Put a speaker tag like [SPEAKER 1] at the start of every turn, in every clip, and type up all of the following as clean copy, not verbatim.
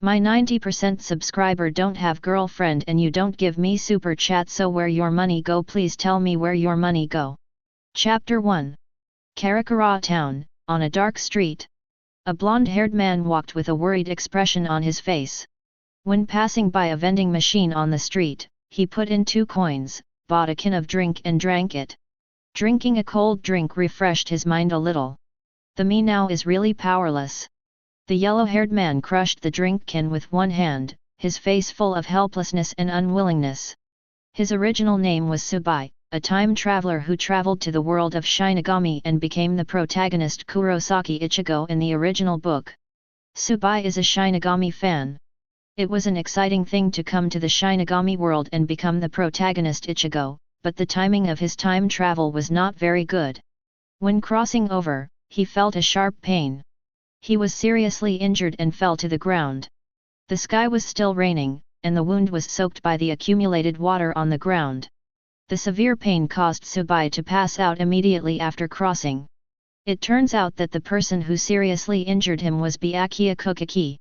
[SPEAKER 1] My 90% subscriber don't have girlfriend and you don't give me super chat, so where your money go? Please tell me where your money go. Chapter 1. Karakura Town, on a dark street. A blonde-haired man walked with a worried expression on his face. When passing by a vending machine on the street, he put in 2 coins, bought a can of drink and drank it. Drinking a cold drink refreshed his mind a little. The me now is really powerless. The yellow-haired man crushed the drink can with one hand, his face full of helplessness and unwillingness. His original name was Tsubai, a time traveler who traveled to the world of Shinigami and became the protagonist Kurosaki Ichigo in the original book. Tsubai is a Shinigami fan. It was an exciting thing to come to the Shinigami world and become the protagonist Ichigo, but the timing of his time travel was not very good. When crossing over, he felt a sharp pain. He was seriously injured and fell to the ground. The sky was still raining, and the wound was soaked by the accumulated water on the ground. The severe pain caused Tsubai to pass out immediately after crossing. It turns out that the person who seriously injured him was Byakuya Kuchiki.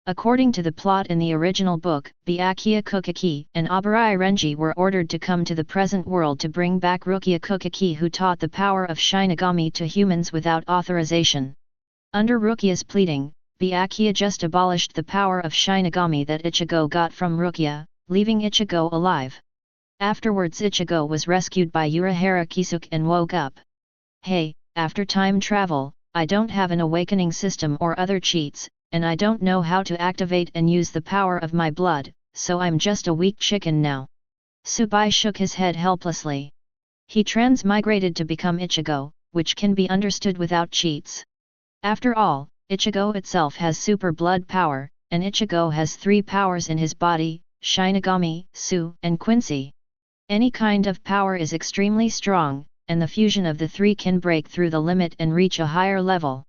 [SPEAKER 1] According to the plot in the original book, Byakuya Kuchiki and Abarai Renji were ordered to come to the present world to bring back Rukia Kuchiki, who taught the power of Shinigami to humans without authorization. Under Rukia's pleading, Byakuya just abolished the power of Shinigami that Ichigo got from Rukia, leaving Ichigo alive. Afterwards Ichigo was rescued by Urahara Kisuke and woke up. Hey, after time travel, I don't have an awakening system or other cheats, and I don't know how to activate and use the power of my blood, so I'm just a weak chicken now. Tsubai shook his head helplessly. He transmigrated to become Ichigo, which can be understood without cheats. After all, Ichigo itself has super blood power, and Ichigo has 3 powers in his body, Shinigami, Su, and Quincy. Any kind of power is extremely strong, and the fusion of the 3 can break through the limit and reach a higher level.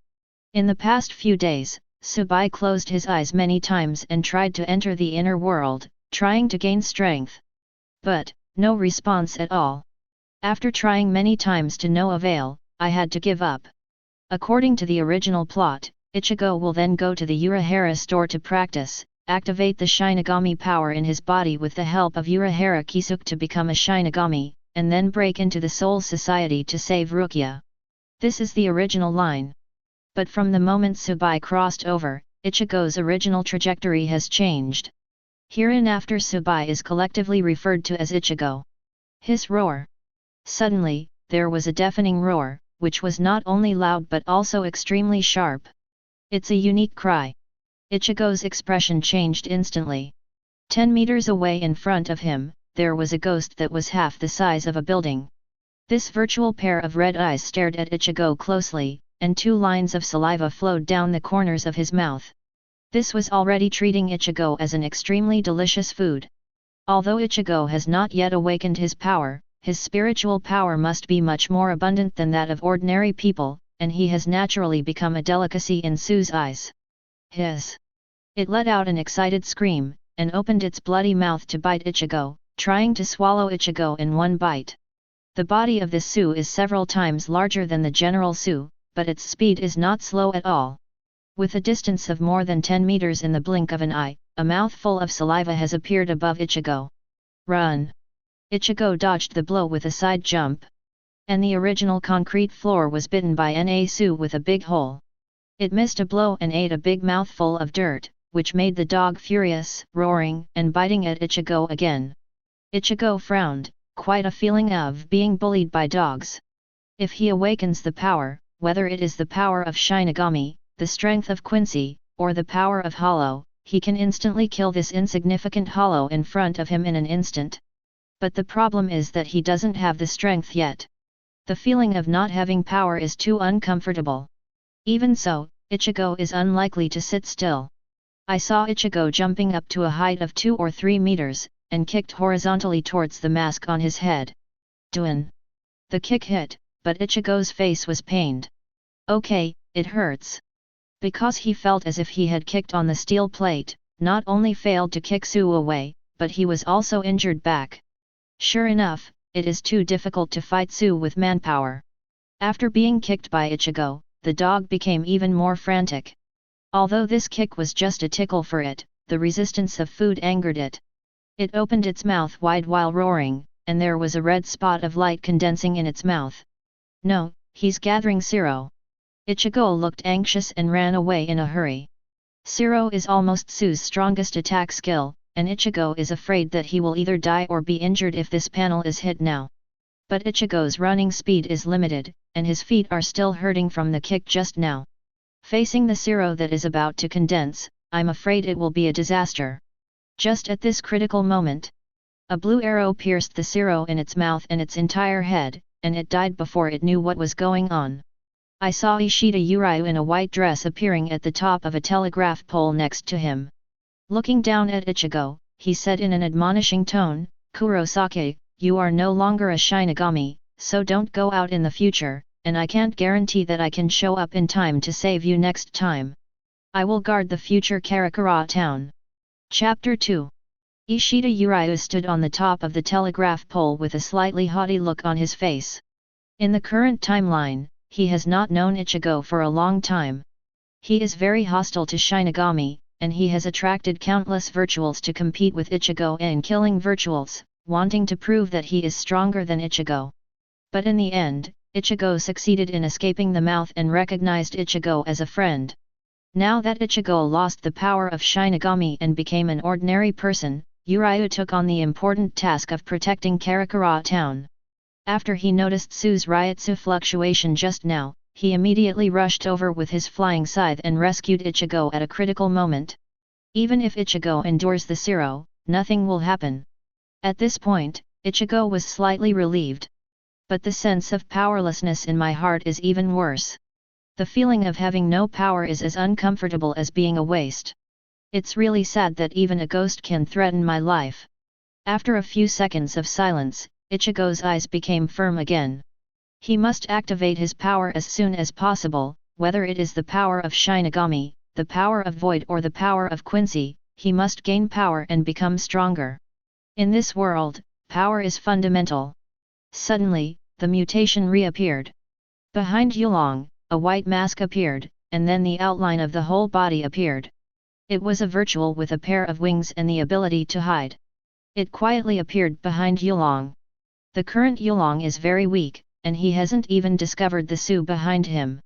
[SPEAKER 1] In the past few days, Tsubai closed his eyes many times and tried to enter the inner world, trying to gain strength. But, no response at all. After trying many times to no avail, I had to give up. According to the original plot, Ichigo will then go to the Urahara store to practice, activate the Shinigami power in his body with the help of Urahara Kisuke to become a Shinigami, and then break into the Soul Society to save Rukia. This is the original line. But from the moment Tsubai crossed over, Ichigo's original trajectory has changed. Hereinafter Tsubai is collectively referred to as Ichigo. Hiss roar. Suddenly, there was a deafening roar, which was not only loud but also extremely sharp. It's a unique cry. Ichigo's expression changed instantly. 10 meters away in front of him, there was a ghost that was half the size of a building. This virtual pair of red eyes stared at Ichigo closely, and 2 lines of saliva flowed down the corners of his mouth. This was already treating Ichigo as an extremely delicious food. Although Ichigo has not yet awakened his power, his spiritual power must be much more abundant than that of ordinary people, and he has naturally become a delicacy in Su's eyes. Hiss! It let out an excited scream, and opened its bloody mouth to bite Ichigo, trying to swallow Ichigo in one bite. The body of this Su is several times larger than the general Su, but its speed is not slow at all. With a distance of more than 10 meters in the blink of an eye, a mouthful of saliva has appeared above Ichigo. Run! Ichigo dodged the blow with a side jump. And the original concrete floor was bitten by Na Su with a big hole. It missed a blow and ate a big mouthful of dirt, which made the dog furious, roaring and biting at Ichigo again. Ichigo frowned, quite a feeling of being bullied by dogs. If he awakens the power, whether it is the power of Shinigami, the strength of Quincy, or the power of Hollow, he can instantly kill this insignificant Hollow in front of him in an instant. But the problem is that he doesn't have the strength yet. The feeling of not having power is too uncomfortable. Even so, Ichigo is unlikely to sit still. I saw Ichigo jumping up to a height of 2 or 3 meters, and kicked horizontally towards the mask on his head. Dun! The kick hit, but Ichigo's face was pained. Okay, it hurts. Because he felt as if he had kicked on the steel plate, not only failed to kick Su away, but he was also injured back. Sure enough, it is too difficult to fight Su with manpower. After being kicked by Ichigo, the dog became even more frantic. Although this kick was just a tickle for it, the resistance of food angered it. It opened its mouth wide while roaring, and there was a red spot of light condensing in its mouth. No, he's gathering Siro. Ichigo looked anxious and ran away in a hurry. Siro is almost Su's strongest attack skill, and Ichigo is afraid that he will either die or be injured if this panel is hit now. But Ichigo's running speed is limited, and his feet are still hurting from the kick just now. Facing the Siro that is about to condense, I'm afraid it will be a disaster. Just at this critical moment, a blue arrow pierced the Siro in its mouth and its entire head, and it died before it knew what was going on. I saw Ishida Urayu in a white dress appearing at the top of a telegraph pole next to him. Looking down at Ichigo, he said in an admonishing tone, "Kurosaki, you are no longer a Shinigami, so don't go out in the future, and I can't guarantee that I can show up in time to save you next time. I will guard the future Karakura town." Chapter 2. Ishida Urayu stood on the top of the telegraph pole with a slightly haughty look on his face. In the current timeline, he has not known Ichigo for a long time. He is very hostile to Shinigami, and he has attracted countless virtuals to compete with Ichigo in killing virtuals, wanting to prove that he is stronger than Ichigo. But in the end, Ichigo succeeded in escaping the mouth and recognized Ichigo as a friend. Now that Ichigo lost the power of Shinigami and became an ordinary person, Urayu took on the important task of protecting Karakura town. After he noticed Su's Ryutsu fluctuation just now, he immediately rushed over with his flying scythe and rescued Ichigo at a critical moment. Even if Ichigo endures the Siro, nothing will happen. At this point, Ichigo was slightly relieved. But the sense of powerlessness in my heart is even worse. The feeling of having no power is as uncomfortable as being a waste. It's really sad that even a ghost can threaten my life. After a few seconds of silence, Ichigo's eyes became firm again. He must activate his power as soon as possible, whether it is the power of Shinigami, the power of Void or the power of Quincy, he must gain power and become stronger. In this world, power is fundamental. Suddenly, the mutation reappeared. Behind Yulong, a white mask appeared, and then the outline of the whole body appeared. It was a virtual with a pair of wings and the ability to hide. It quietly appeared behind Yulong. The current Yulong is very weak, and he hasn't even discovered the Su behind him.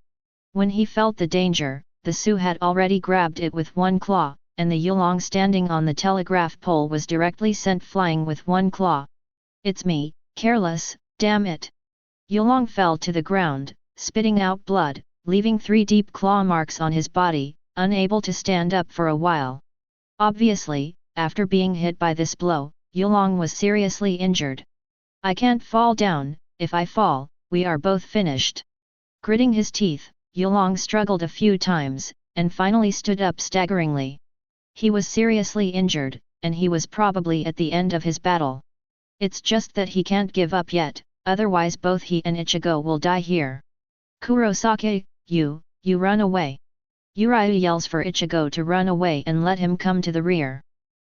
[SPEAKER 1] When he felt the danger, the Su had already grabbed it with one claw, and the Yulong standing on the telegraph pole was directly sent flying with one claw. "It's me, careless, damn it!" Yulong fell to the ground, spitting out blood, leaving 3 deep claw marks on his body, unable to stand up for a while. Obviously, after being hit by this blow, Yulong was seriously injured. "I can't fall down, if I fall, we are both finished." Gritting his teeth, Yulong struggled a few times, and finally stood up staggeringly. He was seriously injured, and he was probably at the end of his battle. It's just that he can't give up yet, otherwise both he and Ichigo will die here. "Kurosaki, you run away!" Urayu yells for Ichigo to run away and let him come to the rear.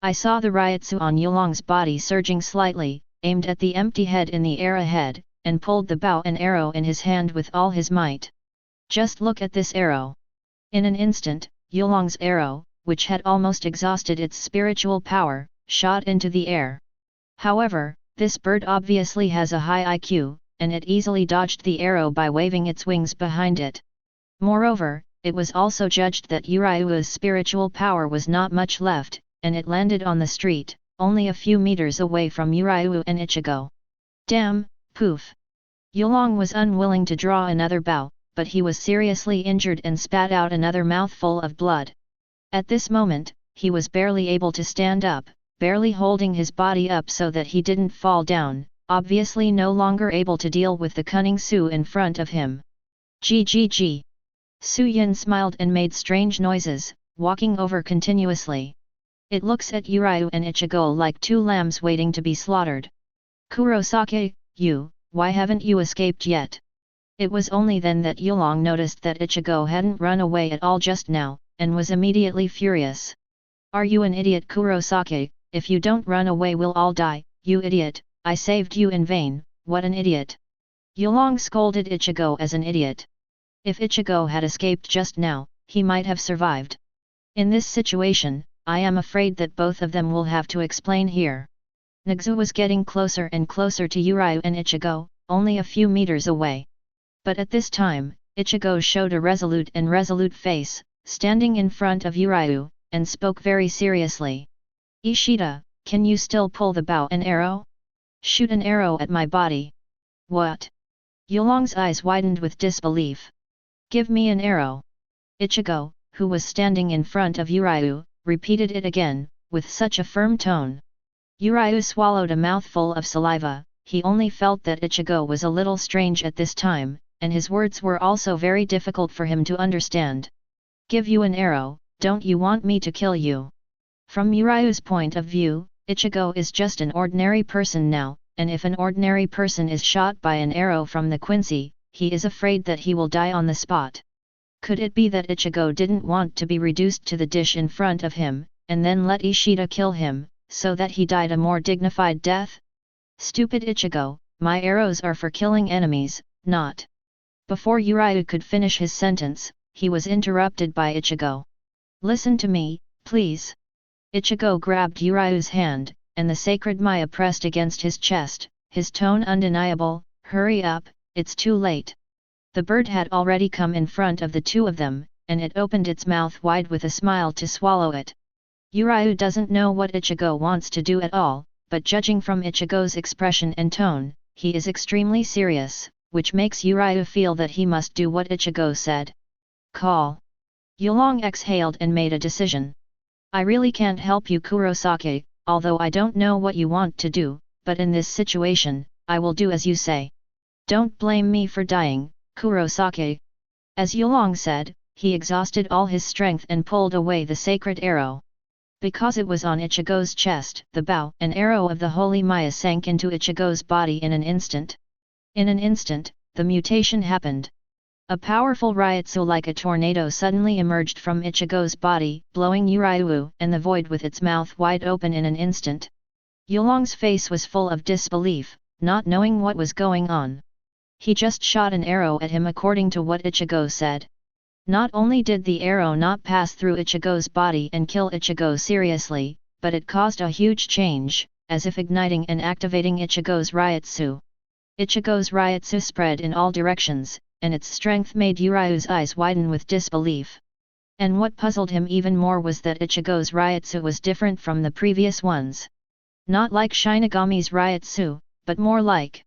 [SPEAKER 1] I saw the Ryutsu on Yulong's body surging slightly, aimed at the empty head in the air ahead, and pulled the bow and arrow in his hand with all his might. Just look at this arrow. In an instant, Yulong's arrow, which had almost exhausted its spiritual power, shot into the air. However, this bird obviously has a high IQ, and it easily dodged the arrow by waving its wings behind it. Moreover, it was also judged that Urayu's spiritual power was not much left, and it landed on the street, only a few meters away from Urayu and Ichigo. Damn, poof! Yulong was unwilling to draw another bow, but he was seriously injured and spat out another mouthful of blood. At this moment, he was barely able to stand up, barely holding his body up so that he didn't fall down, obviously no longer able to deal with the cunning Su in front of him. "GGG." Su Yin smiled and made strange noises, walking over continuously. It looks at Urayu and Ichigo like 2 lambs waiting to be slaughtered. "Kurosaki, why haven't you escaped yet?" It was only then that Yulong noticed that Ichigo hadn't run away at all just now, and was immediately furious. "Are you an idiot, Kurosaki? If you don't run away we'll all die, you idiot! I saved you in vain, what an idiot!" Yulong scolded Ichigo as an idiot. If Ichigo had escaped just now, he might have survived. In this situation, I am afraid that both of them will have to explain here. Nagzu was getting closer and closer to Yuryu and Ichigo, only a few meters away. But at this time, Ichigo showed a resolute face, standing in front of Yuryu, and spoke very seriously. Ishida, can you still pull the bow and arrow? Shoot an arrow at my body. What? Yulong's eyes widened with disbelief. Give me an arrow. Ichigo, who was standing in front of Yuryu, repeated it again, with such a firm tone. Yuryu swallowed a mouthful of saliva. He only felt that Ichigo was a little strange at this time, and his words were also very difficult for him to understand. Give you an arrow, don't you want me to kill you? From Yuryu's point of view, Ichigo is just an ordinary person now, and if an ordinary person is shot by an arrow from the Quincy, he is afraid that he will die on the spot. Could it be that Ichigo didn't want to be reduced to the dish in front of him, and then let Ishida kill him, so that he died a more dignified death? Stupid Ichigo, my arrows are for killing enemies, not. Before Yuryu could finish his sentence, he was interrupted by Ichigo. Listen to me, please. Ichigo grabbed Yuryu's hand, and the sacred Maya pressed against his chest, his tone undeniable, hurry up, it's too late. The bird had already come in front of the two of them, and it opened its mouth wide with a smile to swallow it. Yuryu doesn't know what Ichigo wants to do at all, but judging from Ichigo's expression and tone, he is extremely serious, which makes Yuryu feel that he must do what Ichigo said. Call. Yulong exhaled and made a decision. I really can't help you, Kurosaki, although I don't know what you want to do, but in this situation, I will do as you say. Don't blame me for dying, Kurosaki. As Yulong said, he exhausted all his strength and pulled away the sacred arrow. Because it was on Ichigo's chest, the bow and arrow of the Holy Maya sank into Ichigo's body in an instant. In an instant, the mutation happened. A powerful Ryutsu like a tornado suddenly emerged from Ichigo's body, blowing Yuryu and the void with its mouth wide open in an instant. Yulong's face was full of disbelief, not knowing what was going on. He just shot an arrow at him according to what Ichigo said. Not only did the arrow not pass through Ichigo's body and kill Ichigo seriously, but it caused a huge change, as if igniting and activating Ichigo's Ryutsu. Ichigo's Ryutsu spread in all directions, and its strength made Yuryu's eyes widen with disbelief. And what puzzled him even more was that Ichigo's Ryutsu was different from the previous ones. Not like Shinigami's Ryutsu, but more like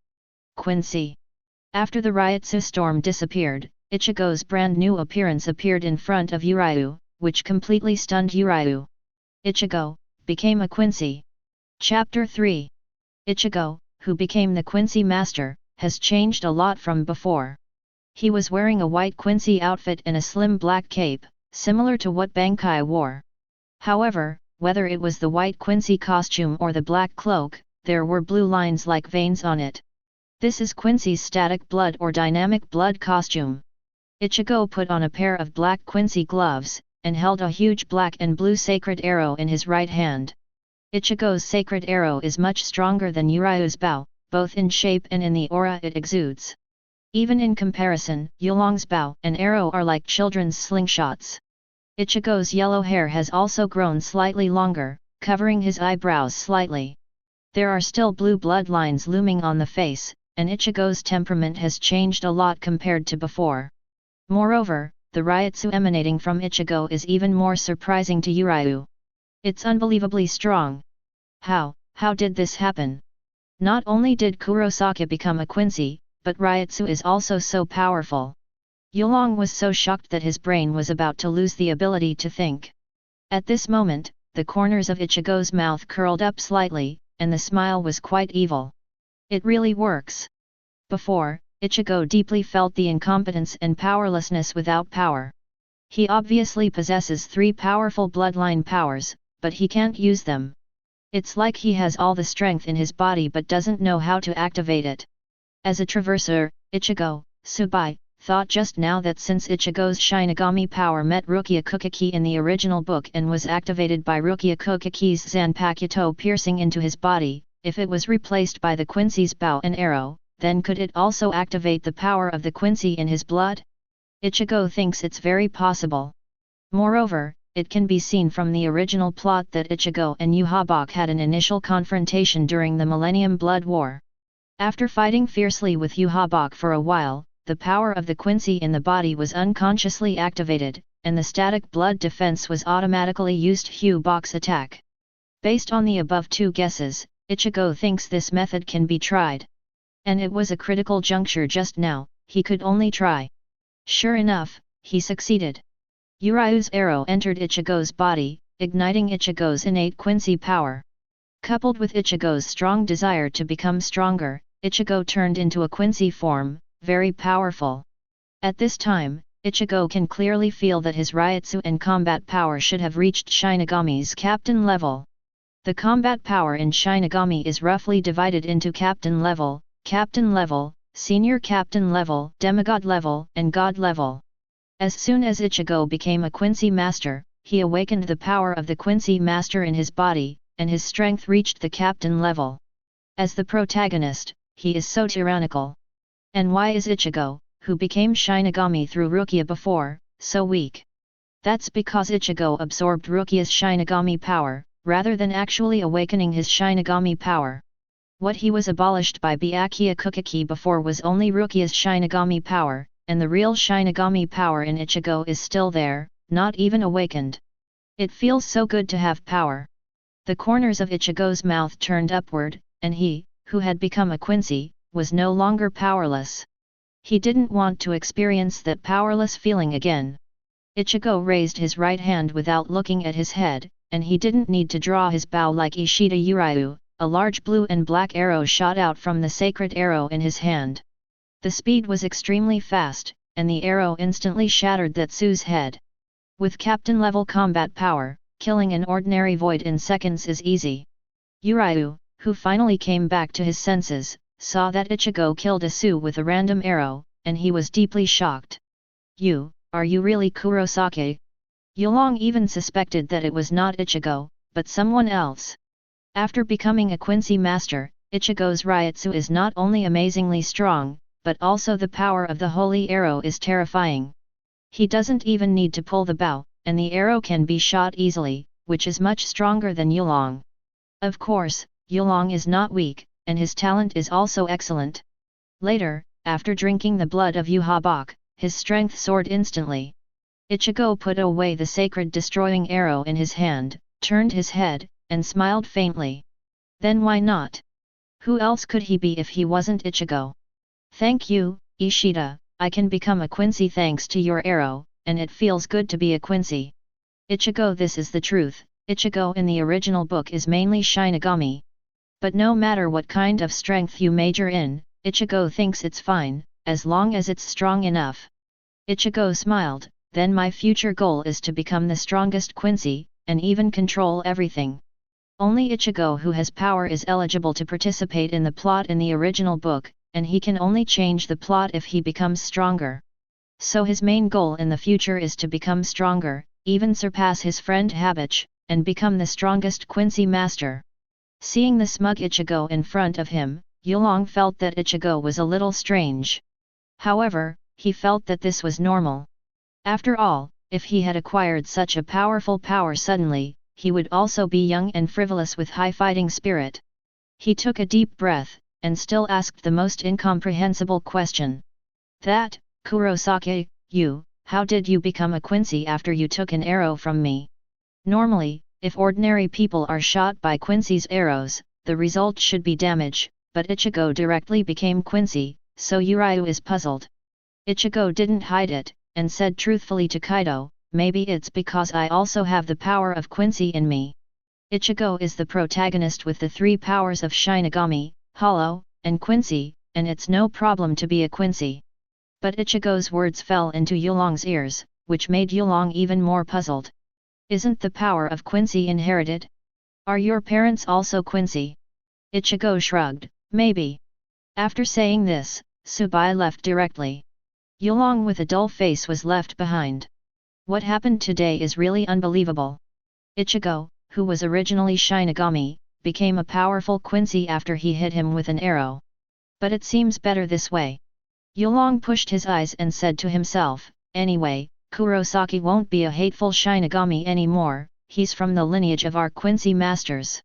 [SPEAKER 1] Quincy. After the Ryutsu storm disappeared, Ichigo's brand new appearance appeared in front of Yuryu, which completely stunned Yuryu. Ichigo became a Quincy. Chapter 3. Ichigo, who became the Quincy master, has changed a lot from before. He was wearing a white Quincy outfit and a slim black cape, similar to what Bankai wore. However, whether it was the white Quincy costume or the black cloak, there were blue lines like veins on it. This is Quincy's static blood or dynamic blood costume. Ichigo put on a pair of black Quincy gloves, and held a huge black and blue sacred arrow in his right hand. Ichigo's sacred arrow is much stronger than Yuryu's bow, both in shape and in the aura it exudes. Even in comparison, Yulong's bow and arrow are like children's slingshots. Ichigo's yellow hair has also grown slightly longer, covering his eyebrows slightly. There are still blue bloodlines looming on the face, and Ichigo's temperament has changed a lot compared to before. Moreover, the Ryutsu emanating from Ichigo is even more surprising to Yuryu. It's unbelievably strong. How did this happen? Not only did Kurosaki become a Quincy, but Ryutsu is also so powerful. Yulong was so shocked that his brain was about to lose the ability to think. At this moment, the corners of Ichigo's mouth curled up slightly, and the smile was quite evil. It really works. Before, Ichigo deeply felt the incompetence and powerlessness without power. He obviously possesses 3 powerful bloodline powers, but he can't use them. It's like he has all the strength in his body but doesn't know how to activate it. As a traverser, Ichigo, Tsubai, thought just now that since Ichigo's Shinigami power met Byakuya Kuchiki in the original book and was activated by Byakuya Kuchiki's Zanpakuto piercing into his body, if it was replaced by the Quincy's bow and arrow, then could it also activate the power of the Quincy in his blood? Ichigo thinks it's very possible. Moreover, it can be seen from the original plot that Ichigo and Yuhabach had an initial confrontation during the Millennium Blood War. After fighting fiercely with Yuhabach for a while, the power of the Quincy in the body was unconsciously activated, and the static blood defense was automatically used to Yuhabach's attack. Based on the above two guesses, Ichigo thinks this method can be tried. And it was a critical juncture just now, he could only try. Sure enough, he succeeded. Yuryu's arrow entered Ichigo's body, igniting Ichigo's innate Quincy power. Coupled with Ichigo's strong desire to become stronger, Ichigo turned into a Quincy form, very powerful. At this time, Ichigo can clearly feel that his Ryutsu and combat power should have reached Shinigami's captain level. The combat power in Shinigami is roughly divided into captain level, senior captain level, demigod level, and god level. As soon as Ichigo became a Quincy master, he awakened the power of the Quincy master in his body, and his strength reached the captain level. As the protagonist, he is so tyrannical. And why is Ichigo, who became Shinigami through Rukia before, so weak? That's because Ichigo absorbed Rukia's Shinigami power, rather than actually awakening his Shinigami power. What he was abolished by Byakuya Kuchiki before was only Rukia's Shinigami power, and the real Shinigami power in Ichigo is still there, not even awakened. It feels so good to have power. The corners of Ichigo's mouth turned upward, and he, who had become a Quincy, was no longer powerless. He didn't want to experience that powerless feeling again. Ichigo raised his right hand without looking at his head, and he didn't need to draw his bow like Ishida Uryu. A large blue and black arrow shot out from the sacred arrow in his hand. The speed was extremely fast, and the arrow instantly shattered Thatsu's head. With captain-level combat power, killing an ordinary void in seconds is easy. Uryu, who finally came back to his senses, saw that Ichigo killed Asu with a random arrow, and he was deeply shocked. Are you really Kurosaki? Yulong even suspected that it was not Ichigo, but someone else. After becoming a Quincy master, Ichigo's Ryutsu is not only amazingly strong, but also the power of the holy arrow is terrifying. He doesn't even need to pull the bow, and the arrow can be shot easily, which is much stronger than Yulong. Of course, Yulong is not weak, and his talent is also excellent. Later, after drinking the blood of Yuhabach, his strength soared instantly. Ichigo put away the sacred destroying arrow in his hand, turned his head, and smiled faintly. Then why not? Who else could he be if he wasn't Ichigo? Thank you, Ishida, I can become a Quincy thanks to your arrow, and it feels good to be a Quincy. Ichigo, this is the truth, Ichigo in the original book is mainly Shinigami. But no matter what kind of strength you major in, Ichigo thinks it's fine, as long as it's strong enough. Ichigo smiled, then my future goal is to become the strongest Quincy, and even control everything. Only Ichigo who has power is eligible to participate in the plot in the original book, and he can only change the plot if he becomes stronger. So his main goal in the future is to become stronger, even surpass his friend Yuhabach, and become the strongest Quincy master. Seeing the smug Ichigo in front of him, Yulong felt that Ichigo was a little strange. However, he felt that this was normal. After all, if he had acquired such a powerful power suddenly, he would also be young and frivolous with high fighting spirit. He took a deep breath, and still asked the most incomprehensible question. That, Kurosaki, how did you become a Quincy after you took an arrow from me? Normally, if ordinary people are shot by Quincy's arrows, the result should be damage, but Ichigo directly became Quincy, so Uryu is puzzled. Ichigo didn't hide it, and said truthfully to Kaido, maybe it's because I also have the power of Quincy in me. Ichigo is the protagonist with the three powers of Shinigami, Hollow, and Quincy, and it's no problem to be a Quincy. But Ichigo's words fell into Yulong's ears, which made Yulong even more puzzled. Isn't the power of Quincy inherited? Are your parents also Quincy? Ichigo shrugged, maybe. After saying this, Tsubai left directly. Yulong with a dull face was left behind. What happened today is really unbelievable. Ichigo, who was originally Shinigami, became a powerful Quincy after he hit him with an arrow. But it seems better this way. Yulong pushed his eyes and said to himself, anyway, Kurosaki won't be a hateful Shinigami anymore, he's from the lineage of our Quincy masters.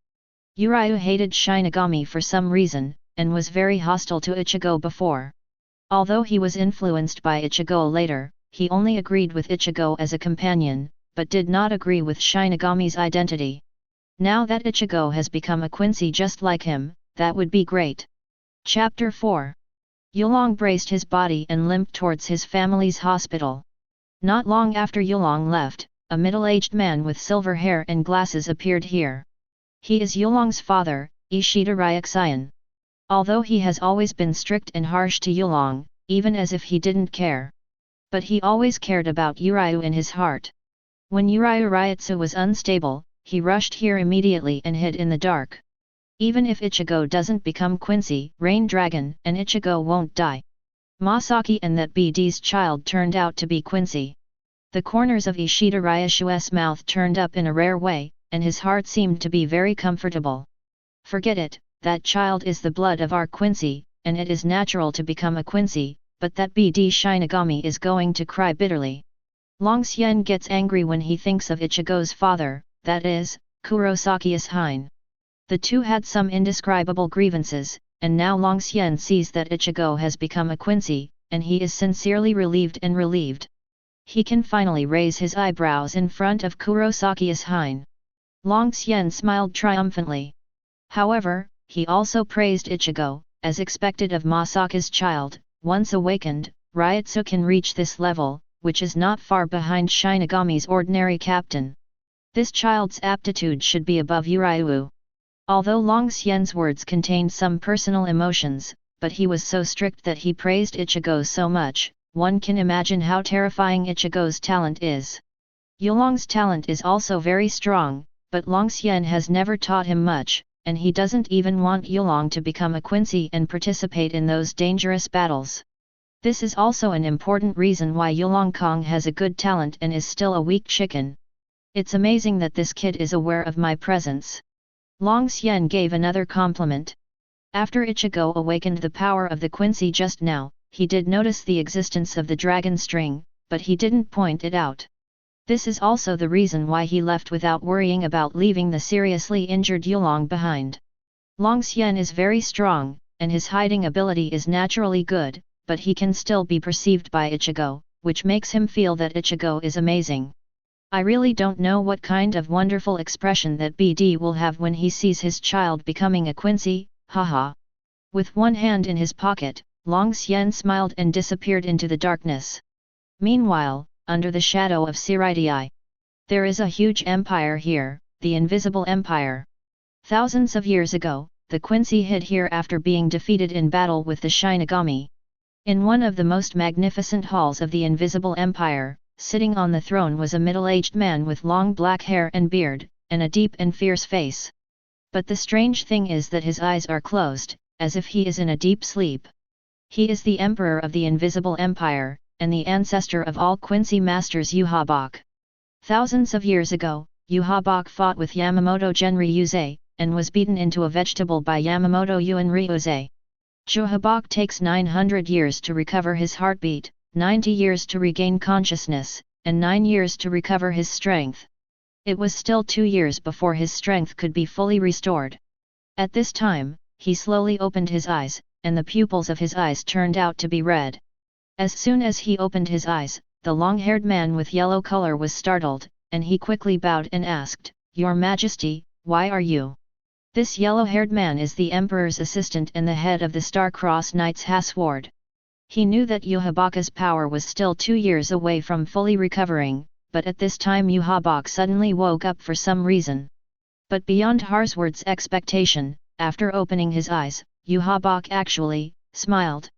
[SPEAKER 1] Urayu hated Shinigami for some reason, and was very hostile to Ichigo before. Although he was influenced by Ichigo later, he only agreed with Ichigo as a companion, but did not agree with Shinigami's identity. Now that Ichigo has become a Quincy just like him, that would be great. Chapter 4. Yulong braced his body and limped towards his family's hospital. Not long after Yulong left, a middle-aged man with silver hair and glasses appeared here. He is Yulong's father, Ishida Ryuxian. Although he has always been strict and harsh to Yulong, even as if he didn't care. But he always cared about Urayu in his heart. When Urayu Ryutsu was unstable, he rushed here immediately and hid in the dark. Even if Ichigo doesn't become Quincy, Rain Dragon, and Ichigo won't die. Masaki and that BD's child turned out to be Quincy. The corners of Ishida Ryushu's mouth turned up in a rare way, and his heart seemed to be very comfortable. Forget it, that child is the blood of our Quincy, and it is natural to become a Quincy, but that BD Shinigami is going to cry bitterly. Long Xian gets angry when he thinks of Ichigo's father, that is, Kurosaki Ichigo. The two had some indescribable grievances, and now Long Xian sees that Ichigo has become a Quincy, and he is sincerely relieved and relieved. He can finally raise his eyebrows in front of Kurosaki Ichigo. Long Xian smiled triumphantly. However, he also praised Ichigo, as expected of Masaki's child. Once awakened, Ryutsu can reach this level, which is not far behind Shinigami's ordinary captain. This child's aptitude should be above Urayu. Although Long Xian's words contained some personal emotions, but he was so strict that he praised Ichigo so much, one can imagine how terrifying Ichigo's talent is. Yulong's talent is also very strong, but Long Xian has never taught him much, and he doesn't even want Yulong to become a Quincy and participate in those dangerous battles. This is also an important reason why Yulong Kong has a good talent and is still a weak chicken. It's amazing that this kid is aware of my presence. Long Xian gave another compliment. After Ichigo awakened the power of the Quincy just now, he did notice the existence of the dragon string, but he didn't point it out. This is also the reason why he left without worrying about leaving the seriously injured Yulong behind. Long Xian is very strong, and his hiding ability is naturally good, but he can still be perceived by Ichigo, which makes him feel that Ichigo is amazing. I really don't know what kind of wonderful expression that BD will have when he sees his child becoming a Quincy, haha. With one hand in his pocket, Long Xian smiled and disappeared into the darkness. Meanwhile, under the shadow of Siritii, there is a huge empire here, the Invisible Empire. Thousands of years ago, the Quincy hid here after being defeated in battle with the Shinigami. In one of the most magnificent halls of the Invisible Empire, sitting on the throne was a middle-aged man with long black hair and beard, and a deep and fierce face. But the strange thing is that his eyes are closed, as if he is in a deep sleep. He is the Emperor of the Invisible Empire, and the ancestor of all Quincy masters Yuhabach. Thousands of years ago, Yuhabach fought with Yamamoto Genryuze, and was beaten into a vegetable by Yamamoto Yuanryuze. Yuhabach takes 900 years to recover his heartbeat, 90 years to regain consciousness, and 9 years to recover his strength. It was still 2 years before his strength could be fully restored. At this time, he slowly opened his eyes, and the pupils of his eyes turned out to be red. As soon as he opened his eyes, the long-haired man with yellow color was startled, and he quickly bowed and asked, "Your Majesty, why are you?" This yellow-haired man is the Emperor's assistant and the head of the Star-Crossed Knights Haswald. He knew that Yuhabach's power was still 2 years away from fully recovering, but at this time Yuhabach suddenly woke up for some reason. But beyond Haswald's expectation, after opening his eyes, Yuhabach actually smiled.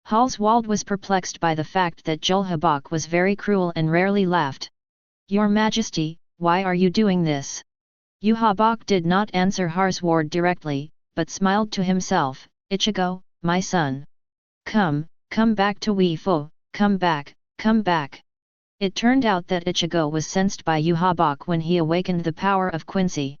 [SPEAKER 1] Haswald was perplexed by the fact that Yuhabach was very cruel and rarely laughed. "Your Majesty, why are you doing this?" Yuhabach did not answer Haswald directly, but smiled to himself, "Ichigo, my son. Come back to Wei Fu, come back, come back." It turned out that Ichigo was sensed by Yuhabach when he awakened the power of Quincy.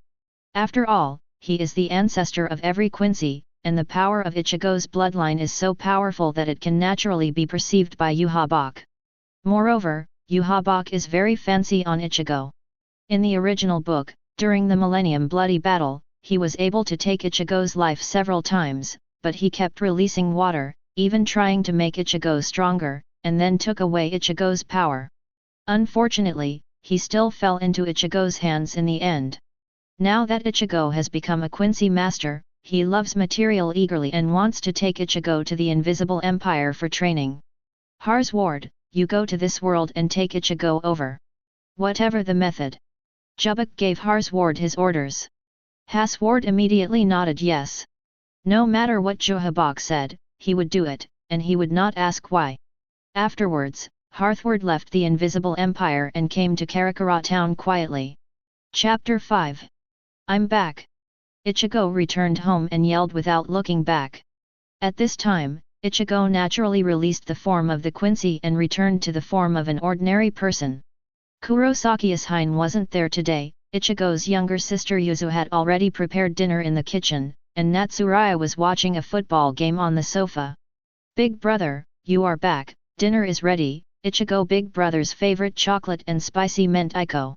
[SPEAKER 1] After all, he is the ancestor of every Quincy, and the power of Ichigo's bloodline is so powerful that it can naturally be perceived by Yuhabach. Moreover, Yuhabach is very fancy on Ichigo. In the original book, during the Millennium Bloody Battle, he was able to take Ichigo's life several times, but he kept releasing water, even trying to make Ichigo stronger, and then took away Ichigo's power. Unfortunately, he still fell into Ichigo's hands in the end. Now that Ichigo has become a Quincy master, he loves material eagerly and wants to take Ichigo to the Invisible Empire for training. Haswald, you go to this world and take Ichigo over. Whatever the method. Yuhabach gave Haswald his orders. Haswald immediately nodded yes. No matter what Yuhabach said, he would do it, and he would not ask why. Afterwards, Haswald left the Invisible Empire and came to Karakura town quietly. Chapter 5. I'm back. Ichigo returned home and yelled without looking back. At this time, Ichigo naturally released the form of the Quincy and returned to the form of an ordinary person. Kurosaki Ichigo wasn't there today. Ichigo's younger sister Yuzu had already prepared dinner in the kitchen, and Natsuraya was watching a football game on the sofa. Big brother, you are back, dinner is ready. Ichigo big brother's favorite chocolate and spicy mentaiko.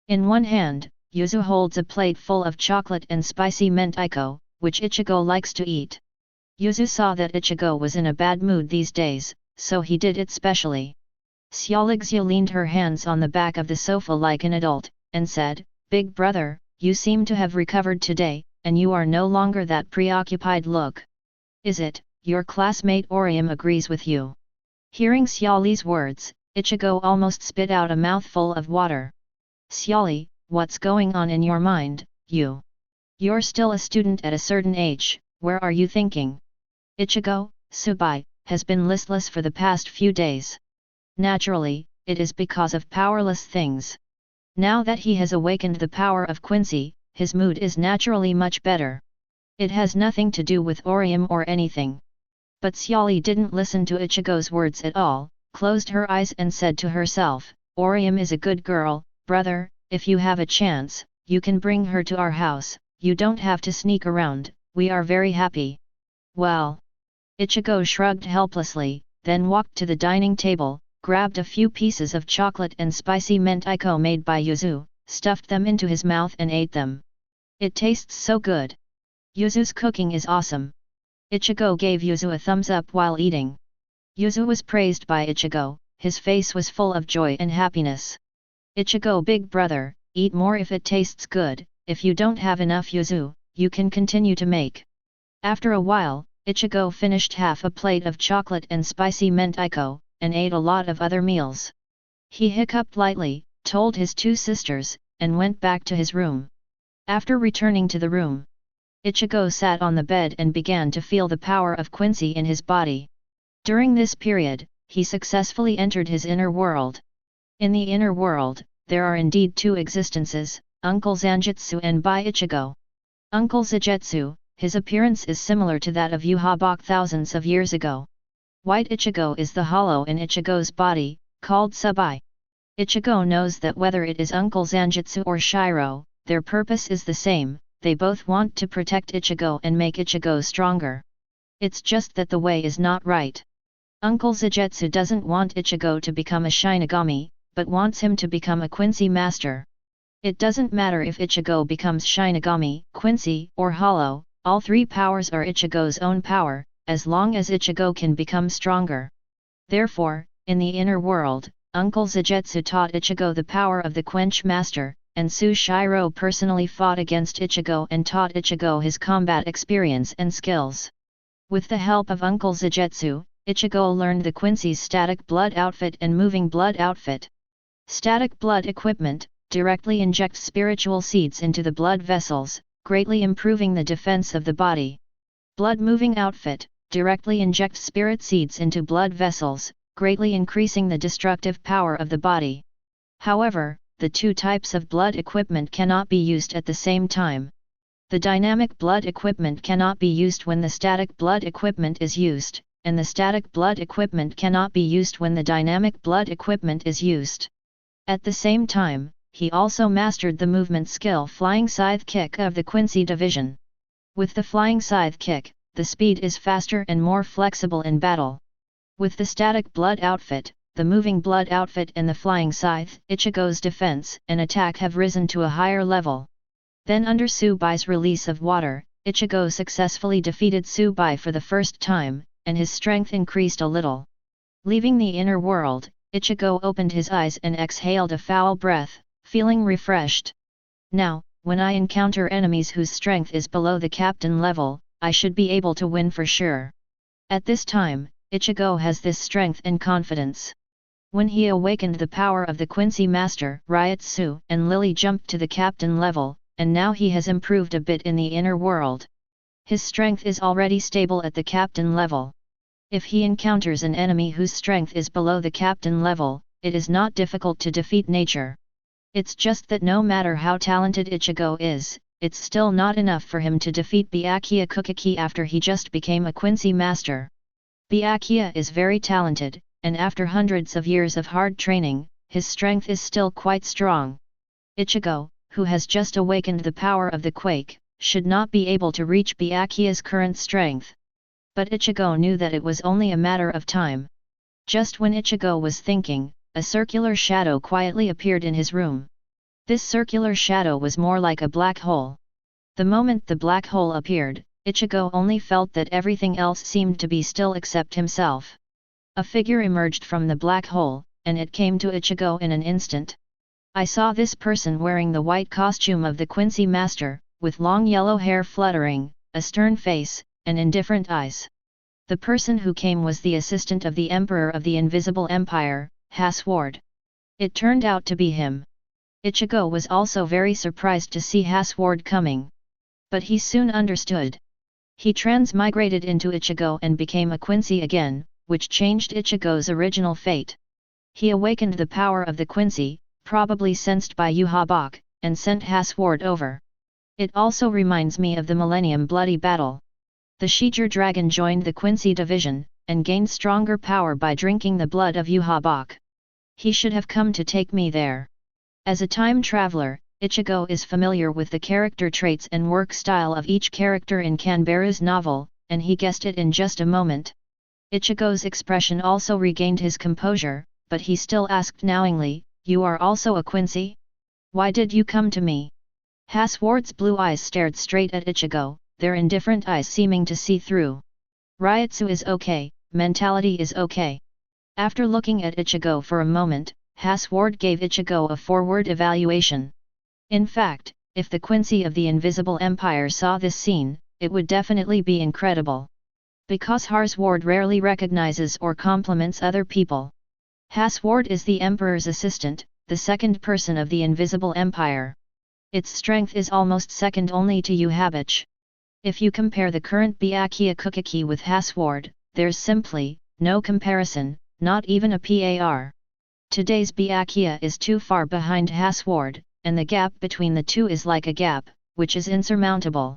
[SPEAKER 1] In one hand, Yuzu holds a plate full of chocolate and spicy mentaiko, which Ichigo likes to eat. Yuzu saw that Ichigo was in a bad mood these days, so he did it specially. Xiaolixia leaned her hands on the back of the sofa like an adult, and said, Big brother, you seem to have recovered today, and you are no longer that preoccupied look. Is it, your classmate Orium agrees with you? Hearing Xiaoli's words, Ichigo almost spit out a mouthful of water. Xiaoli, what's going on in your mind, you? You're still a student at a certain age, where are you thinking? Ichigo, Tsubai, has been listless for the past few days. Naturally, it is because of powerless things. Now that he has awakened the power of Quincy, his mood is naturally much better. It has nothing to do with Orium or anything. But Xiaoli didn't listen to Ichigo's words at all, closed her eyes and said to herself, Orium is a good girl, brother, if you have a chance, you can bring her to our house, you don't have to sneak around, we are very happy. Well. Ichigo shrugged helplessly, then walked to the dining table, grabbed a few pieces of chocolate and spicy mentaiko made by Yuzu, stuffed them into his mouth and ate them. It tastes so good. Yuzu's cooking is awesome. Ichigo gave Yuzu a thumbs up while eating. Yuzu was praised by Ichigo, his face was full of joy and happiness. Ichigo big brother, eat more if it tastes good, if you don't have enough Yuzu, you can continue to make. After a while, Ichigo finished half a plate of chocolate and spicy mentaiko, and ate a lot of other meals. He hiccuped lightly, told his two sisters, and went back to his room. After returning to the room, Ichigo sat on the bed and began to feel the power of Quincy in his body. During this period, he successfully entered his inner world. In the inner world, there are indeed two existences, Uncle Zanjutsu and Bai Ichigo. Uncle Zanjutsu, his appearance is similar to that of Yuhabach thousands of years ago. White Ichigo is the hollow in Ichigo's body, called Tsubai. Ichigo knows that whether it is Uncle Zanjutsu or Shiro, their purpose is the same, they both want to protect Ichigo and make Ichigo stronger. It's just that the way is not right. Uncle Zanjutsu doesn't want Ichigo to become a Shinigami, but wants him to become a Quincy master. It doesn't matter if Ichigo becomes Shinigami, Quincy, or Hollow, all three powers are Ichigo's own power, as long as Ichigo can become stronger. Therefore, in the inner world, Uncle Zanjutsu taught Ichigo the power of the Quench Master, and Shiro personally fought against Ichigo and taught Ichigo his combat experience and skills. With the help of Uncle Zanjutsu, Ichigo learned the Quincy's static blood outfit and moving blood outfit. Static blood equipment directly injects spiritual seeds into the blood vessels, greatly improving the defense of the body. Blood moving outfit directly injects spirit seeds into blood vessels, greatly increasing the destructive power of the body. However, the two types of blood equipment cannot be used at the same time. The dynamic blood equipment cannot be used when the static blood equipment is used, and the static blood equipment cannot be used when the dynamic blood equipment is used. At the same time, he also mastered the movement skill Flying Scythe Kick of the Quincy division. With the Flying Scythe Kick, the speed is faster and more flexible in battle. With the static blood outfit, the moving blood outfit and the flying scythe, Ichigo's defense and attack have risen to a higher level. Then under Tsubai's release of water, Ichigo successfully defeated Tsubai for the first time, and his strength increased a little. Leaving the inner world, Ichigo opened his eyes and exhaled a foul breath, feeling refreshed. Now, when I encounter enemies whose strength is below the captain level, I should be able to win for sure. At this time, Ichigo has this strength and confidence. When he awakened the power of the Quincy Master, Ryotsu and Lily jumped to the captain level, and now he has improved a bit in the inner world. His strength is already stable at the captain level. If he encounters an enemy whose strength is below the captain level, it is not difficult to defeat nature. It's just that no matter how talented Ichigo is, it's still not enough for him to defeat Byakuya Kuchiki after he just became a Quincy Master. Byakuya is very talented, and after hundreds of years of hard training, his strength is still quite strong. Ichigo, who has just awakened the power of the quake, should not be able to reach Byakuya's current strength. But Ichigo knew that it was only a matter of time. Just when Ichigo was thinking, a circular shadow quietly appeared in his room. This circular shadow was more like a black hole. The moment the black hole appeared, Ichigo only felt that everything else seemed to be still except himself. A figure emerged from the black hole, and it came to Ichigo in an instant. I saw this person wearing the white costume of the Quincy Master, with long yellow hair fluttering, a stern face, and indifferent eyes. The person who came was the assistant of the Emperor of the Invisible Empire, Haswald. It turned out to be him. Ichigo was also very surprised to see Haswald coming. But he soon understood. He transmigrated into Ichigo and became a Quincy again, which changed Ichigo's original fate. He awakened the power of the Quincy, probably sensed by Yuhabach, and sent Haswald over. It also reminds me of the Millennium Bloody Battle. The Shijir Dragon joined the Quincy division, and gained stronger power by drinking the blood of Yuhabach. He should have come to take me there. As a time traveler, Ichigo is familiar with the character traits and work style of each character in Kanbaru's novel, and he guessed it in just a moment. Ichigo's expression also regained his composure, but he still asked knowingly, "You are also a Quincy? Why did you come to me?" Haswald's blue eyes stared straight at Ichigo, their indifferent eyes seeming to see through. Ryotsu is okay, mentality is okay. After looking at Ichigo for a moment, Haswald gave Ichigo a forward evaluation. In fact, if the Quincy of the Invisible Empire saw this scene, it would definitely be incredible. Because Haswald rarely recognizes or compliments other people. Haswald is the Emperor's assistant, the second person of the Invisible Empire. Its strength is almost second only to Yuhabach. If you compare the current Byakuya Kuchiki with Haswald, there's simply no comparison, not even a par. Today's Byakuya is too far behind Haswald, and the gap between the two is like a gap, which is insurmountable.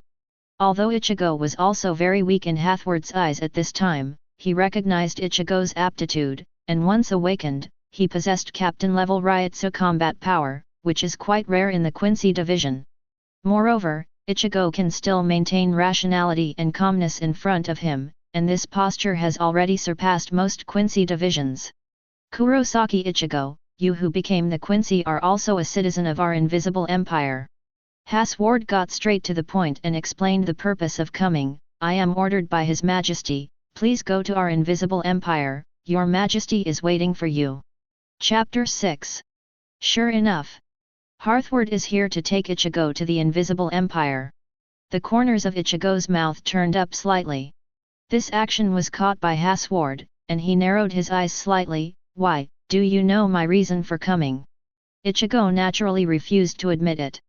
[SPEAKER 1] Although Ichigo was also very weak in Haswald's eyes at this time, he recognized Ichigo's aptitude, and once awakened, he possessed captain-level Ryotsu combat power, which is quite rare in the Quincy division. Moreover, Ichigo can still maintain rationality and calmness in front of him, and this posture has already surpassed most Quincy divisions. Kurosaki Ichigo, you who became the Quincy are also a citizen of our Invisible Empire. Haswald got straight to the point and explained the purpose of coming. I am ordered by His Majesty, please go to our Invisible Empire, Your Majesty is waiting for you. Chapter 6. Sure enough. Haswald is here to take Ichigo to the Invisible Empire. The corners of Ichigo's mouth turned up slightly. This action was caught by Haswald, and he narrowed his eyes slightly. Why, do you know my reason for coming? Ichigo naturally refused to admit it.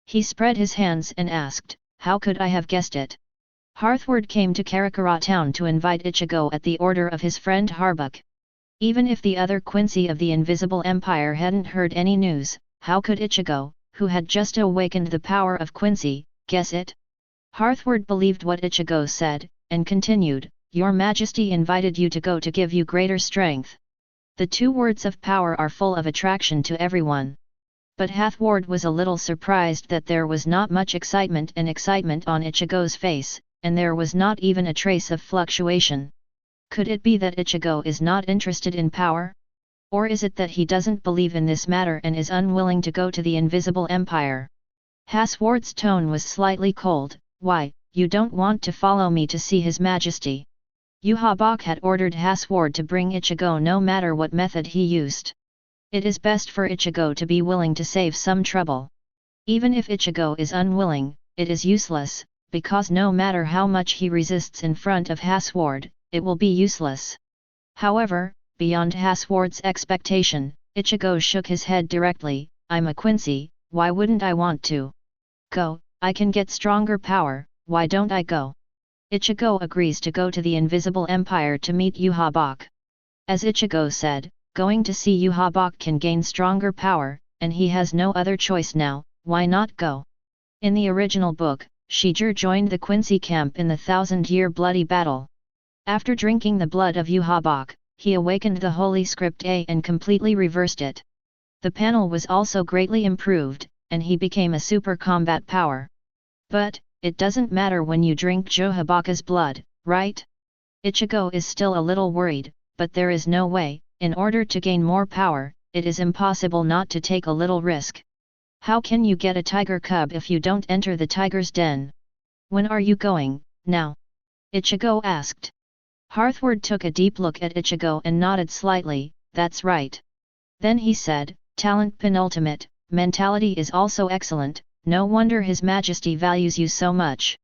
[SPEAKER 1] He spread his hands and asked, how could I have guessed it? Haswald came to Karakura town to invite Ichigo at the order of his friend Yuhabach. Even if the other Quincy of the Invisible Empire hadn't heard any news, how could Ichigo, who had just awakened the power of Quincy, guess it? Haswald believed what Ichigo said, and continued, Your Majesty invited you to go to give you greater strength. The two words of power are full of attraction to everyone. But Haswald was a little surprised that there was not much excitement on Ichigo's face, and there was not even a trace of fluctuation. Could it be that Ichigo is not interested in power? Or is it that he doesn't believe in this matter and is unwilling to go to the Invisible Empire? Haswald's tone was slightly cold. Why, you don't want to follow me to see His Majesty? Yuhabach had ordered Haswald to bring Ichigo no matter what method he used. It is best for Ichigo to be willing to save some trouble. Even if Ichigo is unwilling, it is useless, because no matter how much he resists in front of Haswald, it will be useless. However, beyond Haswald's expectation, Ichigo shook his head directly. I'm a Quincy, why wouldn't I want to go? I can get stronger power, why don't I go? Ichigo agrees to go to the Invisible Empire to meet Yuhabach. As Ichigo said, going to see Yuhabach can gain stronger power, and he has no other choice now, why not go? In the original book, Shijir joined the Quincy camp in the 1,000-year bloody battle. After drinking the blood of Yuhabach, he awakened the Holy Script A and completely reversed it. The panel was also greatly improved, and he became a super combat power. But, it doesn't matter when you drink Yuhabach's blood, right? Ichigo is still a little worried, but there is no way. In order to gain more power, it is impossible not to take a little risk. How can you get a tiger cub if you don't enter the tiger's den? When are you going, now? Ichigo asked. Haswald took a deep look at Ichigo and nodded slightly, that's right. Then he said, talent penultimate, mentality is also excellent, no wonder His Majesty values you so much.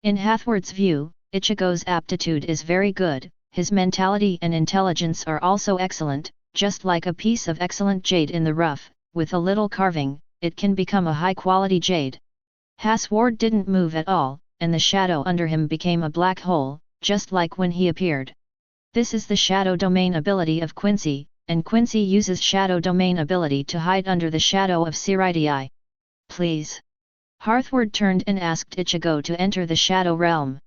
[SPEAKER 1] In Haswald's view, Ichigo's aptitude is very good. His mentality and intelligence are also excellent, just like a piece of excellent jade in the rough, with a little carving, it can become a high-quality jade. Haswald didn't move at all, and the shadow under him became a black hole, just like when he appeared. This is the shadow domain ability of Quincy, and Quincy uses shadow domain ability to hide under the shadow of Siritii. Please. Haswald turned and asked Ichigo to enter the shadow realm.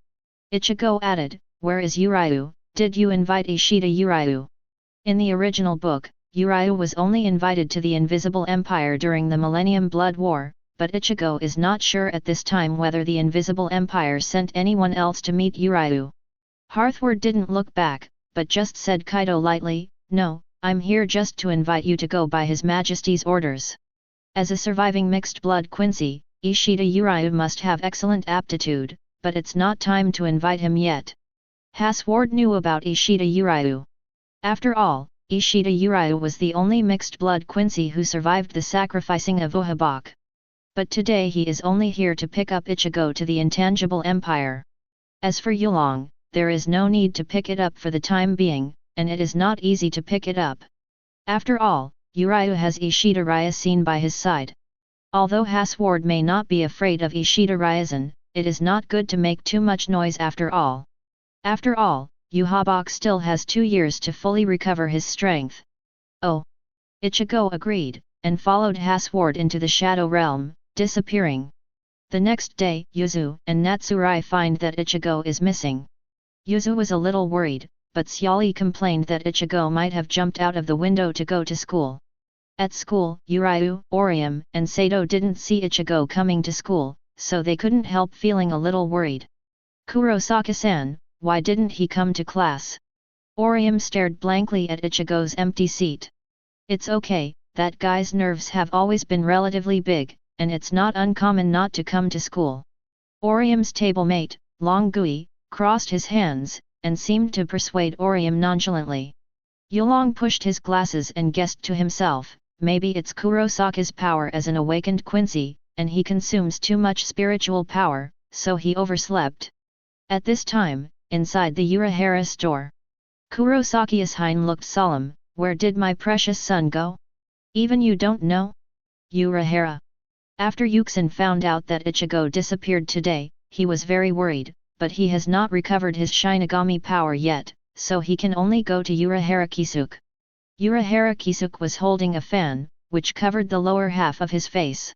[SPEAKER 1] Ichigo added, where is Uryu? Did you invite Ishida Uryu? In the original book, Uryu was only invited to the Invisible Empire during the Millennium Blood War, but Ichigo is not sure at this time whether the Invisible Empire sent anyone else to meet Uryu. Haswald didn't look back, but just said Kaido lightly, no, I'm here just to invite you to go by His Majesty's orders. As a surviving mixed blood Quincy, Ishida Uryu must have excellent aptitude, but it's not time to invite him yet. Haswald knew about Ishida Uryu. After all, Ishida Uryu was the only mixed-blood Quincy who survived the sacrificing of Yuhabach. But today he is only here to pick up Ichigo to the Intangible Empire. As for Yulong, there is no need to pick it up for the time being, and it is not easy to pick it up. After all, Uryu has Ishida Ryusen by his side. Although Haswald may not be afraid of Ishida Ryusen, it is not good to make too much noise after all. After all, Yuhabach still has 2 years to fully recover his strength. Oh! Ichigo agreed, and followed Haswald into the Shadow Realm, disappearing. The next day, Yuzu and Natsurai find that Ichigo is missing. Yuzu was a little worried, but Seoli complained that Ichigo might have jumped out of the window to go to school. At school, Uryu, Orium, and Sato didn't see Ichigo coming to school, so they couldn't help feeling a little worried. Kurosaki-san, why didn't he come to class? Orium stared blankly at Ichigo's empty seat. It's okay, that guy's nerves have always been relatively big, and it's not uncommon not to come to school. Orium's table-mate, Long Gui, crossed his hands, and seemed to persuade Orium nonchalantly. Yulong pushed his glasses and guessed to himself, maybe it's Kurosaki's power as an awakened Quincy, and he consumes too much spiritual power, so he overslept. At this time, inside the Urahara store, Kurosaki-san looked solemn. Where did my precious son go? Even you don't know? Urahara. After Yuxin found out that Ichigo disappeared today, he was very worried, but he has not recovered his Shinigami power yet, so he can only go to Urahara Kisuke. Urahara Kisuke was holding a fan, which covered the lower half of his face.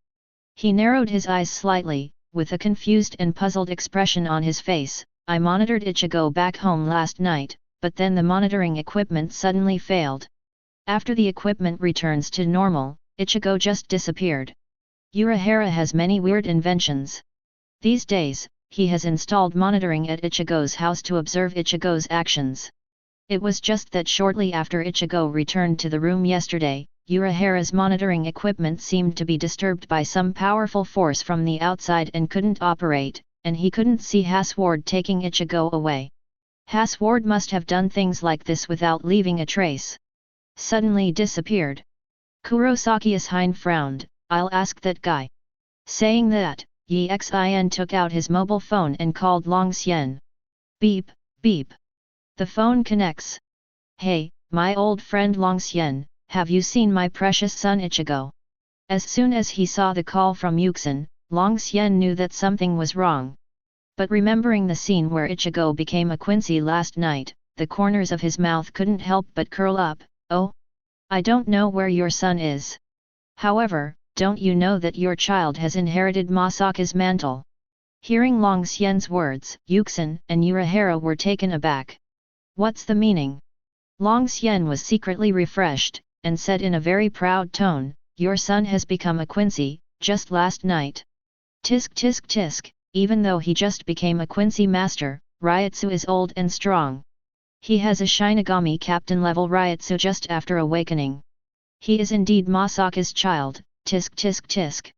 [SPEAKER 1] He narrowed his eyes slightly, with a confused and puzzled expression on his face. I monitored Ichigo back home last night, but then the monitoring equipment suddenly failed. After the equipment returns to normal, Ichigo just disappeared. Urahara has many weird inventions. These days, he has installed monitoring at Ichigo's house to observe Ichigo's actions. It was just that shortly after Ichigo returned to the room yesterday, Urahara's monitoring equipment seemed to be disturbed by some powerful force from the outside and couldn't operate, and he couldn't see Haswald taking Ichigo away. Haswald must have done things like this without leaving a trace. Suddenly disappeared. Kurosaki Ichigo frowned. I'll ask that guy. Saying that, Yi Xin took out his mobile phone and called Long Xian. Beep, beep. The phone connects. Hey, my old friend Long Xian, have you seen my precious son Ichigo? As soon as he saw the call from Yuxin, Long Xian knew that something was wrong. But remembering the scene where Ichigo became a Quincy last night, the corners of his mouth couldn't help but curl up. Oh? I don't know where your son is. However, don't you know that your child has inherited Masaka's mantle? Hearing Long Xian's words, Yuxin and Urahara were taken aback. What's the meaning? Long Xian was secretly refreshed, and said in a very proud tone, your son has become a Quincy, just last night. Tisk tisk tisk, even though he just became a Quincy master, Ryutsu is old and strong. He has a Shinigami captain level Ryutsu just after awakening. He is indeed Masaka's child, tisk tisk tisk.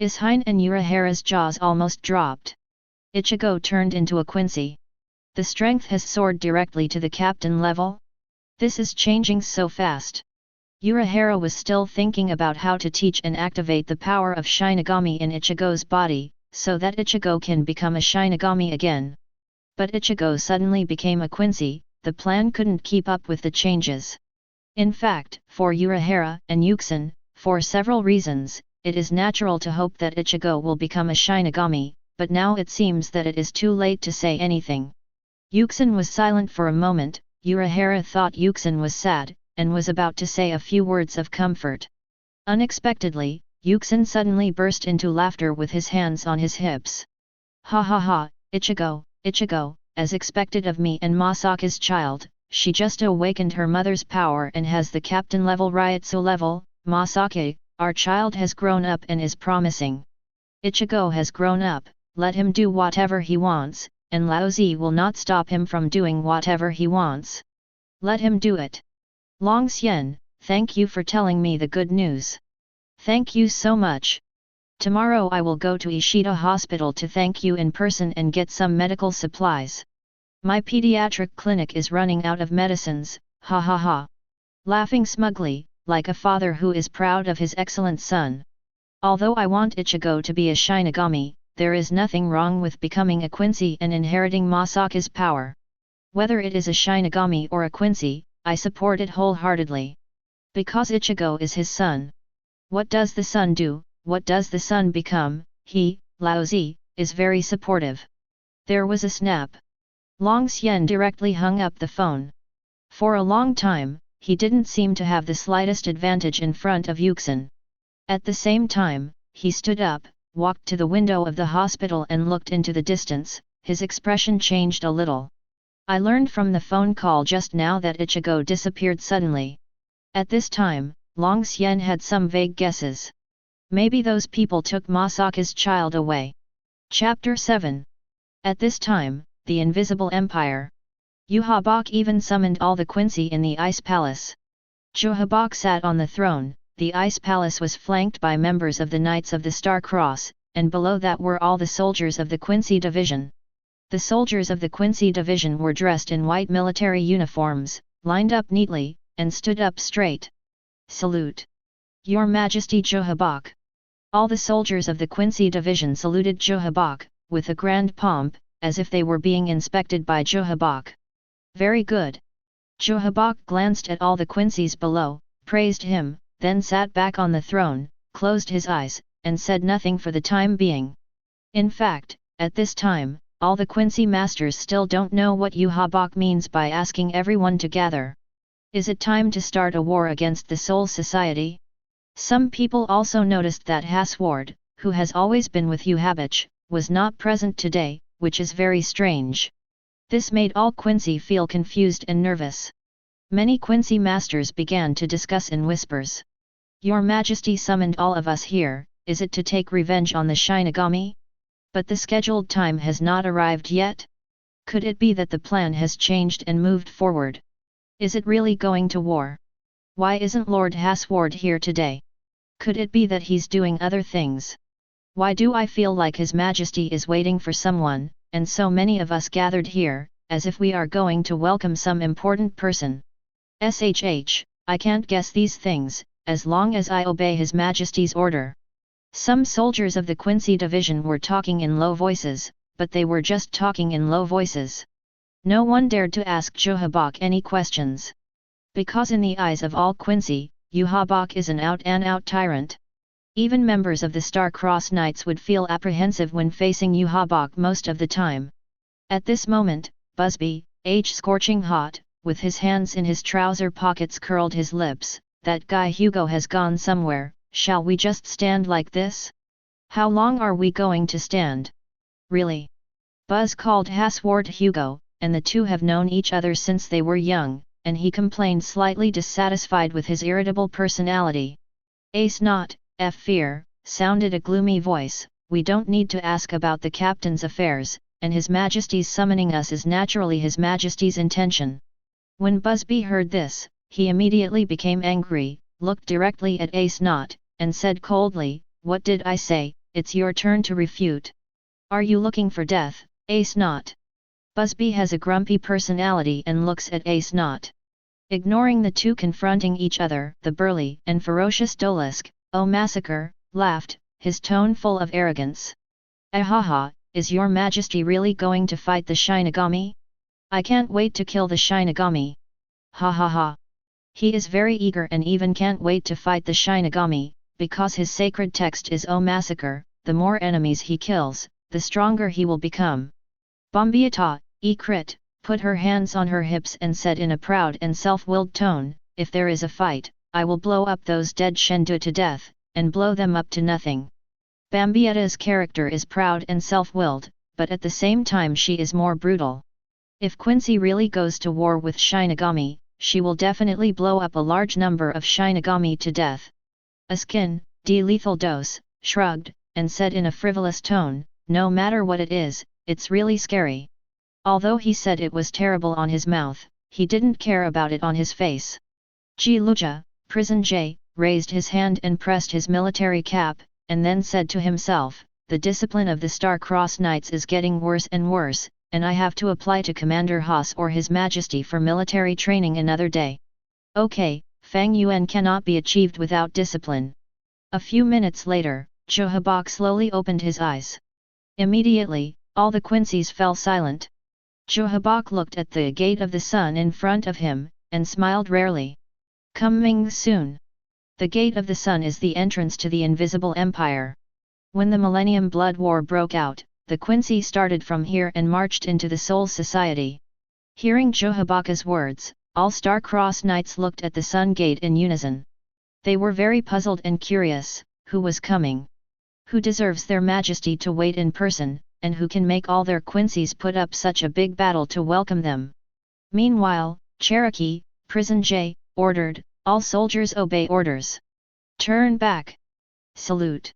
[SPEAKER 1] Ishine and Urahara's jaws almost dropped. Ichigo turned into a Quincy. The strength has soared directly to the captain level? This is changing so fast. Urahara was still thinking about how to teach and activate the power of Shinigami in Ichigo's body, so that Ichigo can become a Shinigami again. But Ichigo suddenly became a Quincy, the plan couldn't keep up with the changes. In fact, for Urahara and Yuxin, for several reasons, it is natural to hope that Ichigo will become a Shinigami, but now it seems that it is too late to say anything. Yuxin was silent for a moment. Urahara thought Yuxin was sad, and was about to say a few words of comfort. Unexpectedly, Yuxin suddenly burst into laughter with his hands on his hips. Ha ha ha, Ichigo, Ichigo, as expected of me and Masaka's child, she just awakened her mother's power and has the captain level Ryutsu level. Masaka, our child has grown up and is promising. Ichigo has grown up, let him do whatever he wants, and Laozi will not stop him from doing whatever he wants. Let him do it. Long Xian, thank you for telling me the good news. Thank you so much. Tomorrow I will go to Ishida Hospital to thank you in person and get some medical supplies. My pediatric clinic is running out of medicines, ha ha ha. Laughing smugly, like a father who is proud of his excellent son. Although I want Ichigo to be a Shinigami, there is nothing wrong with becoming a Quincy and inheriting Masaka's power. Whether it is a Shinigami or a Quincy, I support it wholeheartedly. Because Ichigo is his son. What does the son do, what does the son become? He, Laozi, is very supportive. There was a snap. Long Xian directly hung up the phone. For a long time, he didn't seem to have the slightest advantage in front of Yuxin. At the same time, he stood up, walked to the window of the hospital and looked into the distance. His expression changed a little. I learned from the phone call just now that Ichigo disappeared suddenly. At this time, Long Xian had some vague guesses. Maybe those people took Masaka's child away. Chapter 7. At this time, the Invisible Empire. Yuhabach even summoned all the Quincy in the Ice Palace. Yuhabach sat on the throne. The Ice Palace was flanked by members of the Knights of the Star Cross, and below that were all the soldiers of the Quincy Division. The soldiers of the Quincy Division were dressed in white military uniforms, lined up neatly, and stood up straight. Salute! Your Majesty Yuhabach! All the soldiers of the Quincy Division saluted Yuhabach, with a grand pomp, as if they were being inspected by Yuhabach. Very good! Yuhabach glanced at all the Quincy's below, praised him, then sat back on the throne, closed his eyes, and said nothing for the time being. In fact, at this time, all the Quincy masters still don't know what Yuhabach means by asking everyone to gather. Is it time to start a war against the Soul Society? Some people also noticed that Haswald, who has always been with Yuhabach, was not present today, which is very strange. This made all Quincy feel confused and nervous. Many Quincy masters began to discuss in whispers. Your Majesty summoned all of us here, is it to take revenge on the Shinigami? But the scheduled time has not arrived yet? Could it be that the plan has changed and moved forward? Is it really going to war? Why isn't Lord Haswald here today? Could it be that he's doing other things? Why do I feel like His Majesty is waiting for someone, and so many of us gathered here, as if we are going to welcome some important person? I can't guess these things, as long as I obey His Majesty's order. Some soldiers of the Quincy division were talking in low voices, but they were just talking in low voices. No one dared to ask Yuhabach any questions. Because in the eyes of all Quincy, Yuhabach is an out-and-out tyrant. Even members of the Star-Crossed Knights would feel apprehensive when facing Yuhabach most of the time. At this moment, Busby, age scorching hot, with his hands in his trouser pockets curled his lips. That guy Hugo has gone somewhere. Shall we just stand like this? How long are we going to stand? Really? Buzz called Haswald Hugo, and the two have known each other since they were young, and he complained slightly dissatisfied with his irritable personality. Ace not, fear, sounded a gloomy voice. We don't need to ask about the captain's affairs, and His Majesty's summoning us is naturally His Majesty's intention. When Busby heard this, he immediately became angry, looked directly at Ace Not, and said coldly, "What did I say? It's your turn to refute. Are you looking for death, Ace Not?" Busby has a grumpy personality and looks at Ace Not. Ignoring the two confronting each other, the burly and ferocious Dolisk, Massacre, laughed, his tone full of arrogance. "Ahaha, is your Majesty really going to fight the Shinigami? I can't wait to kill the Shinigami. Ha ha ha. He is very eager and even can't wait to fight the Shinigami, because his sacred text is Massacre, the more enemies he kills, the stronger he will become." Bambietta, crit, put her hands on her hips and said in a proud and self-willed tone, "If there is a fight, I will blow up those dead Shendu to death, and blow them up to nothing." Bambietta's character is proud and self-willed, but at the same time she is more brutal. If Quincy really goes to war with Shinigami, she will definitely blow up a large number of Shinigami to death. Askin, lethal dose, shrugged, and said in a frivolous tone, "No matter what it is, it's really scary." Although he said it was terrible on his mouth, he didn't care about it on his face. Ji Luja, Prison J, raised his hand and pressed his military cap, and then said to himself, "The discipline of the Star-Crossed Knights is getting worse and worse, and I have to apply to Commander Haas or His Majesty for military training another day. Okay, Fang Yuan cannot be achieved without discipline." A few minutes later, Yuhabach slowly opened his eyes. Immediately, all the Quincy's fell silent. Yuhabach looked at the gate of the sun in front of him, and smiled rarely. "Coming soon. The Gate of the Sun is the entrance to the Invisible Empire. When the Millennium Blood War broke out, the Quincy started from here and marched into the Soul Society." Hearing Yuhabach's words, all Star-Crossed Knights looked at the Sun Gate in unison. They were very puzzled and curious. Who was coming? Who deserves their Majesty to wait in person, and who can make all their Quincy's put up such a big battle to welcome them? Meanwhile, Cherokee, Prison J, ordered, "All soldiers obey orders. Turn back. Salute."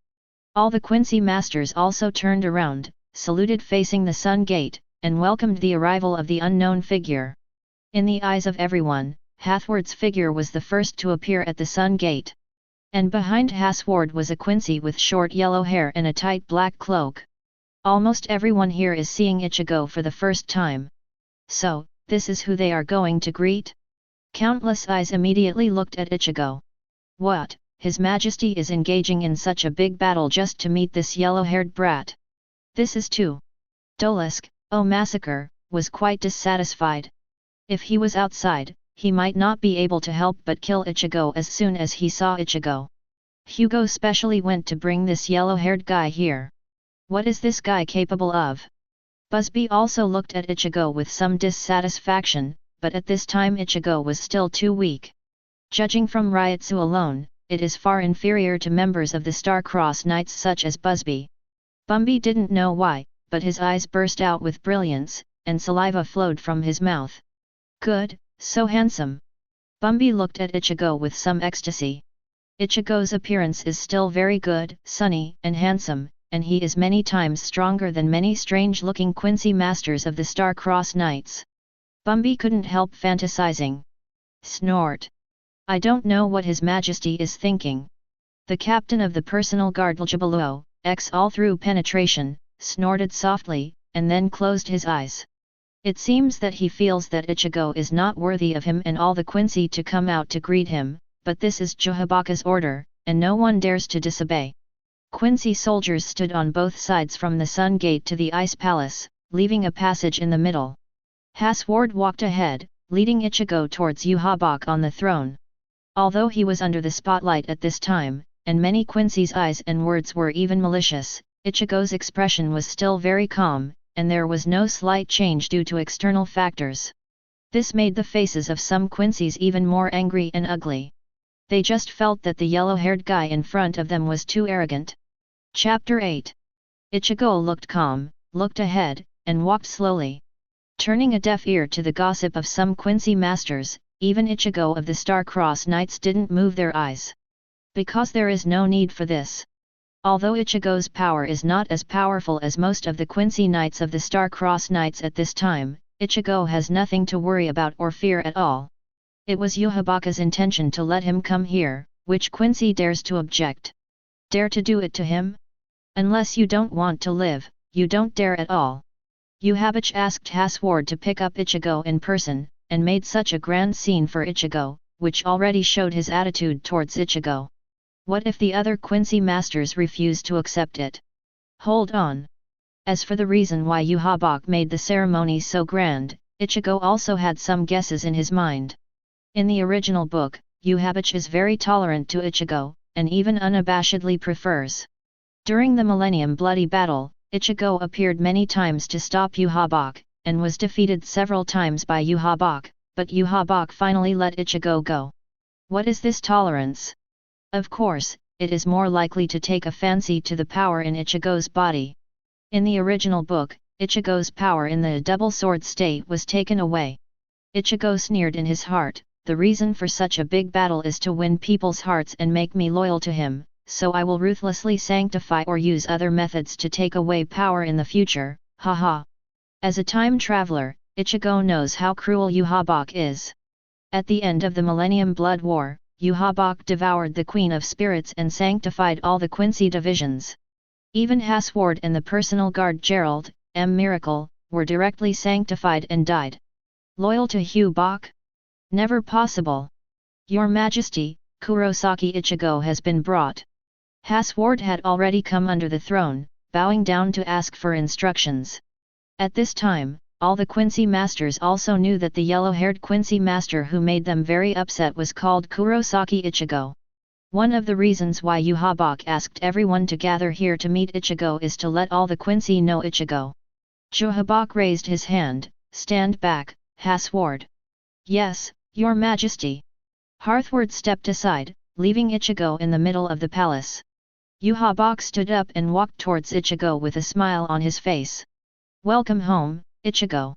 [SPEAKER 1] All the Quincy masters also turned around, saluted facing the Sun Gate, and welcomed the arrival of the unknown figure. In the eyes of everyone, Haswald's figure was the first to appear at the Sun Gate. And behind Haswald was a Quincy with short yellow hair and a tight black cloak. Almost everyone here is seeing Ichigo for the first time. So, this is who they are going to greet? Countless eyes immediately looked at Ichigo. What, His Majesty is engaging in such a big battle just to meet this yellow-haired brat? This is too. Dolisk, Massacre, was quite dissatisfied. If he was outside, he might not be able to help but kill Ichigo as soon as he saw Ichigo. Hugo specially went to bring this yellow-haired guy here. What is this guy capable of? Busby also looked at Ichigo with some dissatisfaction, but at this time Ichigo was still too weak. Judging from Ryutsu alone, it is far inferior to members of the Star-Crossed Knights such as Busby. Bumby didn't know why, but his eyes burst out with brilliance, and saliva flowed from his mouth. Good, so handsome. Bumby looked at Ichigo with some ecstasy. Ichigo's appearance is still very good, sunny, and handsome, and he is many times stronger than many strange-looking Quincy masters of the Star-Crossed Knights. Bumby couldn't help fantasizing. Snort. I don't know what His Majesty is thinking. The captain of the personal guard Ljabaluo, X all through penetration, snorted softly, and then closed his eyes. It seems that he feels that Ichigo is not worthy of him and all the Quincy to come out to greet him, but this is Yuhabach's order, and no one dares to disobey. Quincy soldiers stood on both sides from the Sun Gate to the Ice Palace, leaving a passage in the middle. Haswald walked ahead, leading Ichigo towards Yuhabach on the throne. Although he was under the spotlight at this time, and many Quincy's eyes and words were even malicious, Ichigo's expression was still very calm, and there was no slight change due to external factors. This made the faces of some Quincy's even more angry and ugly. They just felt that the yellow-haired guy in front of them was too arrogant. Chapter 8. Ichigo looked calm, looked ahead, and walked slowly. Turning a deaf ear to the gossip of some Quincy masters, even Ichigo of the Star-Crossed Knights didn't move their eyes. Because there is no need for this. Although Ichigo's power is not as powerful as most of the Quincy Knights of the Star-Crossed Knights at this time, Ichigo has nothing to worry about or fear at all. It was Yuhabach's intention to let him come here, which Quincy dares to object. Dare to do it to him? Unless you don't want to live, you don't dare at all. Yuhabach asked Haswald to pick up Ichigo in person, and made such a grand scene for Ichigo, which already showed his attitude towards Ichigo. What if the other Quincy masters refused to accept it? Hold on. As for the reason why Yuhabach made the ceremony so grand, Ichigo also had some guesses in his mind. In the original book, Yuhabach is very tolerant to Ichigo, and even unabashedly prefers. During the Millennium Bloody Battle, Ichigo appeared many times to stop Yuhabach, and was defeated several times by Yuhabach, but Yuhabach finally let Ichigo go. What is this tolerance? Of course, it is more likely to take a fancy to the power in Ichigo's body. In the original book, Ichigo's power in the double sword state was taken away. Ichigo sneered in his heart, the reason for such a big battle is to win people's hearts and make me loyal to him, so I will ruthlessly sanctify or use other methods to take away power in the future, haha. As a time traveler, Ichigo knows how cruel Yuhabach is. At the end of the Millennium Blood War, Yuhabach devoured the Queen of Spirits and sanctified all the Quincy divisions. Even Haswald and the personal guard Gerald, M. Miracle, were directly sanctified and died. Loyal to Yuhabach? Never possible. Your Majesty, Kurosaki Ichigo has been brought. Haswald had already come under the throne, bowing down to ask for instructions. At this time, all the Quincy masters also knew that the yellow-haired Quincy master who made them very upset was called Kurosaki Ichigo. One of the reasons why Yuhabach asked everyone to gather here to meet Ichigo is to let all the Quincy know Ichigo. Yuhabach raised his hand, stand back, Haswald. Yes, Your Majesty. Haswald stepped aside, leaving Ichigo in the middle of the palace. Yuhabach stood up and walked towards Ichigo with a smile on his face. Welcome home, Ichigo.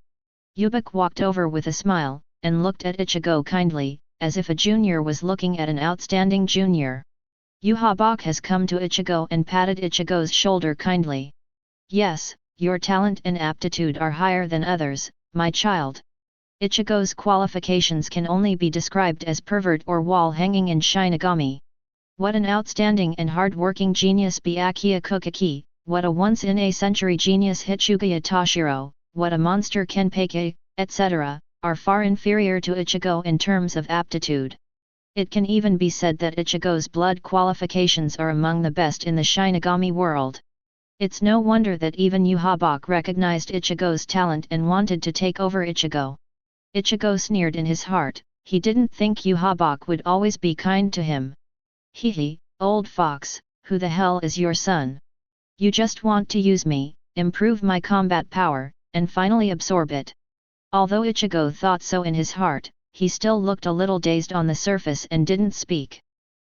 [SPEAKER 1] Yuhabach walked over with a smile, and looked at Ichigo kindly, as if a junior was looking at an outstanding junior. Yuhabach has come to Ichigo and patted Ichigo's shoulder kindly. Yes, your talent and aptitude are higher than others, my child. Ichigo's qualifications can only be described as pervert or wall-hanging in Shinigami. What an outstanding and hard-working genius Byakuya Kuchiki, what a once-in-a-century genius Hitsuga Toshiro, what a monster Kenpei, etc., are far inferior to Ichigo in terms of aptitude. It can even be said that Ichigo's blood qualifications are among the best in the Shinigami world. It's no wonder that even Yuhabach recognized Ichigo's talent and wanted to take over Ichigo. Ichigo sneered in his heart, he didn't think Yuhabach would always be kind to him. Hehe, old fox, who the hell is your son? You just want to use me, improve my combat power, and finally absorb it. Although Ichigo thought so in his heart, he still looked a little dazed on the surface and didn't speak.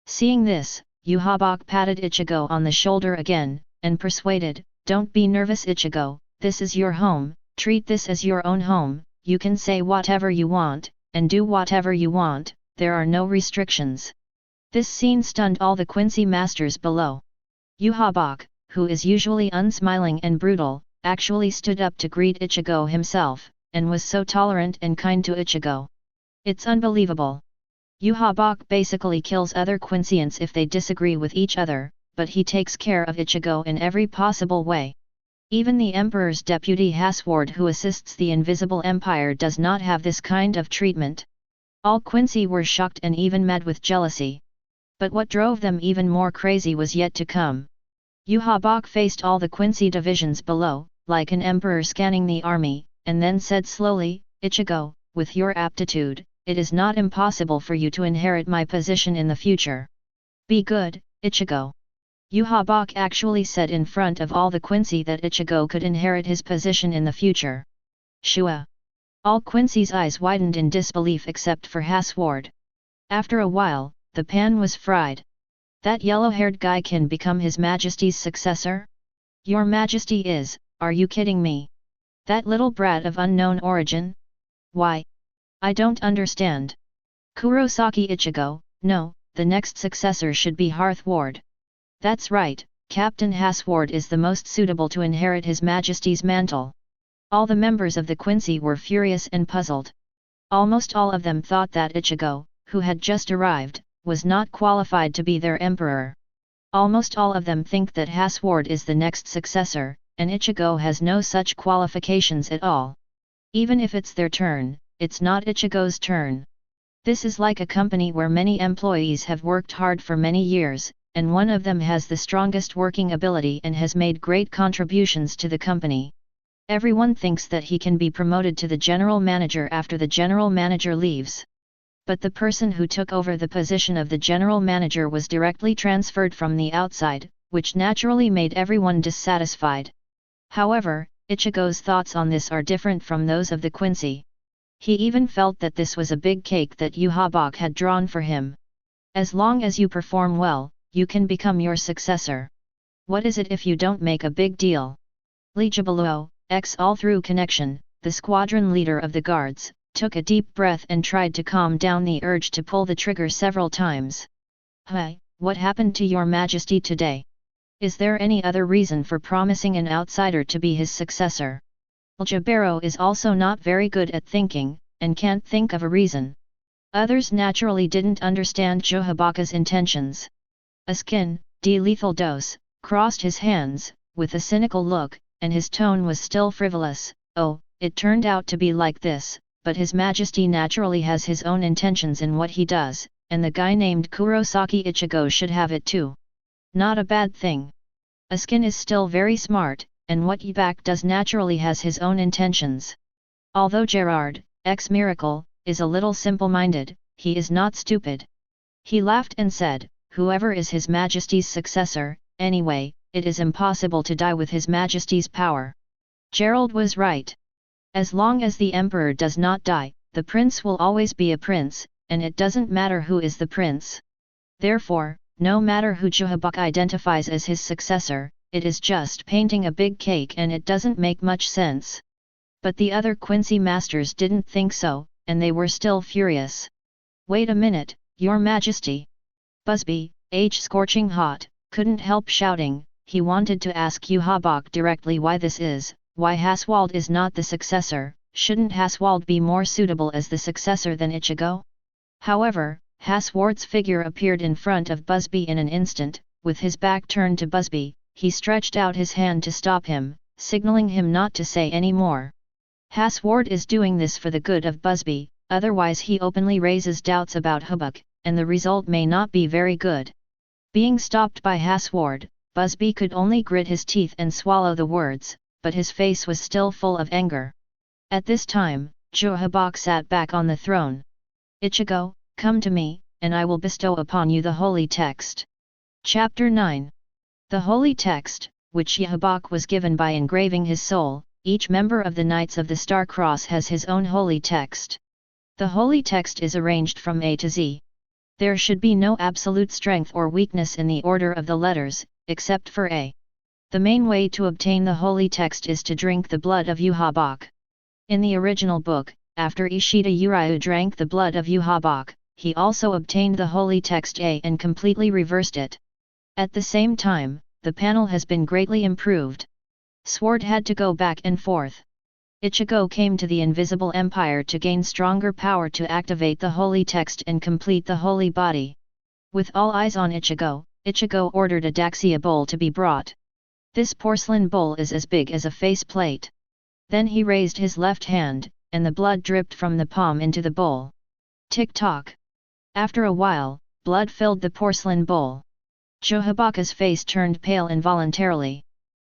[SPEAKER 1] Seeing this, Yuhabach patted Ichigo on the shoulder again, and persuaded, don't be nervous Ichigo, this is your home, treat this as your own home. You can say whatever you want, and do whatever you want, there are no restrictions. This scene stunned all the Quincy masters below. Yuhabach, who is usually unsmiling and brutal, actually stood up to greet Ichigo himself, and was so tolerant and kind to Ichigo. It's unbelievable. Yuhabach basically kills other Quincians if they disagree with each other, but he takes care of Ichigo in every possible way. Even the Emperor's deputy Haswald who assists the Invisible Empire does not have this kind of treatment. All Quincy were shocked and even mad with jealousy. But what drove them even more crazy was yet to come. Yuhabach faced all the Quincy divisions below, like an emperor scanning the army, and then said slowly, "Ichigo, with your aptitude, it is not impossible for you to inherit my position in the future. Be good, Ichigo." Yuhabach actually said in front of all the Quincy that Ichigo could inherit his position in the future. Shua! All Quincy's eyes widened in disbelief except for Haswald. After a while, the pan was fried. That yellow-haired guy can become His Majesty's successor? Your Majesty is, are you kidding me? That little brat of unknown origin? Why? I don't understand. Kurosaki Ichigo, no, the next successor should be Haswald. That's right, Captain Haswald is the most suitable to inherit His Majesty's mantle. All the members of the Quincy were furious and puzzled. Almost all of them thought that Ichigo, who had just arrived, was not qualified to be their emperor. Almost all of them think that Haswald is the next successor, and Ichigo has no such qualifications at all. Even if it's their turn, it's not Ichigo's turn. This is like a company where many employees have worked hard for many years, and one of them has the strongest working ability and has made great contributions to the company. Everyone thinks that he can be promoted to the general manager after the general manager leaves. But the person who took over the position of the general manager was directly transferred from the outside, which naturally made everyone dissatisfied. However, Ichigo's thoughts on this are different from those of the Quincy. He even felt that this was a big cake that Yuhabach had drawn for him. As long as you perform well, you can become your successor. What is it if you don't make a big deal? Li Jibaluo, X all-through connection, the squadron leader of the guards, took a deep breath and tried to calm down the urge to pull the trigger several times. "Hey, what happened to your Majesty today? Is there any other reason for promising an outsider to be his successor?" Aljabero is also not very good at thinking, and can't think of a reason. Others naturally didn't understand Yuhabach's intentions. Askin, D-lethal dose, crossed his hands, with a cynical look, and his tone was still frivolous. "Oh, it turned out to be like this, but His Majesty naturally has his own intentions in what he does, and the guy named Kurosaki Ichigo should have it too. Not a bad thing. Askin is still very smart, and what Yuhabach does naturally has his own intentions. Although Gerard, ex-miracle, is a little simple-minded, he is not stupid." He laughed and said, "Whoever is His Majesty's successor, anyway, it is impossible to die with His Majesty's power." Gerald was right. As long as the Emperor does not die, the prince will always be a prince, and it doesn't matter who is the prince. Therefore, no matter who Yuhabach identifies as his successor, it is just painting a big cake and it doesn't make much sense. But the other Quincy masters didn't think so, and they were still furious. "Wait a minute, Your Majesty!" Busby, age scorching hot, couldn't help shouting. He wanted to ask Yuhabach directly why this is, why Haswald is not the successor. Shouldn't Haswald be more suitable as the successor than Ichigo? However, Haswald's figure appeared in front of Busby in an instant. With his back turned to Busby, he stretched out his hand to stop him, signaling him not to say any more. Haswald is doing this for the good of Busby, otherwise he openly raises doubts about Yuhabach, and the result may not be very good. Being stopped by Haswald, Busby could only grit his teeth and swallow the words, but his face was still full of anger. At this time, Yuhabach sat back on the throne. "Ichigo, come to me, and I will bestow upon you the holy text." Chapter 9. The holy text, which Yuhabach was given by engraving his soul. Each member of the Knights of the Star Cross has his own holy text. The holy text is arranged from A to Z. There should be no absolute strength or weakness in the order of the letters, except for A. The main way to obtain the holy text is to drink the blood of Yuhabach. In the original book, after Ishida Uryu drank the blood of Yuhabach, he also obtained the holy text A and completely reversed it. At the same time, the panel has been greatly improved. Sword had to go back and forth. Ichigo came to the Invisible Empire to gain stronger power to activate the holy text and complete the holy body. With all eyes on Ichigo, Ichigo ordered a Daxia bowl to be brought. This porcelain bowl is as big as a face plate. Then he raised his left hand, and the blood dripped from the palm into the bowl. Tick-tock. After a while, blood filled the porcelain bowl. Yuhabach's face turned pale involuntarily.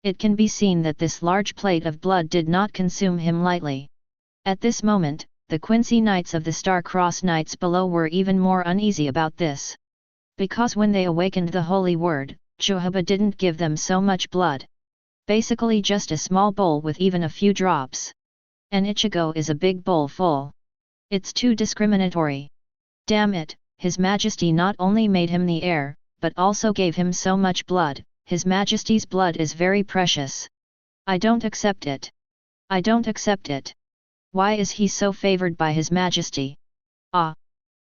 [SPEAKER 1] It can be seen that this large plate of blood did not consume him lightly. At this moment, the Quincy Knights of the Star-Crossed Knights below were even more uneasy about this. Because when they awakened the holy word, Yuhabach didn't give them so much blood. Basically just a small bowl with even a few drops. And Ichigo is a big bowl full. It's too discriminatory. Damn it, His Majesty not only made him the heir, but also gave him so much blood. His Majesty's blood is very precious. I don't accept it. I don't accept it. Why is he so favored by His Majesty? Ah!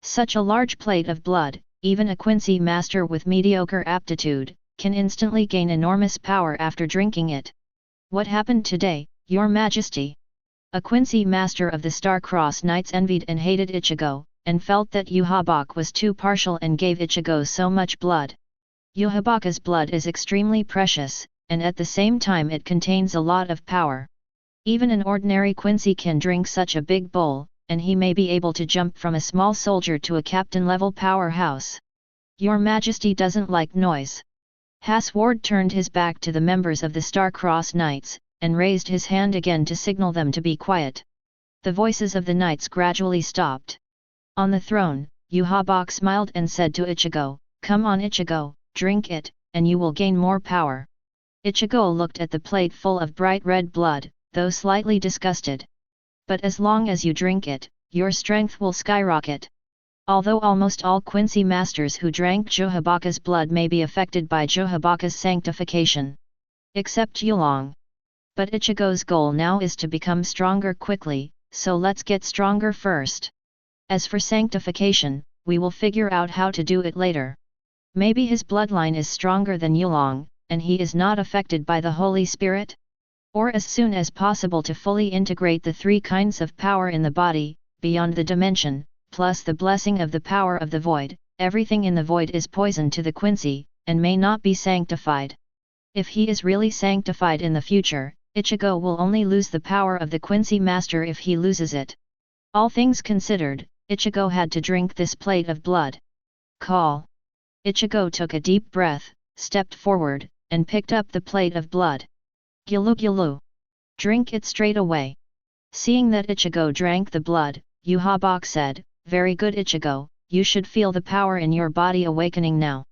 [SPEAKER 1] Such a large plate of blood, even a Quincy master with mediocre aptitude, can instantly gain enormous power after drinking it. What happened today, Your Majesty? A Quincy master of the Star-Crossed Knights envied and hated Ichigo, and felt that Yuhabach was too partial and gave Ichigo so much blood. Yuhabach's blood is extremely precious, and at the same time it contains a lot of power. Even an ordinary Quincy can drink such a big bowl, and he may be able to jump from a small soldier to a captain-level powerhouse. Your Majesty doesn't like noise. Haswald turned his back to the members of the Star-Crossed Knights, and raised his hand again to signal them to be quiet. The voices of the knights gradually stopped. On the throne, Yuhabach smiled and said to Ichigo, "Come on Ichigo, drink it, and you will gain more power." Ichigo looked at the plate full of bright red blood, though slightly disgusted. "But as long as you drink it, your strength will skyrocket." Although almost all Quincy masters who drank Yuhabach's blood may be affected by Yuhabach's sanctification. Except Yulong. But Ichigo's goal now is to become stronger quickly, so let's get stronger first. As for sanctification, we will figure out how to do it later. Maybe his bloodline is stronger than Yulong, and he is not affected by the Holy Spirit? Or as soon as possible to fully integrate the three kinds of power in the body, beyond the dimension, plus the blessing of the power of the void. Everything in the void is poison to the Quincy, and may not be sanctified. If he is really sanctified in the future, Ichigo will only lose the power of the Quincy master if he loses it. All things considered, Ichigo had to drink this plate of blood. Call. Ichigo took a deep breath, stepped forward, and picked up the plate of blood. Gyulu gyulu. Drink it straight away. Seeing that Ichigo drank the blood, Yuhabach said, "Very good Ichigo, you should feel the power in your body awakening now."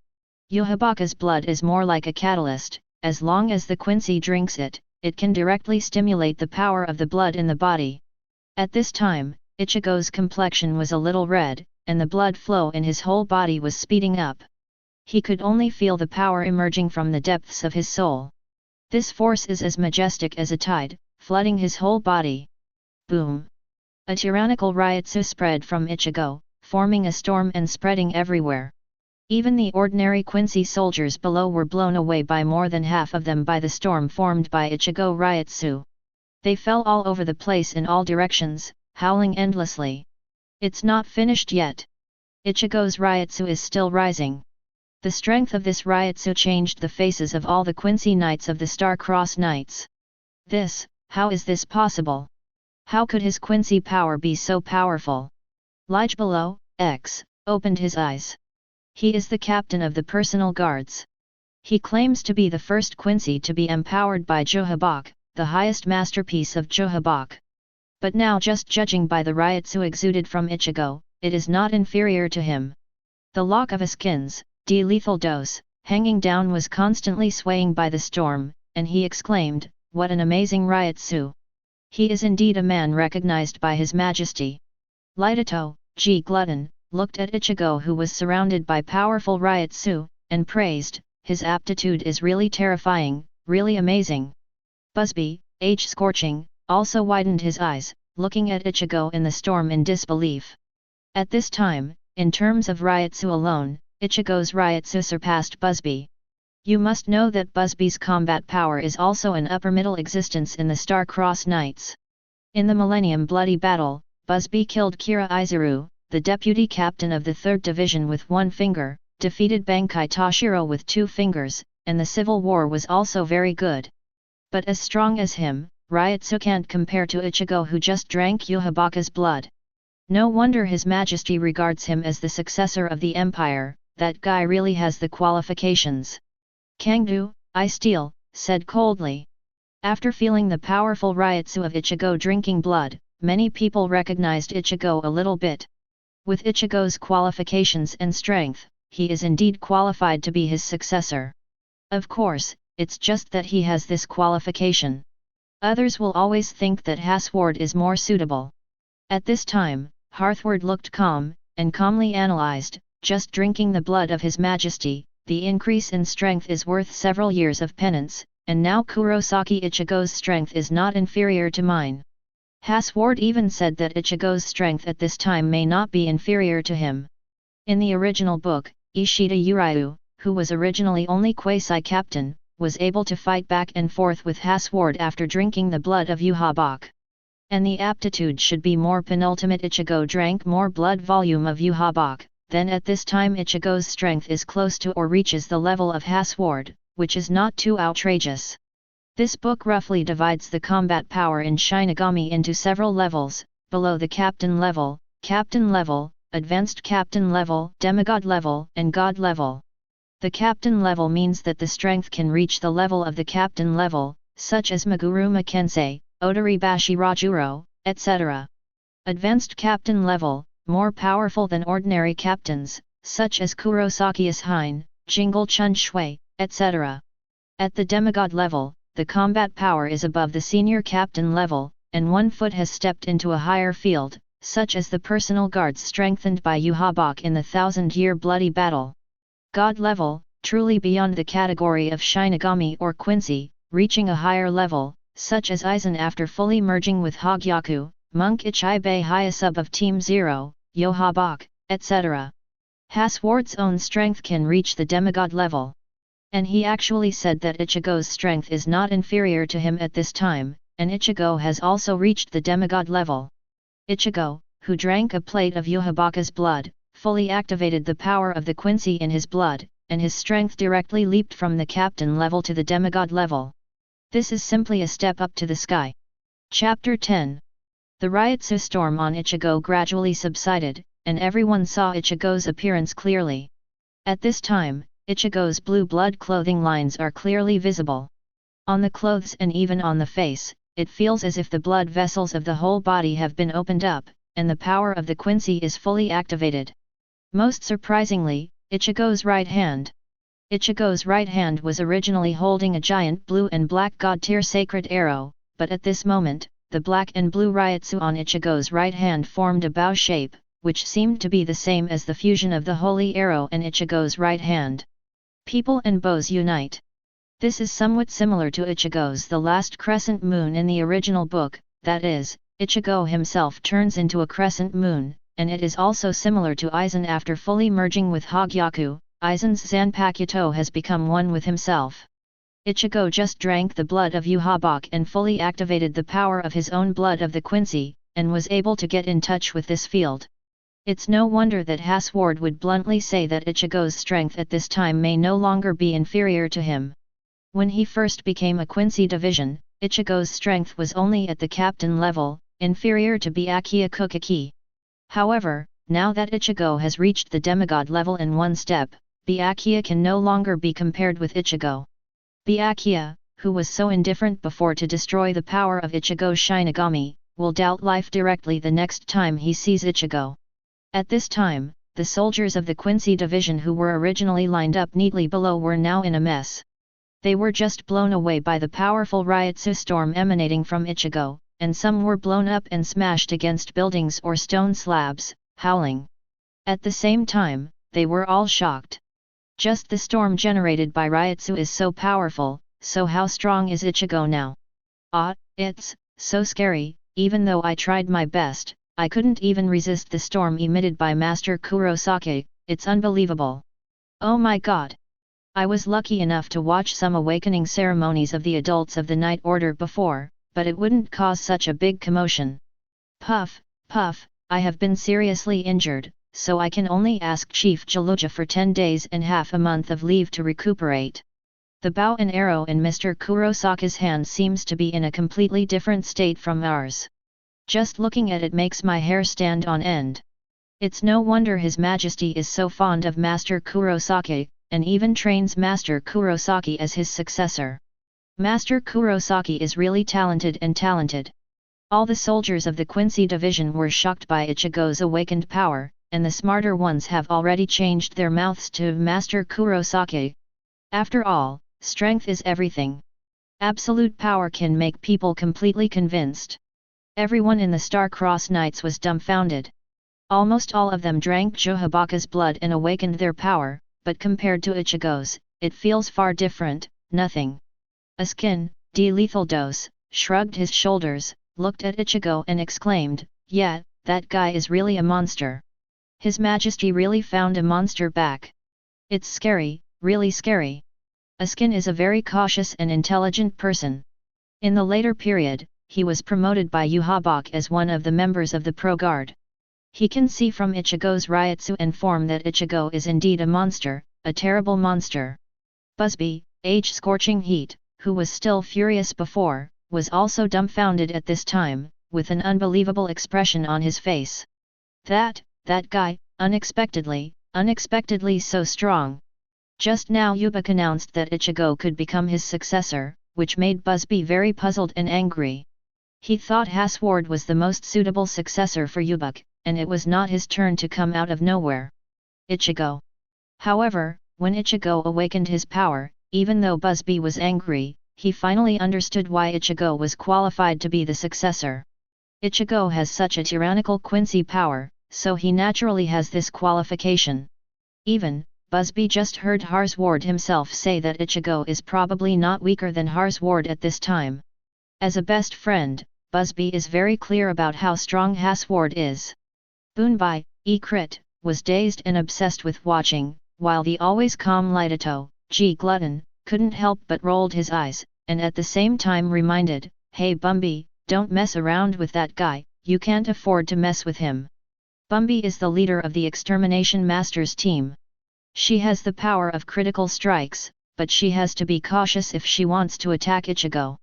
[SPEAKER 1] Yuhabach's blood is more like a catalyst. As long as the Quincy drinks it, it can directly stimulate the power of the blood in the body. At this time, Ichigo's complexion was a little red, and the blood flow in his whole body was speeding up. He could only feel the power emerging from the depths of his soul. This force is as majestic as a tide, flooding his whole body. Boom! A tyrannical riotsu spread from Ichigo, forming a storm and spreading everywhere. Even the ordinary Quincy soldiers below were blown away by more than half of them by the storm formed by Ichigo riotsu. They fell all over the place in all directions, howling endlessly. It's not finished yet. Ichigo's riotsu is still rising. The strength of this riotsu changed the faces of all the Quincy Knights of the Star-Crossed Knights. How is this possible? How could his Quincy power be so powerful? Lige below, X, opened his eyes. He is the captain of the personal guards. He claims to be the first Quincy to be empowered by Yuhabach, the highest masterpiece of Yuhabach. But now just judging by the riotsu exuded from Ichigo, it is not inferior to him. The lock of his skins, lethal dose, hanging down was constantly swaying by the storm, and he exclaimed, "What an amazing riotsu! He is indeed a man recognized by His Majesty." Lidato, G. Glutton, looked at Ichigo who was surrounded by powerful riotsu, and praised, "His aptitude is really terrifying, really amazing." Busby, H. Scorching, also widened his eyes, looking at Ichigo in the storm in disbelief. At this time, in terms of riotsu alone, Ichigo's riotsu surpassed Busby. You must know that Busby's combat power is also an upper middle existence in the Star-Crossed Knights. In the Millennium Bloody Battle, Busby killed Kira Izuru, the deputy captain of the 3rd Division with one finger, defeated Bankai Toshiro with 2 fingers, and the civil war was also very good. But as strong as him, Ryotsu can't compare to Ichigo who just drank Yuhabaka's blood. No wonder His Majesty regards him as the successor of the empire, that guy really has the qualifications. Kangdu, I steal, said coldly. After feeling the powerful Ryotsu of Ichigo drinking blood, many people recognized Ichigo a little bit. With Ichigo's qualifications and strength, he is indeed qualified to be his successor. Of course, it's just that he has this qualification. Others will always think that Haswald is more suitable. At this time, Harthward looked calm, and calmly analyzed, just drinking the blood of His Majesty, the increase in strength is worth several years of penance, and now Kurosaki Ichigo's strength is not inferior to mine. Hasward even said that Ichigo's strength at this time may not be inferior to him. In the original book, Ishida Uryu, who was originally only quasi-captain, was able to fight back and forth with Hasward after drinking the blood of Yuhabach. And the aptitude should be more. Penultimate Ichigo drank more blood volume of Yuhabach, then at this time Ichigo's strength is close to or reaches the level of Hasward, which is not too outrageous. This book roughly divides the combat power in Shinigami into several levels: below the captain level, advanced captain level, demigod level, and god level. The captain level means that the strength can reach the level of the captain level, such as Maguruma Kensei, Odoribashi Rajuro, etc. Advanced captain level, more powerful than ordinary captains, such as Kurosaki Ishine, Jingle Chun Shui, etc. At the demigod level, the combat power is above the senior captain level, and one foot has stepped into a higher field, such as the personal guards strengthened by Yuhabach in the 1000-year bloody battle. God level, truly beyond the category of Shinigami or Quincy, reaching a higher level, such as Aizen after fully merging with Hogyaku, Monk Ichibe Hyasub of Team Zero, Yuhabach, etc. Hasward's own strength can reach the demigod level. And he actually said that Ichigo's strength is not inferior to him at this time, and Ichigo has also reached the demigod level. Ichigo, who drank a plate of Yuhabaka's blood, fully activated the power of the Quincy in his blood, and his strength directly leaped from the captain level to the demigod level. This is simply a step up to the sky. Chapter 10. The Ryotsu storm on Ichigo gradually subsided, and everyone saw Ichigo's appearance clearly. At this time, Ichigo's blue blood clothing lines are clearly visible. On the clothes and even on the face, it feels as if the blood vessels of the whole body have been opened up, and the power of the Quincy is fully activated. Most surprisingly, Ichigo's right hand. Ichigo's right hand was originally holding a giant blue and black god-tier sacred arrow, but at this moment, the black and blue Ryotsu on Ichigo's right hand formed a bow shape, which seemed to be the same as the fusion of the holy arrow and Ichigo's right hand. People and bows unite. This is somewhat similar to Ichigo's The Last Crescent Moon in the original book, that is, Ichigo himself turns into a crescent moon, and it is also similar to Aizen after fully merging with Hogyaku. Aizen's Zanpakuto has become one with himself. Ichigo just drank the blood of Yuhabach and fully activated the power of his own blood of the Quincy, and was able to get in touch with this field. It's no wonder that Hasward would bluntly say that Ichigo's strength at this time may no longer be inferior to him. When he first became a Quincy division, Ichigo's strength was only at the captain level, inferior to Byakuya Kuchiki. However, now that Ichigo has reached the demigod level in one step, Byakuya can no longer be compared with Ichigo. Byakuya, who was so indifferent before to destroy the power of Ichigo's Shinigami, will doubt life directly the next time he sees Ichigo. At this time, the soldiers of the Quincy division who were originally lined up neatly below were now in a mess. They were just blown away by the powerful Ryotsu storm emanating from Ichigo, and some were blown up and smashed against buildings or stone slabs, howling. At the same time, they were all shocked. Just the storm generated by Ryotsu is so powerful, so how strong is Ichigo now? Ah, it's so scary. Even though I tried my best, I couldn't even resist the storm emitted by Master Kurosaki. It's unbelievable. Oh my god! I was lucky enough to watch some awakening ceremonies of the adults of the Night Order before, but it wouldn't cause such a big commotion. Puff, puff, I have been seriously injured, so I can only ask Chief Jaluja for 10 days and half a month of leave to recuperate. The bow and arrow in Mr. Kurosaki's hand seems to be in a completely different state from ours. Just looking at it makes my hair stand on end. It's no wonder His Majesty is so fond of Master Kurosaki, and even trains Master Kurosaki as his successor. Master Kurosaki is really talented and talented. All the soldiers of the Quincy division were shocked by Ichigo's awakened power, and the smarter ones have already changed their mouths to Master Kurosaki. After all, strength is everything. Absolute power can make people completely convinced. Everyone in the Star-Crossed Knights was dumbfounded. Almost all of them drank Yuhabach's blood and awakened their power, but compared to Ichigo's, it feels far different, nothing. Askin, de-lethal dose, shrugged his shoulders, looked at Ichigo and exclaimed, "Yeah, that guy is really a monster. His Majesty really found a monster back. It's scary, really scary." Askin is a very cautious and intelligent person. In the later period, he was promoted by Yuhabach as one of the members of the Pro Guard. He can see from Ichigo's ryutsu and form that Ichigo is indeed a monster, a terrible monster. Busby, age-scorching heat, who was still furious before, was also dumbfounded at this time, with an unbelievable expression on his face. That guy, unexpectedly so strong. Just now Yuhabach announced that Ichigo could become his successor, which made Busby very puzzled and angry. He thought Haswald was the most suitable successor for Yuhabach, and it was not his turn to come out of nowhere. Ichigo. However, when Ichigo awakened his power, even though Busby was angry, he finally understood why Ichigo was qualified to be the successor. Ichigo has such a tyrannical Quincy power, so he naturally has this qualification. Even, Busby just heard Haswald himself say that Ichigo is probably not weaker than Haswald at this time. As a best friend, Busby is very clear about how strong Haswald is. Bunbai, Crit, was dazed and obsessed with watching, while the always calm Lightato, G. Glutton, couldn't help but rolled his eyes, and at the same time reminded, "Hey Bumby, don't mess around with that guy, you can't afford to mess with him." Bumby is the leader of the Extermination Masters team. She has the power of critical strikes, but she has to be cautious if she wants to attack Ichigo.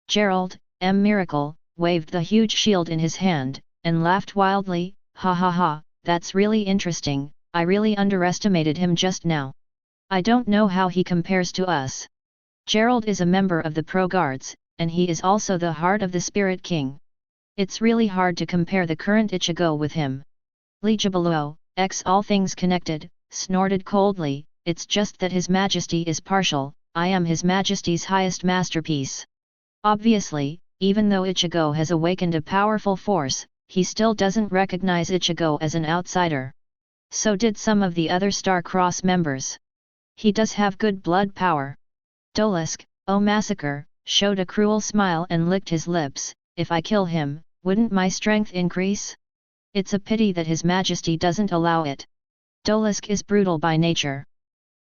[SPEAKER 1] Gerald, M. Miracle, waved the huge shield in his hand, and laughed wildly, "Ha ha ha, that's really interesting, I really underestimated him just now. I don't know how he compares to us." Gerald is a member of the Pro Guards, and he is also the heart of the Spirit King. It's really hard to compare the current Ichigo with him. Li Jibaluo, all things connected, snorted coldly, "It's just that His Majesty is partial, I am His Majesty's highest masterpiece." Obviously, even though Ichigo has awakened a powerful force, he still doesn't recognize Ichigo as an outsider. So did some of the other Star-Cross members. He does have good blood power. Dolisk, Massacre, showed a cruel smile and licked his lips, "If I kill him, wouldn't my strength increase? It's a pity that His Majesty doesn't allow it." Dolisk is brutal by nature.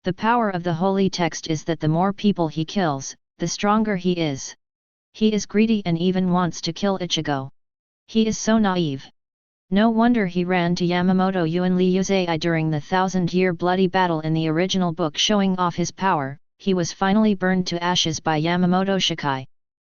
[SPEAKER 1] The power of the holy text is that the more people he kills, the stronger he is. He is greedy and even wants to kill Ichigo. He is so naive. No wonder he ran to Yamamoto Yuan Liuzai during the 1,000-year bloody battle in the original book showing off his power. He was finally burned to ashes by Yamamoto Shikai.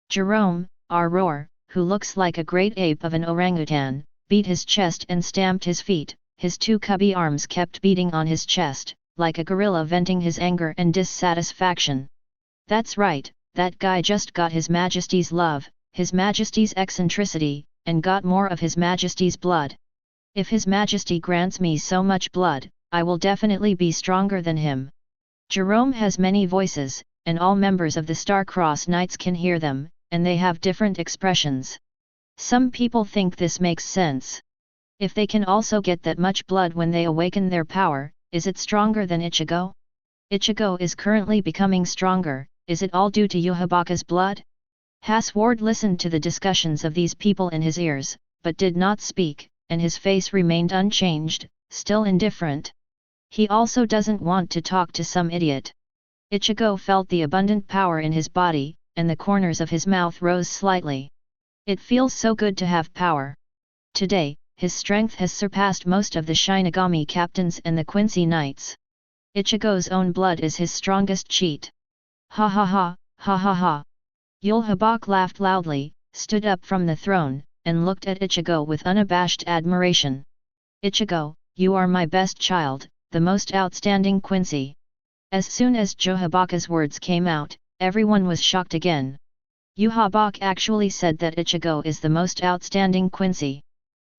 [SPEAKER 1] Jerome, our roar, who looks like a great ape of an orangutan, beat his chest and stamped his feet. His two cubby arms kept beating on his chest, like a gorilla venting his anger and dissatisfaction. That's right, that guy just got His Majesty's love, His Majesty's eccentricity, and got more of His Majesty's blood. If His Majesty grants me so much blood, I will definitely be stronger than him. Jerome has many voices, and all members of the Star-Crossed Knights can hear them, and they have different expressions. Some people think this makes sense. If they can also get that much blood when they awaken their power, is it stronger than Ichigo? Ichigo is currently becoming stronger, is it all due to Yuhabach's blood? Haswald listened to the discussions of these people in his ears, but did not speak, and his face remained unchanged, still indifferent. He also doesn't want to talk to some idiot. Ichigo felt the abundant power in his body, and the corners of his mouth rose slightly. It feels so good to have power. Today, his strength has surpassed most of the Shinigami captains and the Quincy Knights. Ichigo's own blood is his strongest cheat. Ha ha ha, ha ha ha. Yuhabach laughed loudly, stood up from the throne, and looked at Ichigo with unabashed admiration. Ichigo, you are my best child, the most outstanding Quincy. As soon as Yuhabach's words came out, everyone was shocked again. Yuhabach actually said that Ichigo is the most outstanding Quincy.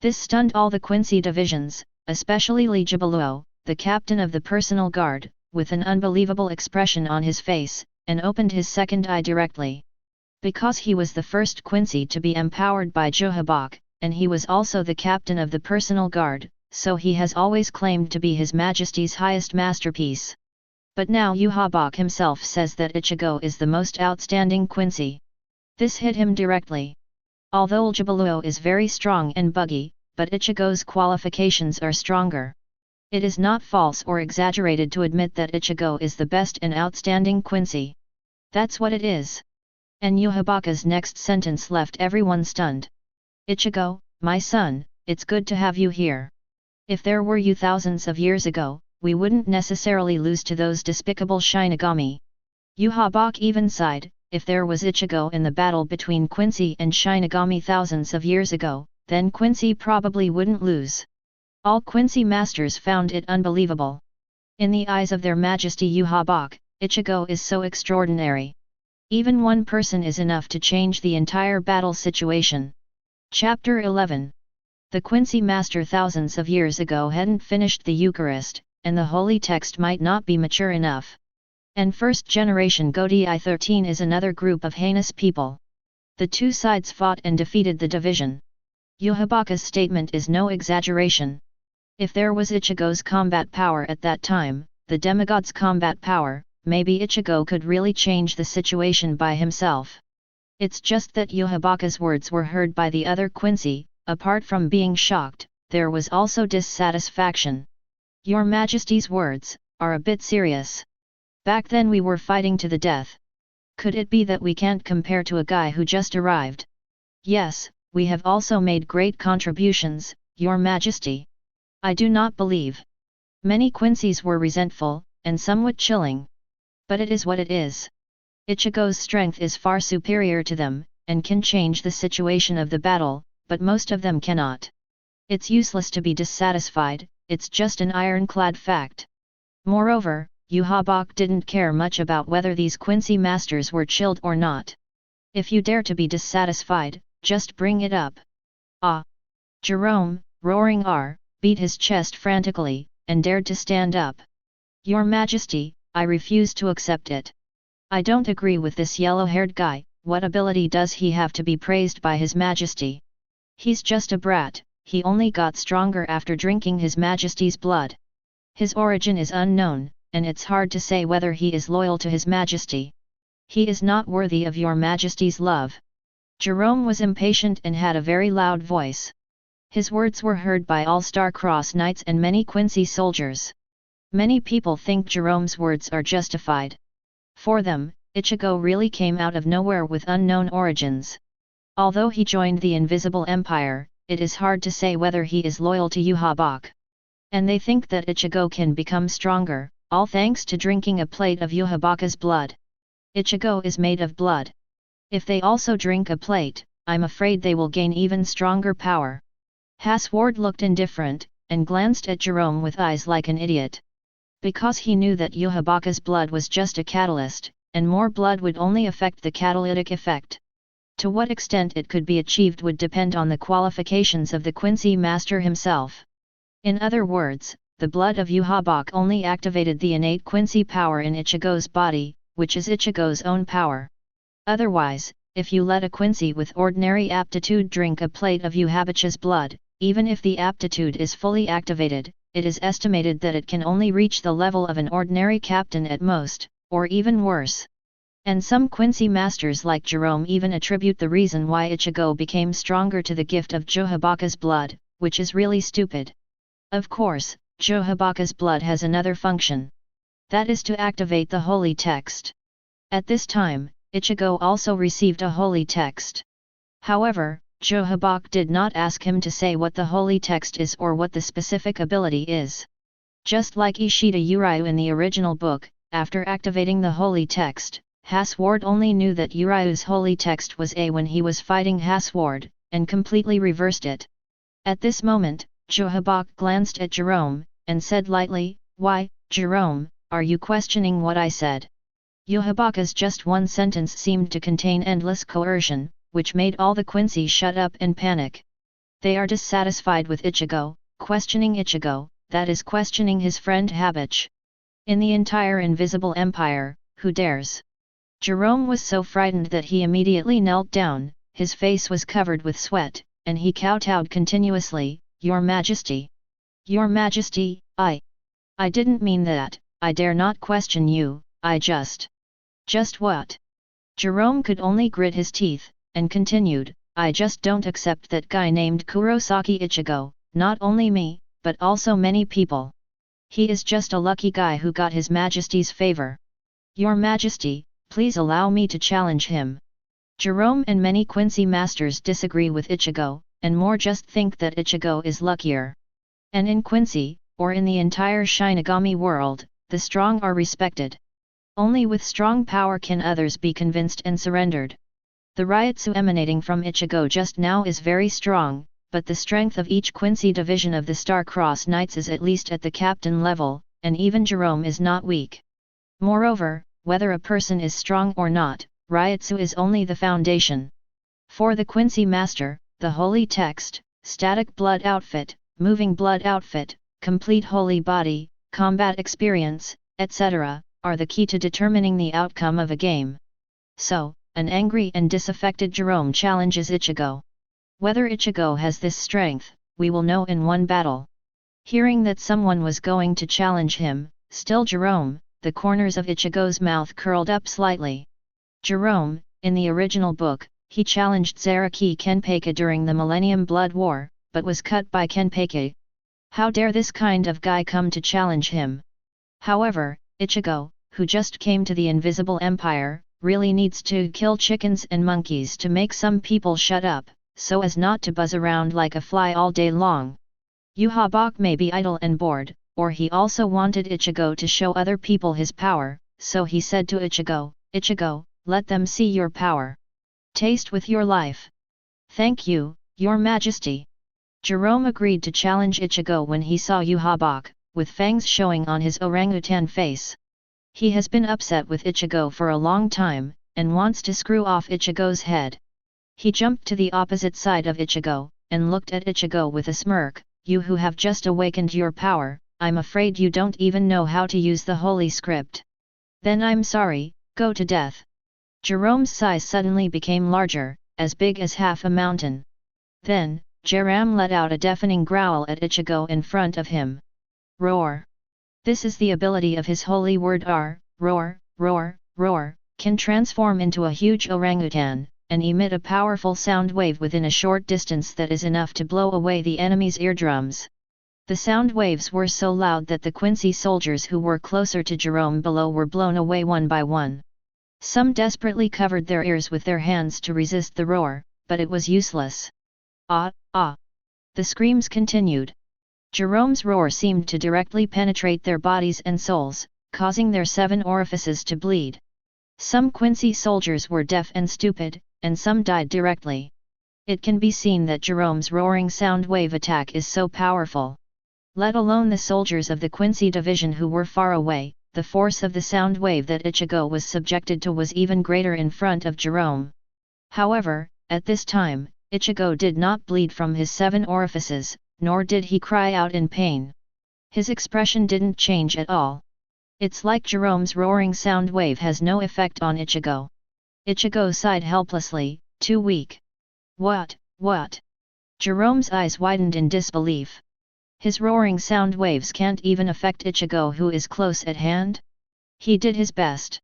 [SPEAKER 1] This stunned all the Quincy divisions, especially Lee Jibaluo, the captain of the personal guard, with an unbelievable expression on his face, and opened his second eye directly. Because he was the first Quincy to be empowered by Yuhabach, and he was also the captain of the personal guard, so he has always claimed to be His Majesty's highest masterpiece. But now Yuhabach himself says that Ichigo is the most outstanding Quincy. This hit him directly. Although Jibaluo is very strong and buggy, but Ichigo's qualifications are stronger. It is not false or exaggerated to admit that Ichigo is the best and outstanding Quincy. That's what it is. And Yuhabach's next sentence left everyone stunned. Ichigo, my son, it's good to have you here. If there were you thousands of years ago, we wouldn't necessarily lose to those despicable Shinigami. Yuhabach even sighed. If there was Ichigo in the battle between Quincy and Shinigami thousands of years ago, then Quincy probably wouldn't lose. All Quincy masters found it unbelievable. In the eyes of their Majesty Yuhabach, Ichigo is so extraordinary. Even one person is enough to change the entire battle situation. Chapter 11. The Quincy master thousands of years ago hadn't finished the Eucharist, and the holy text might not be mature enough. And first generation Godi 13 is another group of heinous people. The two sides fought and defeated the division. Yuhabach's statement is no exaggeration. If there was Ichigo's combat power at that time, the demigod's combat power, maybe Ichigo could really change the situation by himself. It's just that Yuhabach's words were heard by the other Quincy. Apart from being shocked, there was also dissatisfaction. Your Majesty's words are a bit serious. Back then we were fighting to the death. Could it be that we can't compare to a guy who just arrived? Yes, we have also made great contributions, Your Majesty. I do not believe. Many Quincies were resentful, and somewhat chilling. But it is what it is. Ichigo's strength is far superior to them, and can change the situation of the battle, but most of them cannot. It's useless to be dissatisfied, it's just an ironclad fact. Moreover, Yuhabach didn't care much about whether these Quincy masters were chilled or not. If you dare to be dissatisfied, just bring it up. Ah! Jerome, roaring R, beat his chest frantically, and dared to stand up. Your Majesty, I refuse to accept it. I don't agree with this yellow-haired guy. What ability does he have to be praised by His Majesty? He's just a brat, he only got stronger after drinking His Majesty's blood. His origin is unknown, and it's hard to say whether he is loyal to His Majesty. He is not worthy of Your Majesty's love. Jerome was impatient and had a very loud voice. His words were heard by all Star-Cross Knights and many Quincy soldiers. Many people think Jerome's words are justified. For them, Ichigo really came out of nowhere with unknown origins. Although he joined the Invisible Empire, it is hard to say whether he is loyal to Yuhabach. And they think that Ichigo can become stronger, all thanks to drinking a plate of Yuhabach's blood. Ichigo is made of blood. If they also drink a plate, I'm afraid they will gain even stronger power. Haswald looked indifferent, and glanced at Jerome with eyes like an idiot. Because he knew that Yuhabach's blood was just a catalyst, and more blood would only affect the catalytic effect. To what extent it could be achieved would depend on the qualifications of the Quincy master himself. In other words, the blood of Yuhabach only activated the innate Quincy power in Ichigo's body, which is Ichigo's own power. Otherwise, if you let a Quincy with ordinary aptitude drink a plate of Yuhabach's blood, even if the aptitude is fully activated, it is estimated that it can only reach the level of an ordinary captain at most, or even worse. And some Quincy masters like Jerome even attribute the reason why Ichigo became stronger to the gift of Yuhabach's blood, which is really stupid. Of course, Yuhabach's blood has another function. That is to activate the holy text. At this time, Ichigo also received a holy text. However, Yuhabach did not ask him to say what the holy text is or what the specific ability is. Just like Ishida Uryu in the original book, after activating the holy text, Haswald only knew that Uryu's holy text was A when he was fighting Haswald, and completely reversed it. At this moment, Yuhabach glanced at Jerome, and said lightly, "Why, Jerome, are you questioning what I said?" Yuhabach's just one sentence seemed to contain endless coercion, which made all the Quincy shut up and panic. They are dissatisfied with Ichigo, questioning Ichigo, that is questioning his friend Yuhabach. In the entire Invisible Empire, who dares? Jerome was so frightened that he immediately knelt down, his face was covered with sweat, and he kowtowed continuously, "Your Majesty! Your Majesty, I didn't mean that, I dare not question you, I just what?" Jerome could only grit his teeth, and continued, "I just don't accept that guy named Kurosaki Ichigo, not only me, but also many people. He is just a lucky guy who got His Majesty's favor. Your Majesty, please allow me to challenge him." Jerome and many Quincy masters disagree with Ichigo, and more just think that Ichigo is luckier. And in Quincy, or in the entire Shinigami world, the strong are respected. Only with strong power can others be convinced and surrendered. The Ryotsu emanating from Ichigo just now is very strong, but the strength of each Quincy division of the Star-Crossed Knights is at least at the captain level, and even Jerome is not weak. Moreover, whether a person is strong or not, Ryotsu is only the foundation. For the Quincy master, the holy text, static blood outfit, moving blood outfit, complete holy body, combat experience, etc., are the key to determining the outcome of a game. So, an angry and disaffected Jerome challenges Ichigo. Whether Ichigo has this strength, we will know in one battle. Hearing that someone was going to challenge him, still Jerome, the corners of Ichigo's mouth curled up slightly. Jerome, in the original book, he challenged Zaraki Kenpeiga during the Millennium Blood War, but was cut by Kenpeiga. How dare this kind of guy come to challenge him? However, Ichigo, who just came to the Invisible Empire, really needs to kill chickens and monkeys to make some people shut up, so as not to buzz around like a fly all day long. Yuhabach may be idle and bored, or he also wanted Ichigo to show other people his power, so he said to Ichigo, "Ichigo, let them see your power. Taste with your life." "Thank you, Your Majesty." Jerome agreed to challenge Ichigo when he saw Yuhabach, with fangs showing on his orangutan face. He has been upset with Ichigo for a long time, and wants to screw off Ichigo's head. He jumped to the opposite side of Ichigo, and looked at Ichigo with a smirk, "You who have just awakened your power, I'm afraid you don't even know how to use the holy script. Then I'm sorry, go to death." Jerome's size suddenly became larger, as big as half a mountain. Then, Jerome let out a deafening growl at Ichigo in front of him. Roar! This is the ability of his holy word R, roar, roar, roar, can transform into a huge orangutan, and emit a powerful sound wave within a short distance that is enough to blow away the enemy's eardrums. The sound waves were so loud that the Quincy soldiers who were closer to Jerome below were blown away one by one. Some desperately covered their ears with their hands to resist the roar, but it was useless. Ah, ah! The screams continued. Jerome's roar seemed to directly penetrate their bodies and souls, causing their 7 orifices to bleed. Some Quincy soldiers were deaf and stupid, and some died directly. It can be seen that Jerome's roaring sound wave attack is so powerful. Let alone the soldiers of the Quincy division who were far away, the force of the sound wave that Ichigo was subjected to was even greater in front of Jerome. However, at this time, Ichigo did not bleed from his 7 orifices, nor did he cry out in pain. His expression didn't change at all. It's like Jerome's roaring sound wave has no effect on Ichigo. Ichigo sighed helplessly, too weak. What? Jerome's eyes widened in disbelief. His roaring sound waves can't even affect Ichigo who is close at hand? He did his best.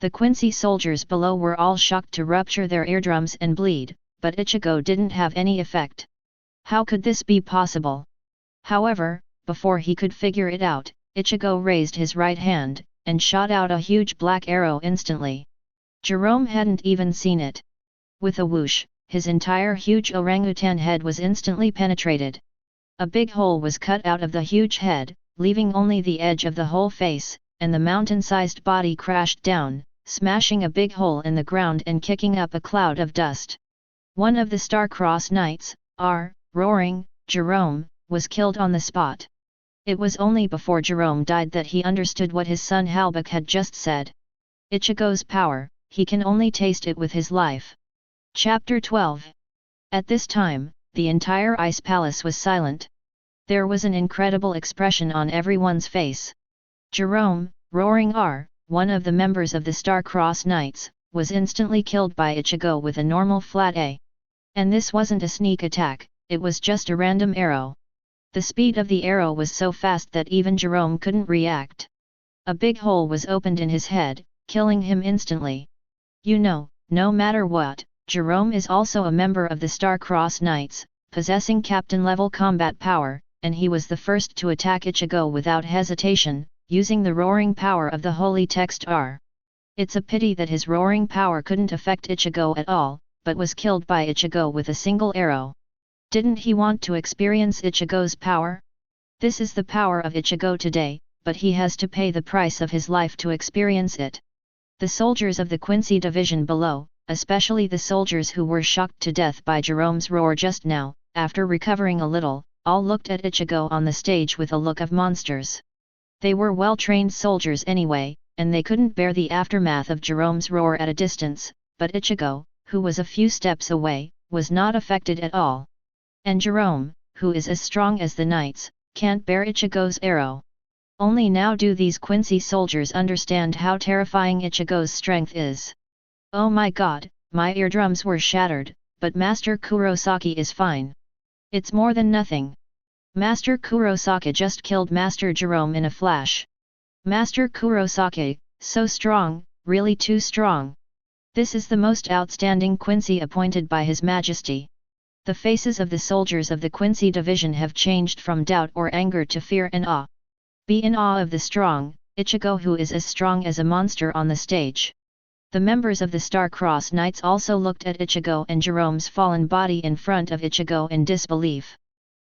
[SPEAKER 1] The Quincy soldiers below were all shocked to rupture their eardrums and bleed, but Ichigo didn't have any effect. How could this be possible? However, before he could figure it out, Ichigo raised his right hand, and shot out a huge black arrow instantly. Jerome hadn't even seen it. With a whoosh, his entire huge orangutan head was instantly penetrated. A big hole was cut out of the huge head, leaving only the edge of the whole face, and the mountain-sized body crashed down, smashing a big hole in the ground and kicking up a cloud of dust. One of the Star-Crossed Knights, roaring, Jerome, was killed on the spot. It was only before Jerome died that he understood what his son Halbach had just said. Ichigo's power, he can only taste it with his life. Chapter 12. At this time, the entire ice palace was silent. There was an incredible expression on everyone's face. Jerome, roaring one of the members of the Star-Crossed Knights, was instantly killed by Ichigo with a normal flat A. And this wasn't a sneak attack, it was just a random arrow. The speed of the arrow was so fast that even Jerome couldn't react. A big hole was opened in his head, killing him instantly. No matter what, Jerome is also a member of the Star-Crossed Knights, possessing captain-level combat power, and he was the first to attack Ichigo without hesitation, using the roaring power of the holy text R. It's a pity that his roaring power couldn't affect Ichigo at all, but was killed by Ichigo with a single arrow. Didn't he want to experience Ichigo's power? This is the power of Ichigo today, but he has to pay the price of his life to experience it. The soldiers of the Quincy division below, especially the soldiers who were shocked to death by Jerome's roar just now, after recovering a little, all looked at Ichigo on the stage with a look of monsters. They were well-trained soldiers anyway, and they couldn't bear the aftermath of Jerome's roar at a distance, but Ichigo, who was a few steps away, was not affected at all. And Jerome, who is as strong as the knights, can't bear Ichigo's arrow. Only now do these Quincy soldiers understand how terrifying Ichigo's strength is. Oh my god, my eardrums were shattered, but Master Kurosaki is fine. It's more than nothing. Master Kurosaki just killed Master Jerome in a flash. Master Kurosaki, so strong, really too strong. This is the most outstanding Quincy appointed by His Majesty. The faces of the soldiers of the Quincy division have changed from doubt or anger to fear and awe. Be in awe of the strong, Ichigo, who is as strong as a monster on the stage. The members of the Star-Crossed Knights also looked at Ichigo and Jerome's fallen body in front of Ichigo in disbelief.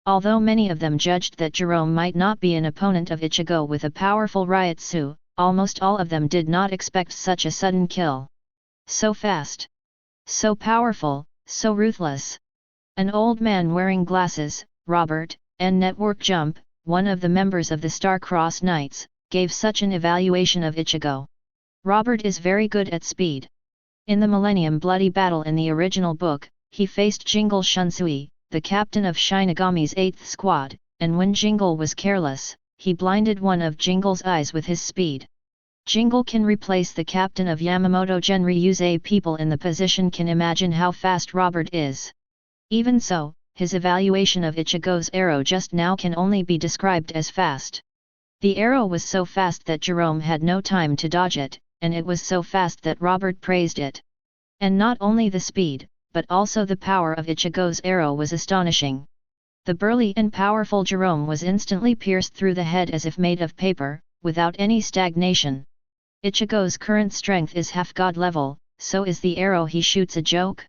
[SPEAKER 1] Although many of them judged that Jerome might not be an opponent of Ichigo with a powerful Ryutsu, almost all of them did not expect such a sudden kill. So fast. So powerful, so ruthless. An old man wearing glasses, Robert, and Network Jump, one of the members of the Star-Crossed Knights, gave such an evaluation of Ichigo. Robert is very good at speed. In the Millennium Bloody Battle in the original book, he faced Jingle Shunsui, the captain of Shinigami's 8th squad, and when Jingle was careless, he blinded one of Jingle's eyes with his speed. Jingle can replace the captain of Yamamoto Genryu's people in the position can imagine how fast Robert is. Even so, his evaluation of Ichigo's arrow just now can only be described as fast. The arrow was so fast that Jerome had no time to dodge it, and it was so fast that Robert praised it. And not only the speed, but also the power of Ichigo's arrow was astonishing. The burly and powerful Jerome was instantly pierced through the head as if made of paper, without any stagnation. Ichigo's current strength is half god level, so is the arrow he shoots a joke?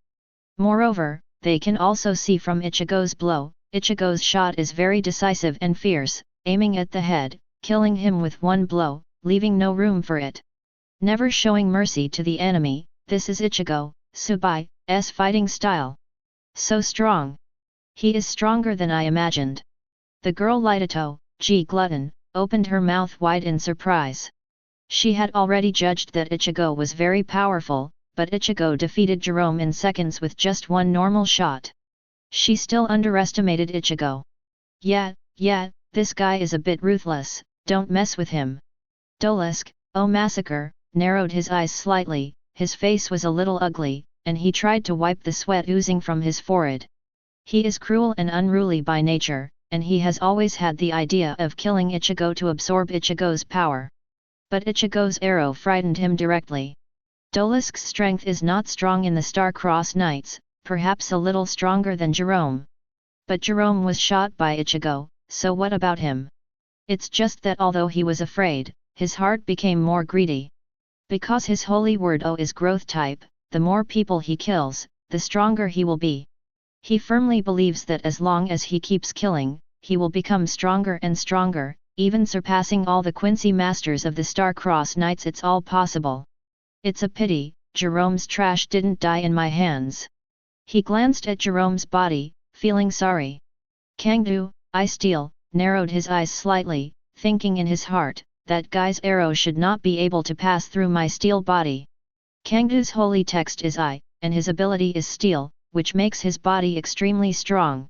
[SPEAKER 1] Moreover, they can also see from Ichigo's blow, Ichigo's shot is very decisive and fierce, aiming at the head, killing him with one blow, leaving no room for it. Never showing mercy to the enemy, this is Ichigo, Tsubai's fighting style. So strong. He is stronger than I imagined. The girl Lightato, G. Glutton, opened her mouth wide in surprise. She had already judged that Ichigo was very powerful, but Ichigo defeated Jerome in seconds with just one normal shot. She still underestimated Ichigo. Yeah, this guy is a bit ruthless, don't mess with him. Dolisk, Massacre, narrowed his eyes slightly, his face was a little ugly, and he tried to wipe the sweat oozing from his forehead. He is cruel and unruly by nature, and he has always had the idea of killing Ichigo to absorb Ichigo's power. But Ichigo's arrow frightened him directly. Dolisk's strength is not strong in the Star-Crossed Knights, perhaps a little stronger than Jerome. But Jerome was shot by Ichigo, so what about him? It's just that although he was afraid, his heart became more greedy. Because his holy word O is growth type, the more people he kills, the stronger he will be. He firmly believes that as long as he keeps killing, he will become stronger and stronger, even surpassing all the Quincy masters of the Star-Crossed Knights. It's all possible. It's a pity, Jerome's trash didn't die in my hands. He glanced at Jerome's body, feeling sorry. Kangdu, I steal, narrowed his eyes slightly, thinking in his heart, that guy's arrow should not be able to pass through my steel body. Kangdu's holy text is I, and his ability is steel, which makes his body extremely strong.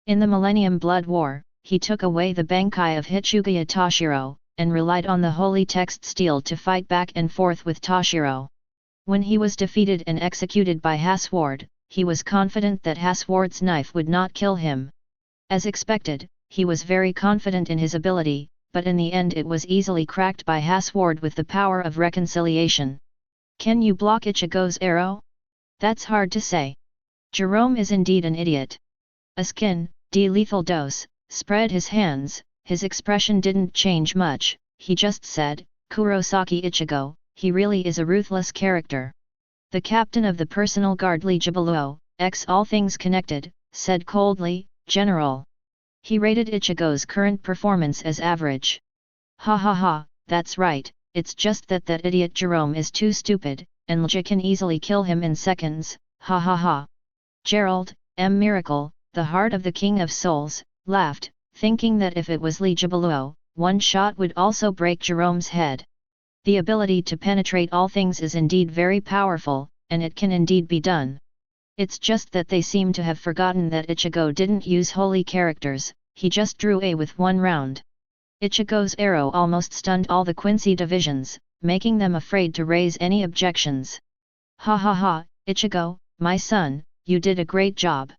[SPEAKER 1] In the Millennium Blood War, he took away the Bankai of Hitsugaya Toshiro, and relied on the holy text steel to fight back and forth with Toshiro. When he was defeated and executed by Haswald, he was confident that Haswald's knife would not kill him. As expected, he was very confident in his ability, but in the end it was easily cracked by Haswald with the power of reconciliation. Can you block Ichigo's arrow? That's hard to say. Jerome is indeed an idiot. A skin, lethal dose, spread his hands, his expression didn't change much, he just said, Kurosaki Ichigo, he really is a ruthless character. The captain of the personal guard Lee Jibaluo, all things connected, said coldly, General. He rated Ichigo's current performance as average. Ha ha ha, that's right, it's just that idiot Jerome is too stupid, and Lija can easily kill him in seconds, ha ha ha. Gerald, Miracle, the heart of the King of Souls, laughed, thinking that if it was Lee Jibaluo, one shot would also break Jerome's head. The ability to penetrate all things is indeed very powerful, and it can indeed be done. It's just that they seem to have forgotten that Ichigo didn't use holy characters, he just drew A with one round. Ichigo's arrow almost stunned all the Quincy divisions, making them afraid to raise any objections. Ha ha ha, Ichigo, my son, you did a great job.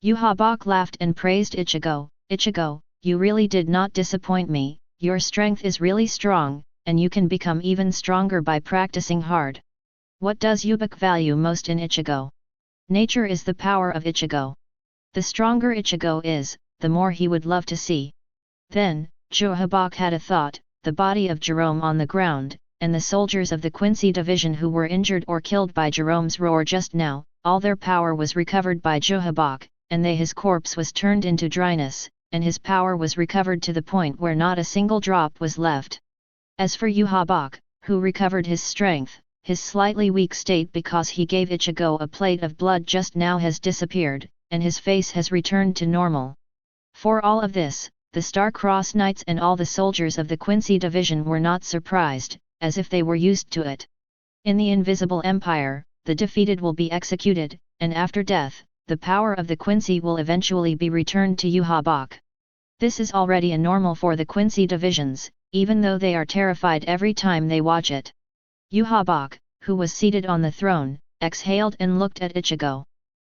[SPEAKER 1] Yuhabach laughed and praised Ichigo. Ichigo, you really did not disappoint me, your strength is really strong, and you can become even stronger by practicing hard. What does Yuhabach value most in Ichigo? Nature is the power of Ichigo. The stronger Ichigo is, the more he would love to see. Then, Yuhabach had a thought, the body of Jerome on the ground, and the soldiers of the Quincy division who were injured or killed by Jerome's roar just now, all their power was recovered by Yuhabach, and his corpse was turned into dryness, and his power was recovered to the point where not a single drop was left. As for Yuhabach, who recovered his strength, his slightly weak state because he gave Ichigo a plate of blood just now has disappeared, and his face has returned to normal. For all of this, the Star-Crossed Knights and all the soldiers of the Quincy division were not surprised, as if they were used to it. In the Invisible Empire, the defeated will be executed, and after death, the power of the Quincy will eventually be returned to Yuhabach. This is already a normal for the Quincy divisions, even though they are terrified every time they watch it. Yuhabach, who was seated on the throne, exhaled and looked at Ichigo.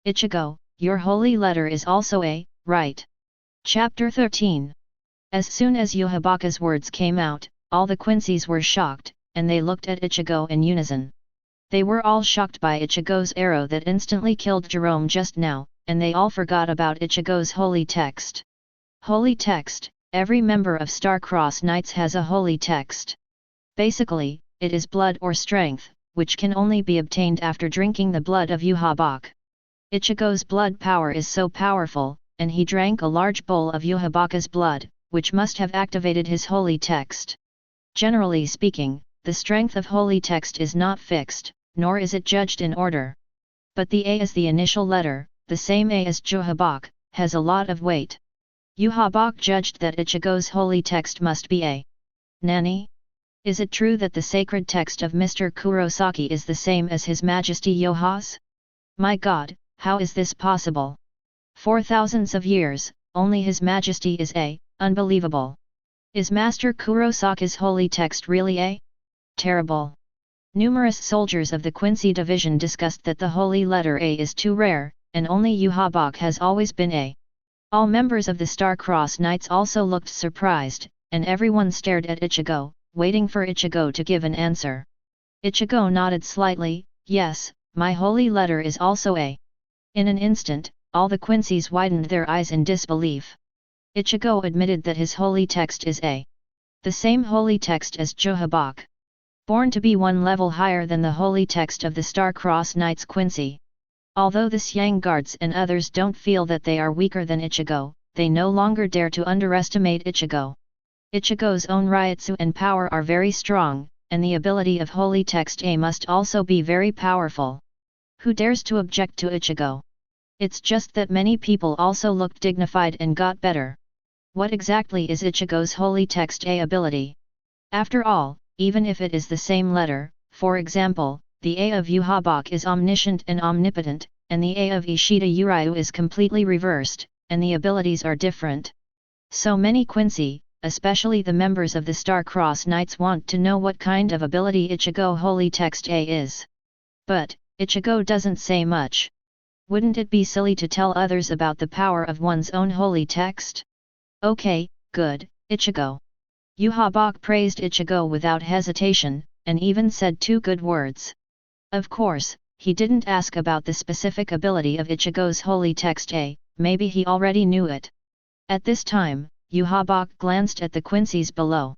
[SPEAKER 1] Ichigo, your holy letter is also A, right? Chapter 13. As soon as Yuhabach's words came out, all the Quincy's were shocked, and they looked at Ichigo in unison. They were all shocked by Ichigo's arrow that instantly killed Jerome just now, and they all forgot about Ichigo's holy text. Holy text, every member of Star-Crossed Knights has a holy text. Basically, it is blood or strength, which can only be obtained after drinking the blood of Yuhabach. Ichigo's blood power is so powerful, and he drank a large bowl of Yuhabach's blood, which must have activated his holy text. Generally speaking, the strength of holy text is not fixed, nor is it judged in order. But the A as the initial letter, the same A as Yuhabach, has a lot of weight. Yuhabach judged that Ichigo's holy text must be A. Nani? Is it true that the sacred text of Mr. Kurosaki is the same as His Majesty Yoha's? My God, how is this possible? For thousands of years, only His Majesty is A, unbelievable. Is Master Kurosaki's holy text really A? Terrible. Numerous soldiers of the Quincy division discussed that the holy letter A is too rare, and only Yuhabach has always been A. All members of the Star-Crossed Knights also looked surprised, and everyone stared at Ichigo, waiting for Ichigo to give an answer. Ichigo nodded slightly, yes, my holy letter is also A. In an instant, all the Quincy's widened their eyes in disbelief. Ichigo admitted that his holy text is A. The same holy text as Yuhabach. Born to be one level higher than the holy text of the Star-Crossed Knights Quincy. Although the Xiang guards and others don't feel that they are weaker than Ichigo, they no longer dare to underestimate Ichigo. Ichigo's own Ryutsu and power are very strong, and the ability of Holy Text A must also be very powerful. Who dares to object to Ichigo? It's just that many people also looked dignified and got better. What exactly is Ichigo's Holy Text A ability? After all, even if it is the same letter, for example, the A of Yuhabach is omniscient and omnipotent, and the A of Ishida Uryu is completely reversed, and the abilities are different. So many Quincy, especially the members of the Star-Crossed Knights, want to know what kind of ability Ichigo Holy Text A is. But Ichigo doesn't say much. Wouldn't it be silly to tell others about the power of one's own holy text? Okay, good, Ichigo. Yuhabach praised Ichigo without hesitation, and even said 2 good words. Of course, he didn't ask about the specific ability of Ichigo's Holy Text A, maybe he already knew it. At this time, Yuhabach glanced at the Quincies below.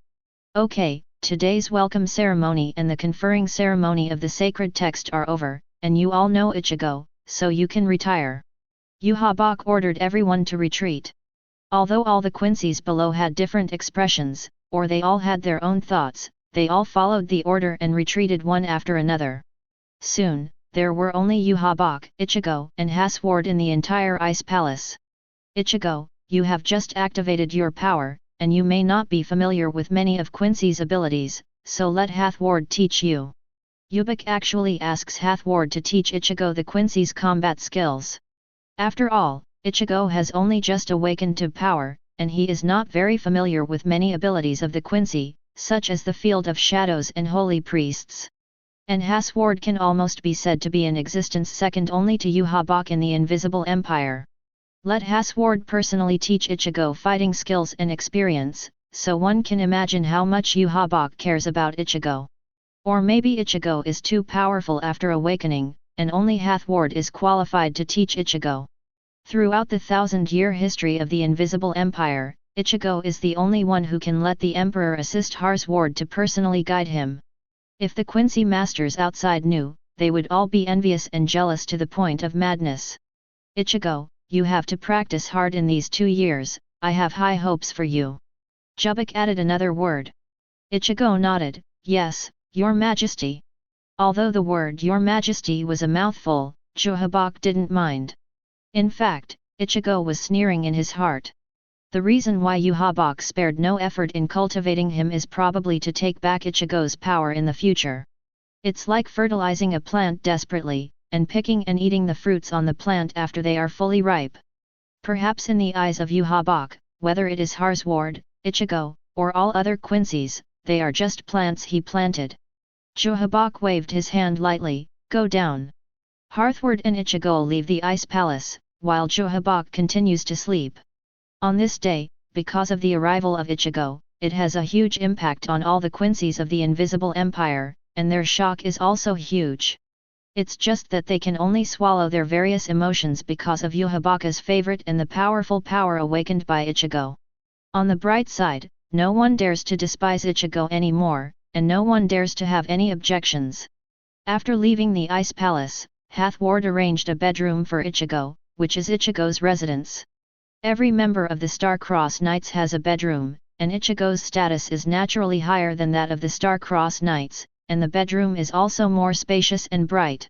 [SPEAKER 1] Okay, today's welcome ceremony and the conferring ceremony of the sacred text are over, and you all know Ichigo, so you can retire. Yuhabach ordered everyone to retreat. Although all the Quincies below had different expressions, or they all had their own thoughts, they all followed the order and retreated one after another. Soon, there were only Yuhabach, Ichigo, and Haswald in the entire ice palace. Ichigo, you have just activated your power, and you may not be familiar with many of Quincy's abilities, so let Haswald teach you. Yuhabach actually asks Haswald to teach Ichigo the Quincy's combat skills. After all, Ichigo has only just awakened to power, and he is not very familiar with many abilities of the Quincy, such as the Field of Shadows and Holy Priests. And Haswald can almost be said to be in existence second only to Yuhabach in the Invisible Empire. Let Haswald personally teach Ichigo fighting skills and experience, so one can imagine how much Yuhabach cares about Ichigo. Or maybe Ichigo is too powerful after awakening, and only Haswald is qualified to teach Ichigo. Throughout the 1000-year history of the Invisible Empire, Ichigo is the only one who can let the Emperor assist Haswald to personally guide him. If the Quincy masters outside knew, they would all be envious and jealous to the point of madness. Ichigo, you have to practice hard in these 2 years, I have high hopes for you. Yuhabach added another word. Ichigo nodded, yes, Your Majesty. Although the word Your Majesty was a mouthful, Yuhabach didn't mind. In fact, Ichigo was sneering in his heart. The reason why Yuhabach spared no effort in cultivating him is probably to take back Ichigo's power in the future. It's like fertilizing a plant desperately, and picking and eating the fruits on the plant after they are fully ripe. Perhaps in the eyes of Yuhabach, whether it is Haswald, Ichigo, or all other Quincies, they are just plants he planted. Yuhabach waved his hand lightly, go down. Haswald and Ichigo leave the ice palace, while Yuhabach continues to sleep. On this day, because of the arrival of Ichigo, it has a huge impact on all the Quincies of the Invisible Empire, and their shock is also huge. It's just that they can only swallow their various emotions because of Yuhabach's favorite and the powerful power awakened by Ichigo. On the bright side, no one dares to despise Ichigo anymore, and no one dares to have any objections. After leaving the ice palace, Haswald arranged a bedroom for Ichigo, which is Ichigo's residence. Every member of the Star-Crossed Knights has a bedroom, and Ichigo's status is naturally higher than that of the Star-Crossed Knights, and the bedroom is also more spacious and bright.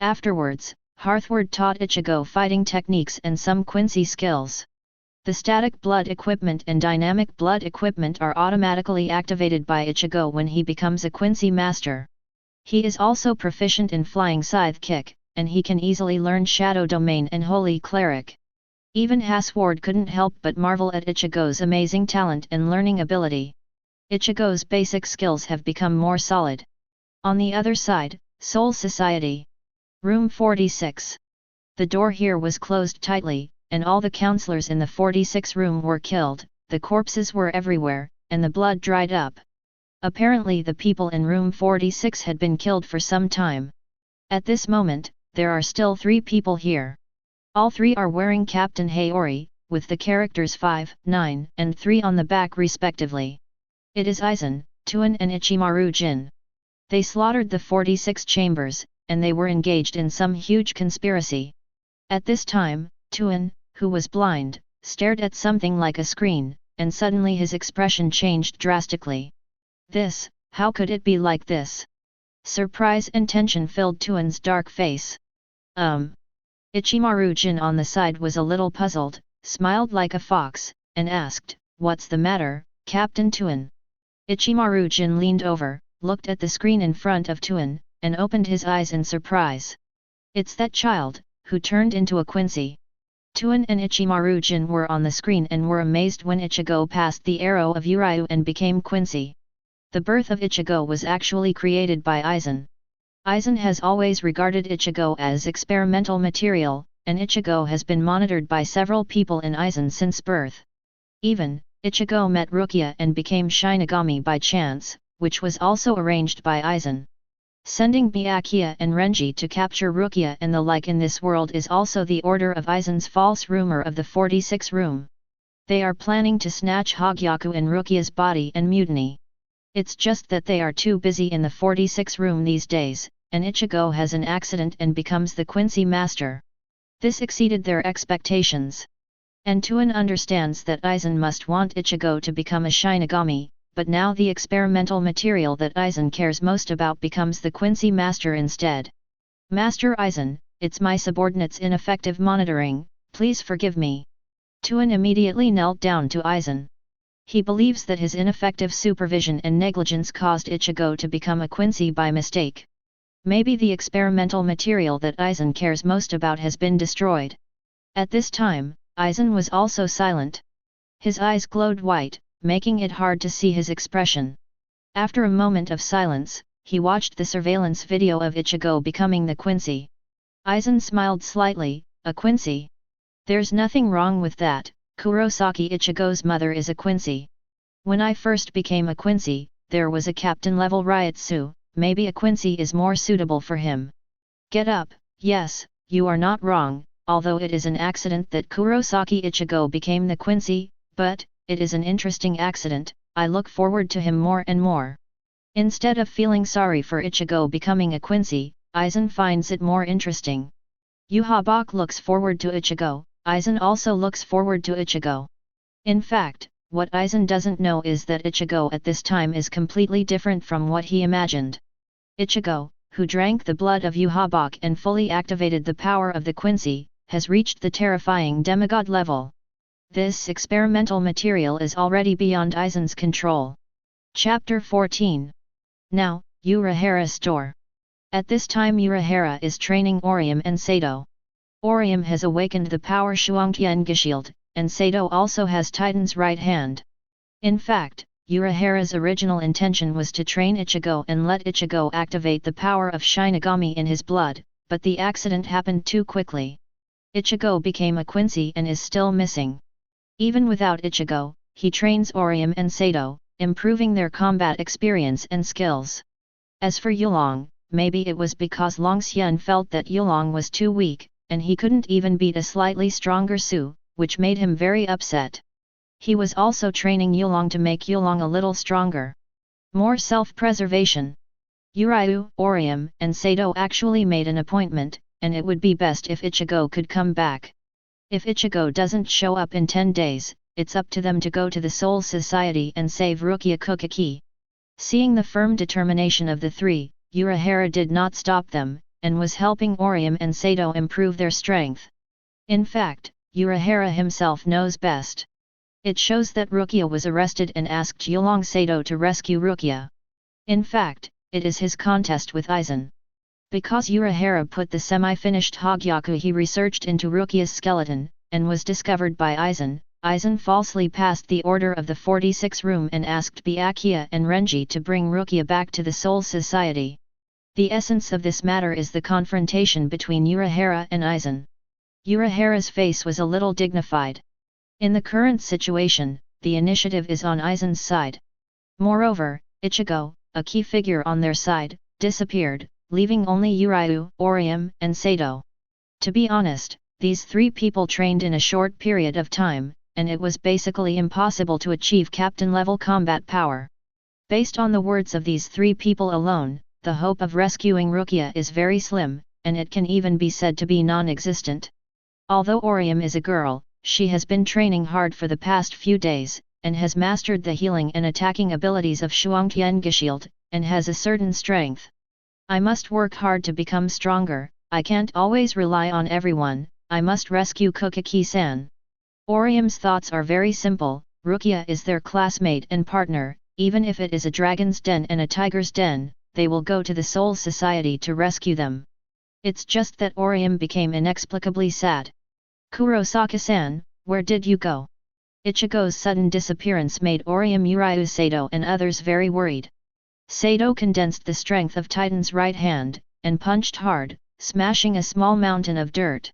[SPEAKER 1] Afterwards, Haswald taught Ichigo fighting techniques and some Quincy skills. The static blood equipment and dynamic blood equipment are automatically activated by Ichigo when he becomes a Quincy master. He is also proficient in flying scythe kick, and he can easily learn Shadow Domain and Holy Cleric. Even Haswald couldn't help but marvel at Ichigo's amazing talent and learning ability. Ichigo's basic skills have become more solid. On the other side, Soul Society. Room 46. The door here was closed tightly, and all the counselors in the 46 room were killed, the corpses were everywhere, and the blood dried up. Apparently the people in room 46 had been killed for some time. At this moment, there are still 3 people here. All 3 are wearing Captain Haori, with the characters 5, 9, and 3 on the back respectively. It is Aizen, Tuan and Ichimaru Jin. They slaughtered the 46 chambers, and they were engaged in some huge conspiracy. At this time, Tuan, who was blind, stared at something like a screen, and suddenly his expression changed drastically. This, how could it be like this? Surprise and tension filled Tuan's dark face. Ichimaru-jin on the side was a little puzzled, smiled like a fox, and asked, "What's the matter, Captain Tuan?" Ichimaru-jin leaned over, looked at the screen in front of Tuan, and opened his eyes in surprise. "It's that child, who turned into a Quincy." Tuan and Ichimaru-jin were on the screen and were amazed when Ichigo passed the arrow of Uryu and became Quincy. The birth of Ichigo was actually created by Aizen. Aizen has always regarded Ichigo as experimental material, and Ichigo has been monitored by several people in Aizen since birth. Even, Ichigo met Rukia and became Shinigami by chance, which was also arranged by Aizen. Sending Byakuya and Renji to capture Rukia and the like in this world is also the order of Aizen's false rumor of the 46 room. They are planning to snatch Hogyaku and Rukia's body and mutiny. It's just that they are too busy in the 46 room these days, and Ichigo has an accident and becomes the Quincy master. This exceeded their expectations. And Tuan understands that Aizen must want Ichigo to become a Shinigami, but now the experimental material that Aizen cares most about becomes the Quincy master instead. "Master Aizen, it's my subordinate's ineffective monitoring, please forgive me." Tuan immediately knelt down to Aizen. He believes that his ineffective supervision and negligence caused Ichigo to become a Quincy by mistake. Maybe the experimental material that Aizen cares most about has been destroyed. At this time, Aizen was also silent. His eyes glowed white, making it hard to see his expression. After a moment of silence, he watched the surveillance video of Ichigo becoming the Quincy. Aizen smiled slightly, "A Quincy? There's nothing wrong with that. Kurosaki Ichigo's mother is a Quincy. When I first became a Quincy, there was a captain-level Ryutsu, maybe a Quincy is more suitable for him." "Get up, yes, you are not wrong, although it is an accident that Kurosaki Ichigo became the Quincy, but, it is an interesting accident, I look forward to him more and more." Instead of feeling sorry for Ichigo becoming a Quincy, Aizen finds it more interesting. Yuhabach looks forward to Ichigo, Aizen also looks forward to Ichigo. In fact, what Aizen doesn't know is that Ichigo at this time is completely different from what he imagined. Ichigo, who drank the blood of Yuhabach and fully activated the power of the Quincy, has reached the terrifying demigod level. This experimental material is already beyond Aizen's control. Chapter 14. Now, Urahara Store. At this time Urahara is training Orium and Sato. Orium has awakened the power Shuangtian Geshield, and Sato also has Titan's right hand. In fact, Urahara's original intention was to train Ichigo and let Ichigo activate the power of Shinigami in his blood, but the accident happened too quickly. Ichigo became a Quincy and is still missing. Even without Ichigo, he trains Orium and Sato, improving their combat experience and skills. As for Yulong, maybe it was because Longxian felt that Yulong was too weak, and he couldn't even beat a slightly stronger Su, which made him very upset. He was also training Yulong to make Yulong a little stronger. More self-preservation. Uryu, Orium, and Sato actually made an appointment, and it would be best if Ichigo could come back. If Ichigo doesn't show up in 10 days, it's up to them to go to the Soul Society and save Rukia Kuchiki. Seeing the firm determination of the three, Urahara did not stop them, and was helping Orium and Sato improve their strength. In fact, Urahara himself knows best. It shows that Rukia was arrested and asked Yulong Sato to rescue Rukia. In fact, it is his contest with Aizen. Because Urahara put the semi-finished Hogyaku he researched into Rukia's skeleton, and was discovered by Aizen, Aizen falsely passed the order of the 46 room and asked Byakuya and Renji to bring Rukia back to the Soul Society. The essence of this matter is the confrontation between Urahara and Aizen. Urahara's face was a little dignified. In the current situation, the initiative is on Aizen's side. Moreover, Ichigo, a key figure on their side, disappeared, leaving only Uryu, Orium, and Sato. To be honest, these three people trained in a short period of time, and it was basically impossible to achieve captain-level combat power. Based on the words of these three people alone, the hope of rescuing Rukia is very slim, and it can even be said to be non-existent. Although Orium is a girl, she has been training hard for the past few days, and has mastered the healing and attacking abilities of Shuangtiangeshield, and has a certain strength. I must work hard to become stronger, I can't always rely on everyone, I must rescue Kuchiki-san. Orium's thoughts are very simple, Rukia is their classmate and partner, even if it is a dragon's den and a tiger's den, they will go to the Soul Society to rescue them. It's just that Orium became inexplicably sad. Kurosaki-san, where did you go? Ichigo's sudden disappearance made Orium, Uryu Sato and others very worried. Sato condensed the strength of Titan's right hand, and punched hard, smashing a small mountain of dirt.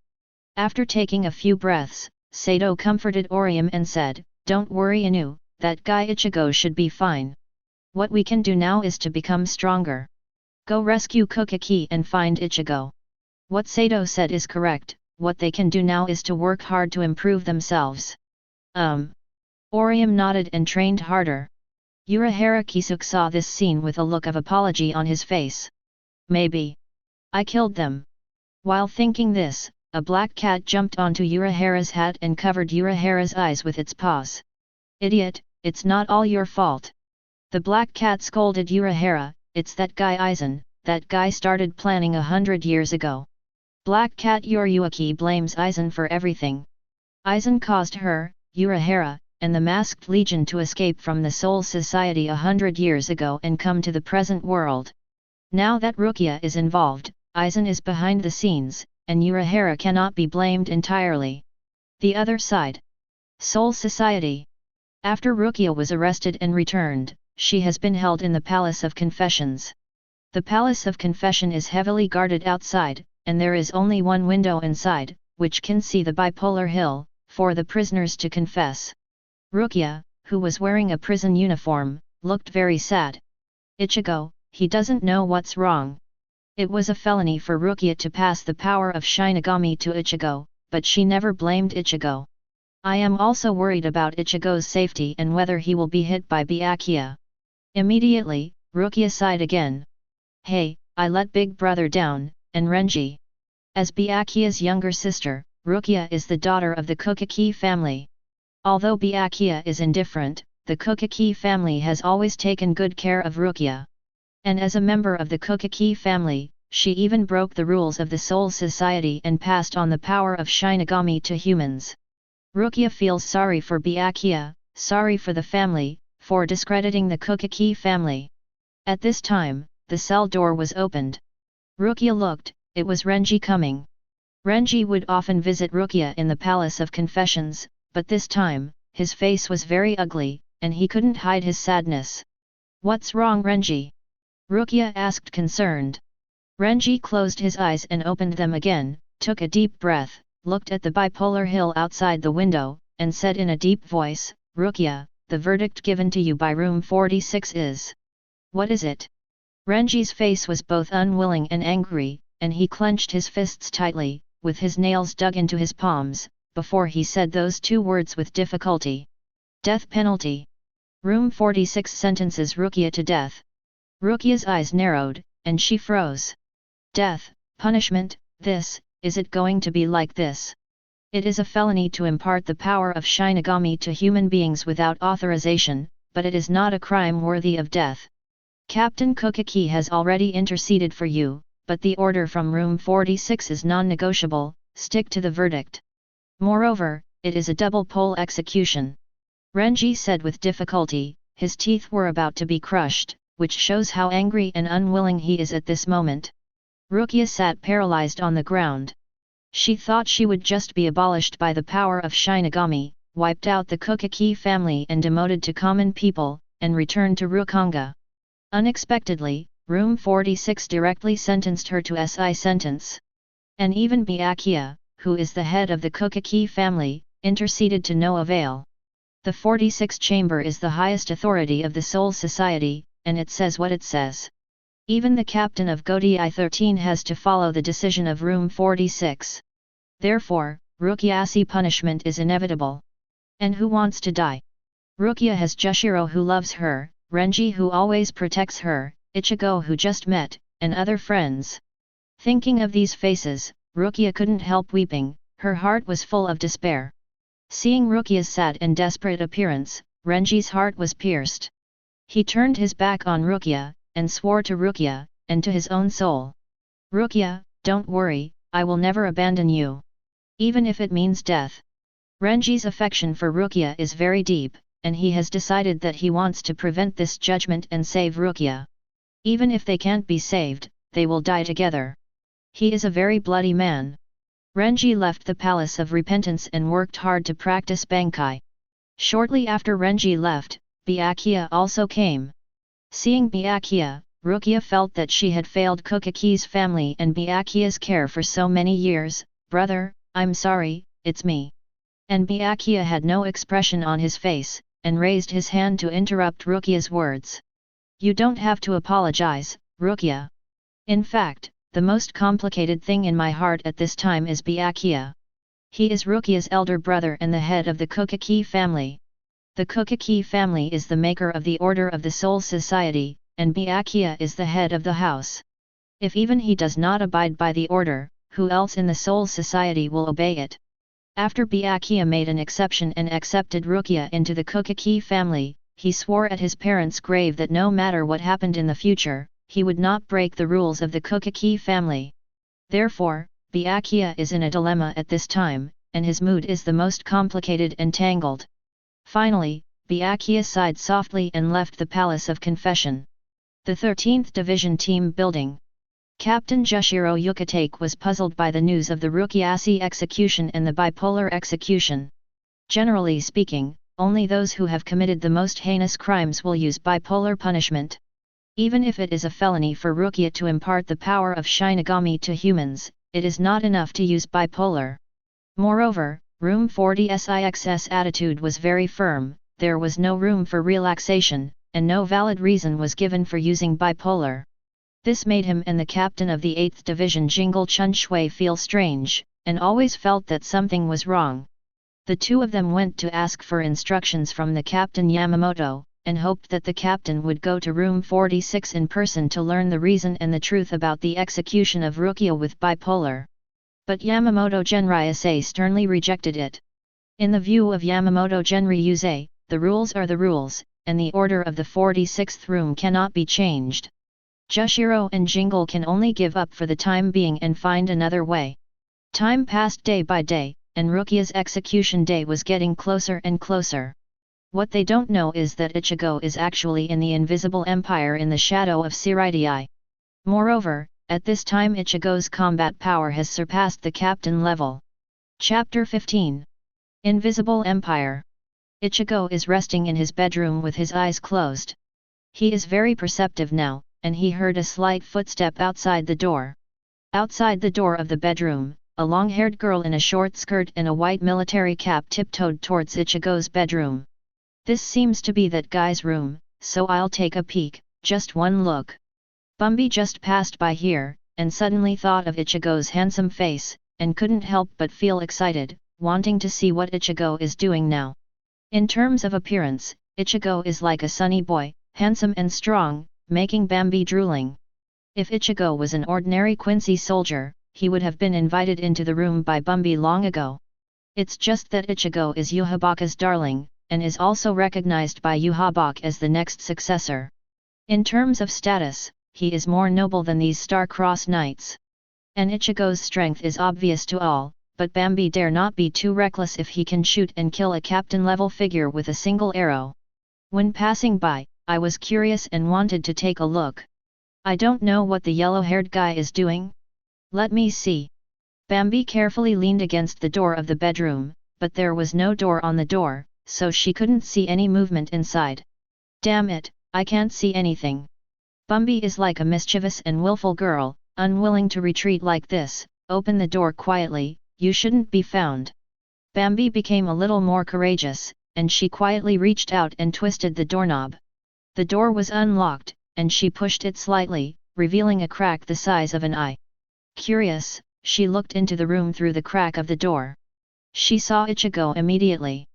[SPEAKER 1] After taking a few breaths, Sato comforted Orium and said, "Don't worry Inu, that guy Ichigo should be fine. What we can do now is to become stronger. Go rescue Kuchiki and find Ichigo." What Sato said is correct, what they can do now is to work hard to improve themselves. Orium nodded and trained harder. Urahara Kisuke saw this scene with a look of apology on his face. "Maybe I killed them." While thinking this, a black cat jumped onto Urahara's hat and covered Urahara's eyes with its paws. "Idiot, it's not all your fault." The black cat scolded Urahara, "It's that guy Aizen, that guy started planning 100 years ago." Black cat Yoryuki blames Aizen for everything. Aizen caused her, Urahara, and the Masked Legion to escape from the Soul Society 100 years ago and come to the present world. Now that Rukia is involved, Aizen is behind the scenes, and Urahara cannot be blamed entirely. The other side. Soul Society. After Rukia was arrested and returned, she has been held in the Palace of Confessions. The Palace of Confession is heavily guarded outside, and there is only one window inside, which can see the bipolar hill, for the prisoners to confess. Rukia, who was wearing a prison uniform, looked very sad. Ichigo, he doesn't know what's wrong. It was a felony for Rukia to pass the power of Shinigami to Ichigo, but she never blamed Ichigo. "I am also worried about Ichigo's safety and whether he will be hit by Byakuya." Immediately, Rukia sighed again. "Hey, I let Big Brother down, and Renji." As Byakuya's younger sister, Rukia is the daughter of the Kuchiki family. Although Byakuya is indifferent, the Kuchiki family has always taken good care of Rukia. And as a member of the Kuchiki family, she even broke the rules of the Soul Society and passed on the power of Shinigami to humans. Rukia feels sorry for Byakuya, sorry for the family, for discrediting the Kuchiki family. At this time, the cell door was opened. Rukia looked, it was Renji coming. Renji would often visit Rukia in the Palace of Confessions, but this time, his face was very ugly, and he couldn't hide his sadness. "What's wrong Renji?" Rukia asked concerned. Renji closed his eyes and opened them again, took a deep breath, looked at the bipolar hill outside the window, and said in a deep voice, "Rukia, the verdict given to you by room 46 is..." "What is it?" Renji's face was both unwilling and angry, and he clenched his fists tightly, with his nails dug into his palms, before he said those two words with difficulty. "Death penalty. Room 46 sentences Rukia to death." Rukia's eyes narrowed, and she froze. "Death, punishment, is it going to be like this? It is a felony to impart the power of Shinigami to human beings without authorization, but it is not a crime worthy of death. Captain Kuchiki has already interceded for you, but the order from room 46 is non-negotiable, stick to the verdict. Moreover, it is a double pole execution." Renji said with difficulty, his teeth were about to be crushed, which shows how angry and unwilling he is at this moment. Rukia sat paralyzed on the ground. She thought she would just be abolished by the power of Shinigami, wiped out the Kuchiki family and demoted to common people, and returned to Rukanga. Unexpectedly, room 46 directly sentenced her to SI sentence. And even Byakuya, who is the head of the Kuchiki family, interceded to no avail. The 46 chamber is the highest authority of the Soul Society, and it says what it says. Even the captain of Godai 13 has to follow the decision of room 46. Therefore, Rukia's punishment is inevitable. And who wants to die? Rukia has Jushiro who loves her, Renji who always protects her, Ichigo who just met, and other friends. Thinking of these faces, Rukia couldn't help weeping, her heart was full of despair. Seeing Rukia's sad and desperate appearance, Renji's heart was pierced. He turned his back on Rukia, and swore to Rukia, and to his own soul. Rukia, don't worry, I will never abandon you. Even if it means death. Renji's affection for Rukia is very deep, and he has decided that he wants to prevent this judgment and save Rukia. Even if they can't be saved, they will die together. He is a very bloody man. Renji left the Palace of Repentance and worked hard to practice Bankai. Shortly after Renji left, Byakuya also came. Seeing Byakuya, Rukia felt that she had failed Kuchiki's family and Byakuya's care for so many years. Brother, I'm sorry, it's me. And Byakuya had no expression on his face, and raised his hand to interrupt Rukia's words. You don't have to apologize, Rukia. In fact, the most complicated thing in my heart at this time is Byakuya. He is Rukia's elder brother and the head of the Kuchiki family. The Kuchiki family is the maker of the Order of the Soul Society, and Byakuya is the head of the house. If even he does not abide by the order, who else in the Soul Society will obey it? After Byakuya made an exception and accepted Rukia into the Kuchiki family, he swore at his parents' grave that no matter what happened in the future, he would not break the rules of the Kuchiki family. Therefore, Byakuya is in a dilemma at this time, and his mood is the most complicated and tangled. Finally, Byakuya sighed softly and left the Palace of Confession. The 13th Division Team Building. Captain Jushiro Yukitake was puzzled by the news of the Rukiase execution and the bipolar execution. Generally speaking, only those who have committed the most heinous crimes will use bipolar punishment. Even if it is a felony for Rukia to impart the power of Shinigami to humans, it is not enough to use bipolar. Moreover, Room 40's attitude was very firm, there was no room for relaxation, and no valid reason was given for using bipolar. This made him and the captain of the 8th Division Jingle Chunshui feel strange, and always felt that something was wrong. The two of them went to ask for instructions from the captain Yamamoto, and hoped that the captain would go to room 46 in person to learn the reason and the truth about the execution of Rukia with bipolar. But Yamamoto Genryusei sternly rejected it. In the view of Yamamoto Genryusei, the rules are the rules, and the order of the 46th room cannot be changed. Jushiro and Jingle can only give up for the time being and find another way. Time passed day by day, and Rukia's execution day was getting closer and closer. What they don't know is that Ichigo is actually in the Invisible Empire in the shadow of Siraidai. Moreover, at this time Ichigo's combat power has surpassed the captain level. Chapter 15. Invisible Empire. Ichigo is resting in his bedroom with his eyes closed. He is very perceptive now, and he heard a slight footstep outside the door. Outside the door of the bedroom, a long-haired girl in a short skirt and a white military cap tiptoed towards Ichigo's bedroom. This seems to be that guy's room, so I'll take a peek, just one look. Bambi just passed by here, and suddenly thought of Ichigo's handsome face, and couldn't help but feel excited, wanting to see what Ichigo is doing now. In terms of appearance, Ichigo is like a sunny boy, handsome and strong, making Bambi drooling. If Ichigo was an ordinary Quincy soldier, he would have been invited into the room by Bambi long ago. It's just that Ichigo is Yuhabach's darling, and is also recognized by Yuhabach as the next successor. In terms of status, he is more noble than these star-crossed knights. And Ichigo's strength is obvious to all, but Bambi dare not be too reckless if he can shoot and kill a captain-level figure with a single arrow. When passing by, I was curious and wanted to take a look. I don't know what the yellow-haired guy is doing. Let me see. Bambi carefully leaned against the door of the bedroom, but there was no door on the door, so she couldn't see any movement inside. Damn it, I can't see anything. Bambi is like a mischievous and willful girl, unwilling to retreat like this. Open the door quietly, you shouldn't be found. Bambi became a little more courageous, and she quietly reached out and twisted the doorknob. The door was unlocked, and she pushed it slightly, revealing a crack the size of an eye. Curious, she looked into the room through the crack of the door. She saw Ichigo immediately.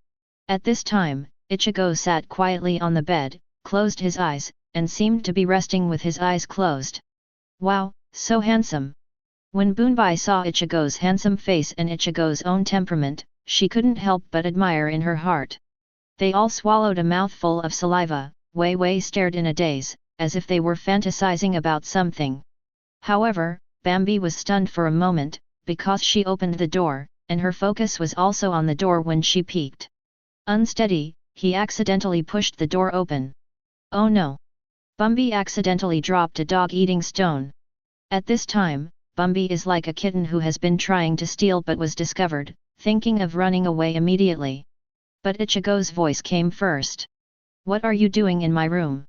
[SPEAKER 1] At this time, Ichigo sat quietly on the bed, closed his eyes, and seemed to be resting with his eyes closed. Wow, so handsome! When Bunbai saw Ichigo's handsome face and Ichigo's own temperament, she couldn't help but admire in her heart. They all swallowed a mouthful of saliva. Wei Wei stared in a daze, as if they were fantasizing about something. However, Bambi was stunned for a moment, because she opened the door, and her focus was also on the door when she peeked. Unsteady, he accidentally pushed the door open. Oh no! Bambi accidentally dropped a dog-eating stone. At this time, Bambi is like a kitten who has been trying to steal but was discovered, thinking of running away immediately. But Ichigo's voice came first. What are you doing in my room?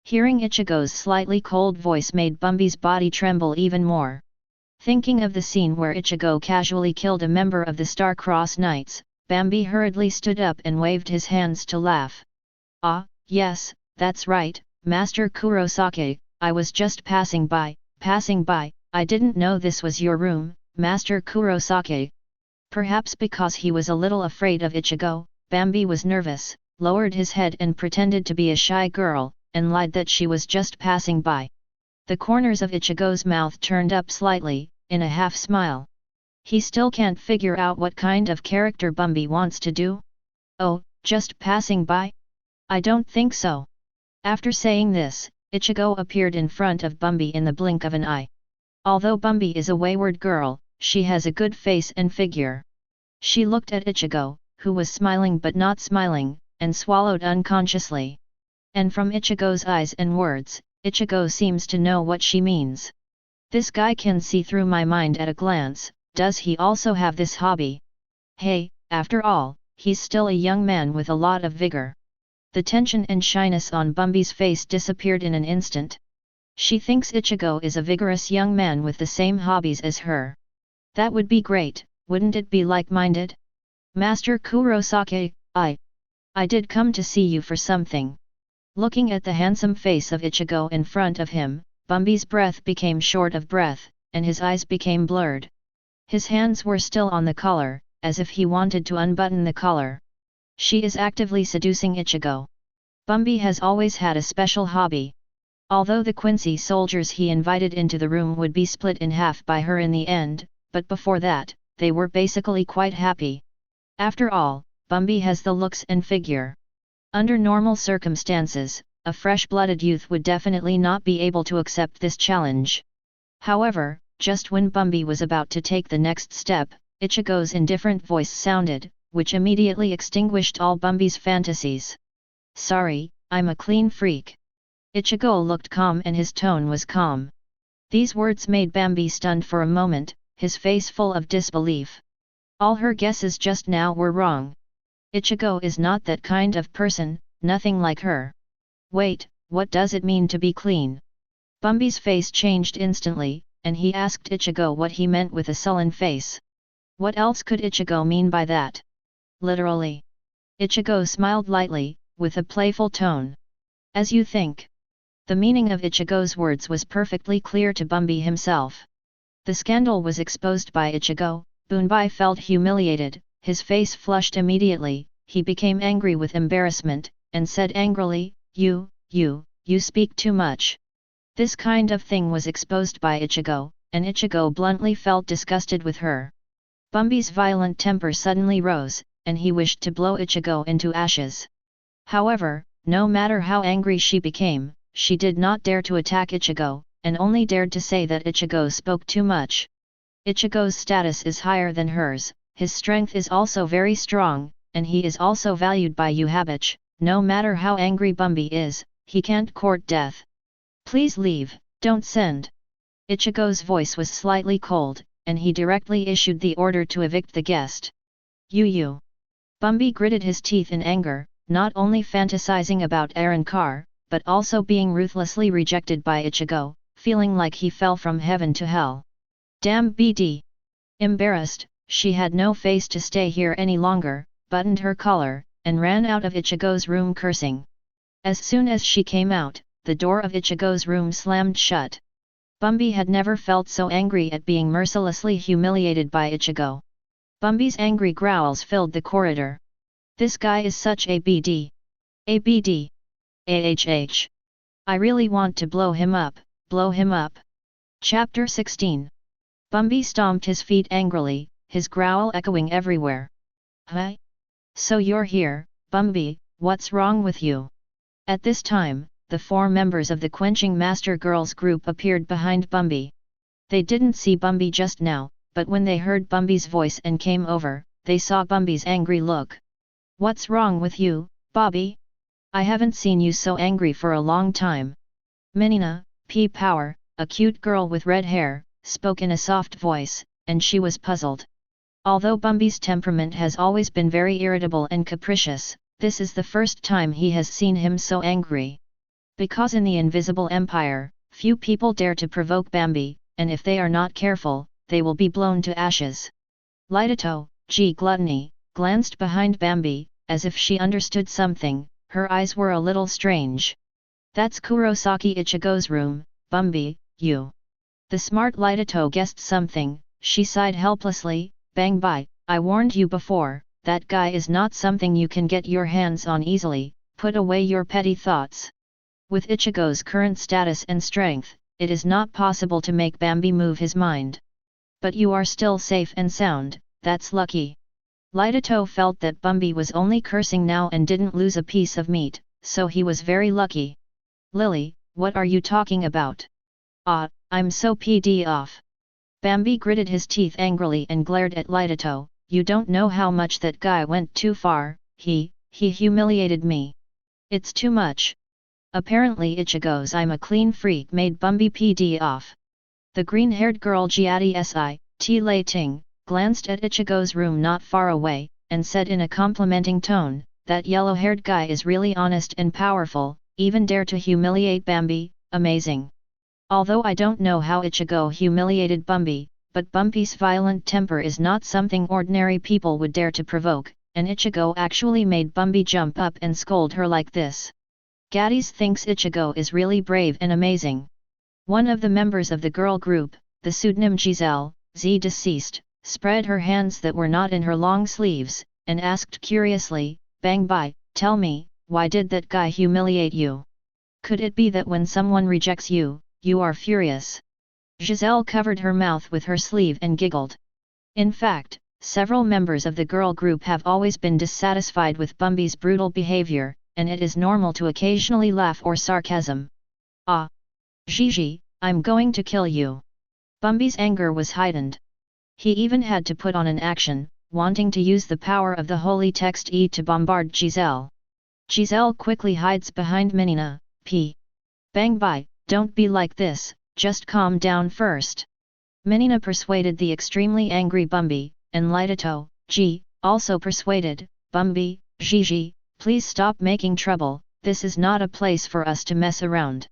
[SPEAKER 1] Hearing Ichigo's slightly cold voice made Bambi's body tremble even more. Thinking of the scene where Ichigo casually killed a member of the Star-Crossed Knights, Bambi hurriedly stood up and waved his hands to laugh. Ah, yes, that's right, Master Kurosaki, I was just passing by, I didn't know this was your room, Master Kurosaki. Perhaps because he was a little afraid of Ichigo, Bambi was nervous, lowered his head and pretended to be a shy girl, and lied that she was just passing by. The corners of Ichigo's mouth turned up slightly, in a half-smile. He still can't figure out what kind of character Bambi wants to do. Oh, just passing by? I don't think so. After saying this, Ichigo appeared in front of Bambi in the blink of an eye. Although Bambi is a wayward girl, she has a good face and figure. She looked at Ichigo, who was smiling but not smiling, and swallowed unconsciously. And from Ichigo's eyes and words, Ichigo seems to know what she means. This guy can see through my mind at a glance. Does he also have this hobby? Hey, after all, he's still a young man with a lot of vigor. The tension and shyness on Bambi's face disappeared in an instant. She thinks Ichigo is a vigorous young man with the same hobbies as her. That would be great, wouldn't it be like-minded? Master Kurosaki, I did come to see you for something. Looking at the handsome face of Ichigo in front of him, Bambi's breath became short of breath, and his eyes became blurred. His hands were still on the collar, as if he wanted to unbutton the collar. She is actively seducing Ichigo. Bambi has always had a special hobby. Although the Quincy soldiers he invited into the room would be split in half by her in the end, but before that, they were basically quite happy. After all, Bambi has the looks and figure. Under normal circumstances, a fresh-blooded youth would definitely not be able to accept this challenge. However, just when Bambi was about to take the next step, Ichigo's indifferent voice sounded, which immediately extinguished all Bambi's fantasies. Sorry, I'm a clean freak. Ichigo looked calm and his tone was calm. These words made Bambi stunned for a moment, his face full of disbelief. All her guesses just now were wrong. Ichigo is not that kind of person, nothing like her. Wait, what does it mean to be clean? Bambi's face changed instantly, and he asked Ichigo what he meant with a sullen face. What else could Ichigo mean by that? Literally. Ichigo smiled lightly, with a playful tone. As you think. The meaning of Ichigo's words was perfectly clear to Bambi himself. The scandal was exposed by Ichigo. Bunbai felt humiliated, his face flushed immediately, he became angry with embarrassment, and said angrily, You speak too much. This kind of thing was exposed by Ichigo, and Ichigo bluntly felt disgusted with her. Bambi's violent temper suddenly rose, and he wished to blow Ichigo into ashes. However, no matter how angry she became, she did not dare to attack Ichigo, and only dared to say that Ichigo spoke too much. Ichigo's status is higher than hers, his strength is also very strong, and he is also valued by Yuhabach. No matter how angry Bambi is, he can't court death. Please leave, don't send. Ichigo's voice was slightly cold, and he directly issued the order to evict the guest. You. Bambi gritted his teeth in anger, not only fantasizing about Arrancar, but also being ruthlessly rejected by Ichigo, feeling like he fell from heaven to hell. Damn BD! Embarrassed, she had no face to stay here any longer, buttoned her collar, and ran out of Ichigo's room cursing. As soon as she came out, the door of Ichigo's room slammed shut. Bambi had never felt so angry at being mercilessly humiliated by Ichigo. Bambi's angry growls filled the corridor. This guy is such a BD. A BD. AHH. I really want to blow him up, blow him up. Chapter 16. Bambi stomped his feet angrily, his growl echoing everywhere. Huh? So you're here, Bambi, what's wrong with you? At this time, the 4 members of the Quenching Master Girls group appeared behind Bambi. They didn't see Bambi just now, but when they heard Bambi's voice and came over, they saw Bambi's angry look. What's wrong with you, Bobby? I haven't seen you so angry for a long time. Menina, P-Power, a cute girl with red hair, spoke in a soft voice, and she was puzzled. Although Bambi's temperament has always been very irritable and capricious, this is the first time he has seen him so angry. Because in the Invisible Empire, few people dare to provoke Bambi, and if they are not careful, they will be blown to ashes. Lightato, G. Gluttony, glanced behind Bambi, as if she understood something. Her eyes were a little strange. That's Kurosaki Ichigo's room, Bambi, you. The smart Lightato guessed something, she sighed helplessly, Bang Bai, I warned you before, that guy is not something you can get your hands on easily, put away your petty thoughts. With Ichigo's current status and strength, it is not possible to make Bambi move his mind. But you are still safe and sound, that's lucky. Lightato felt that Bambi was only cursing now and didn't lose a piece of meat, so he was very lucky. Lily, what are you talking about? Ah, I'm so pd off. Bambi gritted his teeth angrily and glared at Lightato, you don't know how much that guy went too far, he humiliated me. It's too much. Apparently Ichigo's I'm a clean freak made Bambi pd off. The green-haired girl Jiati Si, Lei Ting, glanced at Ichigo's room not far away, and said in a complimenting tone, that yellow-haired guy is really honest and powerful, even dare to humiliate Bambi, amazing. Although I don't know how Ichigo humiliated Bambi, but Bambi's violent temper is not something ordinary people would dare to provoke, and Ichigo actually made Bambi jump up and scold her like this. Gaddies thinks Ichigo is really brave and amazing. One of the members of the girl group, the pseudonym Giselle, Z deceased, spread her hands that were not in her long sleeves, and asked curiously, Bang Bai, tell me, why did that guy humiliate you? Could it be that when someone rejects you, you are furious? Giselle covered her mouth with her sleeve and giggled. In fact, several members of the girl group have always been dissatisfied with Bambi's brutal behavior, and it is normal to occasionally laugh or sarcasm. Ah! Gigi, I'm going to kill you. Bambi's anger was heightened. He even had to put on an action, wanting to use the power of the holy text E to bombard Giselle. Giselle quickly hides behind Menina, P. Bang Bai, don't be like this, just calm down first. Menina persuaded the extremely angry Bambi, and Lightato, G, also persuaded, Bambi, Gigi, please stop making trouble, this is not a place for us to mess around.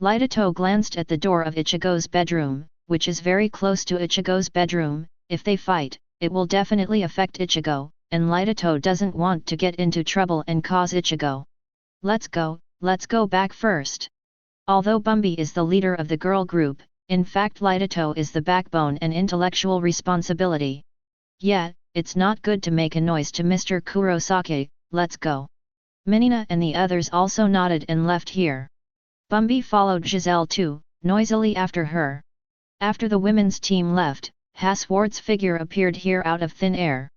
[SPEAKER 1] Lightato glanced at the door of Ichigo's bedroom, which is very close to Ichigo's bedroom. If they fight, it will definitely affect Ichigo, and Lightato doesn't want to get into trouble and cause Ichigo. Let's go back first. Although Bambi is the leader of the girl group, in fact Lightato is the backbone and intellectual responsibility. Yeah, it's not good to make a noise to Mr. Kurosaki, let's go. Menina and the others also nodded and left here. Bambi followed Giselle too, noisily after her. After the women's team left, Haswald's figure appeared here out of thin air.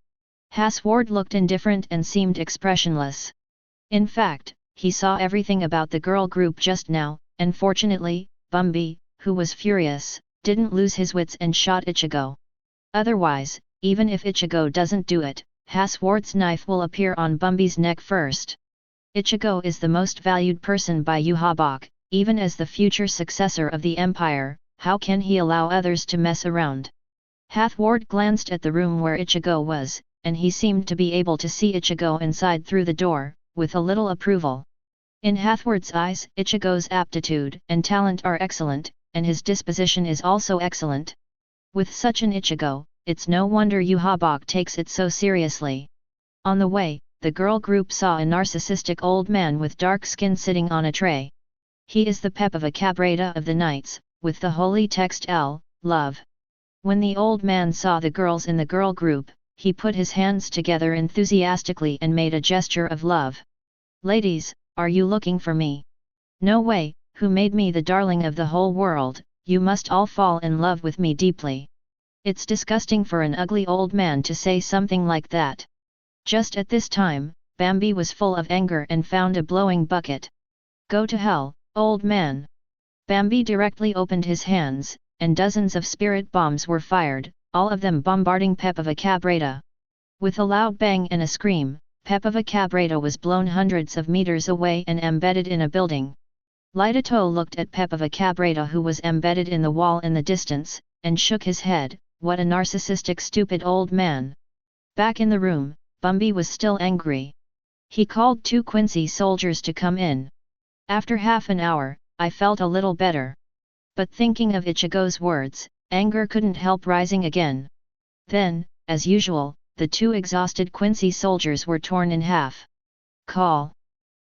[SPEAKER 1] Haswald looked indifferent and seemed expressionless. In fact, he saw everything about the girl group just now, and fortunately, Bambi, who was furious, didn't lose his wits and shot Ichigo. Otherwise, even if Ichigo doesn't do it, Haswald's knife will appear on Bambi's neck first. Ichigo is the most valued person by Yuhabach, even as the future successor of the empire. How can he allow others to mess around? Haswald glanced at the room where Ichigo was, and he seemed to be able to see Ichigo inside through the door, with a little approval. In Haswald's eyes, Ichigo's aptitude and talent are excellent, and his disposition is also excellent. With such an Ichigo, it's no wonder Yuhabach takes it so seriously. On the way, the girl group saw a narcissistic old man with dark skin sitting on a tray. He is the pep of a cabretta of the knights, with the holy text L, love. When the old man saw the girls in the girl group, he put his hands together enthusiastically and made a gesture of love. Ladies, are you looking for me? No way, who made me the darling of the whole world, you must all fall in love with me deeply. It's disgusting for an ugly old man to say something like that. Just at this time, Bambi was full of anger and found a blowing bucket. Go to hell, old man! Bambi directly opened his hands, and dozens of spirit bombs were fired, all of them bombarding Cabrera. With a loud bang and a scream, Cabrera was blown hundreds of meters away and embedded in a building. Lidato looked at Cabrera, who was embedded in the wall in the distance, and shook his head. What a narcissistic stupid old man. Back in the room, Bambi was still angry. He called 2 Quincy soldiers to come in. After half an hour, I felt a little better. But thinking of Ichigo's words, anger couldn't help rising again. Then, as usual, the 2 exhausted Quincy soldiers were torn in half. Call.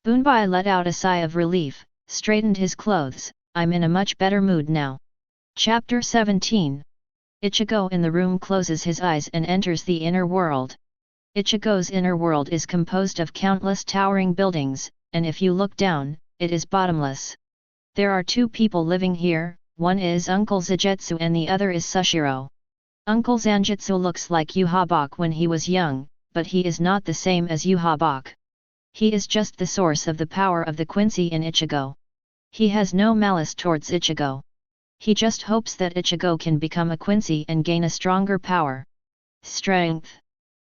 [SPEAKER 1] Bunbai let out a sigh of relief, straightened his clothes. I'm in a much better mood now. Chapter 17. Ichigo in the room closes his eyes and enters the inner world. Ichigo's inner world is composed of countless towering buildings, and if you look down, it is bottomless. There are 2 people living here, one is Uncle Zanjutsu and the other is Sushiro. Uncle Zanjutsu looks like Yuhabach when he was young, but he is not the same as Yuhabach. He is just the source of the power of the Quincy in Ichigo. He has no malice towards Ichigo. He just hopes that Ichigo can become a Quincy and gain a stronger power. Strength.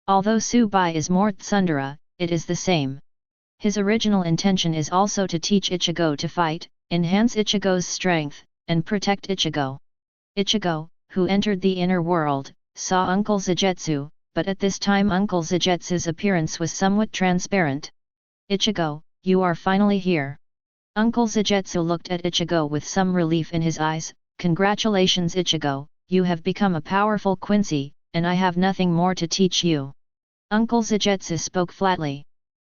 [SPEAKER 1] Although Tsubai is more tsundere, it is the same. His original intention is also to teach Ichigo to fight, enhance Ichigo's strength, and protect Ichigo. Ichigo, who entered the inner world, saw Uncle Zanjutsu, but at this time Uncle Zanjutsu's appearance was somewhat transparent. Ichigo, you are finally here. Uncle Zanjutsu looked at Ichigo with some relief in his eyes. Congratulations Ichigo, you have become a powerful Quincy, and I have nothing more to teach you. Uncle Zanjutsu spoke flatly.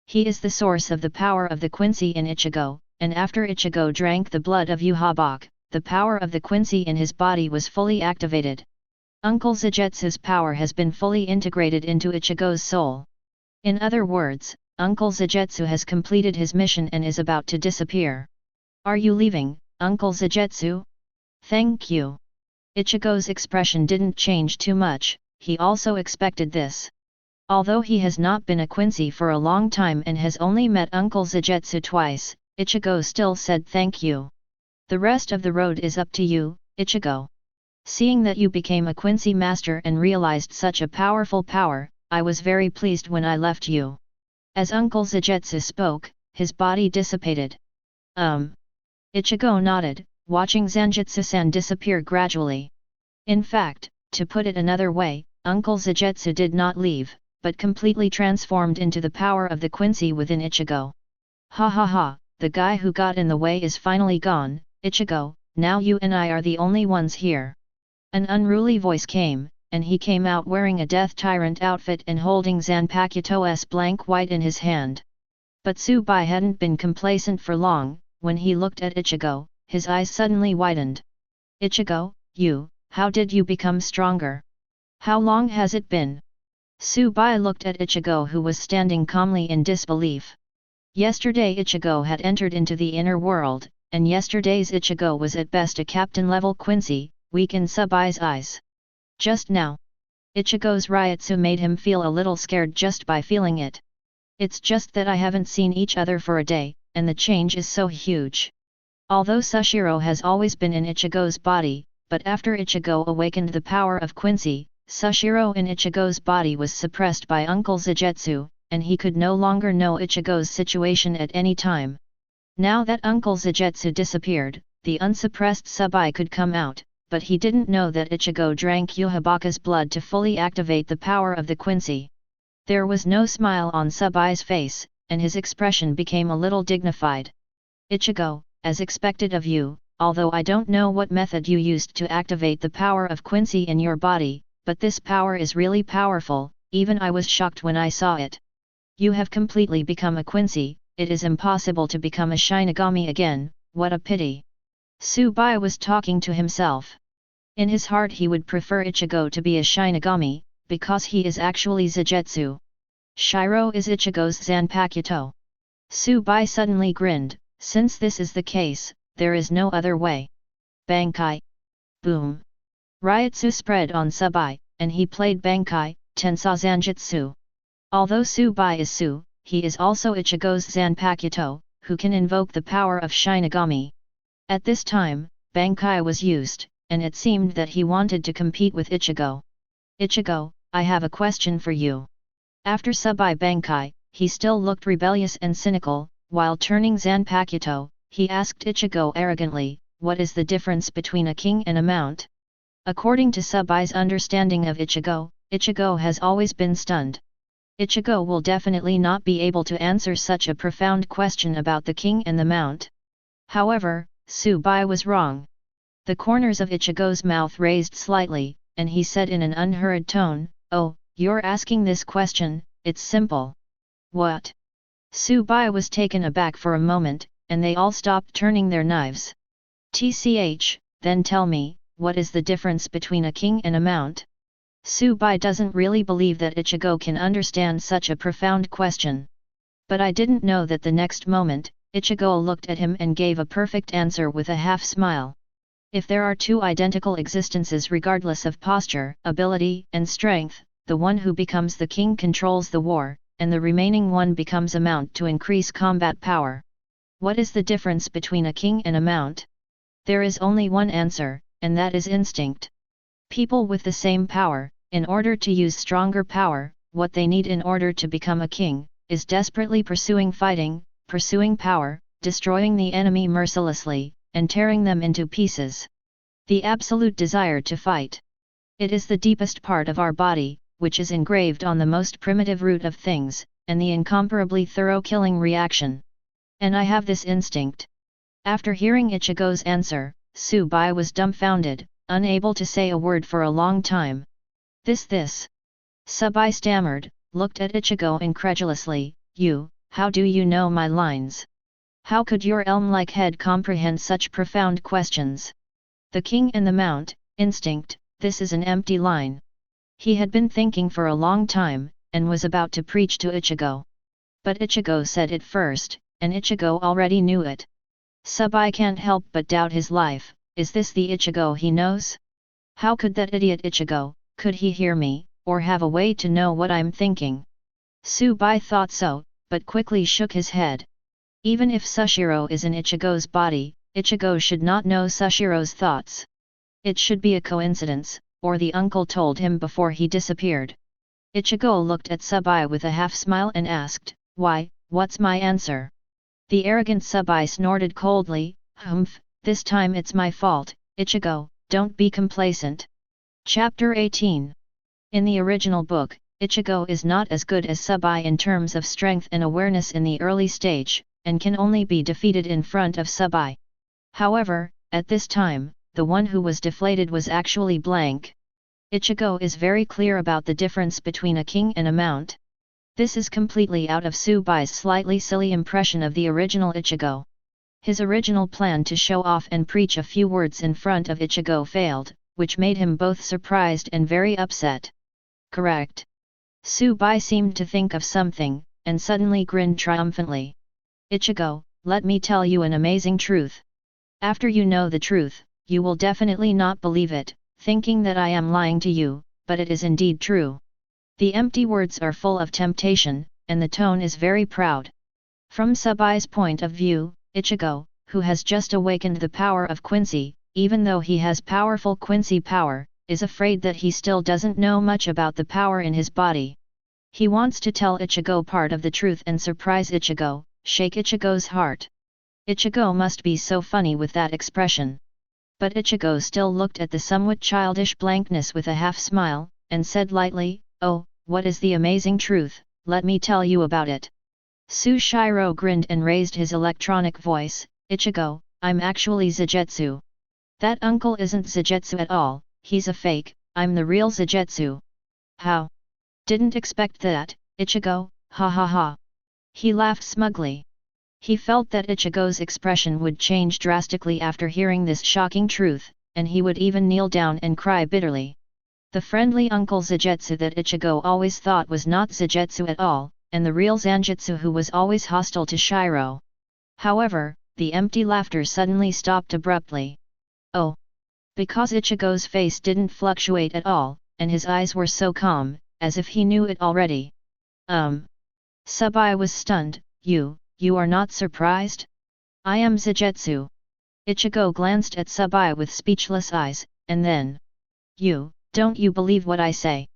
[SPEAKER 1] He is the source of the power of the Quincy in Ichigo, and after Ichigo drank the blood of Yuhabach, the power of the Quincy in his body was fully activated. Uncle Zanjutsu's power has been fully integrated into Ichigo's soul. In other words, Uncle Zanjutsu has completed his mission and is about to disappear. Are you leaving, Uncle Zanjutsu? Thank you. Ichigo's expression didn't change too much, he also expected this. Although he has not been a Quincy for a long time and has only met Uncle Zanjutsu twice, Ichigo still said thank you. The rest of the road is up to you, Ichigo. Seeing that you became a Quincy master and realized such a powerful power, I was very pleased when I left you. As Uncle Zanjutsu spoke, his body dissipated. Ichigo nodded, watching Zanjutsu-san disappear gradually. In fact, to put it another way, Uncle Zanjutsu did not leave, but completely transformed into the power of the Quincy within Ichigo. Ha ha ha, the guy who got in the way is finally gone, Ichigo, now you and I are the only ones here. An unruly voice came, and he came out wearing a Death Tyrant outfit and holding Zanpakuto's blank white in his hand. But Tsubai hadn't been complacent for long. When he looked at Ichigo, his eyes suddenly widened. Ichigo, how did you become stronger? How long has it been? Tsubai looked at Ichigo, who was standing calmly in disbelief. Yesterday Ichigo had entered into the inner world, and yesterday's Ichigo was at best a captain-level Quincy, weak in Tsubai's eyes. Just now, Ichigo's Ryutsu made him feel a little scared just by feeling it. It's just that I haven't seen each other for a day, and the change is so huge. Although Sushiro has always been in Ichigo's body, but after Ichigo awakened the power of Quincy, Sushiro in Ichigo's body was suppressed by Uncle Zanjutsu, and he could no longer know Ichigo's situation at any time. Now that Uncle Zanjutsu disappeared, the unsuppressed Tsubai could come out, but he didn't know that Ichigo drank Yuhabach's blood to fully activate the power of the Quincy. There was no smile on Tsubai's face, and his expression became a little dignified. Ichigo, as expected of you, although I don't know what method you used to activate the power of Quincy in your body, but this power is really powerful, even I was shocked when I saw it. You have completely become a Quincy, it is impossible to become a Shinigami again, what a pity. Tsubai was talking to himself. In his heart he would prefer Ichigo to be a Shinigami, because he is actually Zanjutsu. Shiro is Ichigo's Zanpakuto. Tsubai suddenly grinned, since this is the case, there is no other way. Bankai. Boom. Ryutsu spread on Subai, and he played Bankai, Tensā Zanjutsu. Although Subai is Su, he is also Ichigo's Zanpakuto, who can invoke the power of Shinigami. At this time, Bankai was used, and it seemed that he wanted to compete with Ichigo. Ichigo, I have a question for you. After Subai Bankai, he still looked rebellious and cynical, while turning Zanpakuto, he asked Ichigo arrogantly, what is the difference between a king and a mount? According to Subai's understanding of Ichigo, Ichigo has always been stunned. Ichigo will definitely not be able to answer such a profound question about the king and the mount. However, Subai was wrong. The corners of Ichigo's mouth raised slightly, and he said in an unhurried tone, "Oh, you're asking this question, it's simple." What? Subai was taken aback for a moment, and they all stopped turning their knives. "Tch, then tell me, what is the difference between a king and a mount?" Subai doesn't really believe that Ichigo can understand such a profound question. But I didn't know that the next moment, Ichigo looked at him and gave a perfect answer with a half-smile. If there are two identical existences regardless of posture, ability, and strength, the one who becomes the king controls the war, and the remaining one becomes a mount to increase combat power. What is the difference between a king and a mount? There is only one answer, and that is instinct. People with the same power, in order to use stronger power, what they need in order to become a king, is desperately pursuing fighting, pursuing power, destroying the enemy mercilessly, and tearing them into pieces. The absolute desire to fight. It is the deepest part of our body, which is engraved on the most primitive root of things, and the incomparably thorough killing reaction. And I have this instinct. After hearing Ichigo's answer, Subai was dumbfounded, unable to say a word for a long time. This. Subai stammered, looked at Ichigo incredulously, how do you know my lines? How could your elm-like head comprehend such profound questions? The king and the mount, instinct, this is an empty line. He had been thinking for a long time, and was about to preach to Ichigo. But Ichigo said it first, and Ichigo already knew it. Subai can't help but doubt his life, is this the Ichigo he knows? How could that idiot Ichigo, could he hear me, or have a way to know what I'm thinking? Subai thought so, but quickly shook his head. Even if Sushiro is in Ichigo's body, Ichigo should not know Sushiro's thoughts. It should be a coincidence, or the uncle told him before he disappeared. Ichigo looked at Subai with a half-smile and asked, what's my answer? The arrogant Subai snorted coldly, "Humph, this time it's my fault, Ichigo, don't be complacent." Chapter 18. In the original book, Ichigo is not as good as Subai in terms of strength and awareness in the early stage, and can only be defeated in front of Subai. However, at this time, the one who was deflated was actually blank. Ichigo is very clear about the difference between a king and a mount. This is completely out of Subai's slightly silly impression of the original Ichigo. His original plan to show off and preach a few words in front of Ichigo failed, which made him both surprised and very upset. Correct. Subai seemed to think of something, and suddenly grinned triumphantly. Ichigo, let me tell you an amazing truth. After you know the truth, you will definitely not believe it, thinking that I am lying to you, but it is indeed true. The empty words are full of temptation, and the tone is very proud. From Subai's point of view, Ichigo, who has just awakened the power of Quincy, even though he has powerful Quincy power, is afraid that he still doesn't know much about the power in his body. He wants to tell Ichigo part of the truth and surprise Ichigo, shake Ichigo's heart. Ichigo must be so funny with that expression. But Ichigo still looked at the somewhat childish blankness with a half-smile, and said lightly, "Oh, what is the amazing truth, let me tell you about it." Sushiro grinned and raised his electronic voice, "Ichigo, I'm actually Zagetsu. That uncle isn't Zagetsu at all, he's a fake, I'm the real Zagetsu." "How? Didn't expect that, Ichigo, ha ha ha." He laughed smugly. He felt that Ichigo's expression would change drastically after hearing this shocking truth, and he would even kneel down and cry bitterly. The friendly uncle Zagetsu that Ichigo always thought was not Zagetsu at all, and the real Zanjutsu who was always hostile to Shiro. However, the empty laughter suddenly stopped abruptly. Oh! Because Ichigo's face didn't fluctuate at all, and his eyes were so calm, as if he knew it already. Subai was stunned. You are not surprised? I am Zagetsu. Ichigo glanced at Subai with speechless eyes, and then, don't you believe what I say?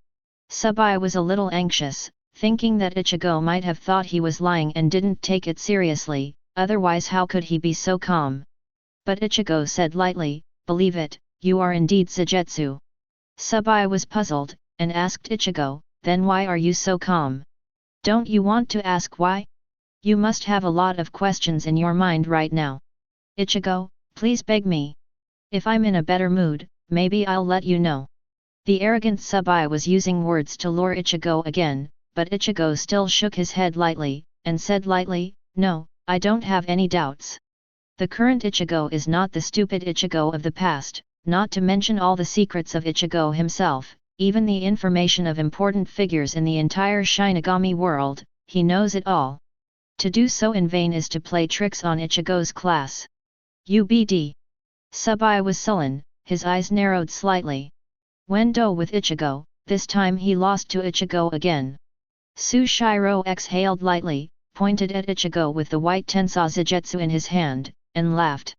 [SPEAKER 1] Subai was a little anxious, thinking that Ichigo might have thought he was lying and didn't take it seriously, otherwise how could he be so calm? But Ichigo said lightly, believe it, you are indeed Zagetsu. Subai was puzzled, and asked Ichigo, then why are you so calm? Don't you want to ask why? You must have a lot of questions in your mind right now. Ichigo, please beg me. If I'm in a better mood, maybe I'll let you know. The arrogant Subai was using words to lure Ichigo again, but Ichigo still shook his head lightly, and said lightly, no, I don't have any doubts. The current Ichigo is not the stupid Ichigo of the past, not to mention all the secrets of Ichigo himself, even the information of important figures in the entire Shinigami world, he knows it all. To do so in vain is to play tricks on Ichigo's class. UBD. Subai was sullen, his eyes narrowed slightly. Wendo with Ichigo, this time he lost to Ichigo again. Sushiro exhaled lightly, pointed at Ichigo with the white Tensei Zagetsu in his hand, and laughed.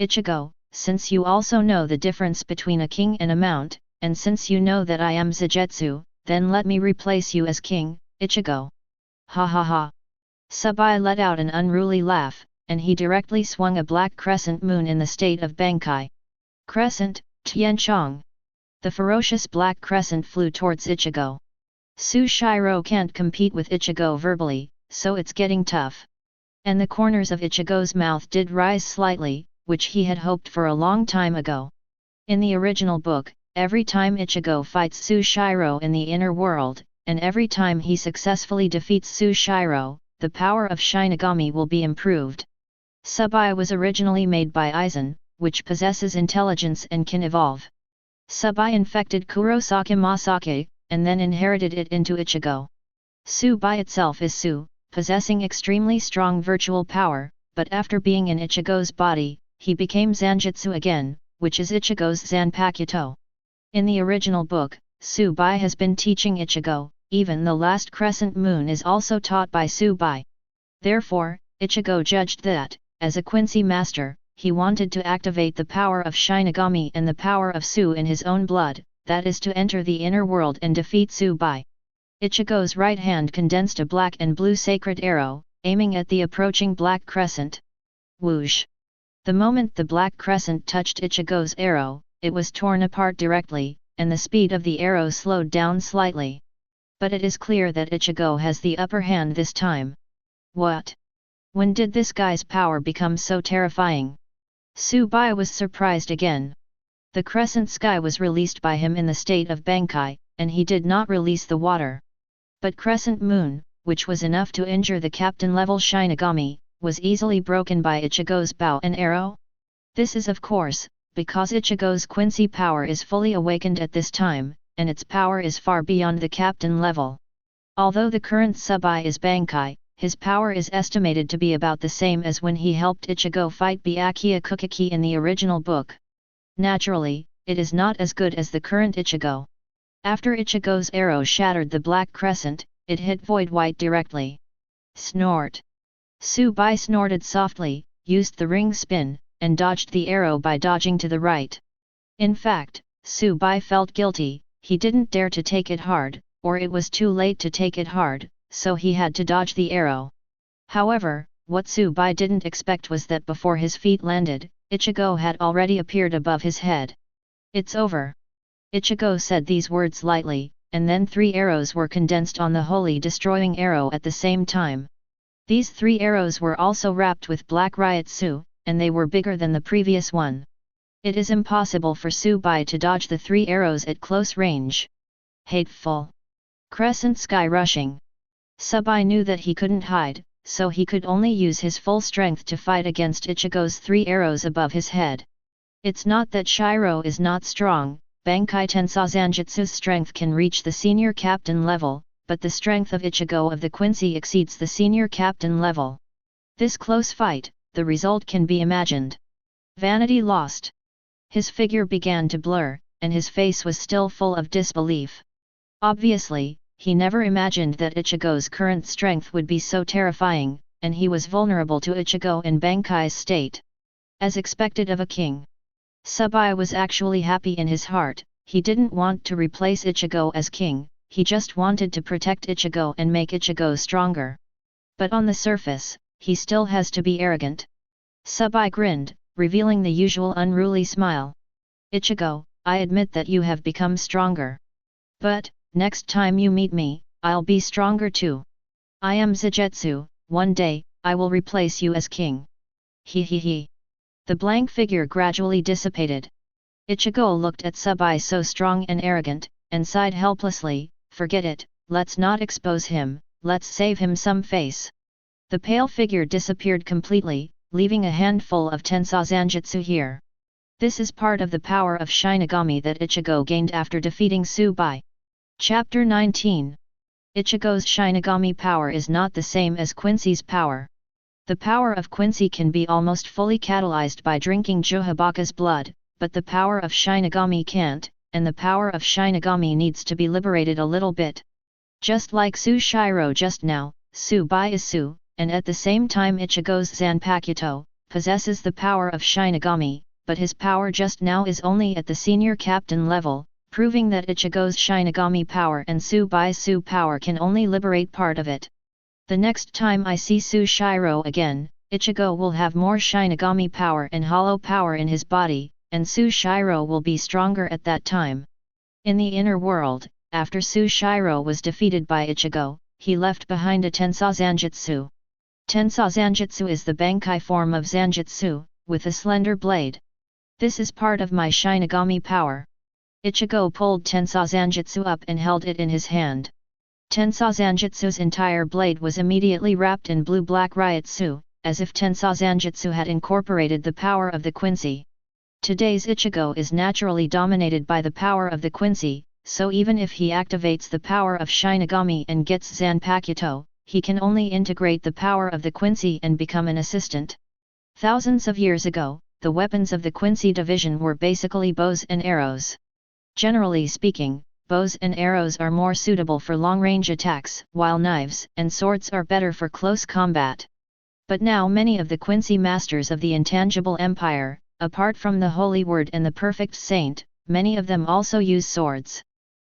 [SPEAKER 1] Ichigo, since you also know the difference between a king and a mount, and since you know that I am Zagetsu, then let me replace you as king, Ichigo. Ha ha ha. Subai let out an unruly laugh, and he directly swung a black crescent moon in the state of Bankai. Crescent, Tianchong. The ferocious black crescent flew towards Ichigo. Sushiro can't compete with Ichigo verbally, so it's getting tough. And the corners of Ichigo's mouth did rise slightly, which he had hoped for a long time ago. In the original book, every time Ichigo fights Sushiro in the inner world, and every time he successfully defeats Sushiro, the power of Shinigami will be improved. Subai was originally made by Aizen, which possesses intelligence and can evolve. Subai infected Kurosaki Masake, and then inherited it into Ichigo. Subai itself is Su, possessing extremely strong virtual power, but after being in Ichigo's body, he became Zanjutsu again, which is Ichigo's Zanpakuto. In the original book, Subai has been teaching Ichigo, even the last crescent moon is also taught by Subai. Therefore, Ichigo judged that, as a Quincy master, he wanted to activate the power of Shinigami and the power of Su in his own blood, that is to enter the inner world and defeat Subai. Ichigo's right hand condensed a black and blue sacred arrow, aiming at the approaching black crescent. Whoosh! The moment the black crescent touched Ichigo's arrow, it was torn apart directly, and the speed of the arrow slowed down slightly. But it is clear that Ichigo has the upper hand this time. What? When did this guy's power become so terrifying? Subai was surprised again. The crescent sky was released by him in the state of Bankai, and he did not release the water. But crescent moon, which was enough to injure the captain-level Shinigami, was easily broken by Ichigo's bow and arrow? This is of course, because Ichigo's Quincy power is fully awakened at this time, and its power is far beyond the captain level. Although the current Subai is Bankai, his power is estimated to be about the same as when he helped Ichigo fight Byakuya Kuchiki in the original book. Naturally, it is not as good as the current Ichigo. After Ichigo's arrow shattered the black crescent, it hit Void White directly. Snort! Subai snorted softly, used the ring spin, and dodged the arrow by dodging to the right. In fact, Subai felt guilty, he didn't dare to take it hard, or it was too late to take it hard, so he had to dodge the arrow. However, what Subai didn't expect was that before his feet landed, Ichigo had already appeared above his head. It's over. Ichigo said these words lightly, and then 3 arrows were condensed on the holy destroying arrow at the same time. These 3 arrows were also wrapped with black Ryutsu, and they were bigger than the previous one. It is impossible for Subai to dodge the 3 arrows at close range. Hateful! Crescent sky rushing. Subai knew that he couldn't hide, so he could only use his full strength to fight against Ichigo's 3 arrows above his head. It's not that Shiro is not strong, Bankai Tensei Zanjutsu's strength can reach the senior captain level, but the strength of Ichigo of the Quincy exceeds the senior captain level. This close fight, the result can be imagined. Vanity lost. His figure began to blur, and his face was still full of disbelief. Obviously, he never imagined that Ichigo's current strength would be so terrifying, and he was vulnerable to Ichigo and Bankai's state. As expected of a king. Subai was actually happy in his heart. He didn't want to replace Ichigo as king, he just wanted to protect Ichigo and make Ichigo stronger. But on the surface, he still has to be arrogant. Subai grinned, revealing the usual unruly smile. Ichigo, I admit that you have become stronger. But, next time you meet me, I'll be stronger too. I am Zagetsu, one day, I will replace you as king. Hehe. The blank figure gradually dissipated. Ichigo looked at Subai so strong and arrogant, and sighed helplessly, forget it, let's not expose him, let's save him some face. The pale figure disappeared completely, leaving a handful of Tensā Zanjutsu here. This is part of the power of Shinigami that Ichigo gained after defeating Subai. Chapter 19. Ichigo's Shinigami power is not the same as Quincy's power. The power of Quincy can be almost fully catalyzed by drinking Yuhabach's blood, but the power of Shinigami can't, and the power of Shinigami needs to be liberated a little bit. Just like Sushiro just now, Subai is Su, and at the same time Ichigo's Zanpakuto possesses the power of Shinigami, but his power just now is only at the senior captain level, proving that Ichigo's Shinigami power and Subai's Su power can only liberate part of it. The next time I see Sushiro again, Ichigo will have more Shinigami power and hollow power in his body, and Sushiro will be stronger at that time. In the inner world, after Sushiro was defeated by Ichigo, he left behind a Tensā Zanjutsu. Tensā Zanjutsu is the Bankai form of Zanjutsu, with a slender blade. This is part of my Shinigami power. Ichigo pulled Tensā Zanjutsu up and held it in his hand. Tensā Zanjutsu's entire blade was immediately wrapped in blue-black Ryutsu, as if Tensā Zanjutsu had incorporated the power of the Quincy. Today's Ichigo is naturally dominated by the power of the Quincy, so even if he activates the power of Shinigami and gets Zanpakuto, he can only integrate the power of the Quincy and become an assistant. Thousands of years ago, the weapons of the Quincy division were basically bows and arrows. Generally speaking, bows and arrows are more suitable for long-range attacks, while knives and swords are better for close combat. But now many of the Quincy masters of the intangible empire, apart from the Holy Word and the Perfect Saint, many of them also use swords.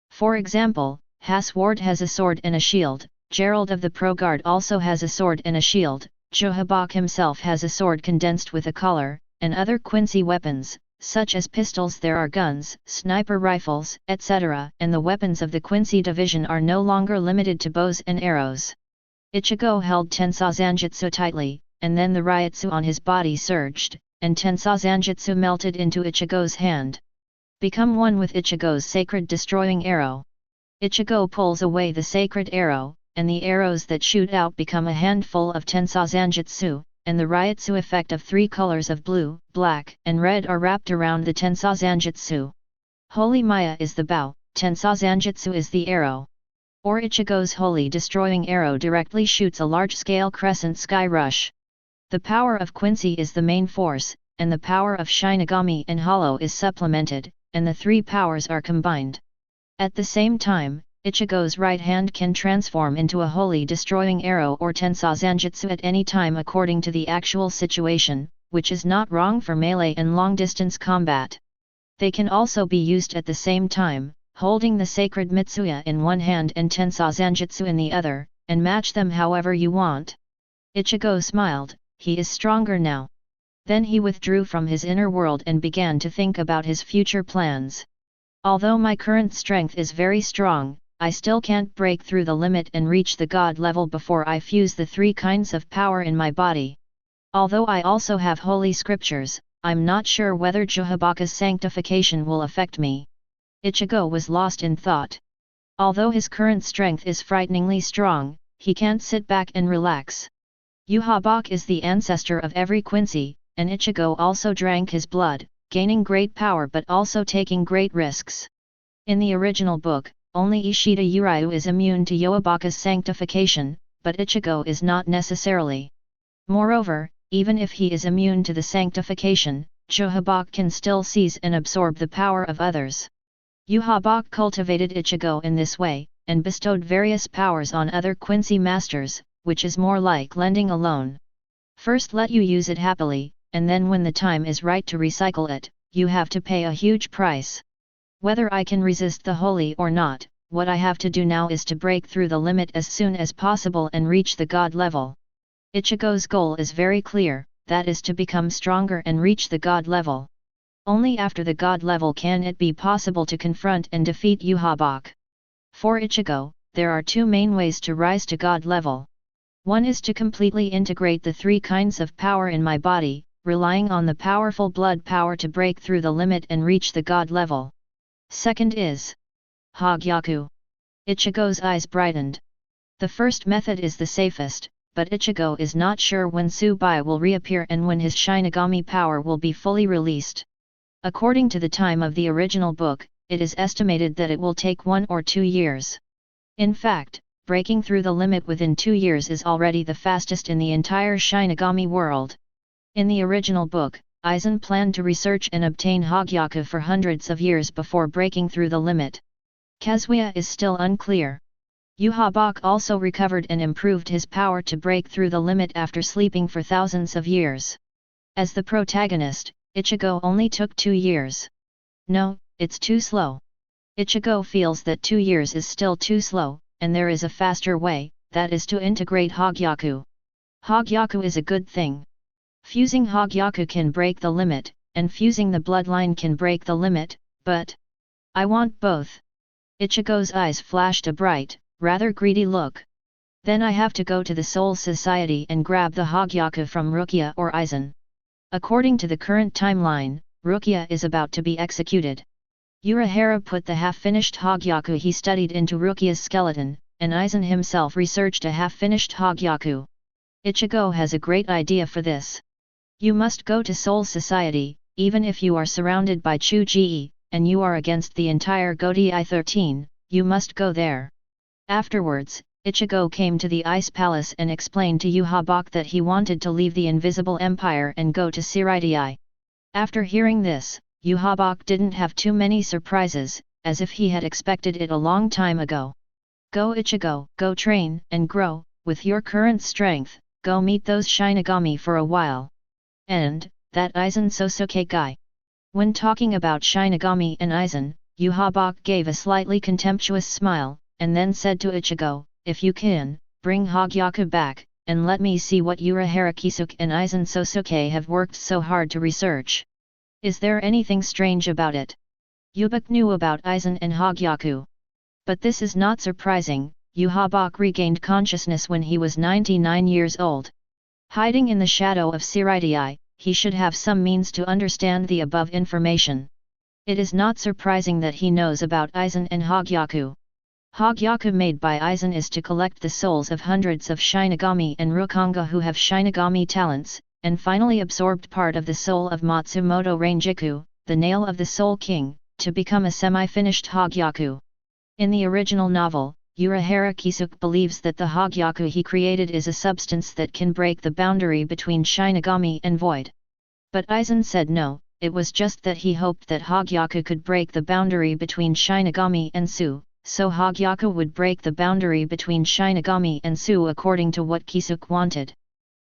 [SPEAKER 1] For example, Haswald has a sword and a shield, Gerald of the Pro-Guard also has a sword and a shield, Yuhabach himself has a sword condensed with a collar, and other Quincy weapons, such as pistols. There are guns, sniper rifles, etc., and the weapons of the Quincy division are no longer limited to bows and arrows. Ichigo held Tensā Zanjutsu tightly, and then the Ryutsu on his body surged, and Tensā Zanjutsu melted into Ichigo's hand. Become one with Ichigo's sacred destroying arrow. Ichigo pulls away the sacred arrow, and the arrows that shoot out become a handful of Tensā Zanjutsu, and the Ryutsu effect of 3 colors of blue, black, and red are wrapped around the Tensā Zanjutsu. Holy Maya is the bow, Tensā Zanjutsu is the arrow. Or Ichigo's holy destroying arrow directly shoots a large-scale crescent sky rush. The power of Quincy is the main force, and the power of Shinigami and Hollow is supplemented, and the 3 powers are combined. At the same time, Ichigo's right hand can transform into a holy destroying arrow or Tensā Zanjutsu at any time according to the actual situation, which is not wrong for melee and long-distance combat. They can also be used at the same time, holding the sacred Mitsuya in one hand and Tensā Zanjutsu in the other, and match them however you want. Ichigo smiled, he is stronger now. Then he withdrew from his inner world and began to think about his future plans. Although my current strength is very strong, I still can't break through the limit and reach the god level before I fuse the 3 kinds of power in my body. Although I also have holy scriptures, I'm not sure whether Yuhabach's sanctification will affect me. Ichigo was lost in thought. Although his current strength is frighteningly strong, he can't sit back and relax. Yuhabach is the ancestor of every Quincy, and Ichigo also drank his blood, gaining great power but also taking great risks. In the original book, only Ishida Uryu is immune to Yuhabach's sanctification, but Ichigo is not necessarily. Moreover, even if he is immune to the sanctification, Yuhabach can still seize and absorb the power of others. Yuhabach cultivated Ichigo in this way, and bestowed various powers on other Quincy masters, which is more like lending a loan. First let you use it happily, and then when the time is right to recycle it, you have to pay a huge price. Whether I can resist the holy or not, what I have to do now is to break through the limit as soon as possible and reach the god level. Ichigo's goal is very clear, that is to become stronger and reach the god level. Only after the god level can it be possible to confront and defeat Yuhabach. For Ichigo, there are two main ways to rise to god level. One is to completely integrate the three kinds of power in my body, relying on the powerful blood power to break through the limit and reach the god level. Second is Hogyaku. Ichigo's eyes brightened. The first method is the safest, but Ichigo is not sure when Tsubai will reappear and when his Shinigami power will be fully released. According to the time of the original book, it is estimated that it will take 1 or 2 years. In fact, breaking through the limit within 2 years is already the fastest in the entire Shinigami world. In the original book, Aizen planned to research and obtain Hogyaku for hundreds of years before breaking through the limit. Kazuya is still unclear. Yuhabach also recovered and improved his power to break through the limit after sleeping for thousands of years. As the protagonist, Ichigo only took 2 years. No, it's too slow. Ichigo feels that 2 years is still too slow, and there is a faster way, that is to integrate Hogyaku. Hogyaku is a good thing. Fusing Hogyaku can break the limit, and fusing the bloodline can break the limit, but I want both. Ichigo's eyes flashed a bright, rather greedy look. Then I have to go to the Soul Society and grab the Hogyaku from Rukia or Aizen. According to the current timeline, Rukia is about to be executed. Urahara put the half-finished Hogyaku he studied into Rukia's skeleton, and Aizen himself researched a half-finished Hogyaku. Ichigo has a great idea for this. You must go to Soul Society, even if you are surrounded by Chuji, and you are against the entire Godai 13, you must go there. Afterwards, Ichigo came to the Ice Palace and explained to Yuhabach that he wanted to leave the Invisible Empire and go to Siraidai. After hearing this, Yuhabach didn't have too many surprises, as if he had expected it a long time ago. Go Ichigo, go train and grow, with your current strength, go meet those Shinigami for a while. And, that Aizen Sōsuke guy. When talking about Shinigami and Aizen, Yuhabach gave a slightly contemptuous smile, and then said to Ichigo, if you can, bring Hogyaku back, and let me see what Urahara Kisuke and Aizen Sōsuke have worked so hard to research. Is there anything strange about it? Yuhabach knew about Aizen and Hogyaku. But this is not surprising, Yuhabach regained consciousness when he was 99 years old. Hiding in the shadow of Siraidai, he should have some means to understand the above information. It is not surprising that he knows about Aizen and Hogyaku. Hogyaku made by Aizen is to collect the souls of hundreds of Shinigami and Rukanga who have Shinigami talents, and finally absorbed part of the soul of Matsumoto Rangiku, the nail of the Soul King, to become a semi-finished Hogyaku. In the original novel, Urahara Kisuke believes that the Hogyaku he created is a substance that can break the boundary between Shinigami and Void. But Aizen said no, it was just that he hoped that Hogyaku could break the boundary between Shinigami and Su, so Hogyaku would break the boundary between Shinigami and Su according to what Kisuke wanted.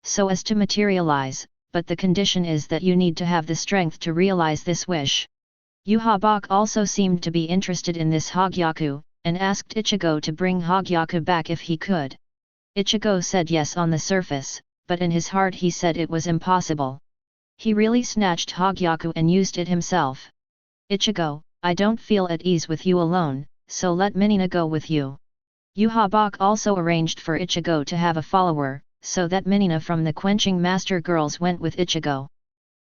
[SPEAKER 1] So as to materialize, but the condition is that you need to have the strength to realize this wish. Yuhabach also seemed to be interested in this Hogyaku, and asked Ichigo to bring Hogyaku back if he could. Ichigo said yes on the surface, but in his heart he said it was impossible. He really snatched Hogyaku and used it himself. Ichigo, I don't feel at ease with you alone, so let Minina go with you. Yuhabach also arranged for Ichigo to have a follower, so that Minina from the Quenching Master Girls went with Ichigo.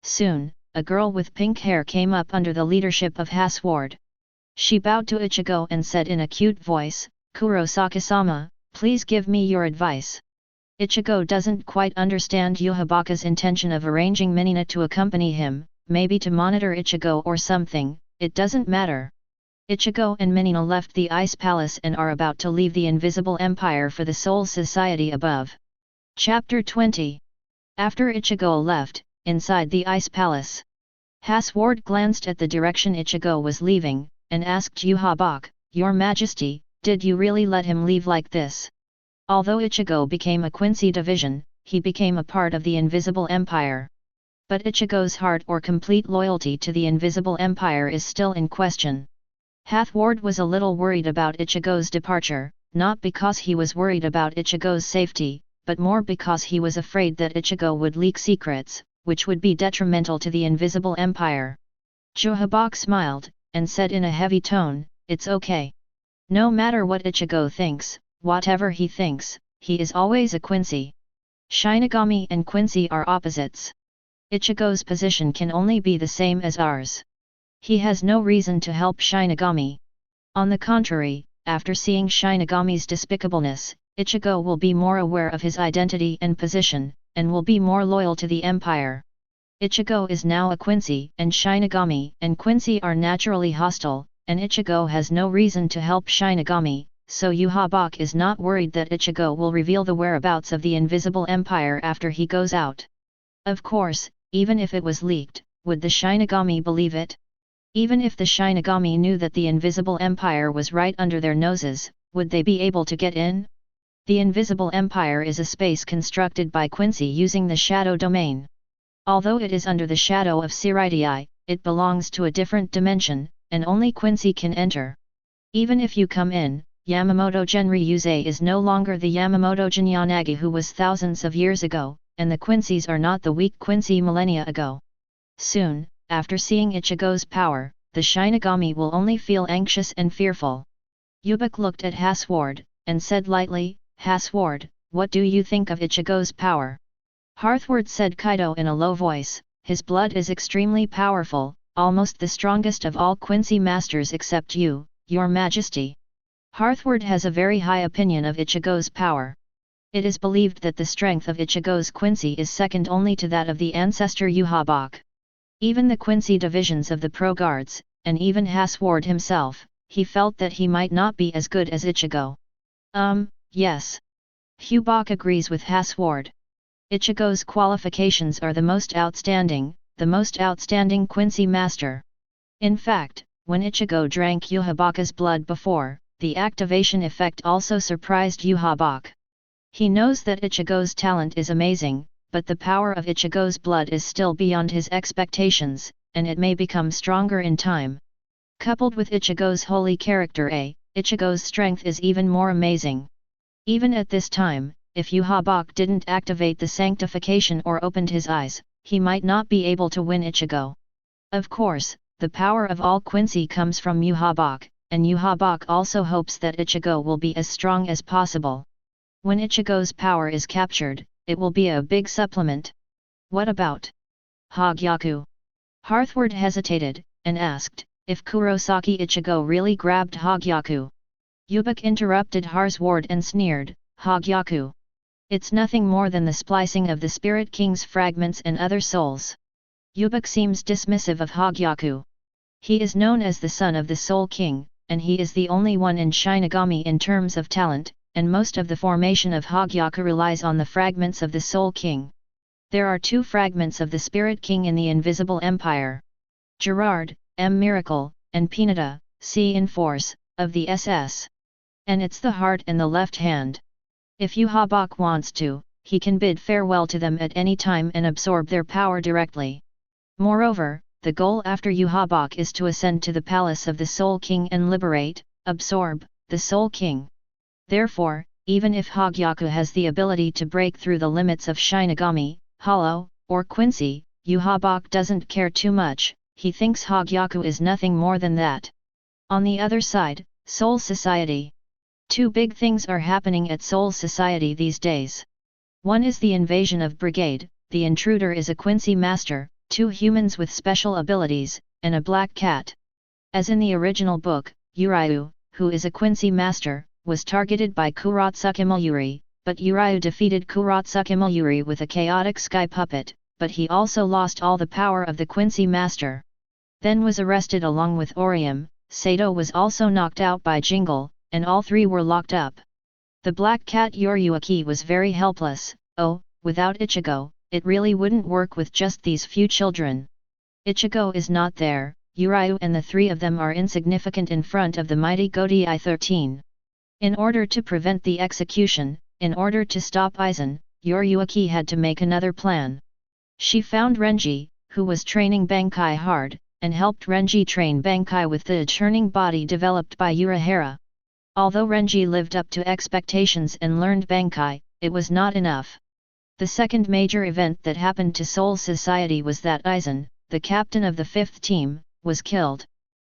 [SPEAKER 1] Soon, a girl with pink hair came up under the leadership of Haswald. She bowed to Ichigo and said in a cute voice, Kurosaki-sama, please give me your advice. Ichigo doesn't quite understand Yuhabach's intention of arranging Minina to accompany him, maybe to monitor Ichigo or something, it doesn't matter. Ichigo and Minina left the Ice Palace and are about to leave the Invisible Empire for the Soul Society above. Chapter 20. After Ichigo left, inside the ice palace, Haswald glanced at the direction Ichigo was leaving, and asked Yuhabach, "Your Majesty, did you really let him leave like this?" Although Ichigo became a Quincy division, he became a part of the Invisible Empire. But Ichigo's heart or complete loyalty to the Invisible Empire is still in question. Haswald was a little worried about Ichigo's departure, not because he was worried about Ichigo's safety, but more because he was afraid that Ichigo would leak secrets, which would be detrimental to the Invisible Empire. Yuhabach smiled, and said in a heavy tone, "It's okay. No matter what Ichigo thinks, whatever he thinks, he is always a Quincy. Shinigami and Quincy are opposites. Ichigo's position can only be the same as ours. He has no reason to help Shinigami. On the contrary, after seeing Shinigami's despicableness, Ichigo will be more aware of his identity and position, and will be more loyal to the Empire. Ichigo is now a Quincy, and Shinigami and Quincy are naturally hostile, and Ichigo has no reason to help Shinigami, so Yuhabach is not worried that Ichigo will reveal the whereabouts of the Invisible Empire after he goes out. Of course, even if it was leaked, would the Shinigami believe it? Even if the Shinigami knew that the Invisible Empire was right under their noses, would they be able to get in? The Invisible Empire is a space constructed by Quincy using the Shadow Domain. Although it is under the shadow of Siritii, it belongs to a different dimension, and only Quincy can enter. Even if you come in, Yamamoto Genryuze is no longer the Yamamoto Jinyanagi who was thousands of years ago, and the Quincy's are not the weak Quincy millennia ago. Soon, after seeing Ichigo's power, the Shinigami will only feel anxious and fearful. Yuhabach looked at Haswald, and said lightly, "Haswald, what do you think of Ichigo's power?" Haswald said Kaido in a low voice, "His blood is extremely powerful, almost the strongest of all Quincy masters except you, Your Majesty." Haswald has a very high opinion of Ichigo's power. It is believed that the strength of Ichigo's Quincy is second only to that of the ancestor Yuhabach. Even the Quincy divisions of the Pro Guards, and even Haswald himself, he felt that he might not be as good as Ichigo. Yes. Yuhabach agrees with Haswald. Ichigo's qualifications are the most outstanding Quincy master. In fact, when Ichigo drank Yuhabach's blood before, the activation effect also surprised Yuhabach. He knows that Ichigo's talent is amazing, but the power of Ichigo's blood is still beyond his expectations, and it may become stronger in time. Coupled with Ichigo's holy character Ichigo's strength is even more amazing. Even at this time, if Yuhabach didn't activate the sanctification or opened his eyes, he might not be able to win Ichigo. Of course, the power of all Quincy comes from Yuhabach, and Yuhabach also hopes that Ichigo will be as strong as possible. When Ichigo's power is captured, it will be a big supplement. What about Hogyaku? Haswald hesitated, and asked, if Kurosaki Ichigo really grabbed Hogyaku. Yuhabach interrupted Haswald and sneered, Hogyaku. It's nothing more than the splicing of the Spirit King's fragments and other souls. Yuhabach seems dismissive of Hogyaku. He is known as the son of the Soul King, and he is the only one in Shinigami in terms of talent, and most of the formation of Hogyaku relies on the fragments of the Soul King. There are 2 fragments of the Spirit King in the Invisible Empire. Gerard, M. Miracle, and Pineda, C. in Force, of the SS. And it's the heart and the left hand. If Yuhabach wants to, he can bid farewell to them at any time and absorb their power directly. Moreover, the goal after Yuhabach is to ascend to the palace of the Soul King and absorb, the Soul King. Therefore, even if Hogyaku has the ability to break through the limits of Shinigami, Hollow, or Quincy, Yuhabach doesn't care too much, he thinks Hogyaku is nothing more than that. On the other side, Soul Society. 2 big things are happening at Soul Society these days. One is the invasion of Brigade, the intruder is a Quincy master, 2 humans with special abilities, and a black cat. As in the original book, Uryu, who is a Quincy master, was targeted by Kurosaki Ichigo, but Uryu defeated Kurosaki Ichigo with a chaotic sky puppet, but he also lost all the power of the Quincy master. Then was arrested along with Orium, Sato was also knocked out by Jingle, and all 3 were locked up. The black cat Yoryuki was very helpless, without Ichigo, it really wouldn't work with just these few children. Ichigo is not there, Urayu and the three of them are insignificant in front of the mighty Godi 13. In order to prevent the execution, in order to stop Aizen, Yuryuki had to make another plan. She found Renji, who was training Bankai hard, and helped Renji train Bankai with the churning body developed by Urahara. Although Renji lived up to expectations and learned Bankai, it was not enough. The second major event that happened to Soul Society was that Aizen, the captain of the fifth team, was killed.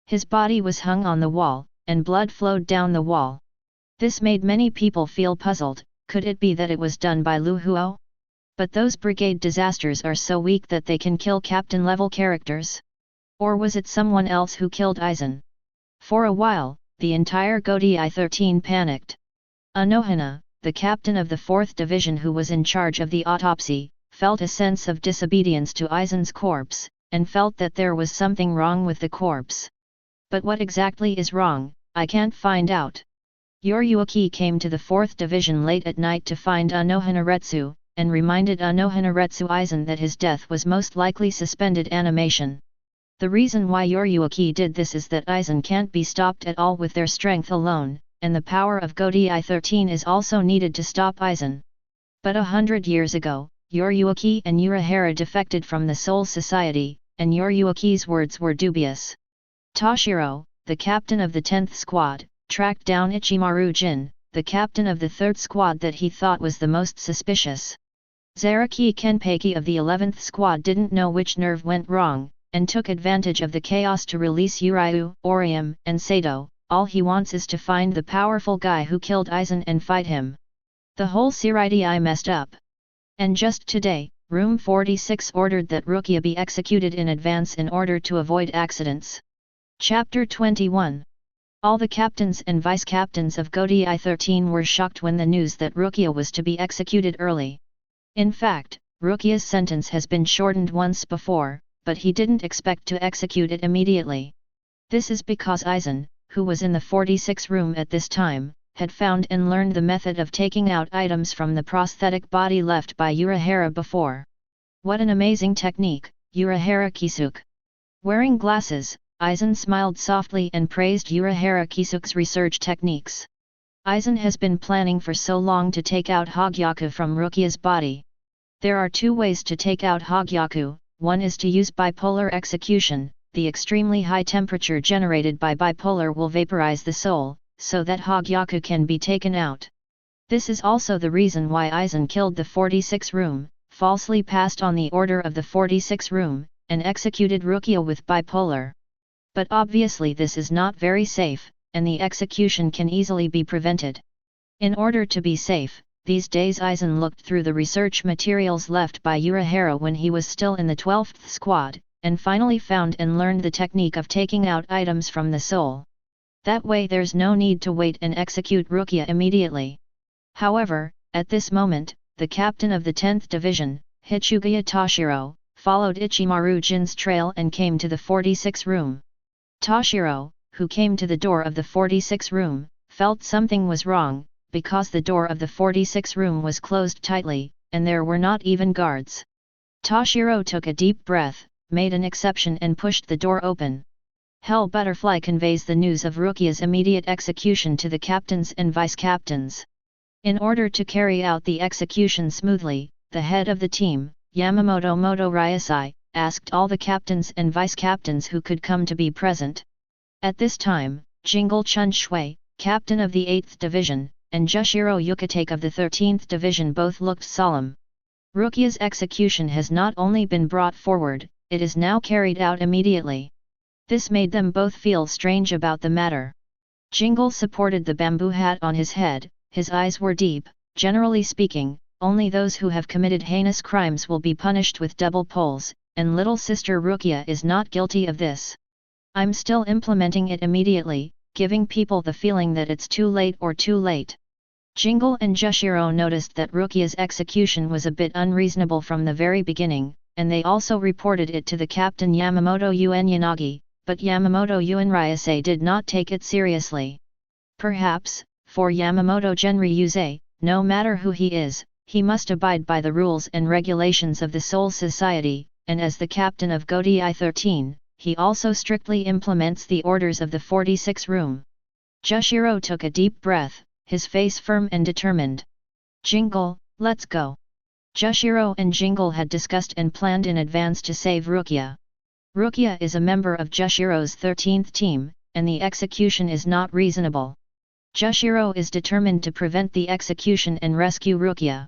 [SPEAKER 1] His body was hung on the wall, and blood flowed down the wall. This made many people feel puzzled. Could it be that it was done by Lu Huo? But those brigade disasters are so weak that they can kill captain-level characters? Or was it someone else who killed Aizen? For a while, the entire Godi 13 panicked. Anohana, the captain of the 4th Division who was in charge of the autopsy, felt a sense of disobedience to Aizen's corpse, and felt that there was something wrong with the corpse. But what exactly is wrong, I can't find out. Yuryuki came to the 4th Division late at night to find Anohanaretsu, and reminded Anohanaretsu Aizen that his death was most likely suspended animation. The reason why Yuryuki did this is that Aizen can't be stopped at all with their strength alone, and the power of Godi 13 is also needed to stop Aizen. But 100 years ago, Yuryuki and Urahara defected from the Soul Society, and Yuryuki's words were dubious. Toshiro, the captain of the 10th squad, tracked down Ichimaru Jin, the captain of the 3rd squad that he thought was the most suspicious. Zaraki Kenpeki of the 11th squad didn't know which nerve went wrong, and took advantage of the chaos to release Urayu, Orium, and Sato. All he wants is to find the powerful guy who killed Aizen and fight him. The whole Siraidai messed up. And just today, Room 46 ordered that Rukia be executed in advance in order to avoid accidents. Chapter 21. All the captains and vice-captains of Godi 13 were shocked when the news that Rukia was to be executed early. In fact, Rukia's sentence has been shortened once before, but he didn't expect to execute it immediately. This is because Aizen, who was in the 46 room at this time, had found and learned the method of taking out items from the prosthetic body left by Urahara before. What an amazing technique, Urahara Kisuke! Wearing glasses, Aizen smiled softly and praised Urahara Kisuke's research techniques. Aizen has been planning for so long to take out Hogyaku from Rukia's body. There are two ways to take out Hogyaku. One is to use bipolar execution. The extremely high temperature generated by bipolar will vaporize the soul, so that Hogyaku can be taken out. This is also the reason why Aizen killed the 46 room, falsely passed on the order of the 46 room, and executed Rukia with bipolar. But obviously this is not very safe, and the execution can easily be prevented. In order to be safe, these days Aizen looked through the research materials left by Urahara when he was still in the 12th squad, and finally found and learned the technique of taking out items from the soul. That way there's no need to wait and execute Rukia immediately. However, at this moment, the captain of the 10th division, Hitsugaya Toshiro, followed Ichimaru Jin's trail and came to the 46 room. Toshiro, who came to the door of the 46 room, felt something was wrong, because the door of the 46 room was closed tightly, and there were not even guards. Toshiro took a deep breath, made an exception and pushed the door open. Hell Butterfly conveys the news of Rukia's immediate execution to the captains and vice-captains. In order to carry out the execution smoothly, the head of the team, Yamamoto Moto Ryasai, asked all the captains and vice-captains who could come to be present. At this time, Jingle Chun Shui, captain of the 8th division, and Jushiro Yukitake of the 13th division both looked solemn. Rukia's execution has not only been brought forward, it is now carried out immediately. This made them both feel strange about the matter. Jingle supported the bamboo hat on his head, his eyes were deep. Generally speaking, only those who have committed heinous crimes will be punished with double poles, and little sister Rukia is not guilty of this. I'm still implementing it immediately, giving people the feeling that it's too late or too late. Jingle and Jushiro noticed that Rukia's execution was a bit unreasonable from the very beginning, and they also reported it to the captain Yamamoto Yuen Yanagi, but Yamamoto Yuen Ryasei did not take it seriously. Perhaps, for Yamamoto Genryusei, no matter who he is, He must abide by the rules and regulations of the Soul Society, and as the captain of Godai 13, he also strictly implements the orders of the 46 room. Jushiro took a deep breath, his face firm and determined. Jingle, let's go. Jushiro and Jingle had discussed and planned in advance to save Rukia. Rukia is a member of Jushiro's 13th team, and the execution is not reasonable. Jushiro is determined to prevent the execution and rescue Rukia.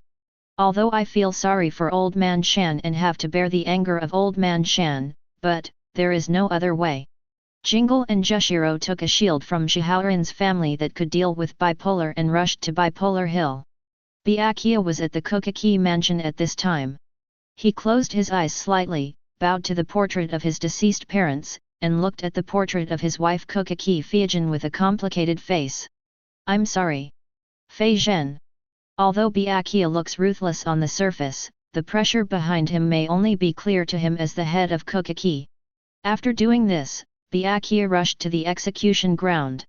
[SPEAKER 1] Although I feel sorry for Old Man Shan and have to bear the anger of Old Man Shan, but there is no other way. Jingle and Jushiro took a shield from Shihaorin's family that could deal with bipolar and rushed to Bipolar Hill. Byakuya was at the Kuchiki mansion at this time. He closed his eyes slightly, bowed to the portrait of his deceased parents, and looked at the portrait of his wife Kuchiki Feijin with a complicated face. I'm sorry. Fei Zhen. Although Byakuya looks ruthless on the surface, the pressure behind him may only be clear to him as the head of Kuchiki. After doing this, Byakuya rushed to the execution ground.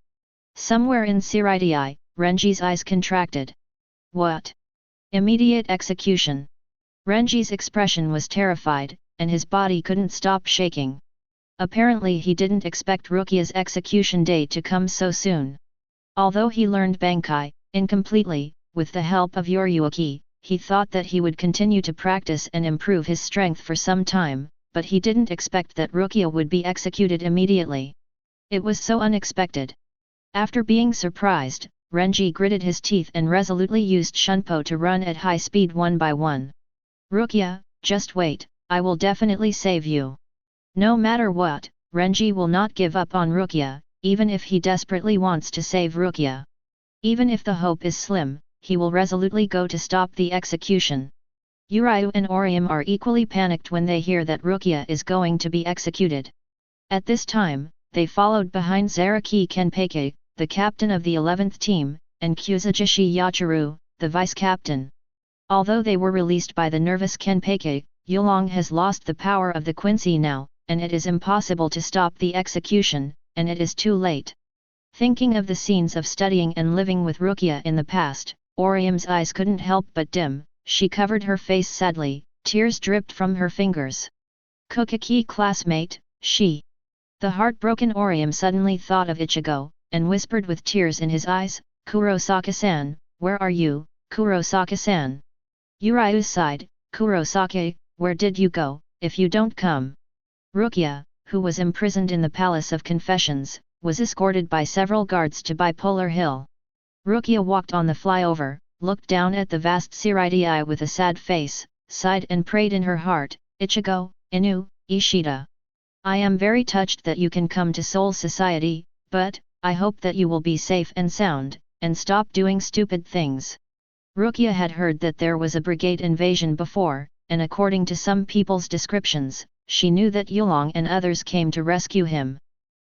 [SPEAKER 1] Somewhere in Siraidai, Renji's eyes contracted. What? Immediate execution. Renji's expression was terrified, and his body couldn't stop shaking. Apparently he didn't expect Rukia's execution day to come so soon. Although he learned Bankai, incompletely, with the help of Yoryuki, he thought that he would continue to practice and improve his strength for some time, but he didn't expect that Rukia would be executed immediately. It was so unexpected. After being surprised, Renji gritted his teeth and resolutely used Shunpo to run at high speed one by one. Rukia, just wait, I will definitely save you. No matter what, Renji will not give up on Rukia, even if he desperately wants to save Rukia. Even if the hope is slim, he will resolutely go to stop the execution. Urayu and Orium are equally panicked when they hear that Rukia is going to be executed. At this time, they followed behind Zaraki Kenpei, the captain of the 11th team, and Kuzujishi Yachiru, the vice-captain. Although they were released by the nervous Kenpei, Yulong has lost the power of the Quincy now, and it is impossible to stop the execution, and it is too late. Thinking of the scenes of studying and living with Rukia in the past, Orium's eyes couldn't help but dim, she covered her face sadly, tears dripped from her fingers. Kuchiki classmate, she. The heartbroken Orium suddenly thought of Ichigo, and whispered with tears in his eyes, Kurosaki-san, where are you, Kurosaki-san? Urayu sighed, Kurosaki, where did you go, if you don't come? Rukia, who was imprisoned in the Palace of Confessions, was escorted by several guards to Bipolar Hill. Rukia walked on the flyover, looked down at the vast Siraidai with a sad face, sighed and prayed in her heart, Ichigo, Inu, Ishida. I am very touched that you can come to Soul Society, but I hope that you will be safe and sound, and stop doing stupid things. Rukia had heard that there was a brigade invasion before, and according to some people's descriptions, she knew that Yulong and others came to rescue him.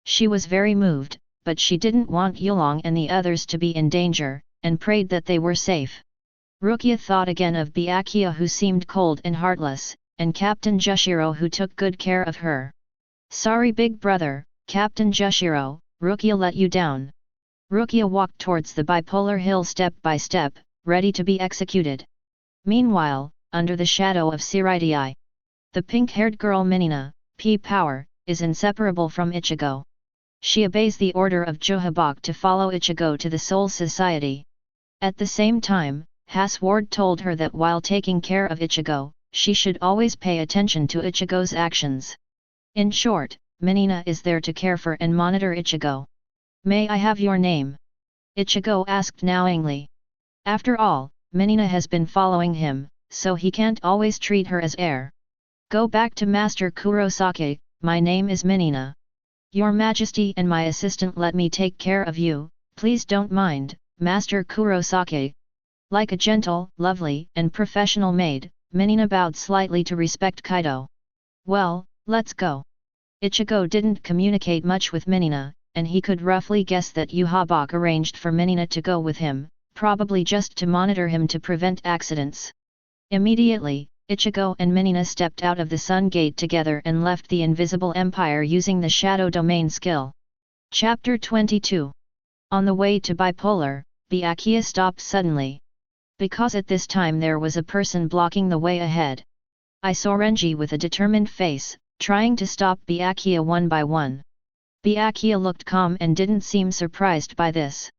[SPEAKER 1] She was very moved, but she didn't want Yulong and the others to be in danger, and prayed that they were safe. Rukia thought again of Byakuya who seemed cold and heartless, and Captain Jushiro who took good care of her. Sorry big brother, Captain Jushiro, Rukia let you down. Rukia walked towards the Bipolar Hill step by step, ready to be executed. Meanwhile, under the shadow of Siraidai, the pink-haired girl Minina, P-Power, is inseparable from Ichigo. She obeys the order of Yuhabach to follow Ichigo to the Soul Society. At the same time, Haswald told her that while taking care of Ichigo, she should always pay attention to Ichigo's actions. In short, Minina is there to care for and monitor Ichigo. May I have your name? Ichigo asked knowingly. After all, Minina has been following him, so he can't always treat her as heir. Go back to Master Kurosaki, my name is Minina. Your Majesty and my assistant let me take care of you, please don't mind, Master Kurosaki. Like a gentle, lovely, and professional maid, Minina bowed slightly to respect Kaido. Well, let's go. Ichigo didn't communicate much with Minina, and he could roughly guess that Yuhabach arranged for Minina to go with him, probably just to monitor him to prevent accidents. Immediately, Ichigo and Minina stepped out of the Sun Gate together and left the Invisible Empire using the Shadow Domain skill. Chapter 22. On the way to Bipolar, Byakuya stopped suddenly. because at this time there was a person blocking the way ahead. I saw Renji with a determined face, trying to stop Byakuya one by one. Byakuya looked calm and didn't seem surprised by this.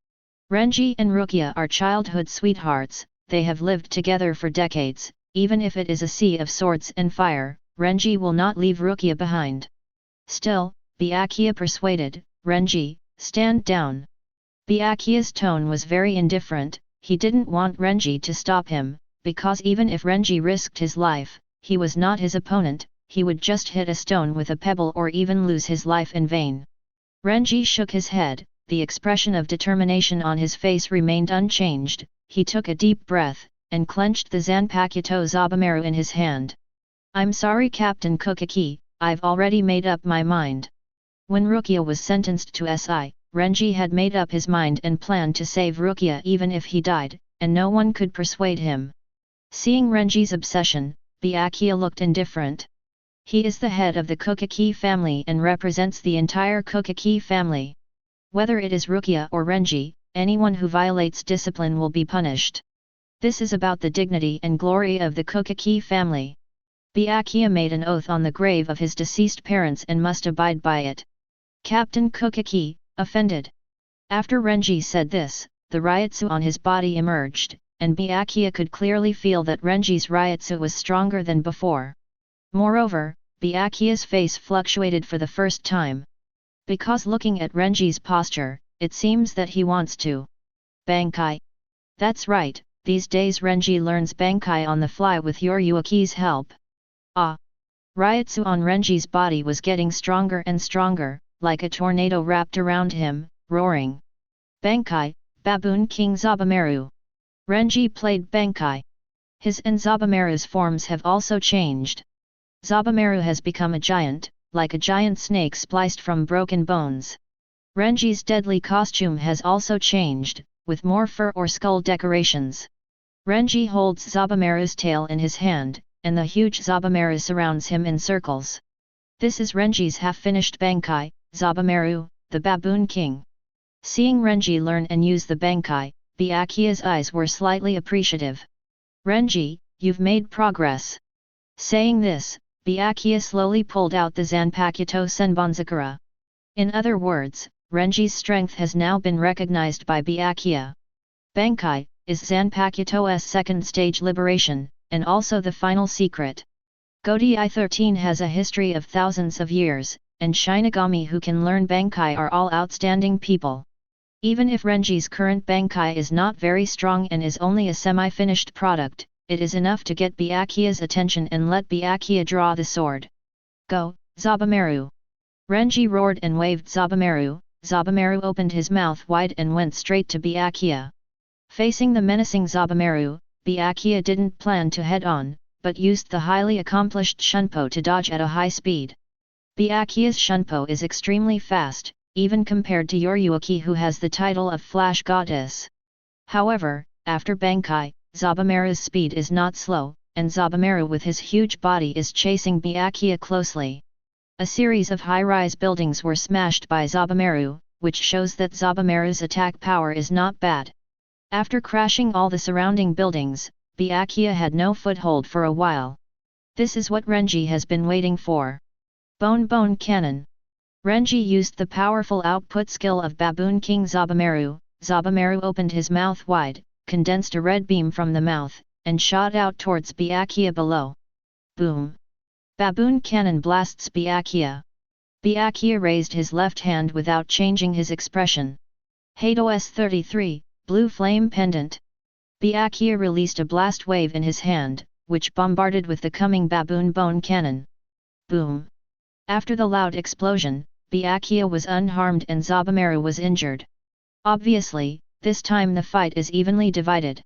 [SPEAKER 1] Renji and Rukia are childhood sweethearts, they have lived together for decades, even if it is a sea of swords and fire, Renji will not leave Rukia behind. Still, Byakuya persuaded, Renji, stand down. Byakuya's tone was very indifferent, he didn't want Renji to stop him, because even if Renji risked his life, he was not his opponent, he would just hit a stone with a pebble or even lose his life in vain. Renji shook his head, the expression of determination on his face remained unchanged, he took a deep breath, and clenched the Zanpakuto Zabumaru in his hand. I'm sorry Captain Kuchiki, I've already made up my mind. When Rukia was sentenced to SI, Renji had made up his mind and planned to save Rukia even if he died, and no one could persuade him. Seeing Renji's obsession, Byakuya looked indifferent. He is the head of the Kuchiki family and represents the entire Kuchiki family. Whether it is Rukia or Renji, anyone who violates discipline will be punished. This is about the dignity and glory of the Kuchiki family. Byakuya made an oath on the grave of his deceased parents and must abide by it. Captain Kuchiki, offended. After Renji said this, the Ryotsu on his body emerged, and Byakuya could clearly feel that Renji's Ryotsu was stronger than before. Moreover, Byakuya's face fluctuated for the first time. Because looking at Renji's posture, it seems that he wants to Bankai. That's right, these days Renji learns Bankai on the fly with Yuhaki's help. Ah! Ryotsu on Renji's body was getting stronger and stronger, like a tornado wrapped around him, roaring. Bankai, Baboon King Zabumaru. Renji played Bankai. His and Zabumaru's forms have also changed. Zabumaru has become a giant, like a giant snake spliced from broken bones. Renji's deadly costume has also changed, with more fur or skull decorations. Renji holds Zabumaru's tail in his hand, and the huge Zabumaru surrounds him in circles. This is Renji's half-finished Bankai, Zabumaru, the Baboon King. Seeing Renji learn and use the Bankai, Byakuya's eyes were slightly appreciative. Renji, you've made progress. Saying this, Byakuya slowly pulled out the Zanpakuto Senbonzakura. In other words, Renji's strength has now been recognized by Byakuya. Bankai is Zanpakuto's second stage liberation, and also the final secret. Godai 13 has a history of thousands of years, and Shinigami who can learn Bankai are all outstanding people. Even if Renji's current Bankai is not very strong and is only a semi-finished product, it is enough to get Byakuya's attention and let Byakuya draw the sword. Go, Zabumaru! Renji roared and waved Zabumaru. Zabumaru opened his mouth wide and went straight to Byakuya. Facing the menacing Zabumaru, Byakuya didn't plan to head on, but used the highly accomplished Shunpo to dodge at a high speed. Byakuya's Shunpo is extremely fast, even compared to Yuhaki who has the title of Flash Goddess. However, after Bankai, Zabumaru's speed is not slow, and Zabumaru with his huge body is chasing Byakuya closely. A series of high-rise buildings were smashed by Zabumaru, which shows that Zabumaru's attack power is not bad. After crashing all the surrounding buildings, Byakuya had no foothold for a while. This is what Renji has been waiting for. Bone Cannon. Renji used the powerful output skill of Baboon King Zabumaru. Zabumaru opened his mouth wide, condensed a red beam from the mouth, and shot out towards Byakuya below. Boom! Baboon Cannon blasts Byakuya. Byakuya raised his left hand without changing his expression. Heidos 33, Blue Flame Pendant. Byakuya released a blast wave in his hand, which bombarded with the coming Baboon Bone Cannon. Boom! After the loud explosion, Byakuya was unharmed and Zabumaru was injured. Obviously, this time the fight is evenly divided.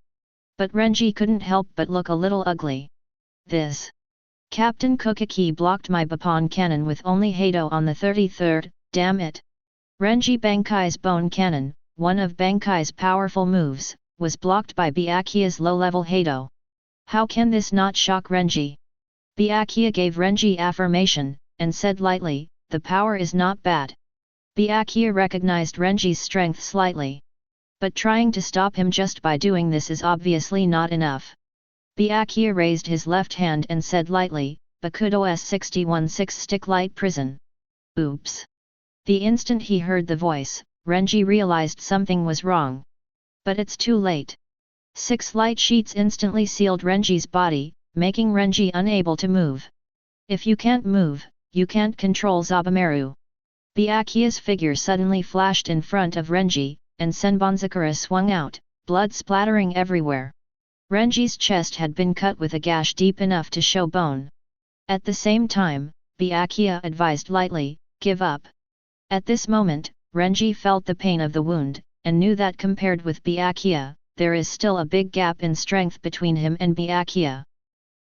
[SPEAKER 1] But Renji couldn't help but look a little ugly. This Captain Kuchiki blocked my Bapon Cannon with only Heido on the 33rd, damn it! Renji Bankai's Bone Cannon, one of Bankai's powerful moves, was blocked by Byakuya's low-level Heido. How can this not shock Renji? Byakuya gave Renji affirmation, and said lightly, the power is not bad. Byakuya recognized Renji's strength slightly. But trying to stop him just by doing this is obviously not enough. Byakuya raised his left hand and said lightly, Bakudo S61 6-stick light prison. Oops. The instant he heard the voice, Renji realized something was wrong. But it's too late. 6 light sheets instantly sealed Renji's body, making Renji unable to move. If you can't move, you can't control Zabumaru. Byakuya's figure suddenly flashed in front of Renji, and Senbonzakura swung out, blood splattering everywhere. Renji's chest had been cut with a gash deep enough to show bone. At the same time, Byakuya advised lightly, give up. At this moment, Renji felt the pain of the wound, and knew that compared with Byakuya, there is still a big gap in strength between him and Byakuya.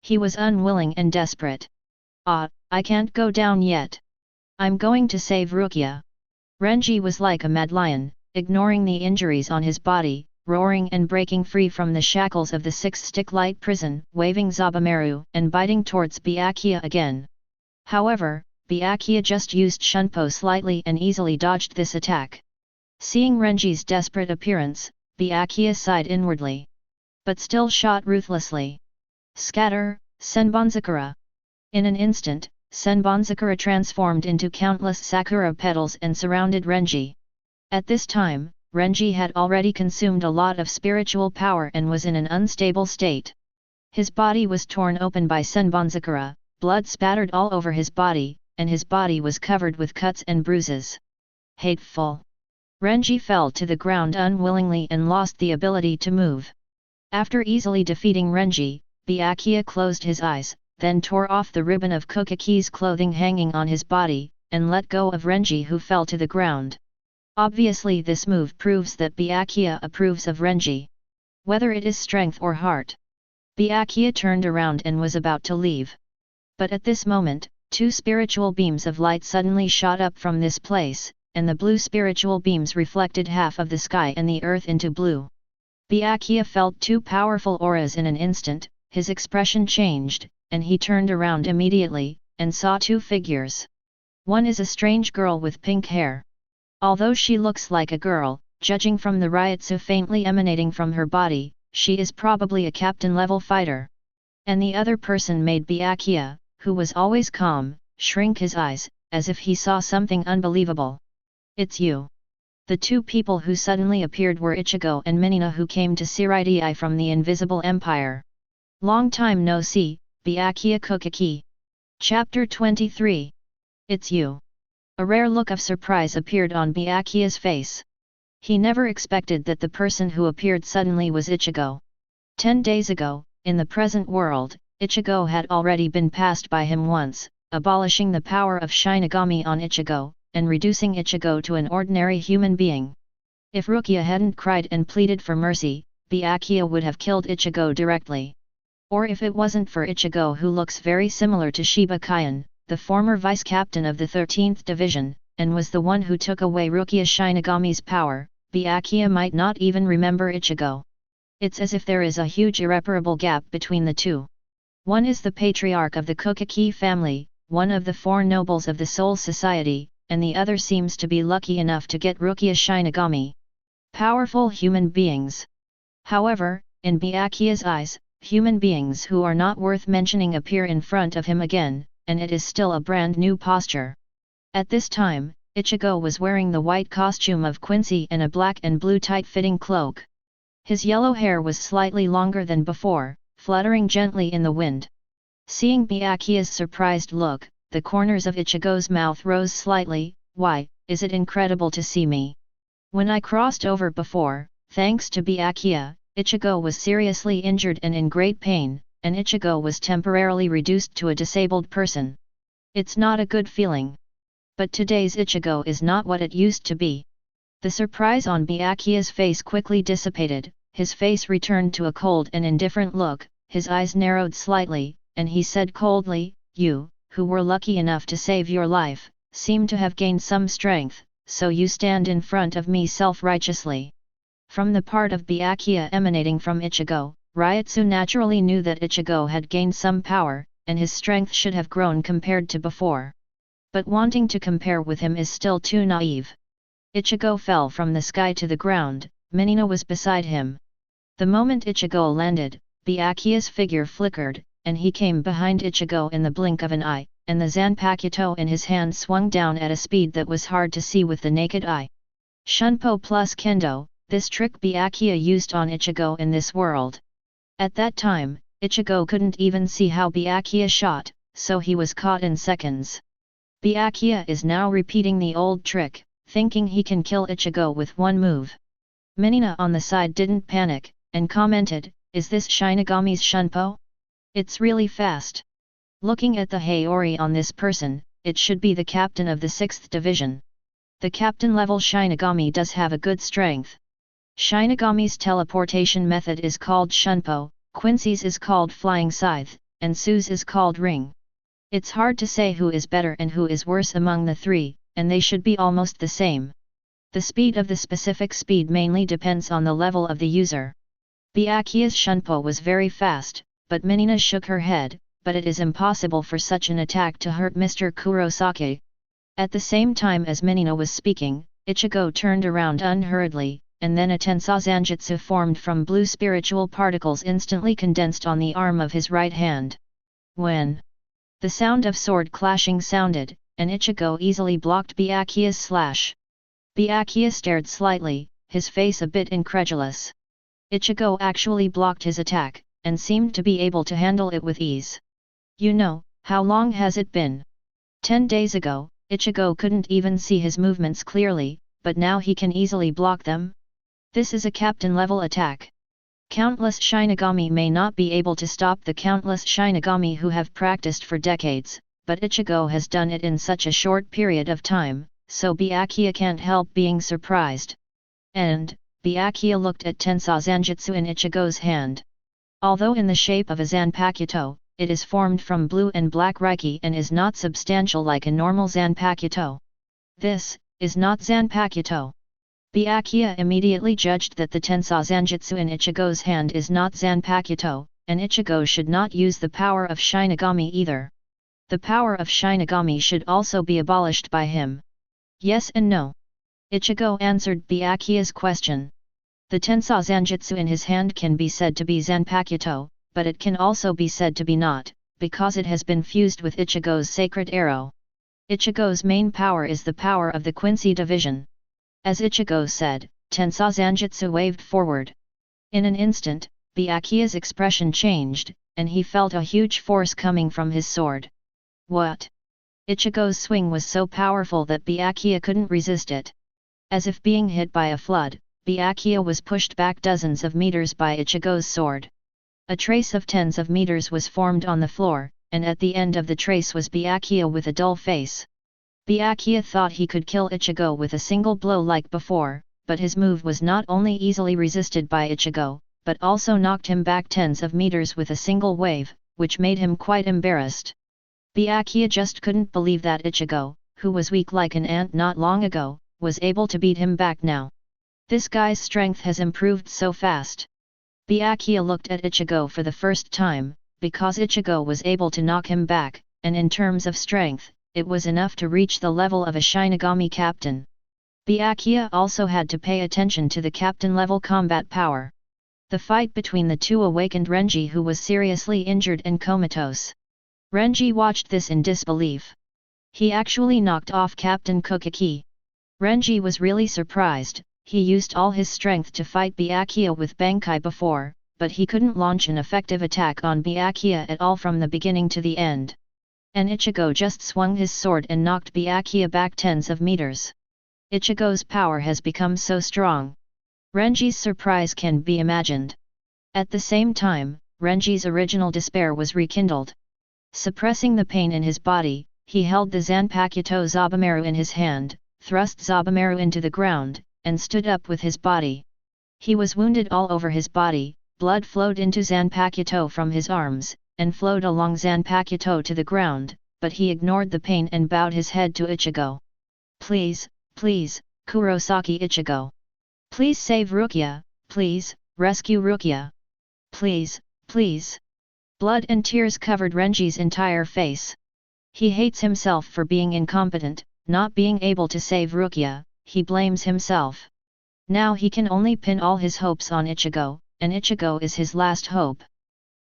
[SPEAKER 1] He was unwilling and desperate. I can't go down yet. I'm going to save Rukia. Renji was like a mad lion, ignoring the injuries on his body, roaring and breaking free from the shackles of the 6-stick light prison, waving Zabumaru and biting towards Byakuya again. However, Byakuya just used Shunpo slightly and easily dodged this attack. Seeing Renji's desperate appearance, Byakuya sighed inwardly. But still shot ruthlessly. Scatter, Senbonzakura! In an instant, Senbonzakura transformed into countless sakura petals and surrounded Renji. At this time, Renji had already consumed a lot of spiritual power and was in an unstable state. His body was torn open by Senbonzakura, blood spattered all over his body, and his body was covered with cuts and bruises. Hateful! Renji fell to the ground unwillingly and lost the ability to move. After easily defeating Renji, Byakuya closed his eyes, then tore off the ribbon of Kuchiki's clothing hanging on his body, and let go of Renji, who fell to the ground. Obviously this move proves that Byakuya approves of Renji. Whether it is strength or heart. Byakuya turned around and was about to leave. But at this moment, 2 spiritual beams of light suddenly shot up from this place, and the blue spiritual beams reflected half of the sky and the earth into blue. Byakuya felt 2 powerful auras in an instant, his expression changed, and he turned around immediately, and saw 2 figures. One is a strange girl with pink hair. Although she looks like a girl, judging from the ryotsu faintly emanating from her body, she is probably a captain-level fighter. And the other person made Byakuya, who was always calm, shrink his eyes, as if he saw something unbelievable. It's you. The 2 people who suddenly appeared were Ichigo and Minina, who came to Siraidai from the Invisible Empire. Long time no see, Byakuya Kuchiki. Chapter 23. It's you. A rare look of surprise appeared on Byakuya's face. He never expected that the person who appeared suddenly was Ichigo. 10 days ago, in the present world, Ichigo had already been passed by him once, abolishing the power of Shinigami on Ichigo, and reducing Ichigo to an ordinary human being. If Rukia hadn't cried and pleaded for mercy, Byakuya would have killed Ichigo directly. Or if it wasn't for Ichigo, who looks very similar to Shiba Kyan, the former vice-captain of the 13th Division, and was the one who took away Rukia Shinigami's power, Byakuya might not even remember Ichigo. It's as if there is a huge irreparable gap between the 2. One is the patriarch of the Kuchiki family, one of the 4 nobles of the Soul Society, and the other seems to be lucky enough to get Rukia Shinigami. Powerful human beings. However, in Byakuya's eyes, human beings who are not worth mentioning appear in front of him again, and it is still a brand new posture. At this time, Ichigo was wearing the white costume of Quincy and a black and blue tight-fitting cloak. His yellow hair was slightly longer than before, fluttering gently in the wind. Seeing Byakuya's surprised look, the corners of Ichigo's mouth rose slightly. Why, is it incredible to see me? When I crossed over before, thanks to Byakuya, Ichigo was seriously injured and in great pain, and Ichigo was temporarily reduced to a disabled person. It's not a good feeling. But today's Ichigo is not what it used to be. The surprise on Byakuya's face quickly dissipated, his face returned to a cold and indifferent look, his eyes narrowed slightly, and he said coldly, "You, who were lucky enough to save your life, seem to have gained some strength, so you stand in front of me self-righteously." From the part of Byakuya emanating from Ichigo, Ryotsu naturally knew that Ichigo had gained some power, and his strength should have grown compared to before. But wanting to compare with him is still too naive. Ichigo fell from the sky to the ground, Menina was beside him. The moment Ichigo landed, Byakuya's figure flickered, and he came behind Ichigo in the blink of an eye, and the Zanpakuto in his hand swung down at a speed that was hard to see with the naked eye. Shunpo plus Kendo, this trick Byakuya used on Ichigo in this world. At that time, Ichigo couldn't even see how Byakuya shot, so he was caught in seconds. Byakuya is now repeating the old trick, thinking he can kill Ichigo with one move. Menina on the side didn't panic, and commented, "Is this Shinigami's Shunpo? It's really fast. Looking at the Haori on this person, it should be the captain of the 6th division. The captain level Shinigami does have a good strength. Shinigami's teleportation method is called Shunpo, Quincy's is called Flying Scythe, and Sue's is called Ring. It's hard to say who is better and who is worse among the three, and they should be almost the same. The speed of the specific speed mainly depends on the level of the user." Byakuya's Shunpo was very fast, but Menina shook her head, but it is impossible for such an attack to hurt Mr. Kurosaki. At the same time as Menina was speaking, Ichigo turned around unhurriedly, and then a Tensazanjutsu formed from blue spiritual particles instantly condensed on the arm of his right hand. When the sound of sword clashing sounded, and Ichigo easily blocked Byakuya's slash. Byakuya stared slightly, his face a bit incredulous. Ichigo actually blocked his attack, and seemed to be able to handle it with ease. "You know, how long has it been?" 10 days ago, Ichigo couldn't even see his movements clearly, but now he can easily block them. This is a captain-level attack. Countless Shinigami may not be able to stop the countless Shinigami who have practiced for decades, but Ichigo has done it in such a short period of time, so Byakuya can't help being surprised. And, Byakuya looked at Tensazanjutsu in Ichigo's hand. Although in the shape of a Zanpakuto, it is formed from blue and black Reiki and is not substantial like a normal Zanpakuto. This is not Zanpakuto. Byakuya immediately judged that the Tensazanjutsu in Ichigo's hand is not Zanpakuto, and Ichigo should not use the power of Shinigami either. The power of Shinigami should also be abolished by him. Yes and no. Ichigo answered Byakuya's question. The Tensazanjutsu in his hand can be said to be Zanpakuto, but it can also be said to be not, because it has been fused with Ichigo's sacred arrow. Ichigo's main power is the power of the Quincy division. As Ichigo said, Tensazanjutsu waved forward. In an instant, Byakuya's expression changed, and he felt a huge force coming from his sword. What? Ichigo's swing was so powerful that Byakuya couldn't resist it. As if being hit by a flood, Byakuya was pushed back dozens of meters by Ichigo's sword. A trace of tens of meters was formed on the floor, and at the end of the trace was Byakuya with a dull face. Byakuya thought he could kill Ichigo with a single blow like before, but his move was not only easily resisted by Ichigo, but also knocked him back tens of meters with a single wave, which made him quite embarrassed. Byakuya just couldn't believe that Ichigo, who was weak like an ant not long ago, was able to beat him back now. This guy's strength has improved so fast. Byakuya looked at Ichigo for the first time, because Ichigo was able to knock him back, and in terms of strength, it was enough to reach the level of a Shinigami captain. Byakuya also had to pay attention to the captain-level combat power. The fight between the two awakened Renji, who was seriously injured and comatose. Renji watched this in disbelief. He actually knocked off Captain Kuchiki. Renji was really surprised. He used all his strength to fight Byakuya with Bankai before, but he couldn't launch an effective attack on Byakuya at all from the beginning to the end. And Ichigo just swung his sword and knocked Byakuya back tens of meters. Ichigo's power has become so strong. Renji's surprise can be imagined. At the same time, Renji's original despair was rekindled. Suppressing the pain in his body, he held the Zanpakuto Zabumaru in his hand, thrust Zabumaru into the ground, and stood up with his body. He was wounded all over his body, blood flowed into Zanpakuto from his arms, and flowed along Zanpakuto to the ground, but he ignored the pain and bowed his head to Ichigo. Please, please, Kurosaki Ichigo. Please save Rukia, please, rescue Rukia. Please, please. Blood and tears covered Renji's entire face. He hates himself for being incompetent, not being able to save Rukia, he blames himself. Now he can only pin all his hopes on Ichigo, and Ichigo is his last hope.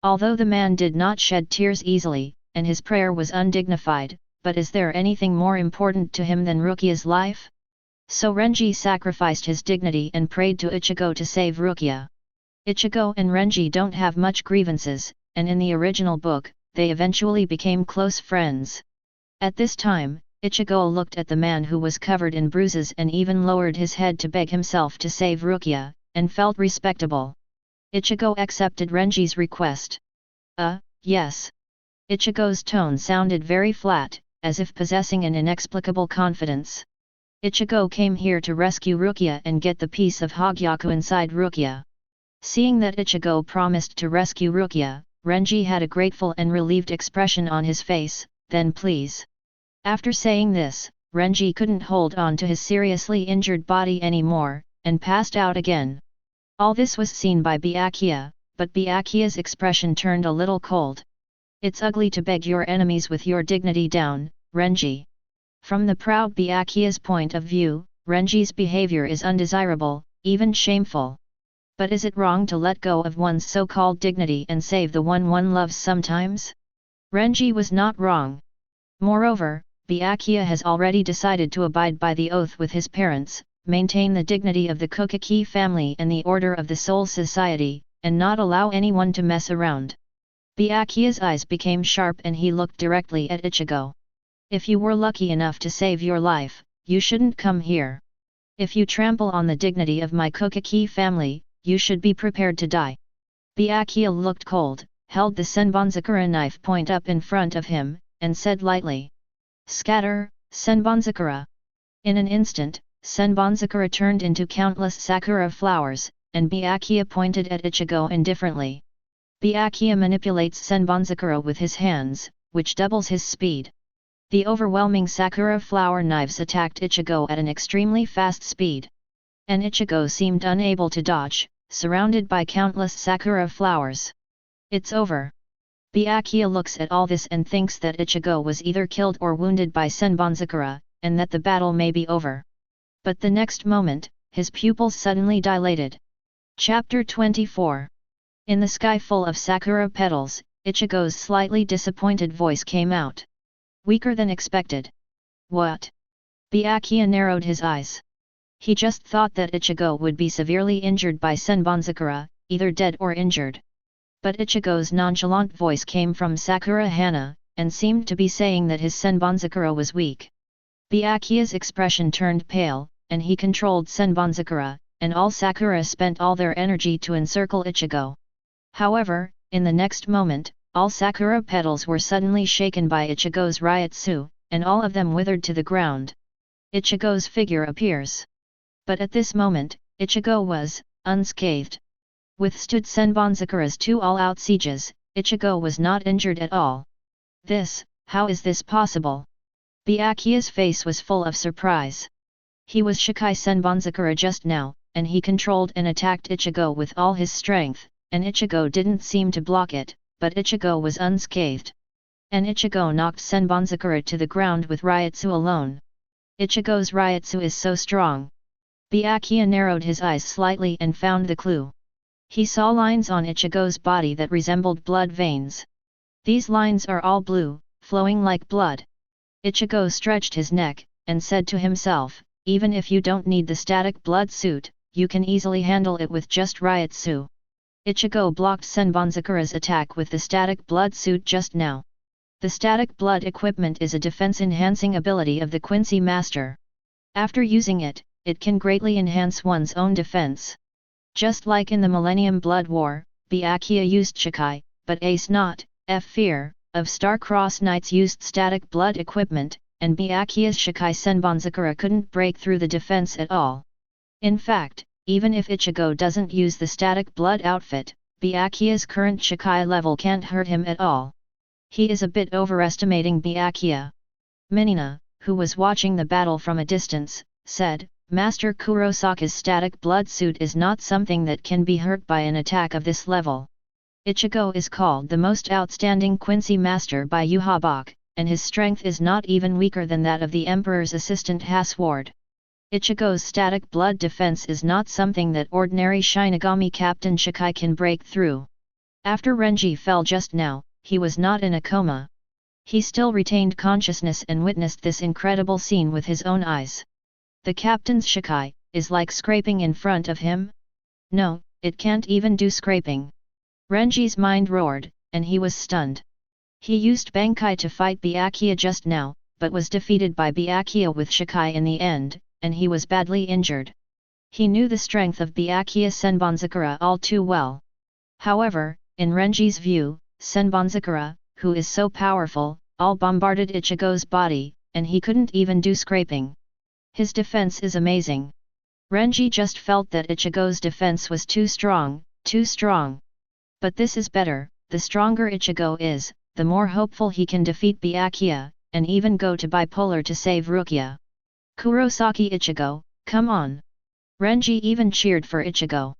[SPEAKER 1] Although the man did not shed tears easily, and his prayer was undignified, but is there anything more important to him than Rukia's life? So Renji sacrificed his dignity and prayed to Ichigo to save Rukia. Ichigo and Renji don't have much grievances, and in the original book, they eventually became close friends. At this time, Ichigo looked at the man who was covered in bruises and even lowered his head to beg himself to save Rukia, and felt respectable. Ichigo accepted Renji's request. Yes. Ichigo's tone sounded very flat, as if possessing an inexplicable confidence. Ichigo came here to rescue Rukia and get the piece of Hogyaku inside Rukia. Seeing that Ichigo promised to rescue Rukia, Renji had a grateful and relieved expression on his face. Then please. After saying this, Renji couldn't hold on to his seriously injured body anymore, and passed out again. All this was seen by Byakuya, but Byakuya's expression turned a little cold. It's ugly to beg your enemies with your dignity down, Renji. From the proud Byakuya's point of view, Renji's behavior is undesirable, even shameful. But is it wrong to let go of one's so-called dignity and save the one loves sometimes? Renji was not wrong. Moreover, Byakuya has already decided to abide by the oath with his parents, maintain the dignity of the Kuchiki family and the order of the Soul Society, and not allow anyone to mess around. Byakuya's eyes became sharp and he looked directly at Ichigo. If you were lucky enough to save your life, you shouldn't come here. If you trample on the dignity of my Kuchiki family, you should be prepared to die. Byakuya looked cold, held the Senbonzakura knife point up in front of him, and said lightly. Scatter, Senbonzakura. In an instant, Senbonzakura turned into countless sakura flowers, and Byakuya pointed at Ichigo indifferently. Byakuya manipulates Senbonzakura with his hands, which doubles his speed. The overwhelming sakura flower knives attacked Ichigo at an extremely fast speed. And Ichigo seemed unable to dodge, surrounded by countless sakura flowers. It's over. Byakuya looks at all this and thinks that Ichigo was either killed or wounded by Senbonzakura, and that the battle may be over. But the next moment, his pupils suddenly dilated. Chapter 24. In the sky full of sakura petals, Ichigo's slightly disappointed voice came out. Weaker than expected. What? Byakuya narrowed his eyes. He just thought that Ichigo would be severely injured by Senbonzakura, either dead or injured. But Ichigo's nonchalant voice came from Sakura Hana, and seemed to be saying that his Senbonzakura was weak. Byakuya's expression turned pale, and he controlled Senbonzakura, and all Sakura spent all their energy to encircle Ichigo. However, in the next moment, all Sakura petals were suddenly shaken by Ichigo's Ryutsu, and all of them withered to the ground. Ichigo's figure appears. But at this moment, Ichigo was unscathed. Withstood Senbonzakura's 2 all-out sieges, Ichigo was not injured at all. How is this possible? Byakuya's face was full of surprise. He was Shikai Senbonzakura just now, and he controlled and attacked Ichigo with all his strength, and Ichigo didn't seem to block it, but Ichigo was unscathed. And Ichigo knocked Senbonzakura to the ground with Ryutsu alone. Ichigo's Ryutsu is so strong. Byakuya narrowed his eyes slightly and found the clue. He saw lines on Ichigo's body that resembled blood veins. These lines are all blue, flowing like blood. Ichigo stretched his neck, and said to himself, even if you don't need the static blood suit, you can easily handle it with just Ryutsu. Ichigo blocked Senbonzakura's attack with the static blood suit just now. The static blood equipment is a defense-enhancing ability of the Quincy Master. After using it, it can greatly enhance one's own defense. Just like in the Millennium Blood War, Byakuya used Shikai, but Ace Not, Fear, of Star-Crossed Knights used static blood equipment, and Byakuya's Shikai Senbonzakura couldn't break through the defense at all. In fact, even if Ichigo doesn't use the static blood outfit, Byakuya's current Shikai level can't hurt him at all. He is a bit overestimating Byakuya. Minina, who was watching the battle from a distance, said, Master Kurosaki's static blood suit is not something that can be hurt by an attack of this level. Ichigo is called the most outstanding Quincy Master by Yuhabach, and his strength is not even weaker than that of the Emperor's assistant Haswald. Ichigo's static blood defense is not something that ordinary Shinigami Captain Shikai can break through. After Renji fell just now, he was not in a coma. He still retained consciousness and witnessed this incredible scene with his own eyes. The captain's Shikai is like scraping in front of him? No, it can't even do scraping. Renji's mind roared, and he was stunned. He used Bankai to fight Byakuya just now, but was defeated by Byakuya with Shikai in the end, and he was badly injured. He knew the strength of Byakuya Senbonzakura all too well. However, in Renji's view, Senbonzakura, who is so powerful, all bombarded Ichigo's body, and he couldn't even do scraping. His defense is amazing. Renji just felt that Ichigo's defense was too strong, too strong. But this is better, the stronger Ichigo is, the more hopeful he can defeat Byakuya, and even go to bipolar to save Rukia. Kurosaki Ichigo, come on! Renji even cheered for Ichigo.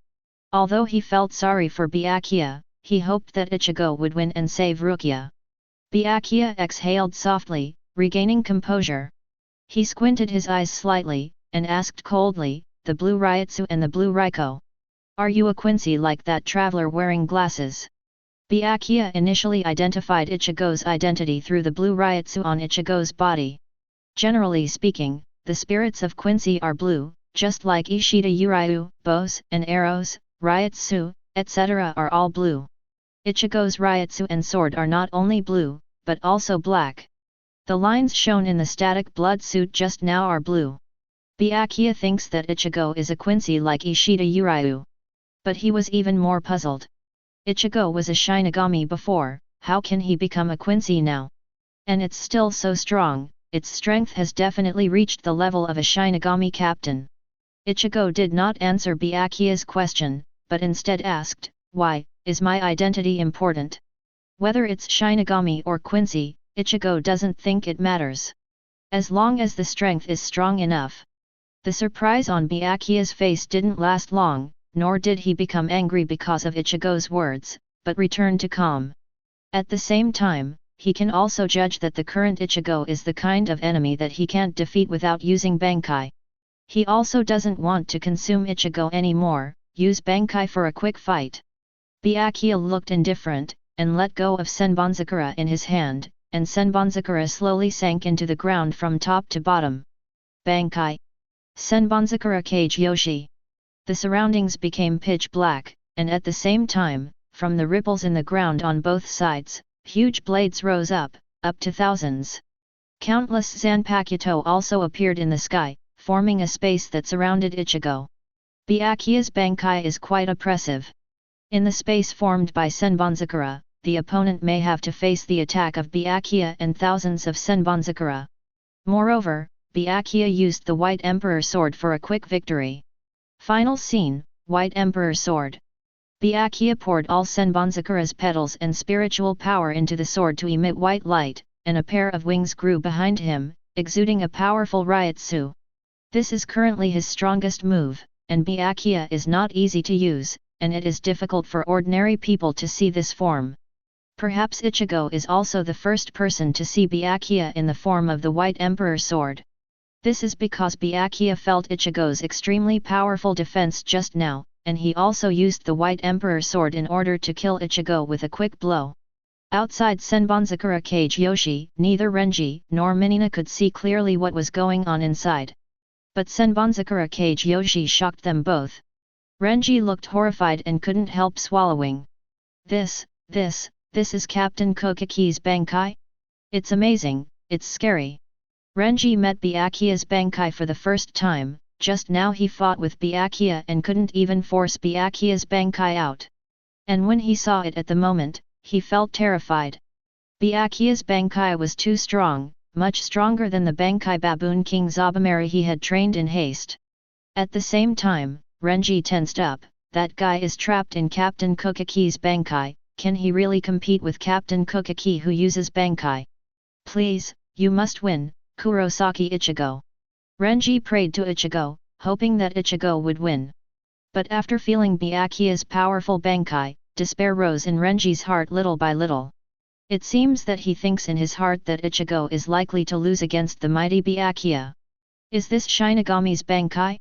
[SPEAKER 1] Although he felt sorry for Byakuya, he hoped that Ichigo would win and save Rukia. Byakuya exhaled softly, regaining composure. He squinted his eyes slightly, and asked coldly, the blue Ryutsu and the blue Raiko. Are you a Quincy like that traveler wearing glasses? Byakuya initially identified Ichigo's identity through the blue Ryutsu on Ichigo's body. Generally speaking, the spirits of Quincy are blue, just like Ishida Uryu, bows and arrows, Ryutsu, etc. are all blue. Ichigo's Ryutsu and sword are not only blue, but also black. The lines shown in the static blood suit just now are blue. Byakuya thinks that Ichigo is a Quincy like Ishida Uryu. But he was even more puzzled. Ichigo was a Shinigami before, how can he become a Quincy now? And it's still so strong, its strength has definitely reached the level of a Shinigami captain. Ichigo did not answer Byakuya's question, but instead asked, why, is my identity important? Whether it's Shinigami or Quincy, Ichigo doesn't think it matters. As long as the strength is strong enough. The surprise on Byakuya's face didn't last long, nor did he become angry because of Ichigo's words, but returned to calm. At the same time, he can also judge that the current Ichigo is the kind of enemy that he can't defeat without using Bankai. He also doesn't want to consume Ichigo anymore, use Bankai for a quick fight. Byakuya looked indifferent, and let go of Senbonzakura in his hand, and Senbonzakura slowly sank into the ground from top to bottom. Bankai! Senbonzakura Kage Yoshi! The surroundings became pitch black, and at the same time, from the ripples in the ground on both sides, huge blades rose up to thousands. Countless Zanpakuto also appeared in the sky, forming a space that surrounded Ichigo. Byakuya's Bankai is quite oppressive. In the space formed by Senbonzakura, the opponent may have to face the attack of Byakuya and thousands of Senbonzakura. Moreover, Byakuya used the White Emperor Sword for a quick victory. Final scene, White Emperor Sword. Byakuya poured all Senbonzakura's petals and spiritual power into the sword to emit white light, and a pair of wings grew behind him, exuding a powerful Ryutsu. This is currently his strongest move, and Byakuya is not easy to use, and it is difficult for ordinary people to see this form. Perhaps Ichigo is also the first person to see Byakuya in the form of the White Emperor Sword. This is because Byakuya felt Ichigo's extremely powerful defense just now, and he also used the White Emperor Sword in order to kill Ichigo with a quick blow. Outside Senbonzakura Kage Yoshi, neither Renji nor Minina could see clearly what was going on inside. But Senbonzakura Kage Yoshi shocked them both. Renji looked horrified and couldn't help swallowing. This is Captain Kokiki's Bankai? It's amazing, it's scary. Renji met Byakuya's Bankai for the first time, just now he fought with Byakuya and couldn't even force Byakuya's Bankai out. And when he saw it at the moment, he felt terrified. Byakuya's Bankai was too strong, much stronger than the Bankai Baboon King Zabamari he had trained in haste. At the same time, Renji tensed up, that guy is trapped in Captain Kokiki's Bankai, can he really compete with Captain Kokiki who uses Bankai? Please, you must win, Kurosaki Ichigo. Renji prayed to Ichigo, hoping that Ichigo would win. But after feeling Byakuya's powerful Bankai, despair rose in Renji's heart little by little. It seems that he thinks in his heart that Ichigo is likely to lose against the mighty Byakuya. Is this Shinigami's Bankai?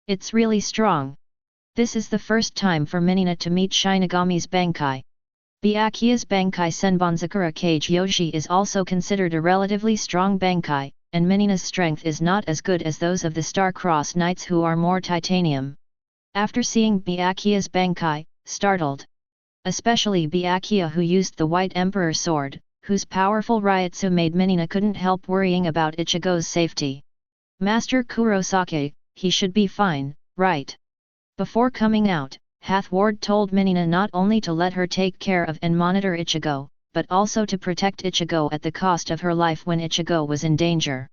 [SPEAKER 1] It's really strong. This is the first time for Minina to meet Shinigami's Bankai. Byakuya's Bankai Senbonzakura Kage Yoshi is also considered a relatively strong Bankai, and Minina's strength is not as good as those of the Star-Crossed Knights who are more titanium. After seeing Byakuya's Bankai, startled. Especially Byakuya, who used the White Emperor sword, whose powerful Ryutsu made Minina couldn't help worrying about Ichigo's safety. Master Kurosaki, he should be fine, right? Before coming out, Haswald told Minina not only to let her take care of and monitor Ichigo, but also to protect Ichigo at the cost of her life when Ichigo was in danger.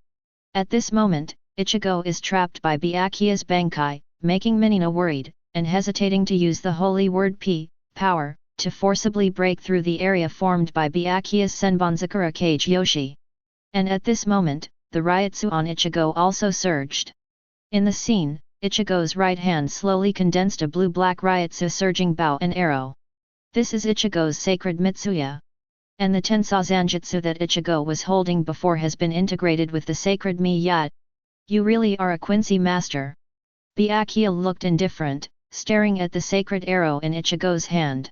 [SPEAKER 1] At this moment, Ichigo is trapped by Byakuya's Bankai, making Minina worried, and hesitating to use the holy word power, to forcibly break through the area formed by Byakuya's Senbonzakura Kage Yoshi. And at this moment, the Ryutsu on Ichigo also surged. In the scene, Ichigo's right hand slowly condensed a blue-black Ryutsu surging bow and arrow. This is Ichigo's sacred Mitsuya. And the Tensā Zanjutsu that Ichigo was holding before has been integrated with the sacred Miya. You really are a Quincy master. Byakuya looked indifferent, staring at the sacred arrow in Ichigo's hand.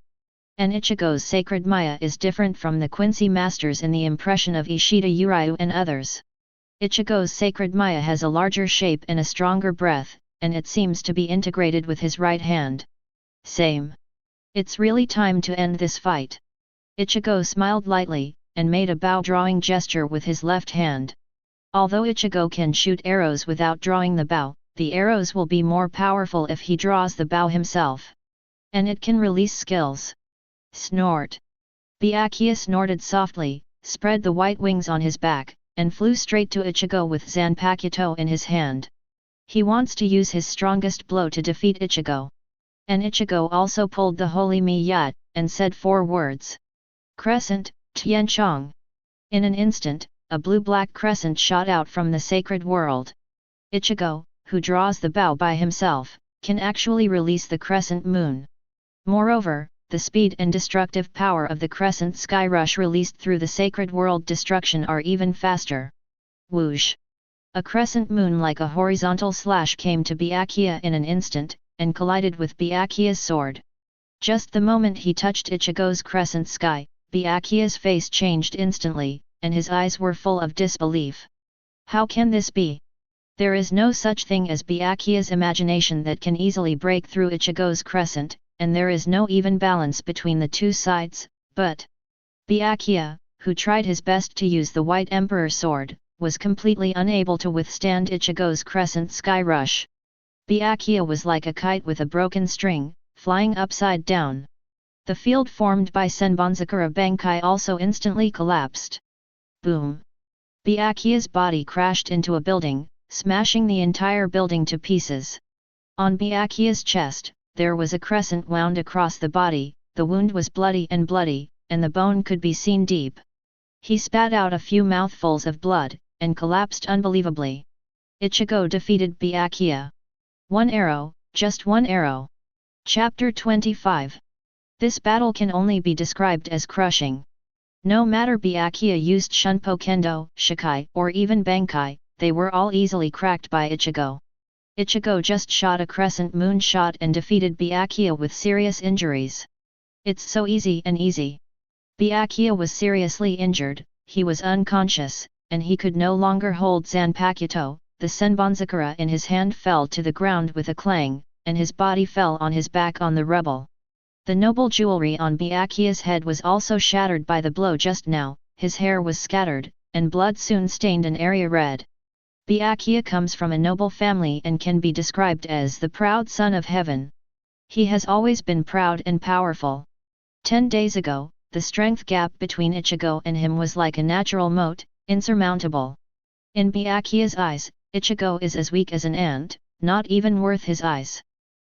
[SPEAKER 1] And Ichigo's sacred Maya is different from the Quincy masters in the impression of Ishida Uryu and others. Ichigo's sacred Maya has a larger shape and a stronger breath, and it seems to be integrated with his right hand. Same. It's really time to end this fight. Ichigo smiled lightly, and made a bow-drawing gesture with his left hand. Although Ichigo can shoot arrows without drawing the bow, the arrows will be more powerful if he draws the bow himself. And it can release skills. Snort. Byakuya snorted softly, spread the white wings on his back, and flew straight to Ichigo with Zanpakuto in his hand. He wants to use his strongest blow to defeat Ichigo. And Ichigo also pulled the holy Miya, and said 4 words. Crescent, Tianchong. In an instant, a blue-black crescent shot out from the sacred world. Ichigo, who draws the bow by himself, can actually release the crescent moon. Moreover, the speed and destructive power of the crescent sky rush released through the sacred world destruction are even faster. Whoosh! A crescent moon like a horizontal slash came to Byakuya in an instant, and collided with Byakuya's sword. Just the moment he touched Ichigo's crescent sky, Byakuya's face changed instantly, and his eyes were full of disbelief. How can this be? There is no such thing as Byakuya's imagination that can easily break through Ichigo's crescent, and there is no even balance between the two sides, but Byakuya, who tried his best to use the White Emperor sword, was completely unable to withstand Ichigo's crescent sky rush. Byakuya was like a kite with a broken string, flying upside down. The field formed by Senbonzakura Bankai also instantly collapsed. Boom! Byakuya's body crashed into a building, smashing the entire building to pieces. On Byakuya's chest, there was a crescent wound across the body, the wound was bloody, and the bone could be seen deep. He spat out a few mouthfuls of blood, and collapsed unbelievably. Ichigo defeated Byakuya. 1 arrow, just 1 arrow. Chapter 25. This battle can only be described as crushing. No matter Byakuya used Shunpo Kendo, Shikai, or even Bankai, they were all easily cracked by Ichigo. Ichigo just shot a crescent moon shot and defeated Byakuya with serious injuries. It's so easy and easy. Byakuya was seriously injured, he was unconscious, and he could no longer hold Zanpakuto. The Senbonzakura in his hand fell to the ground with a clang, and his body fell on his back on the rubble. The noble jewelry on Byakuya's head was also shattered by the blow just now, his hair was scattered, and blood soon stained an area red. Byakuya comes from a noble family and can be described as the proud son of heaven. He has always been proud and powerful. 10 days ago, the strength gap between Ichigo and him was like a natural moat, insurmountable. In Byakuya's eyes, Ichigo is as weak as an ant, not even worth his eyes.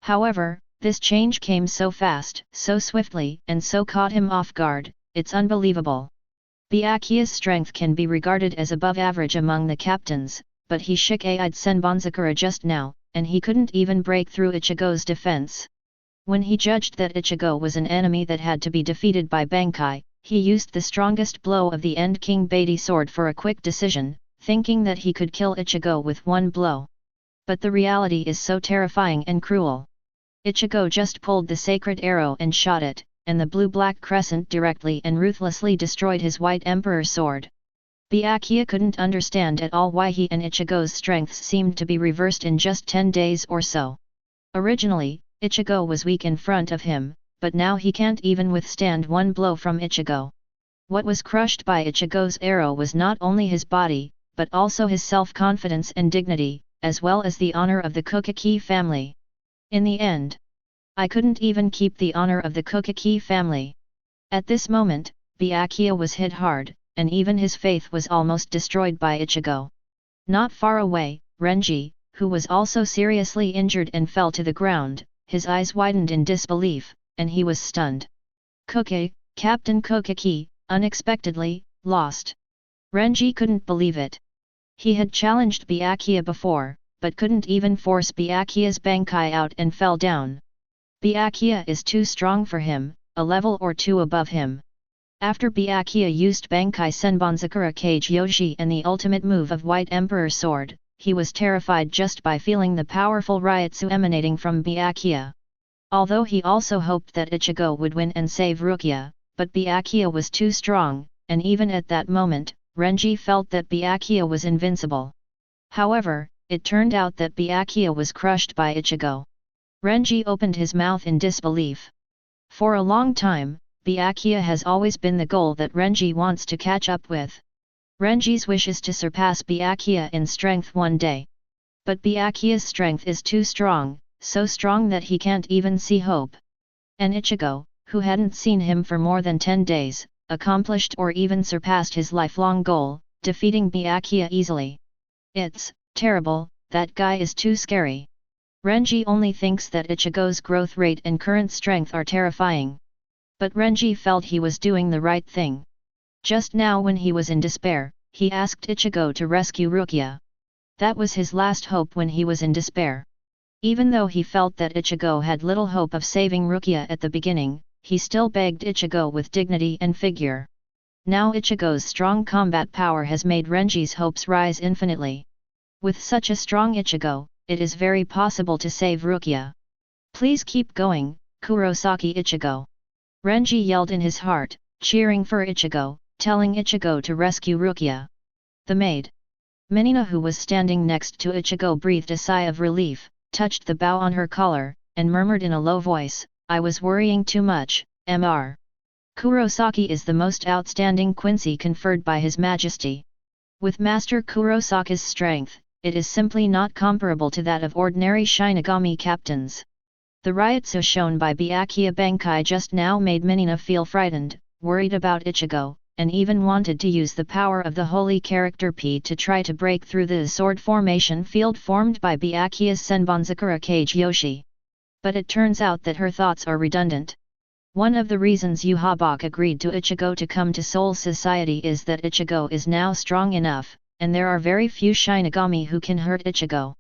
[SPEAKER 1] However, this change came so fast, so swiftly, and so caught him off guard, it's unbelievable. Byakuya's strength can be regarded as above average among the captains, but he shikai-eyed Senbonzakura just now, and he couldn't even break through Ichigo's defense. When he judged that Ichigo was an enemy that had to be defeated by Bankai, he used the strongest blow of the End King Beiti sword for a quick decision, thinking that he could kill Ichigo with one blow. But the reality is so terrifying and cruel. Ichigo just pulled the sacred arrow and shot it, and the blue-black crescent directly and ruthlessly destroyed his white emperor sword. Byakuya couldn't understand at all why he and Ichigo's strengths seemed to be reversed in just 10 days or so. Originally, Ichigo was weak in front of him, but now he can't even withstand one blow from Ichigo. What was crushed by Ichigo's arrow was not only his body, but also his self-confidence and dignity, as well as the honor of the Kuchiki family. In the end, I couldn't even keep the honor of the Kuchiki family. At this moment, Byakuya was hit hard, and even his faith was almost destroyed by Ichigo. Not far away, Renji, who was also seriously injured and fell to the ground, his eyes widened in disbelief, and he was stunned. Captain Kuchiki, unexpectedly, lost. Renji couldn't believe it. He had challenged Byakuya before, but couldn't even force Byakuya's Bankai out and fell down. Byakuya is too strong for him, a level or two above him. After Byakuya used Bankai Senbonzakura Kage Yoshi and the ultimate move of White Emperor Sword, he was terrified just by feeling the powerful Ryutsu emanating from Byakuya. Although he also hoped that Ichigo would win and save Rukia, but Byakuya was too strong, and even at that moment, Renji felt that Byakuya was invincible. However, it turned out that Byakuya was crushed by Ichigo. Renji opened his mouth in disbelief. For a long time, Byakuya has always been the goal that Renji wants to catch up with. Renji's wish is to surpass Byakuya in strength one day. But Byakuya's strength is too strong, so strong that he can't even see hope. And Ichigo, who hadn't seen him for more than 10 days, accomplished or even surpassed his lifelong goal, defeating Byakuya easily. It's terrible, that guy is too scary. Renji only thinks that Ichigo's growth rate and current strength are terrifying. But Renji felt he was doing the right thing. Just now when he was in despair, he asked Ichigo to rescue Rukia. That was his last hope when he was in despair. Even though he felt that Ichigo had little hope of saving Rukia at the beginning, he still begged Ichigo with dignity and figure. Now Ichigo's strong combat power has made Renji's hopes rise infinitely. With such a strong Ichigo, it is very possible to save Rukia. Please keep going, Kurosaki Ichigo. Renji yelled in his heart, cheering for Ichigo, telling Ichigo to rescue Rukia. The maid, Minina, who was standing next to Ichigo, breathed a sigh of relief, touched the bow on her collar, and murmured in a low voice, "I was worrying too much, Mr. Kurosaki is the most outstanding Quincy conferred by His Majesty. With Master Kurosaki's strength, it is simply not comparable to that of ordinary Shinigami captains." The Ryutsu shown by Byakuya Bankai just now made Minina feel frightened, worried about Ichigo, and even wanted to use the power of the holy character P to try to break through the sword formation field formed by Byakuya's Senbonzakura Kage Yoshi. But it turns out that her thoughts are redundant. One of the reasons Yuhabach agreed to Ichigo to come to Soul Society is that Ichigo is now strong enough, and there are very few Shinigami who can hurt Ichigo.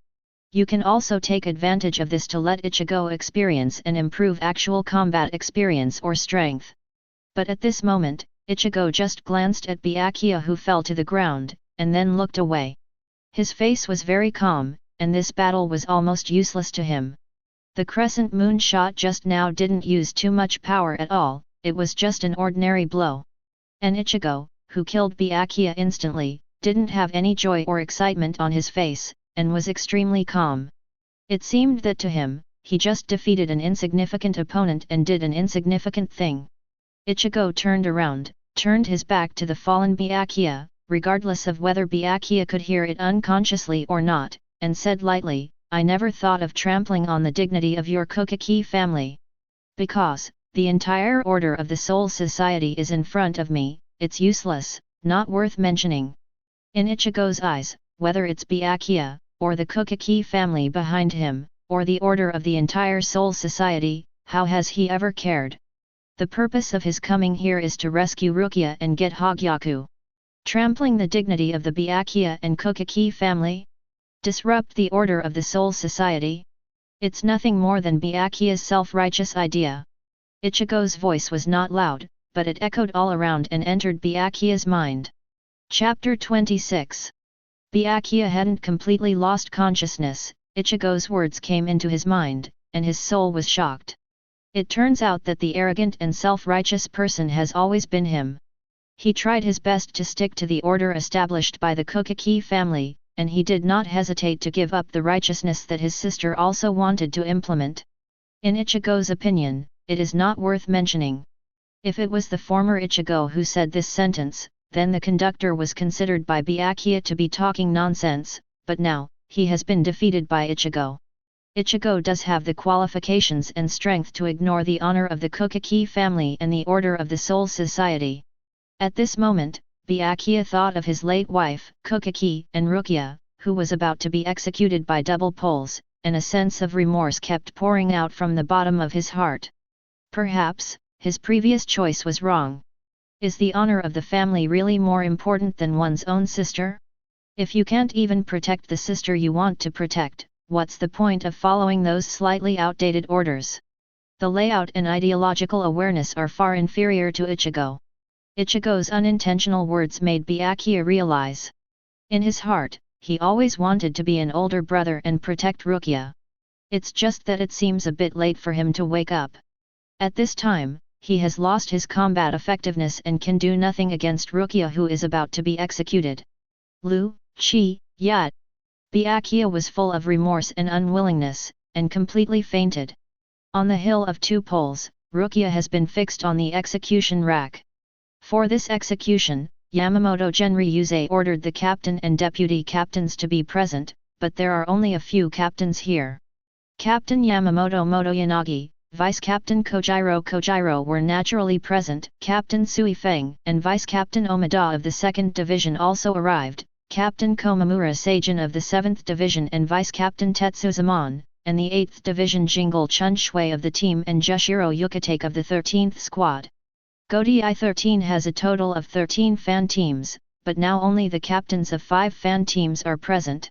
[SPEAKER 1] You can also take advantage of this to let Ichigo experience and improve actual combat experience or strength. But at this moment, Ichigo just glanced at Byakuya, who fell to the ground, and then looked away. His face was very calm, and this battle was almost useless to him. The crescent moon shot just now didn't use too much power at all, it was just an ordinary blow. And Ichigo, who killed Byakuya instantly, didn't have any joy or excitement on his face, and was extremely calm. It seemed that to him, he just defeated an insignificant opponent and did an insignificant thing. Ichigo turned around, turned his back to the fallen Byakuya, regardless of whether Byakuya could hear it unconsciously or not, and said lightly, "I never thought of trampling on the dignity of your Kuchiki family. Because, the entire order of the Soul Society is in front of me, it's useless, not worth mentioning." In Ichigo's eyes, whether it's Byakuya, or the Kuchiki family behind him, or the order of the entire Soul Society, how has he ever cared? The purpose of his coming here is to rescue Rukia and get Hogyaku. Trampling the dignity of the Byakuya and Kuchiki family? Disrupt the order of the Soul Society? It's nothing more than Byakuya's self-righteous idea. Ichigo's voice was not loud, but it echoed all around and entered Byakuya's mind. Chapter 26. Byakuya hadn't completely lost consciousness. Ichigo's words came into his mind, and his soul was shocked. It turns out that the arrogant and self-righteous person has always been him. He tried his best to stick to the order established by the Kuchiki family, and he did not hesitate to give up the righteousness that his sister also wanted to implement. In Ichigo's opinion, it is not worth mentioning. If it was the former Ichigo who said this sentence, then the conductor was considered by Byakuya to be talking nonsense, but now, he has been defeated by Ichigo. Ichigo does have the qualifications and strength to ignore the honor of the Kuchiki family and the order of the Soul Society. At this moment, Byakuya thought of his late wife, Kuchiki, and Rukia, who was about to be executed by double poles, and a sense of remorse kept pouring out from the bottom of his heart. Perhaps, his previous choice was wrong. Is the honor of the family really more important than one's own sister? If you can't even protect the sister you want to protect, what's the point of following those slightly outdated orders? The layout and ideological awareness are far inferior to Ichigo. Ichigo's unintentional words made Byakuya realize. In his heart, he always wanted to be an older brother and protect Rukia. It's just that it seems a bit late for him to wake up. At this time, he has lost his combat effectiveness and can do nothing against Rukia, who is about to be executed. Lu, Chi, Yat. Byakuya was full of remorse and unwillingness, and completely fainted. On the Hill of Two Poles, Rukia has been fixed on the execution rack. For this execution, Yamamoto Genryuze ordered the captain and deputy captains to be present, but there are only a few captains here. Captain Yamamoto Motoyanagi, Vice Captain Kojiro were naturally present. Captain Sui Feng and Vice Captain Omida of the 2nd Division also arrived, Captain Komamura Seijin of the 7th Division and Vice Captain Tetsuzamon, and the 8th Division Jingle Chun Shui of the team and Jushiro Yukitake of the 13th Squad. Godi I-13 has a total of 13 fan teams, but now only the captains of 5 fan teams are present.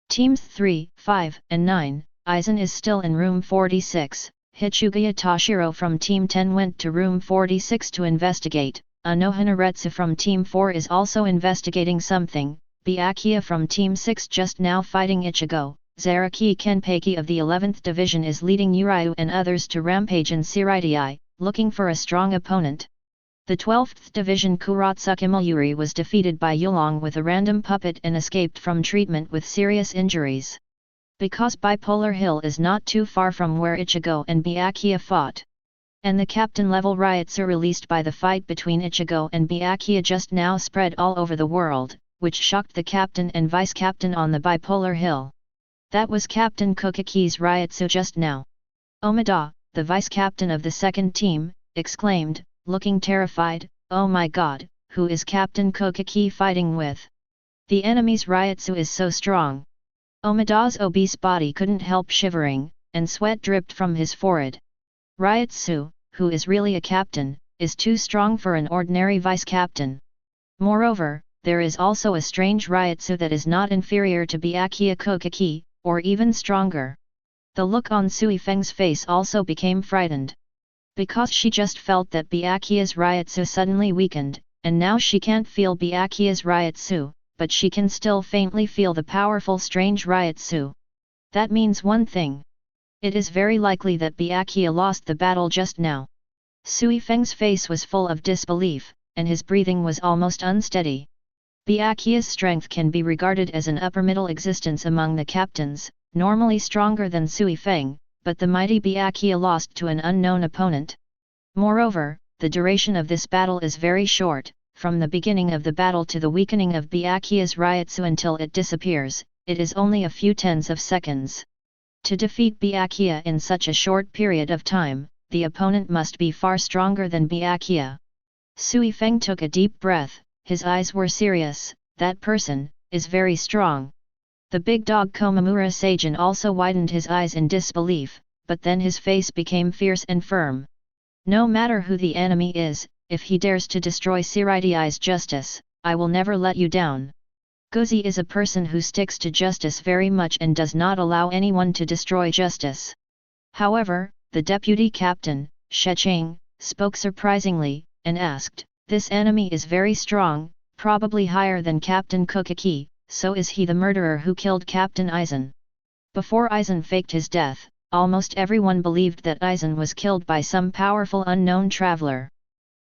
[SPEAKER 1] Teams 3, 5, and 9, Aizen is still in room 46. Hitsugaya Toshiro from Team 10 went to room 46 to investigate, Anohanaretsu from Team 4 is also investigating something, Byakuya from Team 6 just now fighting Ichigo, Zaraki Kenpeki of the 11th Division is leading Uryu and others to rampage in Siritai, looking for a strong opponent. The 12th Division Kurotsuki Mayuri was defeated by Yulong with a random puppet and escaped from treatment with serious injuries. Because Bipolar Hill is not too far from where Ichigo and Byakuya fought. And the captain-level riots released by the fight between Ichigo and Byakuya just now spread all over the world, which shocked the captain and vice-captain on the Bipolar Hill. That was Captain Kuchiki's riots just now. Omida, the vice-captain of the 2nd team, exclaimed, looking terrified, "Oh my god, who is Captain Kuchiki fighting with? The enemy's Ryutsu is so strong." Omida's obese body couldn't help shivering, and sweat dripped from his forehead. Ryutsu, who is really a captain, is too strong for an ordinary vice-captain. Moreover, there is also a strange Ryutsu that is not inferior to Byakuya Kuchiki, or even stronger. The look on Sui Feng's face also became frightened. Because she just felt that Byakuya's Ryutsu suddenly weakened, and now she can't feel Byakuya's Ryutsu, but she can still faintly feel the powerful strange Ryutsu. That means one thing. It is very likely that Byakuya lost the battle just now. Sui Feng's face was full of disbelief, and his breathing was almost unsteady. Byakuya's strength can be regarded as an upper-middle existence among the captains, normally stronger than Sui Feng, but the mighty Byakuya lost to an unknown opponent. Moreover, the duration of this battle is very short. From the beginning of the battle to the weakening of Byakuya's Ryutsu until it disappears, it is only a few tens of seconds. To defeat Byakuya in such a short period of time, the opponent must be far stronger than Byakuya. Sui Feng took a deep breath, his eyes were serious. That person is very strong. The big dog Komamura Seijin also widened his eyes in disbelief, but then his face became fierce and firm. No matter who the enemy is, if he dares to destroy Siraidi's justice, I will never let you down. Gozi is a person who sticks to justice very much and does not allow anyone to destroy justice. However, the deputy captain, Shecheng, spoke surprisingly, and asked, "This enemy is very strong, probably higher than Captain Kuchiki, so is he the murderer who killed Captain Aizen. Before Aizen faked his death, almost everyone believed that Aizen was killed by some powerful unknown traveler.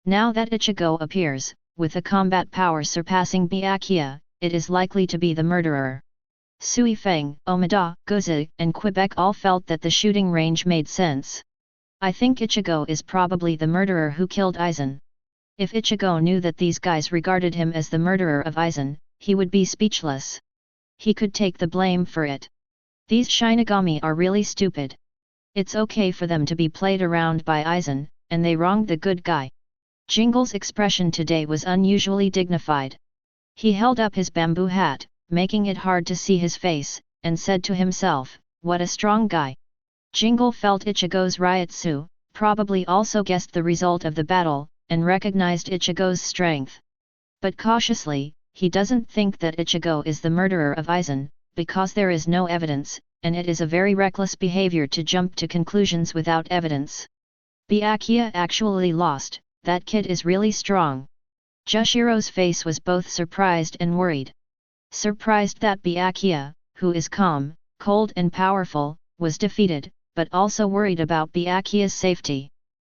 [SPEAKER 1] Now that Ichigo appears, with a combat power surpassing Byakuya, it is likely to be the murderer. Sui Feng, Omida, Gozu, and Quebec all felt that the shooting range made sense. I think Ichigo is probably the murderer who killed Aizen. If Ichigo knew that these guys regarded him as the murderer of Aizen, he would be speechless. He could take the blame for it. These Shinigami are really stupid. It's okay for them to be played around by Aizen, and they wronged the good guy. Jingle's expression today was unusually dignified. He held up his bamboo hat, making it hard to see his face, and said to himself, "What a strong guy." Jingle felt Ichigo's Ryutsu, probably also guessed the result of the battle, and recognized Ichigo's strength. But cautiously, he doesn't think that Ichigo is the murderer of Aizen, because there is no evidence, and it is a very reckless behavior to jump to conclusions without evidence. Byakuya actually lost, that kid is really strong. Jushiro's face was both surprised and worried. Surprised that Byakuya, who is calm, cold and powerful, was defeated, but also worried about Byakuya's safety.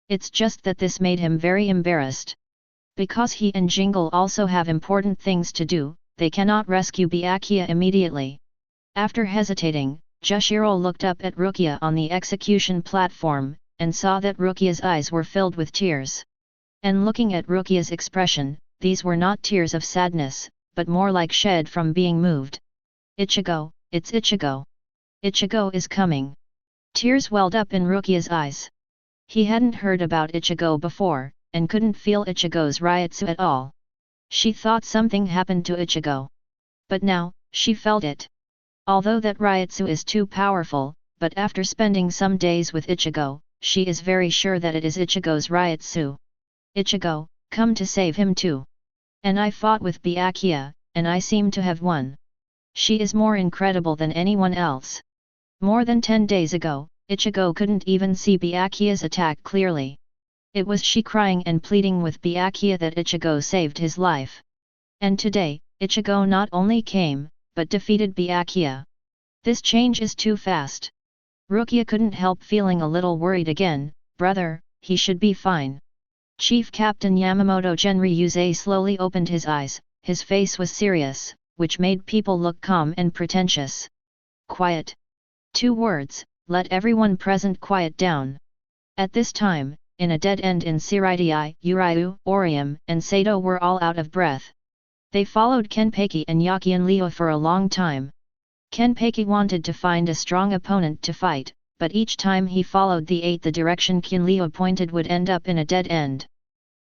[SPEAKER 1] It's just that this made him very embarrassed. Because he and Jingle also have important things to do, they cannot rescue Byakuya immediately. After hesitating, Jushiro looked up at Rukia on the execution platform, and saw that Rukia's eyes were filled with tears. And looking at Rukia's expression, these were not tears of sadness, but more like shed from being moved. "Ichigo, it's Ichigo. Ichigo is coming." Tears welled up in Rukia's eyes. He hadn't heard about Ichigo before, and couldn't feel Ichigo's Ryutsu at all. She thought something happened to Ichigo. But now, she felt it. Although that Ryutsu is too powerful, but after spending some days with Ichigo, she is very sure that it is Ichigo's Ryutsu. "Ichigo, come to save him too. And I fought with Byakuya, and I seem to have won. She is more incredible than anyone else." More than 10 days ago, Ichigo couldn't even see Byakuya's attack clearly. It was she crying and pleading with Byakuya that Ichigo saved his life. And today, Ichigo not only came, but defeated Byakuya. This change is too fast. Rukia couldn't help feeling a little worried again. "Brother, he should be fine." Chief Captain Yamamoto Genryuze slowly opened his eyes, his face was serious, which made people look calm and pretentious. "Quiet." 2 words, let everyone present quiet down. At this time, in a dead end in Siraidai, Uryu, Orium, and Sato were all out of breath. They followed Kenpeki and Yakian Leo for a long time. Kenpeki wanted to find a strong opponent to fight, but each time he followed the direction Kinleo pointed would end up in a dead end.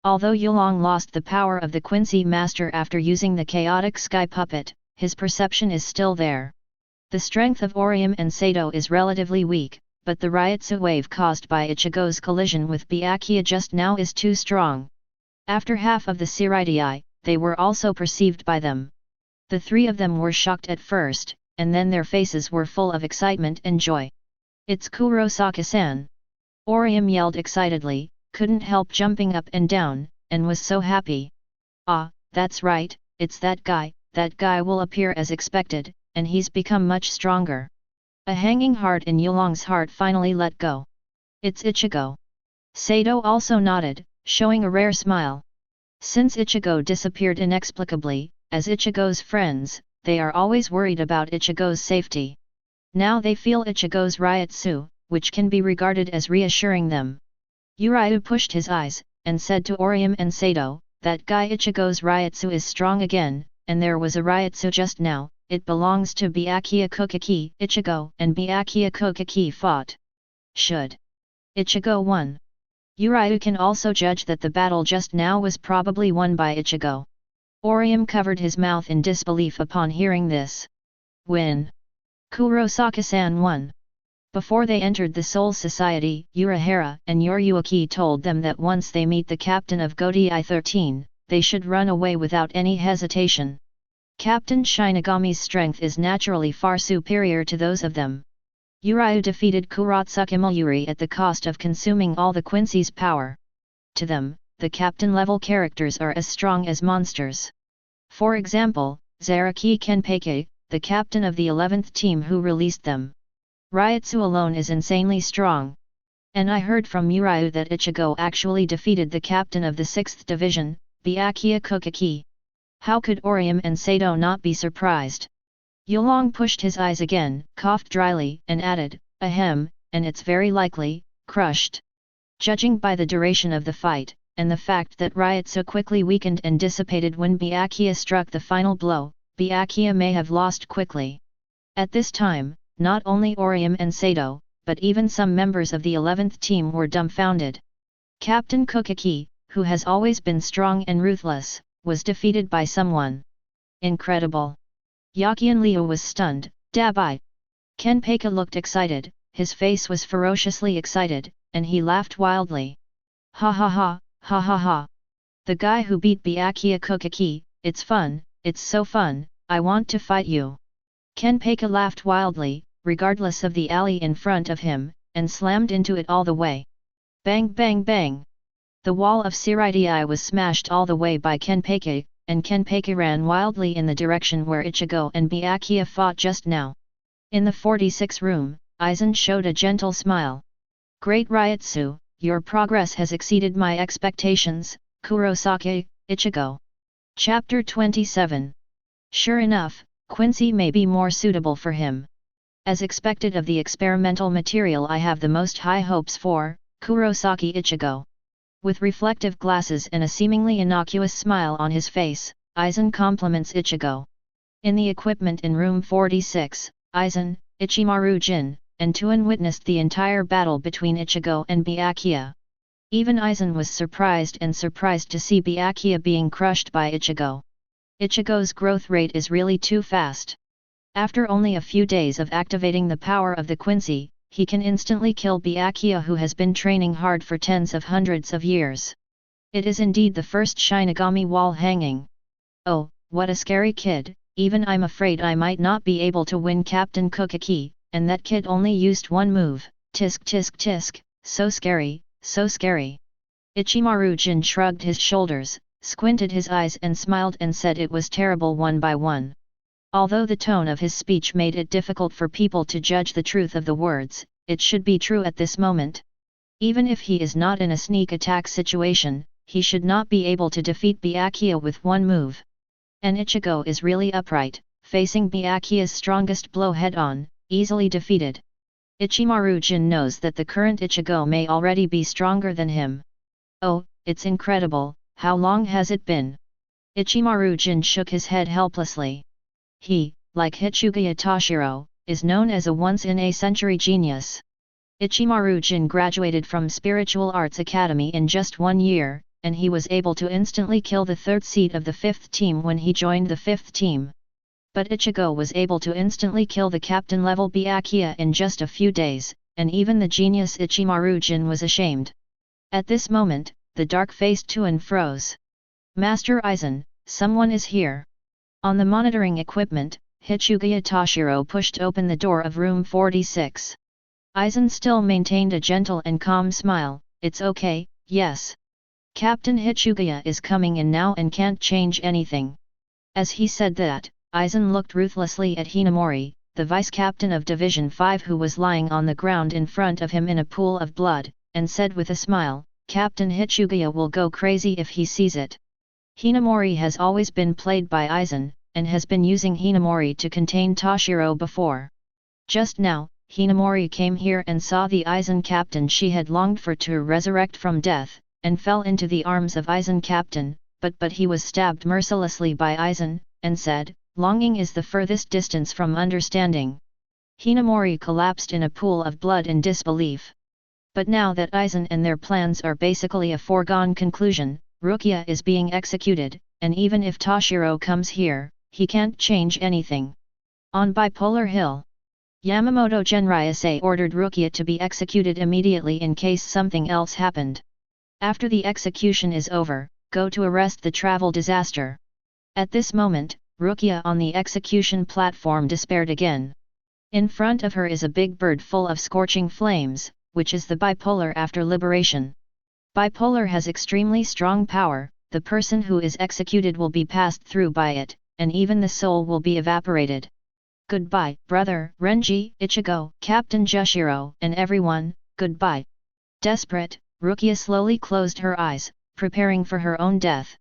[SPEAKER 1] Although Yulong lost the power of the Quincy Master after using the chaotic sky puppet, his perception is still there. The strength of Orium and Sato is relatively weak, but the Ryutsu wave caused by Ichigo's collision with Byakuya just now is too strong. After half of the Siraidai, they were also perceived by them. The 3 of them were shocked at first, and then their faces were full of excitement and joy. "It's Kurosaki-san!" Orium yelled excitedly, couldn't help jumping up and down, and was so happy. "Ah, that's right, it's that guy will appear as expected, and he's become much stronger." A hanging heart in Yulong's heart finally let go. "It's Ichigo." Sato also nodded, showing a rare smile. Since Ichigo disappeared inexplicably, as Ichigo's friends, they are always worried about Ichigo's safety. Now they feel Ichigo's Ryutsu, which can be regarded as reassuring them. Uryu pushed his eyes, and said to Orium and Sato, "That guy Ichigo's Ryutsu is strong again, and there was a Ryutsu just now, it belongs to Byakuya Kuchiki." Ichigo and Byakuya Kuchiki fought. Should Ichigo won? Uryu can also judge that the battle just now was probably won by Ichigo. Orium covered his mouth in disbelief upon hearing this. Win. Kurosaki-san won. Before they entered the Soul Society, Urahara and Yoryuki told them that once they meet the captain of Godei 13, they should run away without any hesitation. Captain Shinigami's strength is naturally far superior to those of them. Uryu defeated Kurotsuki Mayuri at the cost of consuming all the Quincy's power. To them, the captain-level characters are as strong as monsters. For example, Zaraki Kenpei, the captain of the 11th team who released them. Ryutsu alone is insanely strong. And I heard from Muryu that Ichigo actually defeated the captain of the 6th division, Byakuya Kuchiki. How could Orium and Sato not be surprised? Yulong pushed his eyes again, coughed dryly, and added, ahem, and it's very likely, crushed. Judging by the duration of the fight, and the fact that Ryutsu quickly weakened and dissipated when Byakuya struck the final blow, Byakuya may have lost quickly. At this time, not only Orium and Sato, but even some members of the 11th team were dumbfounded. Captain Kuchiki, who has always been strong and ruthless, was defeated by someone. Incredible. Yakian Liu was stunned. Dabai. Kenpei looked excited, his face was ferociously excited, and he laughed wildly. Ha ha ha, ha ha ha. The guy who beat Byakuya Kuchiki, it's fun, it's so fun, I want to fight you. Kenpei laughed wildly, regardless of the alley in front of him, and slammed into it all the way. Bang bang bang. The wall of Siridii was smashed all the way by Kenpei, and Kenpei ran wildly in the direction where Ichigo and Byakuya fought just now. In the 46 room, Aizen showed a gentle smile. Great Ryutsu, your progress has exceeded my expectations, Kurosaki, Ichigo. Chapter 27. Sure enough, Quincy may be more suitable for him. As expected of the experimental material I have the most high hopes for, Kurosaki Ichigo. With reflective glasses and a seemingly innocuous smile on his face, Aizen compliments Ichigo. In the equipment in room 46, Aizen, Ichimaru Jin, and Tuan witnessed the entire battle between Ichigo and Byakuya. Even Aizen was surprised to see Byakuya being crushed by Ichigo. Ichigo's growth rate is really too fast. After only a few days of activating the power of the Quincy, he can instantly kill Byakuya, who has been training hard for tens of hundreds of years. It is indeed the first Shinigami wall hanging. Oh, what a scary kid, even I'm afraid I might not be able to win Captain Kuchiki, and that kid only used one move, tisk tisk tisk, so scary, so scary. Ichimaru Jin shrugged his shoulders, squinted his eyes and smiled and said it was terrible one by one. Although the tone of his speech made it difficult for people to judge the truth of the words, it should be true at this moment. Even if he is not in a sneak attack situation, he should not be able to defeat Byakuya with one move. And Ichigo is really upright, facing Byakuya's strongest blow head-on, easily defeated. Ichimaru Jin knows that the current Ichigo may already be stronger than him. Oh, it's incredible, how long has it been? Ichimaru Jin shook his head helplessly. He, like Hitsugaya Toshiro, is known as a once-in-a-century genius. Ichimaru Jin graduated from Spiritual Arts Academy in just 1 year, and he was able to instantly kill the 3rd seat of the 5th team when he joined the 5th team. But Ichigo was able to instantly kill the captain-level Byakuya in just a few days, and even the genius Ichimaru Jin was ashamed. At this moment, the dark-faced Tuan froze. Master Aizen, someone is here. On the monitoring equipment, Hitsugaya Toshiro pushed open the door of room 46. Aizen still maintained a gentle and calm smile. It's okay, yes. Captain Hitsugaya is coming in now and can't change anything. As he said that, Aizen looked ruthlessly at Hinamori, the vice-captain of Division 5 who was lying on the ground in front of him in a pool of blood, and said with a smile, Captain Hitsugaya will go crazy if he sees it. Hinamori has always been played by Aizen, and has been using Hinamori to contain Toshiro before. Just now, Hinamori came here and saw the Aizen captain she had longed for to resurrect from death, and fell into the arms of Aizen captain, but he was stabbed mercilessly by Aizen, and said, longing is the furthest distance from understanding. Hinamori collapsed in a pool of blood in disbelief. But now that Aizen and their plans are basically a foregone conclusion, Rukia is being executed, and even if Toshiro comes here, he can't change anything. On Bipolar Hill, Yamamoto Genryase ordered Rukia to be executed immediately in case something else happened. After the execution is over, go to arrest the travel disaster. At this moment, Rukia on the execution platform despaired again. In front of her is a big bird full of scorching flames, which is the bipolar after liberation. Bipolar has extremely strong power, the person who is executed will be passed through by it, and even the soul will be evaporated. Goodbye, brother, Renji, Ichigo, Captain Jushiro, and everyone, goodbye. Desperate, Rukia slowly closed her eyes, preparing for her own death.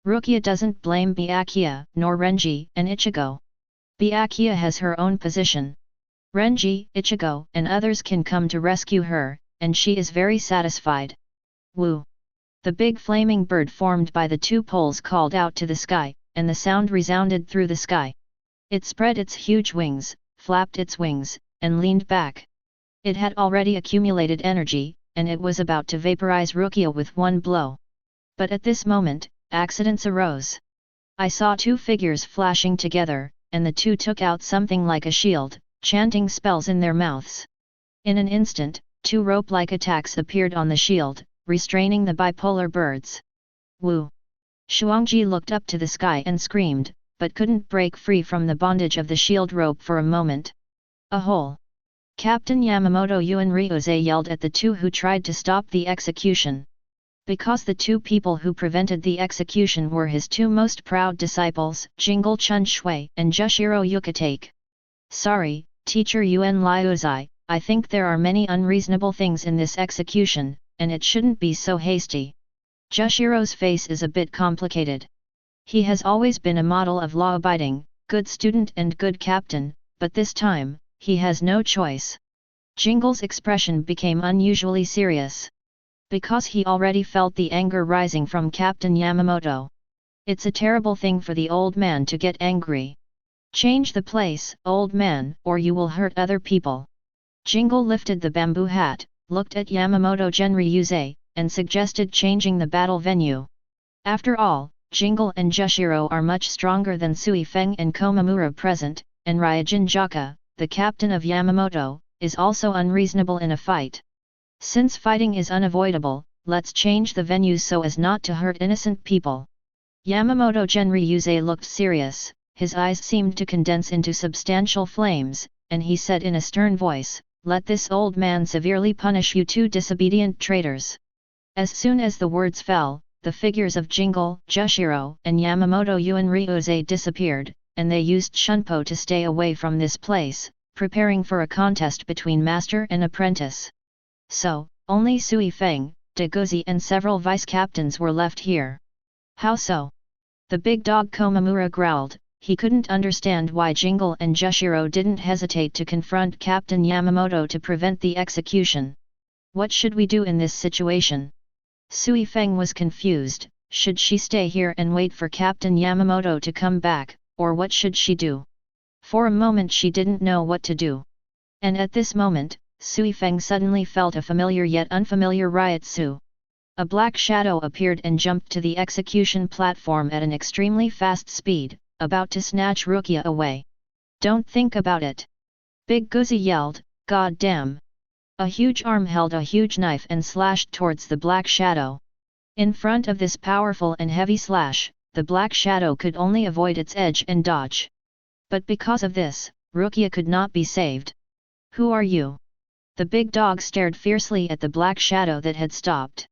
[SPEAKER 1] Rukia doesn't blame Byakuya, nor Renji and Ichigo. Byakuya has her own position. Renji, Ichigo, and others can come to rescue her, and she is very satisfied. Woo! The big flaming bird formed by the two poles called out to the sky, and the sound resounded through the sky. It spread its huge wings, flapped its wings, and leaned back. It had already accumulated energy, and it was about to vaporize Rukia with one blow. But at this moment, accidents arose. I saw two figures flashing together, and the two took out something like a shield, chanting spells in their mouths. In an instant, two rope-like attacks appeared on the shield, restraining the bipolar birds. Woo! Shuangji looked up to the sky and screamed, but couldn't break free from the bondage of the shield rope for a moment. A hole! Captain Yamamoto Yuanryuze yelled at the two who tried to stop the execution. Because the two people who prevented the execution were his two most proud disciples, Jingle Chun Shui and Jushiro Yukitake. Sorry, Teacher Yuan Liuzai, I think there are many unreasonable things in this execution, and it shouldn't be so hasty. Jushiro's face is a bit complicated. He has always been a model of law-abiding, good student and good captain, but this time, he has no choice. Jingle's expression became unusually serious. Because he already felt the anger rising from Captain Yamamoto. It's a terrible thing for the old man to get angry. Change the place, old man, or you will hurt other people. Jingle lifted the bamboo hat, looked at Yamamoto Genryuze, and suggested changing the battle venue. After all, Jingle and Jushiro are much stronger than Sui Feng and Komamura present, and Ryujin Jaka, the captain of Yamamoto, is also unreasonable in a fight. Since fighting is unavoidable, let's change the venue so as not to hurt innocent people. Yamamoto Genryuze looked serious, his eyes seemed to condense into substantial flames, and he said in a stern voice, "Let this old man severely punish you two disobedient traitors." As soon as the words fell, the figures of Jingle, Jushiro, and Yamamoto Yuanryuze disappeared, and they used Shunpo to stay away from this place, preparing for a contest between master and apprentice. So, only Sui Feng, Deguzi and several vice-captains were left here. How so? The big dog Komamura growled. He couldn't understand why Jingle and Jushiro didn't hesitate to confront Captain Yamamoto to prevent the execution. What should we do in this situation? Sui Feng was confused. Should she stay here and wait for Captain Yamamoto to come back, or what should she do? For a moment she didn't know what to do. And at this moment, Sui Feng suddenly felt a familiar yet unfamiliar Ryutsu. A black shadow appeared and jumped to the execution platform at an extremely fast speed, about to snatch Rukia away. Don't think about it! Big Guzi yelled, God damn! A huge arm held a huge knife and slashed towards the black shadow. In front of this powerful and heavy slash, the black shadow could only avoid its edge and dodge. But because of this, Rukia could not be saved. Who are you? The big dog stared fiercely at the black shadow that had stopped.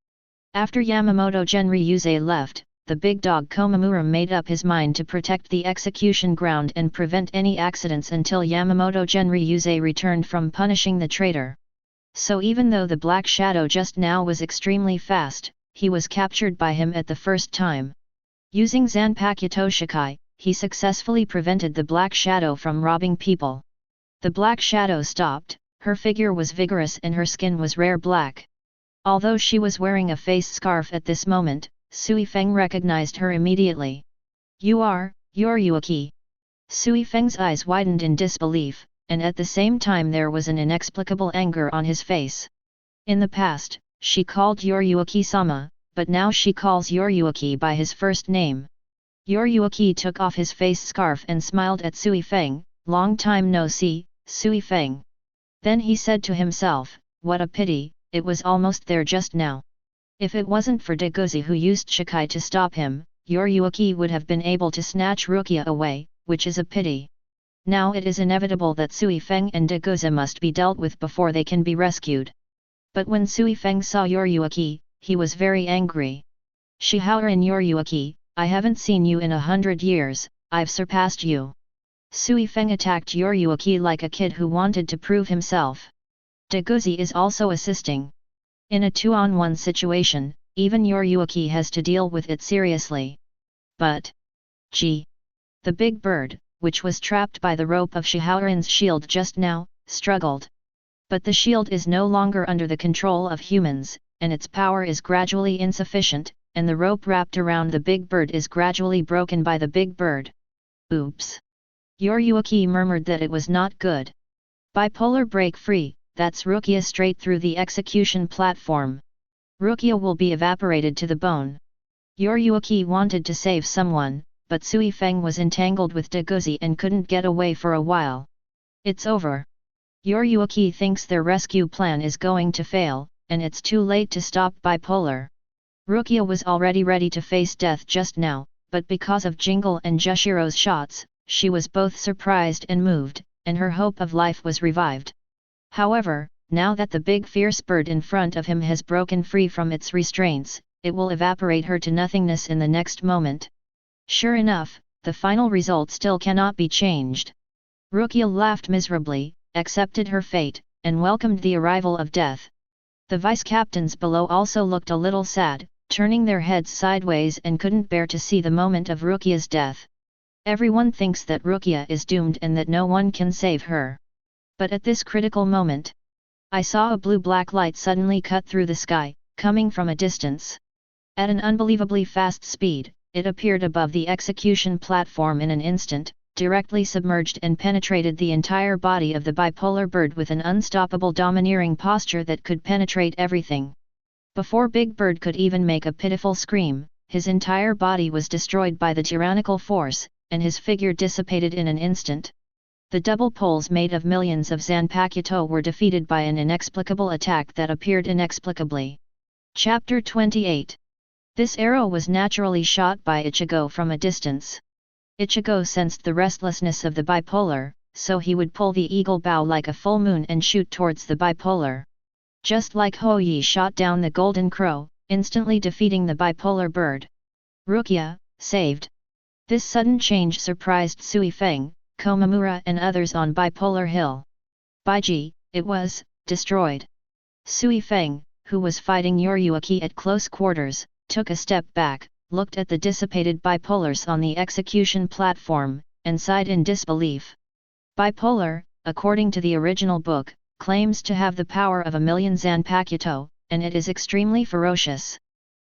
[SPEAKER 1] After Yamamoto Genryuze left, the big dog Komamura made up his mind to protect the execution ground and prevent any accidents until Yamamoto Genryuze returned from punishing the traitor. So even though the black shadow just now was extremely fast, he was captured by him at the first time. Using Zanpakuto Shikai, he successfully prevented the black shadow from robbing people. The black shadow stopped, her figure was vigorous and her skin was rare black. Although she was wearing a face scarf at this moment, Sui Feng recognized her immediately. You're Yuaki. Sui Feng's eyes widened in disbelief, and at the same time there was an inexplicable anger on his face. In the past, she called Yuaki-sama, but now she calls Yuaki by his first name. Yuaki took off his face scarf and smiled at Sui Feng, long time no see, Sui Feng. Then he said to himself, what a pity, it was almost there just now. If it wasn't for Deguzi who used Shikai to stop him, Yuaki would have been able to snatch Rukia away, which is a pity. Now it is inevitable that Sui Feng and Deguzi must be dealt with before they can be rescued. But when Sui Feng saw Yuaki, he was very angry. Shihourin Yuaki, I haven't seen you in 100 years, I've surpassed you. Sui Feng attacked Yuryuaki like a kid who wanted to prove himself. Deguzi is also assisting. In a 2-on-1 situation, even Yuryuaki has to deal with it seriously. But the big bird, which was trapped by the rope of Shihaorin's shield just now, struggled. But the shield is no longer under the control of humans, and its power is gradually insufficient, and the rope wrapped around the big bird is gradually broken by the big bird. Oops! Yuryuaki murmured that it was not good. Bipolar break free, that's Rukia straight through the execution platform. Rukia will be evaporated to the bone. Yuryuaki wanted to save someone, but Sui Feng was entangled with Deguzi and couldn't get away for a while. It's over. Yuryuaki thinks their rescue plan is going to fail, and it's too late to stop Bipolar. Rukia was already ready to face death just now, but because of Jingle and Jushiro's shots, she was both surprised and moved, and her hope of life was revived. However, now that the big fierce bird in front of him has broken free from its restraints, it will evaporate her to nothingness in the next moment. Sure enough, the final result still cannot be changed. Rukia laughed miserably, accepted her fate, and welcomed the arrival of death. The vice-captains below also looked a little sad, turning their heads sideways and couldn't bear to see the moment of Rukia's death. Everyone thinks that Rukia is doomed and that no one can save her. But at this critical moment, I saw a blue-black light suddenly cut through the sky, coming from a distance. At an unbelievably fast speed, it appeared above the execution platform in an instant, directly submerged and penetrated the entire body of the bipolar bird with an unstoppable domineering posture that could penetrate everything. Before Big Bird could even make a pitiful scream, his entire body was destroyed by the tyrannical force, and his figure dissipated in an instant. The double poles made of millions of Zanpakuto were defeated by an inexplicable attack that appeared inexplicably. Chapter 28. This arrow was naturally shot by Ichigo from a distance. Ichigo sensed the restlessness of the bipolar, so he would pull the eagle bow like a full moon and shoot towards the bipolar. Just like Hoyi shot down the golden crow, instantly defeating the bipolar bird. Rukia, saved. This sudden change surprised Sui Feng, Komamura and others on Bipolar Hill. Baiji, it was, destroyed. Sui Feng, who was fighting Yuryuaki at close quarters, took a step back, looked at the dissipated bipolars on the execution platform, and sighed in disbelief. Bipolar, according to the original book, claims to have the power of 1,000,000 Zanpakuto, and it is extremely ferocious.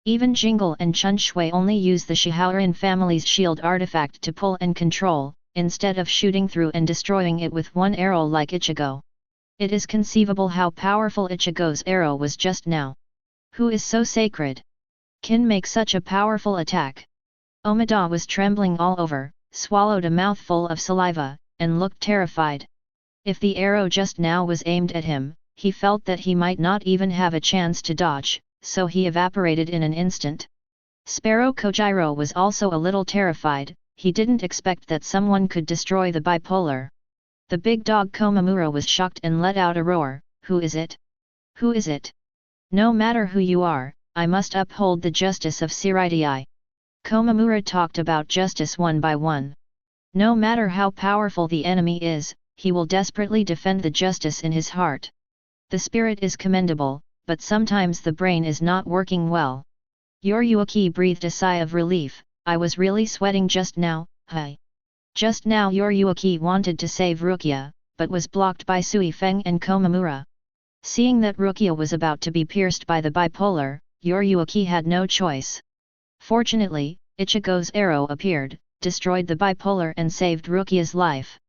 [SPEAKER 1] Even Jingle and Chunshui only use the Shihaorin family's shield artifact to pull and control, instead of shooting through and destroying it with one arrow like Ichigo. It is conceivable how powerful Ichigo's arrow was just now. Who is so sacred? Can make such a powerful attack? Omida was trembling all over, swallowed a mouthful of saliva, and looked terrified. If the arrow just now was aimed at him, he felt that he might not even have a chance to dodge, so he evaporated in an instant. Sparrow Kojiro was also a little terrified, he didn't expect that someone could destroy the bipolar. The big dog Komamura was shocked and let out a roar, "Who is it? Who is it? No matter who you are, I must uphold the justice of Siritai." Komamura talked about justice one by one. No matter how powerful the enemy is, he will desperately defend the justice in his heart. The spirit is commendable, but sometimes the brain is not working well. Yuryuaki breathed a sigh of relief. "I was really sweating just now, hey." Just now Yuryuaki wanted to save Rukia, but was blocked by Sui Feng and Komamura. Seeing that Rukia was about to be pierced by the bipolar, Yuryuaki had no choice. Fortunately, Ichigo's arrow appeared, destroyed the bipolar and saved Rukia's life.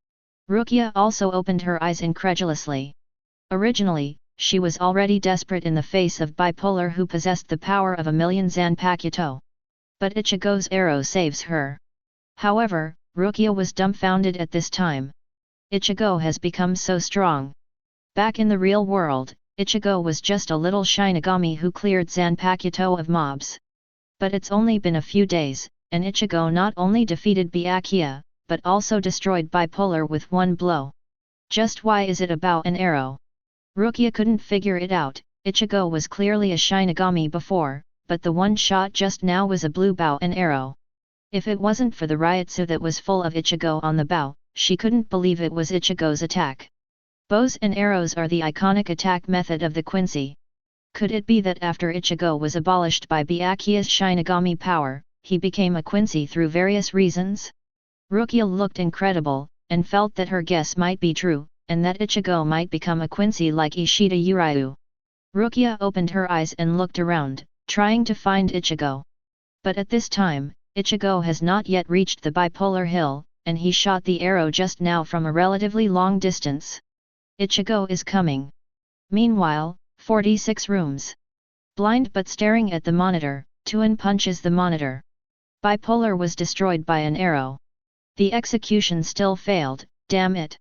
[SPEAKER 1] Rukia also opened her eyes incredulously. Originally, she was already desperate in the face of bipolar who possessed the power of 1,000,000 Zanpakuto. But Ichigo's arrow saves her. However, Rukia was dumbfounded at this time. Ichigo has become so strong. Back in the real world, Ichigo was just a little Shinigami who cleared Zanpakuto of mobs. But it's only been a few days, and Ichigo not only defeated Byakuya, but also destroyed bipolar with one blow. Just why is it a bow and arrow? Rukia couldn't figure it out. Ichigo was clearly a Shinigami before, but the one shot just now was a blue bow and arrow. If it wasn't for the ryotsu that was full of Ichigo on the bow, she couldn't believe it was Ichigo's attack. Bows and arrows are the iconic attack method of the Quincy. Could it be that after Ichigo was abolished by Byakuya's Shinigami power, he became a Quincy through various reasons? Rukia looked incredible, and felt that her guess might be true, and that Ichigo might become a Quincy like Ishida Uryu. Rukia opened her eyes and looked around, trying to find Ichigo. But at this time, Ichigo has not yet reached the bipolar hill, and he shot the arrow just now from a relatively long distance. Ichigo is coming. Meanwhile, 46 rooms. Blind but staring at the monitor, Tuan punches the monitor. Bipolar was destroyed by an arrow. The execution still failed, damn it.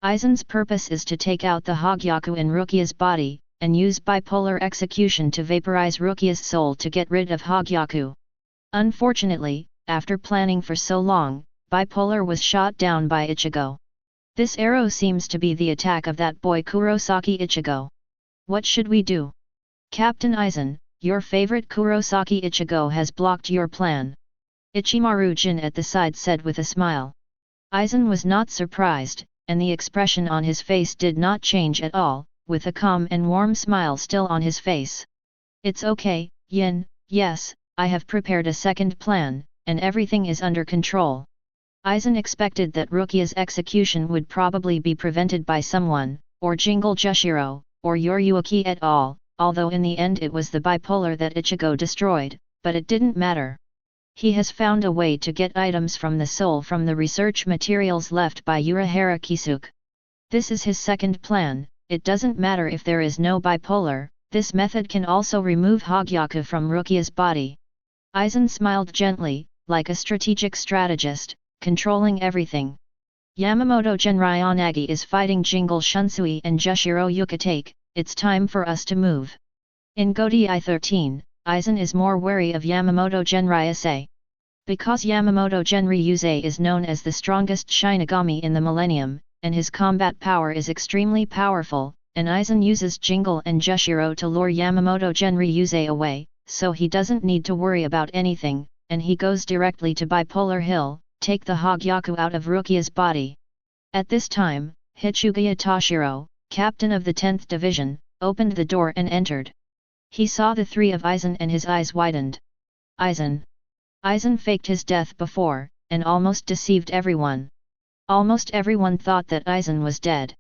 [SPEAKER 1] Aizen's purpose is to take out the Hogyaku in Rukia's body, and use bipolar execution to vaporize Rukia's soul to get rid of Hogyaku. Unfortunately, after planning for so long, bipolar was shot down by Ichigo. This arrow seems to be the attack of that boy Kurosaki Ichigo. What should we do? Captain Aizen, your favorite Kurosaki Ichigo has blocked your plan. Ichimaru Jin at the side said with a smile. Aizen was not surprised, and the expression on his face did not change at all, with a calm and warm smile still on his face. It's okay, Yin, yes, I have prepared a second plan, and everything is under control. Aizen expected that Rukia's execution would probably be prevented by someone, or Jingle Jushiro, or Yoryuki et al., although in the end it was the bipolar that Ichigo destroyed, but it didn't matter. He has found a way to get items from the soul from the research materials left by Urahara Kisuke. This is his second plan. It doesn't matter if there is no bipolar, this method can also remove Hogyaku from Rukia's body. Aizen smiled gently, like a strategic strategist, controlling everything. Yamamoto Genryanagi is fighting Jingle Shunsui and Jushiro Yukitake, it's time for us to move. In Godi I-13, Aizen is more wary of Yamamoto Genryusei. Because Yamamoto Genryusei is known as the strongest Shinigami in the Millennium, and his combat power is extremely powerful, and Aizen uses Jingle and Jushiro to lure Yamamoto Genryusei away, so he doesn't need to worry about anything, and he goes directly to Bipolar Hill, take the Hogyaku out of Rukia's body. At this time, Hichugaya Toshiro, captain of the 10th Division, opened the door and entered. He saw the three of Aizen and his eyes widened. Aizen. Aizen faked his death before, and almost deceived everyone. Almost everyone thought that Aizen was dead.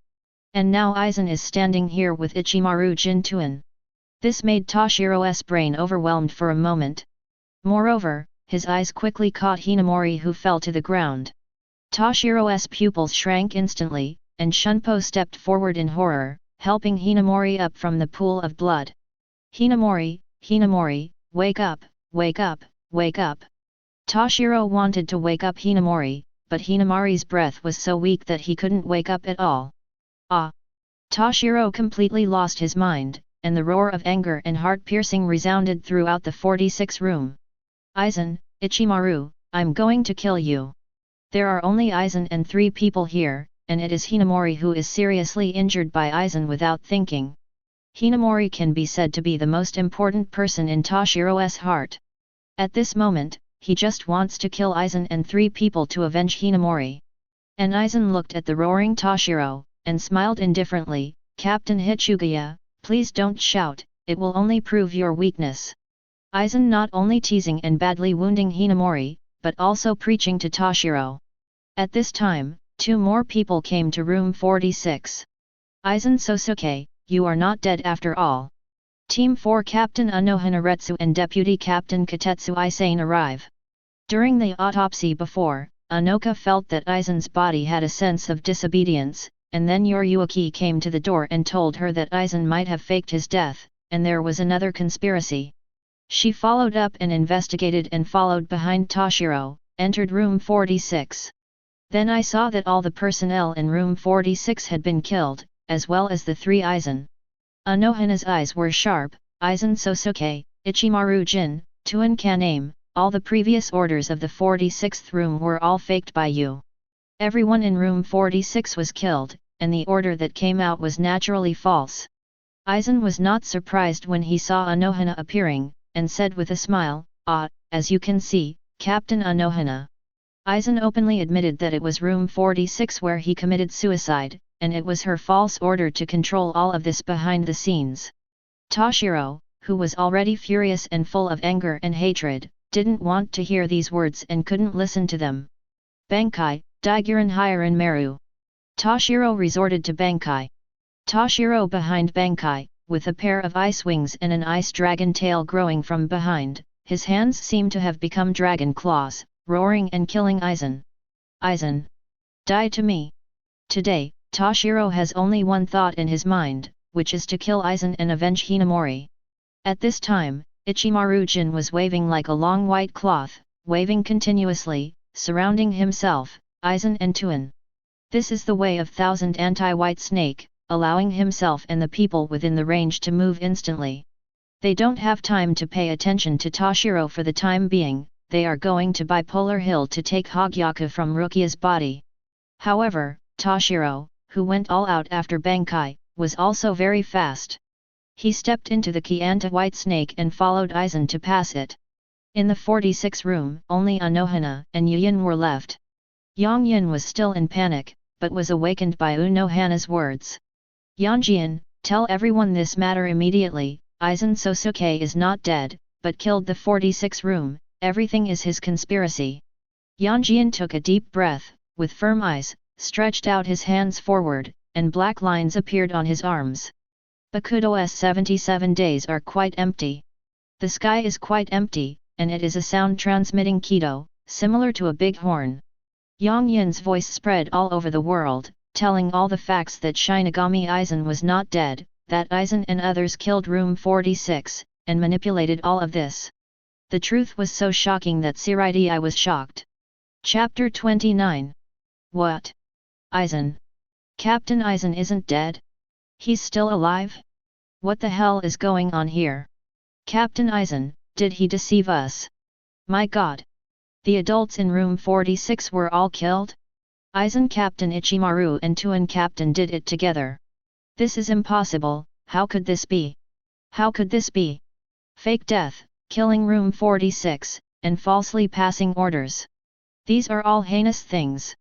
[SPEAKER 1] And now Aizen is standing here with Ichimaru Jintuan. This made Toshiro's brain overwhelmed for a moment. Moreover, his eyes quickly caught Hinamori, who fell to the ground. Toshiro's pupils shrank instantly, and Shunpo stepped forward in horror, helping Hinamori up from the pool of blood. Hinamori, Hinamori, wake up, wake up, wake up. Toshiro wanted to wake up Hinamori, but Hinamori's breath was so weak that he couldn't wake up at all. Ah! Toshiro completely lost his mind, and the roar of anger and heart-piercing resounded throughout the 46 room. Aizen, Ichimaru, I'm going to kill you. There are only Aizen and 3 people here, and it is Hinamori who is seriously injured by Aizen without thinking. Hinamori can be said to be the most important person in Toshiro's heart. At this moment, he just wants to kill Aizen and 3 people to avenge Hinamori. And Aizen looked at the roaring Toshiro, and smiled indifferently. Captain Hichugaya, please don't shout, it will only prove your weakness. Aizen not only teasing and badly wounding Hinamori, but also preaching to Toshiro. At this time, 2 more people came to room 46. Aizen Sōsuke, you are not dead after all. Team 4 Captain Unohanaretsu and Deputy Captain Katetsu Isane arrive. During the autopsy before, Anoka felt that Aizen's body had a sense of disobedience, and then Yoryuki came to the door and told her that Aizen might have faked his death, and there was another conspiracy. She followed up and investigated and followed behind Toshiro, entered room 46. Then I saw that all the personnel in room 46 had been killed, as well as the 3 Aizen. Anohana's eyes were sharp. Aizen Sōsuke, Ichimaru Jin, Tuan Kaname, all the previous orders of the 46th room were all faked by you. Everyone in room 46 was killed, and the order that came out was naturally false. Aizen was not surprised when he saw Anohana appearing, and said with a smile, as you can see, Captain Anohana. Aizen openly admitted that it was room 46 where he committed suicide, and it was her false order to control all of this behind the scenes. Toshiro, who was already furious and full of anger and hatred, didn't want to hear these words and couldn't listen to them. Bankai, Daiguren Hiren Meru. Toshiro resorted to Bankai. Toshiro behind Bankai, with a pair of ice wings and an ice dragon tail growing from behind, his hands seemed to have become dragon claws, roaring and killing Aizen. Aizen! Die to me! Today, Toshiro has only one thought in his mind, which is to kill Aizen and avenge Hinamori. At this time, Ichimaru Jin was waving like a long white cloth, waving continuously, surrounding himself, Aizen and Tuan. This is the way of Thousand Anti-White Snake, allowing himself and the people within the range to move instantly. They don't have time to pay attention to Toshiro for the time being, they are going to Bipolar Hill to take Hogyaku from Rukia's body. However, Toshiro, who went all out after Bankai, was also very fast. He stepped into the Kianta White Snake and followed Aizen to pass it. In the 46 room, only Anohana and Yuyin were left. Yang Yin was still in panic, but was awakened by Unohana's words. Yanjian, tell everyone this matter immediately, Aizen Sōsuke is not dead, but killed the 46 room, everything is his conspiracy. Yanjian took a deep breath, with firm eyes, stretched out his hands forward, and black lines appeared on his arms. Bakudo's 77 days are quite empty. The sky is quite empty, and it is a sound-transmitting Kido, similar to a big horn. Yang Yin's voice spread all over the world, telling all the facts that Shinigami Aizen was not dead, that Aizen and others killed room 46, and manipulated all of this. The truth was so shocking that Siraidai was shocked. Chapter 29. What? Aizen? Captain Aizen isn't dead? He's still alive? What the hell is going on here? Captain Aizen, did he deceive us? My god! The adults in room 46 were all killed? Aizen Captain Ichimaru and Tuan Captain did it together. This is impossible, how could this be? How could this be? Fake death, killing room 46, and falsely passing orders. These are all heinous things.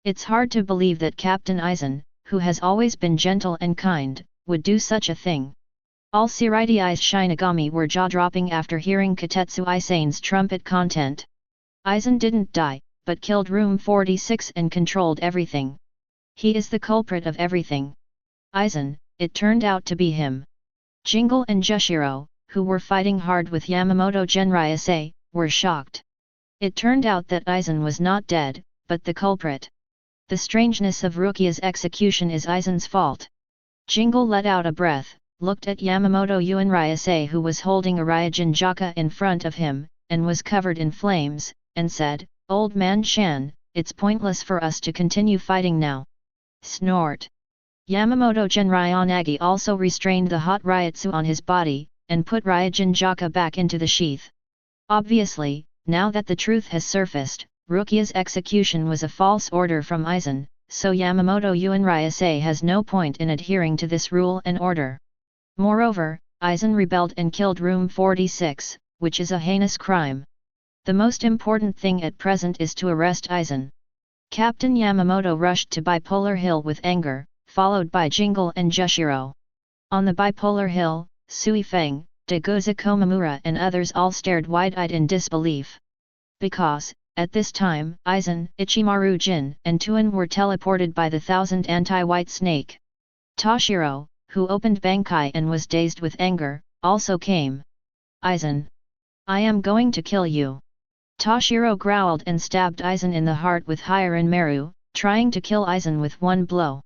[SPEAKER 1] It's hard to believe that Captain Aizen, who has always been gentle and kind, would do such a thing. All Siraidai's Shinigami were jaw-dropping after hearing Katetsu Aizen's trumpet content. Aizen didn't die, but killed room 46 and controlled everything. He is the culprit of everything. Aizen, it turned out to be him. Jingle and Jushiro, who were fighting hard with Yamamoto Genryase, were shocked. It turned out that Aizen was not dead, but the culprit. The strangeness of Rukia's execution is Aizen's fault. Jingle let out a breath, looked at Yamamoto Uenryase who was holding a Ryujin Jaka in front of him, and was covered in flames, and said, Old man Shan, it's pointless for us to continue fighting now. Snort. Yamamoto Genryanagi also restrained the hot Ryutsu on his body, and put Ryujin Jaka back into the sheath. Obviously, now that the truth has surfaced, Rukia's execution was a false order from Aizen, so Yamamoto Uenryase has no point in adhering to this rule and order. Moreover, Aizen rebelled and killed room 46, which is a heinous crime. The most important thing at present is to arrest Aizen. Captain Yamamoto rushed to Bipolar Hill with anger, followed by Jingle and Jushiro. On the Bipolar Hill, Sui Feng, Dagoza Komamura and others all stared wide-eyed in disbelief. Because, at this time, Aizen, Ichimaru Jin and Tuan were teleported by the Thousand Anti-White Snake. Toshiro, who opened Bankai and was dazed with anger, also came. Aizen! I am going to kill you! Toshiro growled and stabbed Aizen in the heart with Hiren Meru, trying to kill Aizen with one blow.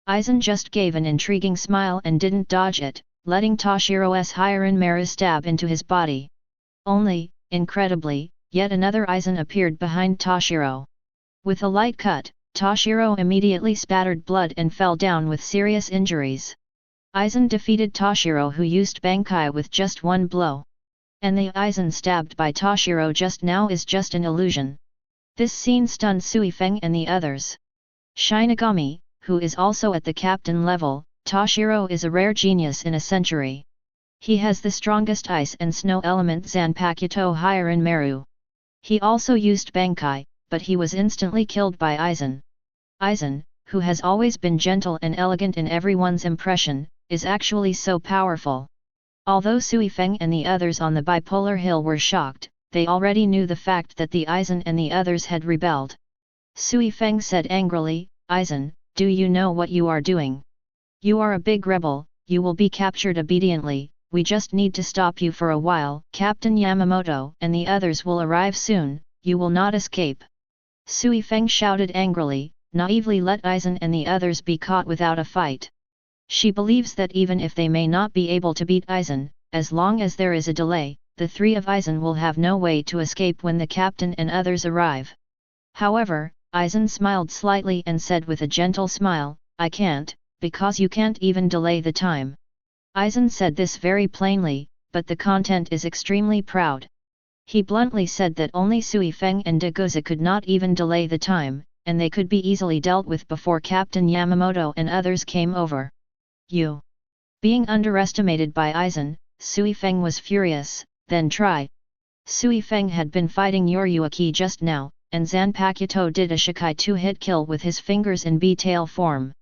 [SPEAKER 1] Aizen just gave an intriguing smile and didn't dodge it, letting Toshiro's Hiren Meru stab into his body. Only, incredibly, yet another Aizen appeared behind Toshiro. With a light cut, Toshiro immediately spattered blood and fell down with serious injuries. Aizen defeated Toshiro who used Bankai with just one blow. And the Aizen stabbed by Toshiro just now is just an illusion. This scene stunned Sui Feng and the others. Shinigami, who is also at the captain level, Toshiro is a rare genius in a century. He has the strongest ice and snow element Zanpakuto Hiren Meru. He also used Bankai, but he was instantly killed by Aizen. Aizen, who has always been gentle and elegant in everyone's impression, is actually so powerful. Although Sui Feng and the others on the bipolar hill were shocked, they already knew the fact that the Aizen and the others had rebelled. Sui Feng said angrily, "Aizen, do you know what you are doing? You are a big rebel, you will be captured obediently, we just need to stop you for a while. Captain Yamamoto and the others will arrive soon, you will not escape." Sui Feng shouted angrily, naively let Aizen and the others be caught without a fight. She believes that even if they may not be able to beat Aizen, as long as there is a delay, the three of Aizen will have no way to escape when the captain and others arrive. However, Aizen smiled slightly and said with a gentle smile, "I can't, because you can't even delay the time." Aizen said this very plainly, but the content is extremely proud. He bluntly said that only Sui Feng and Dagoza could not even delay the time, and they could be easily dealt with before Captain Yamamoto and others came over. You. Being underestimated by Aizen, Sui Feng was furious, "Then try." Sui Feng had been fighting Yoryuki just now, and Zanpakuto did a Shikai 2-hit kill with his fingers in B-tail form.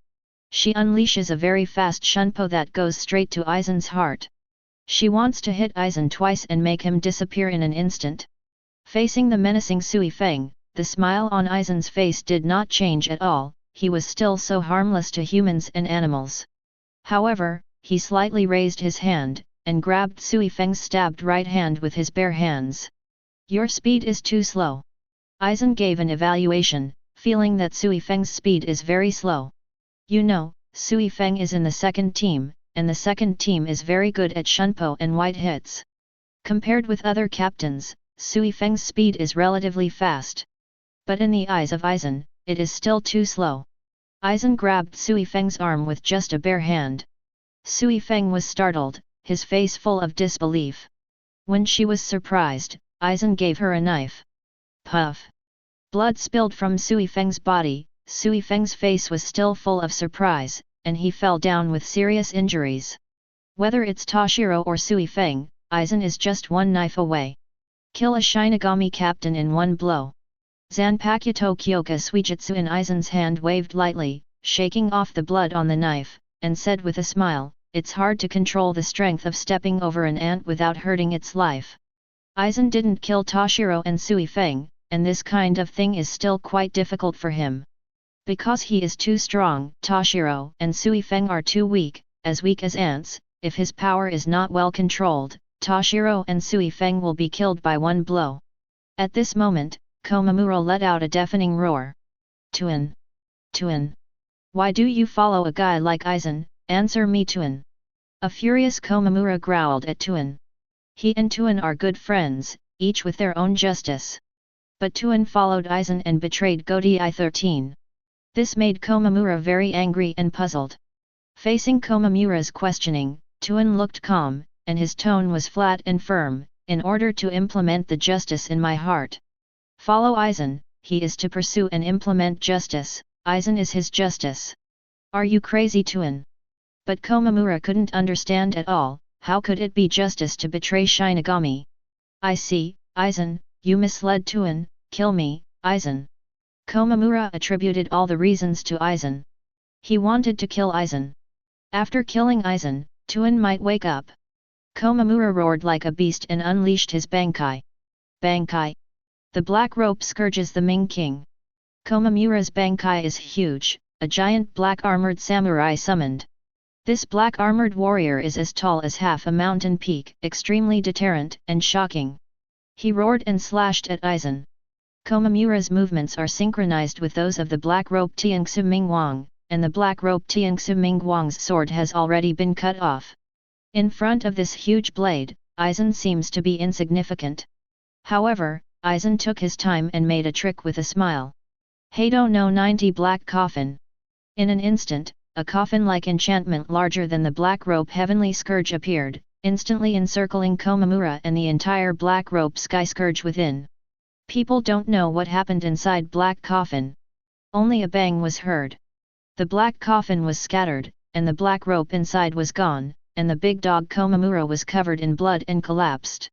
[SPEAKER 1] She unleashes a very fast shunpo that goes straight to Aizen's heart. She wants to hit Aizen twice and make him disappear in an instant. Facing the menacing Sui Feng, the smile on Aizen's face did not change at all, he was still so harmless to humans and animals. However, he slightly raised his hand, and grabbed Sui Feng's stabbed right hand with his bare hands. "Your speed is too slow." Aizen gave an evaluation, feeling that Sui Feng's speed is very slow. "You know, Sui Feng is in the second team, and the second team is very good at shunpo and white hits. Compared with other captains, Sui Feng's speed is relatively fast. But in the eyes of Aizen, it is still too slow." Aizen grabbed Sui Feng's arm with just a bare hand. Sui Feng was startled, his face full of disbelief. When she was surprised, Aizen gave her a knife. Puff! Blood spilled from Sui Feng's body. Sui Feng's face was still full of surprise, and he fell down with serious injuries. Whether it's Toshiro or Sui Feng, Aizen is just one knife away. Kill a Shinigami captain in one blow. Zanpakuto Kyoka Suijutsu in Aizen's hand waved lightly, shaking off the blood on the knife, and said with a smile, "It's hard to control the strength of stepping over an ant without hurting its life." Aizen didn't kill Toshiro and Sui Feng, and this kind of thing is still quite difficult for him. Because he is too strong, Toshiro and Sui Feng are too weak as ants. If his power is not well controlled, Toshiro and Sui Feng will be killed by one blow. At this moment, Komamura let out a deafening roar. "Tuin! Tuin! Why do you follow a guy like Aizen? Answer me, Tuin!" A furious Komamura growled at Tuin. He and Tuin are good friends, each with their own justice. But Tuin followed Aizen and betrayed Godei 13. This made Komamura very angry and puzzled. Facing Komamura's questioning, Tuin looked calm, and his tone was flat and firm, "In order to implement the justice in my heart. Follow Aizen, he is to pursue and implement justice, Aizen is his justice. Are you crazy, Tuin?" But Komamura couldn't understand at all, how could it be justice to betray Shinigami? "I see, Aizen, you misled Tuin, kill me, Aizen." Komamura attributed all the reasons to Aizen. He wanted to kill Aizen. After killing Aizen, Tuin might wake up. Komamura roared like a beast and unleashed his Bankai. Bankai! The black rope scourges the Ming King. Komamura's Bankai is huge, a giant black armored samurai summoned. This black armored warrior is as tall as half a mountain peak, extremely deterrent and shocking. He roared and slashed at Aizen. Komamura's movements are synchronized with those of the black rope Tiangsu Mingwang, and the black rope Tiangsu Mingwang's sword has already been cut off. In front of this huge blade, Aizen seems to be insignificant. However, Aizen took his time and made a trick with a smile. Heido no 90 black coffin. In an instant, a coffin-like enchantment larger than the black rope heavenly scourge appeared, instantly encircling Komamura and the entire black rope sky scourge within. People don't know what happened inside black coffin. Only a bang was heard. The black coffin was scattered, and the black rope inside was gone, and the big dog Komamura was covered in blood and collapsed.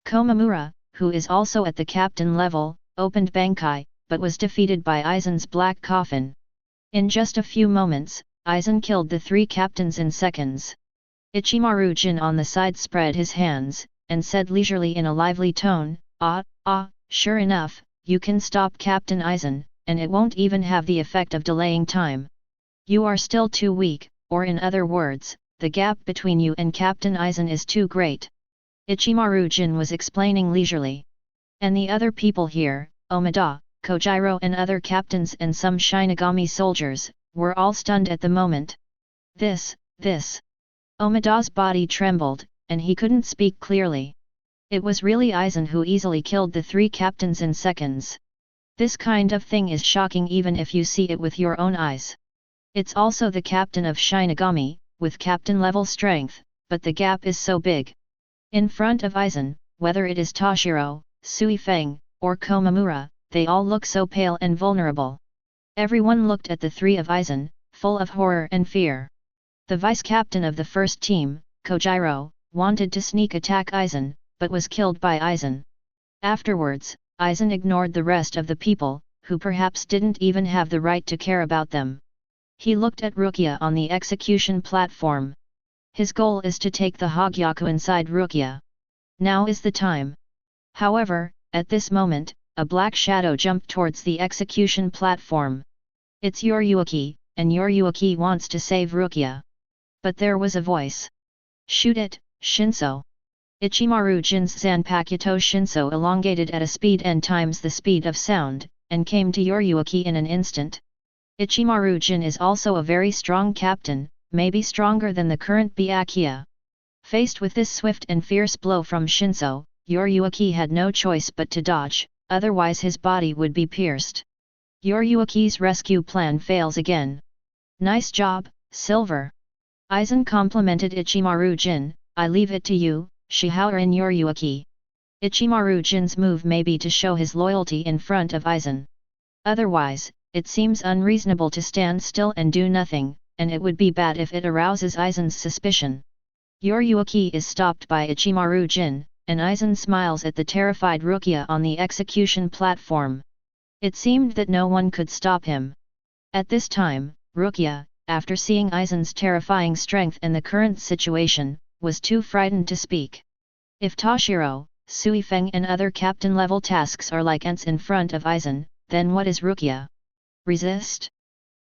[SPEAKER 1] Komamura, who is also at the captain level, opened Bankai, but was defeated by Aizen's black coffin. In just a few moments, Aizen killed the 3 captains in seconds. Ichimaru-jin on the side spread his hands, and said leisurely in a lively tone, sure enough, you can stop Captain Aizen, and it won't even have the effect of delaying time. You are still too weak, or in other words, the gap between you and Captain Aizen is too great. Ichimaru-jin was explaining leisurely. And the other people here, Omida, Kojiro and other captains and some Shinigami soldiers, were all stunned at the moment. This. Omida's body trembled, and he couldn't speak clearly. It was really Aizen who easily killed the 3 captains in seconds. This kind of thing is shocking even if you see it with your own eyes. It's also the captain of Shinigami, with captain-level strength, but the gap is so big. In front of Aizen, whether it is Toshiro, Suifeng, or Komamura, they all look so pale and vulnerable. Everyone looked at the 3 of Aizen, full of horror and fear. The vice-captain of the first team, Kojiro, wanted to sneak attack Aizen, but was killed by Aizen. Afterwards, Aizen ignored the rest of the people, who perhaps didn't even have the right to care about them. He looked at Rukia on the execution platform. His goal is to take the Hogyaku inside Rukia. Now is the time. However, at this moment, a black shadow jumped towards the execution platform. It's Yuhabach, and Yuhabach wants to save Rukia. But there was a voice. Shoot it, Shinso. Ichimaru-jin's Zanpakuto Shinso elongated at a speed n times the speed of sound, and came to Yuhabach in an instant. Ichimaru-jin is also a very strong captain, maybe stronger than the current Byakuya. Faced with this swift and fierce blow from Shinso, Yuhabach had no choice but to dodge, otherwise his body would be pierced. Yuhabach's rescue plan fails again. Nice job, Silver. Aizen complimented Ichimaru-jin, I leave it to you, Shihaorin Yuhabach. Ichimaru-jin's move may be to show his loyalty in front of Aizen. Otherwise, it seems unreasonable to stand still and do nothing, and it would be bad if it arouses Aizen's suspicion. Yuhabach is stopped by Ichimaru-jin, and Aizen smiles at the terrified Rukia on the execution platform. It seemed that no one could stop him. At this time, Rukia, after seeing Aizen's terrifying strength and the current situation, was too frightened to speak. If Toshiro, Suifeng and other captain-level tasks are like ants in front of Aizen, then what is Rukia? Resist?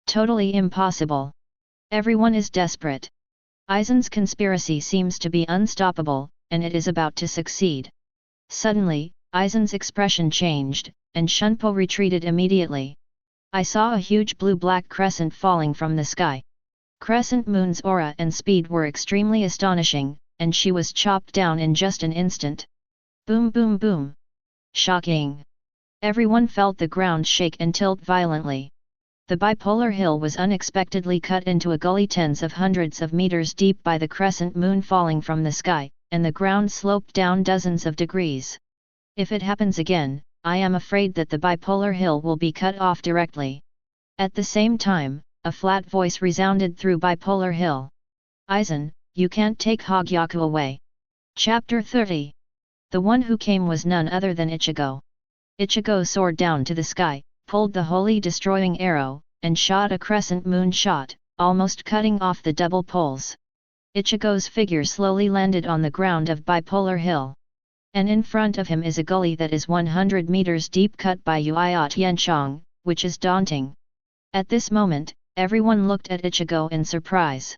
[SPEAKER 1] Totally impossible. Everyone is desperate. Aizen's conspiracy seems to be unstoppable, and it is about to succeed. Suddenly, Aizen's expression changed, and Shunpo retreated immediately. I saw a huge blue-black crescent falling from the sky. Crescent Moon's aura and speed were extremely astonishing, and she was chopped down in just an instant. Boom boom boom! Shocking! Everyone felt the ground shake and tilt violently. The bipolar hill was unexpectedly cut into a gully tens of hundreds of meters deep by the crescent moon falling from the sky, and the ground sloped down dozens of degrees. If it happens again, I am afraid that the bipolar hill will be cut off directly. At the same time, a flat voice resounded through Bipolar Hill. Aizen, you can't take Hogyaku away. Chapter 30. The one who came was none other than Ichigo. Ichigo soared down to the sky, pulled the holy destroying arrow, and shot a crescent moon shot, almost cutting off the double poles. Ichigo's figure slowly landed on the ground of Bipolar Hill. And in front of him is a gully that is 100 meters deep cut by Yuiat Yenchong, which is daunting. At this moment, everyone looked at Ichigo in surprise.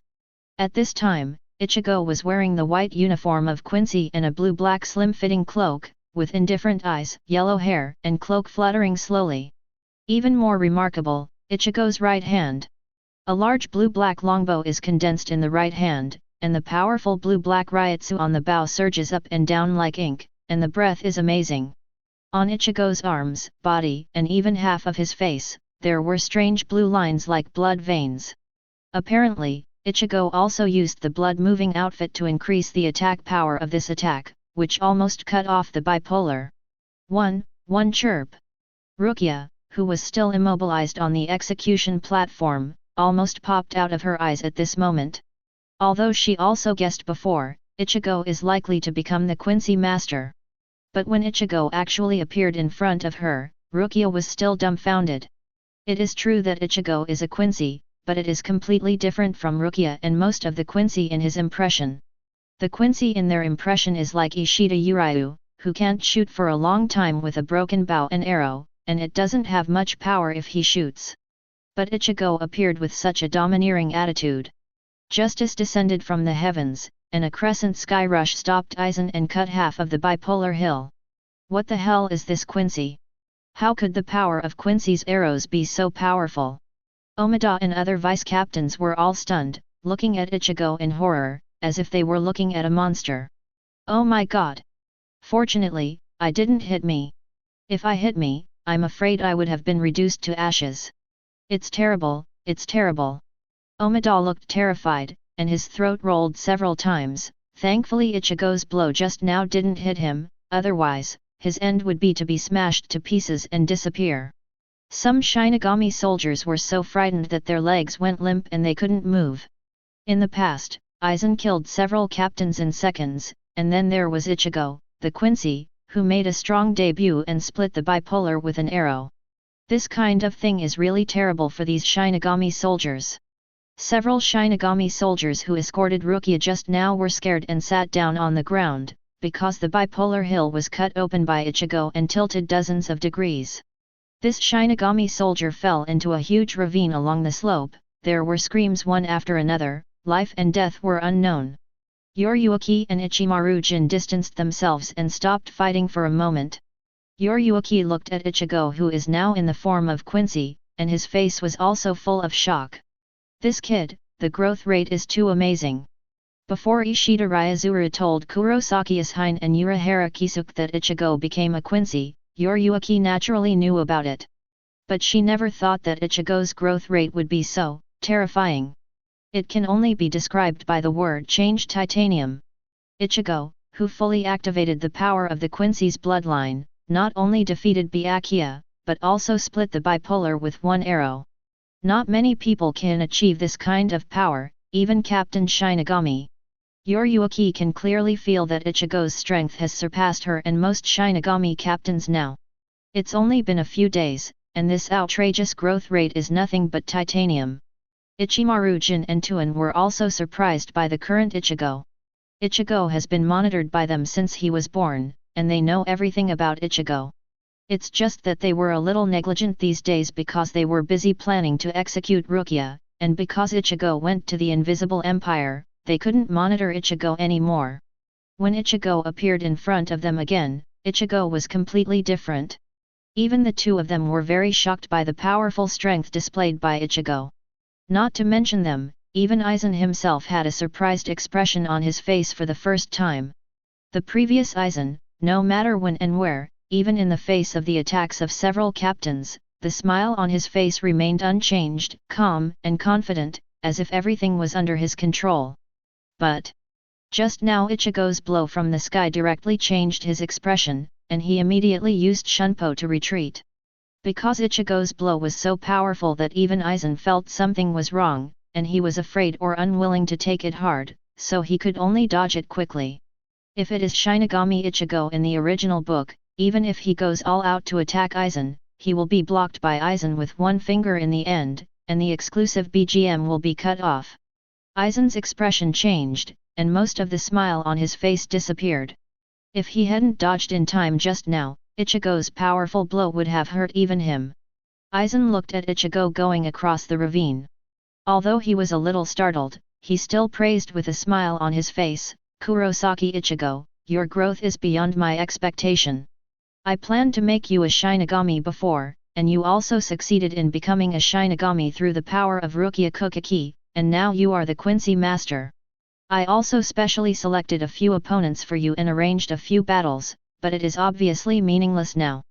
[SPEAKER 1] At this time, Ichigo was wearing the white uniform of Quincy and a blue-black slim-fitting cloak, with indifferent eyes, yellow hair, and cloak fluttering slowly. Even more remarkable, Ichigo's right hand. A large blue-black longbow is condensed in the right hand, and the powerful blue-black ryotsu on the bow surges up and down like ink, and the breath is amazing. On Ichigo's arms, body, and even half of his face, there were strange blue lines like blood veins. Apparently, Ichigo also used the blood-moving outfit to increase the attack power of this attack, which almost cut off the bipolar. One chirp. Rukia, who was still immobilized on the execution platform, almost popped out of her eyes at this moment. Although she also guessed before, Ichigo is likely to become the Quincy master. But when Ichigo actually appeared in front of her, Rukia was still dumbfounded. It is true that Ichigo is a Quincy, but it is completely different from Rukia and most of the Quincy in his impression. The Quincy in their impression is like Ishida Uryu, who can't shoot for a long time with a broken bow and arrow, and it doesn't have much power if he shoots. But Ichigo appeared with such a domineering attitude. Justice descended from the heavens, and a crescent sky rush stopped Aizen and cut half of the bipolar hill. What the hell is this Quincy? How could the power of Quincy's arrows be so powerful? Omida and other vice-captains were all stunned, looking at Ichigo in horror, as if they were looking at a monster. Oh my god! Fortunately, I didn't hit me. If I hit me, I'm afraid I would have been reduced to ashes. It's terrible, it's terrible. Omida looked terrified, and his throat rolled several times. Thankfully Ichigo's blow just now didn't hit him, otherwise, his end would be to be smashed to pieces and disappear. Some Shinigami soldiers were so frightened that their legs went limp and they couldn't move. In the past, Aizen killed several captains in seconds, and then there was Ichigo, the Quincy, who made a strong debut and split the bipolar with an arrow. This kind of thing is really terrible for these Shinigami soldiers. Several Shinigami soldiers who escorted Rukia just now were scared and sat down on the ground, because the bipolar hill was cut open by Ichigo and tilted dozens of degrees. This Shinigami soldier fell into a huge ravine along the slope. There were screams one after another, life and death were unknown. Yoryuki and Ichimaru-jin distanced themselves and stopped fighting for a moment. Yoryuki looked at Ichigo, who is now in the form of Quincy, and his face was also full of shock. This kid, the growth rate is too amazing. Before Ishida Ryuzuru told Kurosaki Ishine and Urahara Kisuke that Ichigo became a Quincy, Yoryuki naturally knew about it. But she never thought that Ichigo's growth rate would be so terrifying. It can only be described by the word change titanium. Ichigo, who fully activated the power of the Quincy's bloodline, not only defeated Byakuya, but also split the bipolar with one arrow. Not many people can achieve this kind of power, even Captain Shinigami. Yoryuki can clearly feel that Ichigo's strength has surpassed her and most Shinigami captains now. It's only been a few days, and this outrageous growth rate is nothing but titanium. Ichimaru-jin and Tuan were also surprised by the current Ichigo. Ichigo has been monitored by them since he was born, and they know everything about Ichigo. It's just that they were a little negligent these days because they were busy planning to execute Rukia, and because Ichigo went to the Invisible Empire, they couldn't monitor Ichigo anymore. When Ichigo appeared in front of them again, Ichigo was completely different. Even the two of them were very shocked by the powerful strength displayed by Ichigo. Not to mention them, even Aizen himself had a surprised expression on his face for the first time. The previous Aizen, no matter when and where, even in the face of the attacks of several captains, the smile on his face remained unchanged, calm and confident, as if everything was under his control. But just now Ichigo's blow from the sky directly changed his expression, and he immediately used Shunpo to retreat. Because Ichigo's blow was so powerful that even Aizen felt something was wrong, and he was afraid or unwilling to take it hard, so he could only dodge it quickly. If it is Shinigami Ichigo in the original book, even if he goes all out to attack Aizen, he will be blocked by Aizen with one finger in the end, and the exclusive BGM will be cut off. Aizen's expression changed, and most of the smile on his face disappeared. If he hadn't dodged in time just now, Ichigo's powerful blow would have hurt even him. Aizen looked at Ichigo going across the ravine. Although he was a little startled, he still praised with a smile on his face, "Kurosaki Ichigo, your growth is beyond my expectation. I planned to make you a Shinigami before, and you also succeeded in becoming a Shinigami through the power of Byakuya Kuchiki, and now you are the Quincy Master. I also specially selected a few opponents for you and arranged a few battles, but it is obviously meaningless now.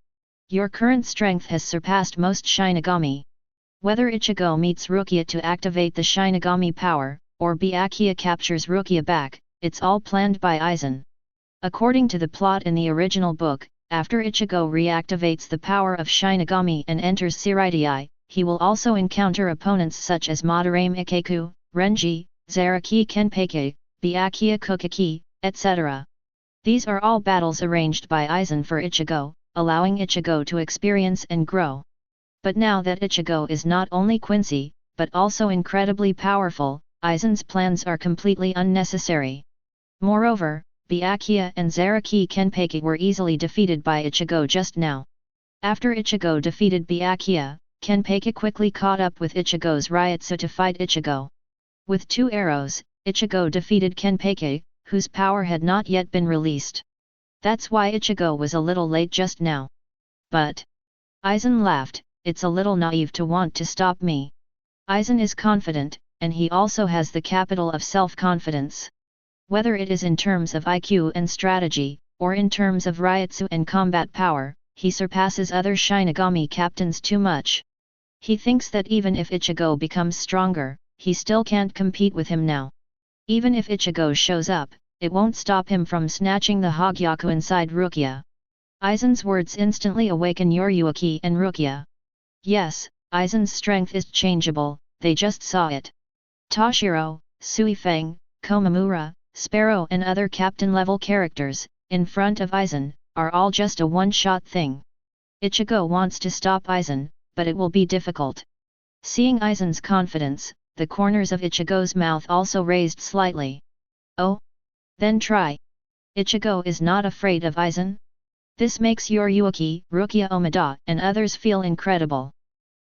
[SPEAKER 1] Your current strength has surpassed most Shinigami. Whether Ichigo meets Rukia to activate the Shinigami power, or Byakuya captures Rukia back, it's all planned by Aizen." According to the plot in the original book, after Ichigo reactivates the power of Shinigami and enters Seireitei, he will also encounter opponents such as Madarame Ikeku, Renji, Zaraki Kenpeki, Byakuya Kuchiki, etc. These are all battles arranged by Aizen for Ichigo, allowing Ichigo to experience and grow. But now that Ichigo is not only Quincy, but also incredibly powerful, Aizen's plans are completely unnecessary. Moreover, Byakuya and Zaraki Kenpeki were easily defeated by Ichigo just now. After Ichigo defeated Byakuya, Kenpeki quickly caught up with Ichigo's Ryutsu to fight Ichigo. With 2 arrows, Ichigo defeated Kenpeki, whose power had not yet been released. That's why Ichigo was a little late just now. But Aizen laughed, "It's a little naive to want to stop me." Aizen is confident, and he also has the capital of self-confidence. Whether it is in terms of IQ and strategy, or in terms of Ryutsu and combat power, he surpasses other Shinigami captains too much. He thinks that even if Ichigo becomes stronger, he still can't compete with him now. Even if Ichigo shows up, it won't stop him from snatching the Hogyaku inside Rukia. Aizen's words instantly awaken Yuryuki and Rukia. Yes, Aizen's strength is changeable, they just saw it. Toshiro, Suifeng, Komamura, Sparrow and other captain-level characters, in front of Aizen, are all just a one-shot thing. Ichigo wants to stop Aizen, but it will be difficult. Seeing Aizen's confidence, the corners of Ichigo's mouth also raised slightly. Oh? Then try. Ichigo is not afraid of Aizen? This makes Yuryuki, Rukia Omida and others feel incredible.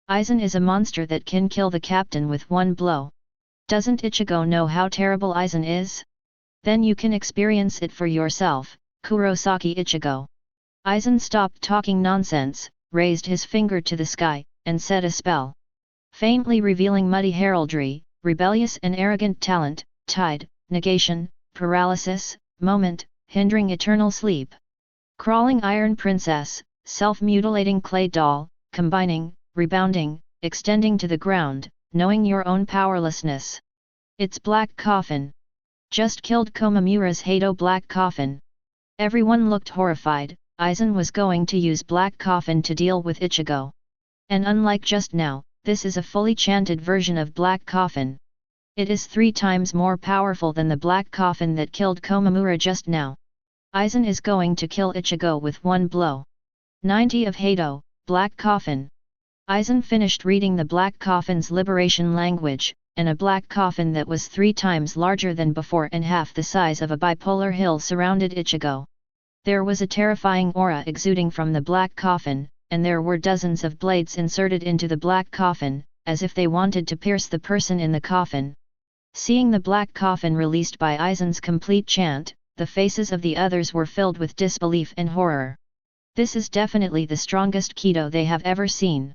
[SPEAKER 1] Aizen is a monster that can kill the captain with one blow. Doesn't Ichigo know how terrible Aizen is? Then you can experience it for yourself, Kurosaki Ichigo. Aizen stopped talking nonsense, raised his finger to the sky, and said a spell. Faintly revealing muddy heraldry, rebellious and arrogant talent, tide, negation, paralysis, moment, hindering eternal sleep. Crawling iron princess, self-mutilating clay doll, combining, rebounding, extending to the ground, knowing your own powerlessness. It's Black Coffin. Just killed Komamura's Hado Black Coffin. Everyone looked horrified. Aizen was going to use Black Coffin to deal with Ichigo. And unlike just now, this is a fully chanted version of Black Coffin. It is 3 times more powerful than the Black Coffin that killed Komamura just now. Aizen is going to kill Ichigo with one blow. 90 of Hado, Black Coffin. Aizen finished reading the Black Coffin's liberation language, and a black coffin that was 3 times larger than before and half the size of a bipolar hill surrounded Ichigo. There was a terrifying aura exuding from the black coffin, and there were dozens of blades inserted into the black coffin, as if they wanted to pierce the person in the coffin. Seeing the black coffin released by Aizen's complete chant, the faces of the others were filled with disbelief and horror. This is definitely the strongest Kido they have ever seen.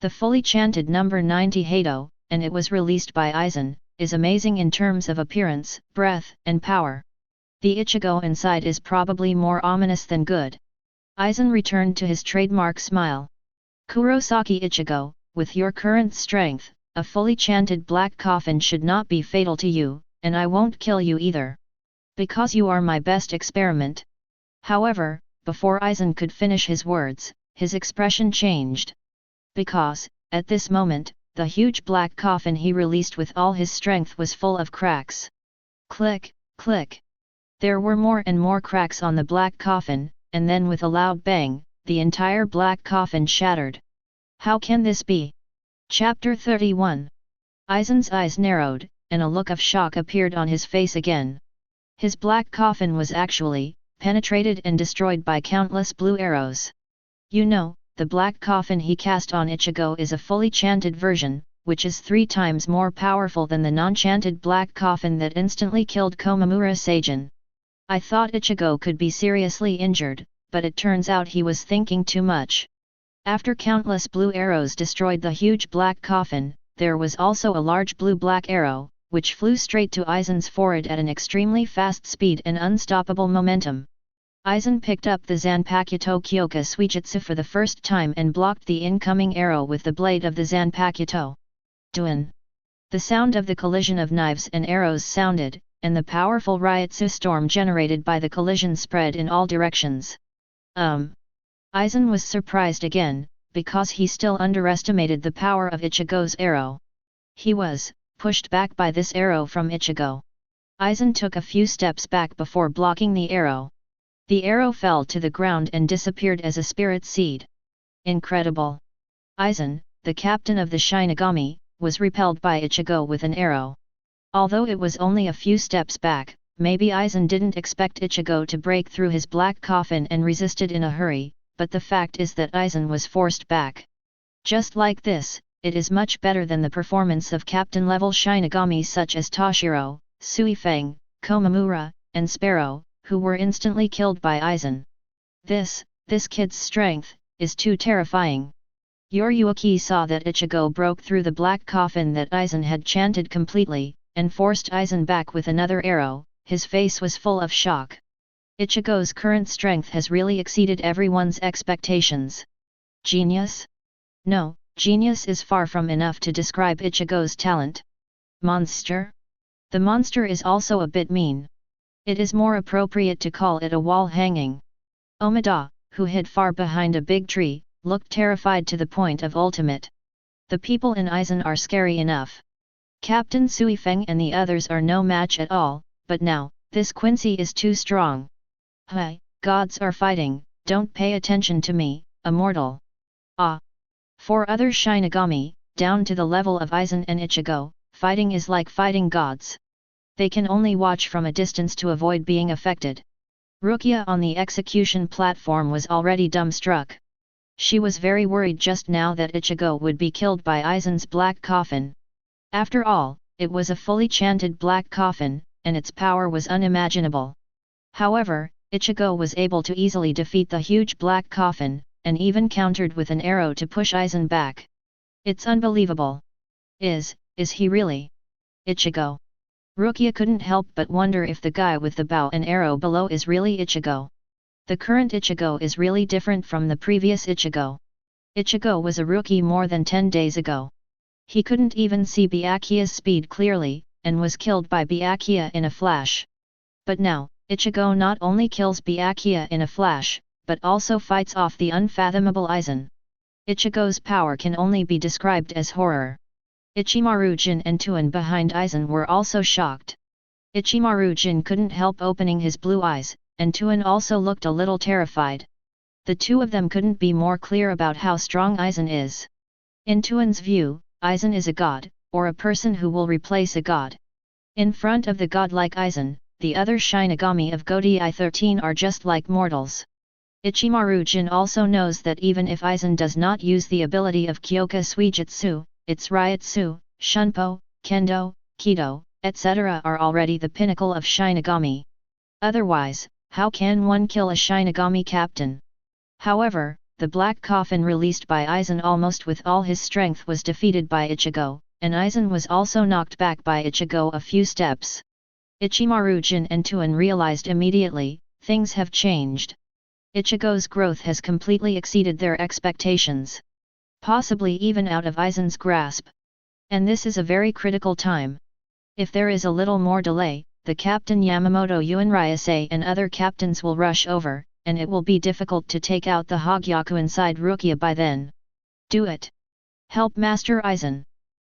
[SPEAKER 1] The fully chanted number 90 Hado, and it was released by Aizen, is amazing in terms of appearance, breadth, and power. The Ichigo inside is probably more ominous than good. Aizen returned to his trademark smile. Kurosaki Ichigo, with your current strength, a fully chanted black coffin should not be fatal to you, and I won't kill you either. Because you are my best experiment. However, before Aizen could finish his words, his expression changed. Because, at this moment, the huge black coffin he released with all his strength was full of cracks. Click, click. There were more and more cracks on the black coffin, and then with a loud bang, the entire black coffin shattered. How can this be? Chapter 31. Aizen's eyes narrowed, and a look of shock appeared on his face again. His black coffin was actually penetrated and destroyed by countless blue arrows. You know, the black coffin he cast on Ichigo is a fully chanted version, which is 3 times more powerful than the non-chanted black coffin that instantly killed Komamura Seijin. I thought Ichigo could be seriously injured, but it turns out he was thinking too much. After countless blue arrows destroyed the huge black coffin, there was also a large blue-black arrow, which flew straight to Aizen's forehead at an extremely fast speed and unstoppable momentum. Aizen picked up the Zanpakuto Kyoka Suijutsu for the first time and blocked the incoming arrow with the blade of the Zanpakuto. Duin! The sound of the collision of knives and arrows sounded, and the powerful Ryutsu storm generated by the collision spread in all directions. Aizen was surprised again, because he still underestimated the power of Ichigo's arrow. He was pushed back by this arrow from Ichigo. Aizen took a few steps back before blocking the arrow. The arrow fell to the ground and disappeared as a spirit seed. Incredible! Aizen, the captain of the Shinigami, was repelled by Ichigo with an arrow. Although it was only a few steps back, maybe Aizen didn't expect Ichigo to break through his black coffin and resisted in a hurry, but the fact is that Aizen was forced back. Just like this, it is much better than the performance of captain-level Shinigami such as Toshiro, Suifeng, Komamura, and Sparrow, who were instantly killed by Aizen. This kid's strength, is too terrifying. Yuruki saw that Ichigo broke through the black coffin that Aizen had chanted completely, and forced Aizen back with another arrow. His face was full of shock. Ichigo's current strength has really exceeded everyone's expectations. Genius? No, genius is far from enough to describe Ichigo's talent. Monster? The monster is also a bit mean. It is more appropriate to call it a wall hanging. Omida, who hid far behind a big tree, looked terrified to the point of ultimate. The people in Aizen are scary enough. Captain Suifeng and the others are no match at all, but now, this Quincy is too strong. Hi, gods are fighting, don't pay attention to me, a mortal. Ah! For other Shinigami, down to the level of Aizen and Ichigo, fighting is like fighting gods. They can only watch from a distance to avoid being affected. Rukia on the execution platform was already dumbstruck. She was very worried just now that Ichigo would be killed by Aizen's black coffin. After all, it was a fully chanted black coffin, and its power was unimaginable. However, Ichigo was able to easily defeat the huge black coffin, and even countered with an arrow to push Aizen back. It's unbelievable. Is he really Ichigo? Rukia couldn't help but wonder if the guy with the bow and arrow below is really Ichigo. The current Ichigo is really different from the previous Ichigo. Ichigo was a rookie more than 10 days ago. He couldn't even see Byakuya's speed clearly, and was killed by Byakuya in a flash. But now, Ichigo not only kills Byakuya in a flash, but also fights off the unfathomable Aizen. Ichigo's power can only be described as horror. Ichimaru-jin and Tuan behind Aizen were also shocked. Ichimaru-jin couldn't help opening his blue eyes, and Tuan also looked a little terrified. The two of them couldn't be more clear about how strong Aizen is. In Tuan's view, Aizen is a god, or a person who will replace a god. In front of the god like Aizen, the other Shinigami of Godai 13 are just like mortals. Ichimaru-jin also knows that even if Aizen does not use the ability of Kyoka Suijutsu, its Ryutsu, Shunpo, Kendo, Kido, etc. are already the pinnacle of Shinigami. Otherwise, how can one kill a Shinigami captain? However, the black coffin released by Aizen almost with all his strength was defeated by Ichigo, and Aizen was also knocked back by Ichigo a few steps. Ichimaru-jin and Tuan realized immediately, things have changed. Ichigo's growth has completely exceeded their expectations. Possibly even out of Aizen's grasp. And this is a very critical time. If there is a little more delay, the Captain Yamamoto Uenryase and other captains will rush over, and it will be difficult to take out the Hogyaku inside Rukia by then. Do it! Help Master Aizen!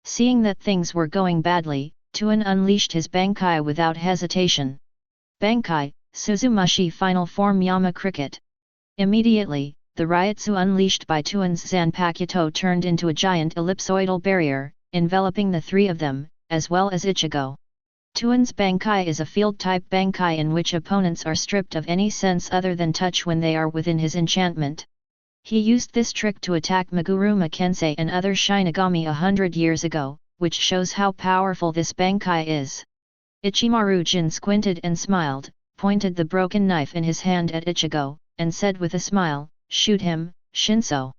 [SPEAKER 1] Seeing that things were going badly, Tuan unleashed his Bankai without hesitation. Bankai, Suzumushi Final Form Yama Cricket. Immediately, the Ryutsu unleashed by Tuan's Zanpakuto turned into a giant ellipsoidal barrier, enveloping the three of them, as well as Ichigo. Tuan's Bankai is a field-type Bankai in which opponents are stripped of any sense other than touch when they are within his enchantment. He used this trick to attack Meguruma Kensei and other Shinigami 100 years ago, which shows how powerful this Bankai is. Ichimaru-jin squinted and smiled, pointed the broken knife in his hand at Ichigo, and said with a smile, "Shoot him, Shinso."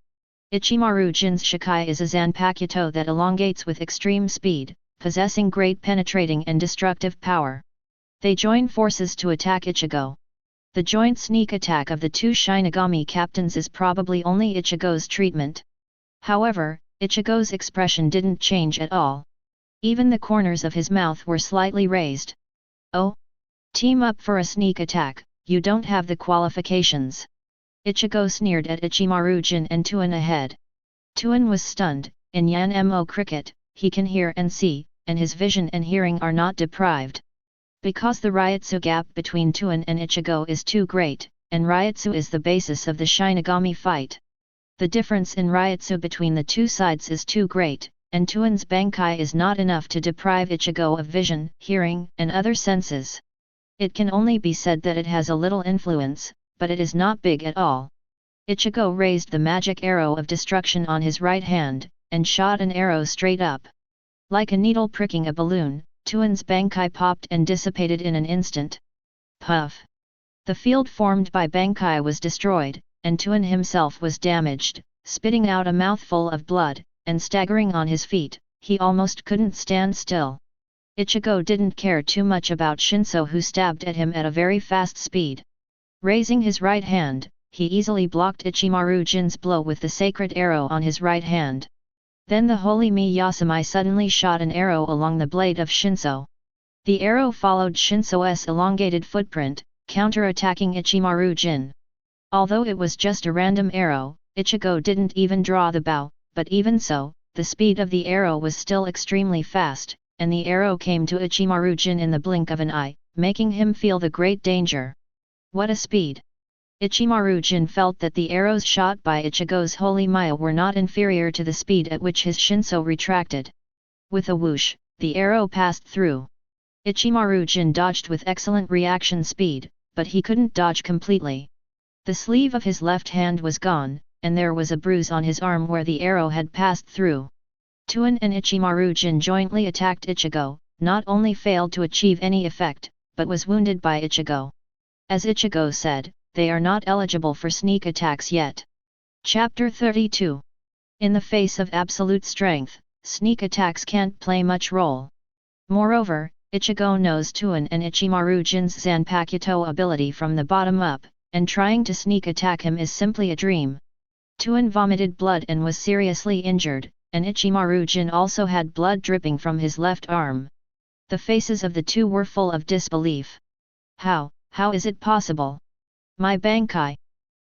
[SPEAKER 1] Ichimaru-jin's Shikai is a Zanpakuto that elongates with extreme speed, possessing great penetrating and destructive power. They join forces to attack Ichigo. The joint sneak attack of the two Shinigami captains is probably only Ichigo's treatment. However, Ichigo's expression didn't change at all. Even the corners of his mouth were slightly raised. "Oh? Team up for a sneak attack, you don't have the qualifications." Ichigo sneered at Ichimaru-jin and Tuan ahead. Tuan was stunned. In Yan-mo cricket, he can hear and see, and his vision and hearing are not deprived. Because the Ryutsu gap between Tuan and Ichigo is too great, and Ryutsu is the basis of the Shinigami fight. The difference in Ryutsu between the two sides is too great, and Tuin's Bankai is not enough to deprive Ichigo of vision, hearing, and other senses. It can only be said that it has a little influence, but it is not big at all. Ichigo raised the magic arrow of destruction on his right hand, and shot an arrow straight up. Like a needle pricking a balloon, Tuin's Bankai popped and dissipated in an instant. Puff! The field formed by Bankai was destroyed, and Tuin himself was damaged, spitting out a mouthful of blood, and staggering on his feet. He almost couldn't stand still. Ichigo didn't care too much about Shinso, who stabbed at him at a very fast speed. Raising his right hand, he easily blocked Ichimaru Jin's blow with the sacred arrow on his right hand. Then the holy Miyasumi suddenly shot an arrow along the blade of Shinso. The arrow followed Shinso's elongated footprint, counter-attacking Ichimaru Jin. Although it was just a random arrow, Ichigo didn't even draw the bow, but even so, the speed of the arrow was still extremely fast, and the arrow came to Ichimaru Jin in the blink of an eye, making him feel the great danger. What a speed! Ichimaru Jin felt that the arrows shot by Ichigo's Holy Maya were not inferior to the speed at which his Shinso retracted. With a whoosh, the arrow passed through. Ichimaru Jin dodged with excellent reaction speed, but he couldn't dodge completely. The sleeve of his left hand was gone, and there was a bruise on his arm where the arrow had passed through. Tuin and Ichimaru Jin jointly attacked Ichigo, not only failed to achieve any effect, but was wounded by Ichigo. As Ichigo said, they are not eligible for sneak attacks yet. Chapter 32. In the face of absolute strength, sneak attacks can't play much role. Moreover, Ichigo knows Tuin and Ichimaru Jin's Zanpakuto ability from the bottom up, and trying to sneak attack him is simply a dream. Tuin vomited blood and was seriously injured, and Ichimaru Jin also had blood dripping from his left arm. The faces of the two were full of disbelief. How is it possible? My Bankai!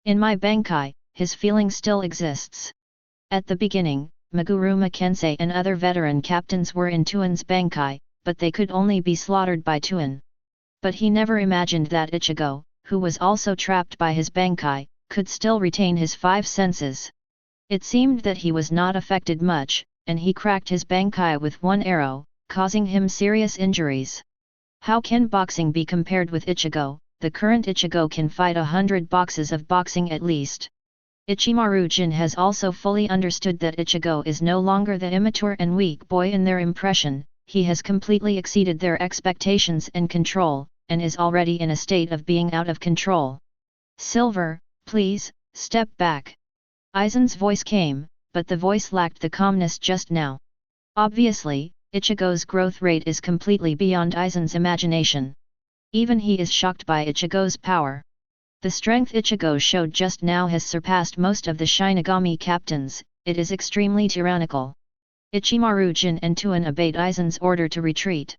[SPEAKER 1] In my Bankai, his feeling still exists. At the beginning, Meguruma Kensei and other veteran captains were in Tuin's Bankai, but they could only be slaughtered by Tuin. But he never imagined that Ichigo, who was also trapped by his Bankai, could still retain his five senses. It seemed that he was not affected much, and he cracked his Bankai with one arrow, causing him serious injuries. How can boxing be compared with Ichigo? The current Ichigo can fight 100 boxes of boxing at least. Ichimaru Jin has also fully understood that Ichigo is no longer the immature and weak boy in their impression. He has completely exceeded their expectations and control, and is already in a state of being out of control. Silver, please, step back. Aizen's voice came, but the voice lacked the calmness just now. Obviously, Ichigo's growth rate is completely beyond Aizen's imagination. Even he is shocked by Ichigo's power. The strength Ichigo showed just now has surpassed most of the Shinigami captains. It is extremely tyrannical. Ichimaru Jin and Tuin obeyed Aizen's order to retreat.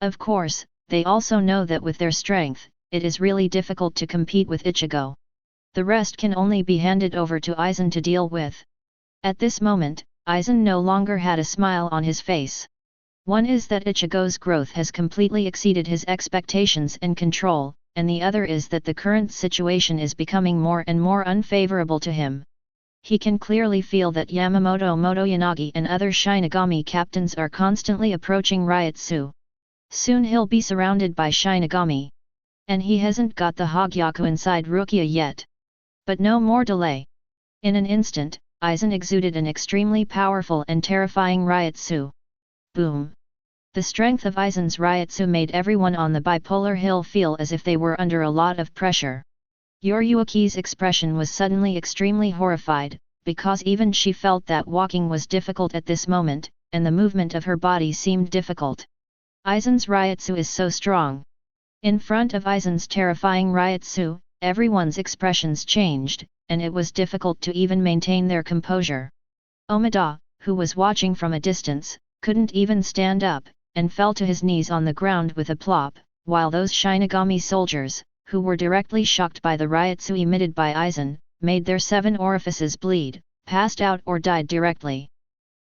[SPEAKER 1] Of course, they also know that with their strength, it is really difficult to compete with Ichigo. The rest can only be handed over to Aizen to deal with. At this moment, Aizen no longer had a smile on his face. One is that Ichigo's growth has completely exceeded his expectations and control, and the other is that the current situation is becoming more and more unfavorable to him. He can clearly feel that Yamamoto Motoyanagi and other Shinigami captains are constantly approaching Ryutsu. Soon he'll be surrounded by Shinigami. And he hasn't got the Hogyaku inside Rukia yet. But no more delay. In an instant, Aizen exuded an extremely powerful and terrifying Ryutsu. Boom! The strength of Aizen's Ryutsu made everyone on the bipolar hill feel as if they were under a lot of pressure. Yoryuki's expression was suddenly extremely horrified, because even she felt that walking was difficult at this moment, and the movement of her body seemed difficult. Aizen's Ryutsu is so strong. In front of Aizen's terrifying Ryutsu, everyone's expressions changed, and it was difficult to even maintain their composure. Omida, who was watching from a distance, couldn't even stand up, and fell to his knees on the ground with a plop, while those Shinigami soldiers, who were directly shocked by the Ryutsu emitted by Aizen, made their 7 orifices bleed, passed out or died directly.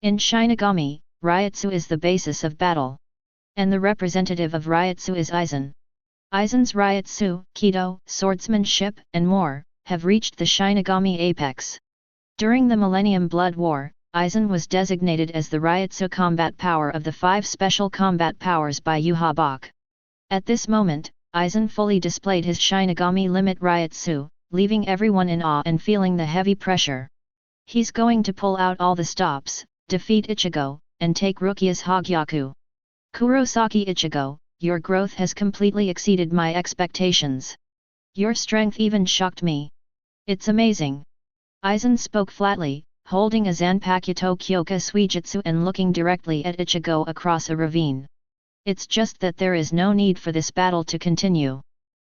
[SPEAKER 1] In Shinigami, Ryutsu is the basis of battle. And the representative of Ryutsu is Aizen. Aizen's Ryutsu, Kido, swordsmanship, and more, have reached the Shinigami apex. During the Millennium Blood War, Aizen was designated as the Ryutsu combat power of the 5 special combat powers by Yuhabach. At this moment, Aizen fully displayed his Shinigami limit Ryutsu, leaving everyone in awe and feeling the heavy pressure. He's going to pull out all the stops, defeat Ichigo, and take Rukia's Hogyaku. Kurosaki Ichigo, your growth has completely exceeded my expectations. Your strength even shocked me. It's amazing. Aizen spoke flatly, holding a Zanpakuto Kyoka Suijutsu and looking directly at Ichigo across a ravine. It's just that there is no need for this battle to continue.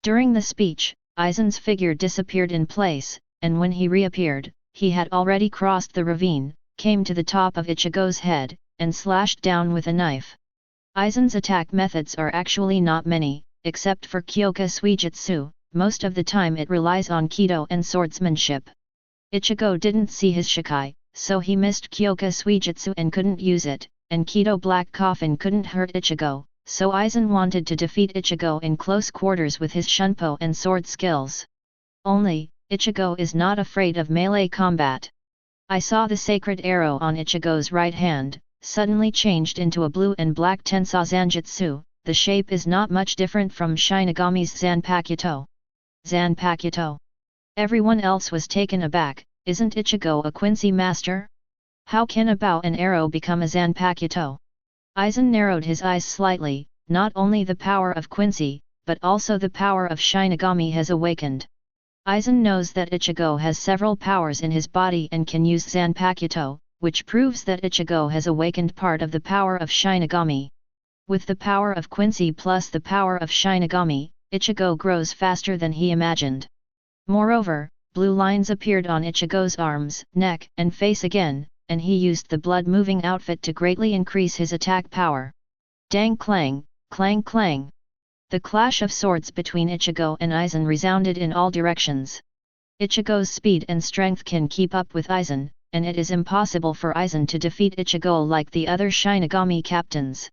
[SPEAKER 1] During the speech, Aizen's figure disappeared in place, and when he reappeared, he had already crossed the ravine, came to the top of Ichigo's head, and slashed down with a knife. Aizen's attack methods are actually not many, except for Kyoka Suijutsu, most of the time it relies on Kido and swordsmanship. Ichigo didn't see his Shikai, so he missed Kyoka Suijutsu and couldn't use it, and Kido Black Coffin couldn't hurt Ichigo, so Aizen wanted to defeat Ichigo in close quarters with his Shunpo and sword skills. Only, Ichigo is not afraid of melee combat. I saw the sacred arrow on Ichigo's right hand, suddenly changed into a blue and black Tensā Zanjutsu. The shape is not much different from Shinigami's Zanpakuto. Zanpakuto. Everyone else was taken aback. Isn't Ichigo a Quincy master? How can a bow and arrow become a Zanpakuto? Aizen narrowed his eyes slightly. Not only the power of Quincy, but also the power of Shinigami has awakened. Aizen knows that Ichigo has several powers in his body and can use Zanpakuto, which proves that Ichigo has awakened part of the power of Shinigami. With the power of Quincy plus the power of Shinigami, Ichigo grows faster than he imagined. Moreover, blue lines appeared on Ichigo's arms, neck, and face again, and he used the blood-moving outfit to greatly increase his attack power. Dang clang, clang clang. The clash of swords between Ichigo and Aizen resounded in all directions. Ichigo's speed and strength can keep up with Aizen, and it is impossible for Aizen to defeat Ichigo like the other Shinigami captains.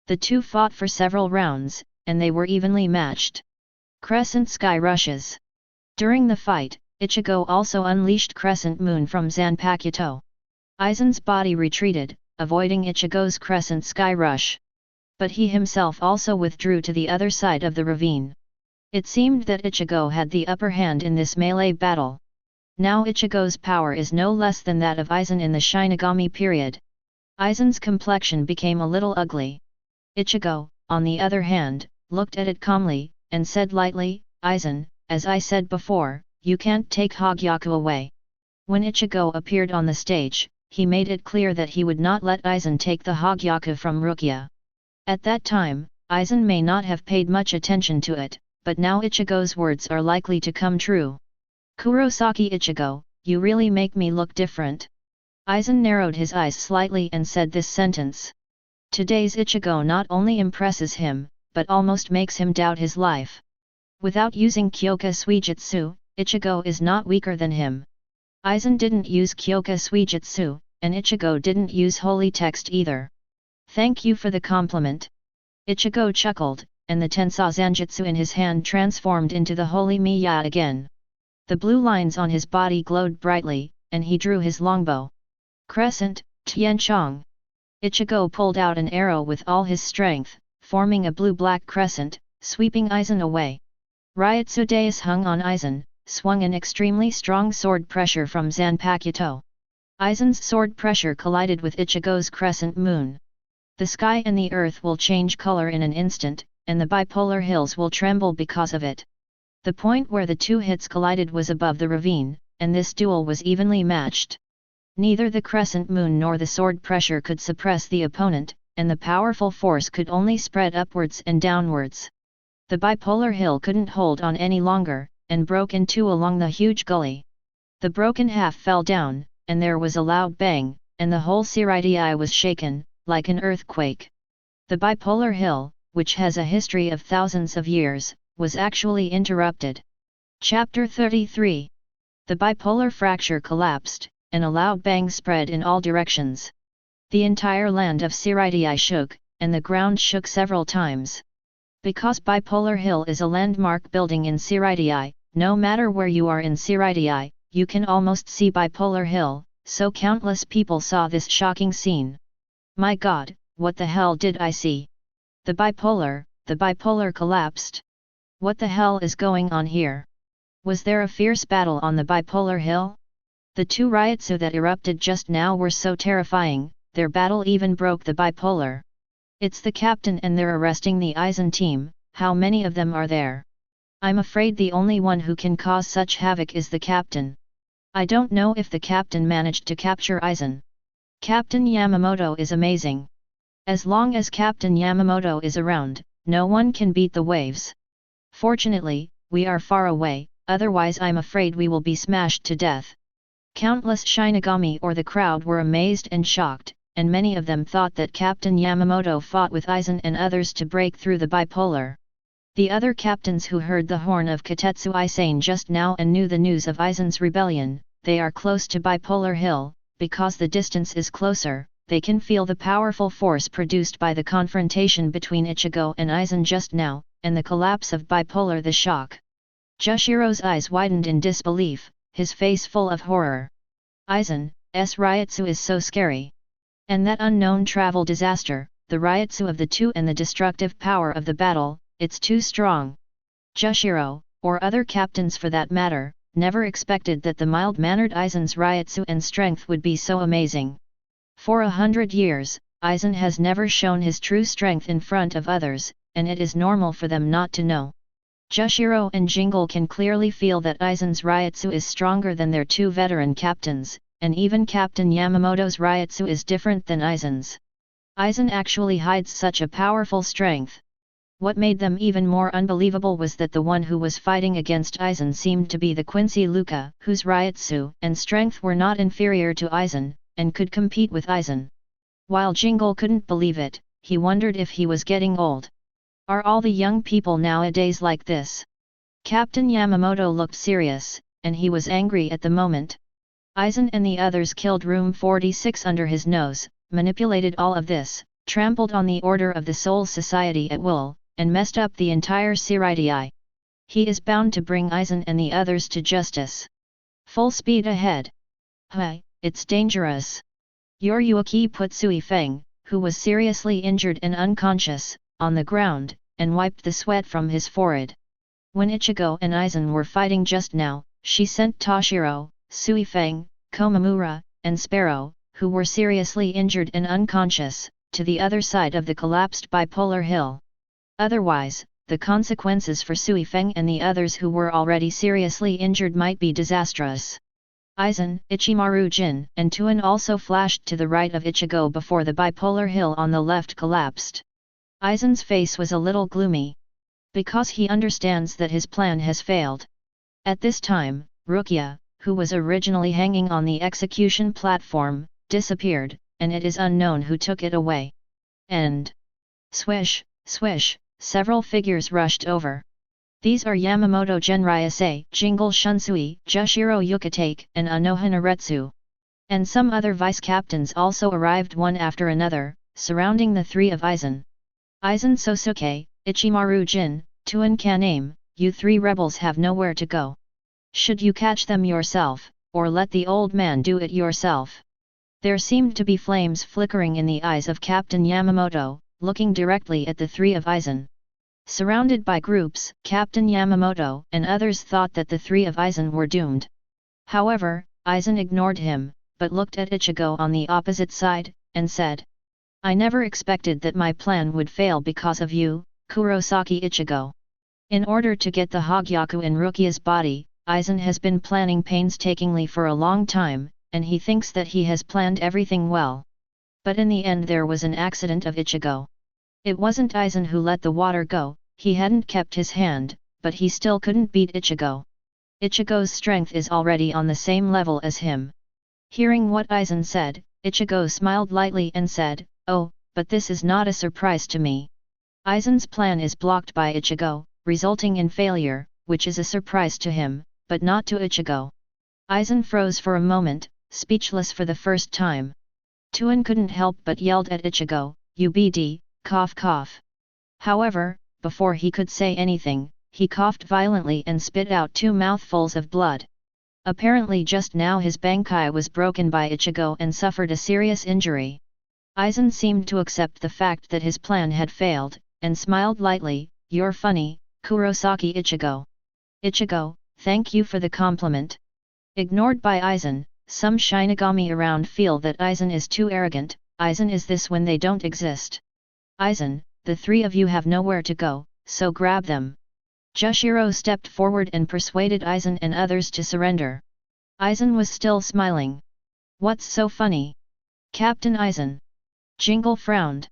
[SPEAKER 1] The two fought for several rounds, and they were evenly matched. Crescent Sky Rushes. During the fight, Ichigo also unleashed Crescent Moon from Zanpakuto. Aizen's body retreated, avoiding Ichigo's Crescent Sky Rush. But he himself also withdrew to the other side of the ravine. It seemed that Ichigo had the upper hand in this melee battle. Now Ichigo's power is no less than that of Aizen in the Shinigami period. Aizen's complexion became a little ugly. Ichigo, on the other hand, looked at it calmly, and said lightly, Aizen, as I said before, you can't take Hogyaku away. When Ichigo appeared on the stage, he made it clear that he would not let Aizen take the Hogyaku from Rukia. At that time, Aizen may not have paid much attention to it, but now Ichigo's words are likely to come true. Kurosaki Ichigo, you really make me look different. Aizen narrowed his eyes slightly and said this sentence. Today's Ichigo not only impresses him, but almost makes him doubt his life. Without using Kyoka Suijutsu, Ichigo is not weaker than him. Aizen didn't use Kyoka Suijutsu, and Ichigo didn't use Holy Text either. Thank you for the compliment. Ichigo chuckled, and the Tensā Zanjutsu in his hand transformed into the Holy Miya again. The blue lines on his body glowed brightly, and he drew his longbow. Crescent, Tianchong. Ichigo pulled out an arrow with all his strength, forming a blue-black crescent, sweeping Aizen away. Ryutsu Deus hung on Aizen, swung an extremely strong sword pressure from Zanpakuto. Aizen's sword pressure collided with Ichigo's crescent moon. The sky and the earth will change color in an instant, and the bipolar hills will tremble because of it. The point where the two hits collided was above the ravine, and this duel was evenly matched. Neither the crescent moon nor the sword pressure could suppress the opponent, and the powerful force could only spread upwards and downwards. The bipolar hill couldn't hold on any longer, and broke in two along the huge gully. The broken half fell down, and there was a loud bang, and the whole Seiridai was shaken, like an earthquake. The bipolar hill, which has a history of thousands of years, was actually interrupted. Chapter 33. The bipolar fracture collapsed, and a loud bang spread in all directions. The entire land of Seiridai shook, and the ground shook several times. Because Bipolar Hill is a landmark building in Siritii, no matter where you are in Siritii, you can almost see Bipolar Hill, so countless people saw this shocking scene. My God, what the hell did I see? The bipolar collapsed. What the hell is going on here? Was there a fierce battle on the Bipolar Hill? The two ryotsu that erupted just now were so terrifying, their battle even broke the bipolar. It's the captain and they're arresting the Aizen team, how many of them are there? I'm afraid the only one who can cause such havoc is the captain. I don't know if the captain managed to capture Aizen. Captain Yamamoto is amazing. As long as Captain Yamamoto is around, no one can beat the waves. Fortunately, we are far away, otherwise I'm afraid we will be smashed to death. Countless Shinigami or the crowd were amazed and shocked, and many of them thought that Captain Yamamoto fought with Aizen and others to break through the bipolar. The other captains who heard the horn of Katetsu Aizen just now and knew the news of Aizen's rebellion, they are close to Bipolar Hill, because the distance is closer, they can feel the powerful force produced by the confrontation between Ichigo and Aizen just now, and the collapse of Bipolar the shock. Jushiro's eyes widened in disbelief, his face full of horror. Aizen's ryotsu is so scary. And that unknown travel disaster, the ryotsu of the two and the destructive power of the battle, it's too strong. Jushiro, or other captains for that matter, never expected that the mild-mannered Aizen's ryotsu and strength would be so amazing. For 100 years, Aizen has never shown his true strength in front of others, and it is normal for them not to know. Jushiro and Jingle can clearly feel that Aizen's ryotsu is stronger than their two veteran captains, and even Captain Yamamoto's ryotsu is different than Aizen's. Aizen actually hides such a powerful strength. What made them even more unbelievable was that the one who was fighting against Aizen seemed to be the Quincy Luca, whose ryotsu and strength were not inferior to Aizen, and could compete with Aizen. While Jingle couldn't believe it, he wondered if he was getting old. Are all the young people nowadays like this? Captain Yamamoto looked serious, and he was angry at the moment. Aizen and the others killed Room 46 under his nose, manipulated all of this, trampled on the order of the Soul Society at will, and messed up the entire Siritii. He is bound to bring Aizen and the others to justice. Full speed ahead. Hey, it's dangerous. Yuki put Sui Feng, who was seriously injured and unconscious, on the ground, and wiped the sweat from his forehead. When Ichigo and Aizen were fighting just now, she sent Toshiro, Sui Feng, Komamura, and Sparrow, who were seriously injured and unconscious, to the other side of the collapsed Bipolar Hill. Otherwise, the consequences for Sui Feng and the others who were already seriously injured might be disastrous. Aizen, Ichimaru Jin, and Tuan also flashed to the right of Ichigo before the Bipolar Hill on the left collapsed. Aizen's face was a little gloomy. Because he understands that his plan has failed. At this time, Rukia, who was originally hanging on the execution platform, disappeared, and it is unknown who took it away. And swish, swish, several figures rushed over. These are Yamamoto Genryase, Jingle Shunsui, Jushiro Yukitake, and Anoha Naretsu. And some other vice-captains also arrived one after another, surrounding the three of Aizen. Aizen Sōsuke, Ichimaru Jin, Tuan Kaname, you three rebels have nowhere to go. Should you catch them yourself, or let the old man do it yourself? There seemed to be flames flickering in the eyes of Captain Yamamoto, looking directly at the three of Aizen. Surrounded by groups, Captain Yamamoto and others thought that the three of Aizen were doomed. However, Aizen ignored him, but looked at Ichigo on the opposite side, and said, I never expected that my plan would fail because of you, Kurosaki Ichigo. In order to get the Hogyaku in Rukia's body, Aizen has been planning painstakingly for a long time, and he thinks that he has planned everything well. But in the end there was an accident of Ichigo. It wasn't Aizen who let the water go, he hadn't kept his hand, but he still couldn't beat Ichigo. Ichigo's strength is already on the same level as him. Hearing what Aizen said, Ichigo smiled lightly and said, oh, but this is not a surprise to me. Aizen's plan is blocked by Ichigo, resulting in failure, which is a surprise to him, but not to Ichigo. Aizen froze for a moment, speechless for the first time. Tuan couldn't help but yelled at Ichigo, UBD, cough cough. However, before he could say anything, he coughed violently and spit out 2 mouthfuls of blood. Apparently just now his bankai was broken by Ichigo and suffered a serious injury. Aizen seemed to accept the fact that his plan had failed, and smiled lightly. "You're funny, Kurosaki Ichigo." "Ichigo, thank you for the compliment." Ignored by Aizen, some Shinigami around feel that Aizen is too arrogant. Aizen is this when they don't exist. "Aizen, the 3 of you have nowhere to go, so grab them." Jushiro stepped forward and persuaded Aizen and others to surrender. Aizen was still smiling. "What's so funny? Captain Aizen?" Jingle frowned.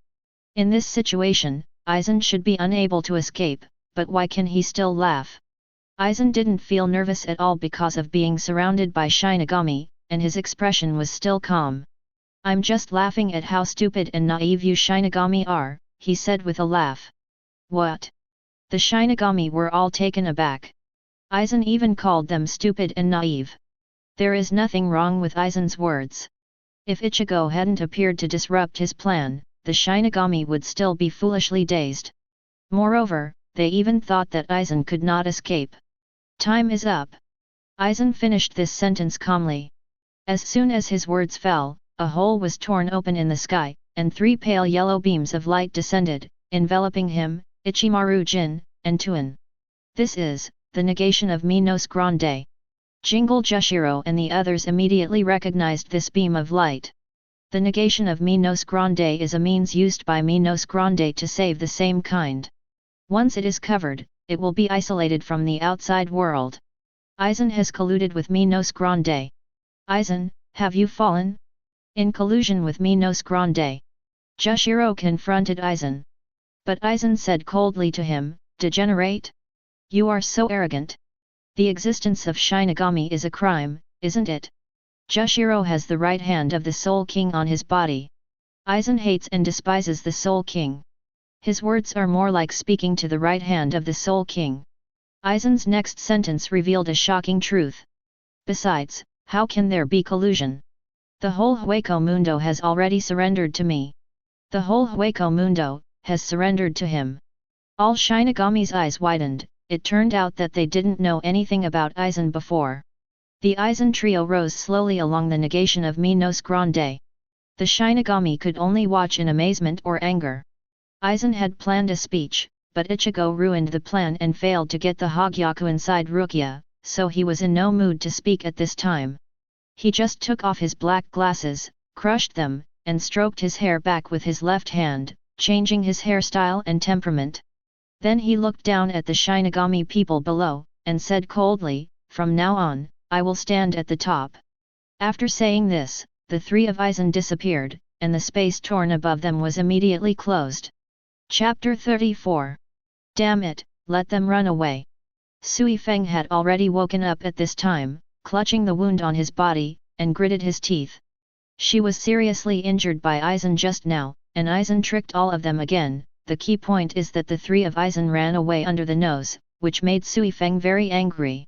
[SPEAKER 1] In this situation, Aizen should be unable to escape, but why can he still laugh? Aizen didn't feel nervous at all because of being surrounded by Shinigami, and his expression was still calm. "I'm just laughing at how stupid and naive you Shinigami are," he said with a laugh. "What?" The Shinigami were all taken aback. Aizen even called them stupid and naive. There is nothing wrong with Aizen's words. If Ichigo hadn't appeared to disrupt his plan, the Shinigami would still be foolishly dazed. Moreover, they even thought that Aizen could not escape. "Time is up." Aizen finished this sentence calmly. As soon as his words fell, a hole was torn open in the sky, and 3 pale yellow beams of light descended, enveloping him, Ichimaru Jin, and Tuin. "This is the negation of Minos Grande." Jingle Jushiro and the others immediately recognized this beam of light. The negation of Minos Grande is a means used by Minos Grande to save the same kind. Once it is covered, it will be isolated from the outside world. Aizen has colluded with Minos Grande. "Aizen, have you fallen?" "In collusion with Minos Grande." Jushiro confronted Aizen. But Aizen said coldly to him, "Degenerate? You are so arrogant. The existence of Shinigami is a crime, isn't it? Jushiro has the right hand of the Soul King on his body. Aizen hates and despises the Soul King. His words are more like speaking to the right hand of the Soul King." Aizen's next sentence revealed a shocking truth. "Besides, how can there be collusion? The whole Hueco Mundo has already surrendered to me." The whole Hueco Mundo has surrendered to him. All Shinigami's eyes widened. It turned out that they didn't know anything about Aizen before. The Aizen trio rose slowly along the negation of Minos Grande. The Shinigami could only watch in amazement or anger. Aizen had planned a speech, but Ichigo ruined the plan and failed to get the Hogyaku inside Rukia, so he was in no mood to speak at this time. He just took off his black glasses, crushed them, and stroked his hair back with his left hand, changing his hairstyle and temperament. Then he looked down at the Shinigami people below, and said coldly, "From now on, I will stand at the top." After saying this, the 3 of Aizen disappeared, and the space torn above them was immediately closed. Chapter 34. Damn it, let them run away. Sui Feng had already woken up at this time, clutching the wound on his body, and gritted his teeth. She was seriously injured by Aizen just now, and Aizen tricked all of them again. The key point is that the 3 of Aizen ran away under the nose, which made Sui Feng very angry.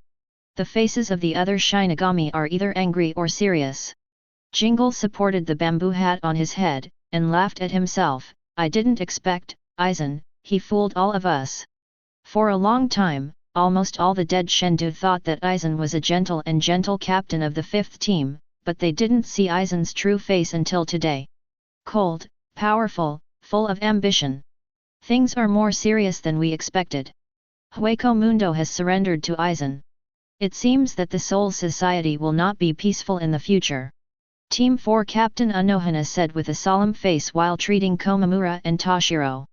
[SPEAKER 1] The faces of the other Shinigami are either angry or serious. Jingle supported the bamboo hat on his head, and laughed at himself. "I didn't expect, Aizen, he fooled all of us." For a long time, almost all the dead Shendu thought that Aizen was a gentle captain of the 5th team, but they didn't see Aizen's true face until today. Cold, powerful, full of ambition. Things are more serious than we expected. Hueco Mundo has surrendered to Aizen. It seems that the Soul Society will not be peaceful in the future. Team 4 Captain Unohana said with a solemn face while treating Komamura and Toshiro.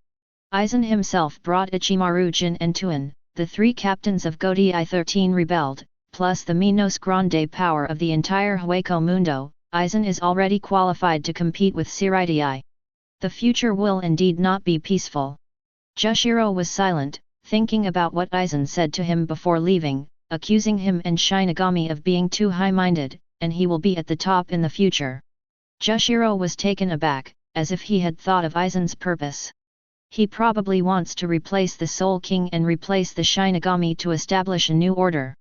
[SPEAKER 1] Aizen himself brought Ichimaru Jin and Tuin, the 3 captains of Godi I-13 rebelled, plus the Minos Grande power of the entire Hueco Mundo. Aizen is already qualified to compete with Siraidii. The future will indeed not be peaceful. Jushiro was silent, thinking about what Aizen said to him before leaving, accusing him and Shinigami of being too high-minded, and he will be at the top in the future. Jushiro was taken aback, as if he had thought of Aizen's purpose. He probably wants to replace the Soul King and replace the Shinigami to establish a new order.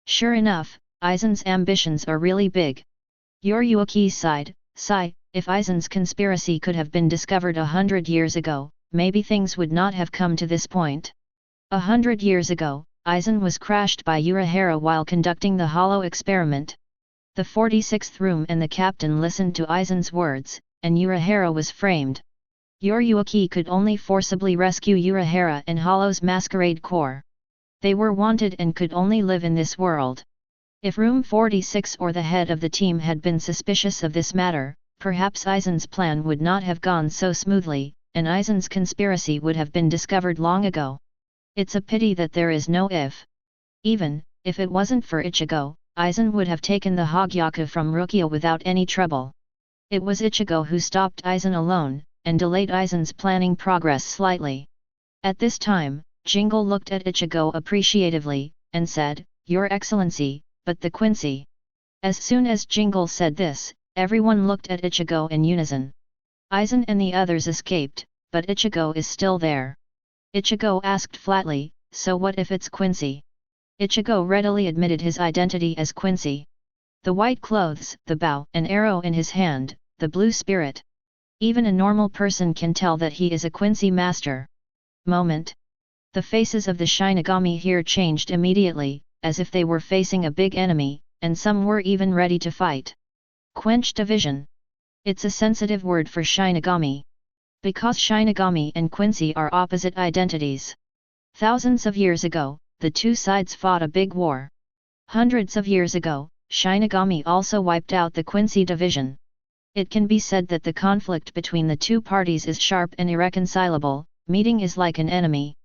[SPEAKER 1] Sure enough, Aizen's ambitions are really big. Yoryuki sighed, "Sigh, if Aizen's conspiracy could have been discovered 100 years ago, maybe things would not have come to this point. 100 years ago, Aizen was crashed by Urahara while conducting the hollow experiment. The 46th room and the captain listened to Aizen's words, and Urahara was framed. Yoryuki could only forcibly rescue Urahara and Hollow's masquerade corps. They were wanted and could only live in this world. If room 46 or the head of the team had been suspicious of this matter, perhaps Aizen's plan would not have gone so smoothly, and Aizen's conspiracy would have been discovered long ago. It's a pity that there is no if. Even if it wasn't for Ichigo, Aizen would have taken the Hogyaku from Rukia without any trouble. It was Ichigo who stopped Aizen alone, and delayed Aizen's planning progress slightly. At this time, Jingle looked at Ichigo appreciatively, and said, "Your Excellency, but the Quincy." As soon as Jingle said this, everyone looked at Ichigo in unison. Aizen and the others escaped, but Ichigo is still there. Ichigo asked flatly, "So what if it's Quincy?" Ichigo readily admitted his identity as Quincy. The white clothes, the bow and arrow in his hand, the blue spirit. Even a normal person can tell that he is a Quincy master. Moment. The faces of the Shinigami here changed immediately, as if they were facing a big enemy, and some were even ready to fight. Quench division. It's a sensitive word for Shinigami. Because Shinigami and Quincy are opposite identities. Thousands of years ago, the two sides fought a big war. Hundreds of years ago, Shinigami also wiped out the Quincy division. It can be said that the conflict between the two parties is sharp and irreconcilable, meeting is like an enemy.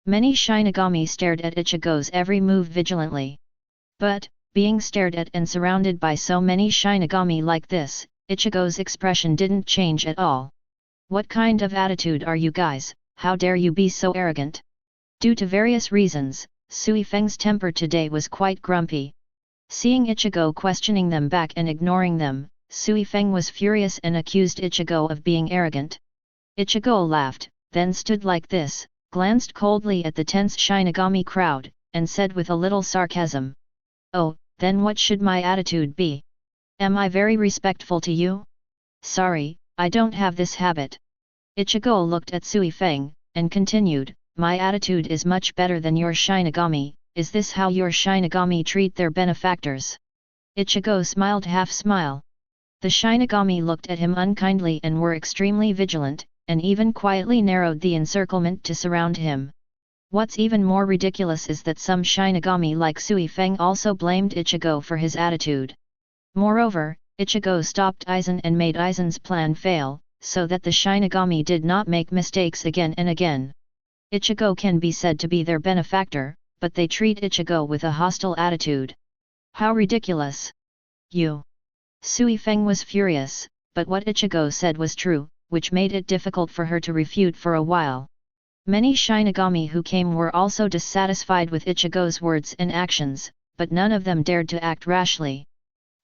[SPEAKER 1] Many Shinigami stared at Ichigo's every move vigilantly. But, being stared at and surrounded by so many Shinigami like this, Ichigo's expression didn't change at all. "What kind of attitude are you guys? How dare you be so arrogant?" Due to various reasons, Sui Feng's temper today was quite grumpy. Seeing Ichigo questioning them back and ignoring them, Sui Feng was furious and accused Ichigo of being arrogant. Ichigo laughed, then stood like this, glanced coldly at the tense Shinigami crowd, and said with a little sarcasm, "Oh, then what should my attitude be? Am I very respectful to you? Sorry, I don't have this habit." Ichigo looked at Sui Feng, and continued, "My attitude is much better than your Shinigami. Is this how your Shinigami treat their benefactors?" Ichigo smiled half-smile. The Shinigami looked at him unkindly and were extremely vigilant, and even quietly narrowed the encirclement to surround him. What's even more ridiculous is that some Shinigami like Sui Feng also blamed Ichigo for his attitude. Moreover, Ichigo stopped Aizen and made Aizen's plan fail, so that the Shinigami did not make mistakes again and again. Ichigo can be said to be their benefactor, but they treat Ichigo with a hostile attitude. How ridiculous! You! Sui Feng was furious, but what Ichigo said was true, which made it difficult for her to refute for a while. Many Shinigami who came were also dissatisfied with Ichigo's words and actions, but none of them dared to act rashly.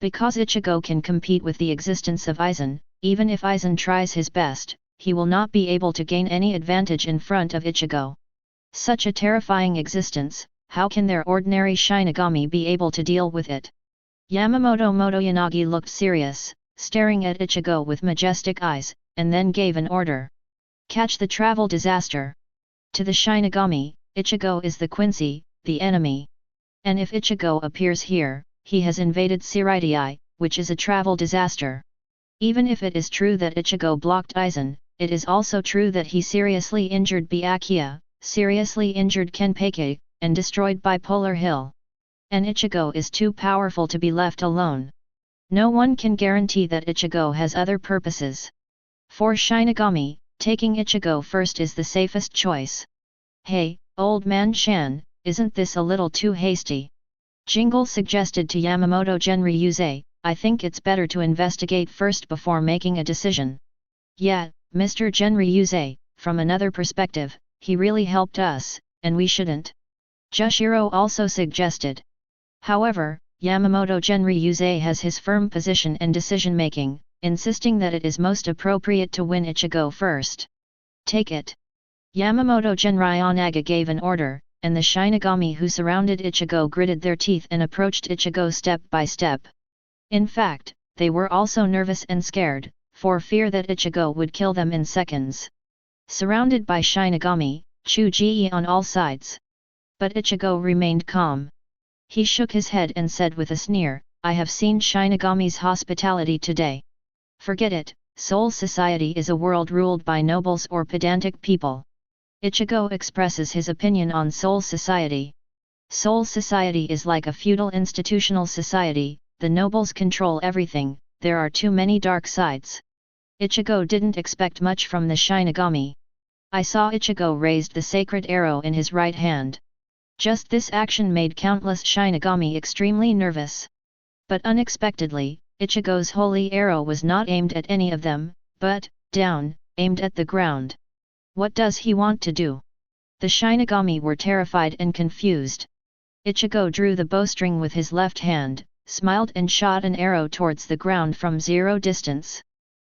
[SPEAKER 1] Because Ichigo can compete with the existence of Aizen, even if Aizen tries his best, he will not be able to gain any advantage in front of Ichigo. Such a terrifying existence, how can their ordinary Shinigami be able to deal with it? Yamamoto Motoyanagi looked serious, staring at Ichigo with majestic eyes, and then gave an order. "Catch the travel disaster." To the Shinigami, Ichigo is the Quincy, the enemy. And if Ichigo appears here, he has invaded Siritai, which is a travel disaster. Even if it is true that Ichigo blocked Aizen, it is also true that he seriously injured Byakuya, seriously injured Kenpei, and destroyed Bipolar Hill. And Ichigo is too powerful to be left alone. No one can guarantee that Ichigo has other purposes. For Shinigami, taking Ichigo first is the safest choice. "Hey, old man Shan, isn't this a little too hasty?" Jingle suggested to Yamamoto Genryuze, "I think it's better to investigate first before making a decision." "Yeah, Mr. Genryuze, from another perspective, he really helped us, and we shouldn't." Jushiro also suggested. However, Yamamoto Genryuze has his firm position and decision-making, insisting that it is most appropriate to win Ichigo first. "Take it." Yamamoto Genryunaga gave an order, and the Shinigami who surrounded Ichigo gritted their teeth and approached Ichigo step by step. In fact, they were also nervous and scared, for fear that Ichigo would kill them in seconds. surrounded by Shinigami, Chuji on all sides. But Ichigo remained calm. He shook his head and said with a sneer, I have seen Shinigami's hospitality today. Forget it, Soul Society is a world ruled by nobles or pedantic people. Ichigo expresses his opinion on Soul Society. Soul Society is like a feudal institutional society, the nobles control everything, there are too many dark sides. Ichigo didn't expect much from the Shinigami. I saw Ichigo raised the sacred arrow in his right hand. Just this action made countless Shinigami extremely nervous. But unexpectedly, Ichigo's holy arrow was not aimed at any of them, but, down, aimed at the ground. What does he want to do? The Shinigami were terrified and confused. Ichigo drew the bowstring with his left hand, smiled and shot an arrow towards the ground from 0 distance.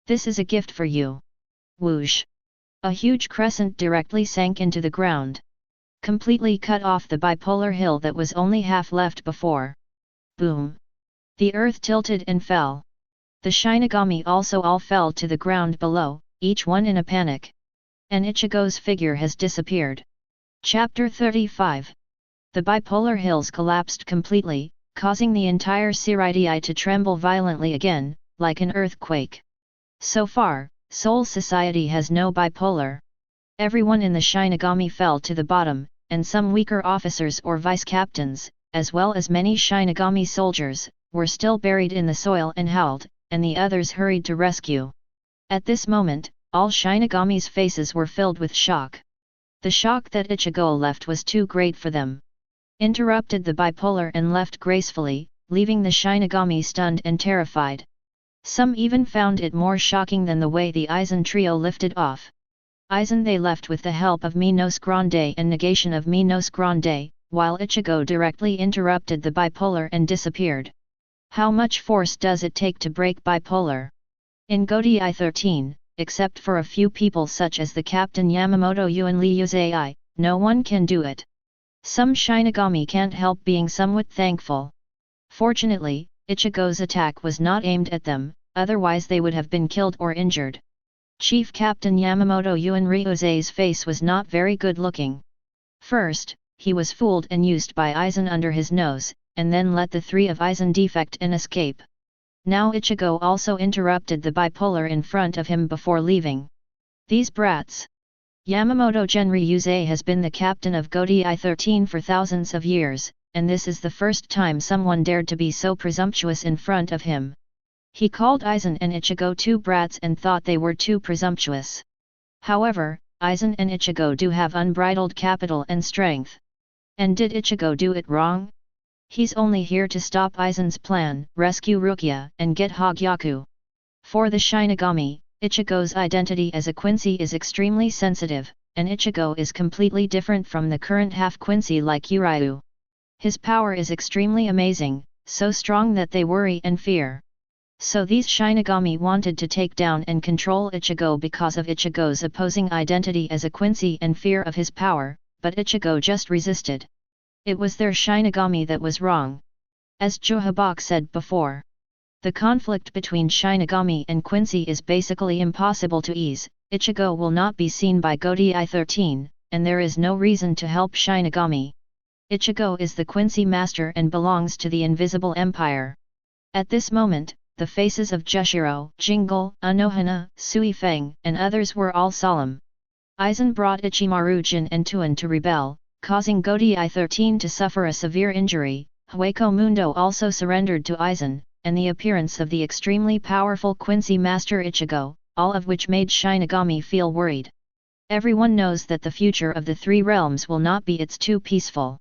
[SPEAKER 1] This is a gift for you. Whoosh! A huge crescent directly sank into the ground. Completely cut off the bipolar hill that was only half left before. Boom! The earth tilted and fell. The Shinigami also all fell to the ground below, each one in a panic. And Ichigo's figure has disappeared. Chapter 35. The bipolar hills collapsed completely, causing the entire Siridae to tremble violently again, like an earthquake. So far, Soul Society has no bipolar. Everyone in the Shinigami fell to the bottom, and some weaker officers or vice-captains, as well as many Shinigami soldiers, were still buried in the soil and howled, and the others hurried to rescue. At this moment, all Shinigami's faces were filled with shock. The shock that Ichigo left was too great for them. Interrupted the bipolar and left gracefully, leaving the Shinigami stunned and terrified. Some even found it more shocking than the way the Aizen trio lifted off. Aizen they left with the help of Minos Grande and negation of Minos Grande, while Ichigo directly interrupted the bipolar and disappeared. How much force does it take to break bipolar? In Godai 13, except for a few people such as the Captain Yamamoto and Ryuzei, no one can do it. Some Shinigami can't help being somewhat thankful. Fortunately, Ichigo's attack was not aimed at them, otherwise they would have been killed or injured. Chief Captain Yamamoto and Ryuzei's face was not very good looking. First, he was fooled and used by Aizen under his nose, and then let the 3 of Aizen defect and escape. Now Ichigo also interrupted the bipolar in front of him before leaving. These brats! Yamamoto Ryuzei has been the captain of Godai 13 for thousands of years, and this is the first time someone dared to be so presumptuous in front of him. He called Aizen and Ichigo 2 brats and thought they were too presumptuous. However, Aizen and Ichigo do have unbridled capital and strength. And did Ichigo do it wrong? He's only here to stop Aizen's plan, rescue Rukia, and get Hogyaku. For the Shinigami, Ichigo's identity as a Quincy is extremely sensitive, and Ichigo is completely different from the current half-Quincy like Uryu. His power is extremely amazing, so strong that they worry and fear. So these Shinigami wanted to take down and control Ichigo because of Ichigo's opposing identity as a Quincy and fear of his power, but Ichigo just resisted. It was their Shinigami that was wrong. As Yuhabach said before, the conflict between Shinigami and Quincy is basically impossible to ease. Ichigo will not be seen by Godai 13, and there is no reason to help Shinigami. Ichigo is the Quincy master and belongs to the Invisible Empire. At this moment, the faces of Jushiro, Jingle, Anohana, Suifeng, and others were all solemn. Aizen brought Ichimaru Jin and Tuan to rebel, causing Godai 13 to suffer a severe injury. Hueco Mundo also surrendered to Aizen, and the appearance of the extremely powerful Quincy Master Ichigo, all of which made Shinigami feel worried. Everyone knows that the future of the 3 realms will not be too peaceful.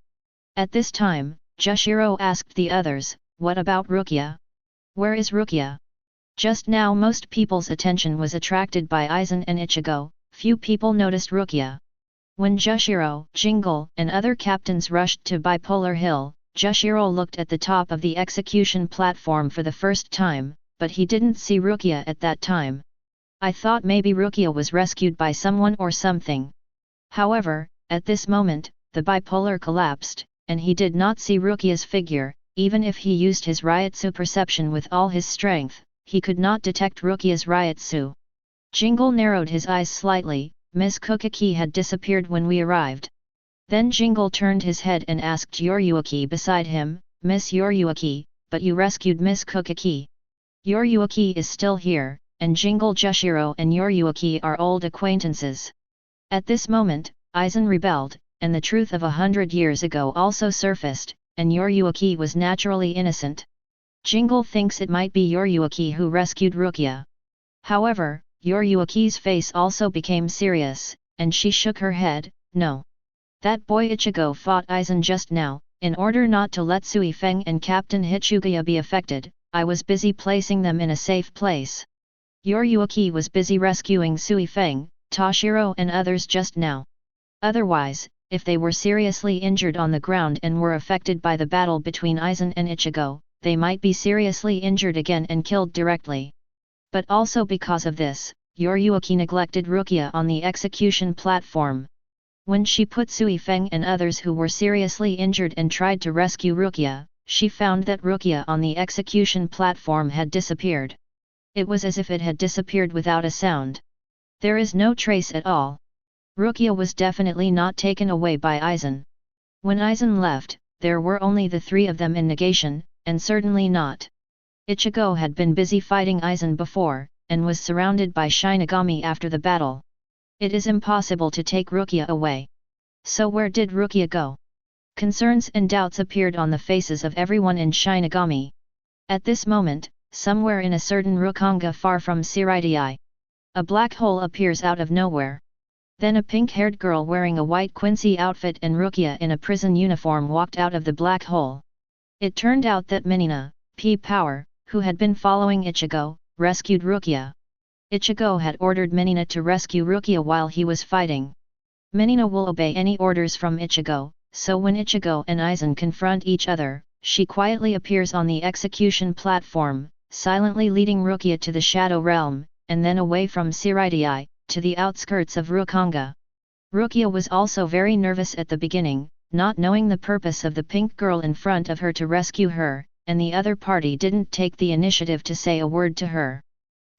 [SPEAKER 1] At this time, Jushiro asked the others, what about Rukia? Where is Rukia? Just now most people's attention was attracted by Aizen and Ichigo, few people noticed Rukia. When Jushiro, Jingle, and other captains rushed to Bipolar Hill, Jushiro looked at the top of the execution platform for the first time, but he didn't see Rukia at that time. I thought maybe Rukia was rescued by someone or something. However, at this moment, the bipolar collapsed, and he did not see Rukia's figure. Even if he used his Ryutsu perception with all his strength, he could not detect Rukia's Ryutsu. Jingle narrowed his eyes slightly, Miss Kuchiki had disappeared when we arrived. Then Jingle turned his head and asked Yuhabach beside him, Miss Yuhabach, but you rescued Miss Kuchiki. Yuhabach is still here, and Jingle Jushiro and Yuhabach are old acquaintances. At this moment, Aizen rebelled, and the truth of 100 years ago also surfaced, and Yuhabach was naturally innocent. Jingle thinks it might be Yuhabach who rescued Rukia. However, Yuhabachi's face also became serious, and she shook her head, no. That boy Ichigo fought Aizen just now, in order not to let Sui Feng and Captain Hitsugaya be affected, I was busy placing them in a safe place. Yuhabach was busy rescuing Sui Feng, Toshiro and others just now. Otherwise, if they were seriously injured on the ground and were affected by the battle between Aizen and Ichigo, they might be seriously injured again and killed directly. But also because of this, Yuhabach neglected Rukia on the execution platform. When she put Sui Feng and others who were seriously injured and tried to rescue Rukia, she found that Rukia on the execution platform had disappeared. It was as if it had disappeared without a sound. There is no trace at all. Rukia was definitely not taken away by Aizen. When Aizen left, there were only the three of them in negation, and certainly not. Ichigo had been busy fighting Aizen before, and was surrounded by Shinigami after the battle. It is impossible to take Rukia away. So where did Rukia go? Concerns and doubts appeared on the faces of everyone in Shinigami. At this moment, somewhere in a certain Rukanga far from Siraidai, a black hole appears out of nowhere. Then a pink-haired girl wearing a white Quincy outfit and Rukia in a prison uniform walked out of the black hole. It turned out that Menina, P-Power, who had been following Ichigo, rescued Rukia. Ichigo had ordered Menina to rescue Rukia while he was fighting. Menina will obey any orders from Ichigo, so when Ichigo and Aizen confront each other, she quietly appears on the execution platform, silently leading Rukia to the Shadow Realm, and then away from Siraidai, to the outskirts of Rukanga. Rukia was also very nervous at the beginning, not knowing the purpose of the pink girl in front of her to rescue her, and the other party didn't take the initiative to say a word to her.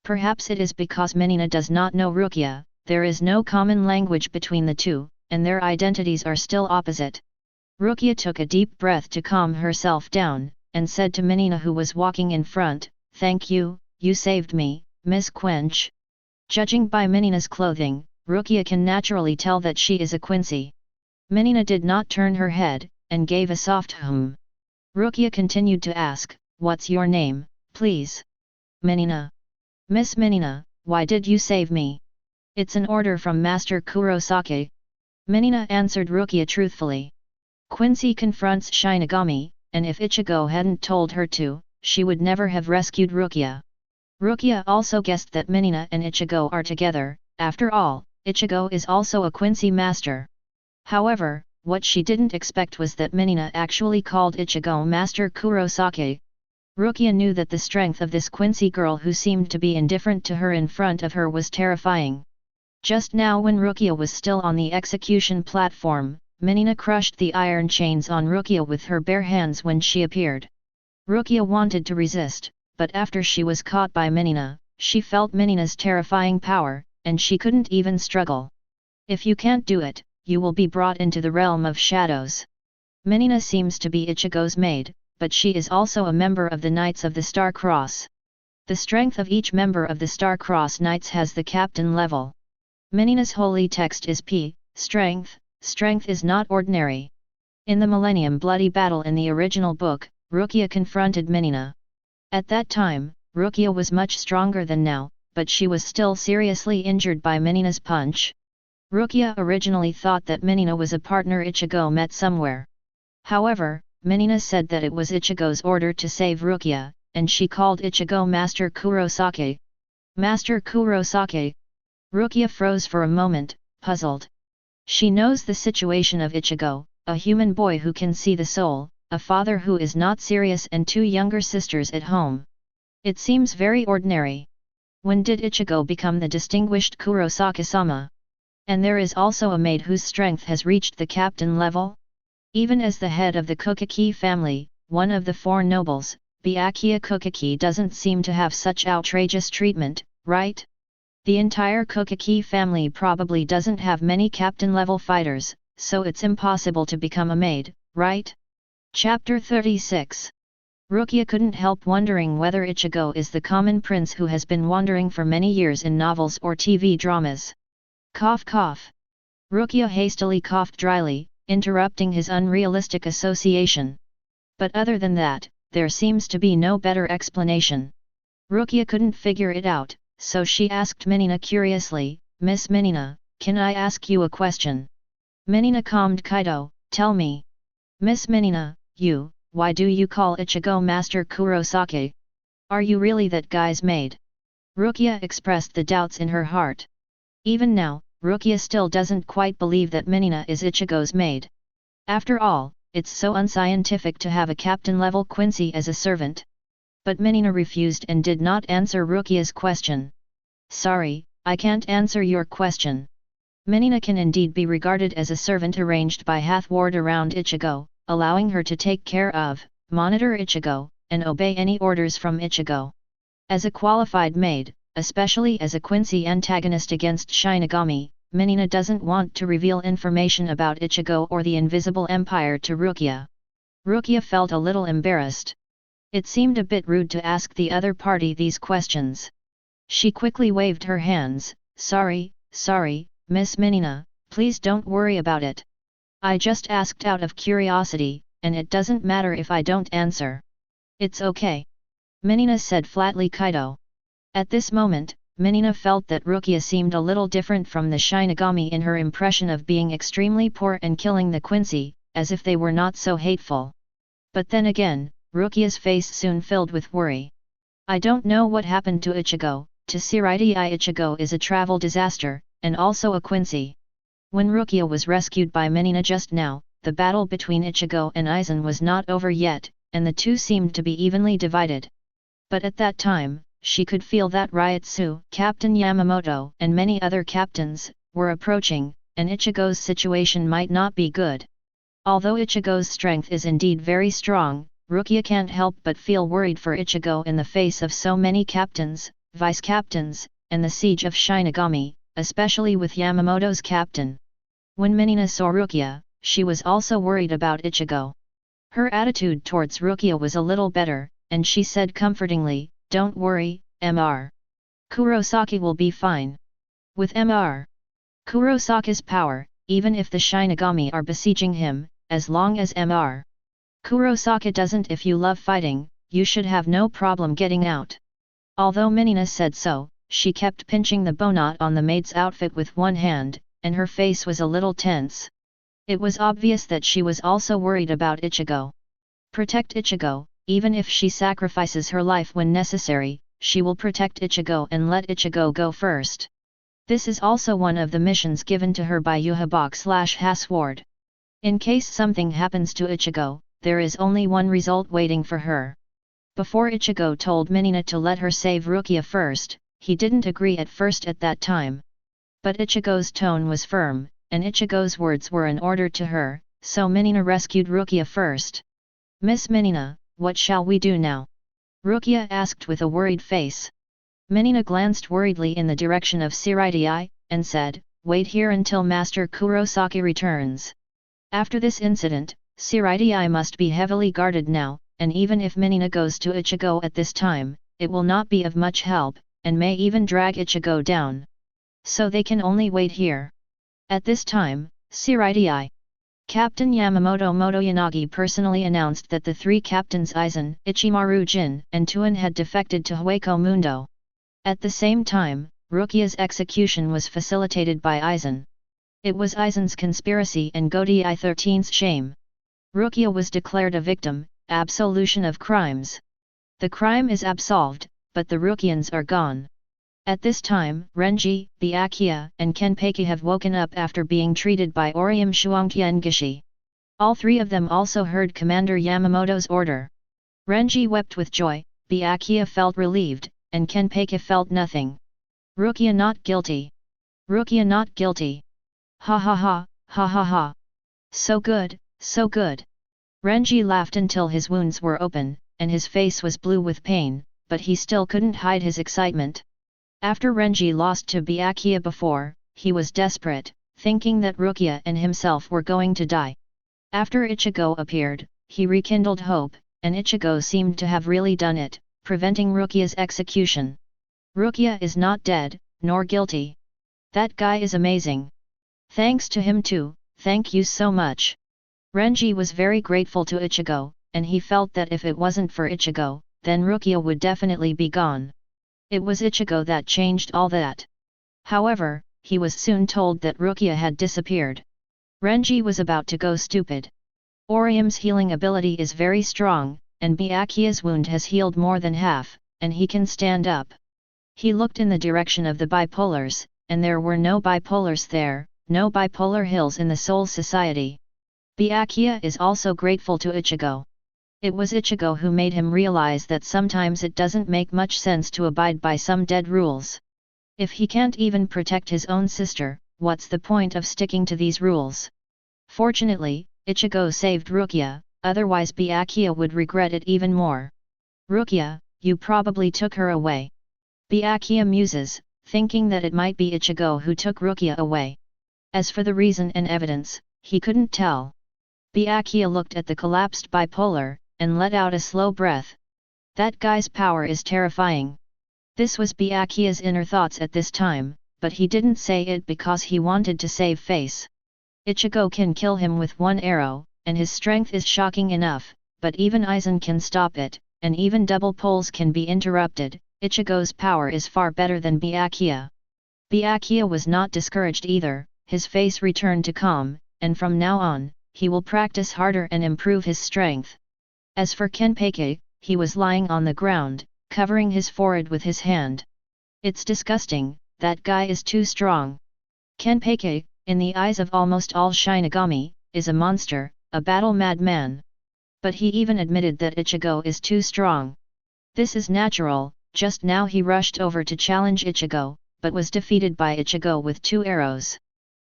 [SPEAKER 1] Perhaps it is because Menina does not know Rukia, there is no common language between the two, and their identities are still opposite. Rukia took a deep breath to calm herself down, and said to Menina who was walking in front, "Thank you, you saved me, Miss Quench." Judging by Menina's clothing, Rukia can naturally tell that she is a Quincy. Menina did not turn her head, and gave a soft hum. Rukia continued to ask, "What's your name, please?" "Menina." "Miss Menina, why did you save me?" "It's an order from Master Kurosaki." Menina answered Rukia truthfully. Quincy confronts Shinigami, and if Ichigo hadn't told her to, she would never have rescued Rukia. Rukia also guessed that Menina and Ichigo are together, after all, Ichigo is also a Quincy master. However, what she didn't expect was that Menina actually called Ichigo Master Kurosaki. Rukia knew that the strength of this Quincy girl who seemed to be indifferent to her in front of her was terrifying. Just now when Rukia was still on the execution platform, Menina crushed the iron chains on Rukia with her bare hands when she appeared. Rukia wanted to resist, but after she was caught by Menina, she felt Menina's terrifying power, and she couldn't even struggle. "If you can't do it, you will be brought into the realm of shadows." Menina seems to be Ichigo's maid, but she is also a member of the Knights of the Star Cross. The strength of each member of the Star Cross Knights has the captain level. Menina's holy text is P, strength. Strength is not ordinary. In the Millennium Bloody Battle in the original book, Rukia confronted Menina. At that time, Rukia was much stronger than now, but she was still seriously injured by Menina's punch. Rukia originally thought that Menina was a partner Ichigo met somewhere. However, Menina said that it was Ichigo's order to save Rukia, and she called Ichigo Master Kurosaki. Master Kurosaki? Rukia froze for a moment, puzzled. She knows the situation of Ichigo, a human boy who can see the soul, a father who is not serious and two younger sisters at home. It seems very ordinary. When did Ichigo become the distinguished Kurosaki-sama? And there is also a maid whose strength has reached the captain level? Even as the head of the Kuchiki family, one of the four nobles, Byakuya Kuchiki doesn't seem to have such outrageous treatment, right? The entire Kuchiki family probably doesn't have many captain-level fighters, so it's impossible to become a maid, right? Chapter 36. Rukia couldn't help wondering whether Ichigo is the common prince who has been wandering for many years in novels or TV dramas. Cough cough. Rukia hastily coughed dryly, interrupting his unrealistic association. But other than that, there seems to be no better explanation. Rukia couldn't figure it out, so she asked Menina curiously, "Miss Menina, can I ask you a question?" Menina calmed Kaido, "Tell me." "Miss Menina, why do you call Ichigo Master Kurosaki? Are you really that guy's maid?" Rukia expressed the doubts in her heart. Even now, Rukia still doesn't quite believe that Menina is Ichigo's maid. After all, it's so unscientific to have a captain-level Quincy as a servant. But Menina refused and did not answer Rukia's question. "Sorry, I can't answer your question." Menina can indeed be regarded as a servant arranged by Haswald around Ichigo, allowing her to take care of, monitor Ichigo, and obey any orders from Ichigo. As a qualified maid, especially as a Quincy antagonist against Shinigami, Menina doesn't want to reveal information about Ichigo or the Invisible Empire to Rukia. Rukia felt a little embarrassed. It seemed a bit rude to ask the other party these questions. She quickly waved her hands, Sorry, Miss Menina, please don't worry about it. I just asked out of curiosity, and it doesn't matter if I don't answer." "It's okay," Menina said flatly. Kaido. At this moment, Menina felt that Rukia seemed a little different from the Shinigami in her impression of being extremely poor and killing the Quincy, as if they were not so hateful. But then again, Rukia's face soon filled with worry. "I don't know what happened to Ichigo. To Siridi Ichigo is a travel disaster, and also a Quincy." When Rukia was rescued by Menina just now, the battle between Ichigo and Aizen was not over yet, and the two seemed to be evenly divided. But at that time, she could feel that Ryotsu, Captain Yamamoto, and many other captains, were approaching, and Ichigo's situation might not be good. Although Ichigo's strength is indeed very strong, Rukia can't help but feel worried for Ichigo in the face of so many captains, vice-captains, and the siege of Shinigami, especially with Yamamoto's captain. When Menina saw Rukia, she was also worried about Ichigo. Her attitude towards Rukia was a little better, and she said comfortingly, "Don't worry, Mr. Kurosaki will be fine." With Mr. Kurosaki's power, even if the Shinigami are besieging him, as long as Mr. Kurosaki doesn't, if you love fighting, you should have no problem getting out. Although Menina said so, she kept pinching the bowknot on the maid's outfit with one hand, and her face was a little tense. It was obvious that she was also worried about Ichigo. Protect Ichigo, even if she sacrifices her life when necessary, she will protect Ichigo and let Ichigo go first. This is also one of the missions given to her by Yuhabach/Haswald. In case something happens to Ichigo, there is only one result waiting for her. Before Ichigo told Menina to let her save Rukia first, he didn't agree at first at that time. But Ichigo's tone was firm, and Ichigo's words were an order to her, so Menina rescued Rukia first. "Miss Menina, what shall we do now?" Rukia asked with a worried face. Menina glanced worriedly in the direction of Siridi, and said, "Wait here until Master Kurosaki returns." After this incident, Siridi must be heavily guarded now, and even if Menina goes to Ichigo at this time, it will not be of much help, and may even drag Ichigo down. So they can only wait here. At this time, Siridi Captain Yamamoto Motoyanagi personally announced that the three captains Aizen, Ichimaru Jin, and Tuan had defected to Hueco Mundo. At the same time, Rukia's execution was facilitated by Aizen. It was Aizen's conspiracy and Godi 13's shame. Rukia was declared a victim, absolution of crimes. The crime is absolved, but the Rukians are gone. At this time, Renji, Byakuya, and Kenpeki have woken up after being treated by Orium Shuangtian Gishi. All three of them also heard Commander Yamamoto's order. Renji wept with joy, Byakuya felt relieved, and Kenpeki felt nothing. Rukia not guilty. Rukia not guilty. Ha ha ha, ha ha ha. So good, so good. Renji laughed until his wounds were open, and his face was blue with pain, but he still couldn't hide his excitement. After Renji lost to Byakuya before, he was desperate, thinking that Rukia and himself were going to die. After Ichigo appeared, he rekindled hope, and Ichigo seemed to have really done it, preventing Rukia's execution. Rukia is not dead, nor guilty. That guy is amazing. Thanks to him too, thank you so much. Renji was very grateful to Ichigo, and he felt that if it wasn't for Ichigo, then Rukia would definitely be gone. It was Ichigo that changed all that. However, he was soon told that Rukia had disappeared. Renji was about to go stupid. Orium's healing ability is very strong, and Byakuya's wound has healed more than half, and he can stand up. He looked in the direction of the bipolars, and there were no bipolars there, no bipolar hills in the Soul Society. Byakuya is also grateful to Ichigo. It was Ichigo who made him realize that sometimes it doesn't make much sense to abide by some dead rules. If he can't even protect his own sister, what's the point of sticking to these rules? Fortunately, Ichigo saved Rukia, otherwise Byakuya would regret it even more. Rukia, you probably took her away. Byakuya muses, thinking that it might be Ichigo who took Rukia away. As for the reason and evidence, he couldn't tell. Byakuya looked at the collapsed bipolar, and let out a slow breath. That guy's power is terrifying. This was Byakuya's inner thoughts at this time, but he didn't say it because he wanted to save face. Ichigo can kill him with one arrow, and his strength is shocking enough, but even Aizen can stop it, and even double poles can be interrupted. Ichigo's power is far better than Byakuya. Byakuya was not discouraged either, his face returned to calm, and from now on, he will practice harder and improve his strength. As for Kenpei, he was lying on the ground, covering his forehead with his hand. It's disgusting, that guy is too strong. Kenpei, in the eyes of almost all Shinigami, is a monster, a battle-mad man. But he even admitted that Ichigo is too strong. This is natural. Just now he rushed over to challenge Ichigo, but was defeated by Ichigo with 2 arrows.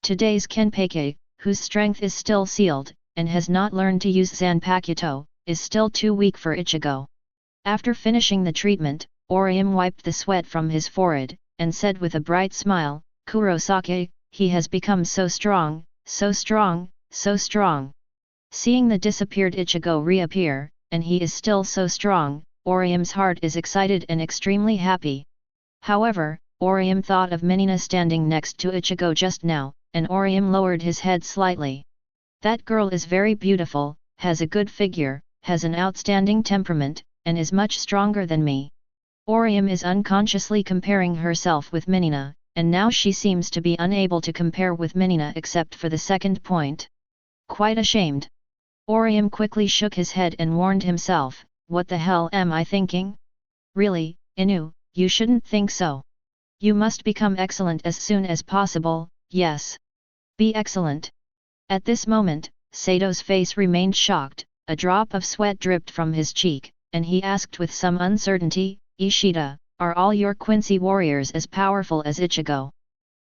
[SPEAKER 1] Today's Kenpei, whose strength is still sealed, and has not learned to use Zanpakuto, is still too weak for Ichigo. After finishing the treatment, Orium wiped the sweat from his forehead, and said with a bright smile, Kurosaki, he has become so strong, so strong, so strong. Seeing the disappeared Ichigo reappear, and he is still so strong, Orium's heart is excited and extremely happy. However, Orium thought of Minina standing next to Ichigo just now, and Orium lowered his head slightly. That girl is very beautiful, has a good figure, has an outstanding temperament, and is much stronger than me. Orium is unconsciously comparing herself with Minina, and now she seems to be unable to compare with Minina except for the second point. Quite ashamed. Orium quickly shook his head and warned himself, what the hell am I thinking? Really, Inu, you shouldn't think so. You must become excellent as soon as possible, yes. Be excellent. At this moment, Sato's face remained shocked, a drop of sweat dripped from his cheek, and he asked with some uncertainty, Ishida, are all your Quincy warriors as powerful as Ichigo?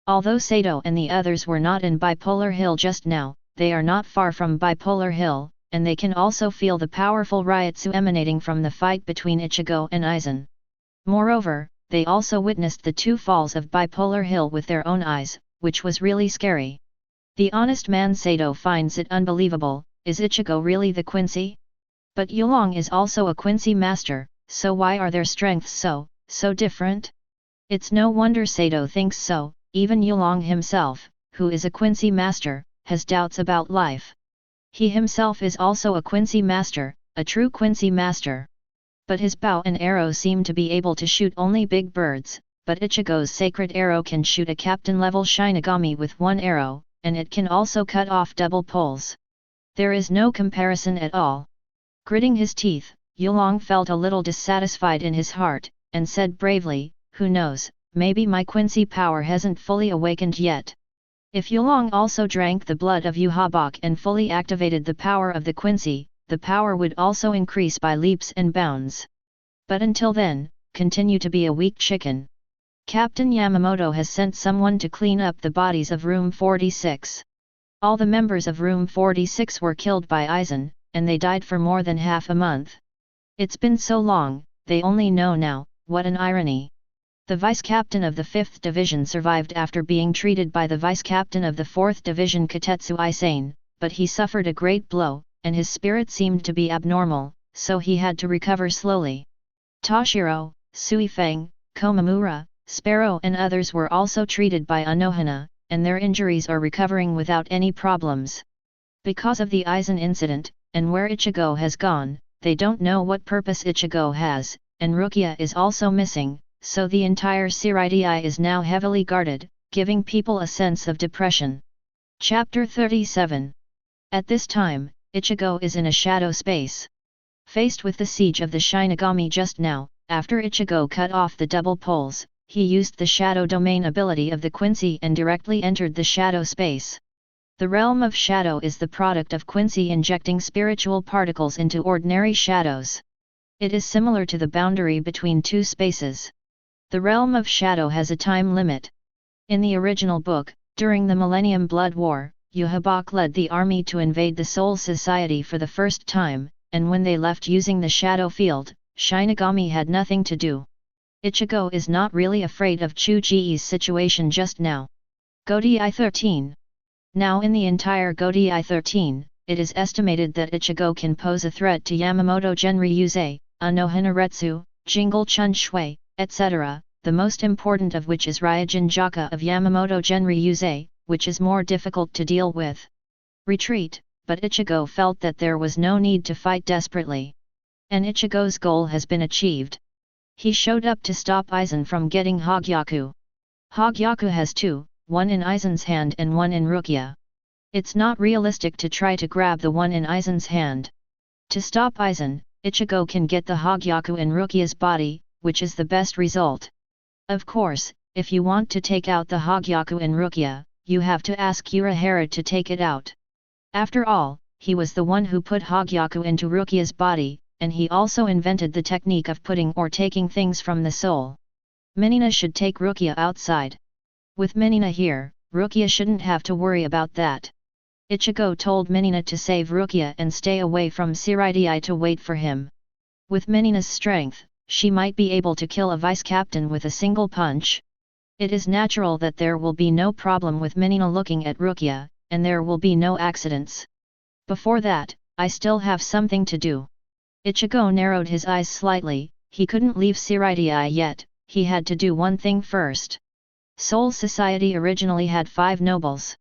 [SPEAKER 1] Although Sato and the others were not in Bipolar Hill just now, they are not far from Bipolar Hill, and they can also feel the powerful ryotsu emanating from the fight between Ichigo and Aizen. Moreover, they also witnessed the 2 falls of Bipolar Hill with their own eyes, which was really scary. The honest man Sato finds it unbelievable, is Ichigo really the Quincy? But Yulong is also a Quincy master, so why are their strengths so different? It's no wonder Sato thinks so, even Yulong himself, who is a Quincy master, has doubts about life. He himself is also a Quincy master, a true Quincy master. But his bow and arrow seem to be able to shoot only big birds, but Ichigo's sacred arrow can shoot a captain-level Shinigami with 1 arrow, and it can also cut off double poles. There is no comparison at all. Gritting his teeth, Yulong felt a little dissatisfied in his heart, and said bravely, who knows, maybe my Quincy power hasn't fully awakened yet. If Yulong also drank the blood of Yuhabach and fully activated the power of the Quincy, the power would also increase by leaps and bounds. But until then, continue to be a weak chicken. Captain Yamamoto has sent someone to clean up the bodies of Room 46. All the members of Room 46 were killed by Aizen, and they died for more than half a month. It's been so long, they only know now, what an irony. The vice-captain of the 5th Division survived after being treated by the vice-captain of the 4th Division Katetsu Aizen, but he suffered a great blow, and his spirit seemed to be abnormal, so he had to recover slowly. Toshiro, Suifeng, Komamura, Sparrow and others were also treated by Anohana, and their injuries are recovering without any problems. Because of the Aizen incident, and where Ichigo has gone, they don't know what purpose Ichigo has, and Rukia is also missing, so the entire Seirai is now heavily guarded, giving people a sense of depression. Chapter 37. At this time, Ichigo is in a shadow space. Faced with the siege of the Shinigami just now, after Ichigo cut off the double poles, he used the shadow domain ability of the Quincy and directly entered the shadow space. The realm of shadow is the product of Quincy injecting spiritual particles into ordinary shadows. It is similar to the boundary between two spaces. The realm of shadow has a time limit. In the original book, during the Millennium Blood War, Yuhabach led the army to invade the Soul Society for the first time, and when they left using the shadow field, Shinigami had nothing to do. Ichigo is not really afraid of Chuji's situation just now. Godei 13. Now in the entire Godei 13, it is estimated that Ichigo can pose a threat to Yamamoto Genryuze, Anohana Retsu, Jingle Chun Shui, etc., the most important of which is Ryujin Jaka of Yamamoto Genryuze, which is more difficult to deal with. Retreat, but Ichigo felt that there was no need to fight desperately. And Ichigo's goal has been achieved. He showed up to stop Aizen from getting Hogyaku. Hogyaku has two, one in Aizen's hand and one in Rukia. It's not realistic to try to grab the one in Aizen's hand. To stop Aizen, Ichigo can get the Hogyaku in Rukia's body, which is the best result. Of course, if you want to take out the Hogyaku in Rukia, you have to ask Urahara to take it out. After all, he was the one who put Hogyaku into Rukia's body, and he also invented the technique of putting or taking things from the soul. Menina should take Rukia outside. With Menina here, Rukia shouldn't have to worry about that. Ichigo told Menina to save Rukia and stay away from Seirai to wait for him. With Menina's strength, she might be able to kill a vice-captain with a single punch. It is natural that there will be no problem with Menina looking at Rukia, and there will be no accidents. Before that, I still have something to do. Ichigo narrowed his eyes slightly. He couldn't leave Seirai yet, he had to do one thing first. Soul Society originally had 5 nobles.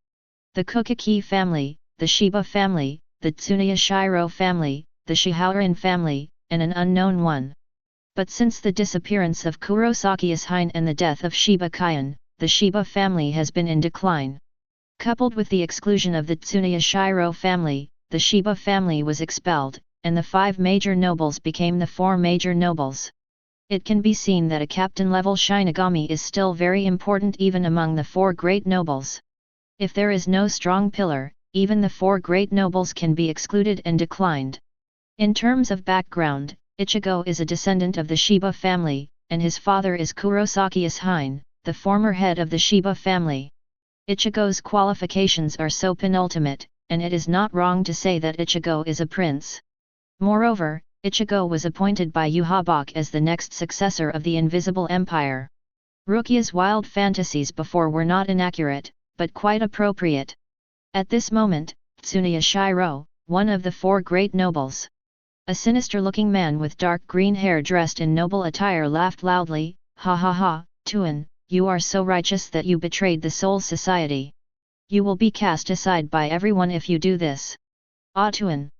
[SPEAKER 1] The Kukiki family, the Shiba family, the Tsuneya Shiro family, the Shihaorin family, and an unknown one. But since the disappearance of Kurosaki Ichigo and the death of Shiba Kyan, the Shiba family has been in decline. Coupled with the exclusion of the Tsuneya Shiro family, the Shiba family was expelled, and the 5 major nobles became the 4 major nobles. It can be seen that a captain-level Shinigami is still very important even among the 4 great nobles. If there is no strong pillar, even the 4 great nobles can be excluded and declined. In terms of background, Ichigo is a descendant of the Shiba family, and his father is Kurosaki Ichigo, the former head of the Shiba family. Ichigo's qualifications are so penultimate, and it is not wrong to say that Ichigo is a prince. Moreover, Ichigo was appointed by Yuhabach as the next successor of the Invisible Empire. Rukia's wild fantasies before were not inaccurate, but quite appropriate. At this moment, Tsuneya Shiro, one of the 4 great nobles, a sinister-looking man with dark green hair dressed in noble attire, laughed loudly, "Ha ha ha, Tuan, you are so righteous that you betrayed the Soul Society. You will be cast aside by everyone if you do this. Ah Tuan!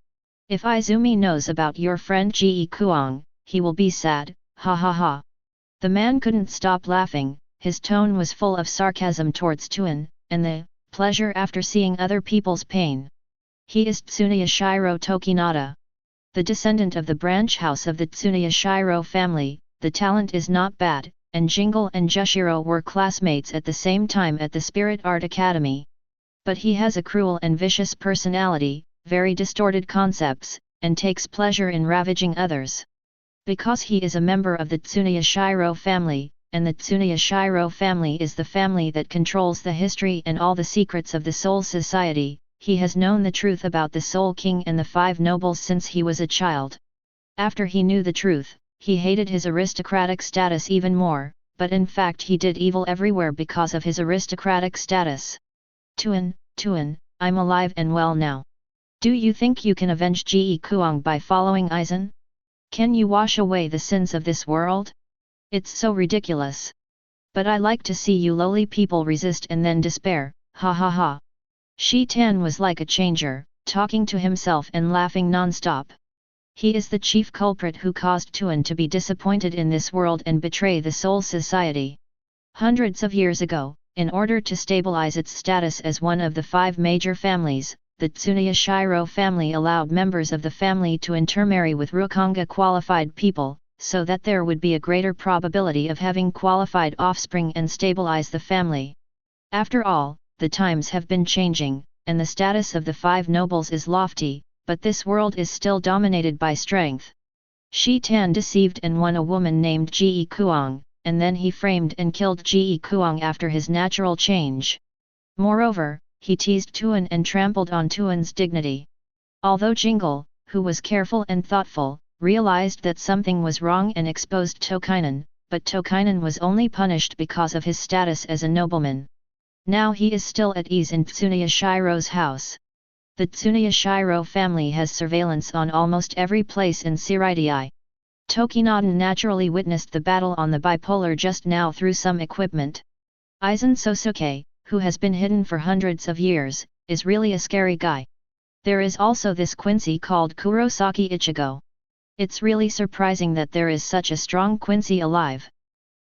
[SPEAKER 1] If Izumi knows about your friend Ge Kuang, he will be sad, ha ha ha." The man couldn't stop laughing, his tone was full of sarcasm towards Tuan, and the pleasure after seeing other people's pain. He is Tsuneya Shiro Tokinata. The descendant of the branch house of the Tsuneya Shiro family, the talent is not bad, and Jingle and Jushiro were classmates at the same time at the Spirit Art Academy. But he has a cruel and vicious personality, very distorted concepts, and takes pleasure in ravaging others. Because he is a member of the Tsuneya Shiro family, and the Tsuneya Shiro family is the family that controls the history and all the secrets of the Soul Society, he has known the truth about the Soul King and the 5 nobles since he was a child. After he knew the truth, he hated his aristocratic status even more, but in fact he did evil everywhere because of his aristocratic status. Tuan, I'm alive and well now. Do you think you can avenge Ge Kuang by following Aizen? Can you wash away the sins of this world? It's so ridiculous. But I like to see you lowly people resist and then despair, ha ha ha. Shi Tan was like a changer, talking to himself and laughing non-stop. He is the chief culprit who caused Tuan to be disappointed in this world and betray the Soul Society. Hundreds of years ago, in order to stabilize its status as one of the 5 major families, the Tsunoya Shiro family allowed members of the family to intermarry with Rukanga qualified people, so that there would be a greater probability of having qualified offspring and stabilize the family. After all, the times have been changing, and the status of the 5 nobles is lofty, but this world is still dominated by strength. Shi Tan deceived and won a woman named Ge Kuang, and then he framed and killed Ge Kuang after his natural change. Moreover, he teased Tuan and trampled on Tuan's dignity. Although Jingle, who was careful and thoughtful, realized that something was wrong and exposed Tokainan, but Tokainan was only punished because of his status as a nobleman. Now he is still at ease in Tsunoya Shiro's house. The Tsunoya Shiro family has surveillance on almost every place in Siraidai. Tokinaden naturally witnessed the battle on the bipolar just now through some equipment. Aizen Sōsuke, who has been hidden for hundreds of years, is really a scary guy. There is also this Quincy called Kurosaki Ichigo. It's really surprising that there is such a strong Quincy alive.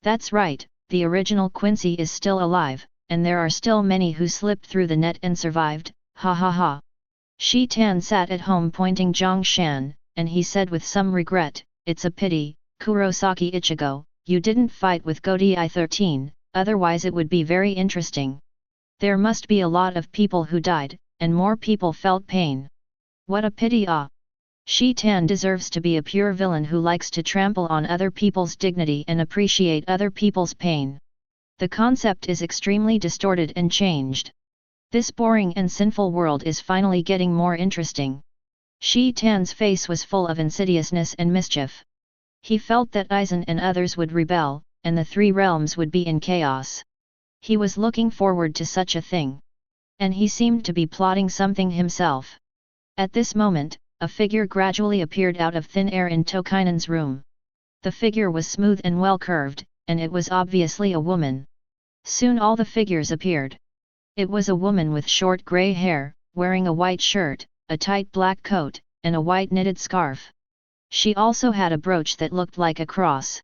[SPEAKER 1] That's right, the original Quincy is still alive, and there are still many who slipped through the net and survived, ha ha ha. Shi Tan sat at home pointing Zhongshan, and he said with some regret, "It's a pity, Kurosaki Ichigo, you didn't fight with Godi 13, otherwise it would be very interesting. There must be a lot of people who died, and more people felt pain. What a pity ah! Shi Tan deserves to be a pure villain who likes to trample on other people's dignity and appreciate other people's pain. The concept is extremely distorted and changed. This boring and sinful world is finally getting more interesting." Shi Tan's face was full of insidiousness and mischief. He felt that Aizen and others would rebel, and the 3 realms would be in chaos. He was looking forward to such a thing. And he seemed to be plotting something himself. At this moment, a figure gradually appeared out of thin air in Tokainen's room. The figure was smooth and well curved, and it was obviously a woman. Soon all the figures appeared. It was a woman with short grey hair, wearing a white shirt, a tight black coat, and a white knitted scarf. She also had a brooch that looked like a cross.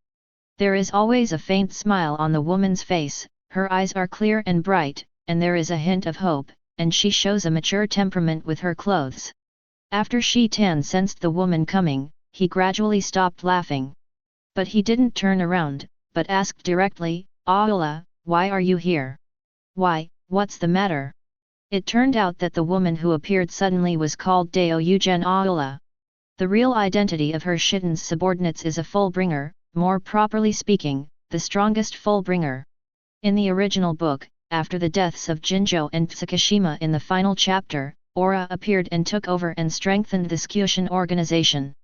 [SPEAKER 1] There is always a faint smile on the woman's face, her eyes are clear and bright, and there is a hint of hope, and she shows a mature temperament with her clothes. After Shi Tan sensed the woman coming, he gradually stopped laughing. But he didn't turn around, but asked directly, "Aula, why are you here? Why, what's the matter?" It turned out that the woman who appeared suddenly was called Dao Yugen Aula. The real identity of her Shitten's subordinates is a Fullbringer, more properly speaking, the strongest Fullbringer. In the original book, after the deaths of Jinjo and Tsukishima in the final chapter, Aura appeared and took over and strengthened the Skyushin organization.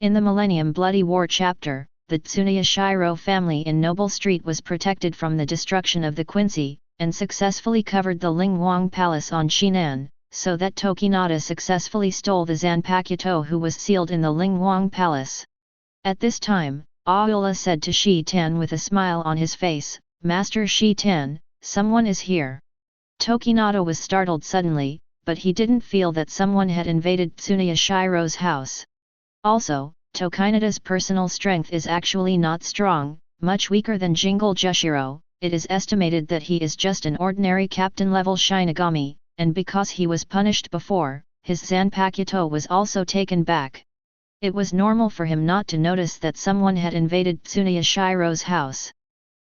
[SPEAKER 1] In the Millennium Bloody War chapter, the Tsunoya Shiro family in Noble Street was protected from the destruction of the Quincy, and successfully covered the Lingwang Palace on Shinan, so that Tokinada successfully stole the Zanpakuto who was sealed in the Lingwang Palace. At this time, Aula said to Shi Tan with a smile on his face, "Master Shi Tan, someone is here." Tokinada was startled suddenly, but he didn't feel that someone had invaded Tsunoya Shiro's house. Also, Tokinada's personal strength is actually not strong, much weaker than Jingle Jushiro. It is estimated that he is just an ordinary captain-level Shinigami, and because he was punished before, his Zanpakuto was also taken back. It was normal for him not to notice that someone had invaded Tsunoya Shiro's house.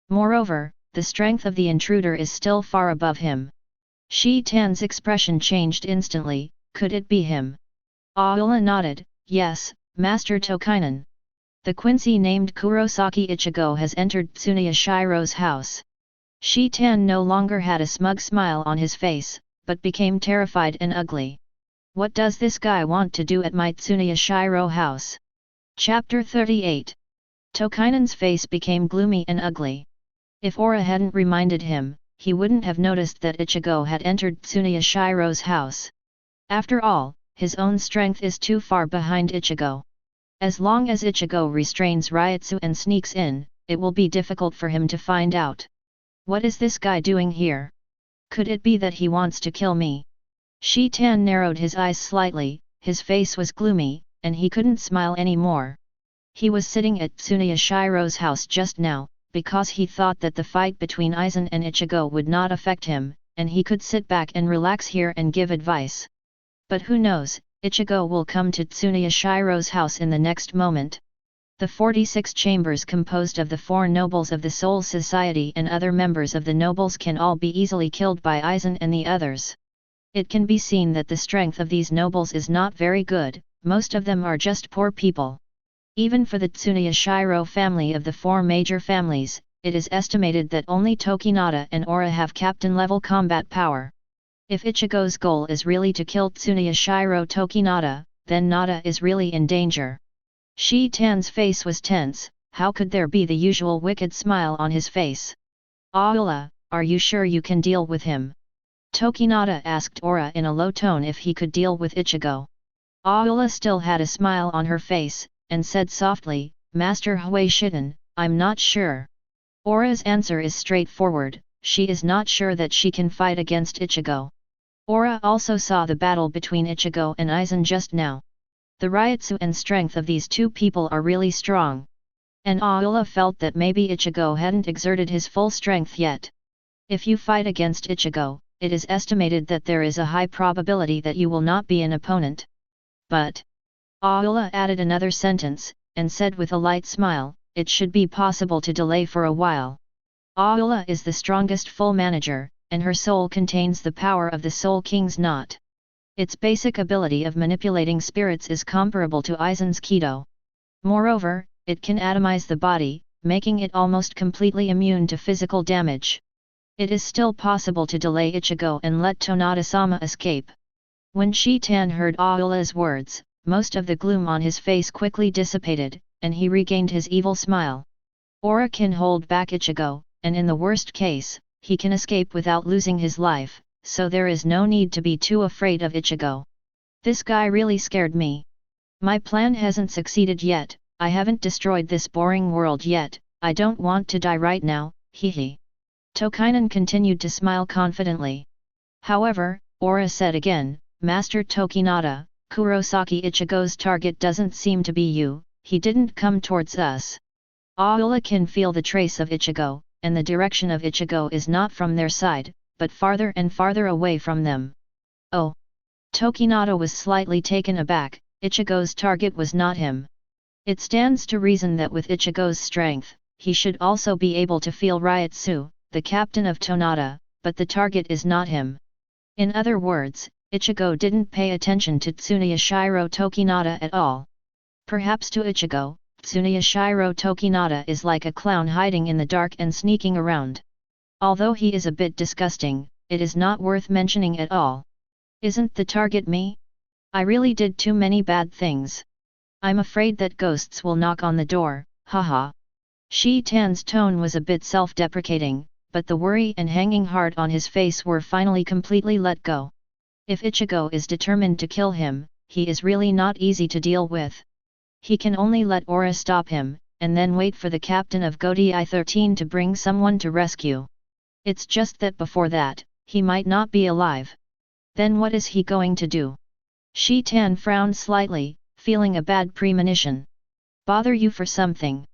[SPEAKER 1] Moreover, the strength of the intruder is still far above him. Shi Tan's expression changed instantly. Could it be him? Aula nodded, "Yes, Master Tokainen. The Quincy named Kurosaki Ichigo has entered Tsunoya Shiro's house." Shi Tan no longer had a smug smile on his face, but became terrified and ugly. What does this guy want to do at my Tsunoya Shiro house? Chapter 38. Tokainen's face became gloomy and ugly. If Aura hadn't reminded him, he wouldn't have noticed that Ichigo had entered Tsunoya Shiro's house. After all, his own strength is too far behind Ichigo. As long as Ichigo restrains Ryutsu and sneaks in, it will be difficult for him to find out. What is this guy doing here? Could it be that he wants to kill me? Shi-tan narrowed his eyes slightly, his face was gloomy, and he couldn't smile anymore. He was sitting at Tsunoya Shiro's house just now, because he thought that the fight between Aizen and Ichigo would not affect him, and he could sit back and relax here and give advice. But who knows, Ichigo will come to Tsunoya Shiro's house in the next moment. The 46 chambers composed of the 4 nobles of the Soul Society and other members of the nobles can all be easily killed by Aizen and the others. It can be seen that the strength of these nobles is not very good, most of them are just poor people. Even for the Tsunoya Shiro family of the 4 major families, it is estimated that only Tokinata and Aura have captain-level combat power. If Ichigo's goal is really to kill Tsunoya Shiro Tokinata, then Nata is really in danger. Shi-tan's face was tense. How could there be the usual wicked smile on his face? Aula, are you sure you can deal with him? Tokinata asked Aura in a low tone if he could deal with Ichigo. Aula still had a smile on her face, and said softly, Master Hui Shiten, I'm not sure. Aura's answer is straightforward, she is not sure that she can fight against Ichigo. Aura also saw the battle between Ichigo and Aizen just now. The Ryutsu and strength of these two people are really strong. And Aula felt that maybe Ichigo hadn't exerted his full strength yet. If you fight against Ichigo, it is estimated that there is a high probability that you will not be an opponent. But Aula added another sentence, and said with a light smile, it should be possible to delay for a while. Aula is the strongest full manager, and her soul contains the power of the Soul King's knot. Its basic ability of manipulating spirits is comparable to Aizen's Kido. Moreover, it can atomize the body, making it almost completely immune to physical damage. It is still possible to delay Ichigo and let Tonata-sama escape. When Shi-tan heard Aula's words, most of the gloom on his face quickly dissipated, and he regained his evil smile. Aura can hold back Ichigo, and in the worst case, he can escape without losing his life, so there is no need to be too afraid of Ichigo. This guy really scared me. My plan hasn't succeeded yet, I haven't destroyed this boring world yet, I don't want to die right now, hehe. Tokainan continued to smile confidently. However, Aura said again, Master Tokinata, Kurosaki Ichigo's target doesn't seem to be you, he didn't come towards us. Aula can feel the trace of Ichigo, and the direction of Ichigo is not from their side, but farther and farther away from them. Oh! Tokinata was slightly taken aback, Ichigo's target was not him. It stands to reason that with Ichigo's strength, he should also be able to feel Ryutsu, the captain of Tonata, but the target is not him. In other words, Ichigo didn't pay attention to Tsunoya Shiro Tokinata at all. Perhaps to Ichigo, Tsunoya Shiro Tokinata is like a clown hiding in the dark and sneaking around. Although he is a bit disgusting, it is not worth mentioning at all. Isn't the target me? I really did too many bad things. I'm afraid that ghosts will knock on the door, haha. Shi-tan's tone was a bit self-deprecating, but the worry and hanging heart on his face were finally completely let go. If Ichigo is determined to kill him, he is really not easy to deal with. He can only let Aura stop him, and then wait for the captain of Godi I-13 to bring someone to rescue. It's just that before that, he might not be alive. Then what is he going to do? Shi-tan frowned slightly, feeling a bad premonition. Bother you for something?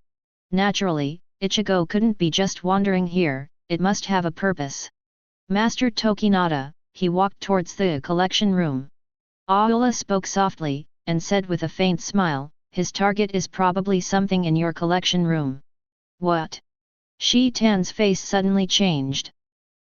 [SPEAKER 1] Naturally, Ichigo couldn't be just wandering here, it must have a purpose. Master Tokinata, he walked towards the collection room. Aula spoke softly, and said with a faint smile, his target is probably something in your collection room. What? Shi-tan's face suddenly changed.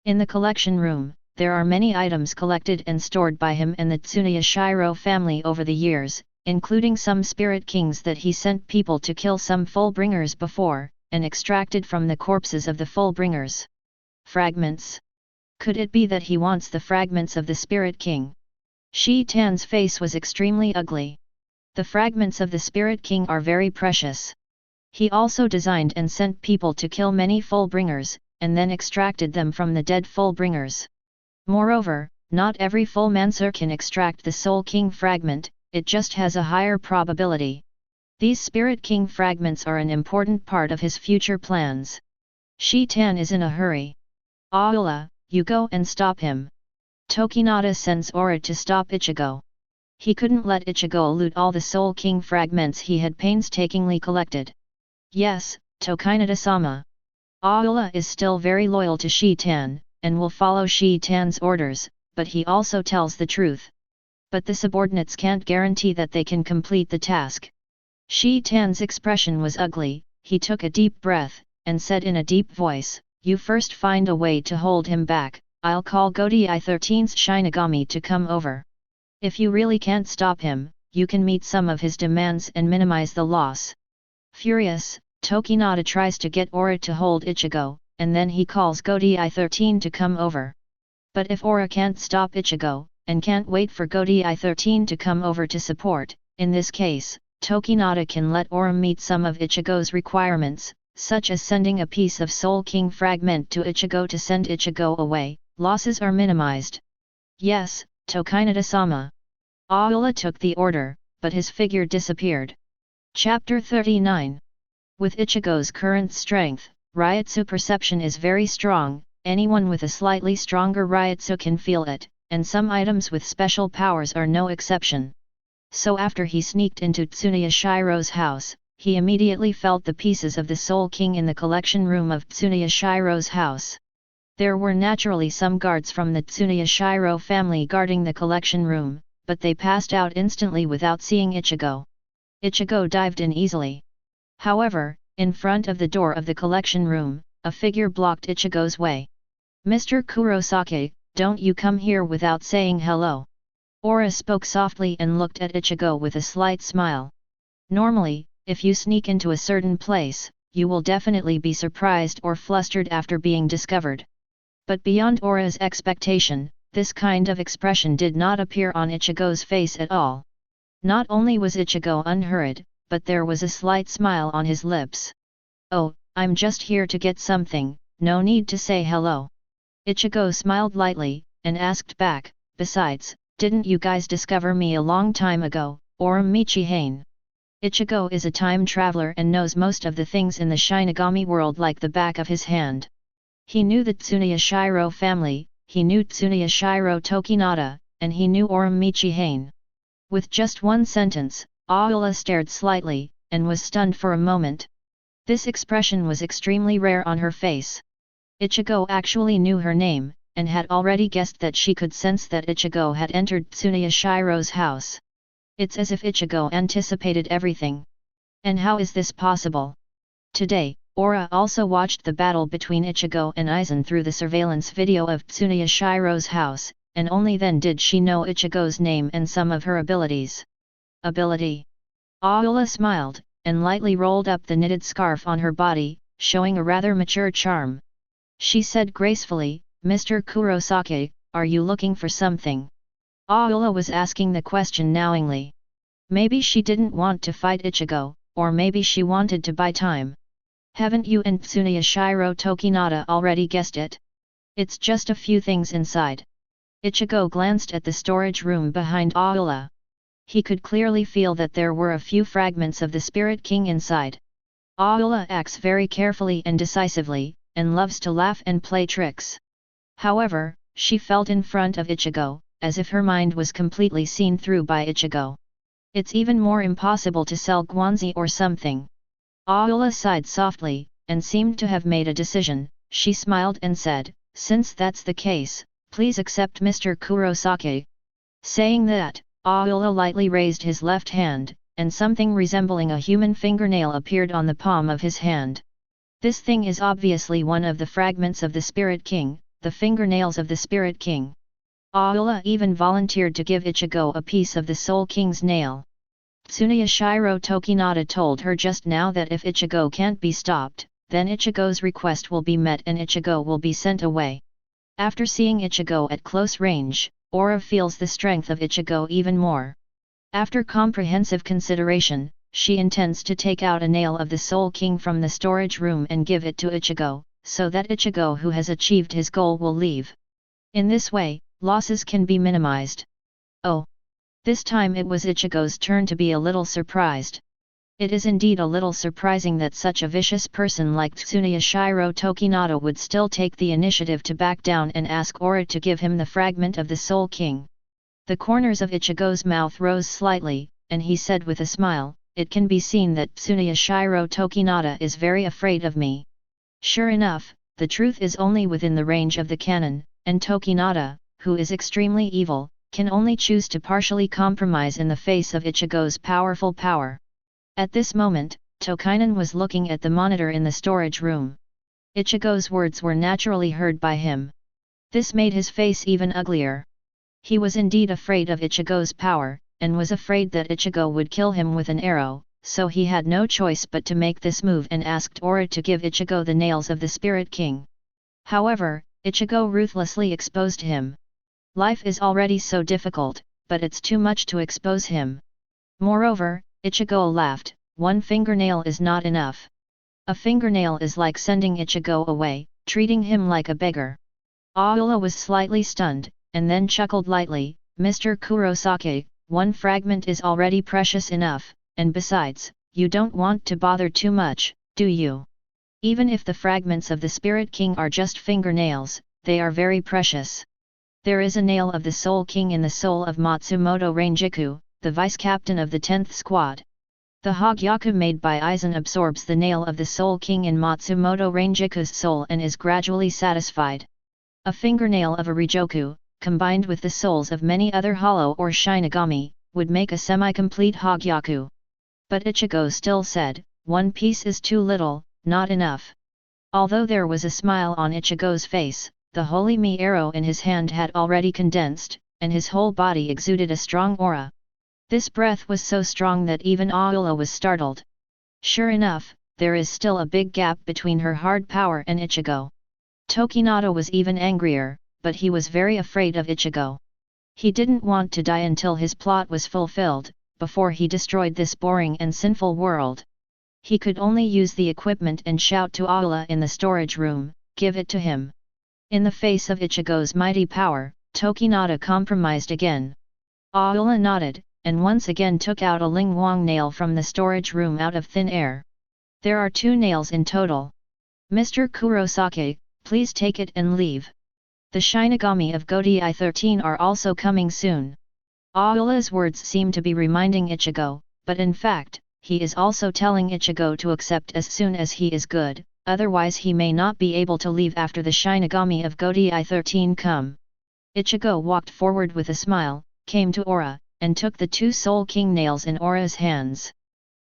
[SPEAKER 1] In the collection room, there are many items collected and stored by him and the Tsunoya Shiro family over the years, including some spirit kings that he sent people to kill some Fullbringers before, and extracted from the corpses of the Fullbringers. Fragments. Could it be that he wants the fragments of the Spirit King? Shi-tan's face was extremely ugly. The fragments of the Spirit King are very precious. He also designed and sent people to kill many Fullbringers, and then extracted them from the dead Fullbringers. Moreover, not every Fullmancer can extract the Soul King fragment, it just has a higher probability. These Spirit King fragments are an important part of his future plans. Shi-tan is in a hurry. Aula, you go and stop him. Tokinata sends Aura to stop Ichigo. He couldn't let Ichigo loot all the Soul King fragments he had painstakingly collected. Yes, Tokinata-sama. Aula is still very loyal to Shi-tan, and will follow Shi-tan's orders, but he also tells the truth. But the subordinates can't guarantee that they can complete the task. Shi-tan's expression was ugly, he took a deep breath, and said in a deep voice, "You first find a way to hold him back, I'll call Godi I-13's Shinigami to come over. If you really can't stop him, you can meet some of his demands and minimize the loss." Furious, Tokinata tries to get Aura to hold Ichigo, and then he calls Godi I-13 to come over. But if Aura can't stop Ichigo, and can't wait for Godi I-13 to come over to support, in this case, Tokinata can let Aura meet some of Ichigo's requirements, such as sending a piece of Soul King fragment to Ichigo to send Ichigo away, losses are minimized. Yes, Tokinata-sama. Aula took the order, but his figure disappeared. Chapter 39. With Ichigo's current strength, Ryutsu perception is very strong, anyone with a slightly stronger Ryutsu can feel it, and some items with special powers are no exception. So after he sneaked into Tsunoya Shiro's house, he immediately felt the pieces of the Soul King in the collection room of Tsunoya Shiro's house. There were naturally some guards from the Tsunoya Shiro family guarding the collection room, but they passed out instantly without seeing Ichigo. Ichigo dived in easily. However, in front of the door of the collection room, a figure blocked Ichigo's way. "Mr. Kurosaki, don't you come here without saying hello." Aura spoke softly and looked at Ichigo with a slight smile. "Normally, if you sneak into a certain place, you will definitely be surprised or flustered after being discovered." But beyond Aura's expectation, this kind of expression did not appear on Ichigo's face at all. Not only was Ichigo unhurried, but there was a slight smile on his lips. "Oh, I'm just here to get something, no need to say hello." Ichigo smiled lightly, and asked back, "Besides, didn't you guys discover me a long time ago, or Michihane?" Ichigo is a time traveler and knows most of the things in the Shinigami world like the back of his hand. He knew the Tsunoya Shiro family, he knew Tsunoya Shiro Tokinata, and he knew Orum Michihane. With just one sentence, Aula stared slightly, and was stunned for a moment. This expression was extremely rare on her face. Ichigo actually knew her name, and had already guessed that she could sense that Ichigo had entered Tsunoya Shiro's house. It's as if Ichigo anticipated everything. And how is this possible? Today, Aura also watched the battle between Ichigo and Aizen through the surveillance video of Tsunoya Shiro's house, and only then did she know Ichigo's name and some of her abilities. Ability. Aula smiled, and lightly rolled up the knitted scarf on her body, showing a rather mature charm. She said gracefully, "Mr. Kurosaki, are you looking for something?" Aula was asking the question knowingly. Maybe she didn't want to fight Ichigo, or maybe she wanted to buy time. Haven't you and Tsunoya Shiro Tokinata already guessed it? It's just a few things inside. Ichigo glanced at the storage room behind Aula. He could clearly feel that there were a few fragments of the Spirit King inside. Aula acts very carefully and decisively, and loves to laugh and play tricks. However, she felt in front of Ichigo, as if her mind was completely seen through by Ichigo. It's even more impossible to sell Guanzi or something. Aula sighed softly, and seemed to have made a decision. She smiled and said, "Since that's the case, please accept Mr. Kurosaki." Saying that, Aula lightly raised his left hand, and something resembling a human fingernail appeared on the palm of his hand. This thing is obviously one of the fragments of the Spirit King, the fingernails of the Spirit King. Aula even volunteered to give Ichigo a piece of the Soul King's nail. Tsunoya Shiro Tokinata told her just now that if Ichigo can't be stopped, then Ichigo's request will be met and Ichigo will be sent away. After seeing Ichigo at close range, Aura feels the strength of Ichigo even more. After comprehensive consideration, she intends to take out a nail of the Soul King from the storage room and give it to Ichigo, so that Ichigo who has achieved his goal will leave. In this way, losses can be minimized. Oh! This time it was Ichigo's turn to be a little surprised. It is indeed a little surprising that such a vicious person like Tsuneyashiro Tokinata would still take the initiative to back down and ask Ora to give him the fragment of the Soul King. The corners of Ichigo's mouth rose slightly, and he said with a smile, "It can be seen that Tsuneyashiro Tokinata is very afraid of me." Sure enough, the truth is only within the range of the canon, and Tokinata, who is extremely evil, can only choose to partially compromise in the face of Ichigo's powerful power. At this moment, Tokinen was looking at the monitor in the storage room. Ichigo's words were naturally heard by him. This made his face even uglier. He was indeed afraid of Ichigo's power, and was afraid that Ichigo would kill him with an arrow, so he had no choice but to make this move and asked Ora to give Ichigo the nails of the Spirit King. However, Ichigo ruthlessly exposed him. Life is already so difficult, but it's too much to expose him. Moreover, Ichigo laughed, "One fingernail is not enough. A fingernail is like sending Ichigo away, treating him like a beggar." Aula was slightly stunned, and then chuckled lightly, "Mr. Kurosaki, one fragment is already precious enough, and besides, you don't want to bother too much, do you? Even if the fragments of the Spirit King are just fingernails, they are very precious. There is a nail of the Soul King in the soul of Matsumoto Rangiku, the vice-captain of the 10th Squad. The Hogyaku made by Aizen absorbs the nail of the Soul King in Matsumoto Rangiku's soul and is gradually satisfied. A fingernail of a Rijoku, combined with the souls of many other Hollow or Shinigami, would make a semi-complete Hogyaku." But Ichigo still said, "One piece is too little, not enough." Although there was a smile on Ichigo's face, the Holy Mi arrow in his hand had already condensed, and his whole body exuded a strong aura. This breath was so strong that even Aula was startled. Sure enough, there is still a big gap between her hard power and Ichigo. Tokinata was even angrier, but he was very afraid of Ichigo. He didn't want to die until his plot was fulfilled, before he destroyed this boring and sinful world. He could only use the equipment and shout to Aula in the storage room, "Give it to him." In the face of Ichigo's mighty power, Tokinata compromised again. Aula nodded, and once again took out a Ling Wang nail from the storage room out of thin air. "There are 2 nails in total. Mr. Kurosaki, please take it and leave. The Shinigami of Godai 13 are also coming soon." Aula's words seem to be reminding Ichigo, but in fact, he is also telling Ichigo to accept as soon as he is good, otherwise he may not be able to leave after the Shinigami of Godai 13 come. Ichigo walked forward with a smile, came to Ora, and took the 2 Soul King nails in Ora's hands.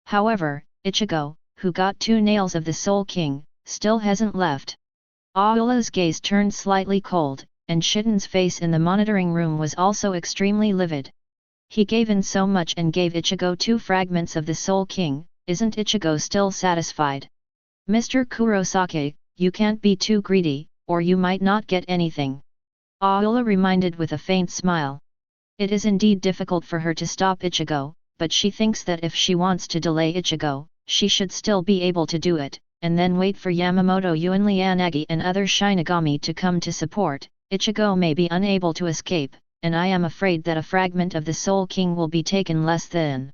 [SPEAKER 1] However, Ichigo, who got 2 nails of the Soul King, still hasn't left. Aula's gaze turned slightly cold, and Shiden's face in the monitoring room was also extremely livid. He gave in so much and gave Ichigo 2 fragments of the Soul King, isn't Ichigo still satisfied? "Mr. Kurosaki, you can't be too greedy, or you might not get anything." Aula reminded with a faint smile. It is indeed difficult for her to stop Ichigo, but she thinks that if she wants to delay Ichigo, she should still be able to do it, and then wait for Yamamoto Uenlianagi and other Shinigami to come to support. Ichigo may be unable to escape, and I am afraid that a fragment of the Soul King will be taken less than.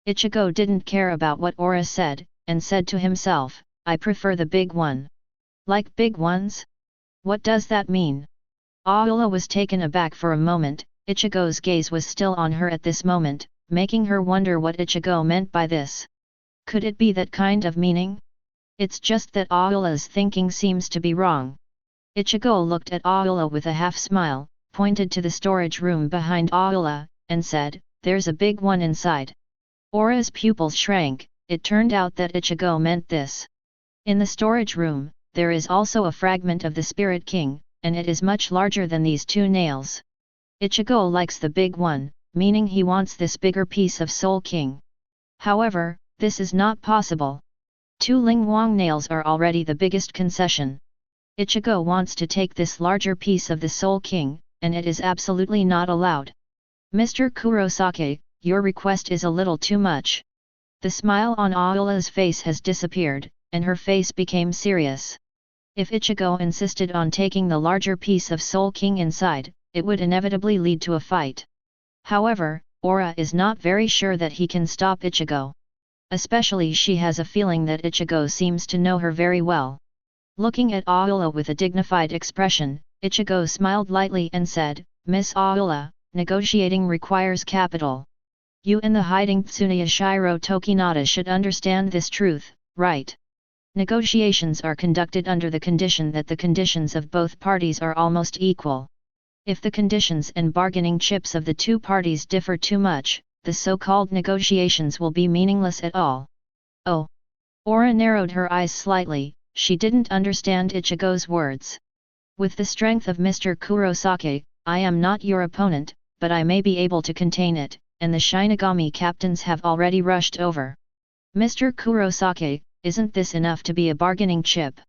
[SPEAKER 1] Ichigo didn't care about what Ora said, and said to himself, "I prefer the big one." "Like big ones? What does that mean?" Aula was taken aback for a moment. Ichigo's gaze was still on her at this moment, making her wonder what Ichigo meant by this. Could it be that kind of meaning? It's just that Aula's thinking seems to be wrong. Ichigo looked at Aula with a half-smile, pointed to the storage room behind Aula, and said, "There's a big one inside." Aura's pupils shrank. It turned out that Ichigo meant this. In the storage room, there is also a fragment of the Spirit King, and it is much larger than these 2 nails. Ichigo likes the big one, meaning he wants this bigger piece of Soul King. However, this is not possible. 2 Ling Wang nails are already the biggest concession. Ichigo wants to take this larger piece of the Soul King, and it is absolutely not allowed. "Mr. Kurosaki, your request is a little too much." The smile on Aula's face has disappeared, and her face became serious. If Ichigo insisted on taking the larger piece of Soul King inside, it would inevitably lead to a fight. However, Aura is not very sure that he can stop Ichigo. Especially she has a feeling that Ichigo seems to know her very well. Looking at Aula with a dignified expression, Ichigo smiled lightly and said, "Miss Aula, negotiating requires capital. You and the hiding Tsuneya Shiro Tokinata should understand this truth, right? Negotiations are conducted under the condition that the conditions of both parties are almost equal. If the conditions and bargaining chips of the two parties differ too much, the so-called negotiations will be meaningless at all." Oh! Aura narrowed her eyes slightly, she didn't understand Ichigo's words. "With the strength of Mr. Kurosaki, I am not your opponent, but I may be able to contain it, and the Shinigami captains have already rushed over. Mr. Kurosaki, isn't this enough to be a bargaining chip?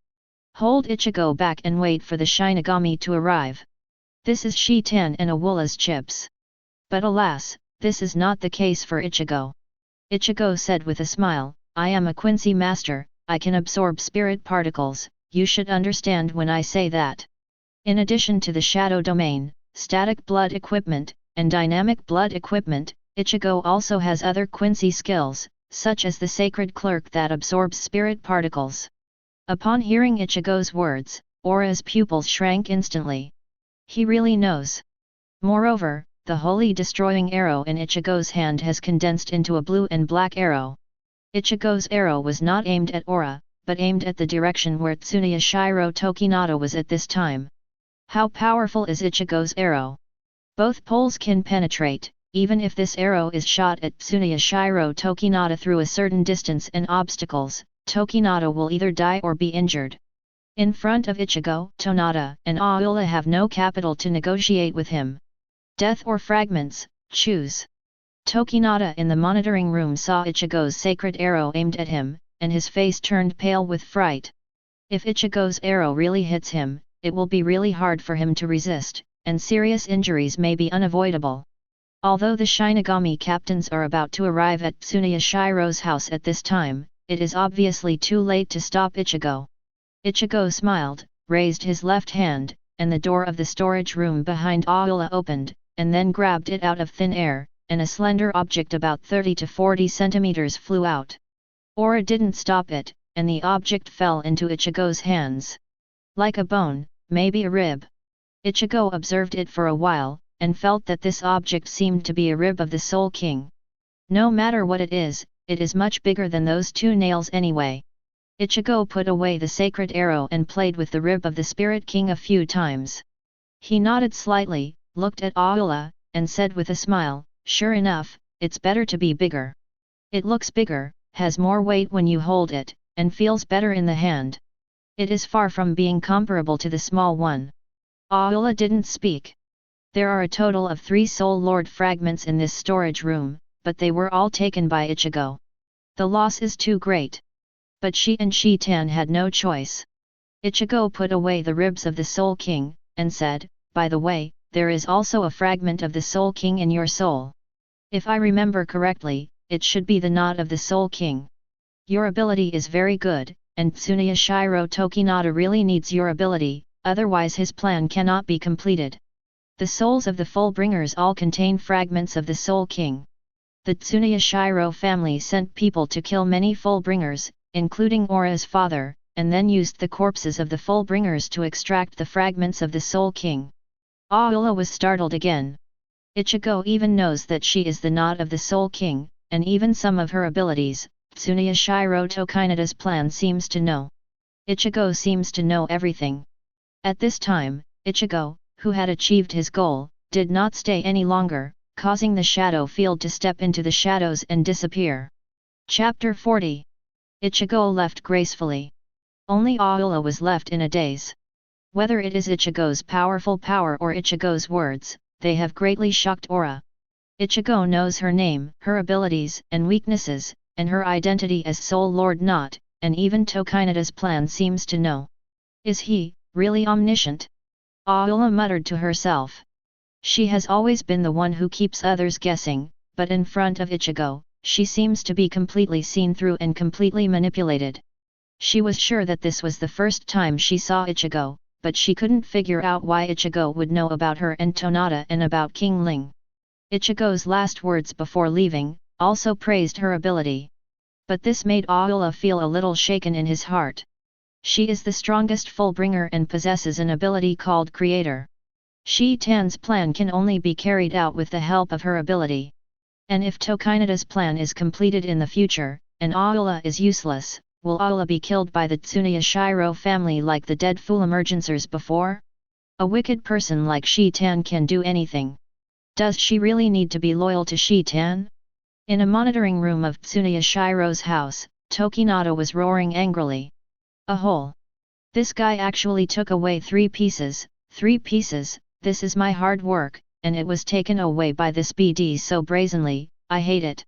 [SPEAKER 1] Hold Ichigo back and wait for the Shinigami to arrive. This is Shitan and Awula's chips." But alas, this is not the case for Ichigo. Ichigo said with a smile, "I am a Quincy master, I can absorb spirit particles, you should understand when I say that. In addition to the shadow domain, static blood equipment, and dynamic blood equipment, Ichigo also has other Quincy skills, such as the sacred clerk that absorbs spirit particles." Upon hearing Ichigo's words, Aura's pupils shrank instantly. He really knows. Moreover, the holy destroying arrow in Ichigo's hand has condensed into a blue and black arrow. Ichigo's arrow was not aimed at Aura, but aimed at the direction where Tsuneya Shiro Tokinata was at this time. How powerful is Ichigo's arrow? Both poles can penetrate. Even if this arrow is shot at Tsuneya Shiro Tokinata through a certain distance and obstacles, Tokinata will either die or be injured. In front of Ichigo, Tonata and Aula have no capital to negotiate with him. Death or fragments, choose. Tokinata in the monitoring room saw Ichigo's sacred arrow aimed at him, and his face turned pale with fright. If Ichigo's arrow really hits him, it will be really hard for him to resist, and serious injuries may be unavoidable. Although the Shinigami captains are about to arrive at Tsuneya Shiro's house at this time, it is obviously too late to stop Ichigo. Ichigo smiled, raised his left hand, and the door of the storage room behind Aula opened, and then grabbed it out of thin air, and a slender object about 30 to 40 centimeters flew out. Aura didn't stop it, and the object fell into Ichigo's hands. Like a bone, maybe a rib. Ichigo observed it for a while, and felt that this object seemed to be a rib of the Soul King. No matter what it is much bigger than those two nails anyway. Ichigo put away the sacred arrow and played with the rib of the Spirit King a few times. He nodded slightly, looked at Aula, and said with a smile, "Sure enough, it's better to be bigger. It looks bigger, has more weight when you hold it, and feels better in the hand. It is far from being comparable to the small one." Aula didn't speak. There are a total of 3 Soul Lord fragments in this storage room, but they were all taken by Ichigo. The loss is too great. But she and Shitan had no choice. Ichigo put away the ribs of the Soul King, and said, "By the way, there is also a fragment of the Soul King in your soul. If I remember correctly, it should be the knot of the Soul King. Your ability is very good, and Tsuneya Shiro Tokinata really needs your ability, otherwise his plan cannot be completed. The souls of the Fullbringers all contain fragments of the Soul King. The Tsuneya Shiro family sent people to kill many Fullbringers, including Aura's father, and then used the corpses of the Fullbringers to extract the fragments of the Soul King." Aula was startled again. Ichigo even knows that she is the knot of the Soul King, and even some of her abilities, Tsuneya Shiro Tokinata's plan seems to know. Ichigo seems to know everything. At this time, Ichigo, who had achieved his goal, did not stay any longer, causing the shadow field to step into the shadows and disappear. Chapter 40. Ichigo left gracefully. Only Aula was left in a daze. Whether it is Ichigo's powerful power or Ichigo's words, they have greatly shocked Aura. Ichigo knows her name, her abilities and weaknesses, and her identity as Soul Lord Not, and even Tokinata's plan seems to know. Is he really omniscient? Aula muttered to herself. She has always been the one who keeps others guessing, but in front of Ichigo, she seems to be completely seen through and completely manipulated. She was sure that this was the first time she saw Ichigo, but she couldn't figure out why Ichigo would know about her and Tonata and about King Ling. Ichigo's last words before leaving also praised her ability. But this made Aula feel a little shaken in his heart. She is the strongest Fullbringer and possesses an ability called Creator. Shi Tan's plan can only be carried out with the help of her ability. And if Tokinata's plan is completed in the future, and Aula is useless, will Aula be killed by the Tsunoya Shiro family like the dead fool emergencers before? A wicked person like Shi Tan can do anything. Does she really need to be loyal to Shi Tan? In a monitoring room of Tsunoya Shiro's house, Tokinata was roaring angrily. A hole! This guy actually took away 3 pieces, 3 pieces, this is my hard work, and it was taken away by this BD so brazenly, I hate it.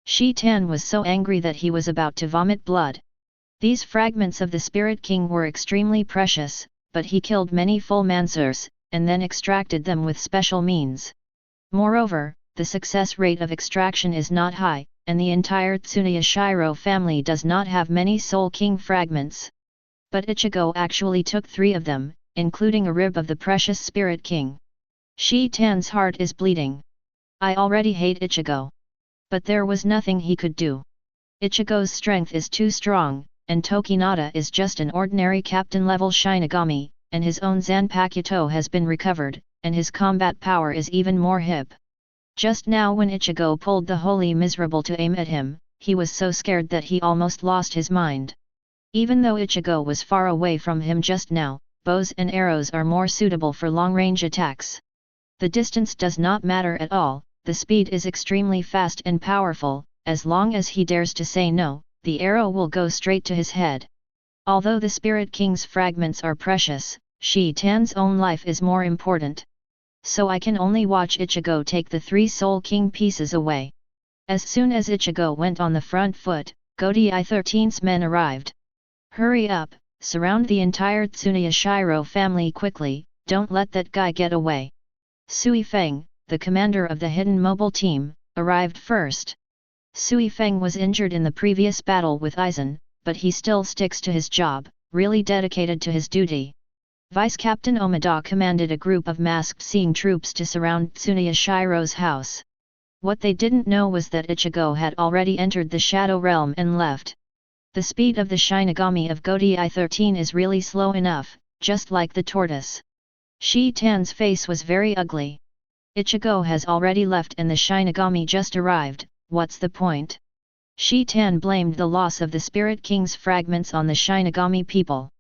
[SPEAKER 1] Shi Tan was so angry that he was about to vomit blood. These fragments of the Spirit King were extremely precious, but he killed many full mansurs, and then extracted them with special means. Moreover, the success rate of extraction is not high, and the entire Tsunoya Shiro family does not have many Soul King fragments. But Ichigo actually took 3 of them, including a rib of the precious Spirit King. Shi Tan's heart is bleeding. I already hate Ichigo. But there was nothing he could do. Ichigo's strength is too strong, and Tokinata is just an ordinary captain-level Shinigami, and his own Zanpakuto has been recovered, and his combat power is even more hip. Just now when Ichigo pulled the Holy Miserable to aim at him, he was so scared that he almost lost his mind. Even though Ichigo was far away from him just now, bows and arrows are more suitable for long-range attacks. The distance does not matter at all, the speed is extremely fast and powerful, as long as he dares to say no, the arrow will go straight to his head. Although the Spirit King's fragments are precious, Shi Tan's own life is more important. So I can only watch Ichigo take the 3 Soul King pieces away. As soon as Ichigo went on the front foot, Godi 13's men arrived. Hurry up, surround the entire Tsunoya Shiro family quickly, don't let that guy get away. Sui Feng, the commander of the hidden mobile team, arrived first. Sui Feng was injured in the previous battle with Aizen, but he still sticks to his job, really dedicated to his duty. Vice Captain Omida commanded a group of masked seeing troops to surround Tsunoya Shiro's house. What they didn't know was that Ichigo had already entered the Shadow Realm and left. The speed of the Shinigami of Godi 13 is really slow enough, just like the tortoise. Shi Tan's face was very ugly. Ichigo has already left and the Shinigami just arrived, what's the point? Shi Tan blamed the loss of the Spirit King's fragments on the Shinigami people.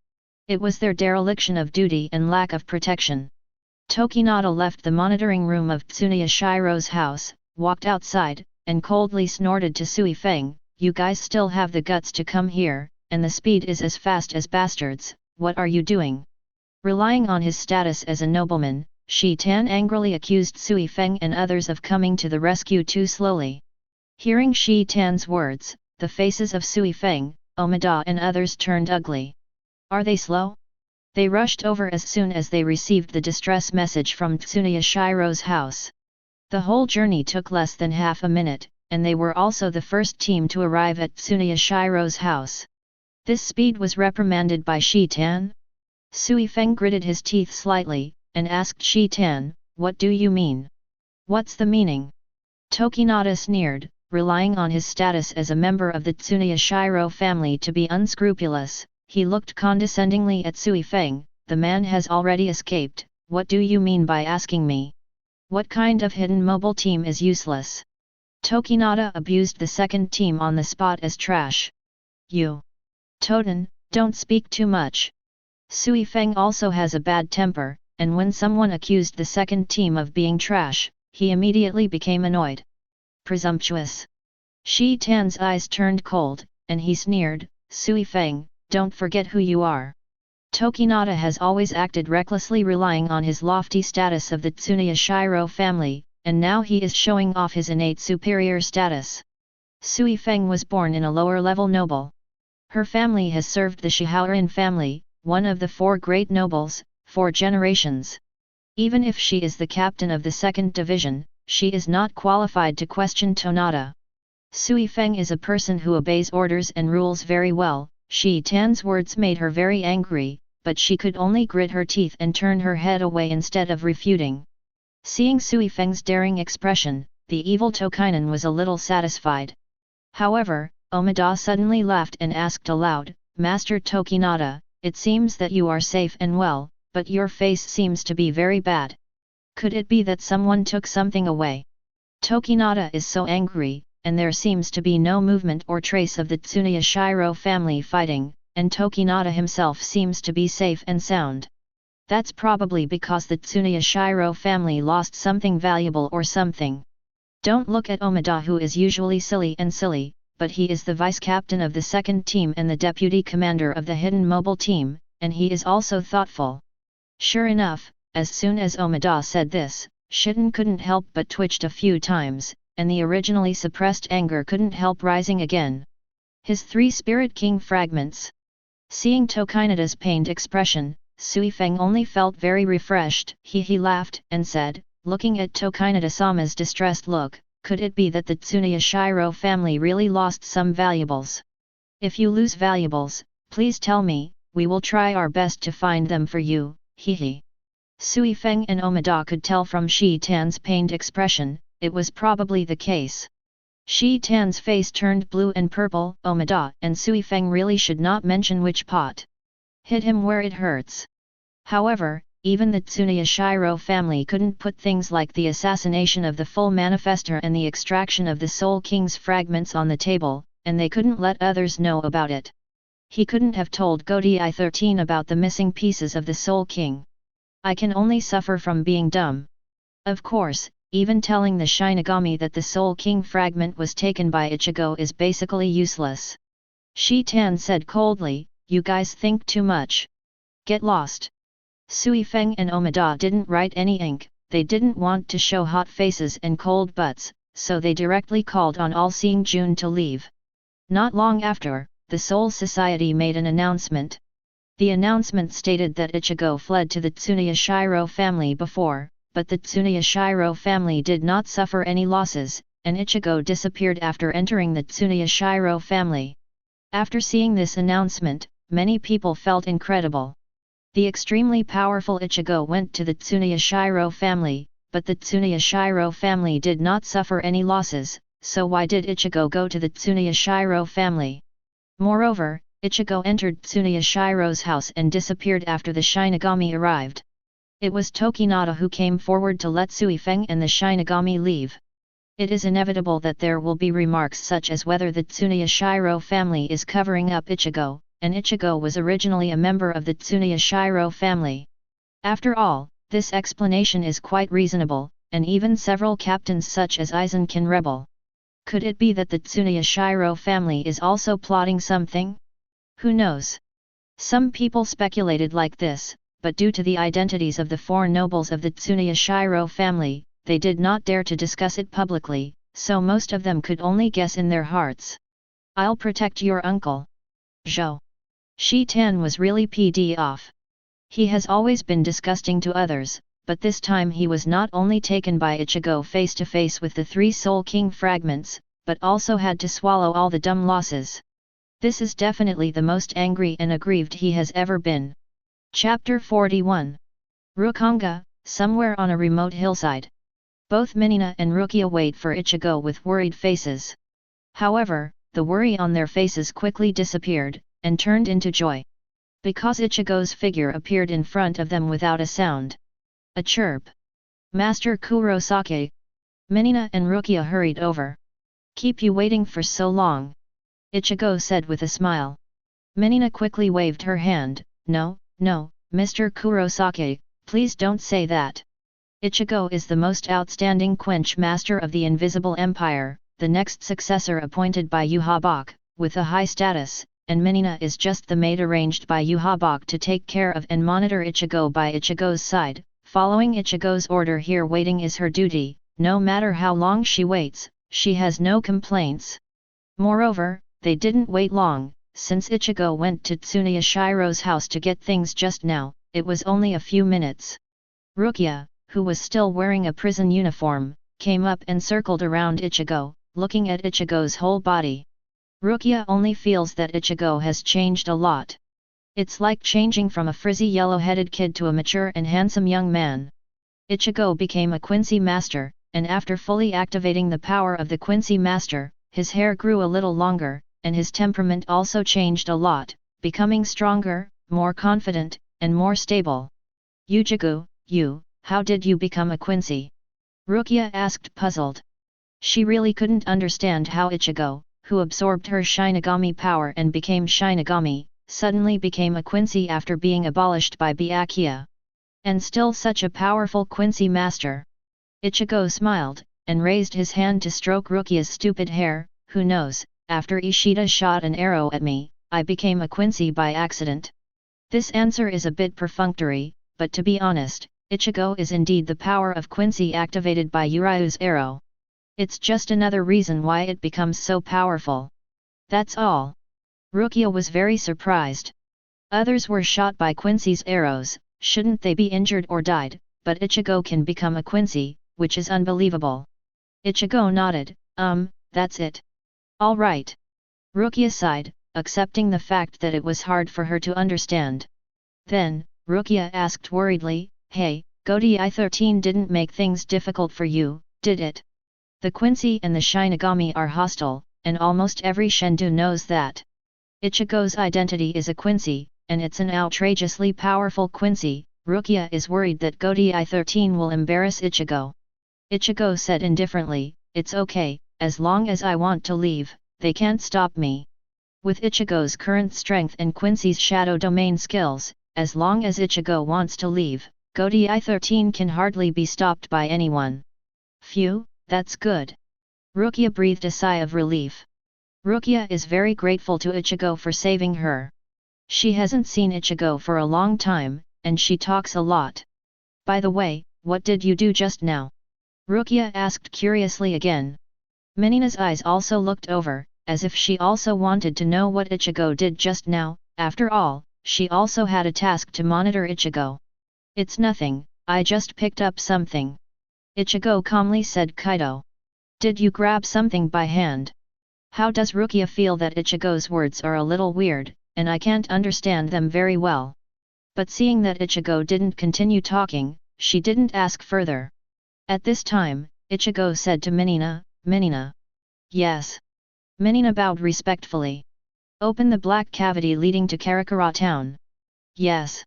[SPEAKER 1] It was their dereliction of duty and lack of protection. Tokinata left the monitoring room of Tsunoya Shiro's house, walked outside, and coldly snorted to Sui Feng, you guys still have the guts to come here, and the speed is as fast as bastards, what are you doing? Relying on his status as a nobleman, Shi Tan angrily accused Sui Feng and others of coming to the rescue too slowly. Hearing Shi Tan's words, the faces of Sui Feng, Omida and others turned ugly. Are they slow? They rushed over as soon as they received the distress message from Tsunoya Shiro's house. The whole journey took less than half a minute, and they were also the first team to arrive at Tsunoya Shiro's house. This speed was reprimanded by Shi Tan. Sui Feng gritted his teeth slightly, and asked Shi Tan, what do you mean? What's the meaning? Tokinata sneered, relying on his status as a member of the Tsunoya Shiro family to be unscrupulous. He looked condescendingly at Sui Feng, the man has already escaped, what do you mean by asking me? What kind of hidden mobile team is useless? Tokinata abused the second team on the spot as trash. You! Toten, don't speak too much. Sui Feng also has a bad temper, and when someone accused the second team of being trash, he immediately became annoyed. Presumptuous! Shi Tan's eyes turned cold, and he sneered, Sui Feng, don't forget who you are. Tokinata has always acted recklessly relying on his lofty status of the Tsunoya Shiro family, and now he is showing off his innate superior status. Sui Feng was born in a lower-level noble. Her family has served the Shihaoran family, one of the 4 great nobles, 4 generations. Even if she is the captain of the 2nd division, she is not qualified to question Tonata. Sui Feng is a person who obeys orders and rules very well, Shi Tan's words made her very angry, but she could only grit her teeth and turn her head away instead of refuting. Seeing Sui Feng's daring expression, the evil Tokainan was a little satisfied. However, Omida suddenly laughed and asked aloud, "Master Tokinata, it seems that you are safe and well, but your face seems to be very bad. Could it be that someone took something away?" Tokinata is so angry, and there seems to be no movement or trace of the Tsuneya Shiro family fighting, and Tokinata himself seems to be safe and sound. That's probably because the Tsuneya Shiro family lost something valuable or something. Don't look at Omida, who is usually silly, but he is the vice-captain of the second team and the deputy commander of the hidden mobile team, and he is also thoughtful. Sure enough, as soon as Omida said this, Shiten couldn't help but twitched a few times, and the originally suppressed anger couldn't help rising again. His 3 Spirit King fragments. Seeing Tokinata's pained expression, Sui Feng only felt very refreshed. He laughed and said, looking at Tokinata-sama's distressed look, "Could it be that the Tsuneya Shiro family really lost some valuables? If you lose valuables, please tell me, we will try our best to find them for you, hehe." Sui Feng and Omida could tell from Shi Tan's pained expression, it was probably the case. Shi Tan's face turned blue and purple. Omida and Sui Feng really should not mention which pot. Hit him where it hurts. However, even the Tsuneya Shiro family couldn't put things like the assassination of the full manifestor and the extraction of the Soul King's fragments on the table, and they couldn't let others know about it. He couldn't have told Godi I-13 about the missing pieces of the Soul King. I can only suffer from being dumb. Of course, even telling the Shinigami that the Soul King fragment was taken by Ichigo is basically useless. Shi Tan said coldly, "You guys think too much. Get lost." Sui Feng and Omida didn't write any ink, they didn't want to show hot faces and cold butts, so they directly called on All-Seeing June to leave. Not long after, the Soul Society made an announcement. The announcement stated that Ichigo fled to the Tsuneya Shiro family before, but the Tsuneya Shiro family did not suffer any losses, and Ichigo disappeared after entering the Tsuneya Shiro family. After seeing this announcement, many people felt incredible. The extremely powerful Ichigo went to the Tsuneya Shiro family, but the Tsuneya Shiro family did not suffer any losses, so why did Ichigo go to the Tsuneya Shiro family? Moreover, Ichigo entered Tsuneya Shiro's house and disappeared after the Shinigami arrived. It was Tokinata who came forward to let Sui Feng and the Shinigami leave. It is inevitable that there will be remarks such as whether the Tsuneya Shiro family is covering up Ichigo, and Ichigo was originally a member of the Tsuneya Shiro family. After all, this explanation is quite reasonable, and even several captains such as Aizen can rebel. Could it be that the Tsuneya Shiro family is also plotting something? Who knows? Some people speculated like this, but due to the identities of the 4 nobles of the Tsuneya Shiro family, they did not dare to discuss it publicly, so most of them could only guess in their hearts. "I'll protect your uncle." Zhou. Shi Tan was really pd off. He has always been disgusting to others, but this time he was not only taken by Ichigo face to face with the 3 Soul King fragments, but also had to swallow all the dumb losses. This is definitely the most angry and aggrieved he has ever been. Chapter 41. Rukonga, somewhere on a remote hillside. Both Minina and Rukia wait for Ichigo with worried faces. However, the worry on their faces quickly disappeared, and turned into joy. Because Ichigo's figure appeared in front of them without a sound. A chirp. "Master Kurosaki." Minina and Rukia hurried over. "Keep you waiting for so long," Ichigo said with a smile. Minina quickly waved her hand, No, Mr. Kurosaki, please don't say that. Ichigo is the most outstanding quench master of the Invisible Empire, the next successor appointed by Yuhabach, with a high status, and Minina is just the maid arranged by Yuhabach to take care of and monitor Ichigo by Ichigo's side. Following Ichigo's order here, waiting is her duty, no matter how long she waits, she has no complaints. Moreover, they didn't wait long. Since Ichigo went to Tsuneya Shiro's house to get things just now, it was only a few minutes. Rukia, who was still wearing a prison uniform, came up and circled around Ichigo, looking at Ichigo's whole body. Rukia only feels that Ichigo has changed a lot. It's like changing from a frizzy yellow-headed kid to a mature and handsome young man. Ichigo became a Quincy master, and after fully activating the power of the Quincy master, his hair grew a little longer, and his temperament also changed a lot, becoming stronger, more confident, and more stable. Yujigu, how did you become a Quincy? Rukia asked puzzled. She really couldn't understand how Ichigo, who absorbed her Shinigami power and became Shinigami, suddenly became a Quincy after being abolished by Byakuya. And still such a powerful Quincy master. Ichigo smiled, and raised his hand to stroke Rukia's stupid hair. Who knows, after Ishida shot an arrow at me, I became a Quincy by accident. This answer is a bit perfunctory, but to be honest, Ichigo is indeed the power of Quincy activated by Uriu's arrow. It's just another reason why it becomes so powerful. That's all. Rukia was very surprised. Others were shot by Quincy's arrows, shouldn't they be injured or died, but Ichigo can become a Quincy, which is unbelievable. Ichigo nodded, that's it. All right. Rukia sighed, accepting the fact that it was hard for her to understand. Then, Rukia asked worriedly, hey, Godi I-13 didn't make things difficult for you, did it? The Quincy and the Shinigami are hostile, and almost every Shendu knows that. Ichigo's identity is a Quincy, and it's an outrageously powerful Quincy. Rukia is worried that Godi I-13 will embarrass Ichigo. Ichigo said indifferently, it's okay, as long as I want to leave, they can't stop me. With Ichigo's current strength and Quincy's shadow domain skills, as long as Ichigo wants to leave, Godi I-13 can hardly be stopped by anyone. Phew, that's good. Rukia breathed a sigh of relief. Rukia is very grateful to Ichigo for saving her. She hasn't seen Ichigo for a long time, and she talks a lot. By the way, what did you do just now? Rukia asked curiously again. Menina's eyes also looked over, as if she also wanted to know what Ichigo did just now. After all, she also had a task to monitor Ichigo. It's nothing, I just picked up something. Ichigo calmly said Kaido. Did you grab something by hand? How does Rukia feel that Ichigo's words are a little weird, and I can't understand them very well. But seeing that Ichigo didn't continue talking, she didn't ask further. At this time, Ichigo said to Menina. Yes. Menina bowed respectfully. Open the black cavity leading to Karakura town. Yes.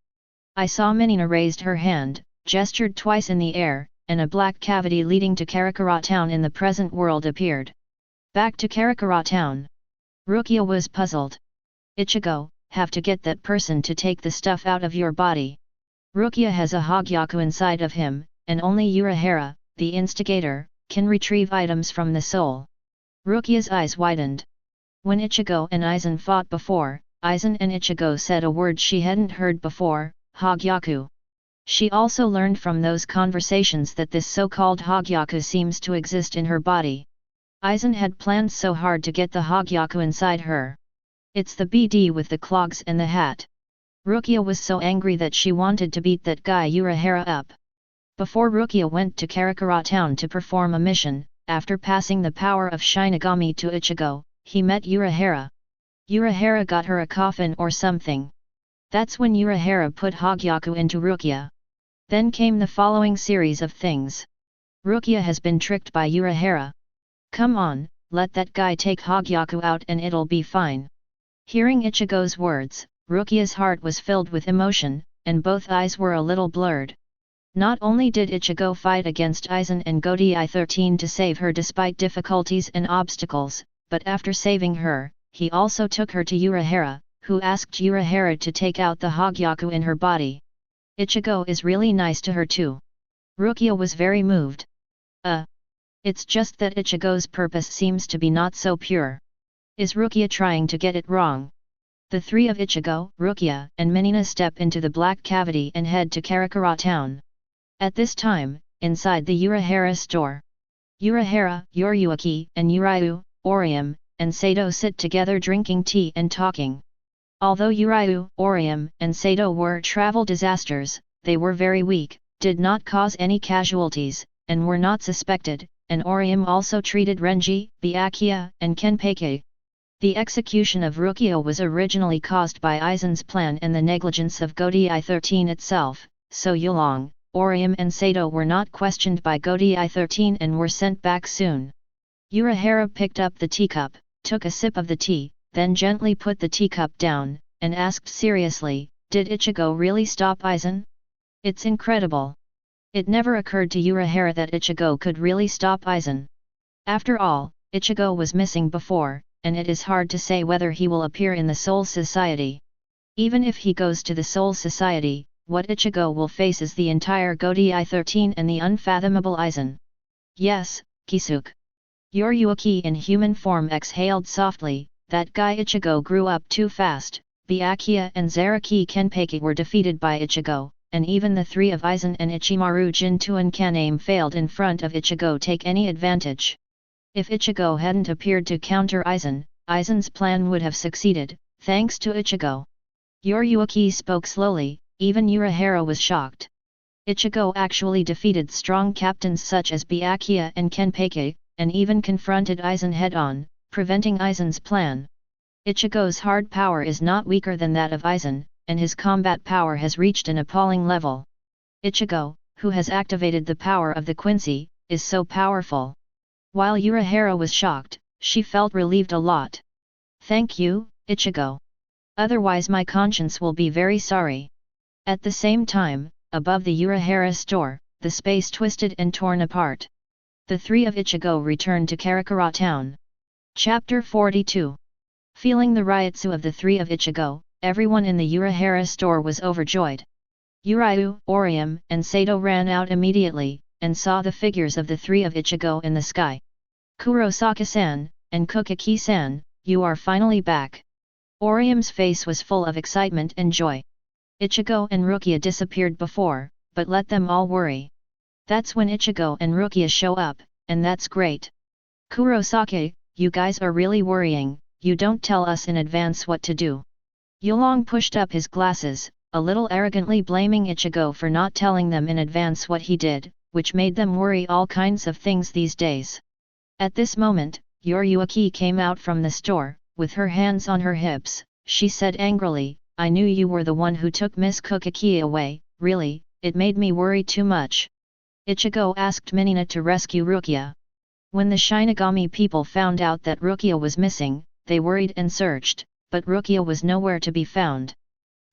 [SPEAKER 1] I saw Menina raised her hand, gestured twice in the air, and a black cavity leading to Karakura town in the present world appeared. Back to Karakura town. Rukia was puzzled. Ichigo, have to get that person to take the stuff out of your body. Rukia has a Hogyaku inside of him, and only Urahara, the instigator, can retrieve items from the soul. Rukia's eyes widened. When Ichigo and Aizen fought before, Aizen and Ichigo said a word she hadn't heard before, Hogyaku. She also learned from those conversations that this so-called Hogyaku seems to exist in her body. Aizen had planned so hard to get the Hogyaku inside her. It's the BD with the clogs and the hat. Rukia was so angry that she wanted to beat that guy Urahara up. Before Rukia went to Karakura town to perform a mission, after passing the power of Shinigami to Ichigo, he met Urahara. Urahara got her a coffin or something. That's when Urahara put Hogyaku into Rukia. Then came the following series of things. Rukia has been tricked by Urahara. Come on, let that guy take Hogyaku out and it'll be fine. Hearing Ichigo's words, Rukia's heart was filled with emotion, and both eyes were a little blurred. Not only did Ichigo fight against Aizen and Godi I-13 to save her despite difficulties and obstacles, but after saving her, he also took her to Urahara, who asked Urahara to take out the Hogyaku in her body. Ichigo is really nice to her too. Rukia was very moved. It's just that Ichigo's purpose seems to be not so pure. Is Rukia trying to get it wrong? The three of Ichigo, Rukia, and Menina step into the black cavity and head to Karakura town. At this time, inside the Urahara store, Urahara, Yoryuki, and Uriu, Orium, and Sato sit together drinking tea and talking. Although Uriu, Orium, and Sato were travel disasters, they were very weak, did not cause any casualties, and were not suspected, and Orium also treated Renji, Byakuya, and Kenpei. The execution of Rukia was originally caused by Aizen's plan and the negligence of Godi 13 itself, so Yulong, Orium and Sato were not questioned by Godi 13 and were sent back soon. Urahara picked up the teacup, took a sip of the tea, then gently put the teacup down, and asked seriously, "Did Ichigo really stop Aizen? It's incredible." It never occurred to Urahara that Ichigo could really stop Aizen. After all, Ichigo was missing before, and it is hard to say whether he will appear in the Soul Society. Even if he goes to the Soul Society, what Ichigo will face is the entire Godi 13 and the unfathomable Aizen. "Yes, Kisuke. Your Yuaki in human form exhaled softly, that guy Ichigo grew up too fast." Byakuya and Zaraki Kenpeki were defeated by Ichigo, and even the three of Aizen and Ichimaru Jintuan Kaname failed in front of Ichigo take any advantage. If Ichigo hadn't appeared to counter Aizen, Aizen's plan would have succeeded, thanks to Ichigo. Yuaki spoke slowly, even Urahara was shocked. Ichigo actually defeated strong captains such as Byakuya and Kenpeki, and even confronted Aizen head-on, preventing Aizen's plan. Ichigo's hard power is not weaker than that of Aizen, and his combat power has reached an appalling level. Ichigo, who has activated the power of the Quincy, is so powerful. While Urahara was shocked, she felt relieved a lot. "Thank you, Ichigo. Otherwise my conscience will be very sorry." At the same time, above the Urahara store, the space twisted and torn apart. The three of Ichigo returned to Karakura town. Chapter 42. Feeling the ryotsu of the three of Ichigo, everyone in the Urahara store was overjoyed. Uryu, Orium, and Sato ran out immediately, and saw the figures of the three of Ichigo in the sky. "Kurosaki-san, and Kukiki-san, you are finally back." Orium's face was full of excitement and joy. Ichigo and Rukia disappeared before, but let them all worry. That's when Ichigo and Rukia show up, and that's great. "Kurosaki, you guys are really worrying, you don't tell us in advance what to do." Yulong pushed up his glasses, a little arrogantly blaming Ichigo for not telling them in advance what he did, which made them worry all kinds of things these days. At this moment, Yuaki came out from the store, with her hands on her hips. She said angrily, "I knew you were the one who took Miss Kukiki away, really, it made me worry too much." Ichigo asked Minina to rescue Rukia. When the Shinigami people found out that Rukia was missing, they worried and searched, but Rukia was nowhere to be found.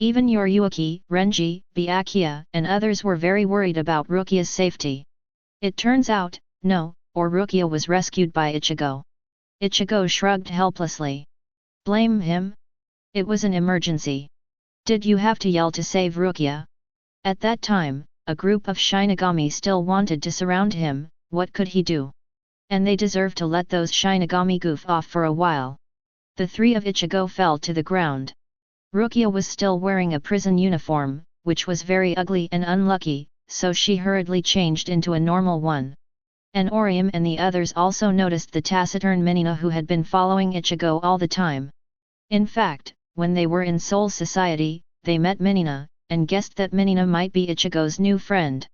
[SPEAKER 1] Even Yuaki, Renji, Byakuya, and others were very worried about Rukia's safety. It turns out, no, or Rukia was rescued by Ichigo. Ichigo shrugged helplessly. Blame him? It was an emergency. Did you have to yell to save Rukia? At that time, a group of Shinigami still wanted to surround him. What could he do? And they deserved to let those Shinigami goof off for a while. The three of Ichigo fell to the ground. Rukia was still wearing a prison uniform, which was very ugly and unlucky, so she hurriedly changed into a normal one. And Orium and the others also noticed the taciturn Minina who had been following Ichigo all the time. In fact, when they were in Soul Society, they met Minina, and guessed that Minina might be Ichigo's new friend.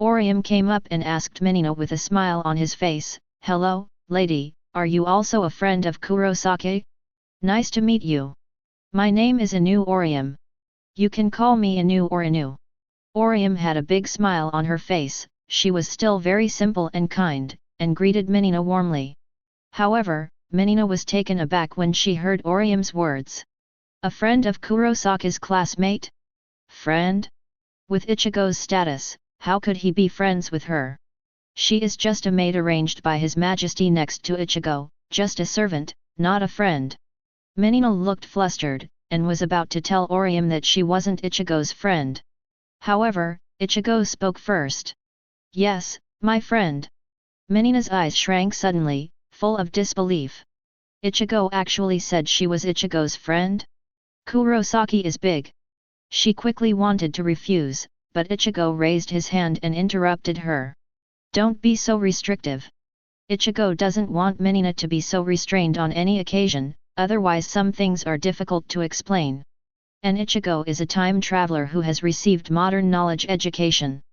[SPEAKER 1] Orium came up and asked Minina with a smile on his face, "Hello, lady, are you also a friend of Kurosaki? Nice to meet you. My name is Inu Orium. You can call me Inu or Inu." Orium had a big smile on her face. She was still very simple and kind, and greeted Minina warmly. However, Minina was taken aback when she heard Orium's words. A friend of Kurosaki's classmate? Friend? With Ichigo's status, how could he be friends with her? She is just a maid arranged by His Majesty next to Ichigo, just a servant, not a friend. Minina looked flustered, and was about to tell Orium that she wasn't Ichigo's friend. However, Ichigo spoke first. "Yes, my friend." Minina's eyes shrank suddenly, full of disbelief. Ichigo actually said she was Ichigo's friend? Kurosaki is big. She quickly wanted to refuse, but Ichigo raised his hand and interrupted her. "Don't be so restrictive. Ichigo doesn't want Minina to be so restrained on any occasion, otherwise some things are difficult to explain. And Ichigo is a time traveler who has received modern knowledge education.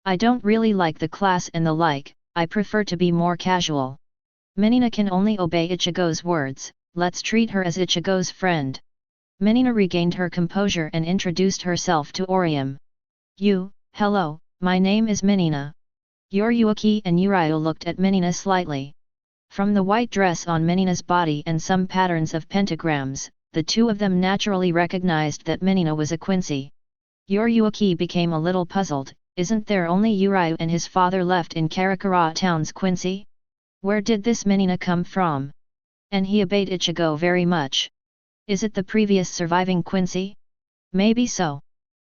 [SPEAKER 1] I don't really like the class and the like, I prefer to be more casual." Minina can only obey Ichigo's words, let's treat her as Ichigo's friend. Minina regained her composure and introduced herself to Orium. Hello, my name is Minina. Yuryuki and Urayo looked at Minina slightly. From the white dress on Minina's body and some patterns of pentagrams, the two of them naturally recognized that Minina was a Quincy. Yuryuki became a little puzzled. Isn't there only Urayo and his father left in Karakura town's Quincy? Where did this Minina come from? And he obeyed Ichigo very much. Is it the previous surviving Quincy? Maybe so.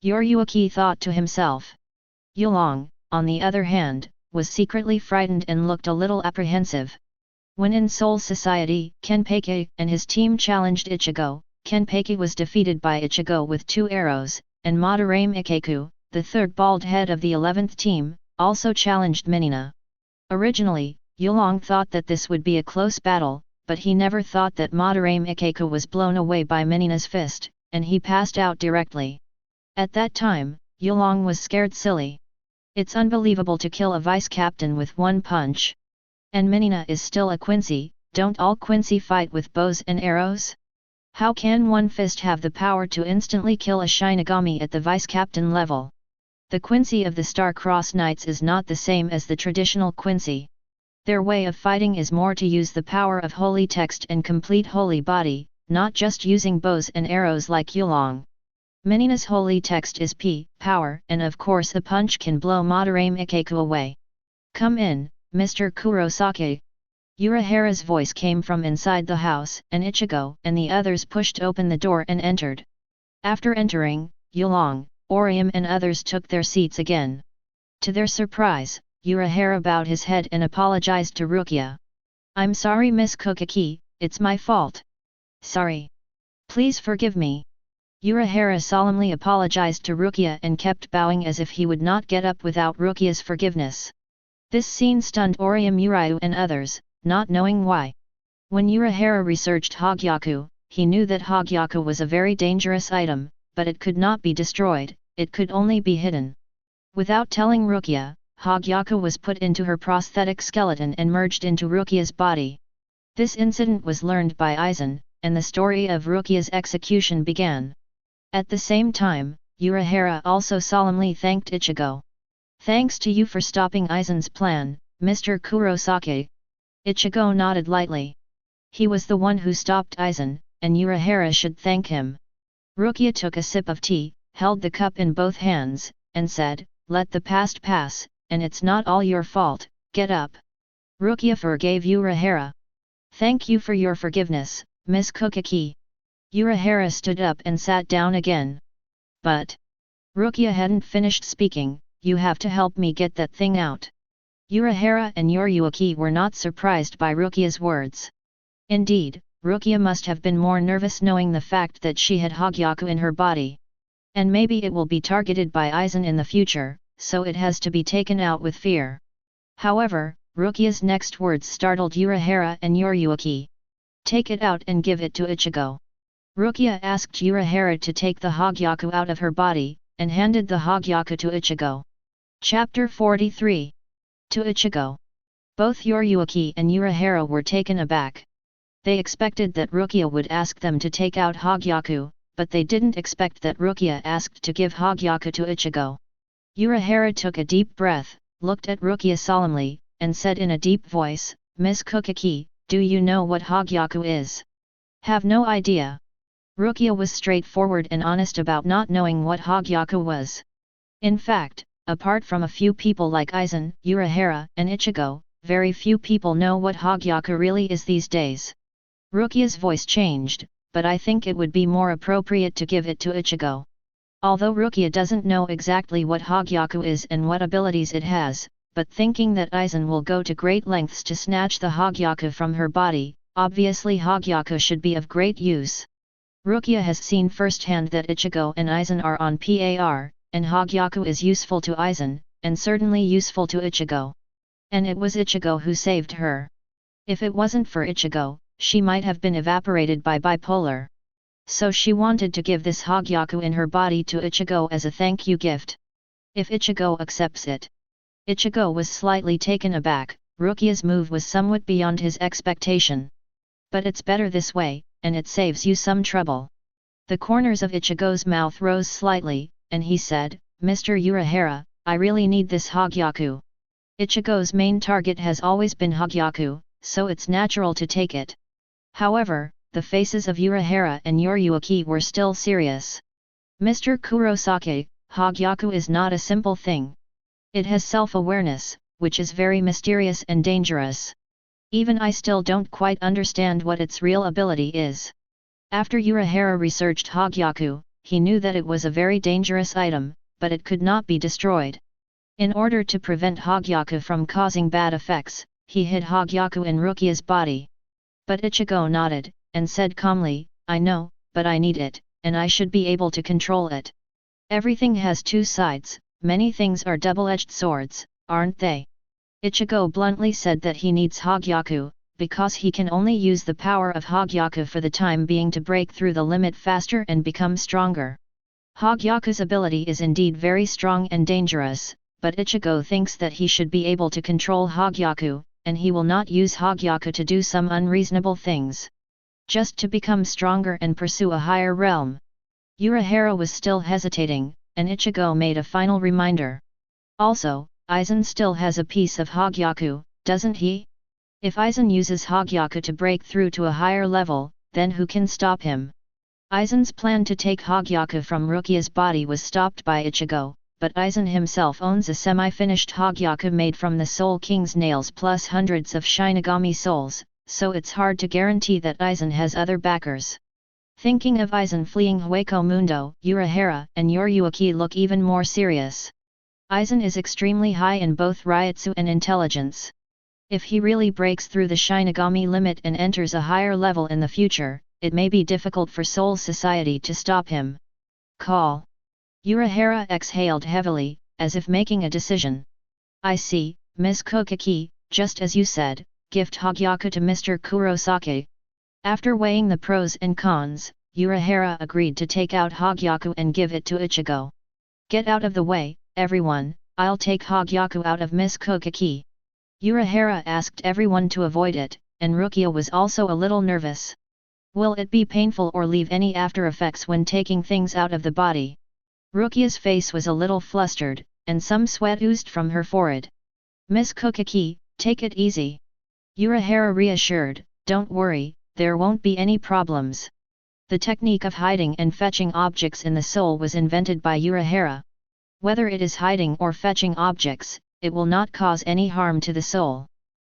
[SPEAKER 1] Yuryuki thought to himself. Yulong, on the other hand, was secretly frightened and looked a little apprehensive. When in Soul Society, Kenpeki and his team challenged Ichigo, Kenpeki was defeated by Ichigo with 2 arrows, and Madarame Ikeku, the third bald head of the 11th team, also challenged Minina. Originally, Yulong thought that this would be a close battle, but he never thought that Madarame Ikeku was blown away by Minina's fist, and he passed out directly. At that time, Yulong was scared silly. It's unbelievable to kill a vice-captain with 1 punch. And Minina is still a Quincy. Don't all Quincy fight with bows and arrows? How can one fist have the power to instantly kill a Shinigami at the vice-captain level? The Quincy of the Star-Crossed Knights is not the same as the traditional Quincy. Their way of fighting is more to use the power of holy text and complete holy body, not just using bows and arrows like Yulong. Minina's holy text is power, and of course a punch can blow Madarame Ikeku away. Come in, Mr. Kurosaki. Urahara's voice came from inside the house, and Ichigo and the others pushed open the door and entered. After entering, Yulong, Orium and others took their seats again. To their surprise, Urahara bowed his head and apologized to Rukia. I'm sorry Miss Kokaki, it's my fault. Sorry. Please forgive me. Urahara solemnly apologized to Rukia and kept bowing as if he would not get up without Rukia's forgiveness. This scene stunned Orium Urayu and others, not knowing why. When Urahara researched Hogyaku, he knew that Hogyaku was a very dangerous item, but it could not be destroyed, it could only be hidden. Without telling Rukia, Hogyaku was put into her prosthetic skeleton and merged into Rukia's body. This incident was learned by Aizen, and the story of Rukia's execution began. At the same time, Urahara also solemnly thanked Ichigo. Thanks to you for stopping Aizen's plan, Mr. Kurosaki. Ichigo nodded lightly. He was the one who stopped Aizen, and Urahara should thank him. Rukia took a sip of tea, held the cup in both hands, and said, let the past pass, and it's not all your fault, get up. Rukia forgave Urahara. Thank you for your forgiveness, Miss Kokaki. Urahara stood up and sat down again. But Rukia hadn't finished speaking. You have to help me get that thing out. Urahara and Yuryuki were not surprised by Rukia's words. Indeed, Rukia must have been more nervous knowing the fact that she had Hogyaku in her body. And maybe it will be targeted by Aizen in the future, so it has to be taken out with fear. However, Rukia's next words startled Urahara and Yuryuki. Take it out and give it to Ichigo. Rukia asked Urahara to take the Hogyaku out of her body, and handed the Hogyaku to Ichigo. Chapter 43. To Ichigo. Both Yuryuki and Urahara were taken aback. They expected that Rukia would ask them to take out Hogyaku, but they didn't expect that Rukia asked to give Hogyaku to Ichigo. Urahara took a deep breath, looked at Rukia solemnly, and said in a deep voice, Miss Kokaki, do you know what Hogyaku is? Have no idea. Rukia was straightforward and honest about not knowing what Hogyaku was. In fact, apart from a few people like Aizen, Urahara, and Ichigo, very few people know what Hogyaku really is these days. Rukia's voice changed, but I think it would be more appropriate to give it to Ichigo. Although Rukia doesn't know exactly what Hogyaku is and what abilities it has, but thinking that Aizen will go to great lengths to snatch the Hogyaku from her body, obviously Hogyaku should be of great use. Rukia has seen firsthand that Ichigo and Aizen are on par, and Hogyaku is useful to Aizen, and certainly useful to Ichigo. And it was Ichigo who saved her. If it wasn't for Ichigo, she might have been evaporated by bipolar. So she wanted to give this Hogyaku in her body to Ichigo as a thank you gift. If Ichigo accepts it. Ichigo was slightly taken aback. Rukia's move was somewhat beyond his expectation. But it's better this way, and it saves you some trouble. The corners of Ichigo's mouth rose slightly, and he said, Mr. Urahara, I really need this Hogyaku. Ichigo's main target has always been Hogyaku, so it's natural to take it. However, the faces of Urahara and Yoryuki were still serious. Mr. Kurosaki, Hogyaku is not a simple thing. It has self-awareness, which is very mysterious and dangerous. Even I still don't quite understand what its real ability is. After Urahara researched Hogyaku, he knew that it was a very dangerous item, but it could not be destroyed. In order to prevent Hogyaku from causing bad effects, he hid Hogyaku in Rukia's body. But Ichigo nodded, and said calmly, I know, but I need it, and I should be able to control it. Everything has two sides, many things are double-edged swords, aren't they? Ichigo bluntly said that he needs Hogyaku, because he can only use the power of Hogyaku for the time being to break through the limit faster and become stronger. Hogyaku's ability is indeed very strong and dangerous, but Ichigo thinks that he should be able to control Hogyaku, and he will not use Hogyaku to do some unreasonable things. Just to become stronger and pursue a higher realm. Urahara was still hesitating, and Ichigo made a final reminder. Also, Aizen still has a piece of Hogyaku, doesn't he? If Aizen uses Hogyaku to break through to a higher level, then who can stop him? Aizen's plan to take Hogyaku from Rukia's body was stopped by Ichigo, but Aizen himself owns a semi-finished Hogyaku made from the Soul King's nails plus hundreds of Shinigami souls, so it's hard to guarantee that Aizen has other backers. Thinking of Aizen fleeing Hueco Mundo, Urahara and Yoryuki look even more serious. Aizen is extremely high in both Ryutsu and intelligence. If he really breaks through the Shinigami limit and enters a higher level in the future, it may be difficult for Soul Society to stop him. Call. Urahara exhaled heavily, as if making a decision. I see, Miss Kokiki, just as you said, gift Hogyaku to Mr. Kurosaki. After weighing the pros and cons, Urahara agreed to take out Hogyaku and give it to Ichigo. Get out of the way, everyone, I'll take Hogyaku out of Miss Kokiki. Urahara asked everyone to avoid it, and Rukia was also a little nervous. Will it be painful or leave any after effects when taking things out of the body? Rukia's face was a little flustered, and some sweat oozed from her forehead. Miss Kokiki, take it easy. Urahara reassured, don't worry, there won't be any problems. The technique of hiding and fetching objects in the soul was invented by Urahara. Whether it is hiding or fetching objects, it will not cause any harm to the soul.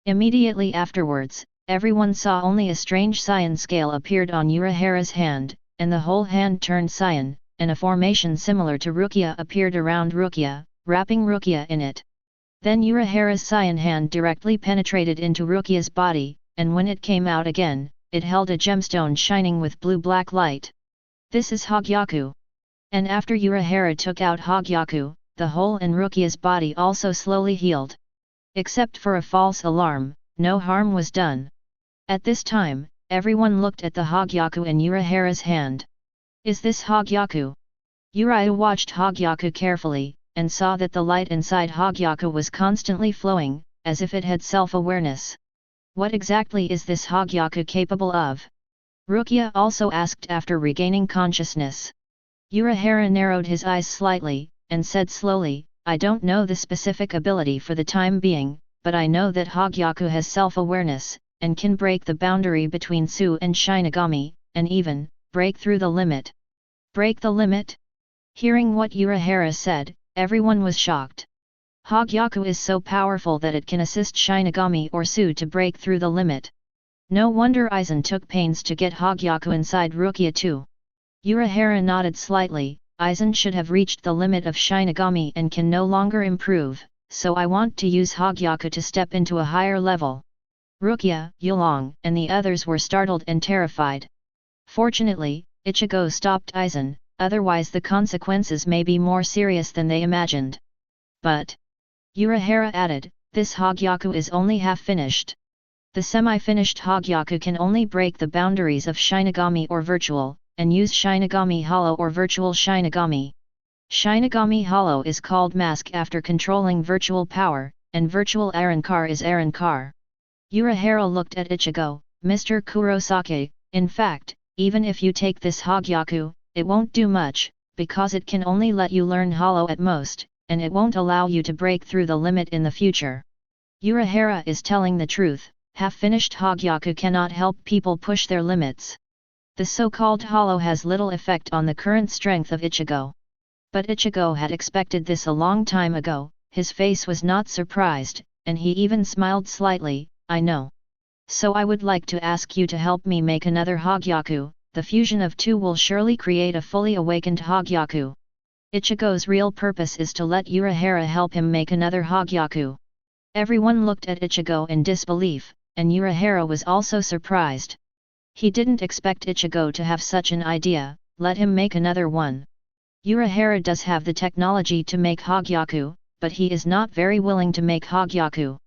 [SPEAKER 1] Immediately afterwards, everyone saw only a strange cyan scale appeared on Urahara's hand, and the whole hand turned cyan, and a formation similar to Rukia appeared around Rukia, wrapping Rukia in it. Then Urahara's cyan hand directly penetrated into Rukia's body, and when it came out again, it held a gemstone shining with blue-black light. This is Hogyaku. And after Urahara took out Hogyaku, the hole in Rukia's body also slowly healed. Except for a false alarm, no harm was done. At this time, everyone looked at the Hogyaku in Urahara's hand. Is this Hogyaku? Uriah watched Hogyaku carefully, and saw that the light inside Hogyaku was constantly flowing, as if it had self-awareness. What exactly is this Hogyaku capable of? Rukia also asked after regaining consciousness. Urahara narrowed his eyes slightly, and said slowly, I don't know the specific ability for the time being, but I know that Hogyaku has self-awareness, and can break the boundary between Su and Shinigami, and even, break through the limit. Break the limit? Hearing what Urahara said, everyone was shocked. Hogyaku is so powerful that it can assist Shinigami or Su to break through the limit. No wonder Aizen took pains to get Hogyaku inside Rukia too. Urahara nodded slightly, Aizen should have reached the limit of Shinigami and can no longer improve, so I want to use Hogyaku to step into a higher level. Rukia, Yulong, and the others were startled and terrified. Fortunately, Ichigo stopped Aizen, otherwise the consequences may be more serious than they imagined. But, Urahara added, this Hogyaku is only half finished. The semi-finished Hogyaku can only break the boundaries of Shinigami or virtual, and use Shinigami Hollow or virtual Shinigami. Shinigami Hollow is called mask after controlling virtual power, and virtual Arankar is Arankar. Urahara looked at Ichigo, Mr. Kurosaki, in fact, even if you take this Hogyaku, it won't do much, because it can only let you learn Hollow at most, and it won't allow you to break through the limit in the future. Urahara is telling the truth, half-finished Hogyaku cannot help people push their limits. The so-called Hollow has little effect on the current strength of Ichigo. But Ichigo had expected this a long time ago, his face was not surprised, and he even smiled slightly. I know. So I would like to ask you to help me make another Hogyaku. The fusion of two will surely create a fully awakened Hogyaku. Ichigo's real purpose is to let Urahara help him make another Hogyaku. Everyone looked at Ichigo in disbelief, and Urahara was also surprised. He didn't expect Ichigo to have such an idea. Let him make another one. Urahara does have the technology to make Hogyaku, but he is not very willing to make Hogyaku.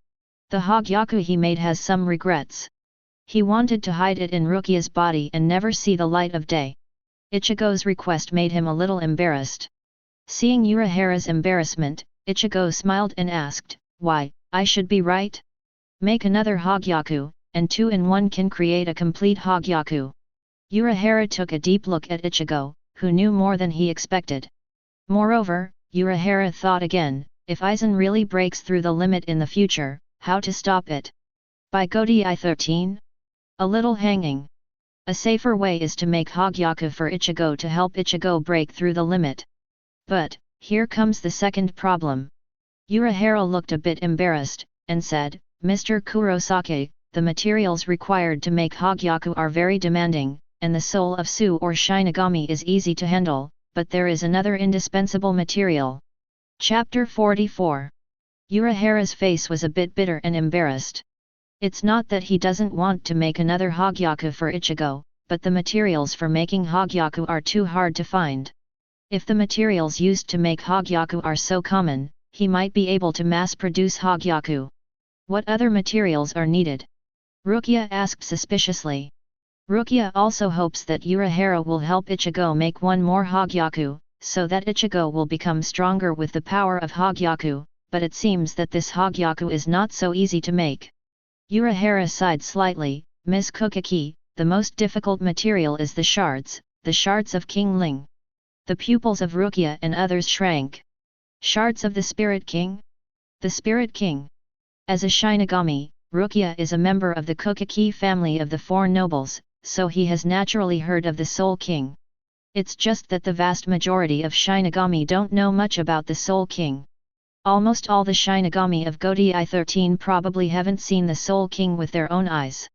[SPEAKER 1] The Hogyaku he made has some regrets. He wanted to hide it in Rukia's body and never see the light of day. Ichigo's request made him a little embarrassed. Seeing Urahara's embarrassment, Ichigo smiled and asked, "Why, I should be right? Make another Hogyaku, and 2 in 1 can create a complete Hogyaku." Urahara took a deep look at Ichigo, who knew more than he expected. Moreover, Urahara thought again, if Aizen really breaks through the limit in the future, how to stop it? By Godi 13? A little hanging. A safer way is to make Hogyaku for Ichigo to help Ichigo break through the limit. But, here comes the second problem. Urahara looked a bit embarrassed, and said, "Mr. Kurosaki, the materials required to make Hogyaku are very demanding, and the soul of Su or Shinigami is easy to handle, but there is another indispensable material." Chapter 44. Urahara's face was a bit bitter and embarrassed. It's not that he doesn't want to make another Hogyaku for Ichigo, but the materials for making Hogyaku are too hard to find. If the materials used to make Hogyaku are so common, he might be able to mass-produce Hogyaku. What other materials are needed? Rukia asked suspiciously. Rukia also hopes that Urahara will help Ichigo make one more Hogyaku, so that Ichigo will become stronger with the power of Hogyaku, but it seems that this Hogyaku is not so easy to make. Urahara sighed slightly. Miscalculation, the most difficult material is the shards of King Ling. The pupils of Rukia and others shrank. Shards of the Spirit King? The Spirit King. As a Shinigami, Rukia is a member of the Kuchiki family of the Four Nobles, so he has naturally heard of the Soul King. It's just that the vast majority of Shinigami don't know much about the Soul King. Almost all the Shinigami of Godi 13 probably haven't seen the Soul King with their own eyes.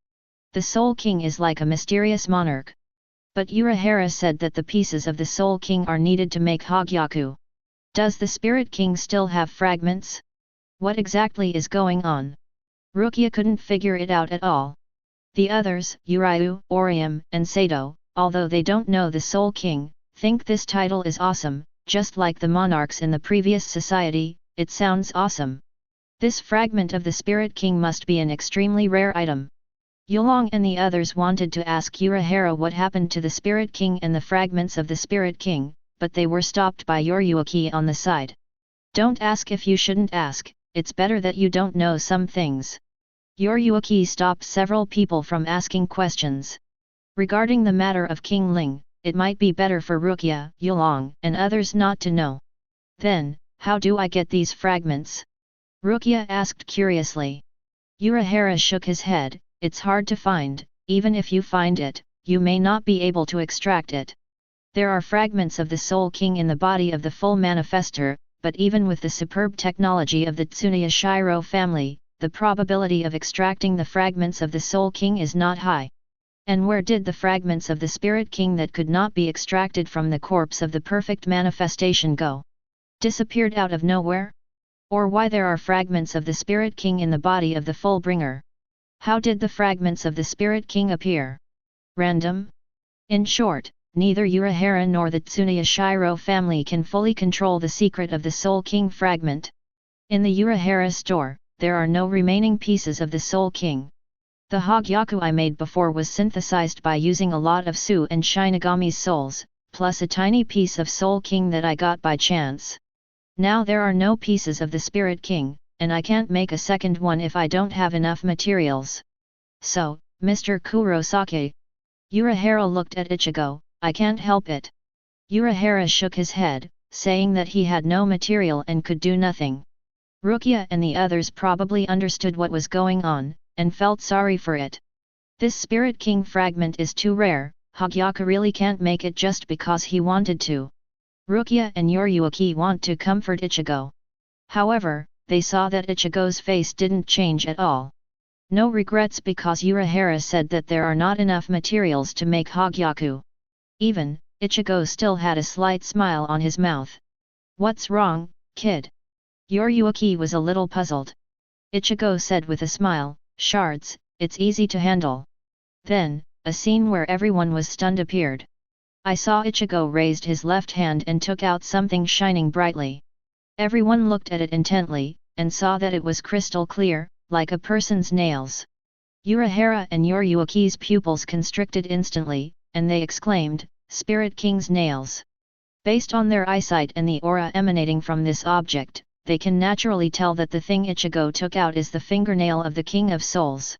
[SPEAKER 1] The Soul King is like a mysterious monarch. But Urahara said that the pieces of the Soul King are needed to make Hogyaku. Does the Spirit King still have fragments? What exactly is going on? Rukia couldn't figure it out at all. The others, Uryu, Orium, and Sato, although they don't know the Soul King, think this title is awesome, just like the monarchs in the previous society. It sounds awesome. This fragment of the Spirit King must be an extremely rare item. Yulong and the others wanted to ask Urahara what happened to the Spirit King and the fragments of the Spirit King, but they were stopped by Yuryuki on the side. Don't ask if you shouldn't ask, it's better that you don't know some things. Yuryuki stopped several people from asking questions. Regarding the matter of King Ling, it might be better for Rukia, Yulong, and others not to know. Then, how do I get these fragments? Rukia asked curiously. Urahara shook his head. It's hard to find. Even if you find it, you may not be able to extract it. There are fragments of the Soul King in the body of the full manifestor, but even with the superb technology of the Tsunoya Shiro family, the probability of extracting the fragments of the Soul King is not high. And where did the fragments of the Spirit King that could not be extracted from the corpse of the perfect manifestation go? Disappeared out of nowhere? Or why there are fragments of the Spirit King in the body of the full bringer? How did the fragments of the Spirit King appear? Random? In short, neither Urahara nor the Tsunoya Shiro family can fully control the secret of the Soul King fragment. In the Urahara store, there are no remaining pieces of the Soul King. The Hogyaku I made before was synthesized by using a lot of Su and Shinigami's souls, plus a tiny piece of Soul King that I got by chance. Now there are no pieces of the Spirit King, and I can't make a second one if I don't have enough materials. So, Mr. Kurosaki. Urahara looked at Ichigo, I can't help it. Urahara shook his head, saying that he had no material and could do nothing. Rukia and the others probably understood what was going on, and felt sorry for it. This Spirit King fragment is too rare, Hogyaka really can't make it just because he wanted to. Rukia and Yoryuki want to comfort Ichigo. However, they saw that Ichigo's face didn't change at all. No regrets because Urahara said that there are not enough materials to make Hogyaku. Even, Ichigo still had a slight smile on his mouth. What's wrong, kid? Yoryuki was a little puzzled. Ichigo said with a smile, shards, it's easy to handle. Then, a scene where everyone was stunned appeared. I saw Ichigo raised his left hand and took out something shining brightly. Everyone looked at it intently, and saw that it was crystal clear, like a person's nails. Urahara and Yoryuki's pupils constricted instantly, and they exclaimed, Spirit King's nails. Based on their eyesight and the aura emanating from this object, they can naturally tell that the thing Ichigo took out is the fingernail of the King of Souls.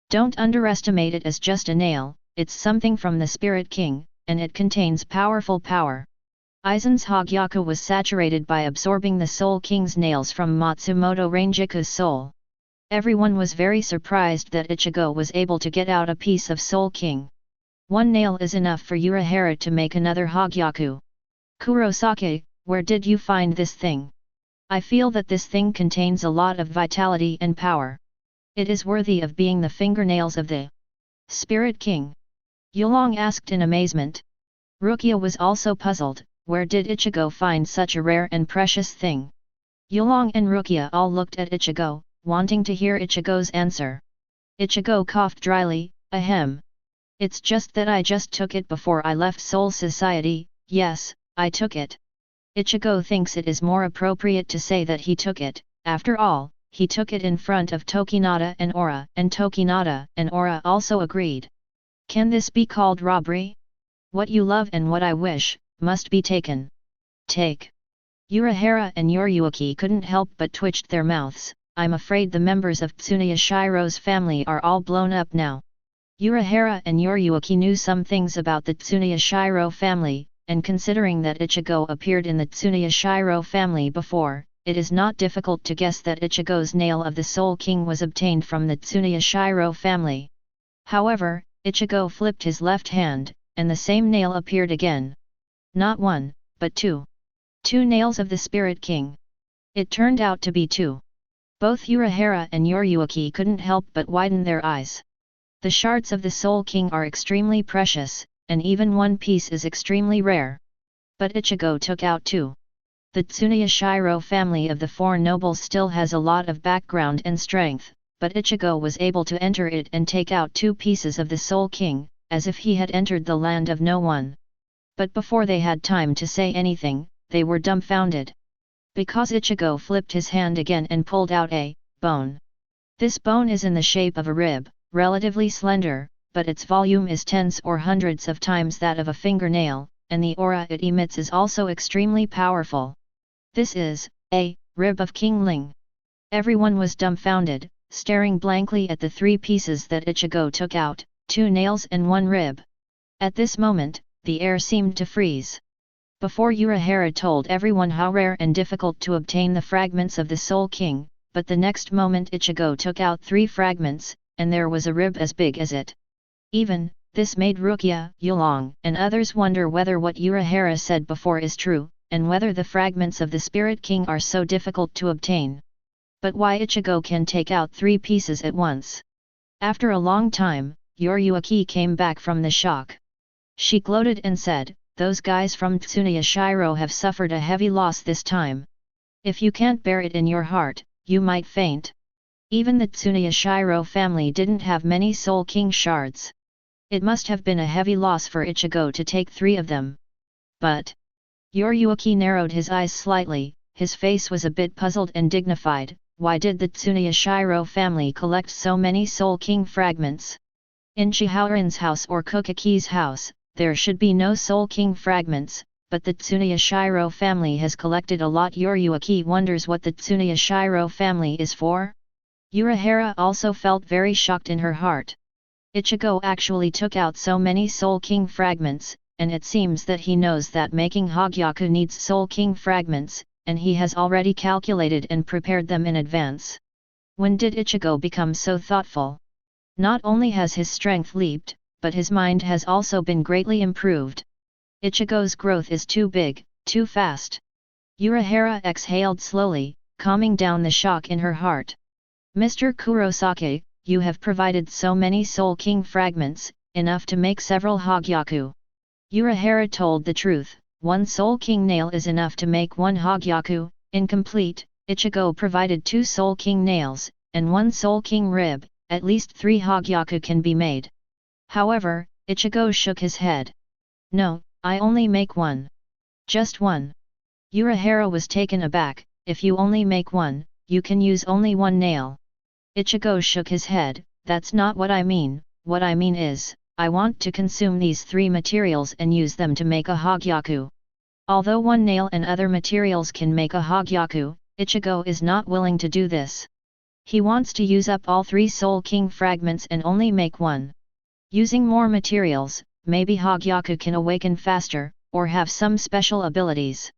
[SPEAKER 1] Don't underestimate it as just a nail, it's something from the Spirit King, and it contains powerful power. Aizen's Hogyaku was saturated by absorbing the Soul King's nails from Matsumoto Rangiku's soul. Everyone was very surprised that Ichigo was able to get out a piece of Soul King. One nail is enough for Urahara to make another Hogyaku. Kurosaki, where did you find this thing? I feel that this thing contains a lot of vitality and power. It is worthy of being the fingernails of the Spirit King. Yulong asked in amazement. Rukia was also puzzled, where did Ichigo find such a rare and precious thing? Yulong and Rukia all looked at Ichigo, wanting to hear Ichigo's answer. Ichigo coughed dryly, ahem. It's just that I just took it before I left Soul Society, yes, I took it. Ichigo thinks it is more appropriate to say that he took it, after all, he took it in front of Tokinata and Aura, and Tokinata and Aura also agreed. Can this be called robbery? What you love and what I wish, must be taken. Take. Urahara and Yoryuki couldn't help but twitched their mouths. I'm afraid the members of Tsunoya Shiro's family are all blown up now. Urahara and Yoryuki knew some things about the Tsunoya Shiro family, and considering that Ichigo appeared in the Tsunoya Shiro family before, it is not difficult to guess that Ichigo's nail of the Soul King was obtained from the Tsunoya Shiro family. However, Ichigo flipped his left hand, and the same nail appeared again. Not one, but two. 2 nails of the Spirit King. It turned out to be 2. Both Urahara and Yoryuki couldn't help but widen their eyes. The shards of the Soul King are extremely precious, and even one piece is extremely rare. But Ichigo took out 2. The Tsunoya Shiro family of the 4 nobles still has a lot of background and strength, but Ichigo was able to enter it and take out 2 pieces of the Soul King, as if he had entered the land of no one. But before they had time to say anything, they were dumbfounded. Because Ichigo flipped his hand again and pulled out a bone. This bone is in the shape of a rib, relatively slender, but its volume is tens or hundreds of times that of a fingernail, and the aura it emits is also extremely powerful. This is a rib of King Ling. Everyone was dumbfounded, staring blankly at the 3 pieces that Ichigo took out, 2 nails and 1 rib. At this moment, the air seemed to freeze. Before Urahara told everyone how rare and difficult to obtain the fragments of the Soul King, but the next moment Ichigo took out 3 fragments, and there was a rib as big as it. Even, this made Rukia, Yulong, and others wonder whether what Urahara said before is true, and whether the fragments of the Spirit King are so difficult to obtain. But why Ichigo can take out 3 pieces at once? After a long time, Yoryuki came back from the shock. She gloated and said, those guys from Tsunoya Shiro have suffered a heavy loss this time. If you can't bear it in your heart, you might faint. Even the Tsunoya Shiro family didn't have many Soul King shards. It must have been a heavy loss for Ichigo to take 3 of them. But Yoryuki narrowed his eyes slightly, his face was a bit puzzled and dignified. Why did the Tsunoya Shiro family collect so many Soul King fragments? In Chihaorin's house or Kukaki's house, there should be no Soul King fragments, but the Tsunoya Shiro family has collected a lot. Yoryuki wonders what the Tsunoya Shiro family is for? Urahara also felt very shocked in her heart. Ichigo actually took out so many Soul King fragments, and it seems that he knows that making Hogyaku needs Soul King fragments, and he has already calculated and prepared them in advance. When did Ichigo become so thoughtful? Not only has his strength leaped, but his mind has also been greatly improved. Ichigo's growth is too big, too fast. Urahara exhaled slowly, calming down the shock in her heart. Mr. Kurosaki, you have provided so many Soul King fragments, enough to make several Hogyaku. Urahara told the truth, one Soul King nail is enough to make one Hogyaku. Incomplete, Ichigo provided 2 Soul King nails, and 1 Soul King rib, at least 3 Hogyaku can be made. However, Ichigo shook his head. No, I only make 1. Just 1. Urahara was taken aback. If you only make 1, you can use only 1 nail. Ichigo shook his head. That's not what I mean. What I mean is, I want to consume these 3 materials and use them to make a Hogyaku. Although 1 nail and other materials can make a Hogyaku, Ichigo is not willing to do this. He wants to use up all 3 Soul King fragments and only make 1. Using more materials, maybe Hogyaku can awaken faster, or have some special abilities.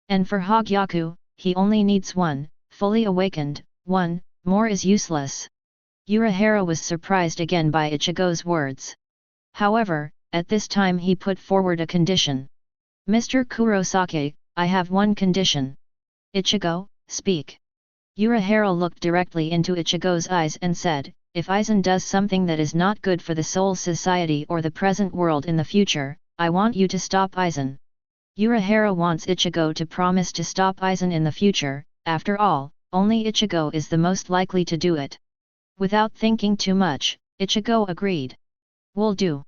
[SPEAKER 1] And for Hogyaku, he only needs 1, fully awakened. 1 more is useless. Urahara was surprised again by Ichigo's words. However, at this time he put forward a condition. Mr. Kurosaki, I have one condition. Ichigo, speak. Urahara looked directly into Ichigo's eyes and said, if Aizen does something that is not good for the Soul Society or the present world in the future, I want you to stop Aizen. Urahara wants Ichigo to promise to stop Aizen in the future. After all, only Ichigo is the most likely to do it. Without thinking too much, Ichigo agreed. Will do.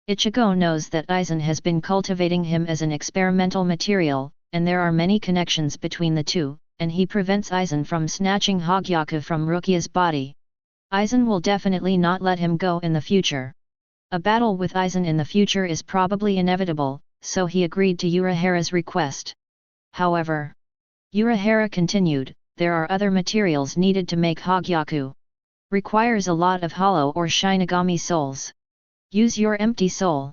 [SPEAKER 1] Ichigo knows that Aizen has been cultivating him as an experimental material, and there are many connections between the two, and he prevents Aizen from snatching Hogyaku from Rukia's body. Aizen will definitely not let him go in the future. A battle with Aizen in the future is probably inevitable, so he agreed to Urahara's request. However, Urahara continued, there are other materials needed to make Hogyaku. Requires a lot of hollow or Shinigami souls. Use your empty soul.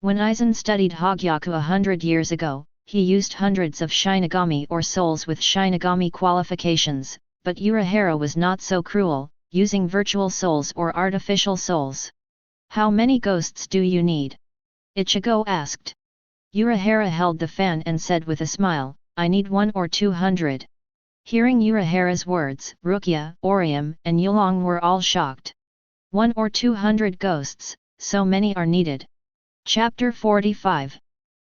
[SPEAKER 1] When Aizen studied Hogyaku 100 years ago, he used hundreds of Shinigami or souls with Shinigami qualifications, but Urahara was not so cruel, using virtual souls or artificial souls. How many ghosts do you need? Ichigo asked. Urahara held the fan and said with a smile, I need 1 or 200. Hearing Urahara's words, Rukia, Orium, and Yulong were all shocked. 1 or 200 ghosts, so many are needed. Chapter 45.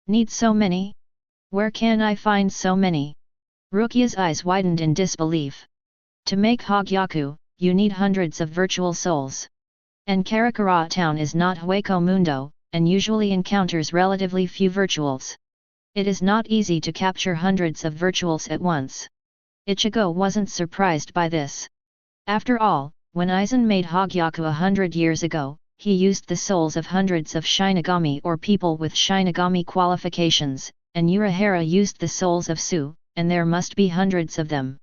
[SPEAKER 1] Need so many? Where can I find so many? Rukia's eyes widened in disbelief. To make Hogyaku, you need hundreds of virtual souls. And Karakura town is not Hueco Mundo, and usually encounters relatively few virtuals. It is not easy to capture hundreds of virtuals at once. Ichigo wasn't surprised by this. After all, when Aizen made Hogyaku 100 years ago, he used the souls of hundreds of Shinigami or people with Shinigami qualifications, and Urahara used the souls of Su, and there must be hundreds of them.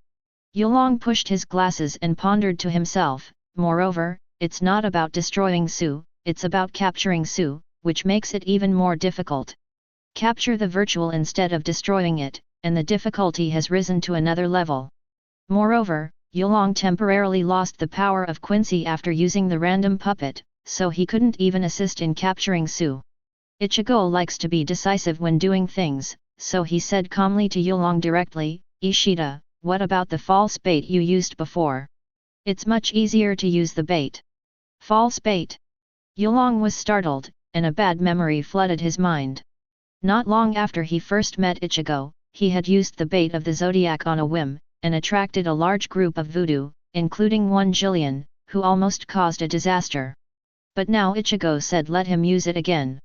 [SPEAKER 1] Yulong pushed his glasses and pondered to himself, moreover, it's not about destroying Su, it's about capturing Su, which makes it even more difficult. Capture the virtual instead of destroying it, and the difficulty has risen to another level. Moreover, Yulong temporarily lost the power of Quincy after using the random puppet, so he couldn't even assist in capturing Su. Ichigo likes to be decisive when doing things, so he said calmly to Yulong directly, Ishida, what about the false bait you used before? It's much easier to use the bait. False bait? Yulong was startled, and a bad memory flooded his mind. Not long after he first met Ichigo, he had used the bait of the zodiac on a whim, and attracted a large group of voodoo, including one Jillian, who almost caused a disaster. But now Ichigo said let him use it again.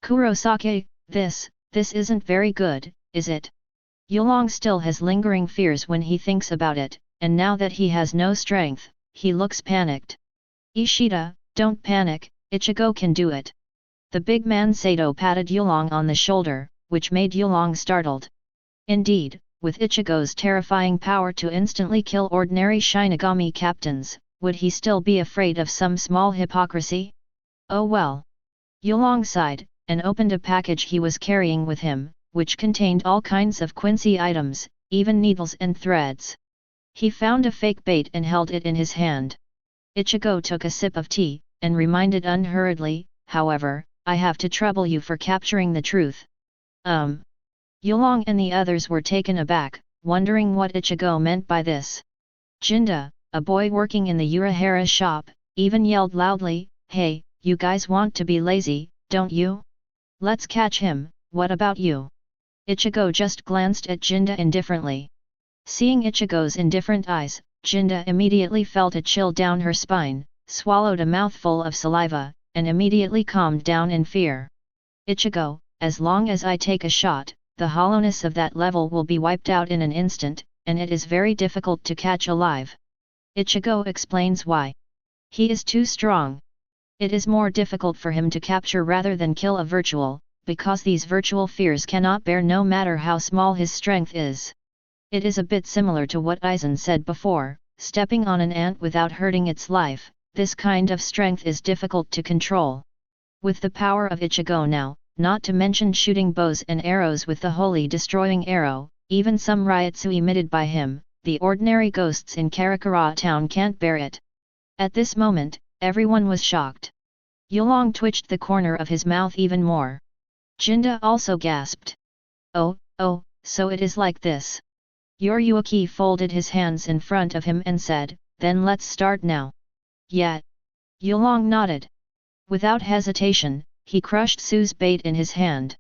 [SPEAKER 1] Kurosaki, this isn't very good, is it? Yulong still has lingering fears when he thinks about it, and now that he has no strength, he looks panicked. Ishida, don't panic, Ichigo can do it. The big man Sato patted Yulong on the shoulder, which made Yulong startled. Indeed, with Ichigo's terrifying power to instantly kill ordinary Shinigami captains, would he still be afraid of some small hypocrisy? Oh well. Yulong sighed, and opened a package he was carrying with him, which contained all kinds of Quincy items, even needles and threads. He found a fake bait and held it in his hand. Ichigo took a sip of tea, and reminded unhurriedly, however, I have to trouble you for capturing the truth. Yulong and the others were taken aback, wondering what Ichigo meant by this. Jinda, a boy working in the Urahara shop, even yelled loudly, Hey, you guys want to be lazy, don't you? Let's catch him, what about you? Ichigo just glanced at Jinda indifferently. Seeing Ichigo's indifferent eyes, Jinda immediately felt a chill down her spine, swallowed a mouthful of saliva, and immediately calmed down in fear. Ichigo, as long as I take a shot, the hollowness of that level will be wiped out in an instant, and it is very difficult to catch alive. Ichigo explains why. He is too strong. It is more difficult for him to capture rather than kill a virtual, because these virtual fears cannot bear no matter how small his strength is. It is a bit similar to what Aizen said before, stepping on an ant without hurting its life, this kind of strength is difficult to control. With the power of Ichigo now, not to mention shooting bows and arrows with the holy destroying arrow, even some ryotsu emitted by him, the ordinary ghosts in Karakura town can't bear it. At this moment, everyone was shocked. Yulong twitched the corner of his mouth even more. Jinda also gasped. Oh, so it is like this. Yuryuki folded his hands in front of him and said, then let's start now. Yeah. Yulong nodded. Without hesitation, he crushed Su's bait in his hand.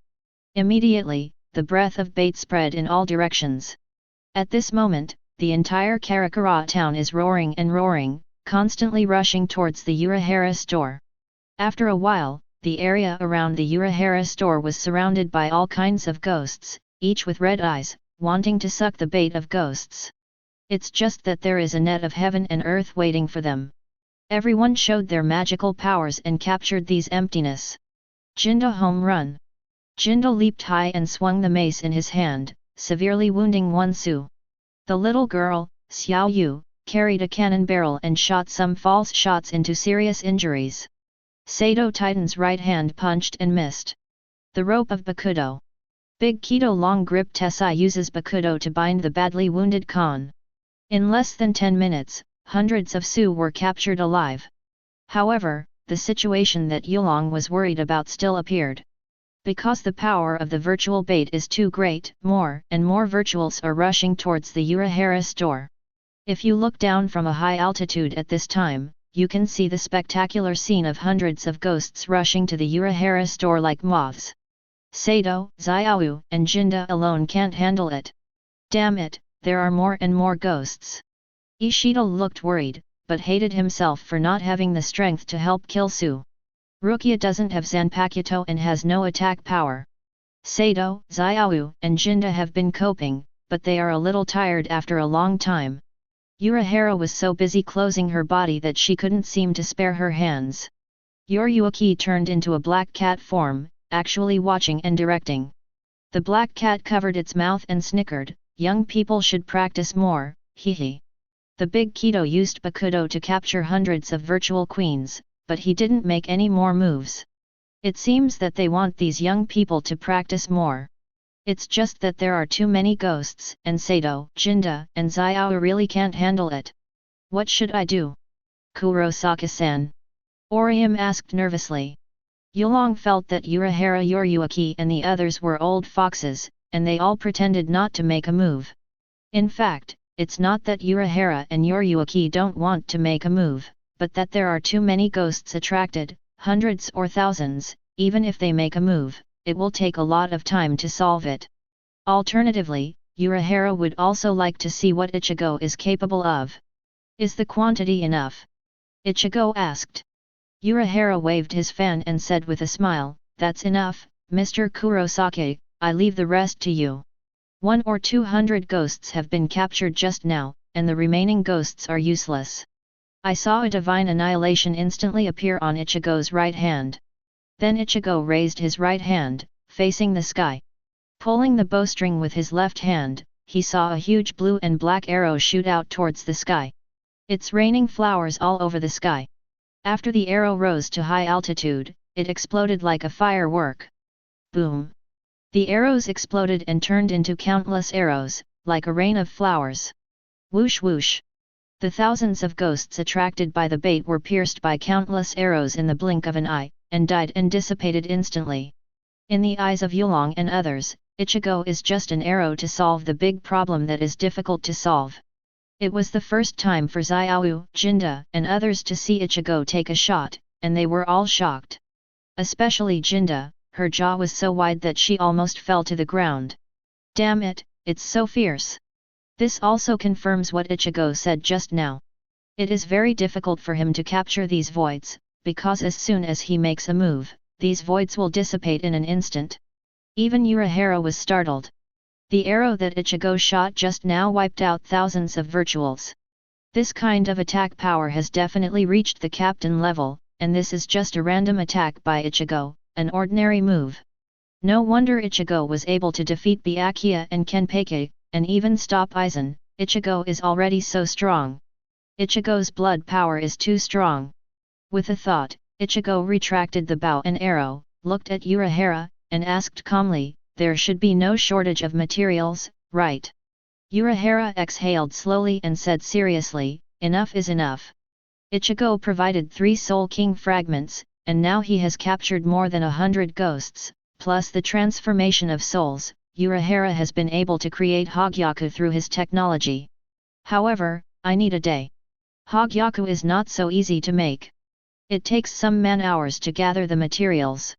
[SPEAKER 1] Immediately, the breath of bait spread in all directions. At this moment, the entire Karakura town is roaring and roaring, constantly rushing towards the Urahara store. After a while, the area around the Urahara store was surrounded by all kinds of ghosts, each with red eyes, wanting to suck the bait of ghosts. It's just that there is a net of heaven and earth waiting for them. Everyone showed their magical powers and captured these emptiness. Jinda home run. Jinda leaped high and swung the mace in his hand, severely wounding one Su. The little girl, Xiao Yu, carried a cannon barrel and shot some false shots into serious injuries. Sato Titan's right hand punched and missed. The rope of Bakudo. Big Kido long grip Tessai uses Bakudo to bind the badly wounded Khan. In less than 10 minutes, hundreds of Su were captured alive. However, the situation that Yulong was worried about still appeared. Because the power of the virtual bait is too great, more and more virtuals are rushing towards the Urahara store. If you look down from a high altitude at this time, you can see the spectacular scene of hundreds of ghosts rushing to the Urahara store like moths. Sato, Xiaoyu, and Jinda alone can't handle it. Damn it, there are more and more ghosts. Ishida looked worried, but hated himself for not having the strength to help kill Su. Rukia doesn't have Zanpakuto and has no attack power. Sato, Xiaoyu, and Jinda have been coping, but they are a little tired after a long time. Urahara was so busy closing her body that she couldn't seem to spare her hands. Yuryuki turned into a black cat form, actually watching and directing. The black cat covered its mouth and snickered, young people should practice more, hehe. The big Kido used Bakudo to capture hundreds of virtual queens, but he didn't make any more moves. It seems that they want these young people to practice more. It's just that there are too many ghosts, and Sato, Jinda, and Xiao really can't handle it. What should I do? Kurosaki-san. Orium asked nervously. Yulong felt that Urahara Yuryuki and the others were old foxes, and they all pretended not to make a move. In fact, it's not that Urahara and Yuryuki don't want to make a move, but that there are too many ghosts attracted, hundreds or thousands. Even if they make a move, it will take a lot of time to solve it. Alternatively, Urahara would also like to see what Ichigo is capable of. Is the quantity enough? Ichigo asked. Urahara waved his fan and said with a smile, that's enough, Mr. Kurosaki, I leave the rest to you. 100 or 200 ghosts have been captured just now, and the remaining ghosts are useless. I saw a divine annihilation instantly appear on Ichigo's right hand. Then Ichigo raised his right hand, facing the sky. Pulling the bowstring with his left hand, he saw a huge blue and black arrow shoot out towards the sky. It's raining flowers all over the sky. After the arrow rose to high altitude, it exploded like a firework. Boom! The arrows exploded and turned into countless arrows, like a rain of flowers. Whoosh whoosh! The thousands of ghosts attracted by the bait were pierced by countless arrows in the blink of an eye, and died and dissipated instantly. In the eyes of Yulong and others, Ichigo is just an arrow to solve the big problem that is difficult to solve. It was the first time for Xiao, Jinda, and others to see Ichigo take a shot, and they were all shocked. Especially Jinda, her jaw was so wide that she almost fell to the ground. Damn it, it's so fierce. This also confirms what Ichigo said just now. It is very difficult for him to capture these voids, because as soon as he makes a move, these voids will dissipate in an instant. Even Urahara was startled. The arrow that Ichigo shot just now wiped out thousands of virtuals. This kind of attack power has definitely reached the captain level, and this is just a random attack by Ichigo, an ordinary move. No wonder Ichigo was able to defeat Byakuya and Kenpei, and even stop Aizen. Ichigo is already so strong. Ichigo's blood power is too strong. With a thought, Ichigo retracted the bow and arrow, looked at Urahara, and asked calmly, "There should be no shortage of materials, right?" Urahara exhaled slowly and said seriously, "Enough is enough." Ichigo provided 3 Soul King fragments, and now he has captured more than 100 ghosts, plus the transformation of souls. Urahara has been able to create Hogyaku through his technology. However, I need a day. Hogyaku is not so easy to make. It takes some man-hours to gather the materials.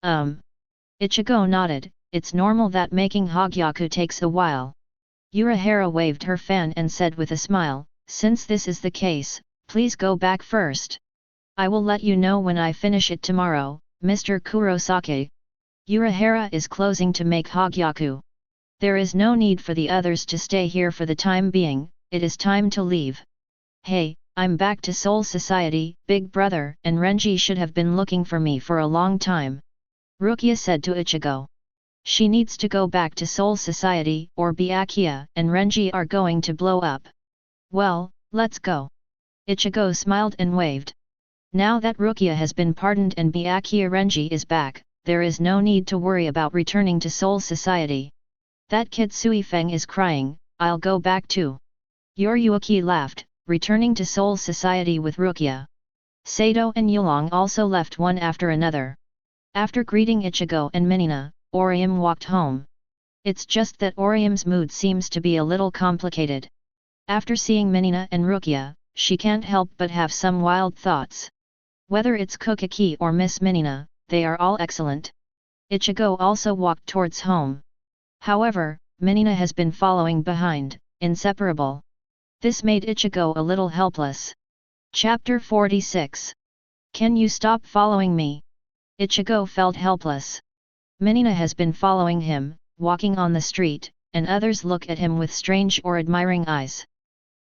[SPEAKER 1] Ichigo nodded. It's normal that making Hogyaku takes a while. Urahara waved her fan and said with a smile, "Since this is the case, please go back first. I will let you know when I finish it tomorrow, Mr. Kurosaki." Urahara is closing to make Hogyaku. There is no need for the others to stay here for the time being, it is time to leave. "Hey, I'm back to Soul Society, Big Brother, and Renji should have been looking for me for a long time," Rukia said to Ichigo. She needs to go back to Soul Society, or Byakuya and Renji are going to blow up. "Well, let's go." Ichigo smiled and waved. Now that Rukia has been pardoned and Byakuya Renji is back, there is no need to worry about returning to Soul Society. "That kid Suifeng is crying, I'll go back too." Yuki laughed, returning to Soul Society with Rukia. Sato and Yulong also left one after another. After greeting Ichigo and Minina, Orium walked home. It's just that Orium's mood seems to be a little complicated. After seeing Minina and Rukia, she can't help but have some wild thoughts. Whether it's Kokaki or Miss Minina, they are all excellent. Ichigo also walked towards home. However, Minina has been following behind, inseparable. This made Ichigo a little helpless. Chapter 46. Can you stop following me? Ichigo felt helpless. Minina has been following him, walking on the street, and others look at him with strange or admiring eyes.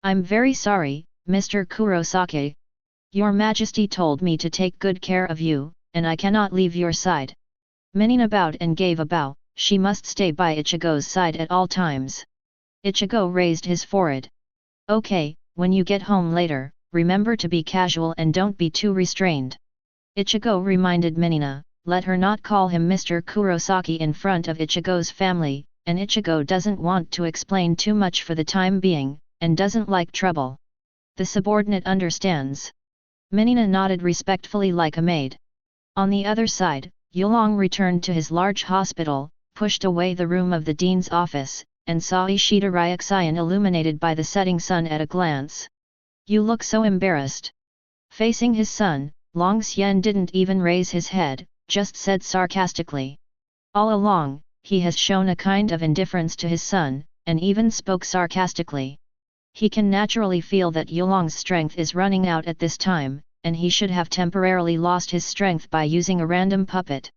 [SPEAKER 1] "I'm very sorry, Mr. Kurosaki. Your Majesty told me to take good care of you, and I cannot leave your side." Minina bowed and gave a bow. She must stay by Ichigo's side at all times. Ichigo raised his forehead. "Okay, when you get home later, remember to be casual and don't be too restrained." Ichigo reminded Minina, let her not call him Mr. Kurosaki in front of Ichigo's family, and Ichigo doesn't want to explain too much for the time being, and doesn't like trouble. The subordinate understands. Minina nodded respectfully like a maid. On the other side, Yulong returned to his large hospital, pushed away the room of the dean's office, and saw Ishida Ryuxian illuminated by the setting sun at a glance. "You look so embarrassed." Facing his son, Long Xian didn't even raise his head, just said sarcastically. All along, he has shown a kind of indifference to his son, and even spoke sarcastically. He can naturally feel that Yulong's strength is running out at this time, and he should have temporarily lost his strength by using a random puppet.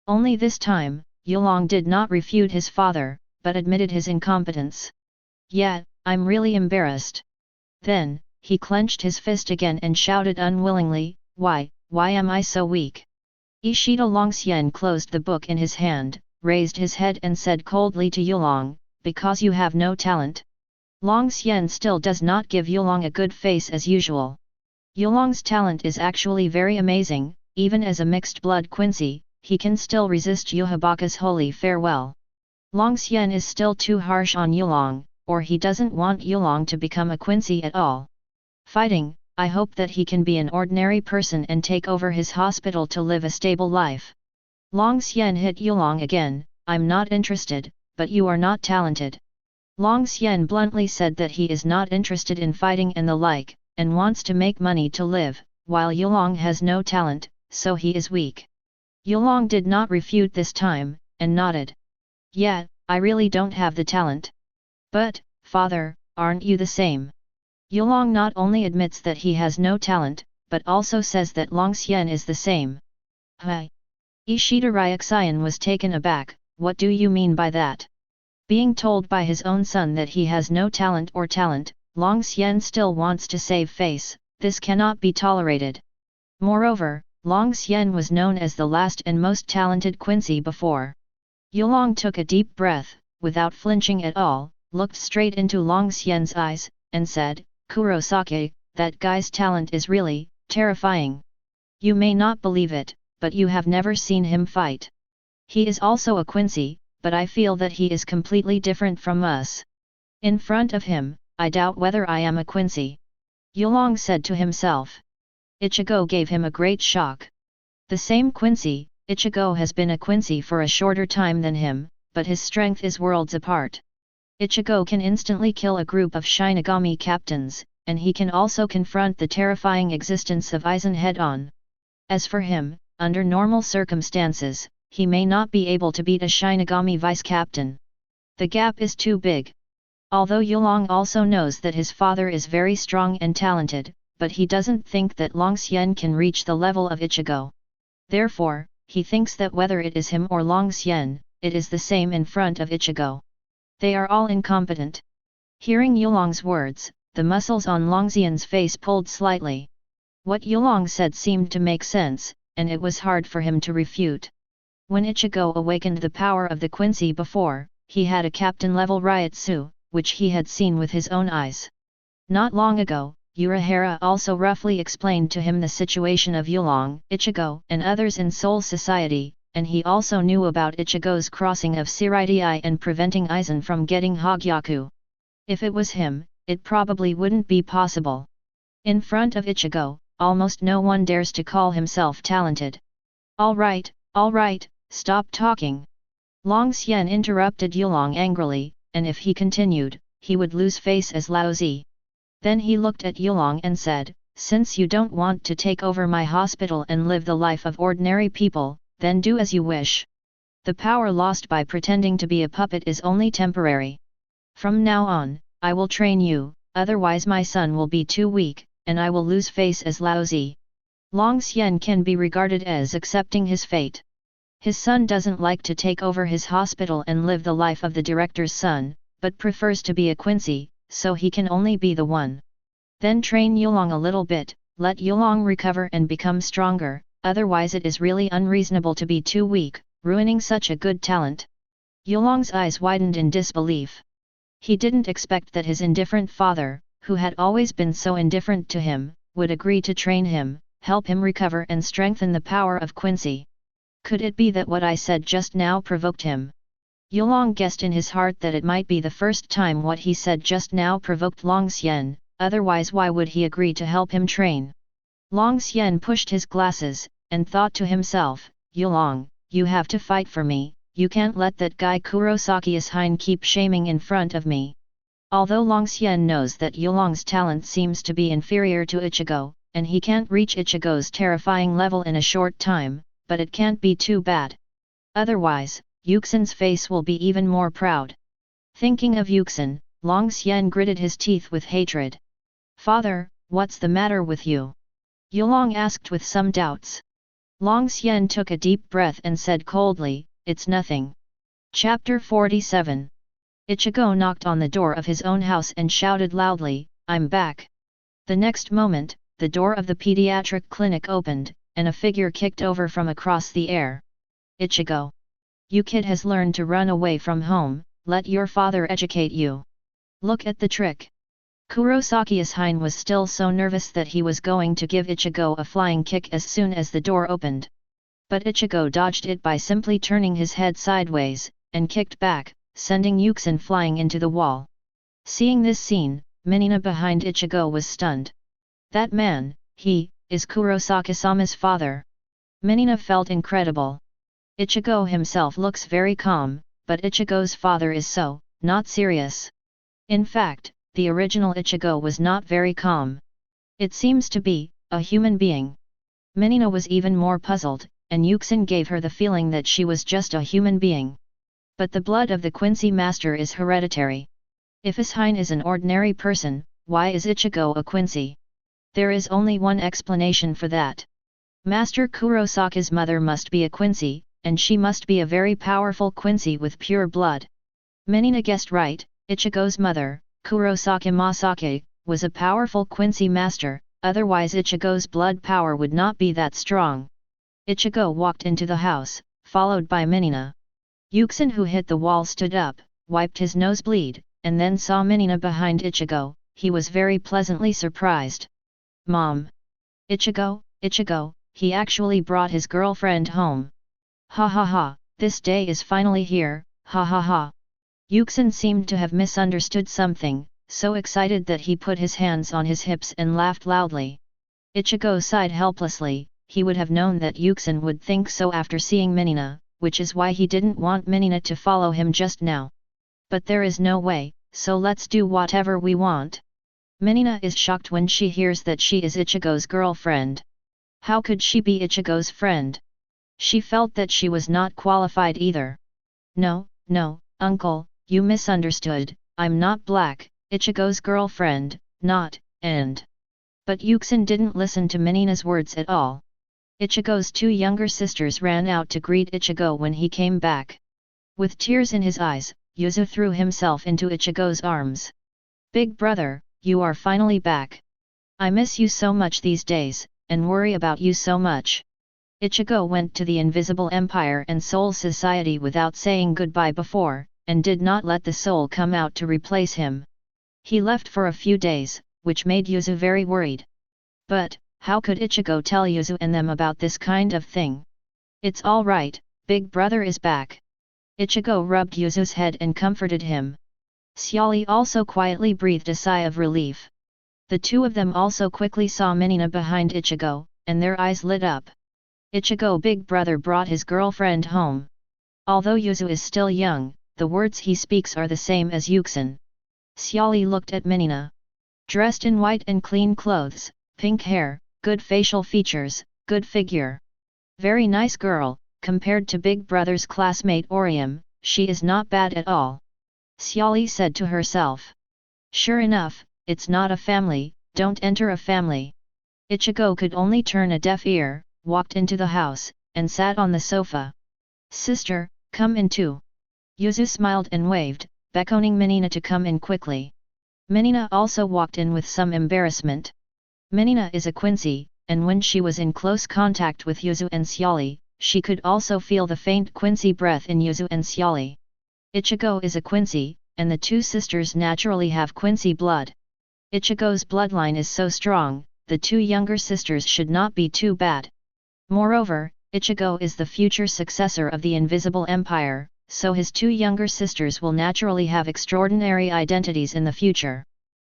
[SPEAKER 1] Only this time, Yulong did not refute his father, but admitted his incompetence. "Yeah, I'm really embarrassed." Then, he clenched his fist again and shouted unwillingly, Why am I so weak?" Ishida Longxian closed the book in his hand, raised his head and said coldly to Yulong, "Because you have no talent." Longxian still does not give Yulong a good face as usual. Yulong's talent is actually very amazing, even as a mixed-blood Quincy, he can still resist Yuhabach's holy farewell. Long Xian is still too harsh on Yulong, or he doesn't want Yulong to become a Quincy at all. Fighting, I hope that he can be an ordinary person and take over his hospital to live a stable life. Long Xian hit Yulong again, I'm not interested, but you are not talented. Long Xian bluntly said that he is not interested in fighting and the like, and wants to make money to live, while Yulong has no talent, so he is weak. Yulong did not refute this time, and nodded. Yeah, I really don't have the talent. But, father, aren't you the same? Yulong not only admits that he has no talent, but also says that Long Xian is the same. Hi. Ishida Ryuxian was taken aback, what do you mean by that? Being told by his own son that he has no talent, Long Xian still wants to save face, this cannot be tolerated. Moreover, Long Xian was known as the last and most talented Quincy before. Yulong took a deep breath, without flinching at all, looked straight into Long Xian's eyes, and said, Kurosaki, that guy's talent is really terrifying. You may not believe it, but you have never seen him fight. He is also a Quincy, but I feel that he is completely different from us. In front of him, I doubt whether I am a Quincy. Yulong said to himself. Ichigo gave him a great shock. The same Quincy, Ichigo has been a Quincy for a shorter time than him, but his strength is worlds apart. Ichigo can instantly kill a group of Shinigami captains, and he can also confront the terrifying existence of Aizen head-on. As for him, under normal circumstances, he may not be able to beat a Shinigami vice-captain. The gap is too big. Although Yulong also knows that his father is very strong and talented, but he doesn't think that Long Xian can reach the level of Ichigo. Therefore, he thinks that whether it is him or Long Xian, it is the same in front of Ichigo. They are all incompetent. Hearing Yulong's words, the muscles on Long Xian's face pulled slightly. What Yulong said seemed to make sense, and it was hard for him to refute. When Ichigo awakened the power of the Quincy before, he had a captain-level Ryutsu, which he had seen with his own eyes. Not long ago, Urahara also roughly explained to him the situation of Yulong, Ichigo, and others in Soul Society, and he also knew about Ichigo's crossing of Seiridai and preventing Aizen from getting Hogyaku. If it was him, it probably wouldn't be possible. In front of Ichigo, almost no one dares to call himself talented. All right, stop talking. Long Xian interrupted Yulong angrily, and if he continued, he would lose face as lousy. Then he looked at Yulong and said, since you don't want to take over my hospital and live the life of ordinary people, then do as you wish. The power lost by pretending to be a puppet is only temporary. From now on, I will train you, otherwise my son will be too weak, and I will lose face as lousy. Long Xian can be regarded as accepting his fate. His son doesn't like to take over his hospital and live the life of the director's son, but prefers to be a Quincy, so he can only be the one. Then train Yulong a little bit, let Yulong recover and become stronger, otherwise it is really unreasonable to be too weak, ruining such a good talent. Yulong's eyes widened in disbelief. He didn't expect that his indifferent father, who had always been so indifferent to him, would agree to train him, help him recover and strengthen the power of Quincy. Could it be that what I said just now provoked him? Yulong guessed in his heart that it might be the first time what he said just now provoked Long Xian, otherwise why would he agree to help him train? Long Xian pushed his glasses, and thought to himself, Yulong, you have to fight for me, you can't let that guy Kurosaki Ichigo keep shaming in front of me. Although Long Xian knows that Yulong's talent seems to be inferior to Ichigo, and he can't reach Ichigo's terrifying level in a short time, but it can't be too bad. Otherwise, Yuxin's face will be even more proud. Thinking of Yuxin, Long Xian gritted his teeth with hatred. Father, what's the matter with you? Yulong asked with some doubts. Long Xian took a deep breath and said coldly, it's nothing. Chapter 47. Ichigo knocked on the door of his own house and shouted loudly, I'm back. The next moment, the door of the pediatric clinic opened, and a figure kicked over from across the air. Ichigo. You kid has learned to run away from home, let your father educate you. Look at the trick. Kurosaki's hind was still so nervous that he was going to give Ichigo a flying kick as soon as the door opened. But Ichigo dodged it by simply turning his head sideways, and kicked back, sending Yuxin flying into the wall. Seeing this scene, Minina behind Ichigo was stunned. That man, he, is Kurosaki-sama's father. Minina felt incredible. Ichigo himself looks very calm, but Ichigo's father is so, not serious. In fact, the original Ichigo was not very calm. It seems to be a human being. Minina was even more puzzled, and Yuxin gave her the feeling that she was just a human being. But the blood of the Quincy master is hereditary. If his hind is an ordinary person, why is Ichigo a Quincy? There is only one explanation for that. Master Kurosaki's mother must be a Quincy, and she must be a very powerful Quincy with pure blood. Minina guessed right, Ichigo's mother, Kurosaki Masake, was a powerful Quincy master, otherwise Ichigo's blood power would not be that strong. Ichigo walked into the house, followed by Minina. Yuxin, who hit the wall, stood up, wiped his nosebleed, and then saw Minina behind Ichigo. He was very pleasantly surprised. Mom! Ichigo, Ichigo, he actually brought his girlfriend home. Ha ha ha, this day is finally here, ha ha ha. Yuxin seemed to have misunderstood something, so excited that he put his hands on his hips and laughed loudly. Ichigo sighed helplessly. He would have known that Yuxin would think so after seeing Minina, which is why he didn't want Minina to follow him just now. But there is no way, so let's do whatever we want. Minina is shocked when she hears that she is Ichigo's girlfriend. How could she be Ichigo's friend? She felt that she was not qualified either. No, no, uncle, you misunderstood, I'm not black, Ichigo's girlfriend, not, and... But Yuxin didn't listen to Minina's words at all. Ichigo's two younger sisters ran out to greet Ichigo when he came back. With tears in his eyes, Yuzu threw himself into Ichigo's arms. Big brother, you are finally back. I miss you so much these days, and worry about you so much. Ichigo went to the Invisible Empire and Soul Society without saying goodbye before, and did not let the soul come out to replace him. He left for a few days, which made Yuzu very worried. But, how could Ichigo tell Yuzu and them about this kind of thing? It's all right, big brother is back. Ichigo rubbed Yuzu's head and comforted him. Xiali also quietly breathed a sigh of relief. The two of them also quickly saw Minina behind Ichigo, and their eyes lit up. Ichigo big brother brought his girlfriend home. Although Yuzu is still young, the words he speaks are the same as Yuxin. Xiali looked at Minina. Dressed in white and clean clothes, pink hair, good facial features, good figure. Very nice girl, compared to big brother's classmate Orium, she is not bad at all. Xiali said to herself. Sure enough, it's not a family, don't enter a family. Ichigo could only turn a deaf ear, walked into the house, and sat on the sofa. Sister, come in too. Yuzu smiled and waved, beckoning Minina to come in quickly. Minina also walked in with some embarrassment. Minina is a Quincy, and when she was in close contact with Yuzu and Xiali, she could also feel the faint Quincy breath in Yuzu and Xiali. Ichigo is a Quincy, and the two sisters naturally have Quincy blood. Ichigo's bloodline is so strong, the two younger sisters should not be too bad. Moreover, Ichigo is the future successor of the Invisible Empire, so his two younger sisters will naturally have extraordinary identities in the future.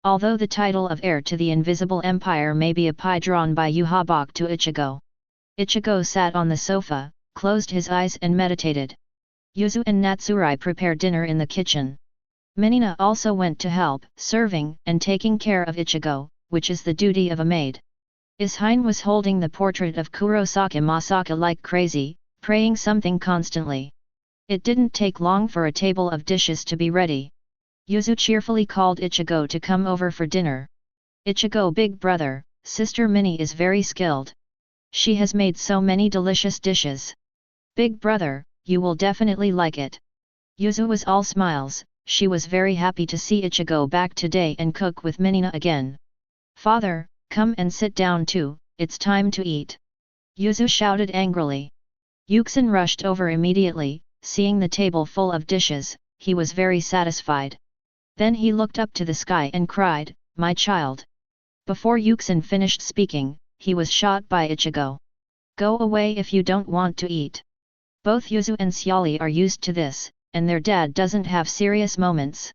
[SPEAKER 1] Although the title of heir to the Invisible Empire may be a pie drawn by Yuhabach to Ichigo. Ichigo sat on the sofa, closed his eyes and meditated. Yuzu and Natsurai prepared dinner in the kitchen. Minina also went to help, serving and taking care of Ichigo, which is the duty of a maid. Ishin was holding the portrait of Kurosaki Masaka like crazy, praying something constantly. It didn't take long for a table of dishes to be ready. Yuzu cheerfully called Ichigo to come over for dinner. Ichigo big brother, sister Minnie is very skilled. She has made so many delicious dishes. Big brother, you will definitely like it. Yuzu was all smiles, she was very happy to see Ichigo back today and cook with Minina again. Father, come and sit down too, it's time to eat. Yuzu shouted angrily. Yuxin rushed over immediately, seeing the table full of dishes, he was very satisfied. Then he looked up to the sky and cried, my child. Before Yuxin finished speaking, he was shot by Ichigo. Go away if you don't want to eat. Both Yuzu and Xiali are used to this, and their dad doesn't have serious moments.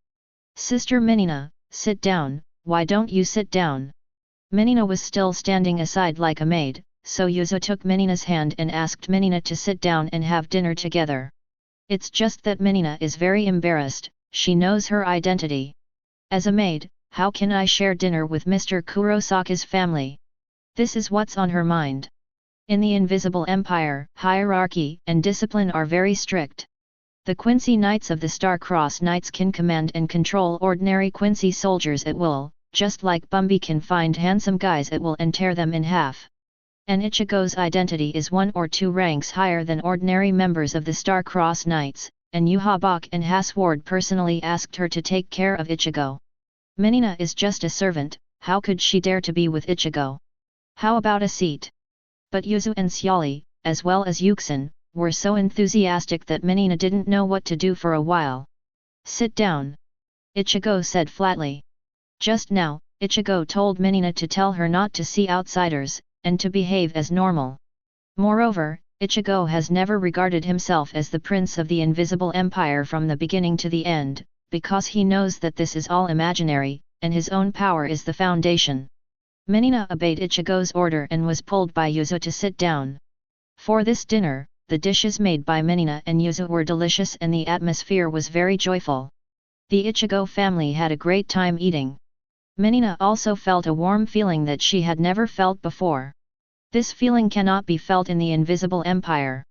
[SPEAKER 1] Sister Menina, sit down, why don't you sit down? Menina was still standing aside like a maid, so Yuzu took Menina's hand and asked Menina to sit down and have dinner together. It's just that Menina is very embarrassed, she knows her identity. As a maid, how can I share dinner with Mr. Kurosaki's family? This is what's on her mind. In the Invisible Empire, hierarchy and discipline are very strict. The Quincy Knights of the Star-Crossed Knights can command and control ordinary Quincy soldiers at will, just like Bumby can find handsome guys at will and tear them in half. And Ichigo's identity is 1 or 2 ranks higher than ordinary members of the Star-Crossed Knights, and Yuhabach and Haswald personally asked her to take care of Ichigo. Menina is just a servant, how could she dare to be with Ichigo? How about a seat? But Yuzu and Xiali, as well as Yuxin, were so enthusiastic that Menina didn't know what to do for a while. Sit down. Ichigo said flatly. Just now, Ichigo told Menina to tell her not to see outsiders, and to behave as normal. Moreover, Ichigo has never regarded himself as the prince of the Invisible Empire from the beginning to the end, because he knows that this is all imaginary, and his own power is the foundation. Menina obeyed Ichigo's order and was pulled by Yuzu to sit down. For this dinner, the dishes made by Menina and Yuzu were delicious and the atmosphere was very joyful. The Ichigo family had a great time eating. Menina also felt a warm feeling that she had never felt before. This feeling cannot be felt in the Invisible Empire.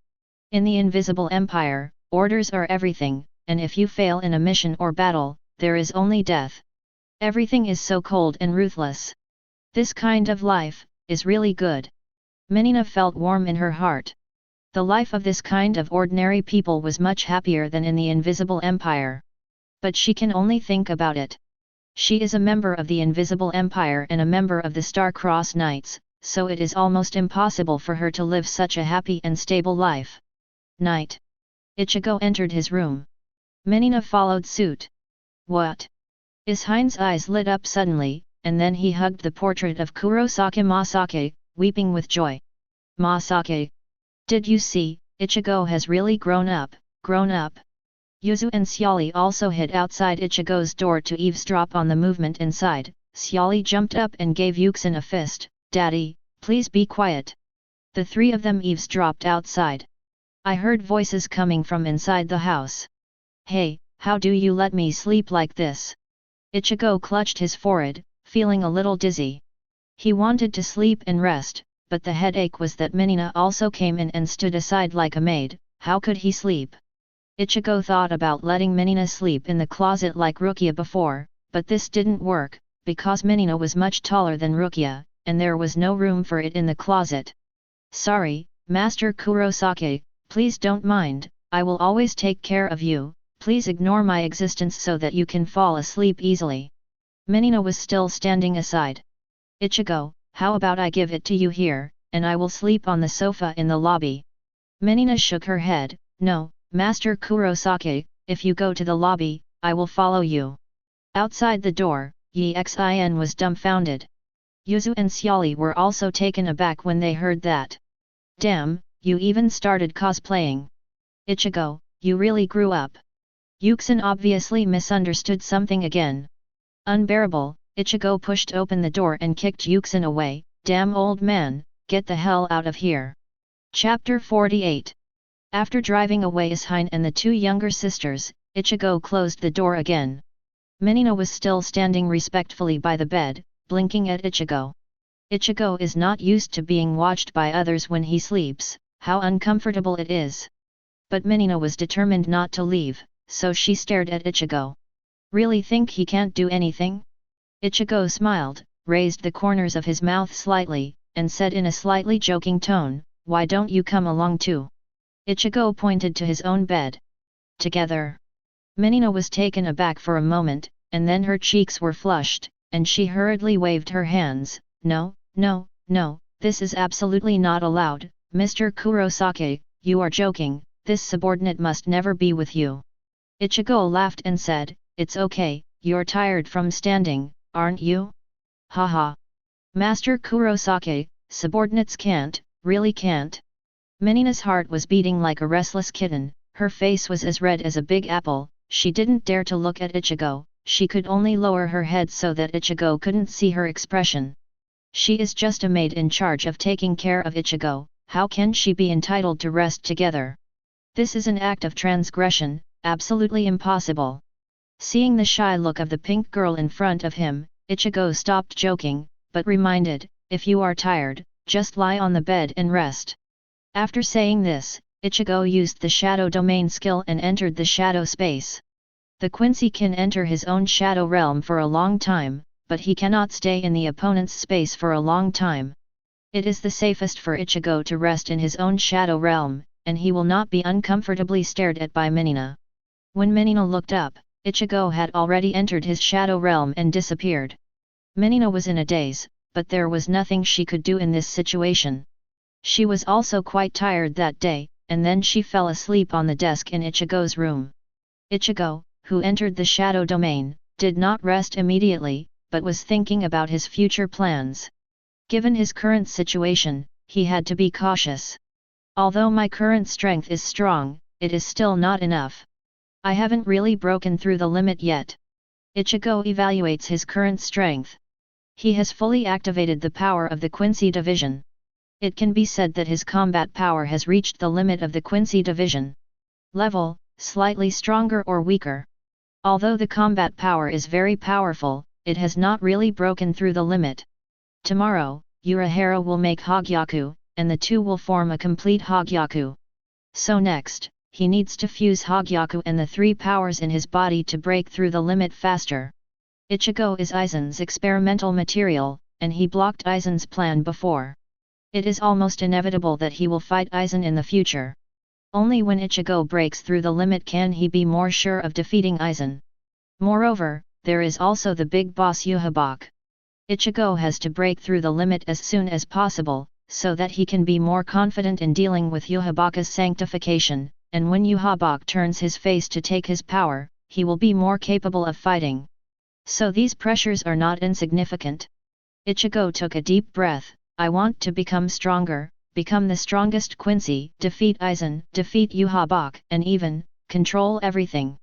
[SPEAKER 1] In the Invisible Empire, orders are everything, and if you fail in a mission or battle, there is only death. Everything is so cold and ruthless. This kind of life is really good. Menina felt warm in her heart. The life of this kind of ordinary people was much happier than in the Invisible Empire. But she can only think about it. She is a member of the Invisible Empire and a member of the Star-Crossed Knights, so it is almost impossible for her to live such a happy and stable life. Night. Ichigo entered his room. Menina followed suit. What? Hein's eyes lit up suddenly, and then he hugged the portrait of Kurosaki Masake, weeping with joy. Masake! Did you see, Ichigo has really grown up, grown up. Yuzu and Xiali also hid outside Ichigo's door to eavesdrop on the movement inside. Xiali jumped up and gave Yuxin a fist. Daddy, please be quiet. The 3 of them eavesdropped outside. I heard voices coming from inside the house. Hey, how do you let me sleep like this? Ichigo clutched his forehead, feeling a little dizzy. He wanted to sleep and rest, but the headache was that Menina also came in and stood aside like a maid. How could he sleep? Ichigo thought about letting Menina sleep in the closet like Rukia before, but this didn't work, because Menina was much taller than Rukia, and there was no room for it in the closet. Sorry, Master Kurosaki, please don't mind, I will always take care of you, please ignore my existence so that you can fall asleep easily. Menina was still standing aside. Ichigo, how about I give it to you here, and I will sleep on the sofa in the lobby. Menina shook her head. No, Master Kurosaki, if you go to the lobby, I will follow you. Outside the door, Xin was dumbfounded. Yuzu and Xiali were also taken aback when they heard that. Damn, you even started cosplaying. Ichigo, you really grew up. Yuxin obviously misunderstood something again. Unbearable, Ichigo pushed open the door and kicked Yuxin away. Damn old man, get the hell out of here. Chapter 48. After driving away Hein and the 2 younger sisters, Ichigo closed the door again. Menina was still standing respectfully by the bed, blinking at Ichigo. Ichigo is not used to being watched by others when he sleeps, how uncomfortable it is. But Menina was determined not to leave, so she stared at Ichigo. Really think he can't do anything? Ichigo smiled, raised the corners of his mouth slightly, and said in a slightly joking tone, why don't you come along too? Ichigo pointed to his own bed. Together. Menina was taken aback for a moment, and then her cheeks were flushed, and she hurriedly waved her hands. No, no, no, this is absolutely not allowed, Mr. Kurosaki, you are joking, this subordinate must never be with you. Ichigo laughed and said, it's okay, you're tired from standing, aren't you? haha. Master Kurosaki, subordinates can't, really can't. Minina's heart was beating like a restless kitten, her face was as red as a big apple, she didn't dare to look at Ichigo, she could only lower her head so that Ichigo couldn't see her expression. She is just a maid in charge of taking care of Ichigo, how can she be entitled to rest together? This is an act of transgression, absolutely impossible. Seeing the shy look of the pink girl in front of him, Ichigo stopped joking, but reminded, if you are tired, just lie on the bed and rest. After saying this, Ichigo used the shadow domain skill and entered the shadow space. The Quincy can enter his own shadow realm for a long time, but he cannot stay in the opponent's space for a long time. It is the safest for Ichigo to rest in his own shadow realm, and he will not be uncomfortably stared at by Minina. When Minina looked up, Ichigo had already entered his shadow realm and disappeared. Minina was in a daze, but there was nothing she could do in this situation. She was also quite tired that day, and then she fell asleep on the desk in Ichigo's room. Ichigo, who entered the shadow domain, did not rest immediately, but was thinking about his future plans. Given his current situation, he had to be cautious. Although my current strength is strong, it is still not enough. I haven't really broken through the limit yet. Ichigo evaluates his current strength. He has fully activated the power of the Quincy division. It can be said that his combat power has reached the limit of the Quincy division. Level, slightly stronger or weaker. Although the combat power is very powerful, it has not really broken through the limit. Tomorrow, Urahara will make Hogyaku, and the two will form a complete Hogyaku. So next, he needs to fuse Hogyaku and the three powers in his body to break through the limit faster. Ichigo is Aizen's experimental material, and he blocked Aizen's plan before. It is almost inevitable that he will fight Aizen in the future. Only when Ichigo breaks through the limit can he be more sure of defeating Aizen. Moreover, there is also the big boss Yuhabach. Ichigo has to break through the limit as soon as possible, so that he can be more confident in dealing with Yuhabach's sanctification, and when Yuhabach turns his face to take his power, he will be more capable of fighting. So these pressures are not insignificant. Ichigo took a deep breath. I want to become stronger, become the strongest Quincy, defeat Aizen, defeat Yuhabach, and even, control everything.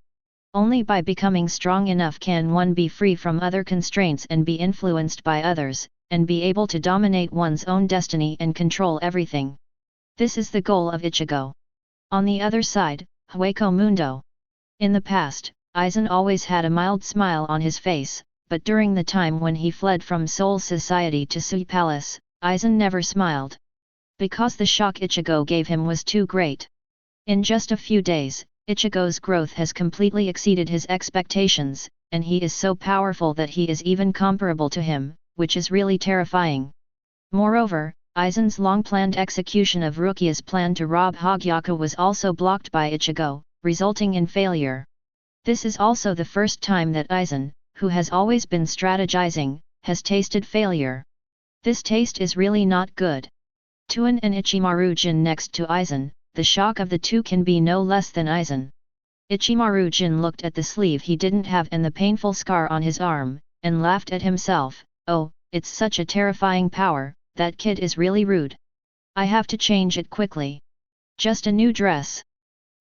[SPEAKER 1] Only by becoming strong enough can one be free from other constraints and be influenced by others, and be able to dominate one's own destiny and control everything. This is the goal of Ichigo. On the other side, Hueco Mundo. In the past, Aizen always had a mild smile on his face, but during the time when he fled from Soul Society to Sui Palace, Aizen never smiled. Because the shock Ichigo gave him was too great. In just a few days, Ichigo's growth has completely exceeded his expectations, and he is so powerful that he is even comparable to him, which is really terrifying. Moreover, Aizen's long-planned execution of Rukia's plan to rob Hogyaku was also blocked by Ichigo, resulting in failure. This is also the first time that Aizen, who has always been strategizing, has tasted failure. This taste is really not good. Tuan and Ichimaru-jin next to Aizen, the shock of the two can be no less than Aizen. Ichimaru-jin looked at the sleeve he didn't have and the painful scar on his arm, and laughed at himself. Oh, it's such a terrifying power, that kid is really rude. I have to change it quickly. Just a new dress.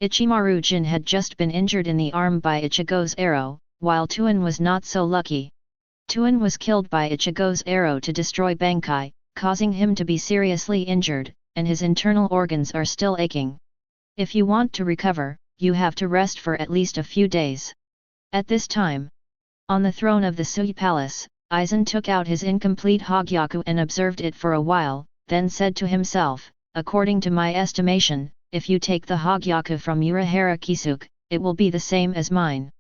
[SPEAKER 1] Ichimaru-jin had just been injured in the arm by Ichigo's arrow, while Tuan was not so lucky. Tuan was killed by Ichigo's arrow to destroy Bankai, causing him to be seriously injured, and his internal organs are still aching. If you want to recover, you have to rest for at least a few days. At this time, on the throne of the Sui Palace, Aizen took out his incomplete Hogyaku and observed it for a while, then said to himself, according to my estimation, if you take the Hogyaku from Urahara Kisuke, it will be the same as mine.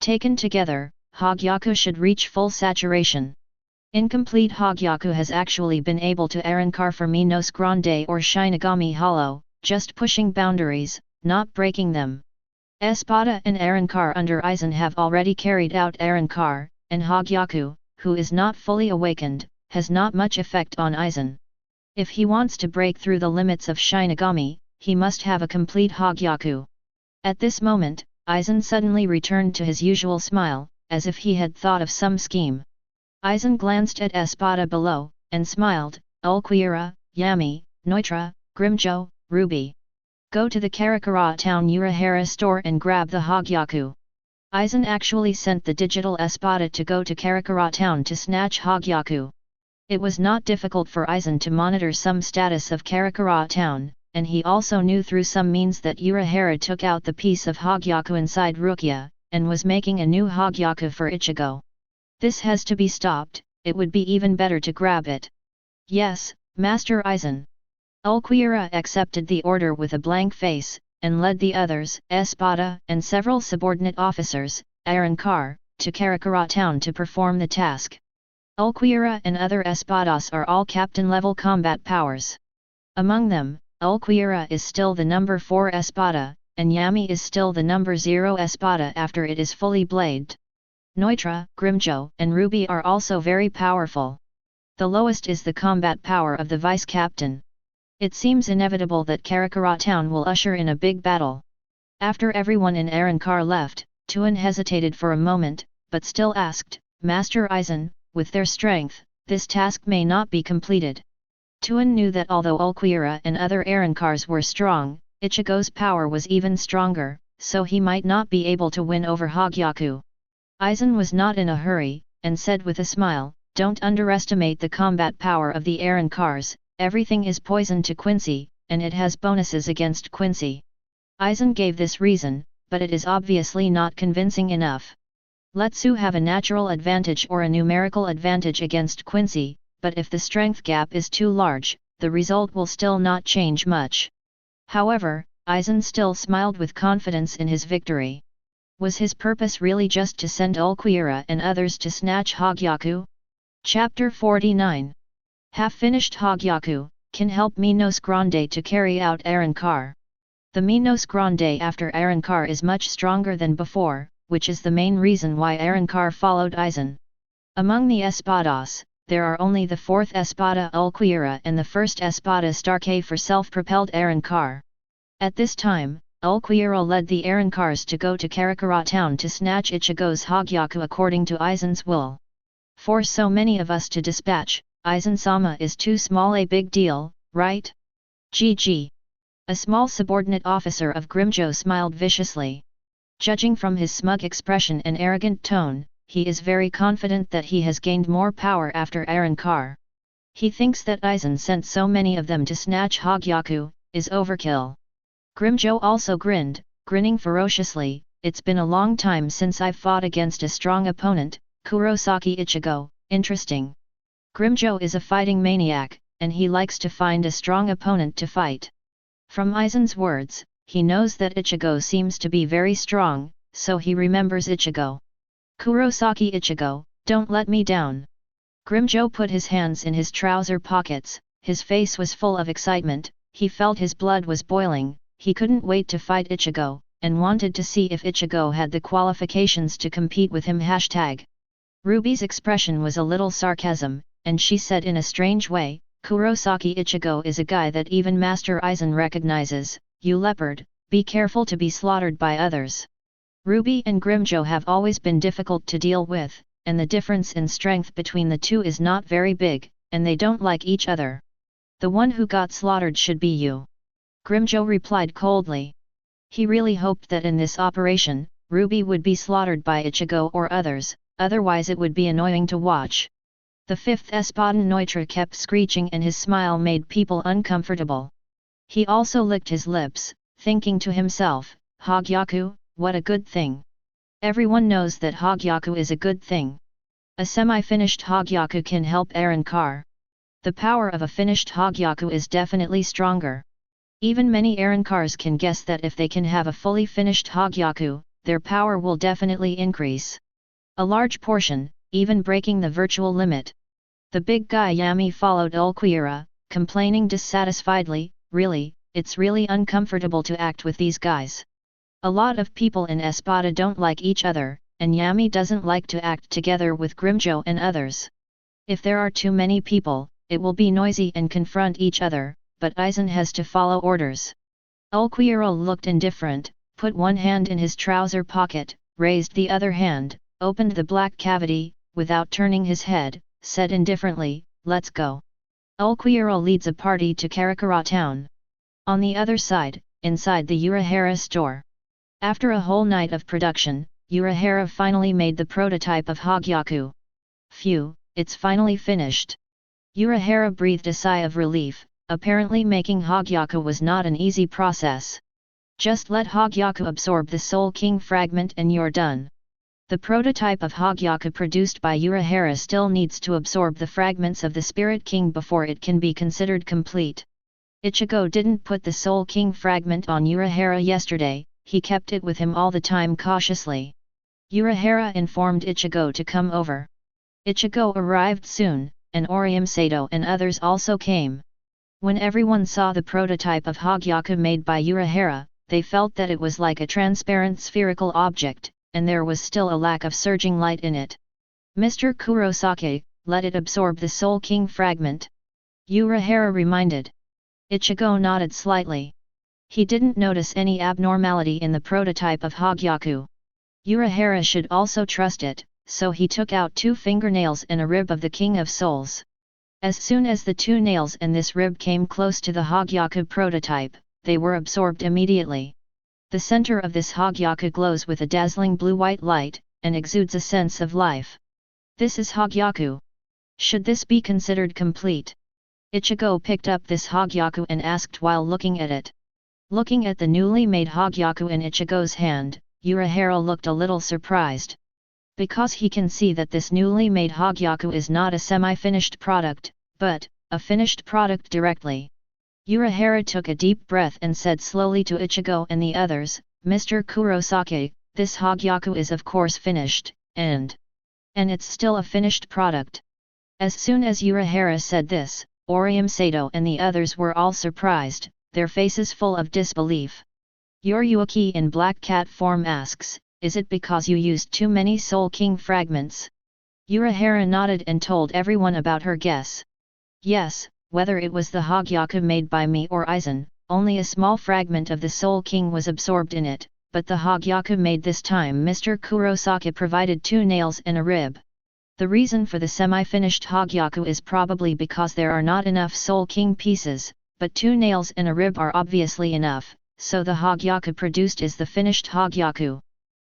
[SPEAKER 1] Taken together, Hogyaku should reach full saturation. Incomplete Hogyaku has actually been able to arrancar for Minos Grande or Shinigami Hollow, just pushing boundaries, not breaking them. Espada and Arrancar under Aizen have already carried out Arrancar, and Hogyaku, who is not fully awakened, has not much effect on Aizen. If he wants to break through the limits of Shinigami, he must have a complete Hogyaku. At this moment, Aizen suddenly returned to his usual smile, as if he had thought of some scheme. Aizen glanced at Espada below, and smiled. Ulquiorra, Yami, Neutra, Grimjo, Ruby. Go to the Karakura town Urahara store and grab the Hogyaku. Aizen actually sent the digital Espada to go to Karakura town to snatch Hogyaku. It was not difficult for Aizen to monitor some status of Karakura town, and he also knew through some means that Urahara took out the piece of Hogyaku inside Rukia, and was making a new Hogyaku for Ichigo. This has to be stopped, it would be even better to grab it. Yes, Master Aizen. Ulquiorra accepted the order with a blank face, and led the others, Espada and several subordinate officers, Arrancar, to Karakura town to perform the task. Ulquiorra and other Espadas are all captain-level combat powers. Among them, Ulquiorra is still the number 4 Espada, and Yami is still the number 0 Espada after it is fully bladed. Neutra, Grimjo, and Ruby are also very powerful. The lowest is the combat power of the vice-captain. It seems inevitable that Karakura town will usher in a big battle. After everyone in Arrancar left, Tuan hesitated for a moment, but still asked, Master Aizen, with their strength, this task may not be completed. Tuan knew that although Ulquiorra and other Arrancars were strong, Ichigo's power was even stronger, so he might not be able to win over Hogyaku. Aizen was not in a hurry, and said with a smile, don't underestimate the combat power of the Arrancars, everything is poison to Quincy, and it has bonuses against Quincy. Aizen gave this reason, but it is obviously not convincing enough. Letsu have a natural advantage or a numerical advantage against Quincy, but if the strength gap is too large, the result will still not change much. However, Aizen still smiled with confidence in his victory. Was his purpose really just to send Ulquiorra and others to snatch Hogyaku? Chapter 49. Half-finished Hogyaku, can help Minos Grande to carry out Arrancar. The Minos Grande after Arrancar is much stronger than before, which is the main reason why Arrancar followed Aizen. Among the Espadas, there are only the 4th Espada Ulquiorra and the 1st Espada Starke for self-propelled Arrancar. At this time, Ulquiorra led the Arrancars to go to Karakura town to snatch Ichigo's Hogyaku according to Aizen's will. For so many of us to dispatch, Aizen-sama is too small a big deal, right? GG. A small subordinate officer of Grimjo smiled viciously. Judging from his smug expression and arrogant tone, he is very confident that he has gained more power after Arrancar. He thinks that Aizen sent so many of them to snatch Hogyaku, is overkill. Grimjo also grinned, grinning ferociously, it's been a long time since I've fought against a strong opponent, Kurosaki Ichigo, interesting. Grimjo is a fighting maniac, and he likes to find a strong opponent to fight. From Aizen's words, he knows that Ichigo seems to be very strong, so he remembers Ichigo. Kurosaki Ichigo, don't let me down. Grimjo put his hands in his trouser pockets, his face was full of excitement, he felt his blood was boiling, he couldn't wait to fight Ichigo, and wanted to see if Ichigo had the qualifications to compete with him. Ruby's expression was a little sarcasm, and she said in a strange way, Kurosaki Ichigo is a guy that even Master Aizen recognizes, you leopard, be careful to be slaughtered by others. Ruby and Grimjo have always been difficult to deal with, and the difference in strength between the two is not very big, and they don't like each other. The one who got slaughtered should be you. Grimjo replied coldly. He really hoped that in this operation, Ruby would be slaughtered by Ichigo or others, otherwise it would be annoying to watch. The 5th Espadan Neutra kept screeching and his smile made people uncomfortable. He also licked his lips, thinking to himself, Hogyaku, what a good thing. Everyone knows that Hogyaku is a good thing. A semi-finished Hogyaku can help Arrancar. The power of a finished Hogyaku is definitely stronger. Even many Arrancars can guess that if they can have a fully finished Hogyaku, their power will definitely increase. A large portion, even breaking the virtual limit. The big guy Yami followed Ulquiorra, complaining dissatisfiedly, really, it's really uncomfortable to act with these guys. A lot of people in Espada don't like each other, and Yami doesn't like to act together with Grimjo and others. If there are too many people, it will be noisy and confront each other, but Aizen has to follow orders. Ulquiorra looked indifferent, put one hand in his trouser pocket, raised the other hand, opened the black cavity, without turning his head, said indifferently, "Let's go." Ulquiorl leads a party to Karakura town. On the other side, inside the Urahara store. After a whole night of production, Urahara finally made the prototype of Hogyaku. Phew, it's finally finished. Urahara breathed a sigh of relief. Apparently making Hogyaku was not an easy process. Just let Hogyaku absorb the Soul King fragment and you're done. The prototype of Hogyaku produced by Urahara still needs to absorb the fragments of the Spirit King before it can be considered complete. Ichigo didn't put the Soul King fragment on Urahara yesterday, he kept it with him all the time cautiously. Urahara informed Ichigo to come over. Ichigo arrived soon, and Orium Sato and others also came. When everyone saw the prototype of Hogyaku made by Urahara, they felt that it was like a transparent spherical object, and there was still a lack of surging light in it. "Mr. Kurosaki, let it absorb the Soul King fragment," Urahara reminded. Ichigo nodded slightly. He didn't notice any abnormality in the prototype of Hogyaku. Urahara should also trust it, so he took out 2 fingernails and a rib of the King of Souls. As soon as the 2 nails and this rib came close to the Hogyaku prototype, they were absorbed immediately. The center of this Hogyaku glows with a dazzling blue-white light, and exudes a sense of life. This is Hogyaku. Should this be considered complete? Ichigo picked up this Hogyaku and asked while looking at it. Looking at the newly made Hogyaku in Ichigo's hand, Urahara looked a little surprised. Because he can see that this newly made Hogyaku is not a semi-finished product, but a finished product directly. Urahara took a deep breath and said slowly to Ichigo and the others, "Mr. Kurosaki, this Hogyaku is of course finished, and it's still a finished product." As soon as Urahara said this, Orium Sato and the others were all surprised, their faces full of disbelief. Yoryuki in Black Cat form asks, "Is it because you used too many Soul King fragments?" Urahara nodded and told everyone about her guess. "Yes, whether it was the Hogyaku made by me or Aizen, only a small fragment of the Soul King was absorbed in it, but the Hogyaku made this time Mr. Kurosaki provided 2 nails and a rib. The reason for the semi-finished Hogyaku is probably because there are not enough Soul King pieces, but 2 nails and a rib are obviously enough, so the Hogyaku produced is the finished Hogyaku."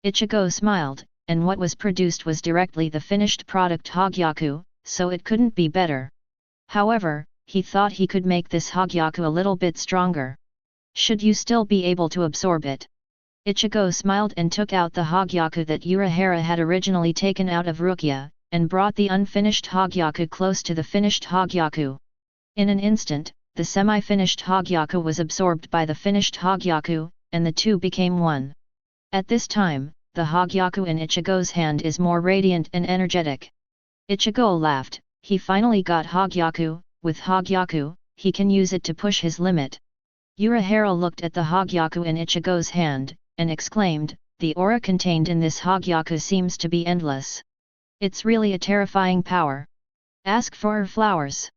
[SPEAKER 1] Ichigo smiled, and what was produced was directly the finished product Hogyaku, so it couldn't be better. However, he thought he could make this Hogyaku a little bit stronger. "Should you still be able to absorb it?" Ichigo smiled and took out the Hogyaku that Urahara had originally taken out of Rukia, and brought the unfinished Hogyaku close to the finished Hogyaku. In an instant, the semi-finished Hogyaku was absorbed by the finished Hogyaku, and the two became one. At this time, the Hogyaku in Ichigo's hand is more radiant and energetic. Ichigo laughed, he finally got Hogyaku. With Hogyaku, he can use it to push his limit. Urahara looked at the Hogyaku in Ichigo's hand, and exclaimed, "The aura contained in this Hogyaku seems to be endless. It's really a terrifying power. Ask for her flowers."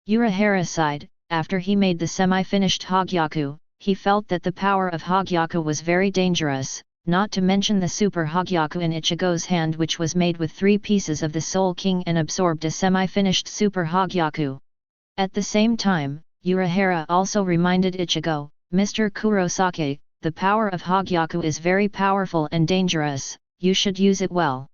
[SPEAKER 1] Urahara sighed. After he made the semi-finished Hogyaku, he felt that the power of Hogyaku was very dangerous, not to mention the super Hogyaku in Ichigo's hand, which was made with 3 pieces of the Soul King and absorbed a semi-finished super Hogyaku. At the same time, Urahara also reminded Ichigo, "Mr. Kurosaki, the power of Hogyaku is very powerful and dangerous, you should use it well."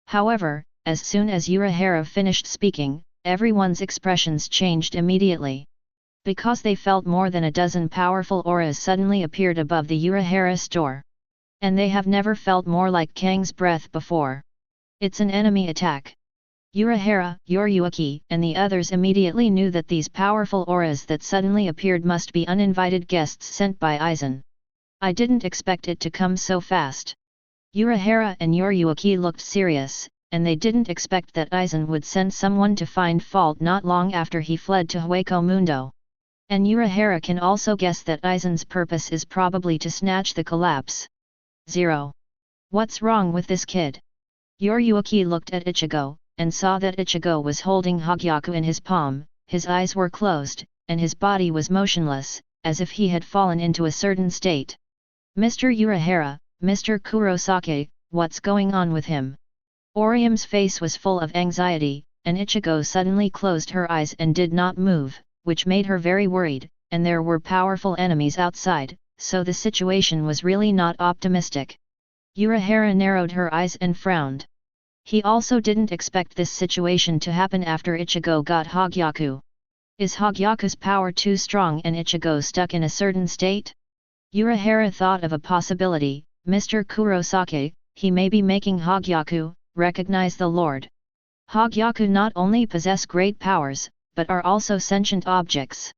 [SPEAKER 1] However, as soon as Urahara finished speaking, everyone's expressions changed immediately. Because they felt more than a dozen powerful auras suddenly appeared above the Urahara store. And they have never felt more like Kang's breath before. It's an enemy attack. Urahara, Yoryuki, and the others immediately knew that these powerful auras that suddenly appeared must be uninvited guests sent by Aizen. "I didn't expect it to come so fast." Urahara and Yoryuki looked serious, and they didn't expect that Aizen would send someone to find fault not long after he fled to Hueco Mundo. And Urahara can also guess that Aizen's purpose is probably to snatch the collapse. 0. What's wrong with this kid? Yoryuki looked at Ichigo, and saw that Ichigo was holding Hogyaku in his palm, his eyes were closed, and his body was motionless, as if he had fallen into a certain state. "Mr. Urahara, Mr. Kurosaki, what's going on with him?" Orium's face was full of anxiety, and Ichigo suddenly closed her eyes and did not move, which made her very worried, and there were powerful enemies outside, so the situation was really not optimistic. Urahara narrowed her eyes and frowned. He also didn't expect this situation to happen after Ichigo got Hogyaku. Is Hogyaku's power too strong and Ichigo stuck in a certain state? Urahara thought of a possibility. Mr. Kurosaki, he may be making Hogyaku recognize the Lord. Hogyaku not only possess great powers, but are also sentient objects.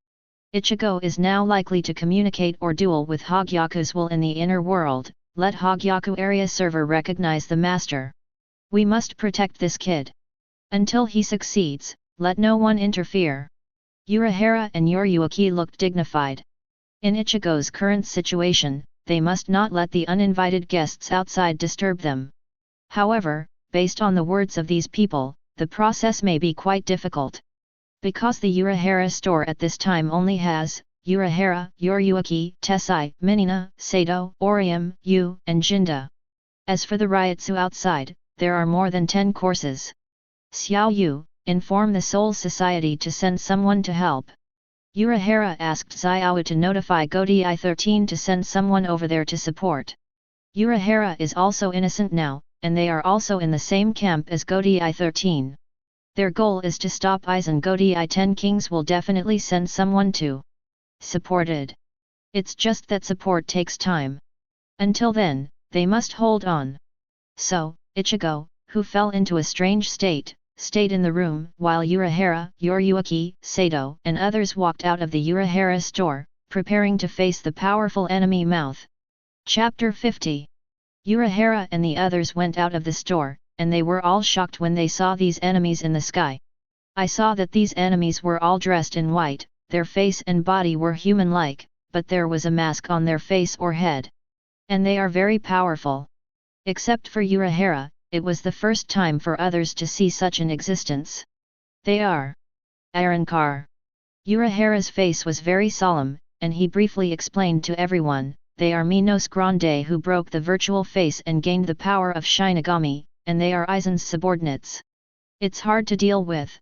[SPEAKER 1] Ichigo is now likely to communicate or duel with Hogyaku's will in the inner world. Let Hogyaku area server recognize the master. We must protect this kid. Until he succeeds, let no one interfere. Urahara and Yoryuki looked dignified. In Ichigo's current situation, they must not let the uninvited guests outside disturb them. However, based on the words of these people, the process may be quite difficult. Because the Urahara store at this time only has Urahara, Yoryuki, Tessai, Minina, Sato, Orium, Yu, and Jinda. As for the Ryotsu outside, there are more than 10 courses. Xiao Yu, inform the Soul Society to send someone to help. Urahara asked Xiao to notify Godi 13 to send someone over there to support. Urahara is also innocent now, and they are also in the same camp as Godi 13. Their goal is to stop Aizen. Godi 10 Kings will definitely send someone to supported. It's just that support takes time. Until then, they must hold on. So, Ichigo, who fell into a strange state, stayed in the room while Urahara, Yoryuki, Sato and others walked out of the Urahara store, preparing to face the powerful enemy mouth. Chapter 50. Urahara and the others went out of the store, and they were all shocked when they saw these enemies in the sky. I saw that these enemies were all dressed in white, their face and body were human-like, but there was a mask on their face or head. And they are very powerful. Except for Urahara, it was the first time for others to see such an existence. They are Arankar. Urahara's face was very solemn, and he briefly explained to everyone, they are Minos Grande who broke the virtual face and gained the power of Shinigami, and they are Aizen's subordinates. It's hard to deal with.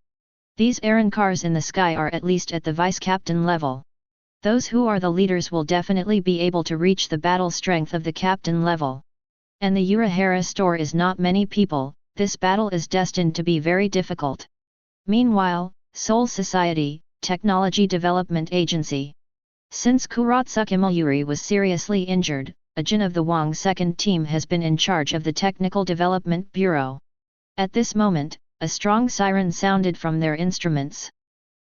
[SPEAKER 1] These Arankars in the sky are at least at the vice-captain level. Those who are the leaders will definitely be able to reach the battle strength of the captain level. And the Urahara store is not many people, this battle is destined to be very difficult. Meanwhile, Soul Society, Technology Development Agency. Since Kurotsuki Mayuri was seriously injured, a Jin of the Wang second team has been in charge of the Technical Development Bureau. At this moment, a strong siren sounded from their instruments.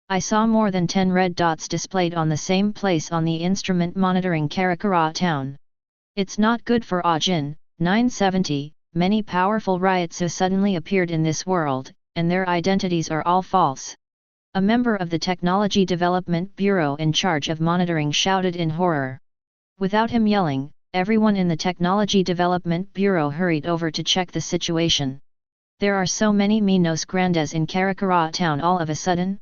[SPEAKER 1] I saw more than 10 red dots displayed on the same place on the instrument monitoring Karakura town. It's not good for Ajin. 970, many powerful Ryotsu suddenly appeared in this world, and their identities are all false. A member of the Technology Development Bureau in charge of monitoring shouted in horror. Without him yelling, everyone in the Technology Development Bureau hurried over to check the situation. There are so many Minos Grandes in Karakura town all of a sudden?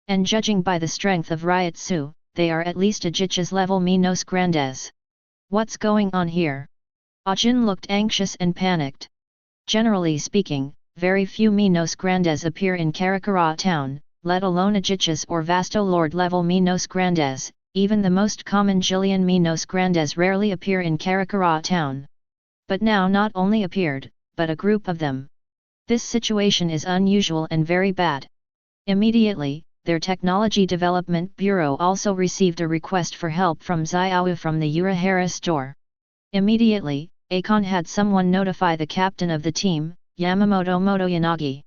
[SPEAKER 1] And judging by the strength of Ryotsu, they are at least a Jich's level Minos Grandes. What's going on here? Ajin looked anxious and panicked. Generally speaking, very few Minos Grandes appear in Karakura town, let alone Ajichas or Vasto Lord level Minos Grandes. Even the most common Jillian Minos Grandes rarely appear in Karakura town. But now not only appeared, but a group of them. This situation is unusual and very bad. Immediately, their Technology Development Bureau also received a request for help from Xiao from the Urahara store. Immediately, Akon had someone notify the captain of the team, Yamamoto Motoyanagi.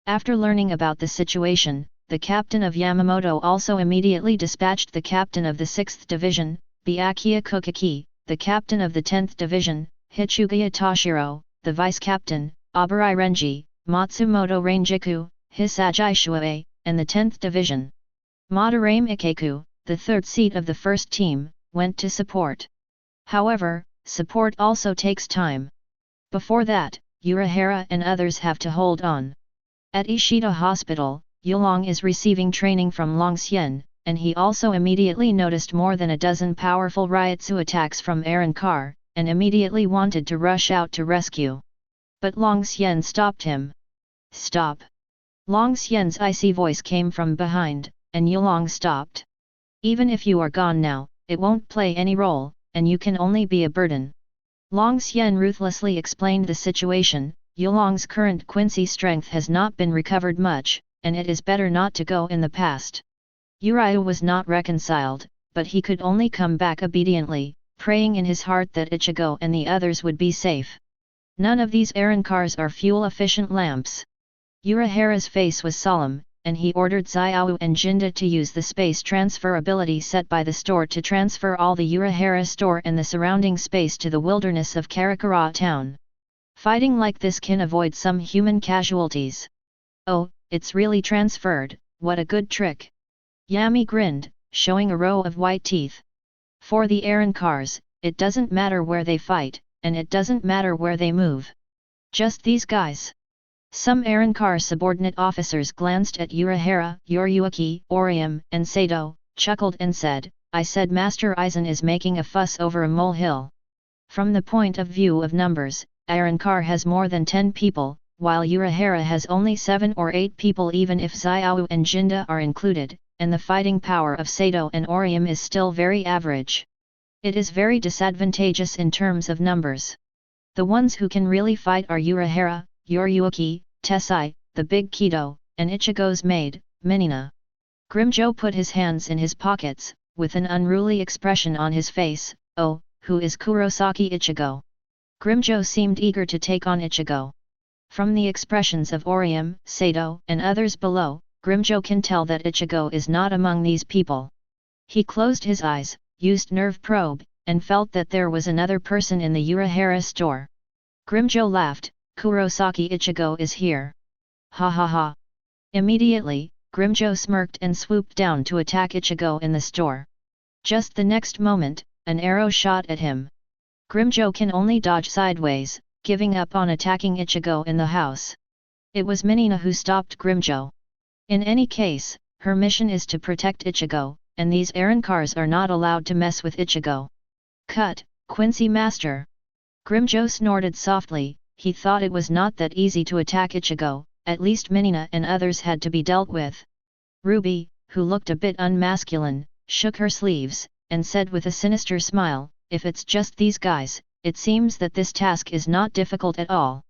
[SPEAKER 1] After learning about the situation, the captain of Yamamoto also immediately dispatched the captain of the 6th Division, Byakuya Kuchiki, the captain of the 10th Division, Hichugaya Toshiro, the vice-captain, Abarai Renji, Matsumoto Rangiku, Hisagi Shuei, and the 10th Division. Madarame Ikeku, the 3rd seat of the 1st team, went to support. However, support also takes time. Before that, Urahara and others have to hold on. At Ishida Hospital, Yulong is receiving training from Longxian, and he also immediately noticed more than a dozen powerful Ryotsu attacks from Arankar, and immediately wanted to rush out to rescue. But Long Xian stopped him. Stop! Long Xian's icy voice came from behind, and Yulong stopped. Even if you are gone now, it won't play any role, and you can only be a burden. Long Xian ruthlessly explained the situation. Yulong's current Quincy strength has not been recovered much, and it is better not to go in the past. Uriah was not reconciled, but he could only come back obediently, praying in his heart that Ichigo and the others would be safe. None of these Aaron cars are fuel-efficient lamps. Urahara's face was solemn, and he ordered Xiao and Jinda to use the space transfer ability set by the store to transfer all the Urahara store and the surrounding space to the wilderness of Karakura town. Fighting like this can avoid some human casualties. Oh, it's really transferred, what a good trick. Yami grinned, showing a row of white teeth. For the Aaron cars, it doesn't matter where they fight, and it doesn't matter where they move. Just these guys. Some Aaron car subordinate officers glanced at Urahara, Yoryuki, Orium, and Sato, chuckled and said, I said Master Aizen is making a fuss over a molehill. From the point of view of numbers, Aaron car has more than 10 people, while Urahara has only 7 or 8 people even if Xiao and Jinda are included, and the fighting power of Sato and Orium is still very average. It is very disadvantageous in terms of numbers. The ones who can really fight are Urahara, Yoryuki, Tessai, the Big Kido, and Ichigo's maid, Minina. Grimjo put his hands in his pockets, with an unruly expression on his face. Oh, who is Kurosaki Ichigo? Grimjo seemed eager to take on Ichigo. From the expressions of Orium, Sato, and others below, Grimjo can tell that Ichigo is not among these people. He closed his eyes, used nerve probe, and felt that there was another person in the Urahara store. Grimjo laughed, Kurosaki Ichigo is here. Ha ha ha. Immediately, Grimjo smirked and swooped down to attack Ichigo in the store. Just the next moment, an arrow shot at him. Grimjo can only dodge sideways, giving up on attacking Ichigo in the house. It was Minina who stopped Grimjo. In any case, her mission is to protect Ichigo, and these Aaron cars are not allowed to mess with Ichigo. Cut, Quincy Master. Grimjo snorted softly. He thought it was not that easy to attack Ichigo, at least Minina and others had to be dealt with. Ruby, who looked a bit unmasculine, shook her sleeves, and said with a sinister smile, if it's just these guys, it seems that this task is not difficult at all.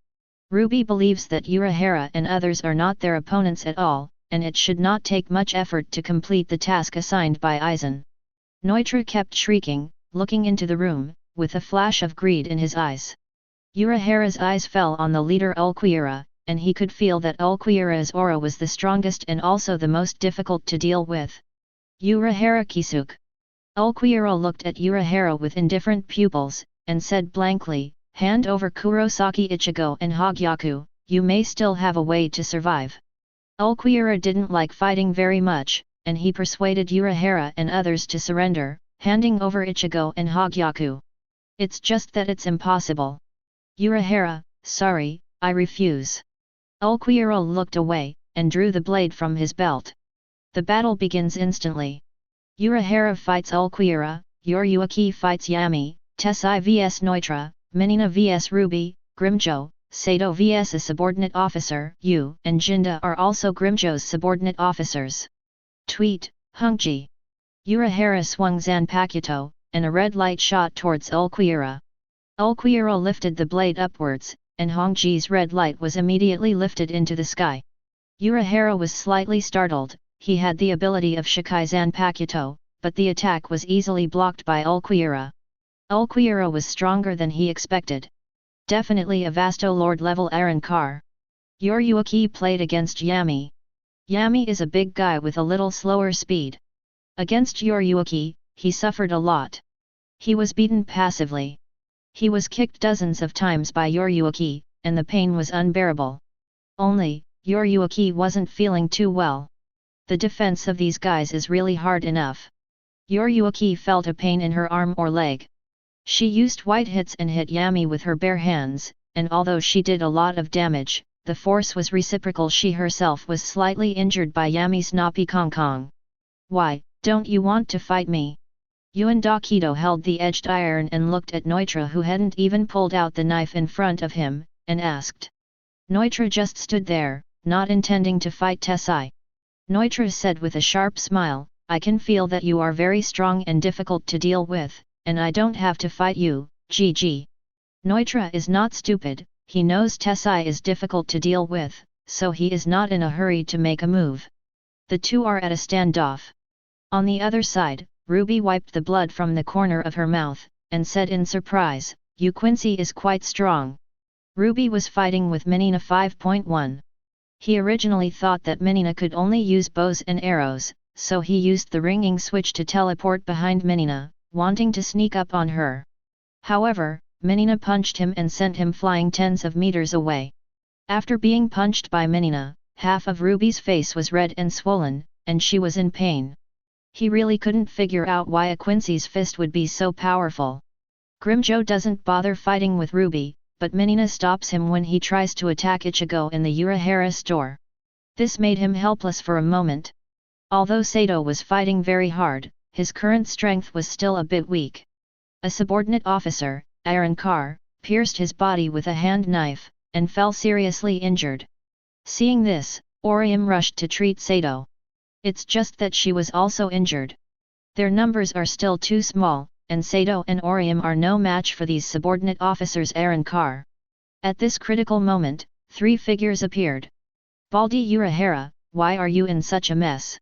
[SPEAKER 1] Ruby believes that Urahara and others are not their opponents at all, and it should not take much effort to complete the task assigned by Aizen. Neutra kept shrieking, looking into the room, with a flash of greed in his eyes. Urahara's eyes fell on the leader Ulquiorra, and he could feel that Ulquiorra's aura was the strongest and also the most difficult to deal with. Urahara Kisuke. Ulquiorra looked at Urahara with indifferent pupils, and said blankly, hand over Kurosaki Ichigo and Hogyaku, you may still have a way to survive. Ulquiorra didn't like fighting very much, and he persuaded Urahara and others to surrender, handing over Ichigo and Hogyaku. It's just that it's impossible. Urahara, sorry, I refuse. Ulquiorra looked away, and drew the blade from his belt. The battle begins instantly. Urahara fights Ulquiorra, Yoryuki fights Yami, Tessai vs Neutra, Minina vs Ruby, Grimjo, Sato vs a subordinate officer, Yu and Jinda are also Grimjo's subordinate officers. Tweet, Hungji. Urahara swung Zanpakuto, and a red light shot towards Ulquiorra. Ulquiorra lifted the blade upwards, and Hongji's red light was immediately lifted into the sky. Urahara was slightly startled. He had the ability of Shikai Zanpakuto, but the attack was easily blocked by Ulquiorra. Ulquiorra was stronger than he expected. Definitely a Vasto Lord level Aaron Carr. Yoryuki played against Yami. Yami is a big guy with a little slower speed. Against Yoryuki, he suffered a lot. He was beaten passively. He was kicked dozens of times by Yoryuki, and the pain was unbearable. Only, Yoryuki wasn't feeling too well. The defense of these guys is really hard enough. Yoryuki felt a pain in her arm or leg. She used white hits and hit Yami with her bare hands, and although she did a lot of damage, the force was reciprocal. She herself was slightly injured by Yami's Napi Kong Kong. Why, don't you want to fight me? Yuan Dakido held the edged iron and looked at Neutra, who hadn't even pulled out the knife in front of him, and asked. Neutra just stood there, not intending to fight Tessai. Neutra said with a sharp smile, I can feel that you are very strong and difficult to deal with, and I don't have to fight you, GG. Neutra is not stupid, he knows Tessai is difficult to deal with, so he is not in a hurry to make a move. The two are at a standoff. On the other side, Ruby wiped the blood from the corner of her mouth, and said in surprise, You Quincy is quite strong. Ruby was fighting with Menina 5.1. He originally thought that Menina could only use bows and arrows, so he used the ringing switch to teleport behind Menina, wanting to sneak up on her. However, Menina punched him and sent him flying tens of meters away. After being punched by Menina, half of Ruby's face was red and swollen, and she was in pain. He really couldn't figure out why a Quincy's fist would be so powerful. Grimjo doesn't bother fighting with Ruby, but Menina stops him when he tries to attack Ichigo in the Urahara store. This made him helpless for a moment. Although Sato was fighting very hard, his current strength was still a bit weak. A subordinate officer, Aaron Carr, pierced his body with a hand knife, and fell seriously injured. Seeing this, Orium rushed to treat Sato. It's just that she was also injured. Their numbers are still too small, and Sato and Orium are no match for these subordinate officers Aaron Carr. At this critical moment, three figures appeared. Baldy Urahara, why are you in such a mess?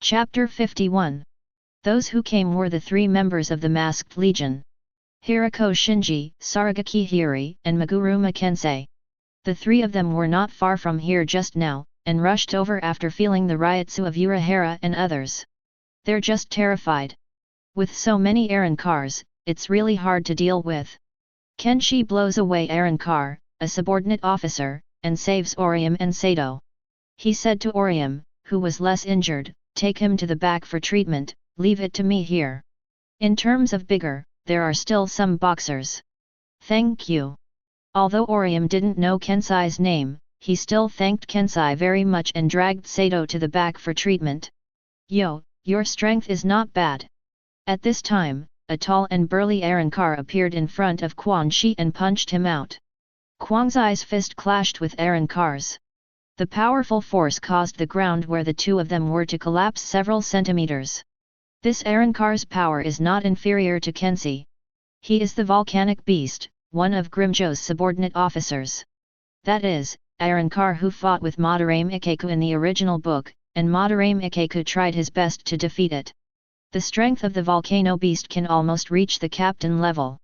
[SPEAKER 1] Chapter 51. Those who came were the three members of the Masked Legion. Hirako Shinji, Saragaki Hiri, and Meguruma Kensei. The three of them were not far from here just now, and rushed over after feeling the ryotsu of Urahara and others. They're just terrified. With so many Aaron Cars, it's really hard to deal with. Kenshi blows away Aaron Carr, a subordinate officer, and saves Orium and Sato. He said to Orium, who was less injured, take him to the back for treatment, leave it to me here. In terms of bigger, there are still some boxers. Thank you. Although Orium didn't know Kensai's name, he still thanked Kensai very much and dragged Sato to the back for treatment. Yo, your strength is not bad. At this time, a tall and burly Aaron Carr appeared in front of Quan Shi and punched him out. Quan Xi's fist clashed with Aaron Carr's. The powerful force caused the ground where the two of them were to collapse several centimeters. This Aaron Carr's power is not inferior to Kenshi. He is the volcanic beast, one of Grimjo's subordinate officers. That is, Aaron Carr who fought with Madarame Ikeku in the original book, and Madarame Ikeku tried his best to defeat it. The strength of the volcano beast can almost reach the captain level.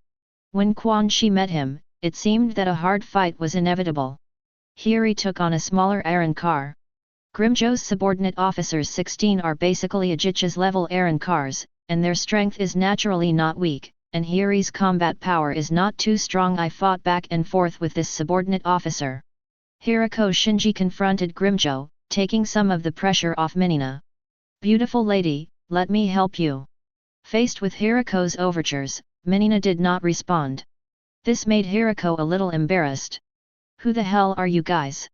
[SPEAKER 1] When Quan Shi met him, it seemed that a hard fight was inevitable. Hiri took on a smaller Aaron Carr. Grimjo's subordinate officers 16 are basically Ajicha's level Aaron Carrs, and their strength is naturally not weak, and Hiri's combat power is not too strong. I fought back and forth with this subordinate officer. Hirako Shinji confronted Grimjo, taking some of the pressure off Menina. Beautiful lady, let me help you. Faced with Hirako's overtures, Menina did not respond. This made Hirako a little embarrassed. Who the hell are you guys?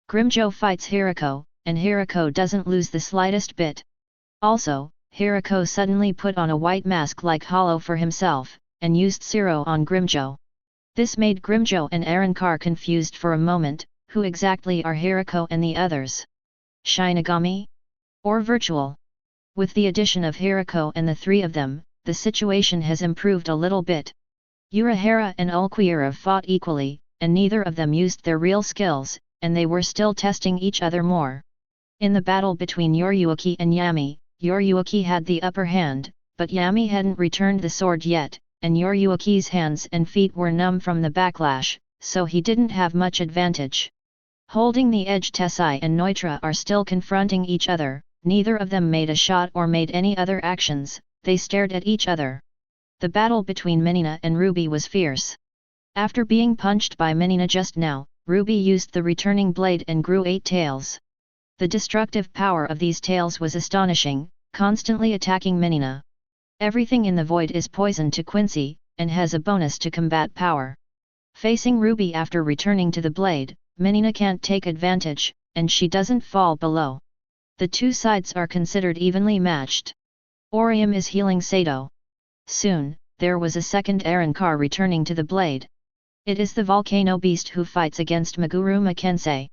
[SPEAKER 1] Grimjo fights Hirako, and Hirako doesn't lose the slightest bit. Also, Hirako suddenly put on a white mask like Hollow for himself, and used Zero on Grimjo. This made Grimjo and Aaron Carr confused for a moment, who exactly are Hirako and the others? Shinigami? Or virtual? With the addition of Hirako and the three of them, the situation has improved a little bit. Urahara and Ulquiorra fought equally, and neither of them used their real skills, and they were still testing each other more. In the battle between Yoryuki and Yami, Yoryuki had the upper hand, but Yami hadn't returned the sword yet, and Yoryuki's hands and feet were numb from the backlash, so he didn't have much advantage. Holding the edge, Tessai and Neutra are still confronting each other. Neither of them made a shot or made any other actions, they stared at each other. The battle between Menina and Ruby was fierce. After being punched by Menina just now, Ruby used the returning blade and grew 8 tails. The destructive power of these tails was astonishing, constantly attacking Menina. Everything in the void is poison to Quincy, and has a bonus to combat power. Facing Ruby after returning to the blade, Menina can't take advantage, and she doesn't fall below. The two sides are considered evenly matched. Orium is healing Sato. Soon, there was a second Arrancar returning to the blade. It is the volcano beast who fights against Meguruma Kensei.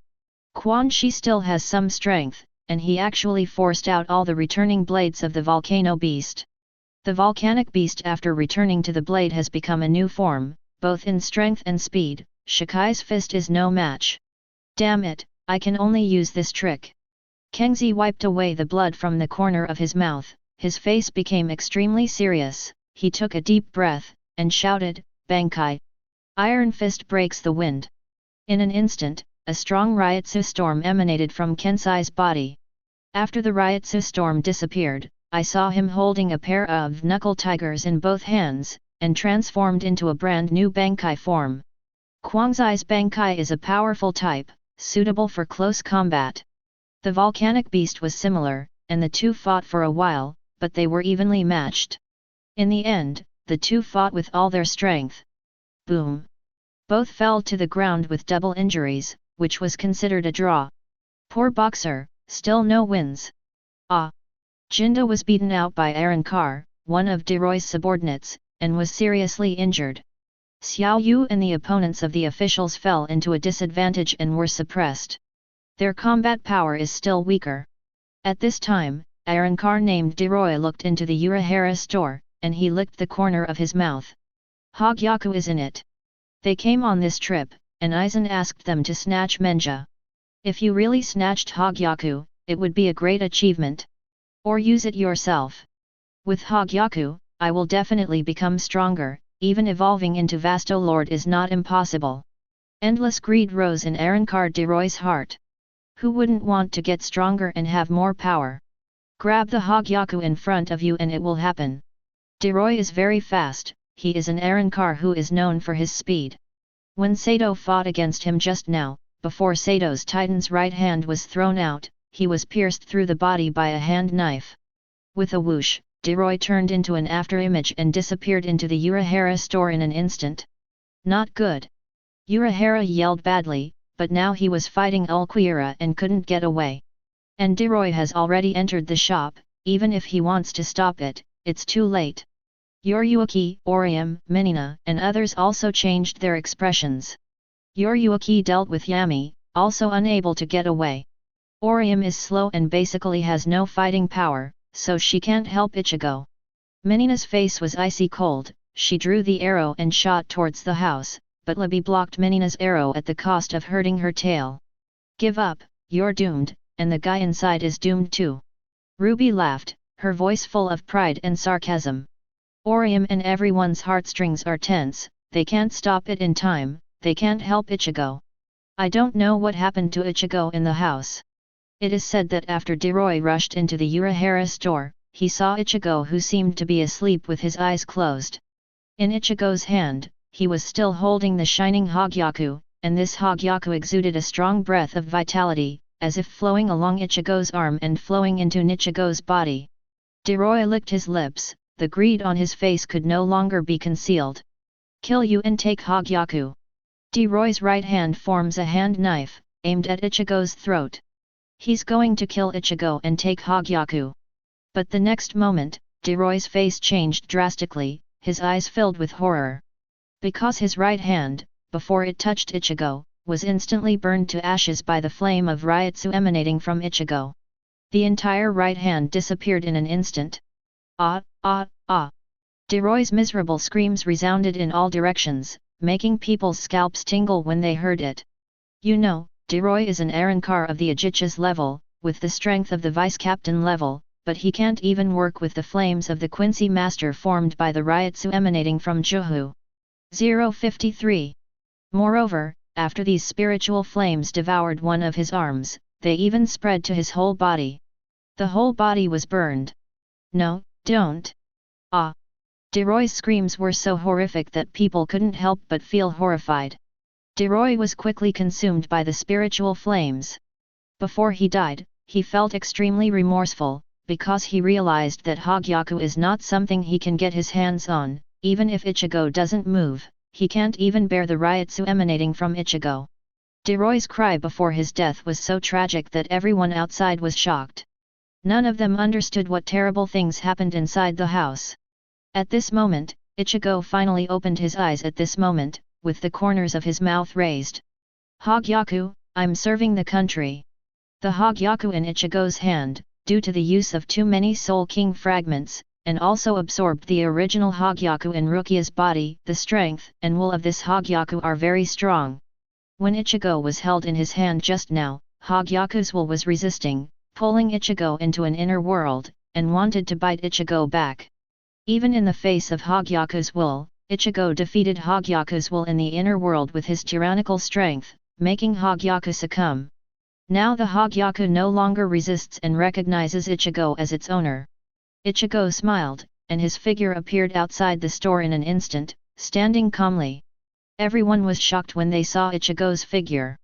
[SPEAKER 1] Quan Shi still has some strength, and he actually forced out all the returning blades of the volcano beast. The volcanic beast after returning to the blade has become a new form, both in strength and speed. Shikai's fist is no match. Damn it, I can only use this trick. Kengzi wiped away the blood from the corner of his mouth, his face became extremely serious, he took a deep breath, and shouted, Bankai! Iron Fist breaks the wind. In an instant, a strong Ryutsu storm emanated from Kensai's body. After the Ryutsu storm disappeared, I saw him holding a pair of knuckle tigers in both hands, and transformed into a brand new Bankai form. Quangzai's Bankai is a powerful type, suitable for close combat. The volcanic beast was similar, and the two fought for a while, but they were evenly matched. In the end, the two fought with all their strength. Boom! Both fell to the ground with double injuries, which was considered a draw. Poor boxer, still no wins. Ah! Jinda was beaten out by Arrancar, one of Deroy's subordinates, and was seriously injured. Xiao Yu and the opponents of the officials fell into a disadvantage and were suppressed. Their combat power is still weaker. At this time, Arrancar named Deroy looked into the Urahara store, and he licked the corner of his mouth. Hogyaku is in it. They came on this trip, and Aizen asked them to snatch Menja. If you really snatched Hogyaku, it would be a great achievement. Or use it yourself. With Hogyaku, I will definitely become stronger, even evolving into Vasto Lord is not impossible. Endless greed rose in Arrancar Deroy's heart. Who wouldn't want to get stronger and have more power? Grab the Hogyaku in front of you and it will happen. Deroy is very fast, he is an Arrancar who is known for his speed. When Sato fought against him just now, before Sato's Titan's right hand was thrown out, he was pierced through the body by a hand knife. With a whoosh, Deroy turned into an afterimage and disappeared into the Urahara store in an instant. Not good. Urahara yelled badly, but now he was fighting Ulquiorra and couldn't get away. And Deroy has already entered the shop, even if he wants to stop it, it's too late. Yoryuki, Orium, Menina, and others also changed their expressions. Yoryuki dealt with Yami, also unable to get away. Orium is slow and basically has no fighting power, so she can't help Ichigo. Menina's face was icy cold, she drew the arrow and shot towards the house, but Libby blocked Menina's arrow at the cost of hurting her tail. Give up, you're doomed, and the guy inside is doomed too. Ruby laughed, her voice full of pride and sarcasm. Orium and everyone's heartstrings are tense, they can't stop it in time, they can't help Ichigo. I don't know what happened to Ichigo in the house. It is said that after Deroy rushed into the Urahara store, he saw Ichigo who seemed to be asleep with his eyes closed. In Ichigo's hand, he was still holding the shining Hogyaku, and this Hogyaku exuded a strong breath of vitality, as if flowing along Ichigo's arm and flowing into Nichigo's body. Deroy licked his lips, the greed on his face could no longer be concealed. Kill you and take Hogyaku. Deroy's right hand forms a hand knife, aimed at Ichigo's throat. He's going to kill Ichigo and take Hogyaku. But the next moment, Deroy's face changed drastically, his eyes filled with horror. Because his right hand, before it touched Ichigo, was instantly burned to ashes by the flame of Ryutsu emanating from Ichigo. The entire right hand disappeared in an instant. Ah, ah, ah! Deroy's miserable screams resounded in all directions, making people's scalps tingle when they heard it. You know, Deroy is an Arrancar of the Ajichas level, with the strength of the vice-captain level, but he can't even work with the flames of the Quincy master formed by the Ryutsu emanating from Juhu. 053. Moreover, after these spiritual flames devoured one of his arms, they even spread to his whole body. The whole body was burned. No, don't. Ah! Deroy's screams were so horrific that people couldn't help but feel horrified. Deroy was quickly consumed by the spiritual flames. Before he died, he felt extremely remorseful, because he realized that Hogyaku is not something he can get his hands on. Even if Ichigo doesn't move, he can't even bear the ryotsu emanating from Ichigo. Deroy's cry before his death was so tragic that everyone outside was shocked. None of them understood what terrible things happened inside the house. At this moment, Ichigo finally opened his eyes at this moment, with the corners of his mouth raised. Hogyaku, I'm serving the country. The Hogyaku in Ichigo's hand, due to the use of too many Soul King fragments, and also absorbed the original Hogyaku in Rukia's body. The strength and will of this Hogyaku are very strong. When Ichigo was held in his hand just now, Hogyaku's will was resisting, pulling Ichigo into an inner world, and wanted to bite Ichigo back. Even in the face of Hogyaku's will, Ichigo defeated Hogyaku's will in the inner world with his tyrannical strength, making Hogyaku succumb. Now the Hogyaku no longer resists and recognizes Ichigo as its owner. Ichigo smiled, and his figure appeared outside the store in an instant, standing calmly. Everyone was shocked when they saw Ichigo's figure.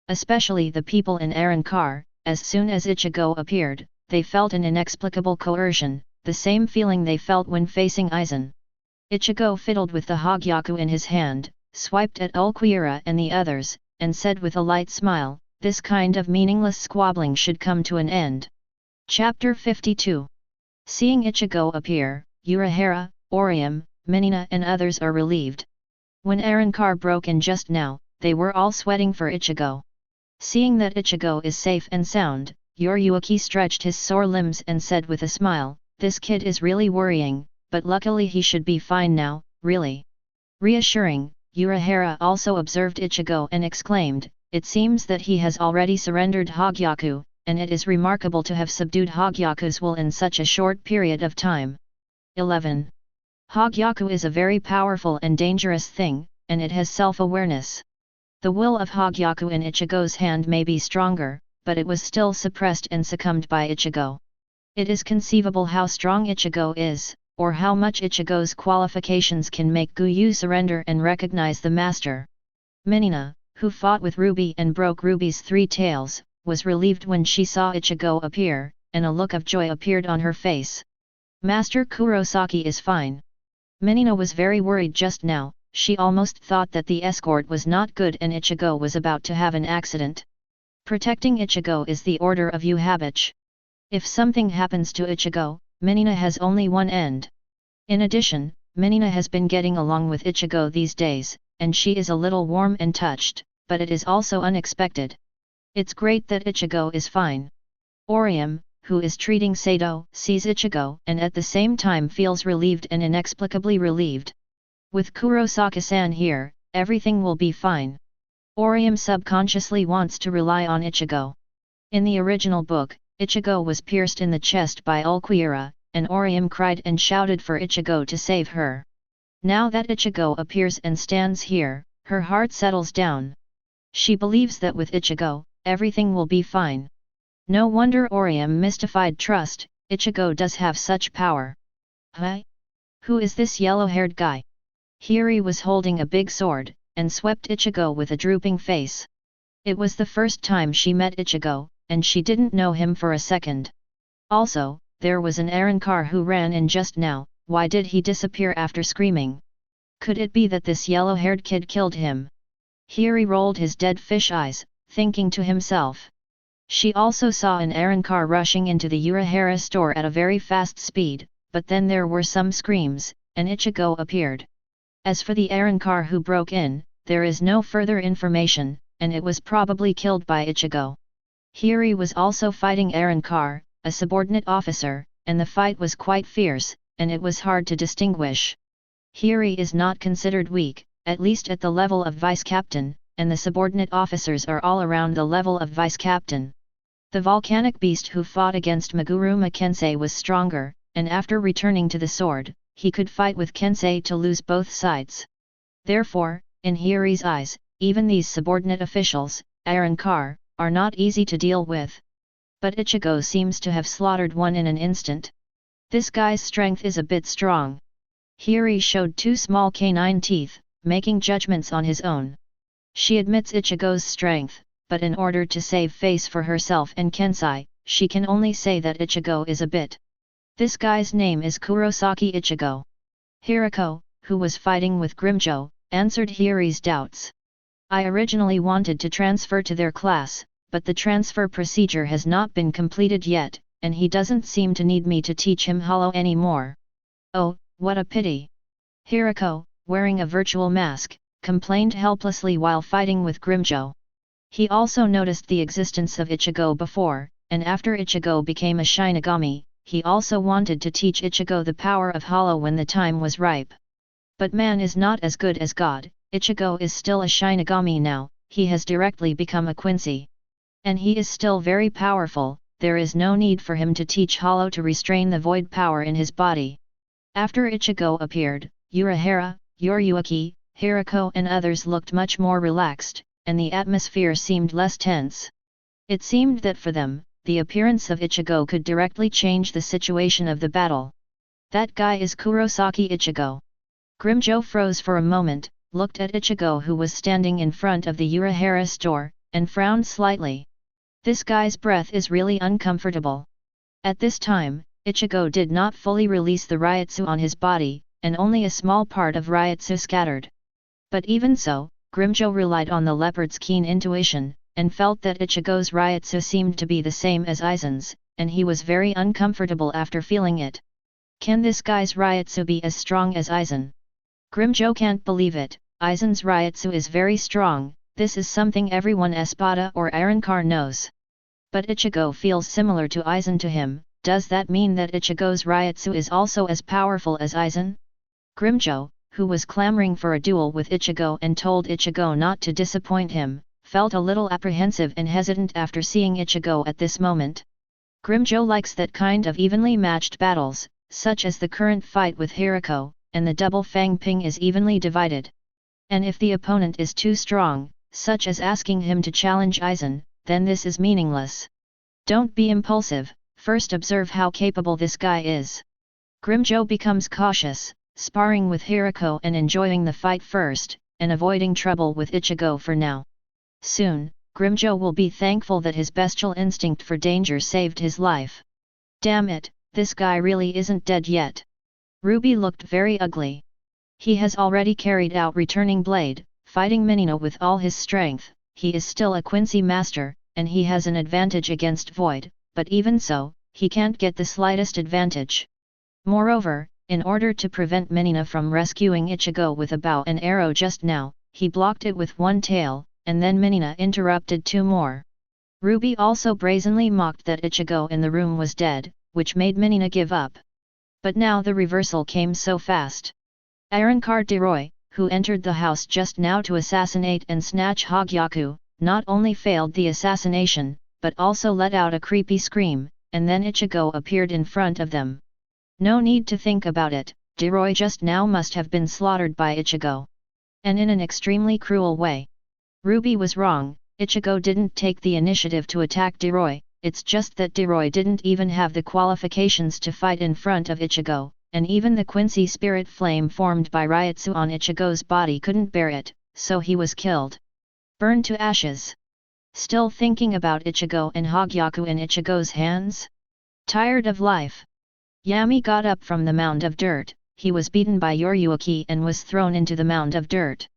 [SPEAKER 1] Especially the people in Arrancar. As soon as Ichigo appeared, they felt an inexplicable coercion, the same feeling they felt when facing Aizen. Ichigo fiddled with the Hogyaku in his hand, swiped at Ulquiorra and the others, and said with a light smile, "This kind of meaningless squabbling should come to an end." Chapter 52. Seeing Ichigo appear, Urahara, Orium, Minina and others are relieved. When Arrancar broke in just now, they were all sweating for Ichigo. Seeing that Ichigo is safe and sound, Yuruki stretched his sore limbs and said with a smile, "This kid is really worrying, but luckily he should be fine now, really." Reassuring, Urahara also observed Ichigo and exclaimed, "It seems that he has already surrendered Hogyaku, and it is remarkable to have subdued Hogyaku's will in such a short period of time." 11. Hogyaku is a very powerful and dangerous thing, and it has self-awareness. The will of Hogyaku in Ichigo's hand may be stronger, but it was still suppressed and succumbed by Ichigo. It is conceivable how strong Ichigo is, or how much Ichigo's qualifications can make Guyu surrender and recognize the master. Minina, who fought with Ruby and broke Ruby's 3 tails, was relieved when she saw Ichigo appear, and a look of joy appeared on her face. "Master Kurosaki is fine." Minina was very worried just now. She almost thought that the escort was not good and Ichigo was about to have an accident. Protecting Ichigo is the order of Yuhabach. If something happens to Ichigo, Minina has only one end. In addition, Minina has been getting along with Ichigo these days, and she is a little warm and touched, but it is also unexpected. It's great that Ichigo is fine. Orium, who is treating Sato, sees Ichigo and at the same time feels relieved and inexplicably relieved. With Kurosaki-san here, everything will be fine. Orium subconsciously wants to rely on Ichigo. In the original book, Ichigo was pierced in the chest by Ulquiorra, and Orium cried and shouted for Ichigo to save her. Now that Ichigo appears and stands here, her heart settles down. She believes that with Ichigo, everything will be fine. No wonder Orium mystified trust, Ichigo does have such power. "Huh? Who is this yellow-haired guy?" Hiri was holding a big sword, and swept Ichigo with a drooping face. It was the first time she met Ichigo, and she didn't know him for a second. Also, there was an Arrancar who ran in just now. Why did he disappear after screaming? Could it be that this yellow-haired kid killed him? Hiri rolled his dead fish eyes, thinking to himself. She also saw an Arrancar rushing into the Urahara store at a very fast speed, but then there were some screams, and Ichigo appeared. As for the Arrancar who broke in, there is no further information, and it was probably killed by Ichigo. Hiri was also fighting Arrancar, a subordinate officer, and the fight was quite fierce, and it was hard to distinguish. Hiri is not considered weak, at least at the level of vice-captain, and the subordinate officers are all around the level of vice-captain. The volcanic beast who fought against Meguruma Kensei was stronger, and after returning to the sword, he could fight with Kensei to lose both sides. Therefore, in Hiri's eyes, even these subordinate officials, Arrancar, are not easy to deal with. But Ichigo seems to have slaughtered one in an instant. This guy's strength is a bit strong. Hiri showed 2 small canine teeth, making judgments on his own. She admits Ichigo's strength, but in order to save face for herself and Kensei, she can only say that Ichigo is a bit. This guy's name is Kurosaki Ichigo. Hirako, who was fighting with Grimjo, answered Hiri's doubts. I originally wanted to transfer to their class, but the transfer procedure has not been completed yet, and he doesn't seem to need me to teach him Hollow anymore. Oh, what a pity. Hirako, wearing a virtual mask, complained helplessly while fighting with Grimjo. He also noticed the existence of Ichigo before, and after Ichigo became a Shinigami, he also wanted to teach Ichigo the power of Hollow when the time was ripe. But man is not as good as God. Ichigo is still a Shinigami now, he has directly become a Quincy. And he is still very powerful, there is no need for him to teach Hollow to restrain the void power in his body. After Ichigo appeared, Urahara, Yoryuki, Hirako and others looked much more relaxed, and the atmosphere seemed less tense. It seemed that for them, the appearance of Ichigo could directly change the situation of the battle. That guy is Kurosaki Ichigo. Grimjo froze for a moment, looked at Ichigo who was standing in front of the Urahara store, and frowned slightly. This guy's breath is really uncomfortable. At this time, Ichigo did not fully release the Ryutsu on his body, and only a small part of Ryutsu scattered. But even so, Grimjo relied on the leopard's keen intuition, and felt that Ichigo's Ryutsu seemed to be the same as Aizen's, and he was very uncomfortable after feeling it. Can this guy's Ryutsu be as strong as Aizen? Grimjo can't believe it. Aizen's Ryutsu is very strong, this is something everyone Espada or Arrancar knows. But Ichigo feels similar to Aizen to him, does that mean that Ichigo's Ryutsu is also as powerful as Aizen? Grimjo, who was clamoring for a duel with Ichigo and told Ichigo not to disappoint him, felt a little apprehensive and hesitant after seeing Ichigo at this moment. Grimjo likes that kind of evenly matched battles, such as the current fight with Hirako, and the double Fang Ping is evenly divided. And if the opponent is too strong, such as asking him to challenge Aizen, then this is meaningless. Don't be impulsive, first observe how capable this guy is. Grimjo becomes cautious, sparring with Hirako and enjoying the fight first, and avoiding trouble with Ichigo for now. Soon, Grimjo will be thankful that his bestial instinct for danger saved his life. Damn it, this guy really isn't dead yet. Ruby looked very ugly. He has already carried out Returning Blade, fighting Minina with all his strength. He is still a Quincy master, and he has an advantage against Void, but even so, he can't get the slightest advantage. Moreover, in order to prevent Minina from rescuing Ichigo with a bow and arrow just now, he blocked it with one tail, and then Minina interrupted two more. Ruby also brazenly mocked that Ichigo in the room was dead, which made Minina give up. But now the reversal came so fast. Arrancar Deroy, who entered the house just now to assassinate and snatch Hogyaku, not only failed the assassination, but also let out a creepy scream, and then Ichigo appeared in front of them. No need to think about it, Deroy just now must have been slaughtered by Ichigo. And in an extremely cruel way. Ruby was wrong, Ichigo didn't take the initiative to attack Deroy, it's just that Deroy didn't even have the qualifications to fight in front of Ichigo, and even the Quincy spirit flame formed by Ryutsu on Ichigo's body couldn't bear it, so he was killed. Burned to ashes. Still thinking about Ichigo and Hogyaku in Ichigo's hands? Tired of life? Yami got up from the mound of dirt, he was beaten by Yoryuki and was thrown into the mound of dirt.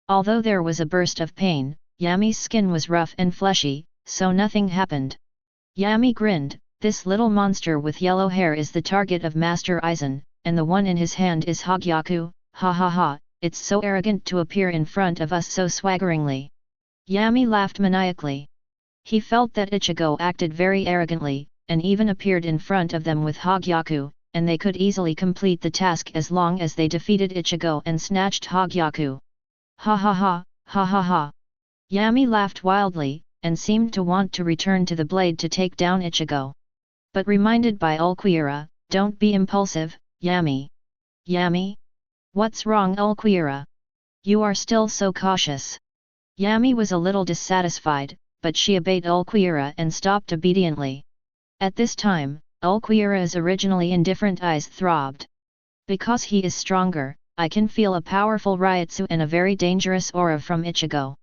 [SPEAKER 1] Although there was a burst of pain, Yami's skin was rough and fleshy, so nothing happened. Yami grinned, this little monster with yellow hair is the target of Master Aizen, and the one in his hand is Hogyaku, ha ha ha, it's so arrogant to appear in front of us so swaggeringly. Yami laughed maniacally. He felt that Ichigo acted very arrogantly, and even appeared in front of them with Hogyaku, and they could easily complete the task as long as they defeated Ichigo and snatched Hogyaku. Ha ha ha, ha ha ha. Yami laughed wildly, and seemed to want to return to the blade to take down Ichigo. But reminded by Ulquiorra, don't be impulsive, Yami. Yami? What's wrong, Ulquiorra? You are still so cautious. Yami was a little dissatisfied, but she obeyed Ulquiorra and stopped obediently. At this time, Ulquiorra's originally indifferent eyes throbbed. Because he is stronger, I can feel a powerful Ryutsu and a very dangerous aura from Ichigo.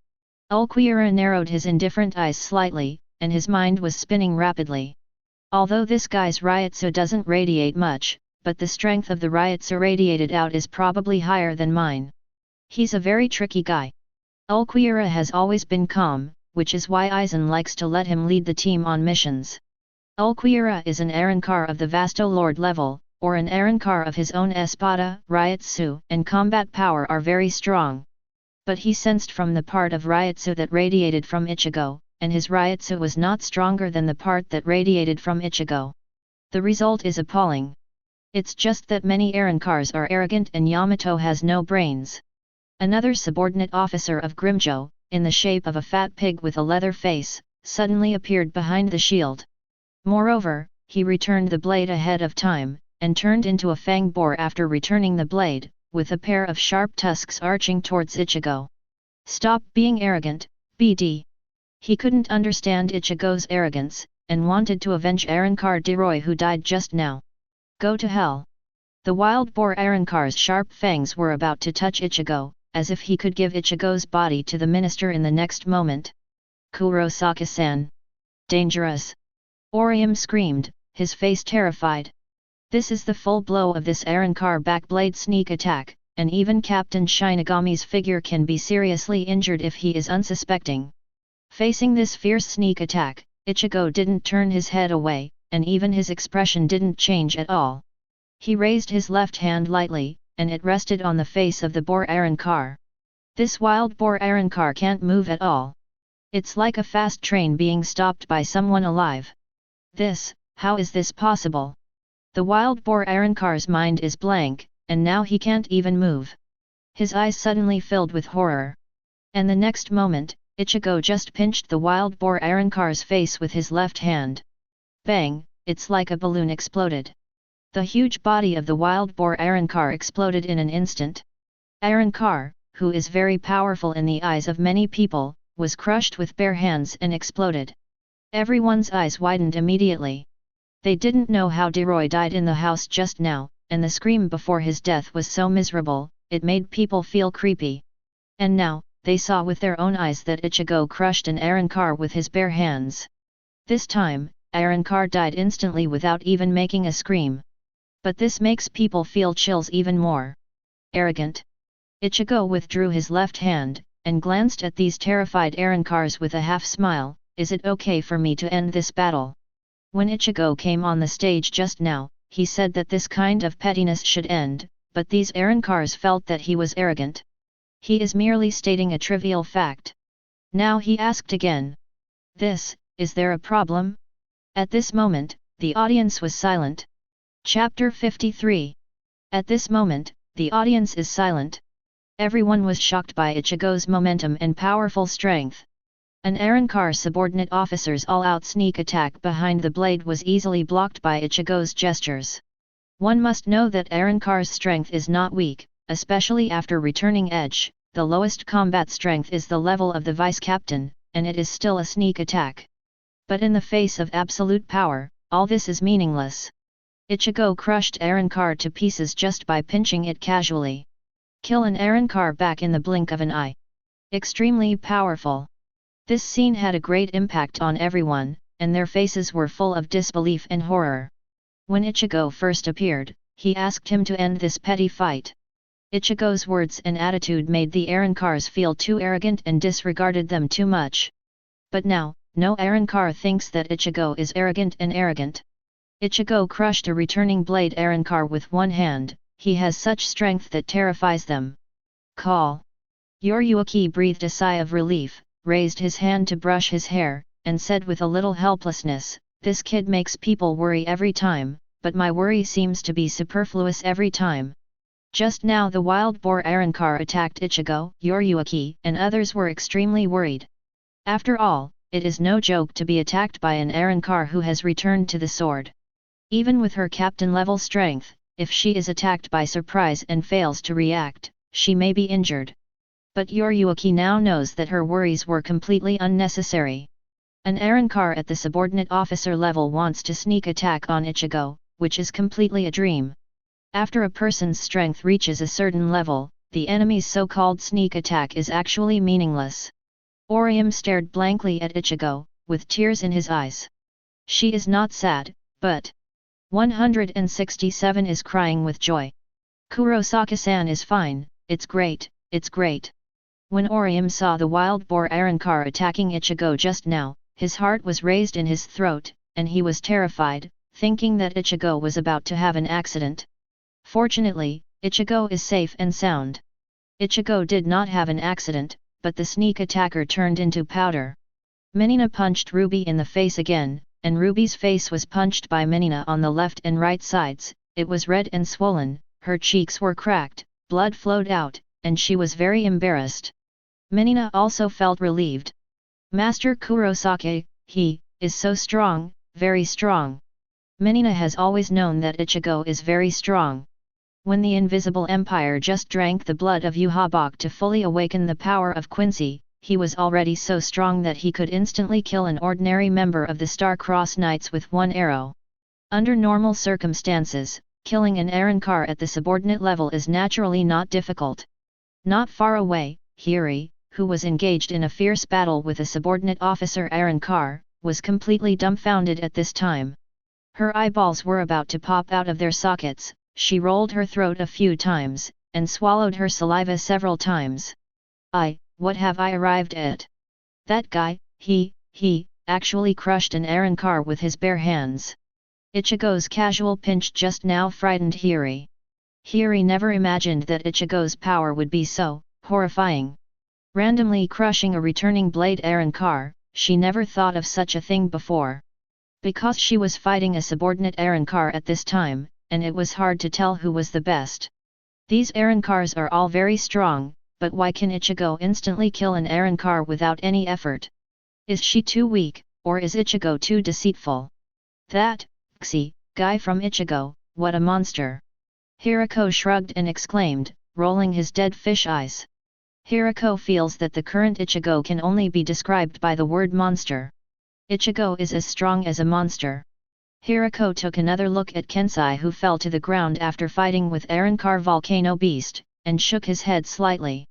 [SPEAKER 1] Ulquiorra narrowed his indifferent eyes slightly, and his mind was spinning rapidly. Although this guy's Ryutsu doesn't radiate much, but the strength of the Ryutsu radiated out is probably higher than mine. He's a very tricky guy. Ulquiorra has always been calm, which is why Aizen likes to let him lead the team on missions. Ulquiorra is an Arrancar of the Vasto Lord level, or an Arrancar of his own. Espada, Ryutsu, and combat power are very strong. But he sensed from the part of Ryutsu that radiated from Ichigo, and his Ryutsu was not stronger than the part that radiated from Ichigo. The result is appalling. It's just that many Arrancars are arrogant and Yamato has no brains. Another subordinate officer of Grimjo, in the shape of a fat pig with a leather face, suddenly appeared behind the shield. Moreover, he returned the blade ahead of time, and turned into a fang boar after returning the blade, with a pair of sharp tusks arching towards Ichigo. Stop being arrogant, BD. He couldn't understand Ichigo's arrogance, and wanted to avenge Arrancar Deroy who died just now. Go to hell. The wild boar Arrancar's sharp fangs were about to touch Ichigo, as if he could give Ichigo's body to the minister in the next moment. Kurosaki-san. Dangerous. Orium screamed, his face terrified. This is the full blow of this Arrancar backblade sneak attack, and even Captain Shinigami's figure can be seriously injured if he is unsuspecting. Facing this fierce sneak attack, Ichigo didn't turn his head away, and even his expression didn't change at all. He raised his left hand lightly, and it rested on the face of the boar Arrancar. This wild boar Arrancar can't move at all. It's like a fast train being stopped by someone alive. How is this possible? The wild boar Arrancar's mind is blank, and now he can't even move. His eyes suddenly filled with horror. And the next moment, Ichigo just pinched the wild boar Arrancar's face with his left hand. Bang, it's like a balloon exploded. The huge body of the wild boar Arrancar exploded in an instant. Arrancar, who is very powerful in the eyes of many people, was crushed with bare hands and exploded. Everyone's eyes widened immediately. They didn't know how Deroy died in the house just now, and the scream before his death was so miserable, it made people feel creepy. And now, they saw with their own eyes that Ichigo crushed an Arrancar with his bare hands. This time, Arrancar died instantly without even making a scream. But this makes people feel chills even more. Arrogant. Ichigo withdrew his left hand, and glanced at these terrified Arrancars with a half-smile. Is it okay for me to end this battle? When Ichigo came on the stage just now, he said that this kind of pettiness should end, but these Arrancars felt that he was arrogant. He is merely stating a trivial fact. Now he asked again. Is there a problem? At this moment, the audience was silent. Chapter 53. At this moment, the audience is silent. Everyone was shocked by Ichigo's momentum and powerful strength. An Arrancar subordinate officer's all-out sneak attack behind the blade was easily blocked by Ichigo's gestures. One must know that Arrancar's strength is not weak, especially after returning edge. The lowest combat strength is the level of the vice-captain, and it is still a sneak attack. But in the face of absolute power, all this is meaningless. Ichigo crushed Arrancar to pieces just by pinching it casually. Kill an Arrancar back in the blink of an eye. Extremely powerful. This scene had a great impact on everyone, and their faces were full of disbelief and horror. When Ichigo first appeared, he asked him to end this petty fight. Ichigo's words and attitude made the Arrancars feel too arrogant and disregarded them too much. But now, no Arrancar thinks that Ichigo is arrogant and arrogant. Ichigo crushed a returning blade Arrancar with one hand. He has such strength that terrifies them. Call. Yuhabach breathed a sigh of relief, raised his hand to brush his hair, and said with a little helplessness, "This kid makes people worry every time, but my worry seems to be superfluous every time." Just now the wild boar Arrancar attacked Ichigo, Yuhabach, and others were extremely worried. After all, it is no joke to be attacked by an Arrancar who has returned to the sword. Even with her captain-level strength, if she is attacked by surprise and fails to react, she may be injured. But Yuhabach now knows that her worries were completely unnecessary. An Arrancar at the subordinate officer level wants to sneak attack on Ichigo, which is completely a dream. After a person's strength reaches a certain level, the enemy's so-called sneak attack is actually meaningless. Orium stared blankly at Ichigo, with tears in his eyes. She is not sad, But 167 is crying with joy. Kurosaki-san is fine, it's great, it's great. When Orium saw the wild boar Arrancar attacking Ichigo just now, his heart was raised in his throat, and he was terrified, thinking that Ichigo was about to have an accident. Fortunately, Ichigo is safe and sound. Ichigo did not have an accident, but the sneak attacker turned into powder. Menina punched Ruby in the face again, and Ruby's face was punched by Menina on the left and right sides. It was red and swollen, her cheeks were cracked, blood flowed out, and she was very embarrassed. Menina also felt relieved. Master Kurosaki, he is so strong, very strong. Menina has always known that Ichigo is very strong. When the Invisible Empire just drank the blood of Yuhabach to fully awaken the power of Quincy, he was already so strong that he could instantly kill an ordinary member of the Star-Crossed Knights with one arrow. Under normal circumstances, killing an Arrancar at the subordinate level is naturally not difficult. Not far away, Hiri, who was engaged in a fierce battle with a subordinate officer Arrancar, was completely dumbfounded at this time. Her eyeballs were about to pop out of their sockets, she rolled her throat a few times, and swallowed her saliva several times. What have I arrived at? That guy, he actually crushed an Arrancar with his bare hands. Ichigo's casual pinch just now frightened Hiri. Hiri never imagined that Ichigo's power would be so horrifying. Randomly crushing a returning blade Arrancar, she never thought of such a thing before. Because she was fighting a subordinate Arrancar at this time, and it was hard to tell who was the best. These Arrancars are all very strong, but why can Ichigo instantly kill an Arrancar without any effort? Is she too weak, or is Ichigo too deceitful? That guy from Ichigo, what a monster! Hirako shrugged and exclaimed, rolling his dead fish eyes. Hirako feels that the current Ichigo can only be described by the word monster. Ichigo is as strong as a monster. Hirako took another look at Kensai, who fell to the ground after fighting with Arrancar Volcano Beast, and shook his head slightly.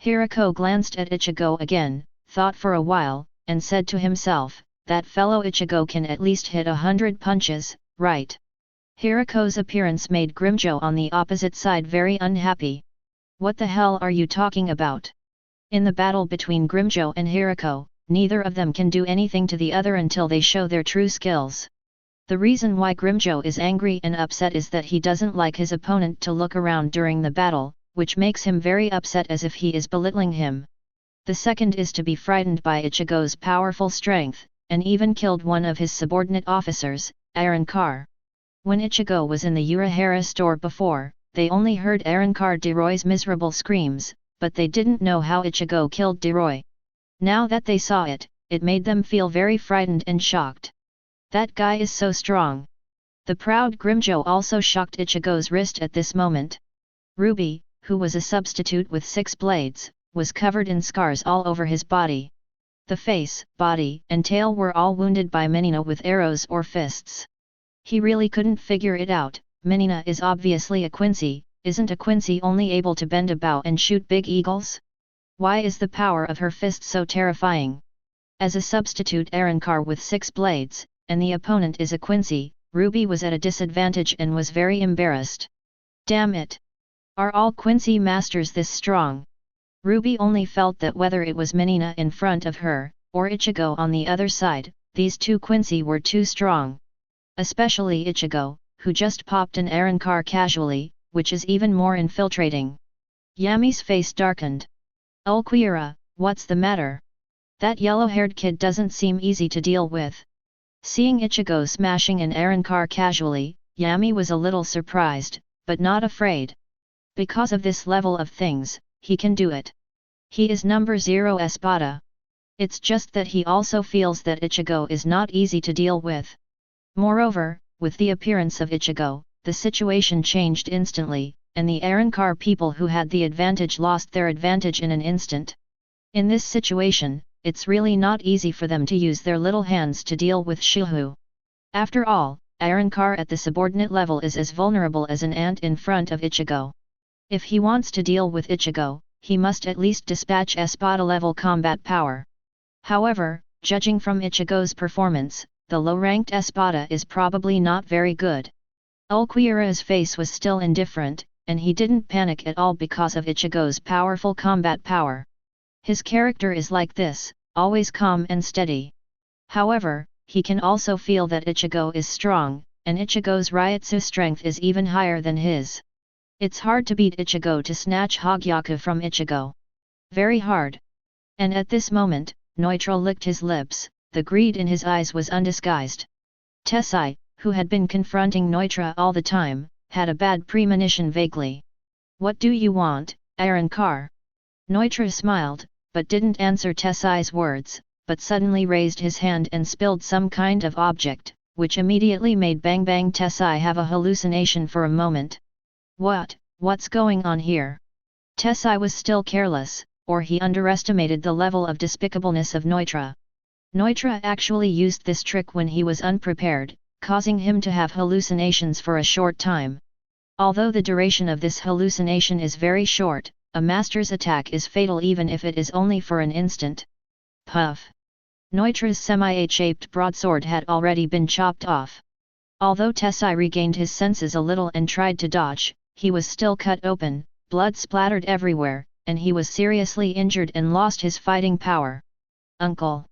[SPEAKER 1] Hirako glanced at Ichigo again, thought for a while, and said to himself, that fellow Ichigo can at least hit 100 punches, right? Hirako's appearance made Grimmjow on the opposite side very unhappy. What the hell are you talking about? In the battle between Grimmjow and Hirako, neither of them can do anything to the other until they show their true skills. The reason why Grimmjow is angry and upset is that he doesn't like his opponent to look around during the battle, which makes him very upset as if he is belittling him. The second is to be frightened by Ichigo's powerful strength, and even killed one of his subordinate officers, Arrancar. When Ichigo was in the Urahara store before, they only heard Arrancar Deroy's miserable screams, but they didn't know how Ichigo killed Deroy. Now that they saw it, it made them feel very frightened and shocked. That guy is so strong. The proud Grimmjow also shocked Ichigo's wrist at this moment. Ruby, who was a substitute with 6 blades, was covered in scars all over his body. The face, body, and tail were all wounded by Menina with arrows or fists. He really couldn't figure it out. Menina is obviously a Quincy, isn't a Quincy only able to bend a bow and shoot big eagles? Why is the power of her fist so terrifying? As a substitute Arrancar with 6 blades, and the opponent is a Quincy, Ruby was at a disadvantage and was very embarrassed. Damn it! Are all Quincy masters this strong? Ruby only felt that whether it was Menina in front of her, or Ichigo on the other side, these two Quincy were too strong. Especially Ichigo, who just popped an Arrancar casually, which is even more infiltrating. Yami's face darkened. Ulquiera, what's the matter? That yellow-haired kid doesn't seem easy to deal with. Seeing Ichigo smashing an Arrancar casually, Yami was a little surprised, but not afraid. Because of this level of things, he can do it. He is number 0 Espada. It's just that he also feels that Ichigo is not easy to deal with. Moreover, with the appearance of Ichigo, the situation changed instantly, and the Arrancar people who had the advantage lost their advantage in an instant. In this situation, it's really not easy for them to use their little hands to deal with Shihu. After all, Arrancar at the subordinate level is as vulnerable as an ant in front of Ichigo. If he wants to deal with Ichigo, he must at least dispatch Espada-level combat power. However, judging from Ichigo's performance, the low-ranked Espada is probably not very good. Ulquiorra's face was still indifferent, and he didn't panic at all because of Ichigo's powerful combat power. His character is like this, always calm and steady. However, he can also feel that Ichigo is strong, and Ichigo's Ryutsu strength is even higher than his. It's hard to beat Ichigo to snatch Hogyaku from Ichigo. Very hard. And at this moment, Noitra licked his lips, the greed in his eyes was undisguised. Tessai, who had been confronting Noitra all the time, had a bad premonition vaguely. What do you want, Arrancar? Noitra smiled, but didn't answer Tessai's words, but suddenly raised his hand and spilled some kind of object, which immediately made Bang Bang Tessai have a hallucination for a moment. What's going on here? Tessai was still careless, or he underestimated the level of despicableness of Noitra. Noitra actually used this trick when he was unprepared, causing him to have hallucinations for a short time. Although the duration of this hallucination is very short, a master's attack is fatal even if it is only for an instant. Puff! Noitra's semi-shaped broadsword had already been chopped off. Although Tessai regained his senses a little and tried to dodge, he was still cut open, blood splattered everywhere, and he was seriously injured and lost his fighting power. Uncle!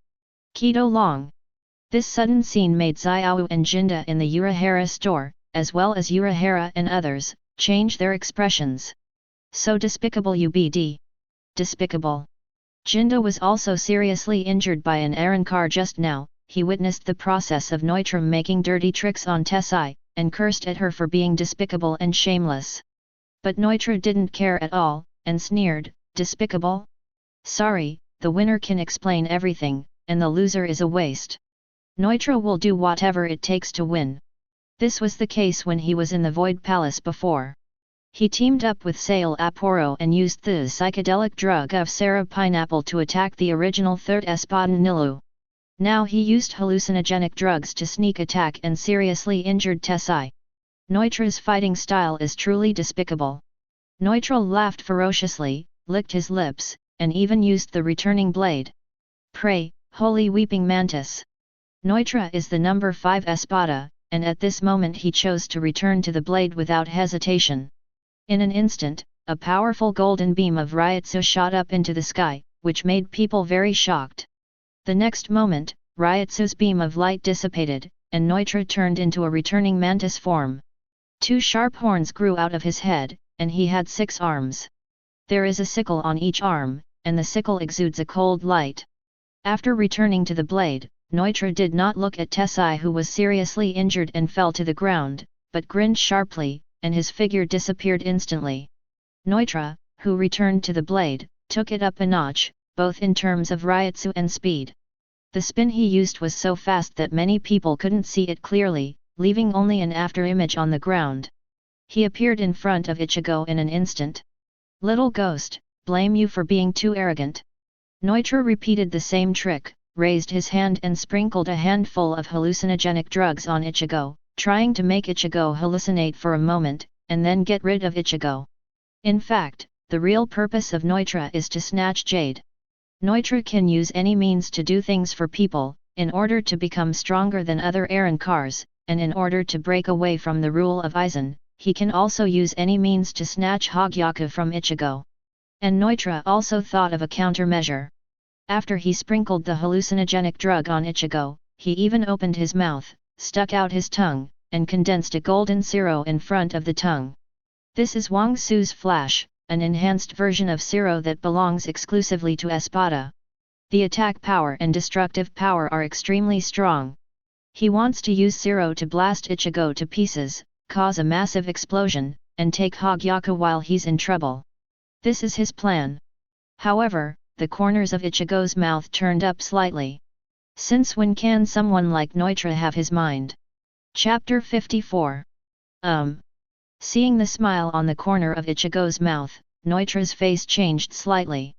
[SPEAKER 1] Kido Long! This sudden scene made Xiao and Jinda in the Urahara store, as well as Urahara and others, change their expressions. So despicable UBD! Despicable! Jinda was also seriously injured by an Arrancar just now. He witnessed the process of Noitra making dirty tricks on Tessai, and cursed at her for being despicable and shameless. But Noitra didn't care at all, and sneered, "Despicable? Sorry, the winner can explain everything, and the loser is a waste. Noitra will do whatever it takes to win." This was the case when he was in the Void Palace before. He teamed up with Sail Aporo and used the psychedelic drug of Sarah Pineapple to attack the original third Espadan Nilu. Now he used hallucinogenic drugs to sneak attack and seriously injured Tessai. Noitra's fighting style is truly despicable. Noitra laughed ferociously, licked his lips, and even used the returning blade. Pray, holy weeping mantis! Noitra is the number 5 Espada, and at this moment he chose to return to the blade without hesitation. In an instant, a powerful golden beam of Ryutsu shot up into the sky, which made people very shocked. The next moment, Ryutsu's beam of light dissipated, and Noitra turned into a returning mantis form. 2 sharp horns grew out of his head, and he had 6 arms. There is a sickle on each arm, and the sickle exudes a cold light. After returning to the blade, Noitra did not look at Tessai, who was seriously injured and fell to the ground, but grinned sharply, and his figure disappeared instantly. Noitra, who returned to the blade, took it up a notch, both in terms of Ryutsu and speed. The spin he used was so fast that many people couldn't see it clearly, leaving only an after-image on the ground. He appeared in front of Ichigo in an instant. "Little ghost, blame you for being too arrogant." Noitra repeated the same trick, raised his hand and sprinkled a handful of hallucinogenic drugs on Ichigo, trying to make Ichigo hallucinate for a moment, and then get rid of Ichigo. In fact, the real purpose of Noitra is to snatch Jade. Noitra can use any means to do things for people, in order to become stronger than other Arrancars, and in order to break away from the rule of Aizen, he can also use any means to snatch Hogyaku from Ichigo. And Noitra also thought of a countermeasure. After he sprinkled the hallucinogenic drug on Ichigo, he even opened his mouth, stuck out his tongue, and condensed a golden Siro in front of the tongue. This is Wang Su's Flash, an enhanced version of Siro that belongs exclusively to Espada. The attack power and destructive power are extremely strong. He wants to use Siro to blast Ichigo to pieces, cause a massive explosion, and take Hogyaku while he's in trouble. This is his plan. However, the corners of Ichigo's mouth turned up slightly. Since when can someone like Noitra have his mind? Chapter 54. Seeing the smile on the corner of Ichigo's mouth, Noitra's face changed slightly.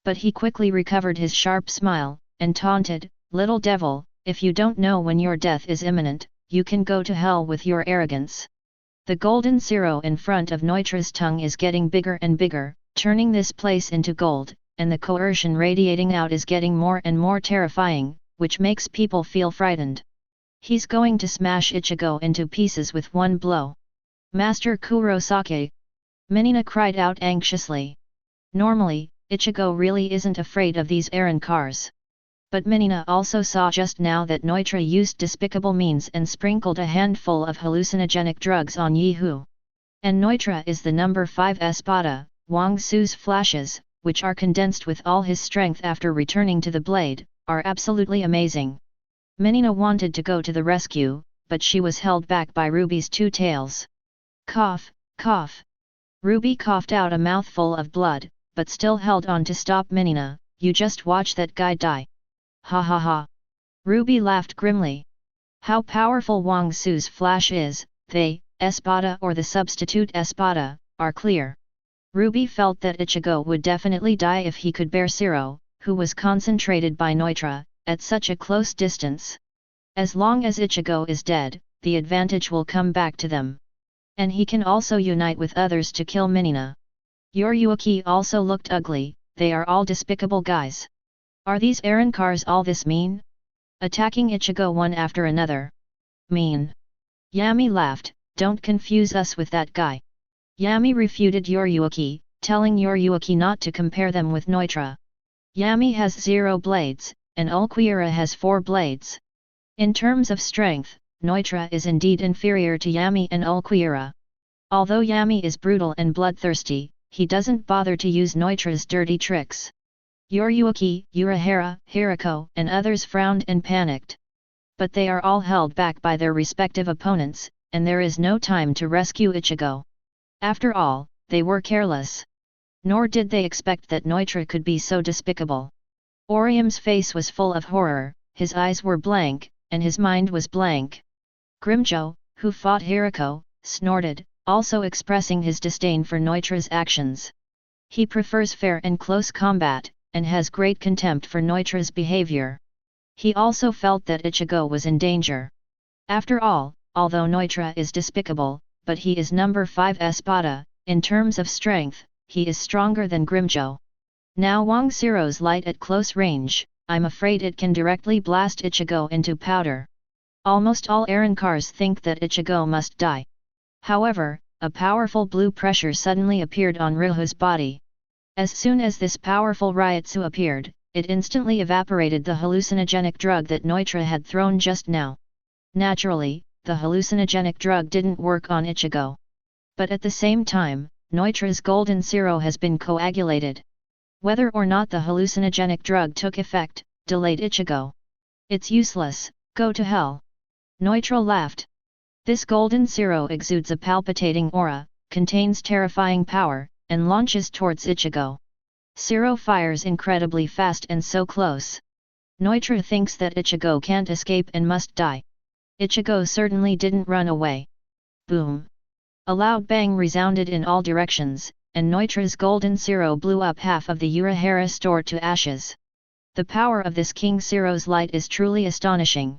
[SPEAKER 1] But he quickly recovered his sharp smile, and taunted, "Little devil, if you don't know when your death is imminent, you can go to hell with your arrogance." The golden zero in front of Neutra's tongue is getting bigger and bigger, turning this place into gold, and the coercion radiating out is getting more and more terrifying, which makes people feel frightened. He's going to smash Ichigo into pieces with one blow. Master Kurosaki! Minina cried out anxiously. Normally, Ichigo really isn't afraid of these errand cars. But Minina also saw just now that Neutra used despicable means and sprinkled a handful of hallucinogenic drugs on Yihu. And Neutra is the number 5 espada, Wang Su's flashes, which are condensed with all his strength after returning to the blade, are absolutely amazing. Minina wanted to go to the rescue, but she was held back by Ruby's two tails. Cough, cough. Ruby coughed out a mouthful of blood, but still held on to stop Minina. You just watch that guy die. Ha ha ha. Ruby laughed grimly. How powerful Wang Su's flash is, they, espada or the substitute espada, are clear. Ruby felt that Ichigo would definitely die if he could bear Zero, who was concentrated by Neutra, at such a close distance. As long as Ichigo is dead, the advantage will come back to them. And he can also unite with others to kill Minina. Yoryuki also looked ugly, they are all despicable guys. Are these errand cars all this mean? Attacking Ichigo one after another. Mean. Yami laughed, don't confuse us with that guy. Yami refuted Yoryuki, telling Yoryuki not to compare them with Neutra. Yami has 0 blades, and Ulquiorra has 4 blades. In terms of strength, Neutra is indeed inferior to Yami and Ulquiorra. Although Yami is brutal and bloodthirsty, he doesn't bother to use Neutra's dirty tricks. Yoryuki, Urahara, Hirako, and others frowned and panicked. But they are all held back by their respective opponents, and there is no time to rescue Ichigo. After all, they were careless. Nor did they expect that Neutra could be so despicable. Orium's face was full of horror, his eyes were blank, and his mind was blank. Grimjo, who fought Hirako, snorted, also expressing his disdain for Neutra's actions. He prefers fair and close combat, and has great contempt for Neutra's behavior. He also felt that Ichigo was in danger. After all, although Neutra is despicable, but he is number 5 espada, in terms of strength, he is stronger than Grimjo. Now Wang Zero's light at close range, I'm afraid it can directly blast Ichigo into powder. Almost all errand cars think that Ichigo must die. However, a powerful blue pressure suddenly appeared on Ryuhu's body. As soon as this powerful Ryutsu appeared, it instantly evaporated the hallucinogenic drug that Neutra had thrown just now. Naturally, the hallucinogenic drug didn't work on Ichigo. But at the same time, Neutra's golden zero has been coagulated. Whether or not the hallucinogenic drug took effect, delayed Ichigo. It's useless, go to hell. Neutra laughed. This golden zero exudes a palpitating aura, contains terrifying power, and launches towards Ichigo. Zero fires incredibly fast and so close. Neutra thinks that Ichigo can't escape and must die. Ichigo certainly didn't run away. Boom! A loud bang resounded in all directions, and Neutra's golden zero blew up half of the Urahara store to ashes. The power of this King Zero's light is truly astonishing.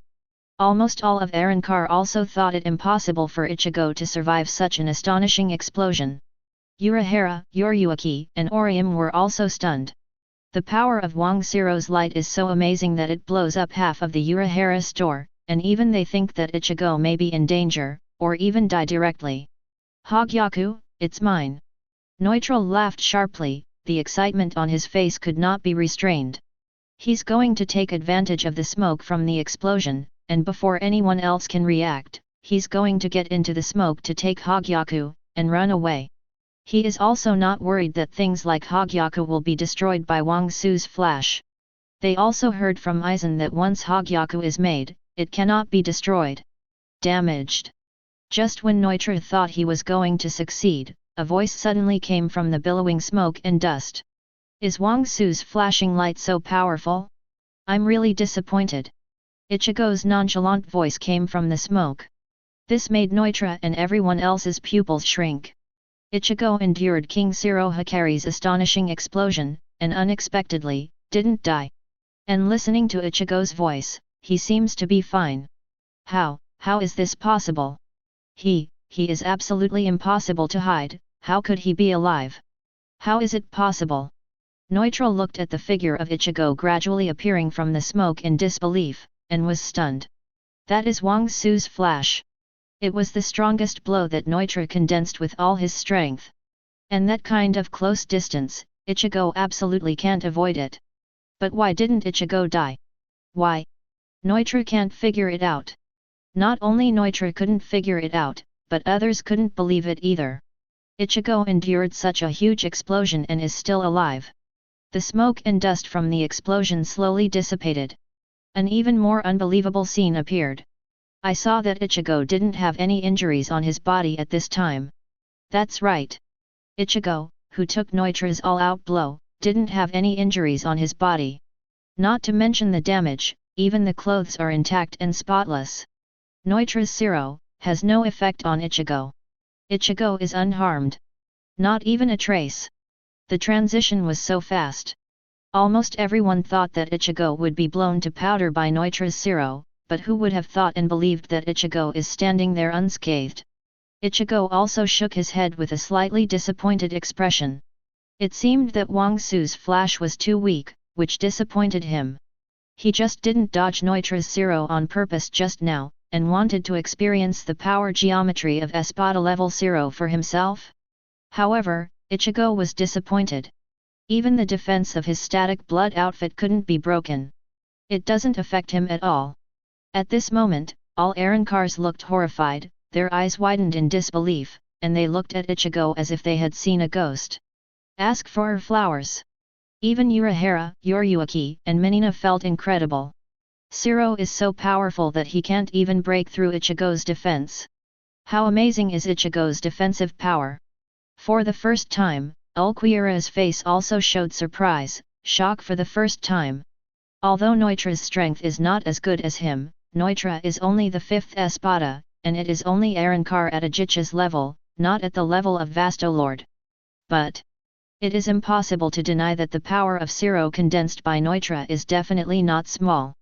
[SPEAKER 1] Almost all of Arankar also thought it impossible for Ichigo to survive such an astonishing explosion. Urahara, Yoryuki, and Orium were also stunned. The power of Wang Zero's light is so amazing that it blows up half of the Urahara store, and even they think that Ichigo may be in danger, or even die directly. Hogyaku, it's mine. Neutral laughed sharply, the excitement on his face could not be restrained. He's going to take advantage of the smoke from the explosion, and before anyone else can react, he's going to get into the smoke to take Hogyaku, and run away. He is also not worried that things like Hogyaku will be destroyed by Wang Su's flash. They also heard from Aizen that once Hogyaku is made, it cannot be destroyed. Damaged. Just when Neutra thought he was going to succeed, a voice suddenly came from the billowing smoke and dust. Is Wang Su's flashing light so powerful? I'm really disappointed. Ichigo's nonchalant voice came from the smoke. This made Neutra and everyone else's pupils shrink. Ichigo endured King Zero Hikari's astonishing explosion, and unexpectedly, didn't die. And listening to Ichigo's voice, he seems to be fine. How is this possible? He he is absolutely impossible to hide, how could he be alive? How is it possible? Neutral looked at the figure of Ichigo gradually appearing from the smoke in disbelief, and was stunned. That is Wang Su's flash. It was the strongest blow that Neutra condensed with all his strength. And that kind of close distance, Ichigo absolutely can't avoid it. But why didn't Ichigo die? Why? Neutra can't figure it out. Not only Neutra couldn't figure it out, but others couldn't believe it either. Ichigo endured such a huge explosion and is still alive. The smoke and dust from the explosion slowly dissipated. An even more unbelievable scene appeared. I saw that Ichigo didn't have any injuries on his body at this time. That's right. Ichigo, who took Neutra's all-out blow, didn't have any injuries on his body. Not to mention the damage, even the clothes are intact and spotless. Neutra's Zero has no effect on Ichigo. Ichigo is unharmed. Not even a trace. The transition was so fast. Almost everyone thought that Ichigo would be blown to powder by Neutra's Zero, but who would have thought and believed that Ichigo is standing there unscathed? Ichigo also shook his head with a slightly disappointed expression. It seemed that Wang Su's flash was too weak, which disappointed him. He just didn't dodge Neutra's Zero on purpose just now, and wanted to experience the power geometry of Espada level 0 for himself? However, Ichigo was disappointed. Even the defense of his static blood outfit couldn't be broken. It doesn't affect him at all. At this moment, all Arankars looked horrified, their eyes widened in disbelief, and they looked at Ichigo as if they had seen a ghost. Ask for her flowers. Even Urahara, Yoriyuki, and Minina felt incredible. Zero is so powerful that he can't even break through Ichigo's defense. How amazing is Ichigo's defensive power! For the first time, Ulquiorra's face also showed surprise, shock for the first time. Although Neutra's strength is not as good as him, Neutra is only the 5th Espada, and it is only Arankar at Ajicha's level, not at the level of Vastolord. But it is impossible to deny that the power of Zero condensed by Neutra is definitely not small.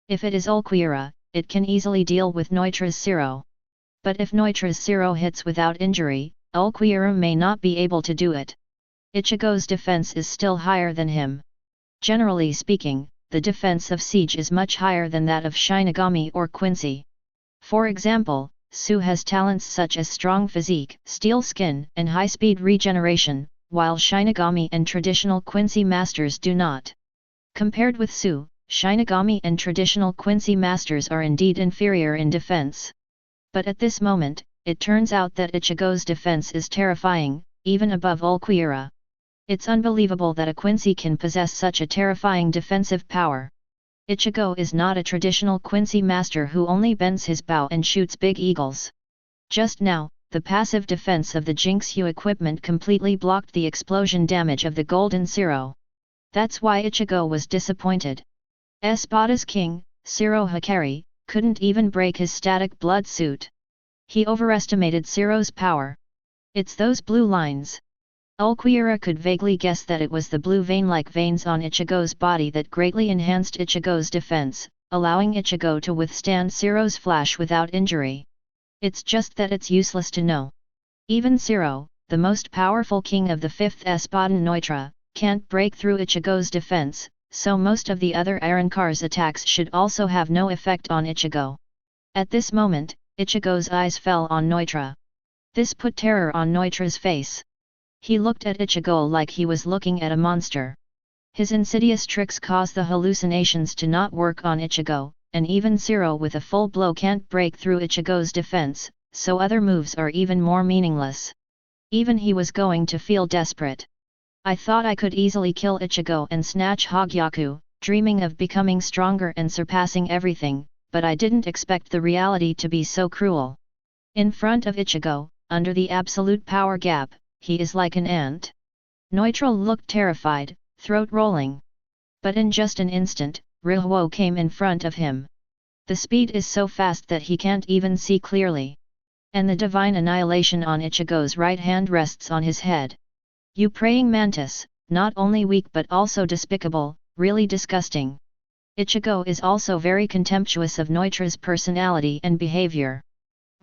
[SPEAKER 1] If it is Ulquiorra, it can easily deal with Neutra's Zero. But if Neutra's Zero hits without injury, Ulquiorra may not be able to do it. Ichigo's defense is still higher than him. Generally speaking, the defense of Siege is much higher than that of Shinigami or Quincy. For example, Su has talents such as strong physique, steel skin, and high-speed regeneration, while Shinigami and traditional Quincy masters do not. Compared with Su, Shinigami and traditional Quincy masters are indeed inferior in defense. But at this moment, it turns out that Ichigo's defense is terrifying, even above Ulquiorra. It's unbelievable that a Quincy can possess such a terrifying defensive power. Ichigo is not a traditional Quincy master who only bends his bow and shoots big eagles. Just now, the passive defense of the Jinxu equipment completely blocked the explosion damage of the Golden Zero. That's why Ichigo was disappointed. Espada's king, Zero Hikari, couldn't even break his static blood suit. He overestimated Zero's power. It's those blue lines. Ulquiorra could vaguely guess that it was the blue vein-like veins on Ichigo's body that greatly enhanced Ichigo's defense, allowing Ichigo to withstand Zero's flash without injury. It's just that it's useless to know. Even Zero, the most powerful king of the 5th Espadan Neutra, can't break through Ichigo's defense, so most of the other Arankar's attacks should also have no effect on Ichigo. At this moment, Ichigo's eyes fell on Neutra. This put terror on Neutra's face. He looked at Ichigo like he was looking at a monster. His insidious tricks cause the hallucinations to not work on Ichigo, and even Zero with a full blow can't break through Ichigo's defense, so other moves are even more meaningless. Even he was going to feel desperate. I thought I could easily kill Ichigo and snatch Hogyaku, dreaming of becoming stronger and surpassing everything, but I didn't expect the reality to be so cruel. In front of Ichigo, under the absolute power gap, he is like an ant. Neutral looked terrified, throat rolling. But in just an instant, Rihuo came in front of him. The speed is so fast that he can't even see clearly. And the divine annihilation on Ichigo's right hand rests on his head. You praying mantis, not only weak but also despicable, really disgusting. Ichigo is also very contemptuous of Neutra's personality and behavior.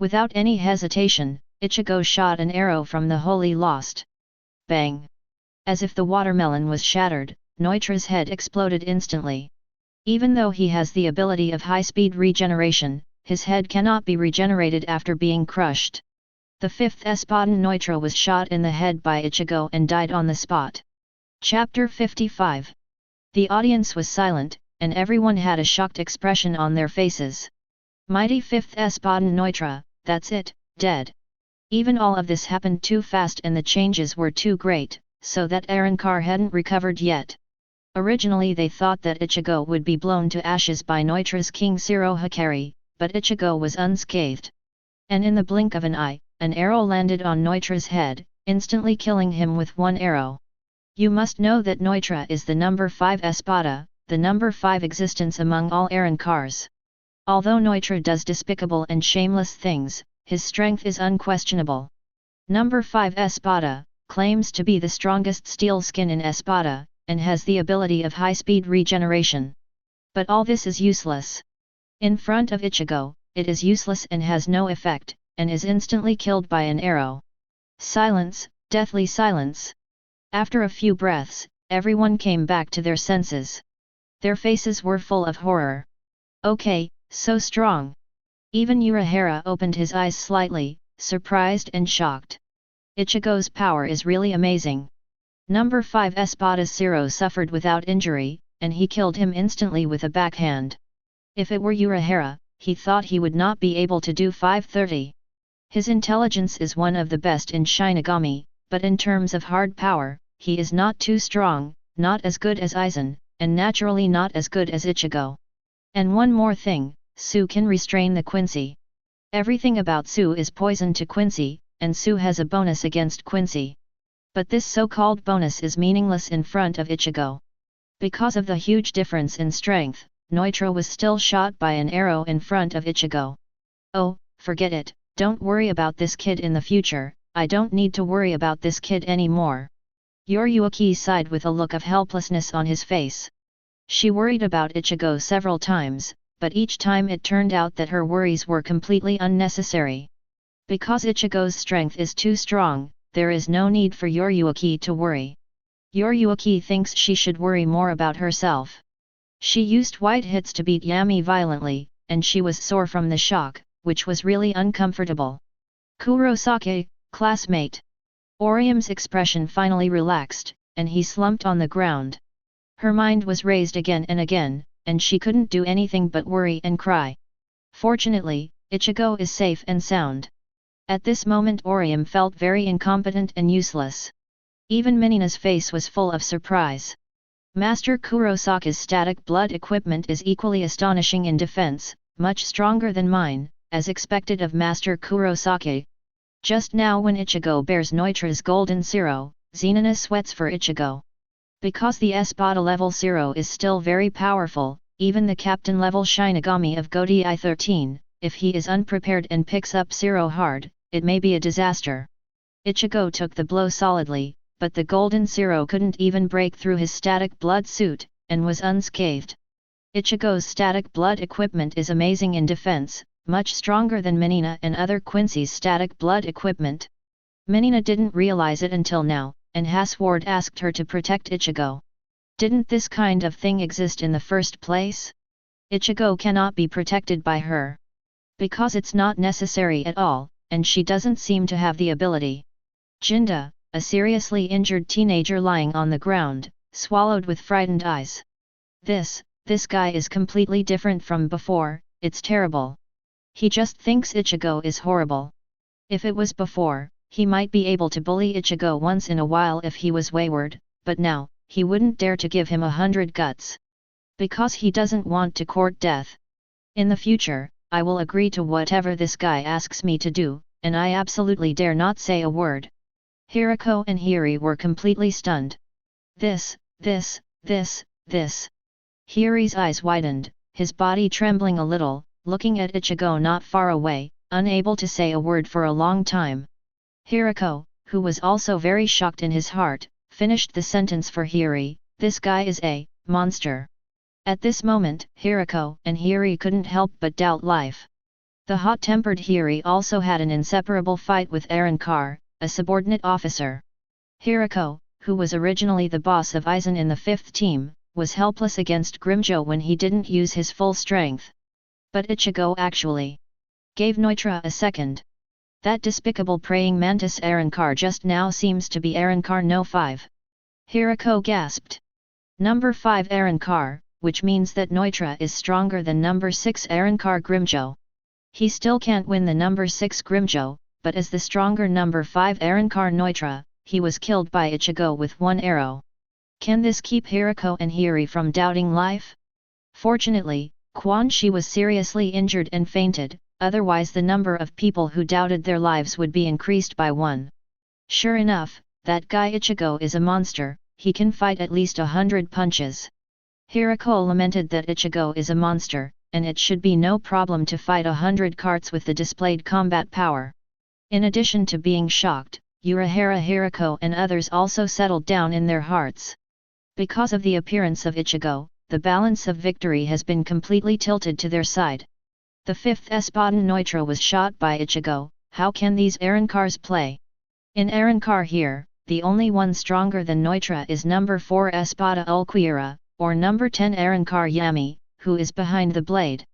[SPEAKER 1] Without any hesitation, Ichigo shot an arrow from the holy lost. Bang! As if the watermelon was shattered, Neutra's head exploded instantly. Even though he has the ability of high-speed regeneration, his head cannot be regenerated after being crushed. The fifth Espadon Neutra was shot in the head by Ichigo and died on the spot. Chapter 55. The audience was silent, and everyone had a shocked expression on their faces. Mighty fifth Espadon Neutra, that's it, dead. Even all of this happened too fast and the changes were too great, so that Arrancar hadn't recovered yet. Originally they thought that Ichigo would be blown to ashes by Neutra's King Zero Hikari, but Ichigo was unscathed. And in the blink of an eye, an arrow landed on Neutra's head, instantly killing him with one arrow. You must know that Neutra is the number 5 Espada, the number 5 existence among all Arrancars. Although Neutra does despicable and shameless things, his strength is unquestionable. Number 5 Espada claims to be the strongest steel skin in Espada, and has the ability of high-speed regeneration. But all this is useless. In front of Ichigo, it is useless and has no effect, and is instantly killed by an arrow. Silence, deathly silence. After a few breaths, everyone came back to their senses. Their faces were full of horror. Okay, so strong. Even Urahara opened his eyes slightly, surprised and shocked. Ichigo's power is really amazing. Number 5 Espada's Zero suffered without injury, and he killed him instantly with a backhand. If it were Urahara, he thought he would not be able to do 530. His intelligence is one of the best in Shinigami, but in terms of hard power, he is not too strong, not as good as Aizen, and naturally not as good as Ichigo. And one more thing, Su can restrain the Quincy. Everything about Su is poison to Quincy, and Su has a bonus against Quincy. But this so-called bonus is meaningless in front of Ichigo. Because of the huge difference in strength, Neutra was still shot by an arrow in front of Ichigo. Oh, forget it, don't worry about this kid in the future, I don't need to worry about this kid anymore. Yuhabach sighed with a look of helplessness on his face. She worried about Ichigo several times, but each time it turned out that her worries were completely unnecessary. Because Ichigo's strength is too strong, there is no need for Yuhabach to worry. Yuhabach thinks she should worry more about herself. She used white hits to beat Yami violently, and she was sore from the shock, which was really uncomfortable. Kurosaki, classmate. Orium's expression finally relaxed, and he slumped on the ground. Her mind was raised again and again, and she couldn't do anything but worry and cry. Fortunately, Ichigo is safe and sound. At this moment Orium felt very incompetent and useless. Even Minina's face was full of surprise. Master Kurosaki's static blood equipment is equally astonishing in defense, much stronger than mine, as expected of Master Kurosaki. Just now when Ichigo bears Neutra's golden Zero, Zenina sweats for Ichigo. Because the Espada level 0 is still very powerful, even the captain level Shinigami of Godei 13, if he is unprepared and picks up Zero hard, it may be a disaster. Ichigo took the blow solidly, but the golden Zero couldn't even break through his static blood suit, and was unscathed. Ichigo's static blood equipment is amazing in defense, much stronger than Minina and other Quincy's static blood equipment. Minina didn't realize it until now, and Haswald asked her to protect Ichigo. Didn't this kind of thing exist in the first place? Ichigo cannot be protected by her. Because it's not necessary at all, and she doesn't seem to have the ability. Jinda, a seriously injured teenager lying on the ground, swallowed with frightened eyes. This guy is completely different from before, it's terrible. He just thinks Ichigo is horrible. If it was before, he might be able to bully Ichigo once in a while if he was wayward, but now, he wouldn't dare to give him 100 guts. Because he doesn't want to court death. In the future, I will agree to whatever this guy asks me to do, and I absolutely dare not say a word. Hirako and Hiri were completely stunned. This. Hiri's eyes widened, his body trembling a little, looking at Ichigo not far away, unable to say a word for a long time. Hirako, who was also very shocked in his heart, finished the sentence for Hiri, this guy is a monster. At this moment, Hirako and Hiri couldn't help but doubt life. The hot-tempered Hiri also had an inseparable fight with Arrancar, a subordinate officer. Hirako, who was originally the boss of Aizen in the 5th team, was helpless against Grimjo when he didn't use his full strength. But Ichigo actually gave Neutra a second. That despicable praying mantis Arrancar just now seems to be Arrancar no 5. Hirako gasped. Number 5 Arrancar, which means that Neutra is stronger than number 6 Arrancar Grimjo. He still can't win the number 6 Grimjo, but as the stronger number 5 Arrancar Neutra, he was killed by Ichigo with one arrow. Can this keep Hirako and Hiri from doubting life? Fortunately, Quan Shi was seriously injured and fainted, otherwise the number of people who doubted their lives would be increased by 1. Sure enough, that guy Ichigo is a monster, he can fight at least 100 punches. Hirako lamented that Ichigo is a monster, and it should be no problem to fight 100 carts with the displayed combat power. In addition to being shocked, Urahara Hirako and others also settled down in their hearts. Because of the appearance of Ichigo, the balance of victory has been completely tilted to their side. The 5th Espadon Neutra was shot by Ichigo, how can these Arrancars play? In Arrancar here, the only one stronger than Neutra is number 4 Espada Ulquiera, or number 10 Arrancar Yami, who is behind the blade.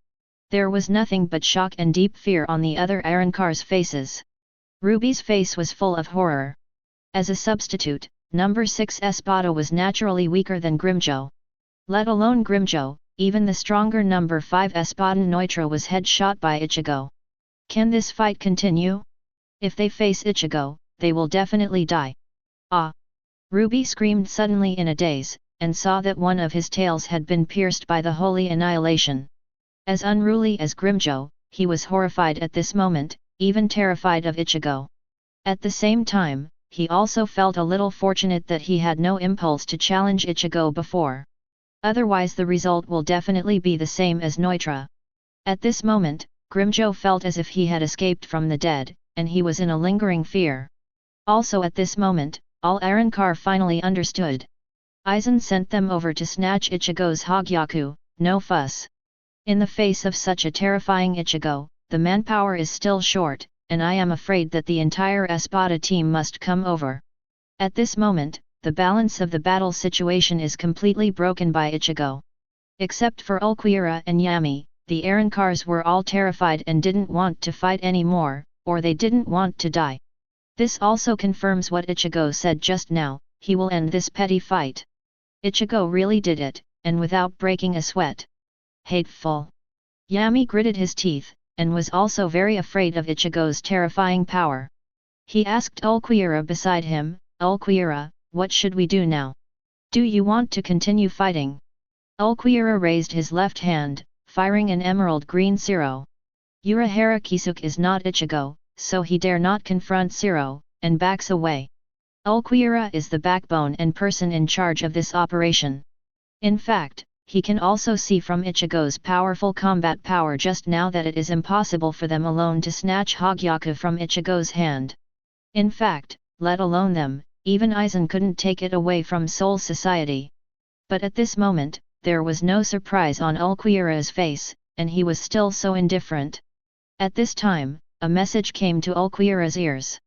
[SPEAKER 1] There was nothing but shock and deep fear on the other Arrancars' faces. Ruby's face was full of horror. As a substitute, number 6 Espada was naturally weaker than Grimjo. Let alone Grimjo, even the stronger number 5 Espadon Neutra was headshot by Ichigo. Can this fight continue? If they face Ichigo, they will definitely die. Ah! Ruby screamed suddenly in a daze, and saw that one of his tails had been pierced by the Holy Annihilation. As unruly as Grimjo, he was horrified at this moment, even terrified of Ichigo. At the same time, he also felt a little fortunate that he had no impulse to challenge Ichigo before. Otherwise the result will definitely be the same as Neutra. At this moment, Grimjo felt as if he had escaped from the dead, and he was in a lingering fear. Also at this moment, all Arrancar finally understood. Aizen sent them over to snatch Ichigo's Hogyaku, no fuss. In the face of such a terrifying Ichigo, the manpower is still short, and I am afraid that the entire Espada team must come over. At this moment, the balance of the battle situation is completely broken by Ichigo. Except for Ulquiera and Yami, the Arrancars were all terrified and didn't want to fight anymore, or they didn't want to die. This also confirms what Ichigo said just now, he will end this petty fight. Ichigo really did it, and without breaking a sweat. Hateful. Yami gritted his teeth, and was also very afraid of Ichigo's terrifying power. He asked Ulquiera beside him, Ulquiera, what should we do now? Do you want to continue fighting? Ulquiera raised his left hand, firing an emerald green Siro. Urahara Kisuke is not Ichigo, so he dare not confront Siro, and backs away. Ulquiera is the backbone and person in charge of this operation. In fact, he can also see from Ichigo's powerful combat power just now that it is impossible for them alone to snatch Hogyaku from Ichigo's hand. In fact, let alone them, even Aizen couldn't take it away from Soul Society. But at this moment, there was no surprise on Ulquiera's face, and he was still so indifferent. At this time, a message came to Ulquiera's ears.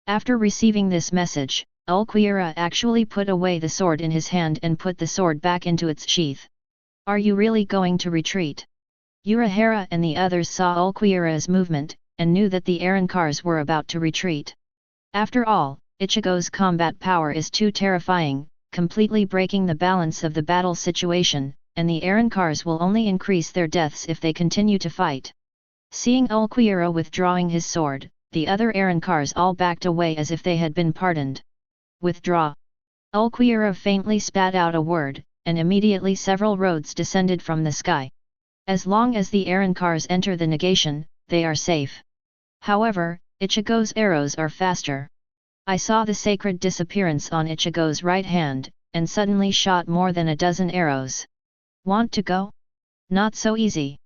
[SPEAKER 1] After receiving this message, Ulquiera actually put away the sword in his hand and put the sword back into its sheath. Are you really going to retreat? Urahara and the others saw Ulquiera's movement, and knew that the Arrancars were about to retreat. After all, Ichigo's combat power is too terrifying, completely breaking the balance of the battle situation, and the Arrancars will only increase their deaths if they continue to fight. Seeing Ulquiera withdrawing his sword, the other Arrancars all backed away as if they had been pardoned. Withdraw. Ulquiera faintly spat out a word, and immediately several roads descended from the sky. As long as the Arrancars enter the negation, they are safe. However, Ichigo's arrows are faster. I saw the sacred disappearance on Ichigo's right hand, and suddenly shot more than a dozen arrows. Want to go? Not so easy.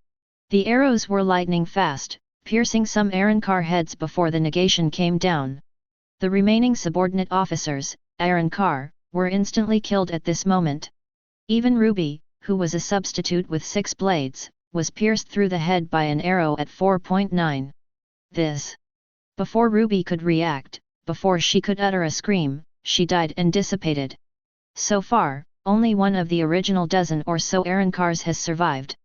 [SPEAKER 1] The arrows were lightning fast, piercing some Arrancar heads before the negation came down. The remaining subordinate officers, Arrancar, were instantly killed at this moment. Even Ruby, who was a substitute with 6 blades, was pierced through the head by an arrow at 4.9. This. Before Ruby could react, before she could utter a scream, she died and dissipated. So far, only one of the original dozen or so Arankars has survived.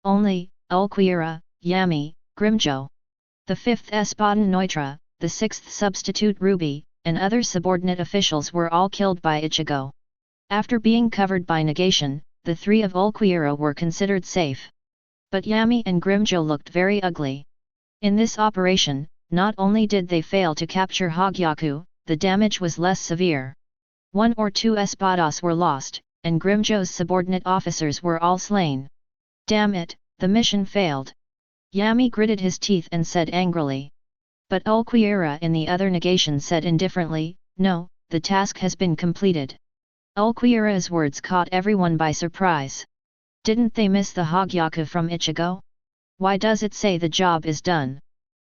[SPEAKER 1] Only, Ulquiorra, Yami, Grimjo. The 5th Espadon Neutra, the 6th substitute Ruby, and other subordinate officials were all killed by Ichigo. After being covered by negation, the 3 of Ulquiorra were considered safe. But Yami and Grimjo looked very ugly. In this operation, not only did they fail to capture Hogyaku, the damage was less severe. 1 or 2 espadas were lost, and Grimjo's subordinate officers were all slain. Damn it, the mission failed. Yami gritted his teeth and said angrily. But Ulquiorra in the other negation said indifferently, no, the task has been completed. Ulquiorra's words caught everyone by surprise. Didn't they miss the Hogyaku from Ichigo? Why does it say the job is done?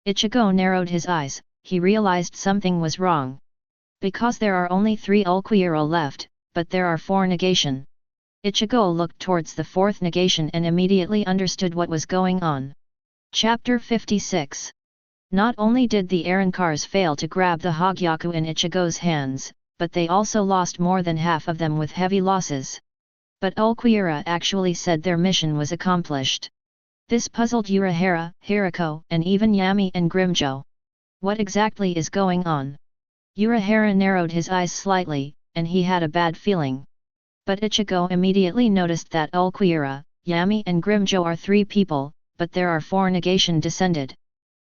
[SPEAKER 1] Ichigo narrowed his eyes, he realized something was wrong. Because there are only 3 Ulquiorra left, but there are 4 negation. Ichigo looked towards the 4th negation and immediately understood what was going on. Chapter 56. Not only did the Arankars fail to grab the Hogyaku in Ichigo's hands, but they also lost more than half of them with heavy losses. But Ulquiorra actually said their mission was accomplished. This puzzled Urahara, Hirako, and even Yami and Grimjo. What exactly is going on? Urahara narrowed his eyes slightly, and he had a bad feeling. But Ichigo immediately noticed that Ulquiorra, Yami and Grimjo are 3 people, but there are 4 negation descended.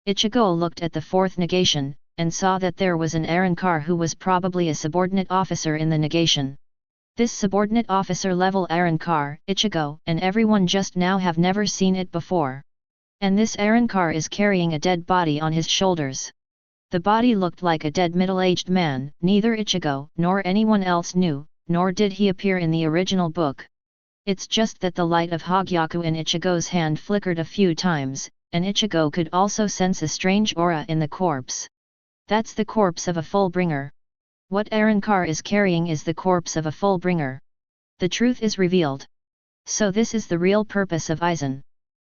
[SPEAKER 1] Ichigo looked at the 4th negation, and saw that there was an Arankar who was probably a subordinate officer in the negation. This subordinate officer level Arankar, Ichigo and everyone just now have never seen it before. And this Arankar is carrying a dead body on his shoulders. The body looked like a dead middle-aged man, neither Ichigo nor anyone else knew, nor did he appear in the original book. It's just that the light of Hogyaku in Ichigo's hand flickered a few times, and Ichigo could also sense a strange aura in the corpse. That's the corpse of a Fullbringer. What Arankar is carrying is the corpse of a Fullbringer. The truth is revealed. So this is the real purpose of Aizen.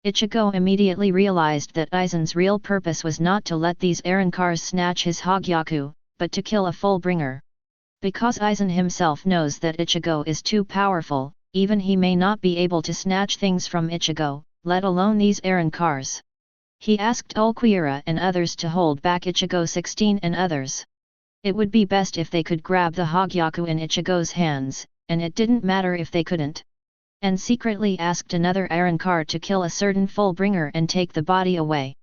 [SPEAKER 1] Ichigo immediately realized that Aizen's real purpose was not to let these Arankars snatch his Hogyaku, but to kill a Fullbringer. Because Aizen himself knows that Ichigo is too powerful, even he may not be able to snatch things from Ichigo, let alone these Arankars. He asked Ulquiorra and others to hold back Ichigo 16 and others. It would be best if they could grab the Hogyaku in Ichigo's hands, and it didn't matter if they couldn't. And secretly asked another Arankar to kill a certain Fullbringer and take the body away.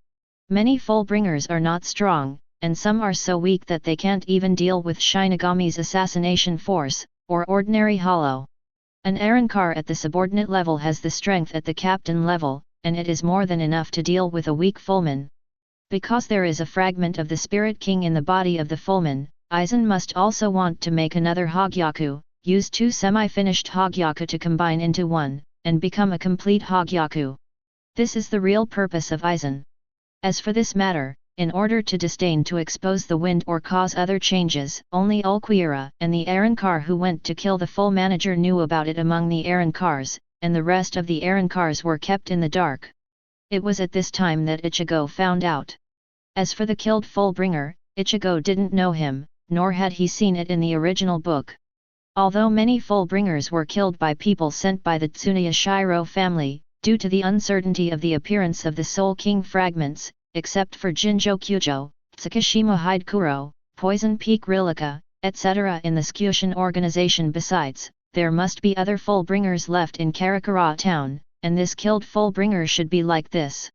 [SPEAKER 1] Many Fullbringers are not strong, and some are so weak that they can't even deal with Shinigami's assassination force, or ordinary hollow. An Arankar at the subordinate level has the strength at the captain level, and it is more than enough to deal with a weak Fullman. Because there is a fragment of the Spirit King in the body of the Fullman, Aizen must also want to make another Hogyaku, use 2 semi-finished Hogyaku to combine into one, and become a complete Hogyaku. This is the real purpose of Aizen. As for this matter, in order to disdain to expose the wind or cause other changes, only Ulquiorra and the Arankar who went to kill the full manager knew about it among the Arankars, and the rest of the Arankars were kept in the dark. It was at this time that Ichigo found out. As for the killed Fullbringer, Ichigo didn't know him, nor had he seen it in the original book. Although many Fullbringers were killed by people sent by the Tsunoya Shiro family, due to the uncertainty of the appearance of the Soul King fragments, except for Jinjo Kyujo, Tsukishima Hidekuro, Poison Peak Rilika, etc. in the Skyushin organization. Besides, there must be other Fullbringers left in Karakura town, and this killed Fullbringer should be like this.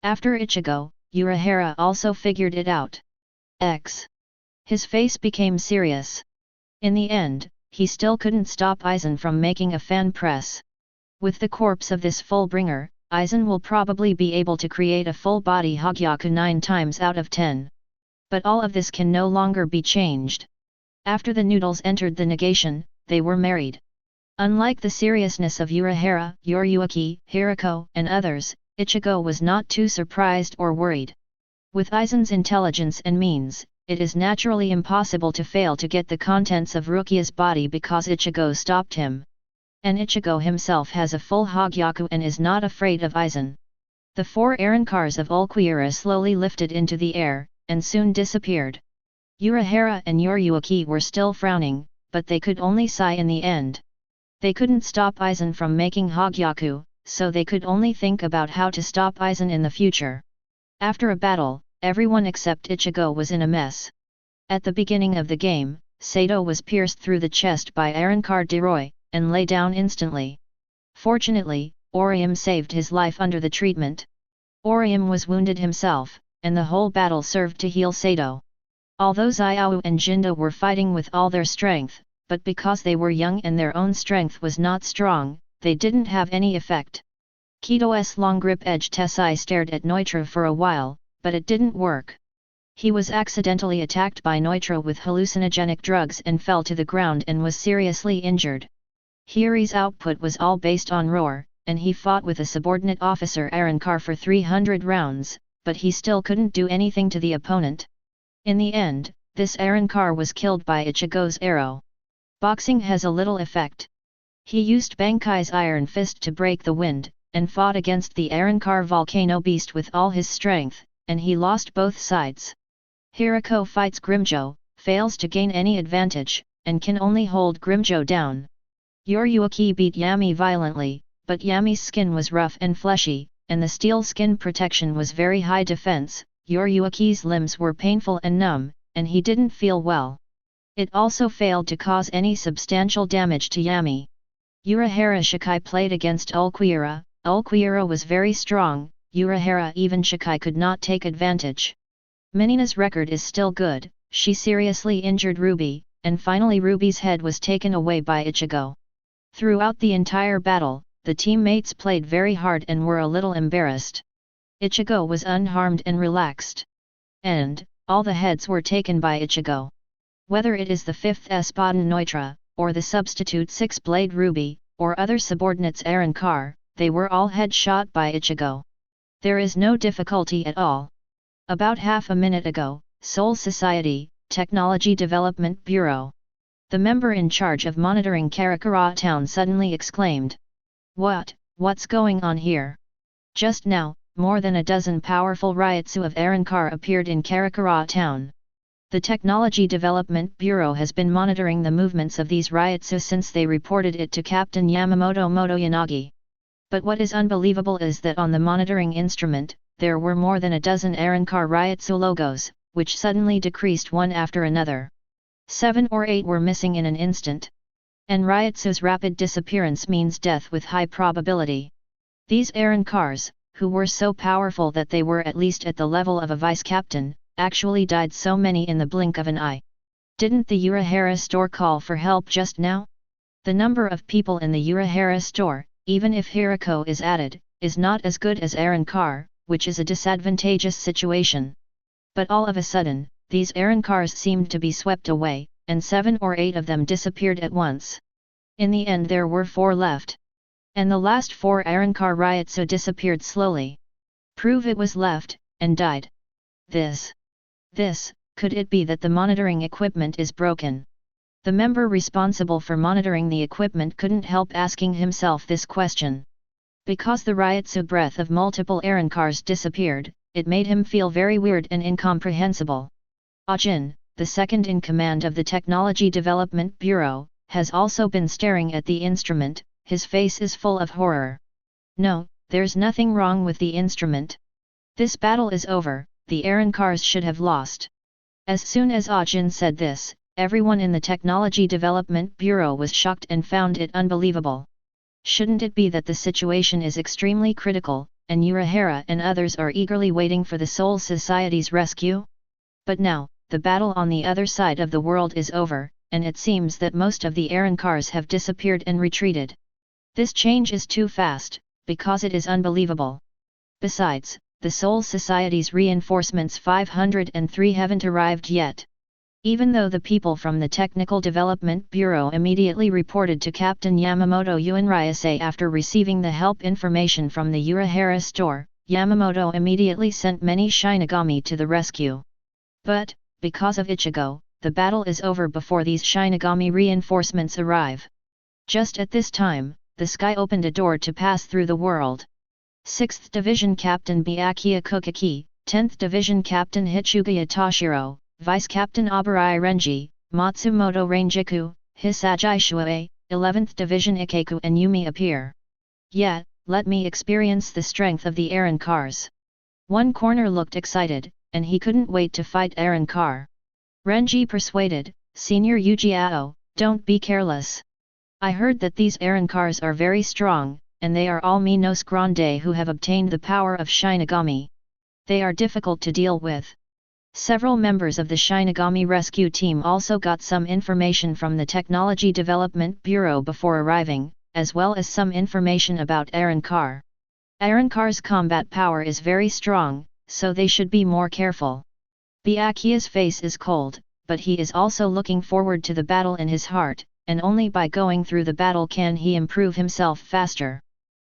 [SPEAKER 1] After Ichigo, Urahara also figured it out. His face became serious. In the end, he still couldn't stop Aizen from making a fan press. With the corpse of this Fullbringer, Aizen will probably be able to create a full-body Hogyaku 9 times out of 10. But all of this can no longer be changed. After the noodles entered the negation, they were married. Unlike the seriousness of Urahara, Yoriyuki, Hirako, and others, Ichigo was not too surprised or worried. With Aizen's intelligence and means, it is naturally impossible to fail to get the contents of Rukia's body because Ichigo stopped him. And Ichigo himself has a full Hogyaku and is not afraid of Aizen. The 4 Aaron cars of Ulquiorra slowly lifted into the air, and soon disappeared. Urahara and Yoryuki were still frowning, but they could only sigh in the end. They couldn't stop Aizen from making Hogyaku, so they could only think about how to stop Aizen in the future. After a battle, everyone except Ichigo was in a mess. At the beginning of the game, Sato was pierced through the chest by Aaronkar Deroy, and lay down instantly. Fortunately, Orium saved his life under the treatment. Orium was wounded himself, and the whole battle served to heal Sato. Although Xiao and Jinda were fighting with all their strength, but because they were young and their own strength was not strong, they didn't have any effect. Kito's long grip edge Tessai stared at Noitra for a while, but it didn't work. He was accidentally attacked by Noitra with hallucinogenic drugs and fell to the ground and was seriously injured. Hiri's output was all based on roar, and he fought with a subordinate officer Aaronkar for 300 rounds, but he still couldn't do anything to the opponent. In the end, this Aaronkar was killed by Ichigo's arrow. Boxing has a little effect. He used Bankai's iron fist to break the wind, and fought against the Aaronkar volcano beast with all his strength, and he lost both sides. Hirako fights Grimjo, fails to gain any advantage, and can only hold Grimjo down. Yoryuki beat Yami violently, but Yami's skin was rough and fleshy, and the steel skin protection was very high defense. Yoryuki's limbs were painful and numb, and he didn't feel well. It also failed to cause any substantial damage to Yami. Urahara Shikai played against Ulquiorra. Ulquiorra was very strong, Urahara even Shikai could not take advantage. Minina's record is still good, she seriously injured Ruby, and finally Ruby's head was taken away by Ichigo. Throughout the entire battle, the teammates played very hard and were a little embarrassed. Ichigo was unharmed and relaxed. And, all the heads were taken by Ichigo. Whether it is the 5th Espadon Noitra, or the substitute 6-blade Ruby, or other subordinates Aaronkar, they were all headshot by Ichigo. There is no difficulty at all. About half a minute ago, Seoul Society, Technology Development Bureau. The member in charge of monitoring Karakura town suddenly exclaimed. What's going on here? Just now, more than a dozen powerful Ryotsu of Aaronkar appeared in Karakura town. The Technology Development Bureau has been monitoring the movements of these Ryotsu since they reported it to Captain Yamamoto Motoyanagi. But what is unbelievable is that on the monitoring instrument, there were more than a dozen Aaronkar Ryotsu logos, which suddenly decreased one after another. 7 or 8 were missing in an instant. And Ryotsu's rapid disappearance means death with high probability. These Aaronkars, who were so powerful that they were at least at the level of a vice-captain, actually died so many in the blink of an eye. Didn't the Urahara store call for help just now? The number of people in the Urahara store, even if Hirako is added, is not as good as Aaronkar, which is a disadvantageous situation. But all of a sudden, these Aaronkars seemed to be swept away, and 7 or 8 of them disappeared at once. In the end there were 4 left. And the last 4 Aaronkar Ryotsu disappeared slowly. Prove it was left, and died. This, could it be that the monitoring equipment is broken? The member responsible for monitoring the equipment couldn't help asking himself this question. Because the Ryotsu breath of multiple Aaronkars disappeared, it made him feel very weird and incomprehensible. Ajin, the second in command of the Technology Development Bureau, has also been staring at the instrument. His face is full of horror. No, there's nothing wrong with the instrument. This battle is over, the Aaronkars should have lost. As soon as Ajin said this, everyone in the Technology Development Bureau was shocked and found it unbelievable. Shouldn't it be that the situation is extremely critical, and Urahara and others are eagerly waiting for the Seoul Society's rescue? But now, the battle on the other side of the world is over, and it seems that most of the Aaronkars have disappeared and retreated. This change is too fast, because it is unbelievable. Besides, the Seoul Society's reinforcements 503 haven't arrived yet. Even though the people from the Technical Development Bureau immediately reported to Captain Yamamoto Uenryase after receiving the help information from the Urahara store, Yamamoto immediately sent many Shinigami to the rescue. But, because of Ichigo, the battle is over before these Shinigami reinforcements arrive. Just at this time, the sky opened a door to pass through the world. 6th Division Captain Byakuya Kuchiki, 10th Division Captain Hichugaya Toshiro, Vice Captain Abarai Renji, Matsumoto Rangiku, Hisagi Shuei, 11th Division Ikeku and Yumi appear. Yet, let me experience the strength of the Aaron cars. One corner looked excited, and he couldn't wait to fight Aaron car. Renji persuaded, Senior Yujiao, don't be careless. I heard that these Aaron cars are very strong, and they are all Minos Grande who have obtained the power of Shinigami. They are difficult to deal with. Several members of the Shinigami rescue team also got some information from the Technology Development Bureau before arriving, as well as some information about Aaron car. Aaron car's combat power is very strong, so they should be more careful. Byakuya's face is cold, but he is also looking forward to the battle in his heart, and only by going through the battle can he improve himself faster.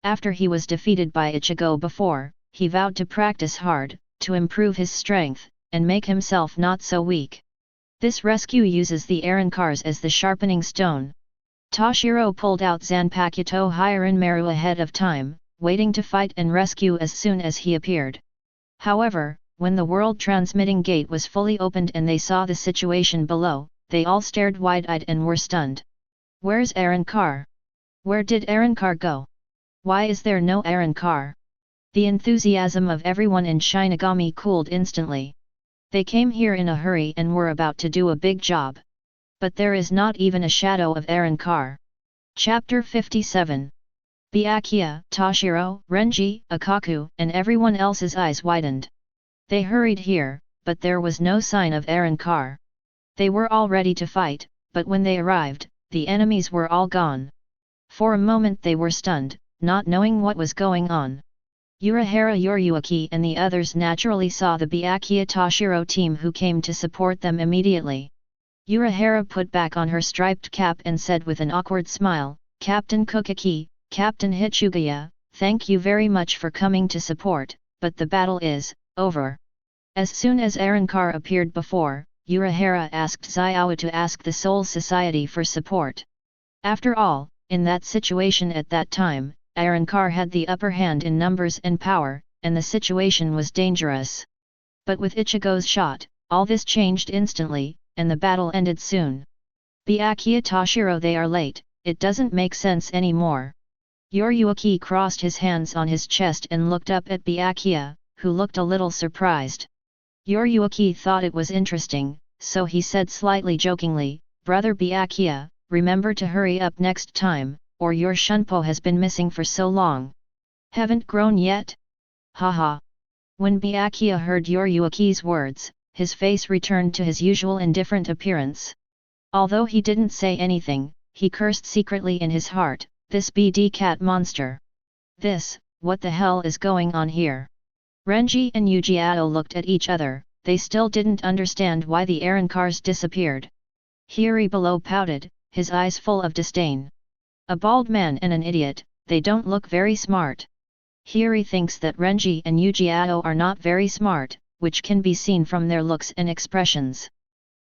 [SPEAKER 1] After he was defeated by Ichigo before, he vowed to practice hard, to improve his strength, and make himself not so weak. This rescue uses the Aaron cars as the sharpening stone. Toshiro pulled out Zanpakuto Hiranmaru ahead of time, waiting to fight and rescue as soon as he appeared. However, when the world transmitting gate was fully opened and they saw the situation below, they all stared wide-eyed and were stunned. Where's Aaron car? Where did Aaron car go? Why is there no Aaron car? The enthusiasm of everyone in Shinigami cooled instantly. They came here in a hurry and were about to do a big job. But there is not even a shadow of Aaron car. Chapter 57. Byakuya, Toshiro, Renji, Akaku, and everyone else's eyes widened. They hurried here, but there was no sign of Aaron car. They were all ready to fight, but when they arrived, the enemies were all gone. For a moment they were stunned, not knowing what was going on. Urahara Yoriyuki and the others naturally saw the Byakuya Toshiro team who came to support them immediately. Urahara put back on her striped cap and said with an awkward smile, Captain Kuchiki, Captain Hichugaya, thank you very much for coming to support, but the battle is over. As soon as Aaron car appeared before, Urahara asked Xiao to ask the Soul Society for support. After all, in that situation at that time, Aaron car had the upper hand in numbers and power, and the situation was dangerous. But with Ichigo's shot, all this changed instantly, and the battle ended soon. Byakuya Toshiro, they are late, it doesn't make sense anymore. Yoriyuki crossed his hands on his chest and looked up at Byakuya, who looked a little surprised. Yoriyuki thought it was interesting, so he said slightly jokingly, Brother Byakuya, remember to hurry up next time, or your shunpo has been missing for so long. Haven't grown yet? Haha. When Byakuya heard Yoriyuki's words, his face returned to his usual indifferent appearance. Although he didn't say anything, he cursed secretly in his heart, this BD cat monster. What the hell is going on here? Renji and Yujiao looked at each other, they still didn't understand why the Aaron cars disappeared. Hiri below pouted, his eyes full of disdain. A bald man and an idiot, they don't look very smart. Hiri thinks that Renji and Yujiao are not very smart, which can be seen from their looks and expressions.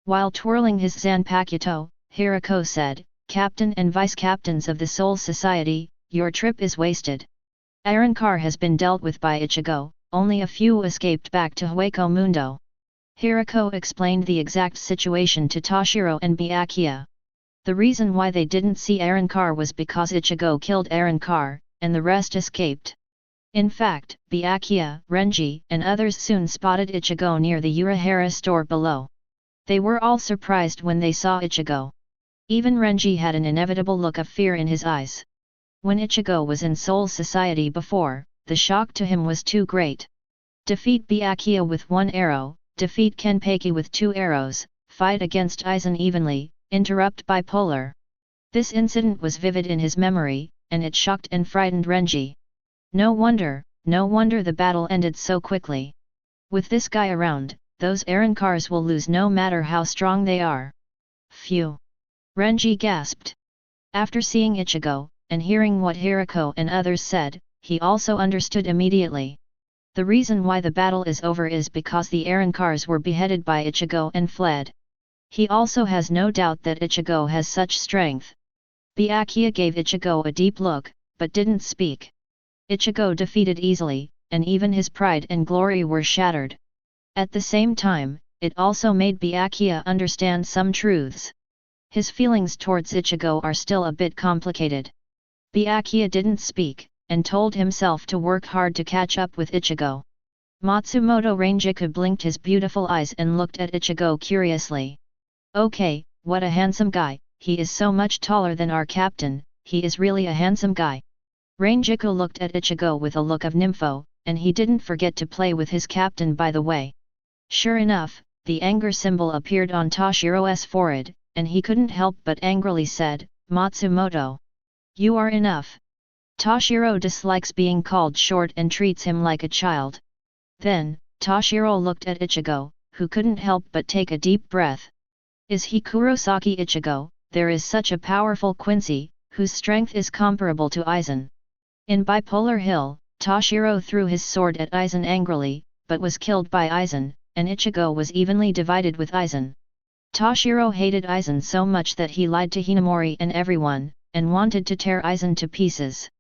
[SPEAKER 1] While twirling his Zanpakuto, Hirako said, Captain and Vice Captains of the Soul Society, your trip is wasted. Aaron car has been dealt with by Ichigo, only a few escaped back to Hueco Mundo. Hirako explained the exact situation to Toshiro and Byakuya. The reason why they didn't see Aaron car was because Ichigo killed Aaron car, and the rest escaped. In fact, Byakuya, Renji, and others soon spotted Ichigo near the Urahara store below. They were all surprised when they saw Ichigo. Even Renji had an inevitable look of fear in his eyes. When Ichigo was in Soul Society before, the shock to him was too great. Defeat Byakuya with 1 arrow, defeat Kenpeki with 2 arrows, fight against Aizen evenly, interrupt bipolar. This incident was vivid in his memory, and it shocked and frightened Renji. No wonder the battle ended so quickly. With this guy around, those Aaron cars will lose no matter how strong they are. Phew! Renji gasped. After seeing Ichigo, and hearing what Hirako and others said, he also understood immediately. The reason why the battle is over is because the Aaron cars were beheaded by Ichigo and fled. He also has no doubt that Ichigo has such strength. Byakuya gave Ichigo a deep look, but didn't speak. Ichigo defeated easily, and even his pride and glory were shattered. At the same time, it also made Byakuya understand some truths. His feelings towards Ichigo are still a bit complicated. Byakuya didn't speak, and told himself to work hard to catch up with Ichigo. Matsumoto Rangiku blinked his beautiful eyes and looked at Ichigo curiously. Okay, what a handsome guy, he is so much taller than our captain, he is really a handsome guy. Rangiku looked at Ichigo with a look of nympho, and he didn't forget to play with his captain by the way. Sure enough, the anger symbol appeared on Toshiro's forehead, and he couldn't help but angrily said, Matsumoto. You are enough. Toshiro dislikes being called short and treats him like a child. Then, Toshiro looked at Ichigo, who couldn't help but take a deep breath. Is he Kurosaki Ichigo? There is such a powerful Quincy, whose strength is comparable to Aizen. In Bipolar Hill, Toshiro threw his sword at Aizen angrily, but was killed by Aizen, and Ichigo was evenly divided with Aizen. Toshiro hated Aizen so much that he lied to Hinamori and everyone, and wanted to tear Aizen to pieces.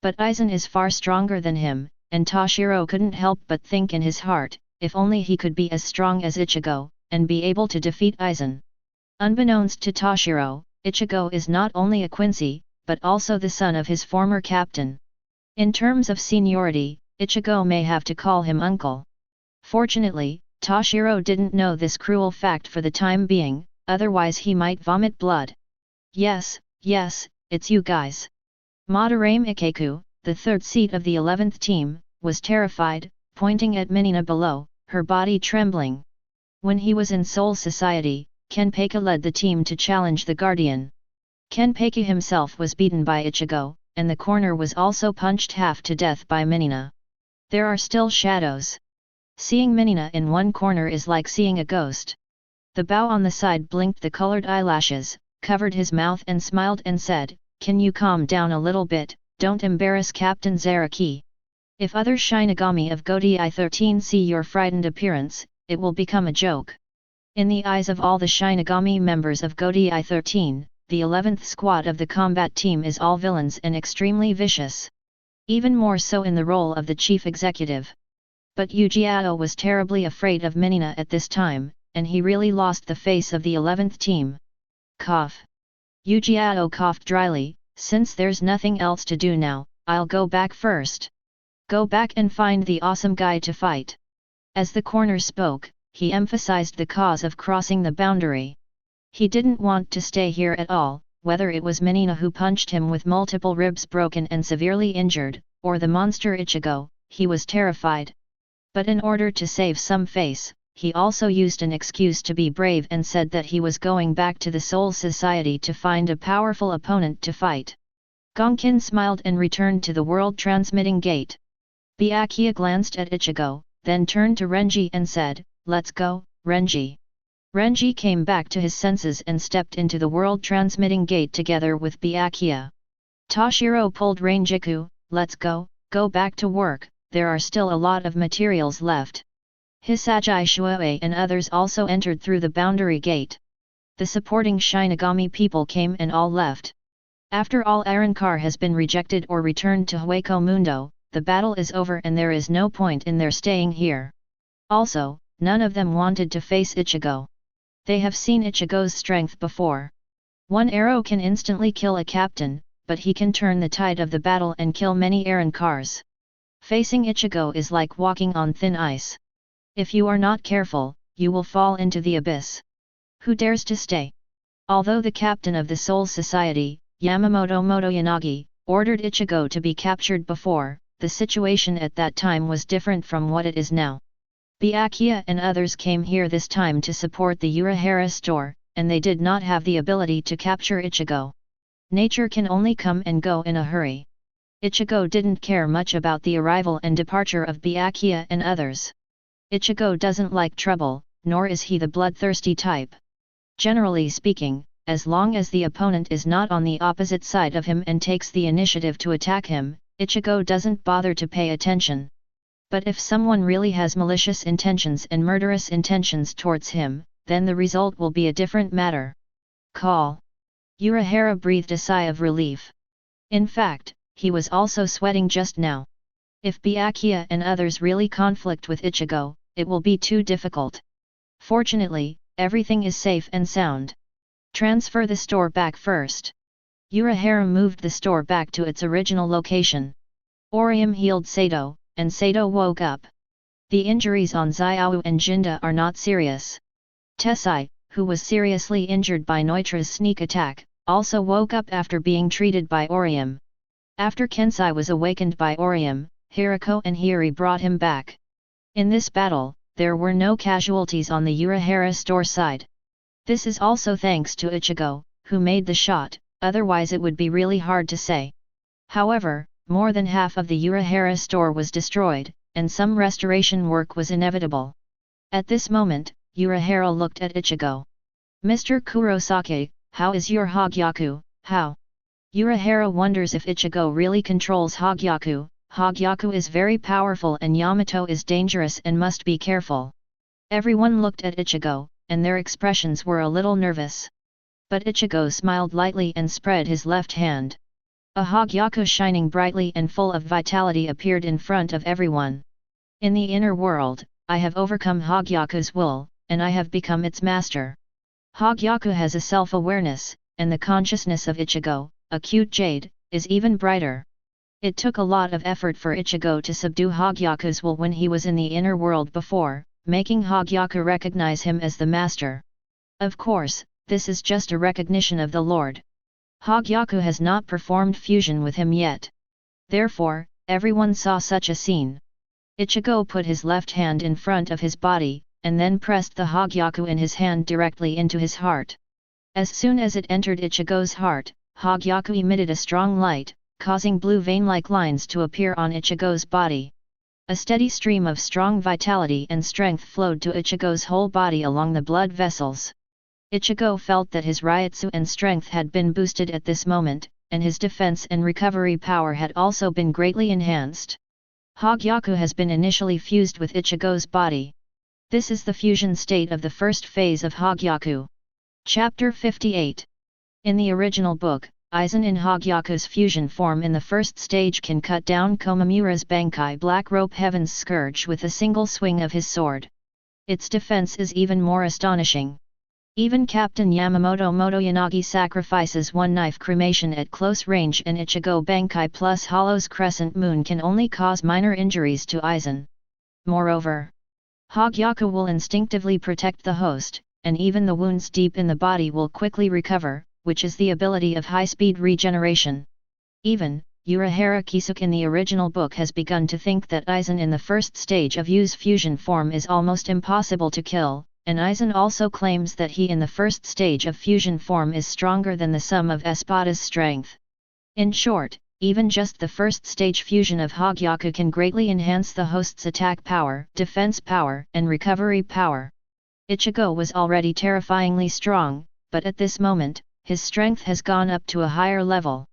[SPEAKER 1] But Aizen is far stronger than him, and Toshiro couldn't help but think in his heart, if only he could be as strong as Ichigo, and be able to defeat Aizen. Unbeknownst to Toshiro, Ichigo is not only a Quincy, but also the son of his former captain. In terms of seniority, Ichigo may have to call him uncle. Fortunately, Toshiro didn't know this cruel fact for the time being, otherwise he might vomit blood. Yes, it's you guys. Madarame Ikeku, the third seat of the 11th team, was terrified, pointing at Minina below, her body trembling. When he was in Soul Society, Kenpeki led the team to challenge the Guardian. Kenpeki himself was beaten by Ichigo, and the corner was also punched half to death by Minina. There are still shadows. Seeing Minina in one corner is like seeing a ghost. The bow on the side blinked the colored eyelashes, covered his mouth and smiled and said, Can you calm down a little bit, don't embarrass Captain Zaraki. If other Shinigami of Godai 13 see your frightened appearance, it will become a joke. In the eyes of all the Shinigami members of Godai 13, the 11th squad of the combat team is all villains and extremely vicious. Even more so in the role of the chief executive. But Yujiao was terribly afraid of Minina at this time, and he really lost the face of the 11th team. Cough. Yujiao coughed dryly, since there's nothing else to do now, I'll go back first. Go back and find the awesome guy to fight. As the corner spoke, he emphasized the cause of crossing the boundary. He didn't want to stay here at all, whether it was Minina who punched him with multiple ribs broken and severely injured, or the monster Ichigo, he was terrified. But in order to save some face, he also used an excuse to be brave and said that he was going back to the Soul Society to find a powerful opponent to fight. Gonkin smiled and returned to the world transmitting gate. Byakuya glanced at Ichigo, then turned to Renji and said, Let's go, Renji. Renji came back to his senses and stepped into the world transmitting gate together with Byakuya. Toshiro pulled Rangiku, Let's go back to work, there are still a lot of materials left. Hisagi Shuei and others also entered through the boundary gate. The supporting Shinigami people came and all left. After all Arrancar has been rejected or returned to Hueco Mundo, the battle is over and there is no point in their staying here. Also, none of them wanted to face Ichigo. They have seen Ichigo's strength before. One arrow can instantly kill a captain, but he can turn the tide of the battle and kill many Arrancars. Facing Ichigo is like walking on thin ice. If you are not careful, you will fall into the abyss. Who dares to stay? Although the captain of the Soul Society, Yamamoto Motoyanagi, ordered Ichigo to be captured before, the situation at that time was different from what it is now. Byakuya and others came here this time to support the Urahara store, and they did not have the ability to capture Ichigo. Nature can only come and go in a hurry. Ichigo didn't care much about the arrival and departure of Byakuya and others. Ichigo doesn't like trouble, nor is he the bloodthirsty type. Generally speaking, as long as the opponent is not on the opposite side of him and takes the initiative to attack him, Ichigo doesn't bother to pay attention. But if someone really has malicious intentions and murderous intentions towards him, then the result will be a different matter. Call. Urahara breathed a sigh of relief. In fact, he was also sweating just now. If Byakuya and others really conflict with Ichigo, it will be too difficult. Fortunately, everything is safe and sound. Transfer the store back first. Urahara moved the store back to its original location. Orium healed Sato, and Sato woke up. The injuries on Xiao and Jinda are not serious. Tessai, who was seriously injured by Neutra's sneak attack, also woke up after being treated by Orium. After Kensai was awakened by Orium, Hirako and Hiri brought him back. In this battle, there were no casualties on the Urahara store side. This is also thanks to Ichigo, who made the shot, otherwise it would be really hard to say. However, more than half of the Urahara store was destroyed, and some restoration work was inevitable. At this moment, Urahara looked at Ichigo. Mr. Kurosaki, how is your Hogyaku, how? Urahara wonders if Ichigo really controls Hogyaku. Hogyaku is very powerful and Yamato is dangerous and must be careful. Everyone looked at Ichigo, and their expressions were a little nervous. But Ichigo smiled lightly and spread his left hand. A Hogyaku shining brightly and full of vitality appeared in front of everyone. In the inner world, I have overcome Hogyaku's will, and I have become its master. Hogyaku has a self-awareness, and the consciousness of Ichigo, acute jade, is even brighter. It took a lot of effort for Ichigo to subdue Hogyaku's will when he was in the inner world before, making Hogyaku recognize him as the master. Of course, this is just a recognition of the Lord. Hogyaku has not performed fusion with him yet. Therefore, everyone saw such a scene. Ichigo put his left hand in front of his body, and then pressed the Hogyaku in his hand directly into his heart. As soon as it entered Ichigo's heart, Hogyaku emitted a strong light, causing blue vein-like lines to appear on Ichigo's body. A steady stream of strong vitality and strength flowed to Ichigo's whole body along the blood vessels. Ichigo felt that his Ryutsu and strength had been boosted at this moment, and his defense and recovery power had also been greatly enhanced. Hogyaku has been initially fused with Ichigo's body. This is the fusion state of the first phase of Hogyaku. Chapter 58. In the original book, Aizen in Hogyaku's fusion form in the first stage can cut down Komamura's Bankai Black Rope Heaven's Scourge with a single swing of his sword. Its defense is even more astonishing. Even Captain Yamamoto Motoyanagi sacrifices one knife cremation at close range, and Ichigo Bankai plus Hollow's Crescent Moon can only cause minor injuries to Aizen. Moreover, Hogyaku will instinctively protect the host, and even the wounds deep in the body will quickly recover, which is the ability of high-speed regeneration. Even, Urahara Kisuke in the original book has begun to think that Aizen in the first stage of Yu's fusion form is almost impossible to kill, and Aizen also claims that he in the first stage of fusion form is stronger than the sum of Espada's strength. In short, even just the first stage fusion of Hogyaku can greatly enhance the host's attack power, defense power, and recovery power. Ichigo was already terrifyingly strong, but at this moment, his strength has gone up to a higher level.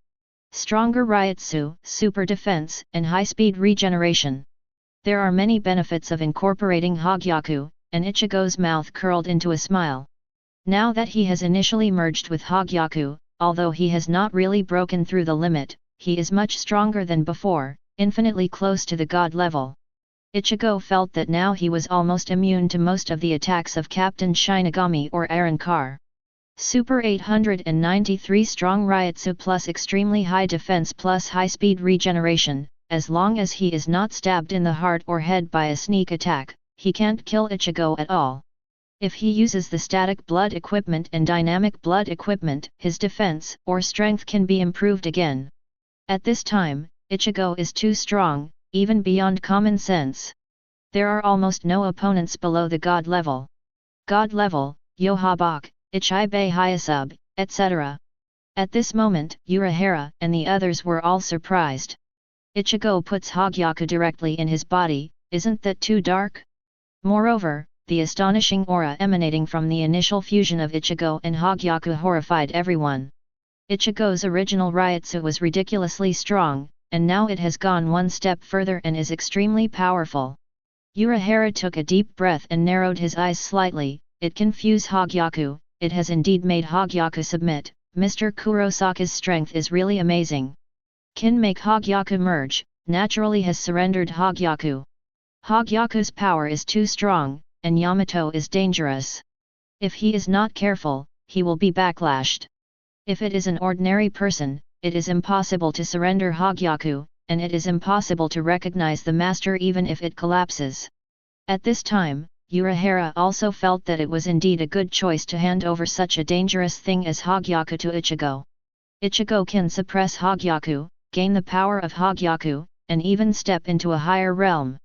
[SPEAKER 1] Stronger Ryutsu, super defense, and high-speed regeneration. There are many benefits of incorporating Hogyaku, and Ichigo's mouth curled into a smile. Now that he has initially merged with Hogyaku, although he has not really broken through the limit, he is much stronger than before, infinitely close to the god level. Ichigo felt that now he was almost immune to most of the attacks of Captain Shinigami or Arrancar. Super 893 strong Ryutsu plus extremely high defense plus high-speed regeneration. As long as he is not stabbed in the heart or head by a sneak attack, he can't kill Ichigo at all. If he uses the static blood equipment and dynamic blood equipment, his defense or strength can be improved again. At this time, Ichigo is too strong, even beyond common sense. There are almost no opponents below the god level. God level, Yuhabach, Ichibe Hyasub, etc. At this moment, Urahara and the others were all surprised. Ichigo puts Hogyaku directly in his body, isn't that too dark? Moreover, the astonishing aura emanating from the initial fusion of Ichigo and Hogyaku horrified everyone. Ichigo's original Ryutsu was ridiculously strong, and now it has gone one step further and is extremely powerful. Urahara took a deep breath and narrowed his eyes slightly. It can fuse Hogyaku. It has indeed made Hogyaku submit, Mr. Kurosaki's strength is really amazing. Can make Hogyaku merge, naturally has surrendered Hogyaku. Hogyaku's power is too strong, and Yamato is dangerous. If he is not careful, he will be backlashed. If it is an ordinary person, it is impossible to surrender Hogyaku, and it is impossible to recognize the master even if it collapses. At this time, Urahara also felt that it was indeed a good choice to hand over such a dangerous thing as Hogyaku to Ichigo. Ichigo can suppress Hogyaku, gain the power of Hogyaku, and even step into a higher realm.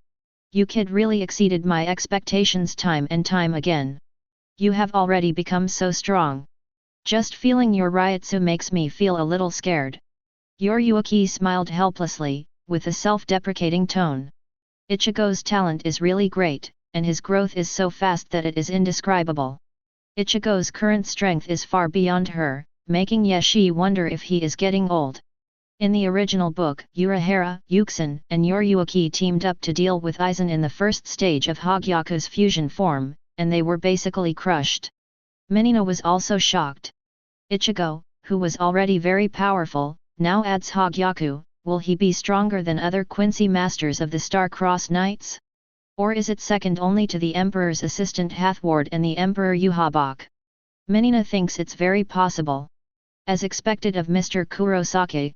[SPEAKER 1] You kid really exceeded my expectations time and time again. You have already become so strong. Just feeling your Ryutsu makes me feel a little scared. Yuki smiled helplessly, with a self-deprecating tone. Ichigo's talent is really great, and his growth is so fast that it is indescribable. Ichigo's current strength is far beyond her, making Yeshi wonder if he is getting old. In the original book, Urahara, Yuxin, and Yuki teamed up to deal with Aizen in the first stage of Hogyaku's fusion form, and they were basically crushed. Minina was also shocked. Ichigo, who was already very powerful, now adds Hogyaku. Will he be stronger than other Quincy masters of the Star-Crossed Knights? Or is it second only to the Emperor's assistant Haswald and the Emperor Yuhabach? Minina thinks it's very possible. As expected of Mr. Kurosaki,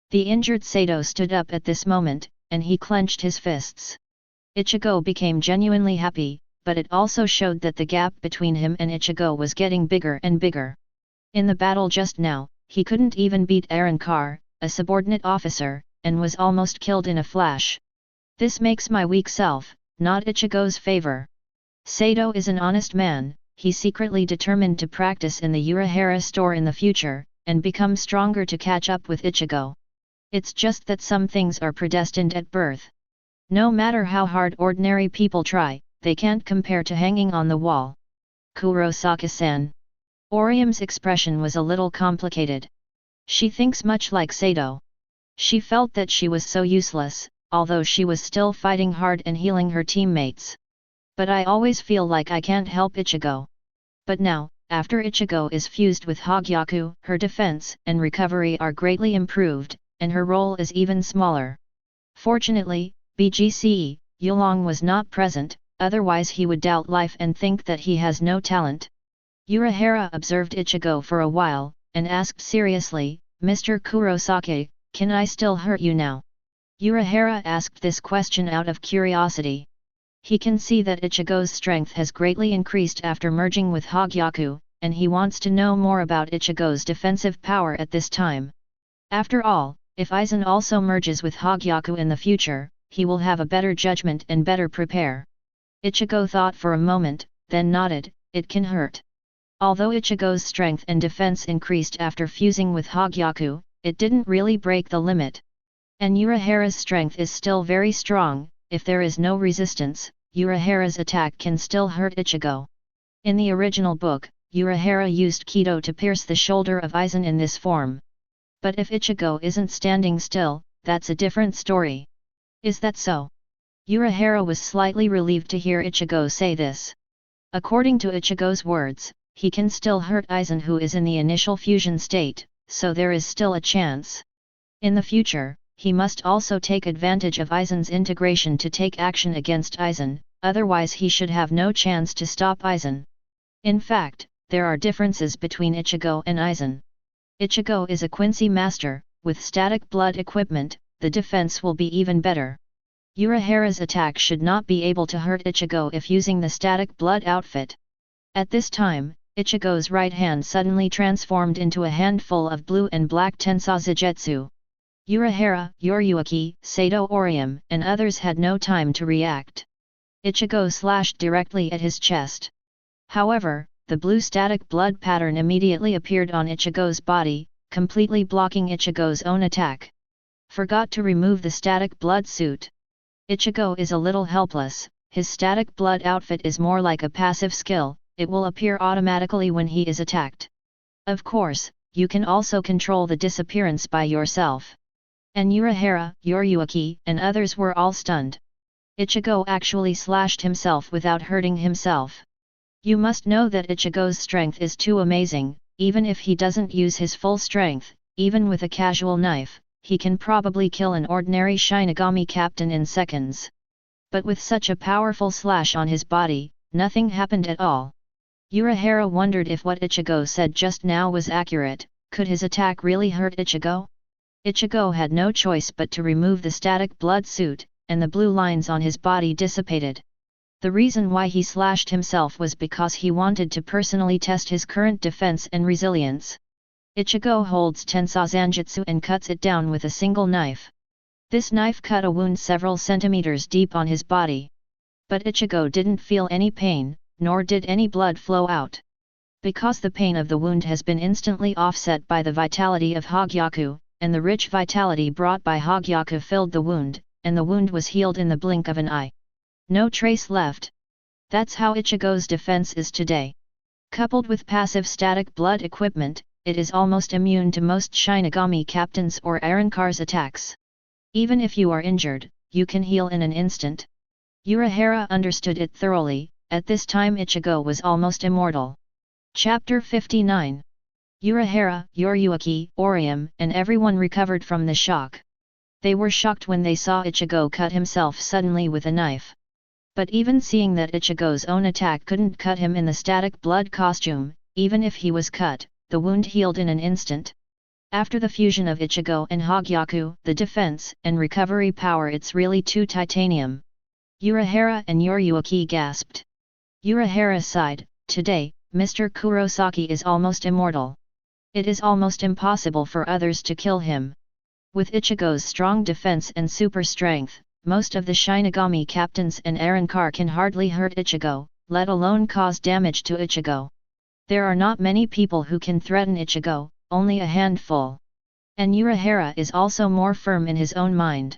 [SPEAKER 1] the injured Sato stood up at this moment, and he clenched his fists. Ichigo became genuinely happy, but it also showed that the gap between him and Ichigo was getting bigger and bigger. In the battle just now, he couldn't even beat Arankar, a subordinate officer, and was almost killed in a flash. This makes my weak self, not Ichigo's favor. Sato is an honest man, he secretly determined to practice in the Urahara store in the future, and become stronger to catch up with Ichigo. It's just that some things are predestined at birth. No matter how hard ordinary people try, they can't compare to hanging on the wall. Kurosaki-san. Orium's expression was a little complicated. She thinks much like Sato. She felt that she was so useless, although she was still fighting hard and healing her teammates. But I always feel like I can't help Ichigo. But now, after Ichigo is fused with Hogyaku, her defense and recovery are greatly improved, and her role is even smaller. Fortunately, BGCE, Yulong was not present, otherwise he would doubt life and think that he has no talent. Urahara observed Ichigo for a while, and asked seriously, Mr. Kurosaki, can I still hurt you now? Urahara asked this question out of curiosity. He can see that Ichigo's strength has greatly increased after merging with Hogyaku, and he wants to know more about Ichigo's defensive power at this time. After all, if Aizen also merges with Hogyaku in the future, he will have a better judgment and better prepare. Ichigo thought for a moment, then nodded, it can hurt. Although Ichigo's strength and defense increased after fusing with Hogyaku, it didn't really break the limit. And Urahara's strength is still very strong, if there is no resistance, Urahara's attack can still hurt Ichigo. In the original book, Urahara used Kido to pierce the shoulder of Aizen in this form. But if Ichigo isn't standing still, that's a different story. Is that so? Urahara was slightly relieved to hear Ichigo say this. According to Ichigo's words, he can still hurt Aizen who is in the initial fusion state, so there is still a chance. In the future, he must also take advantage of Aizen's integration to take action against Aizen, otherwise he should have no chance to stop Aizen. In fact, there are differences between Ichigo and Aizen. Ichigo is a Quincy master, with static blood equipment, the defense will be even better. Urahara's attack should not be able to hurt Ichigo if using the static blood outfit. At this time, Ichigo's right hand suddenly transformed into a handful of blue and black Tensazujutsu. Urahara, Yuki, Sato Orium, and others had no time to react. Ichigo slashed directly at his chest. However, the blue static blood pattern immediately appeared on Ichigo's body, completely blocking Ichigo's own attack. Forgot to remove the static blood suit. Ichigo is a little helpless, his static blood outfit is more like a passive skill, it will appear automatically when he is attacked. Of course, you can also control the disappearance by yourself. And Urahara, Yuki, and others were all stunned. Ichigo actually slashed himself without hurting himself. You must know that Ichigo's strength is too amazing, even if he doesn't use his full strength, even with a casual knife, he can probably kill an ordinary Shinigami captain in seconds. But with such a powerful slash on his body, nothing happened at all. Urahara wondered if what Ichigo said just now was accurate. Could his attack really hurt Ichigo? Ichigo had no choice but to remove the static blood suit, and the blue lines on his body dissipated. The reason why he slashed himself was because he wanted to personally test his current defense and resilience. Ichigo holds Tensā Zanjutsu and cuts it down with a single knife. This knife cut a wound several centimeters deep on his body. But Ichigo didn't feel any pain, nor did any blood flow out. Because the pain of the wound has been instantly offset by the vitality of Hogyaku, and the rich vitality brought by Hogyaku filled the wound, and the wound was healed in the blink of an eye. No trace left. That's how Ichigo's defense is today. Coupled with passive static blood equipment, it is almost immune to most Shinigami captains or Arrancar's attacks. Even if you are injured, you can heal in an instant. Urahara understood it thoroughly. At this time Ichigo was almost immortal. Chapter 59. Urahara, Yoryuki, Orium, and everyone recovered from the shock. They were shocked when they saw Ichigo cut himself suddenly with a knife. But even seeing that Ichigo's own attack couldn't cut him in the static blood costume, even if he was cut, the wound healed in an instant. After the fusion of Ichigo and Hogyaku, the defense and recovery power, it's really too titanium. Urahara and Yoryuki gasped. Urahara sighed, today, Mr. Kurosaki is almost immortal. It is almost impossible for others to kill him. With Ichigo's strong defense and super strength, most of the Shinigami captains and Arrancar can hardly hurt Ichigo, let alone cause damage to Ichigo. There are not many people who can threaten Ichigo, only a handful. And Urahara is also more firm in his own mind.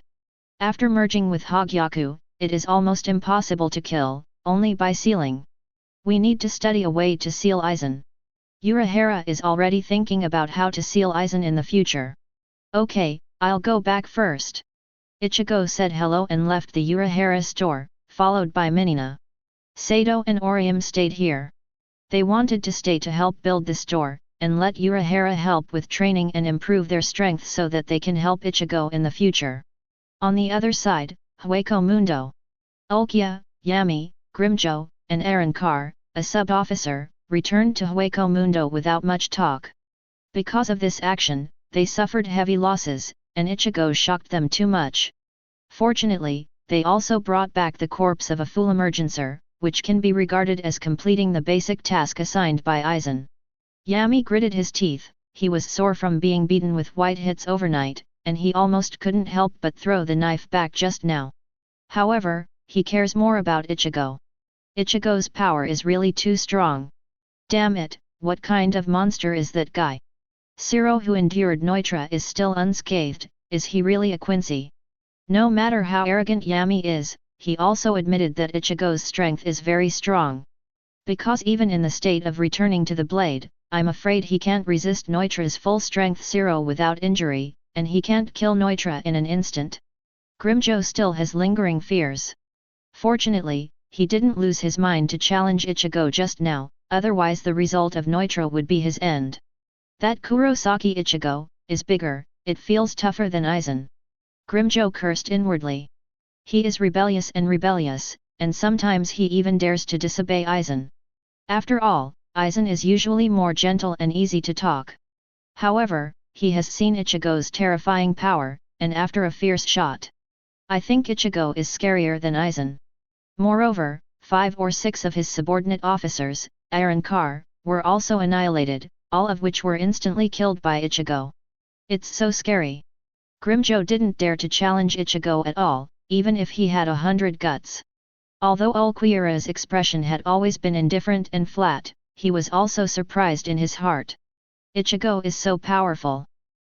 [SPEAKER 1] After merging with Hogyaku, it is almost impossible to kill, only by sealing. We need to study a way to seal Aizen. Urahara is already thinking about how to seal Aizen in the future. Okay, I'll go back first. Ichigo said hello and left the Urahara store, followed by Minina. Sato and Orium stayed here. They wanted to stay to help build the store, and let Urahara help with training and improve their strength so that they can help Ichigo in the future. On the other side, Hueco Mundo. Ulkia, Yami, Grimjo, and Arrancar, a sub-officer, returned to Hueco Mundo without much talk. Because of this action, they suffered heavy losses, and Ichigo shocked them too much. Fortunately, they also brought back the corpse of a full emergencer, which can be regarded as completing the basic task assigned by Aizen. Yami gritted his teeth. He was sore from being beaten with white hits overnight, and he almost couldn't help but throw the knife back just now. However, he cares more about Ichigo. Ichigo's power is really too strong. Damn it, what kind of monster is that guy? Zero, who endured Neutra, is still unscathed. Is he really a Quincy? No matter how arrogant Yami is, he also admitted that Ichigo's strength is very strong. Because even in the state of returning to the blade, I'm afraid he can't resist Neutra's full strength Zero without injury, and he can't kill Neutra in an instant. Grimjo still has lingering fears. Fortunately, he didn't lose his mind to challenge Ichigo just now, otherwise the result of Neutra would be his end. That Kurosaki Ichigo is bigger, it feels tougher than Aizen. Grimjo cursed inwardly. He is rebellious, and sometimes he even dares to disobey Aizen. After all, Aizen is usually more gentle and easy to talk. However, he has seen Ichigo's terrifying power, and after a fierce shot, I think Ichigo is scarier than Aizen. Moreover, 5 or 6 of his subordinate officers, Arrancar, were also annihilated, all of which were instantly killed by Ichigo. It's so scary. Grimjo didn't dare to challenge Ichigo at all, even if he had 100 guts. Although Ulquiorra's expression had always been indifferent and flat, he was also surprised in his heart. Ichigo is so powerful.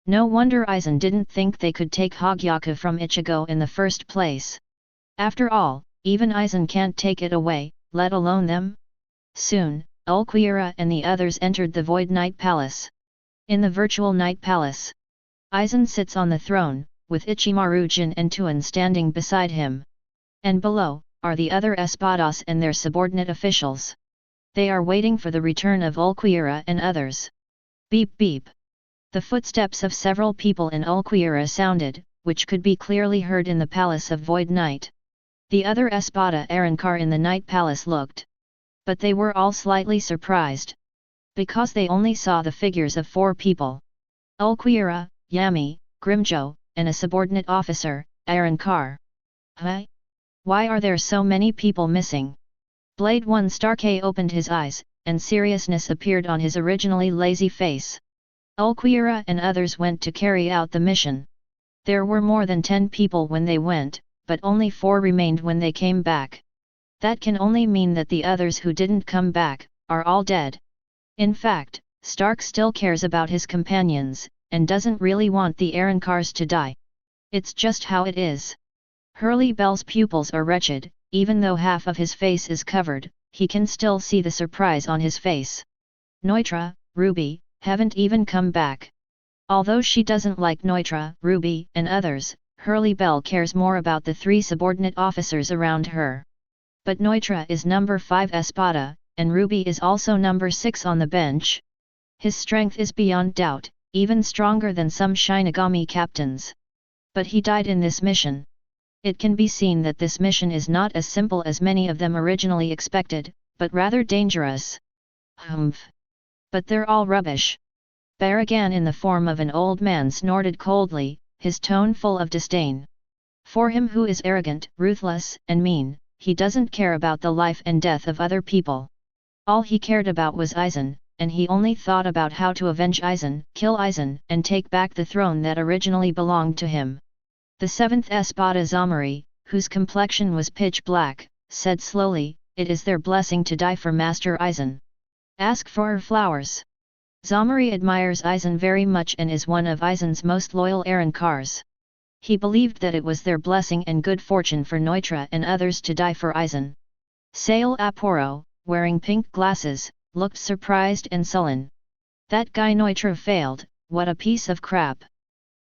[SPEAKER 1] No wonder Aizen didn't think they could take Hogyaku from Ichigo in the first place. After all, even Aizen can't take it away, let alone them. Soon, Ulquiorra and the others entered the Void Night Palace. In the virtual Night Palace, Aizen sits on the throne, with Ichimaru Jin and Tuan standing beside him. And below, are the other Espadas and their subordinate officials. They are waiting for the return of Ulquiorra and others. Beep beep. The footsteps of several people in Ulquiorra sounded, which could be clearly heard in the Palace of Void Night. The other Espada Arrancar in the Night Palace looked. But they were all slightly surprised. Because they only saw the figures of 4 people. Ulquiorra, Yami, Grimjo, and a subordinate officer, Arrancar. Huh? Why are there so many people missing? Blade 1 Stark opened his eyes, and seriousness appeared on his originally lazy face. Ulquiorra and others went to carry out the mission. There were more than 10 people when they went, but only 4 remained when they came back. That can only mean that the others who didn't come back, are all dead. In fact, Stark still cares about his companions, and doesn't really want the Arrancars to die. It's just how it is. Hurley Bell's pupils are wretched, even though half of his face is covered, he can still see the surprise on his face. Neutra, Ruby, haven't even come back. Although she doesn't like Neutra, Ruby, and others, Hurley Bell cares more about the 3 subordinate officers around her. But Neutra is number 5 Espada, and Ruby is also number 6 on the bench. His strength is beyond doubt, even stronger than some Shinigami captains. But he died in this mission. It can be seen that this mission is not as simple as many of them originally expected, but rather dangerous. Humph. But they're all rubbish. Baragan in the form of an old man snorted coldly, his tone full of disdain. For him who is arrogant, ruthless, and mean, he doesn't care about the life and death of other people. All he cared about was Aizen, and he only thought about how to avenge Aizen, kill Aizen, and take back the throne that originally belonged to him. The 7th Espada Zamari, whose complexion was pitch black, said slowly, "It is their blessing to die for Master Aizen. Ask for her flowers." Zamari admires Aizen very much and is one of Aizen's most loyal Arrancars. He believed that it was their blessing and good fortune for Neutra and others to die for Aizen. Sail Aporo, wearing pink glasses, looked surprised and sullen. That guy Neutra failed, what a piece of crap.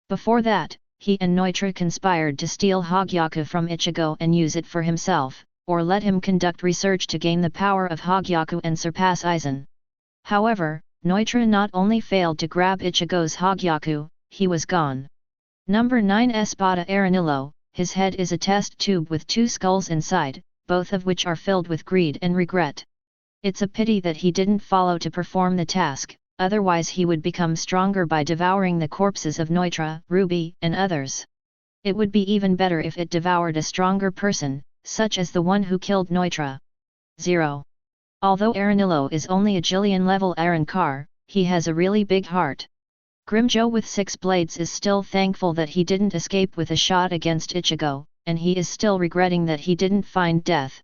[SPEAKER 1] Before that, he and Neutra conspired to steal Hogyaku from Ichigo and use it for himself, or let him conduct research to gain the power of Hogyaku and surpass Aizen. However, Neutra not only failed to grab Ichigo's Hogyaku, he was gone. Number 9 Espada Aranillo, his head is a test tube with 2 skulls inside, both of which are filled with greed and regret. It's a pity that he didn't follow to perform the task, otherwise he would become stronger by devouring the corpses of Neutra, Ruby, and others. It would be even better if it devoured a stronger person, such as the one who killed Neutra. 0. Although Aranillo is only a Jillian level Arrancar, he has a really big heart. Grimjo with 6 blades is still thankful that he didn't escape with a shot against Ichigo, and he is still regretting that he didn't find death.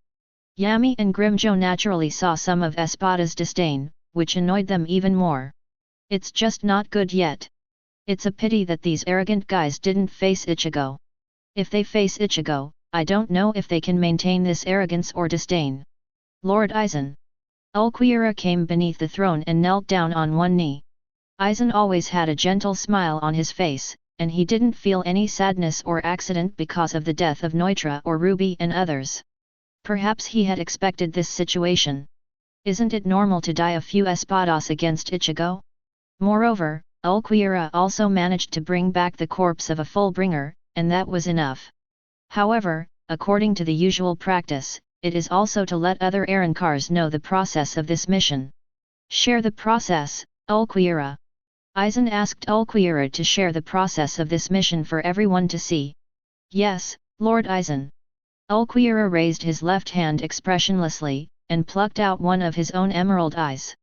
[SPEAKER 1] Yami and Grimjo naturally saw some of Espada's disdain, which annoyed them even more. It's just not good yet. It's a pity that these arrogant guys didn't face Ichigo. If they face Ichigo, I don't know if they can maintain this arrogance or disdain. Lord Aizen. Ulquiorra came beneath the throne and knelt down on one knee. Aizen always had a gentle smile on his face, and he didn't feel any sadness or accident because of the death of Neutra or Ruby and others. Perhaps he had expected this situation. Isn't it normal to die a few espadas against Ichigo? Moreover, Ulquiorra also managed to bring back the corpse of a Fullbringer, and that was enough. However, according to the usual practice, it is also to let other Arrancars know the process of this mission. Share the process, Ulquiorra. Aizen asked Ulquiorra to share the process of this mission for everyone to see. Yes, Lord Aizen. Ulquiorra raised his left hand expressionlessly, and plucked out one of his own emerald eyes.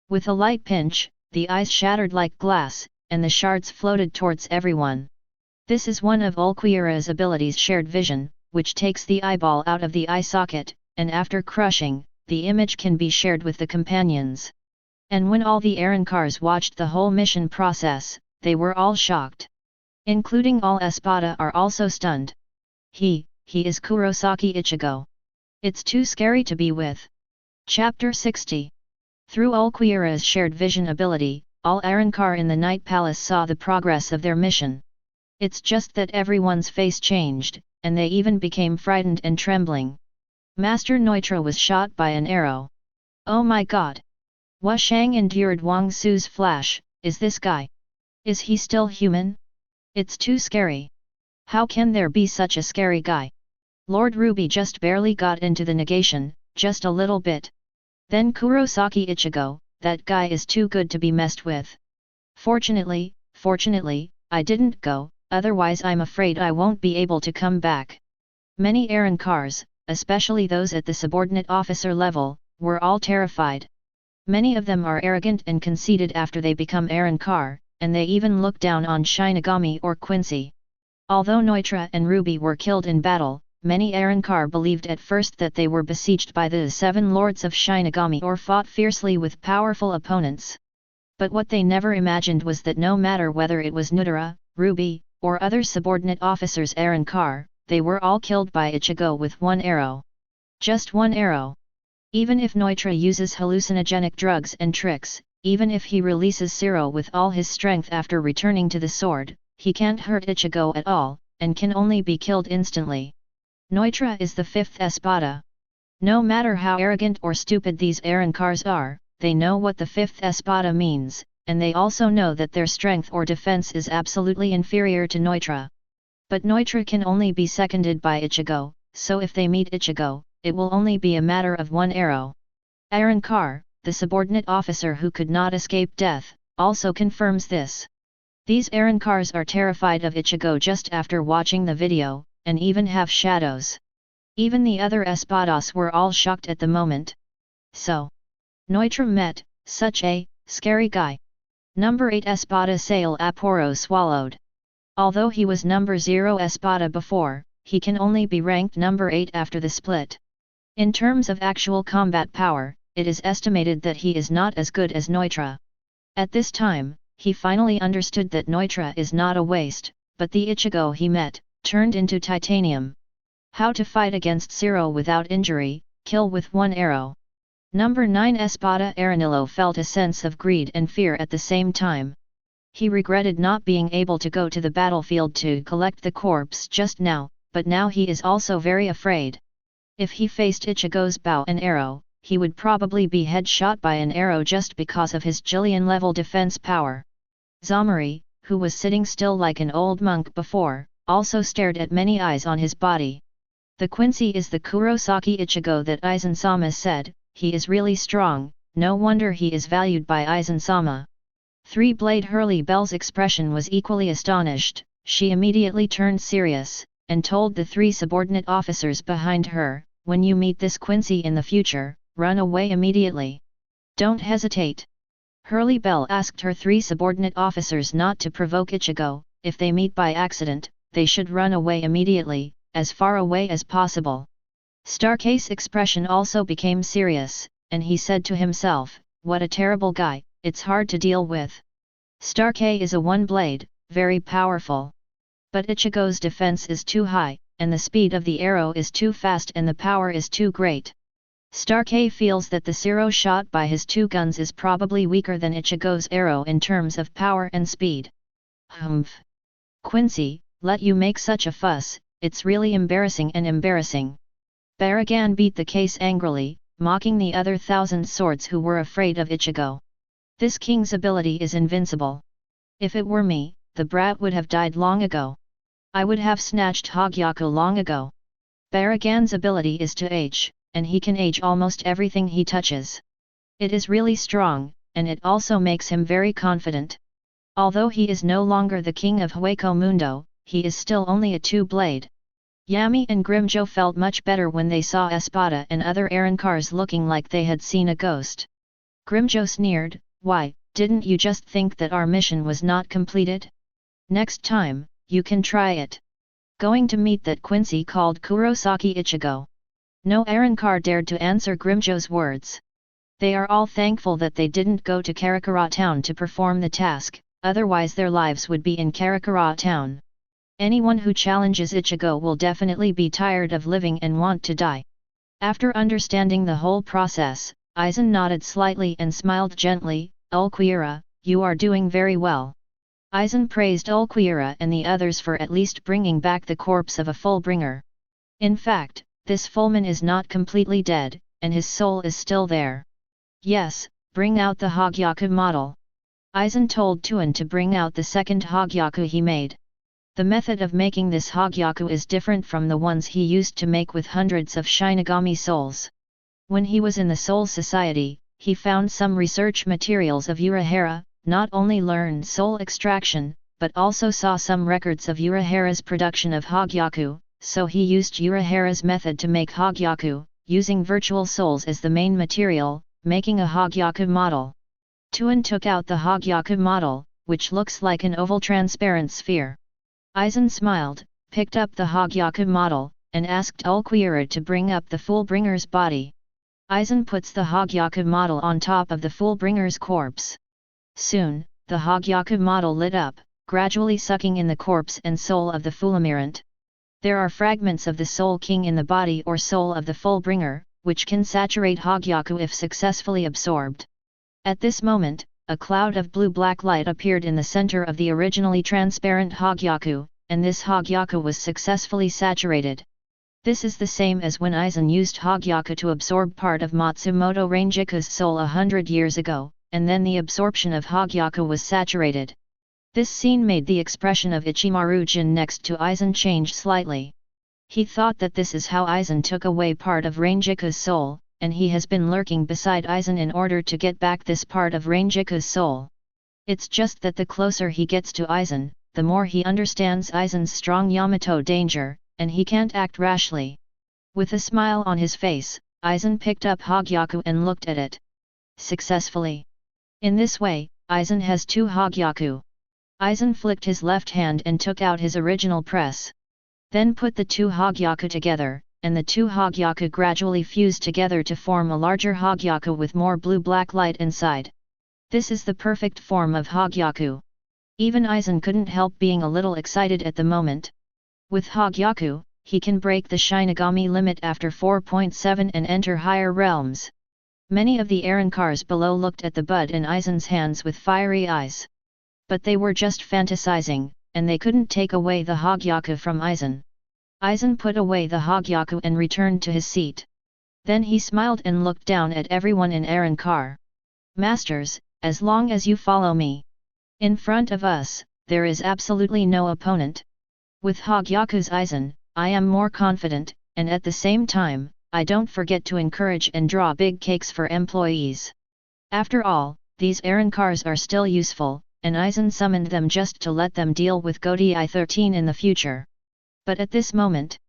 [SPEAKER 1] With a light pinch, the eyes shattered like glass, and the shards floated towards everyone. This is one of Ulquiorra's abilities, shared vision, which takes the eyeball out of the eye socket, and after crushing, the image can be shared with the companions. And when all the Arrancars watched the whole mission process, they were all shocked. Including all Espada are also stunned. He is Kurosaki Ichigo. It's too scary to be with. Chapter 60. Through Ulquiorra's shared vision ability, all Arrancar in the Night Palace saw the progress of their mission. It's just that everyone's face changed, and they even became frightened and trembling. Master Neutra was shot by an arrow. Oh my god! Wushang endured Wang Su's flash, is this guy? Is he still human? It's too scary. How can there be such a scary guy? Lord Ruby just barely got into the negation, just a little bit. Then Kurosaki Ichigo, that guy is too good to be messed with. Fortunately, I didn't go, otherwise I'm afraid I won't be able to come back. Many Arankars, especially those at the subordinate officer level, were all terrified. Many of them are arrogant and conceited after they become Arankar, and they even look down on Shinigami or Quincy. Although Neutra and Ruby were killed in battle, many Arankar believed at first that they were besieged by the 7 lords of Shinigami or fought fiercely with powerful opponents. But what they never imagined was that no matter whether it was Nutara, Ruby, or other subordinate officers Arankar, they were all killed by Ichigo with one arrow. Just one arrow. Even if Neutra uses hallucinogenic drugs and tricks, even if he releases Zero with all his strength after returning to the sword, he can't hurt Ichigo at all, and can only be killed instantly. Neutra is the 5th Espada. No matter how arrogant or stupid these Arankars are, they know what the 5th Espada means, and they also know that their strength or defense is absolutely inferior to Neutra. But Neutra can only be seconded by Ichigo, so if they meet Ichigo, it will only be a matter of one arrow. Arankar, the subordinate officer who could not escape death, also confirms this. These Arankars are terrified of Ichigo just after watching the video, and even have shadows. Even the other Espadas were all shocked at the moment. So, Neutra met such a scary guy. Number 8 Espada Sale Aporo swallowed. Although he was number 0 Espada before, he can only be ranked number 8 after the split. In terms of actual combat power, it is estimated that he is not as good as Neutra. At this time, he finally understood that Neutra is not a waste, but the Ichigo he met, turned into titanium. How to fight against Zero without injury, kill with one arrow. Number 9 Espada Aranillo felt a sense of greed and fear at the same time. He regretted not being able to go to the battlefield to collect the corpse just now, but now he is also very afraid. If he faced Ichigo's bow and arrow, he would probably be headshot by an arrow just because of his Jillian-level defense power. Zamari, who was sitting still like an old monk before, also stared at many eyes on his body. The Quincy is the Kurosaki Ichigo that Aizen-sama said, he is really strong, no wonder he is valued by Aizen-sama. Three-Blade Hurley Bell's expression was equally astonished, she immediately turned serious, and told the 3 subordinate officers behind her, when you meet this Quincy in the future, run away immediately. Don't hesitate. Hurley Bell asked her 3 subordinate officers not to provoke Ichigo, if they meet by accident, they should run away immediately, as far away as possible. Stark's expression also became serious, and he said to himself, what a terrible guy, it's hard to deal with. Stark is a one-blade, very powerful. But Ichigo's defense is too high, and the speed of the arrow is too fast and the power is too great. Stark feels that the Zero shot by his 2 guns is probably weaker than Ichigo's arrow in terms of power and speed. Humph! Quincy, let you make such a fuss, it's really embarrassing and embarrassing. Baragan beat the case angrily, mocking the other 1,000 swords who were afraid of Ichigo. This king's ability is invincible. If it were me, the brat would have died long ago. I would have snatched Hogyaku long ago. Baragan's ability is to age, and he can age almost everything he touches. It is really strong, and it also makes him very confident. Although he is no longer the king of Hueco Mundo, he is still only a 2-blade. Yami and Grimjo felt much better when they saw Espada and other Arankars looking like they had seen a ghost. Grimjo sneered, why, didn't you just think that our mission was not completed? Next time, you can try it. Going to meet that Quincy called Kurosaki Ichigo. No Arankar dared to answer Grimjo's words. They are all thankful that they didn't go to Karakura town to perform the task, otherwise their lives would be in Karakura town. Anyone who challenges Ichigo will definitely be tired of living and want to die. After understanding the whole process, Aizen nodded slightly and smiled gently, Ulquiera, you are doing very well. Aizen praised Ulquiera and the others for at least bringing back the corpse of a Fullbringer. In fact, this Fullman is not completely dead, and his soul is still there. Yes, bring out the Hogyaku model. Aizen told Tuan to bring out the second Hogyaku he made. The method of making this Hogyaku is different from the ones he used to make with hundreds of Shinigami souls. When he was in the Soul Society, he found some research materials of Urahara, not only learned soul extraction, but also saw some records of Urahara's production of Hogyaku, so he used Urahara's method to make Hogyaku, using virtual souls as the main material, making a Hogyaku model. Tuan took out the Hogyaku model, which looks like an oval transparent sphere. Aizen smiled, picked up the Hogyaku model, and asked Ulquiorra to bring up the Fullbringer's body. Aizen puts the Hogyaku model on top of the Fullbringer's corpse. Soon, the Hogyaku model lit up, gradually sucking in the corpse and soul of the Fulmirant. There are fragments of the Soul King in the body or soul of the Fullbringer, which can saturate Hogyaku if successfully absorbed. At this moment, a cloud of blue-black light appeared in the center of the originally transparent Hogyaku, and this Hogyaku was successfully saturated. This is the same as when Aizen used Hogyaku to absorb part of Matsumoto Rangika's soul 100 years ago, and then the absorption of Hogyaku was saturated. This scene made the expression of Ichimaru-jin next to Aizen change slightly. He thought that this is how Aizen took away part of Rangika's soul, and he has been lurking beside Aizen in order to get back this part of Rangika's soul. It's just that the closer he gets to Aizen, the more he understands Aizen's strong Yamato danger, and he can't act rashly. With a smile on his face, Aizen picked up Hogyaku and looked at it. Successfully. In this way, Aizen has 2 Hogyaku. Aizen flicked his left hand and took out his original press. Then put the 2 Hogyaku together, and the 2 Hogyaku gradually fused together to form a larger Hogyaku with more blue-black light inside. This is the perfect form of Hogyaku. Even Aizen couldn't help being a little excited at the moment. With Hogyaku, he can break the Shinigami limit after 4.7 and enter higher realms. Many of the Arankars below looked at the bud in Aizen's hands with fiery eyes. But they were just fantasizing, and they couldn't take away the Hogyaku from Aizen. Aizen put away the Hogyaku and returned to his seat. Then he smiled and looked down at everyone in Arankar. Masters, as long as you follow me. In front of us, there is absolutely no opponent. With Hogyaku's Aizen, I am more confident, and at the same time, I don't forget to encourage and draw big cakes for employees. After all, these Arankars are still useful, and Aizen summoned them just to let them deal with Godi I-13 in the future. But at this moment,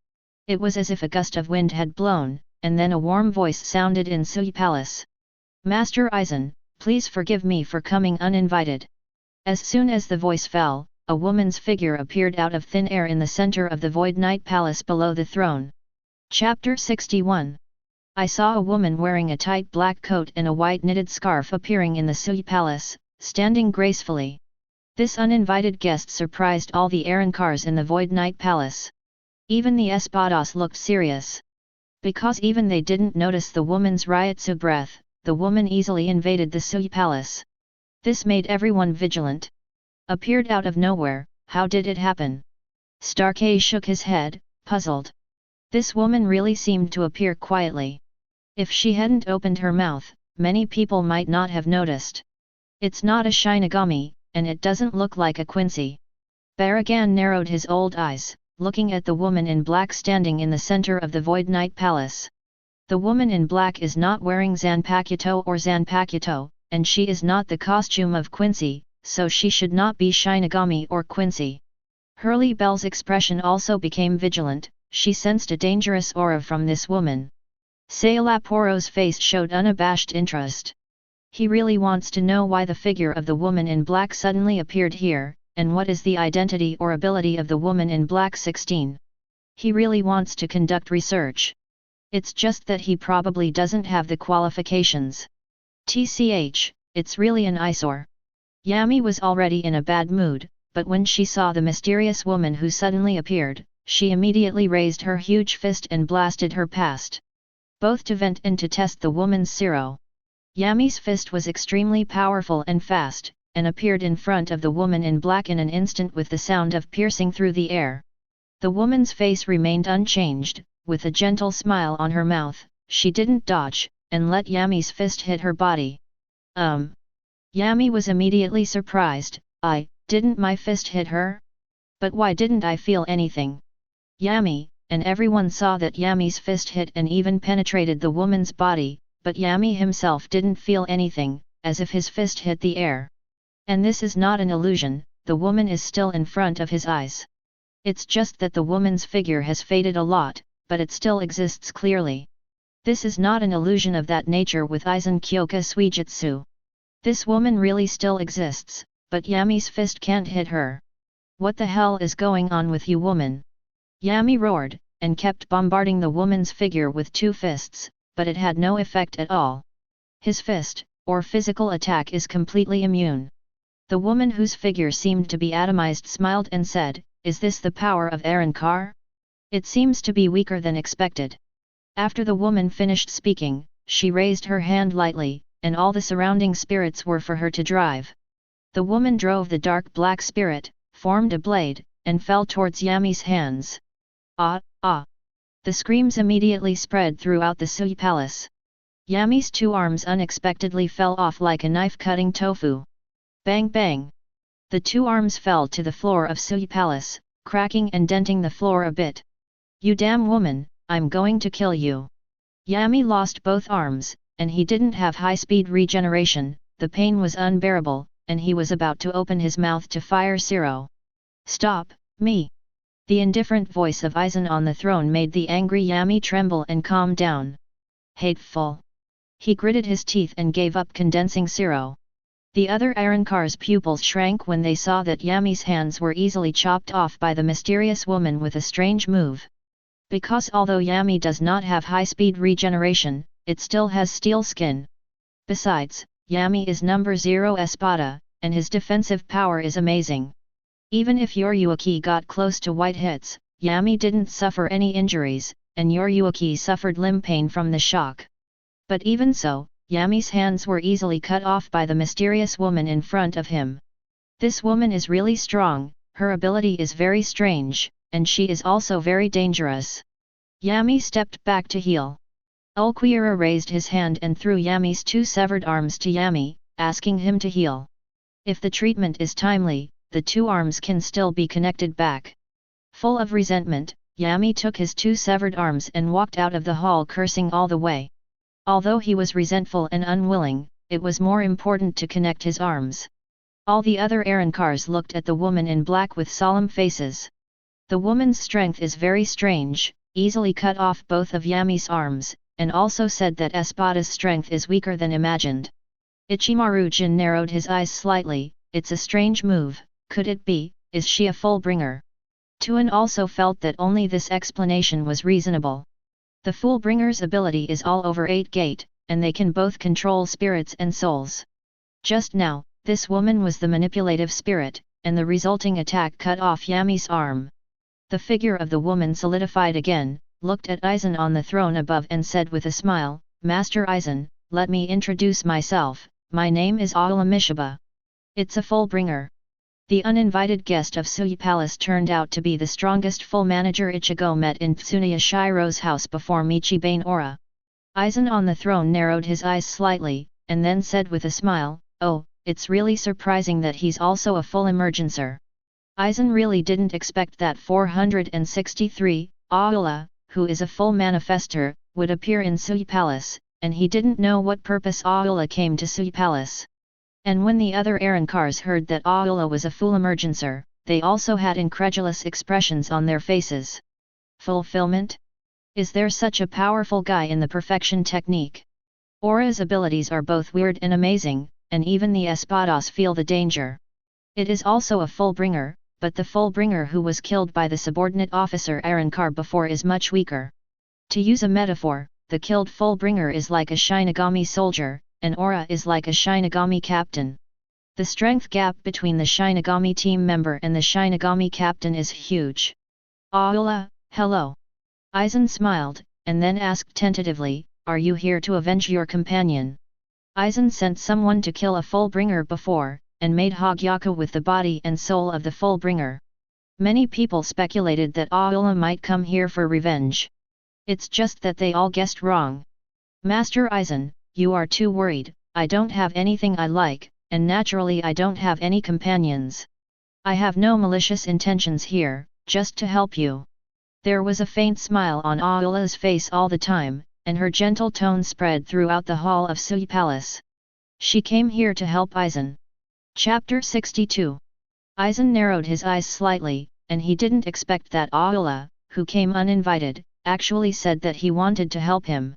[SPEAKER 1] it was as if a gust of wind had blown, and then a warm voice sounded in Sui Palace. Master Aizen, please forgive me for coming uninvited. As soon as the voice fell, a woman's figure appeared out of thin air in the center of the Void Knight Palace below the throne. Chapter 61. I saw a woman wearing a tight black coat and a white knitted scarf appearing in the Sui Palace, standing gracefully. This uninvited guest surprised all the Arankars in the Void Knight Palace. Even the Espadas looked serious. Because even they didn't notice the woman's Ryutsu breath, the woman easily invaded the Sui Palace. This made everyone vigilant. Appeared out of nowhere, how did it happen? Starkey shook his head, puzzled. This woman really seemed to appear quietly. If she hadn't opened her mouth, many people might not have noticed. It's not a Shinigami, and it doesn't look like a Quincy. Baragan narrowed his old eyes, looking at the woman in black standing in the center of the Void Knight Palace. The woman in black is not wearing Zanpakuto or Zanpakuto, and she is not the costume of Quincy, so she should not be Shinigami or Quincy. Hurley Bell's expression also became vigilant. She sensed a dangerous aura from this woman. Sailaporo's face showed unabashed interest. He really wants to know why the figure of the woman in black suddenly appeared here, and what is the identity or ability of the woman in black 16. He really wants to conduct research. It's just that he probably doesn't have the qualifications. TCH, it's really an eyesore. Yami was already in a bad mood, but when she saw the mysterious woman who suddenly appeared, she immediately raised her huge fist and blasted her past. Both to vent and to test the woman's zero. Yami's fist was extremely powerful and fast, and appeared in front of the woman in black in an instant with the sound of piercing through the air. The woman's face remained unchanged, with a gentle smile on her mouth. She didn't dodge, and let Yami's fist hit her body. Yami was immediately surprised. Didn't my fist hit her? But why didn't I feel anything? Yami, and everyone saw that Yami's fist hit and even penetrated the woman's body, but Yami himself didn't feel anything, as if his fist hit the air. And this is not an illusion, the woman is still in front of his eyes. It's just that the woman's figure has faded a lot, but it still exists clearly. This is not an illusion of that nature with Aizen Kyoka Suijutsu. This woman really still exists, but Yami's fist can't hit her. What the hell is going on with you, woman? Yami roared, and kept bombarding the woman's figure with 2 fists, but it had no effect at all. His fist, or physical attack, is completely immune. The woman whose figure seemed to be atomized smiled and said, "Is this the power of Arrancar? It seems to be weaker than expected." After the woman finished speaking, she raised her hand lightly, and all the surrounding spirits were for her to drive. The woman drove the dark black spirit, formed a blade, and fell towards Yami's hands. Ah! Ah! The screams immediately spread throughout the Sui Palace. Yami's 2 arms unexpectedly fell off like a knife-cutting tofu. Bang bang! The 2 arms fell to the floor of Sui Palace, cracking and denting the floor a bit. "You damn woman, I'm going to kill you." Yami lost both arms, and he didn't have high-speed regeneration. The pain was unbearable, and he was about to open his mouth to fire Zero. "Stop, me!" The indifferent voice of Aizen on the throne made the angry Yami tremble and calm down. Hateful! He gritted his teeth and gave up condensing Zero. The other Arrancar's pupils shrank when they saw that Yami's hands were easily chopped off by the mysterious woman with a strange move. Because although Yami does not have high-speed regeneration, it still has steel skin. Besides, Yami is number 0 Espada, and his defensive power is amazing. Even if Yuhabach got close to white hits, Yami didn't suffer any injuries, and Yuhabach suffered limb pain from the shock. But even so, Yami's hands were easily cut off by the mysterious woman in front of him. This woman is really strong, her ability is very strange, and she is also very dangerous. Yami stepped back to heal. Ulquiorra raised his hand and threw Yami's 2 severed arms to Yami, asking him to heal. If the treatment is timely, the 2 arms can still be connected back. Full of resentment, Yami took his 2 severed arms and walked out of the hall cursing all the way. Although he was resentful and unwilling, it was more important to connect his arms. All the other Arrancars looked at the woman in black with solemn faces. The woman's strength is very strange, easily cut off both of Yami's arms, and also said that Espada's strength is weaker than imagined. Ichimaru-jin narrowed his eyes slightly. It's a strange move. Could it be, is she a Fullbringer? Tuan also felt that only this explanation was reasonable. The Fullbringer's ability is all over 8 gate, and they can both control spirits and souls. Just now, this woman was the manipulative spirit, and the resulting attack cut off Yami's arm. The figure of the woman solidified again, looked at Aizen on the throne above and said with a smile, "Master Aizen, let me introduce myself, my name is Aula Mishiba. It's a Fullbringer." The uninvited guest of Sui Palace turned out to be the strongest full manager Ichigo met in Tsunoya Shiro's house before Michibane Ora. Aizen on the throne narrowed his eyes slightly, and then said with a smile, "Oh, it's really surprising that he's also a full emergencer." Aizen really didn't expect that 463, Aula, who is a full manifestor, would appear in Sui Palace, and he didn't know what purpose Aula came to Sui Palace. And when the other Arrancars heard that Aula was a full emergencer, they also had incredulous expressions on their faces. Fulfillment? Is there such a powerful guy in the perfection technique? Aura's abilities are both weird and amazing, and even the Espadas feel the danger. It is also a Fullbringer, but the Fullbringer who was killed by the subordinate officer Arrancar before is much weaker. To use a metaphor, the killed Fullbringer is like a Shinigami soldier, and Aura is like a Shinigami captain. The strength gap between the Shinigami team member and the Shinigami captain is huge. Aula, hello. Aizen smiled, and then asked tentatively, "Are you here to avenge your companion?" Aizen sent someone to kill a Fullbringer before, and made Hogyaku with the body and soul of the Fullbringer. Many people speculated that Aula might come here for revenge. It's just that they all guessed wrong. "Master Aizen, you are too worried. I don't have anything I like, and naturally I don't have any companions. I have no malicious intentions here, just to help you. There was a faint smile on Ayula's face all the time, and her gentle tone spread throughout the hall of Sui Palace. She came here to help Aizen. Chapter 62. Aizen narrowed his eyes slightly, and he didn't expect that Ayula, who came uninvited, actually said that he wanted to help him.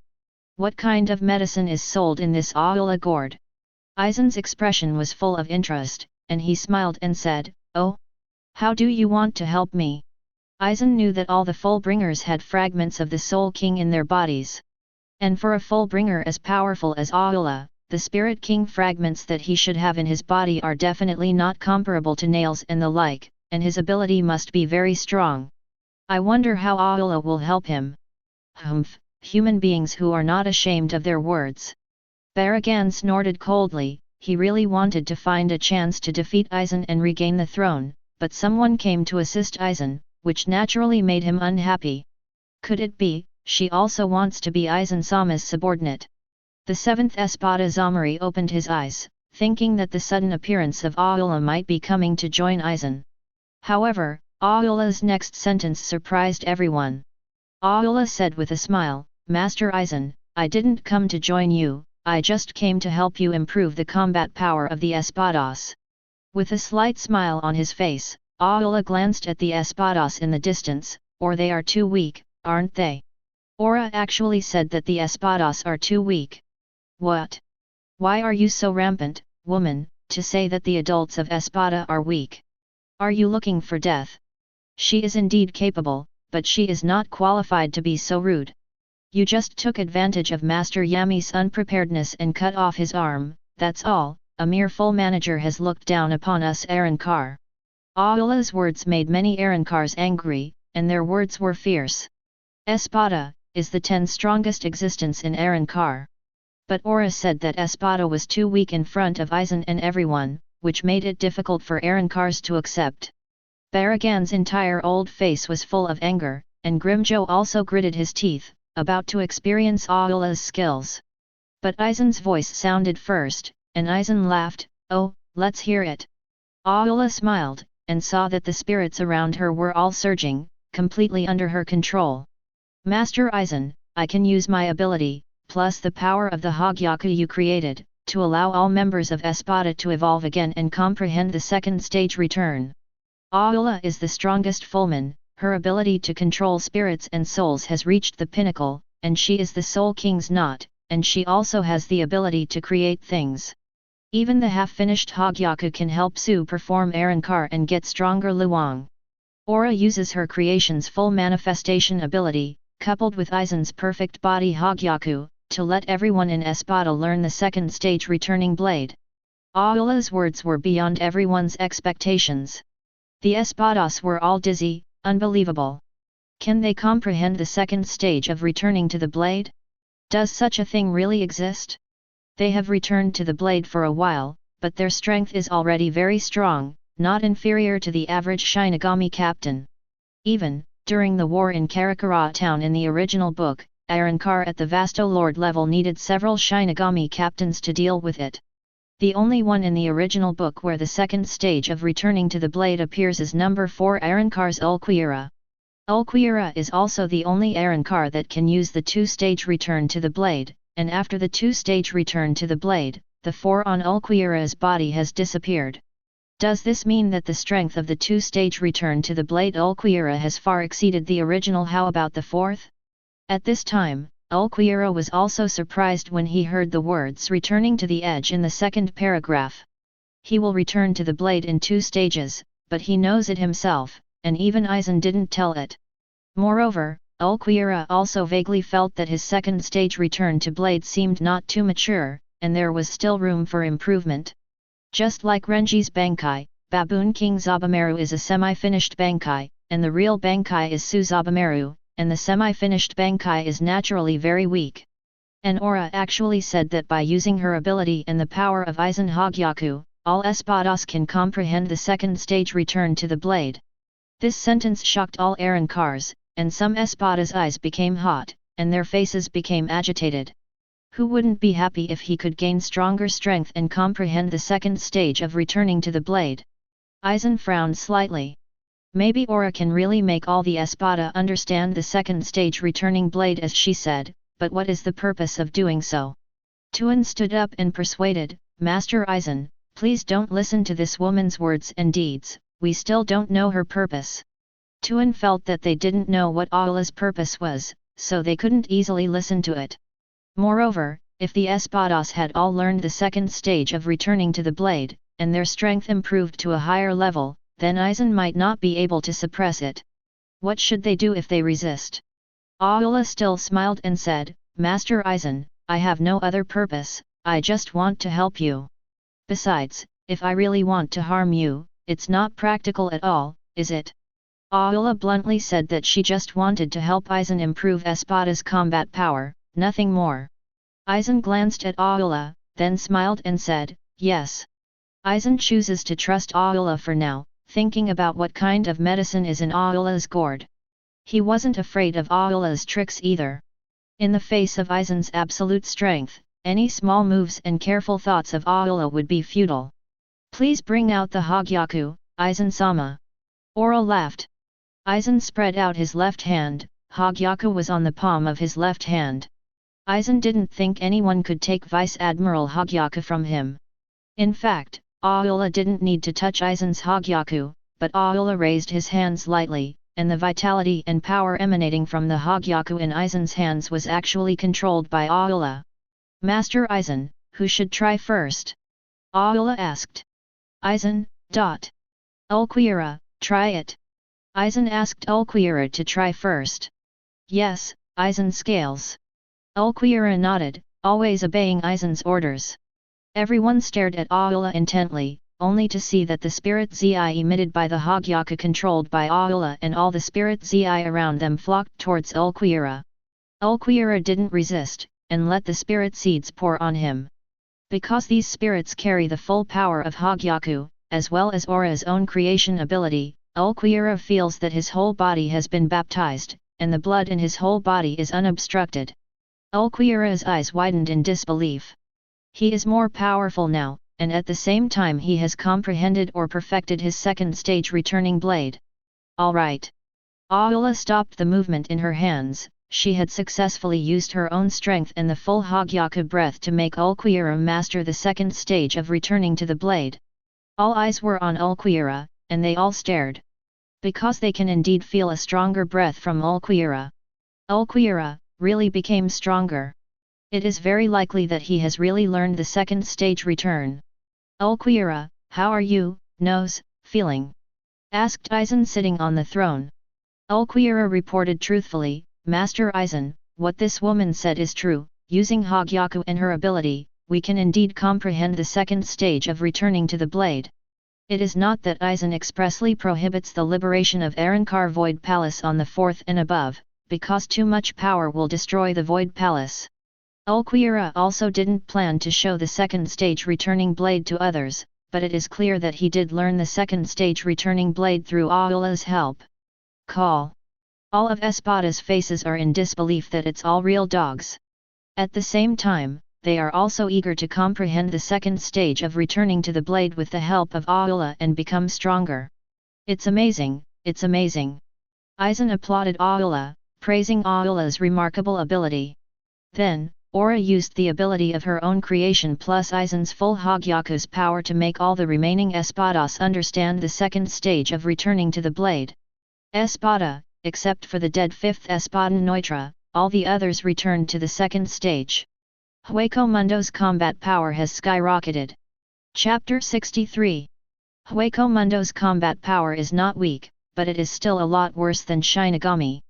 [SPEAKER 1] What kind of medicine is sold in this Ayula gourd? Aizen's expression was full of interest, and he smiled and said, "Oh? How do you want to help me?" Aizen knew that all the Fullbringers had fragments of the Soul King in their bodies. And for a Fullbringer as powerful as Ayula, the Spirit King fragments that he should have in his body are definitely not comparable to nails and the like, and his ability must be very strong. I wonder how Ayula will help him. Humph, human beings who are not ashamed of their words. Baragan snorted coldly. He really wanted to find a chance to defeat Aizen and regain the throne, but someone came to assist Aizen, which naturally made him unhappy. Could it be, she also wants to be Aizen-sama's subordinate? The seventh Espada Zamari opened his eyes, thinking that the sudden appearance of Ayula might be coming to join Aizen. However, Ayula's next sentence surprised everyone. Ayula said with a smile, "Master Aizen, I didn't come to join you, I just came to help you improve the combat power of the Espadas." With a slight smile on his face, Ayula glanced at the Espadas in the distance, "Or they are too weak, aren't they?" Aura actually said that the Espadas are too weak. What? Why are you so rampant, woman, to say that the adults of Espada are weak? Are you looking for death? She is indeed capable, but she is not qualified to be so rude. You just took advantage of Master Yami's unpreparedness and cut off his arm, that's all. A mere full manager has looked down upon us Arrankar. Ayula's words made many Arrankars angry, and their words were fierce. Espada is the 10th strongest existence in Arrankar. But Aura said that Espada was too weak in front of Aizen and everyone, which made it difficult for Arrankars to accept. Baragan's entire old face was full of anger, and Grimjo also gritted his teeth, about to experience Ayula's skills. But Aizen's voice sounded first, and Aizen laughed, "Oh, let's hear it." Ayula smiled, and saw that the spirits around her were all surging, completely under her control. "Master Aizen, I can use my ability, plus the power of the Hogyaku you created, to allow all members of Espada to evolve again and comprehend the second stage return. Ayula is the strongest Fullman, her ability to control spirits and souls has reached the pinnacle, and she is the Soul King's knot, and she also has the ability to create things. Even the half-finished Hogyaku can help Su perform Arrankar and get stronger Luang. Aura uses her creation's full manifestation ability, coupled with Aizen's perfect body Hogyaku, to let everyone in Espada learn the second stage returning blade." Ayula's words were beyond everyone's expectations. The Espadas were all dizzy, unbelievable. Can they comprehend the second stage of returning to the blade? Does such a thing really exist? They have returned to the blade for a while, but their strength is already very strong, not inferior to the average Shinigami captain. Even, during the war in Karakura town in the original book, Arrankar at the Vasto Lord level needed several Shinigami captains to deal with it. The only one in the original book where the second stage of returning to the blade appears is number 4 Arrankar's Ulquiera. Ulquiera is also the only Arrankar that can use the two-stage return to the blade, and after the two-stage return to the blade, the 4 on Ulquiera's body has disappeared. Does this mean that the strength of the two-stage return to the blade Ulquiera has far exceeded the original? How about the 4th? At this time, Ulquiera was also surprised when he heard the words returning to the edge in the second paragraph. He will return to the blade in 2 stages, but he knows it himself, and even Aizen didn't tell it. Moreover, Ulquiera also vaguely felt that his second stage return to blade seemed not too mature, and there was still room for improvement. Just like Renji's Bankai, Baboon King Zabumaru is a semi-finished Bankai, and the real Bankai is Suzabumaru, and the semi-finished Bankai is naturally very weak. And Aura actually said that by using her ability and the power of Aizen Hogyaku, all Espadas can comprehend the second stage return to the blade. This sentence shocked all Arrankars, and some Espadas' eyes became hot, and their faces became agitated. Who wouldn't be happy if he could gain stronger strength and comprehend the second stage of returning to the blade? Aizen frowned slightly. Maybe Aura can really make all the Espada understand the second stage returning blade as she said, but what is the purpose of doing so? Tuan stood up and persuaded, Master Aizen, please don't listen to this woman's words and deeds, we still don't know her purpose. Tuan felt that they didn't know what Aula's purpose was, so they couldn't easily listen to it. Moreover, if the Espadas had all learned the second stage of returning to the blade, and their strength improved to a higher level, then Aizen might not be able to suppress it. What should they do if they resist? Aula still smiled and said, Master Aizen, I have no other purpose, I just want to help you. Besides, if I really want to harm you, it's not practical at all, is it? Aula bluntly said that she just wanted to help Aizen improve Espada's combat power, nothing more. Aizen glanced at Aula, then smiled and said, yes. Aizen chooses to trust Aula for now, thinking about what kind of medicine is in Aula's gourd. He wasn't afraid of Aula's tricks either. In the face of Aizen's absolute strength, any small moves and careful thoughts of Aula would be futile. Please bring out the Hogyaku, Aizen-sama. Aura laughed. Aizen spread out his left hand, Hogyaku was on the palm of his left hand. Aizen didn't think anyone could take Vice Admiral Hogyaku from him. In fact, Aula didn't need to touch Aizen's Hogyaku, but Aula raised his hands lightly, and the vitality and power emanating from the Hogyaku in Aizen's hands was actually controlled by Aula. Master Aizen, who should try first? Aula asked. Aizen, Ulquiorra, try it. Aizen asked Ulquiorra to try first. Yes, Aizen scales. Ulquiorra nodded, always obeying Aizen's orders. Everyone stared at Aula intently, only to see that the spirit Zi emitted by the Hogyaku controlled by Aula and all the spirit Zi around them flocked towards Ulquiorra. Ulquiorra didn't resist, and let the spirit seeds pour on him. Because these spirits carry the full power of Hogyaku, as well as Aura's own creation ability, Ulquiorra feels that his whole body has been baptized, and the blood in his whole body is unobstructed. Ulquiorra's eyes widened in disbelief. He is more powerful now, and at the same time he has comprehended or perfected his second stage returning blade. Alright. Aula stopped the movement in her hands, she had successfully used her own strength and the full Hogyaku breath to make Ulquiorra master the second stage of returning to the blade. All eyes were on Ulquiorra, and they all stared. Because they can indeed feel a stronger breath from Ulquiorra. Ulquiorra really became stronger. It is very likely that he has really learned the second stage return. Ulquiorra, how are you, feeling? Asked Aizen sitting on the throne. Ulquiorra reported truthfully, Master Aizen, what this woman said is true, using Hogyaku and her ability, we can indeed comprehend the second stage of returning to the blade. It is not that Aizen expressly prohibits the liberation of Arrancar Void Palace on the 4th and above, because too much power will destroy the Void Palace. Ulquiorra also didn't plan to show the second stage returning blade to others, but it is clear that he did learn the second stage returning blade through Aula's help. Call. All of Espada's faces are in disbelief that it's all real dogs. At the same time, they are also eager to comprehend the second stage of returning to the blade with the help of Aula and become stronger. It's amazing, it's amazing. Aizen applauded Aula, praising Aula's remarkable ability. Then, Aura used the ability of her own creation plus Aizen's full Hogyaku's power to make all the remaining Espadas understand the second stage of returning to the blade. Espada, except for the dead 5th Espadan Neutra, all the others returned to the second stage. Hueco Mundo's combat power has skyrocketed. Chapter 63. Hueco Mundo's combat power is not weak, but it is still a lot worse than Shinigami.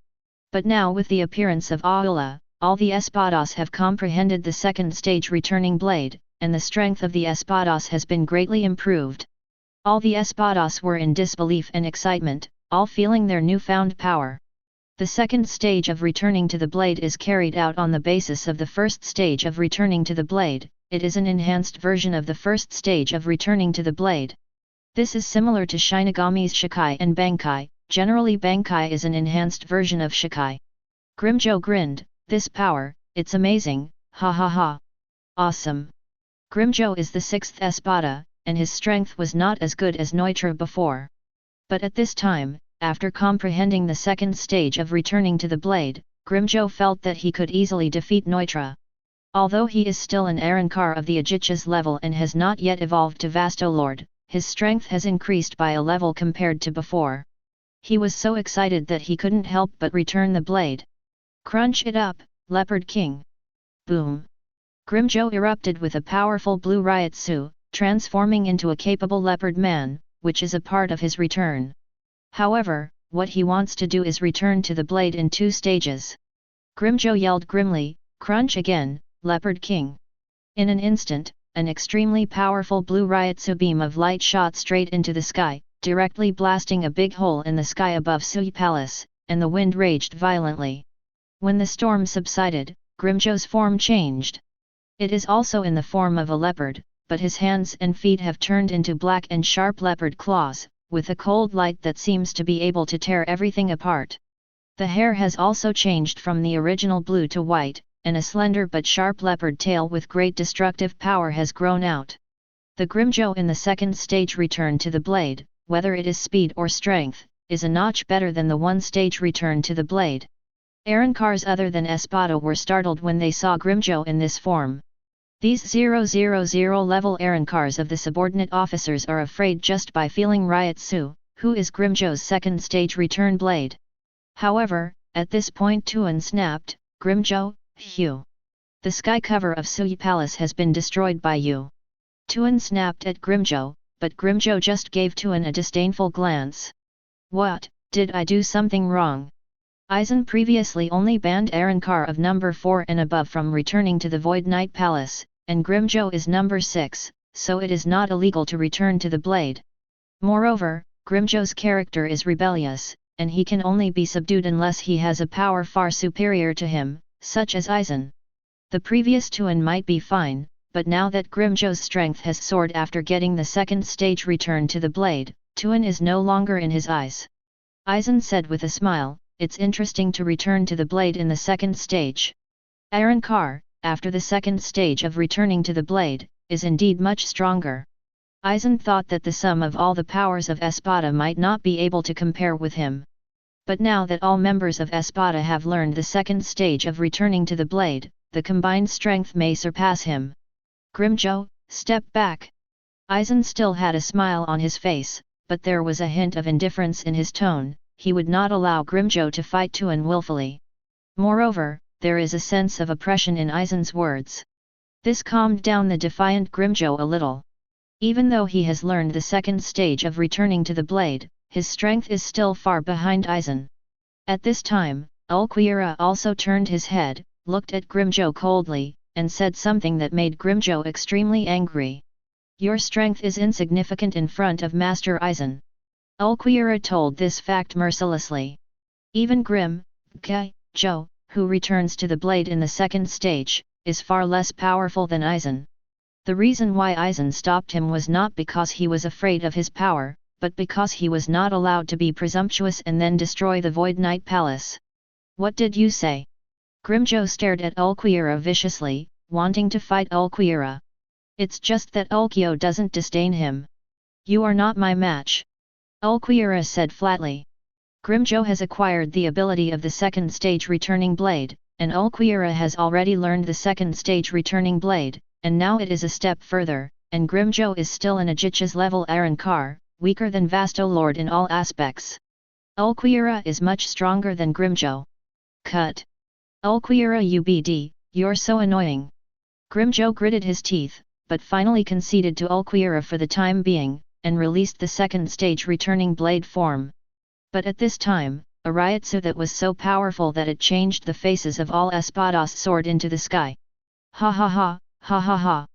[SPEAKER 1] But now with the appearance of Aula, all the Espadas have comprehended the second stage returning blade, and the strength of the Espadas has been greatly improved. All the Espadas were in disbelief and excitement, all feeling their newfound power. The second stage of returning to the blade is carried out on the basis of the first stage of returning to the blade, it is an enhanced version of the first stage of returning to the blade. This is similar to Shinigami's Shikai and Bankai, generally Bankai is an enhanced version of Shikai. Grimjo grinned, this power, it's amazing, ha ha ha. Awesome. Grimmjow is the sixth Espada, and his strength was not as good as Neutra before. But at this time, after comprehending the second stage of returning to the blade, Grimmjow felt that he could easily defeat Neutra. Although he is still an Arrancar of the Ajich's level and has not yet evolved to Vastolord, his strength has increased by a level compared to before. He was so excited that he couldn't help but return the blade. Crunch it up, Leopard King! Boom! Grimmjow erupted with a powerful blue Ryotsu, transforming into a capable leopard man, which is a part of his return. However, what he wants to do is return to the blade in 2 stages. Grimmjow yelled grimly, "Crunch again, Leopard King!" In an instant, an extremely powerful blue Ryotsu beam of light shot straight into the sky, directly blasting a big hole in the sky above Sui Palace, and the wind raged violently. When the storm subsided, Grimmjow's form changed. It is also in the form of a leopard, but his hands and feet have turned into black and sharp leopard claws, with a cold light that seems to be able to tear everything apart. The hair has also changed from the original blue to white, and a slender but sharp leopard tail with great destructive power has grown out. The Grimmjow in the second stage return to the blade, whether it is speed or strength, is a notch better than the 1-stage return to the blade. Arrancars other than Espada were startled when they saw Grimmjow in this form. These 000 level Arrancars of the subordinate officers are afraid just by feeling Ryotsu, who is Grimmjow's second stage return blade. However, at this point Tuan snapped, "Grimmjow, Hugh! The sky cover of Sui Palace has been destroyed by you." Tuan snapped at Grimmjow, but Grimmjow just gave Tuan a disdainful glance. "What, did I do something wrong?" Aizen previously only banned Arrancar of number 4 and above from returning to the Void Knight Palace, and Grimmjow is number 6, so it is not illegal to return to the blade. Moreover, Grimmjow's character is rebellious, and he can only be subdued unless he has a power far superior to him, such as Aizen. The previous Tuan might be fine, but now that Grimmjow's strength has soared after getting the second stage return to the blade, Tuan is no longer in his eyes. Aizen said with a smile, "It's interesting to return to the blade in the second stage. Arrancar, after the second stage of returning to the blade, is indeed much stronger." Aizen thought that the sum of all the powers of Espada might not be able to compare with him. But now that all members of Espada have learned the second stage of returning to the blade, the combined strength may surpass him. "Grimmjow, step back." Aizen still had a smile on his face, but there was a hint of indifference in his tone. He would not allow Grimmjow to fight Tuan willfully. Moreover, there is a sense of oppression in Aizen's words. This calmed down the defiant Grimmjow a little. Even though he has learned the second stage of returning to the blade, his strength is still far behind Aizen. At this time, Ulquiorra also turned his head, looked at Grimmjow coldly, and said something that made Grimmjow extremely angry. "Your strength is insignificant in front of Master Aizen." Ulquiorra told this fact mercilessly. Even Grimmjow, who returns to the blade in the second stage, is far less powerful than Aizen. The reason why Aizen stopped him was not because he was afraid of his power, but because he was not allowed to be presumptuous and then destroy the Void Knight Palace. "What did you say?" Grimmjow stared at Ulquiorra viciously, wanting to fight Ulquiorra. "It's just that Ulquio doesn't disdain him. You are not my match," Ulquiorra said flatly. Grimmjow has acquired the ability of the second stage returning blade, and Ulquiorra has already learned the second stage returning blade, and now it is a step further, and Grimmjow is still an Ajich's level Arrancar, weaker than Vastolord in all aspects. Ulquiorra is much stronger than Grimmjow. "Cut! Ulquiorra UBD, you're so annoying." Grimmjow gritted his teeth, but finally conceded to Ulquiorra for the time being, and released the second stage returning blade form. But at this time, a Ryotsu that was so powerful that it changed the faces of all Espadas soared into the sky. "Ha ha ha, ha ha ha."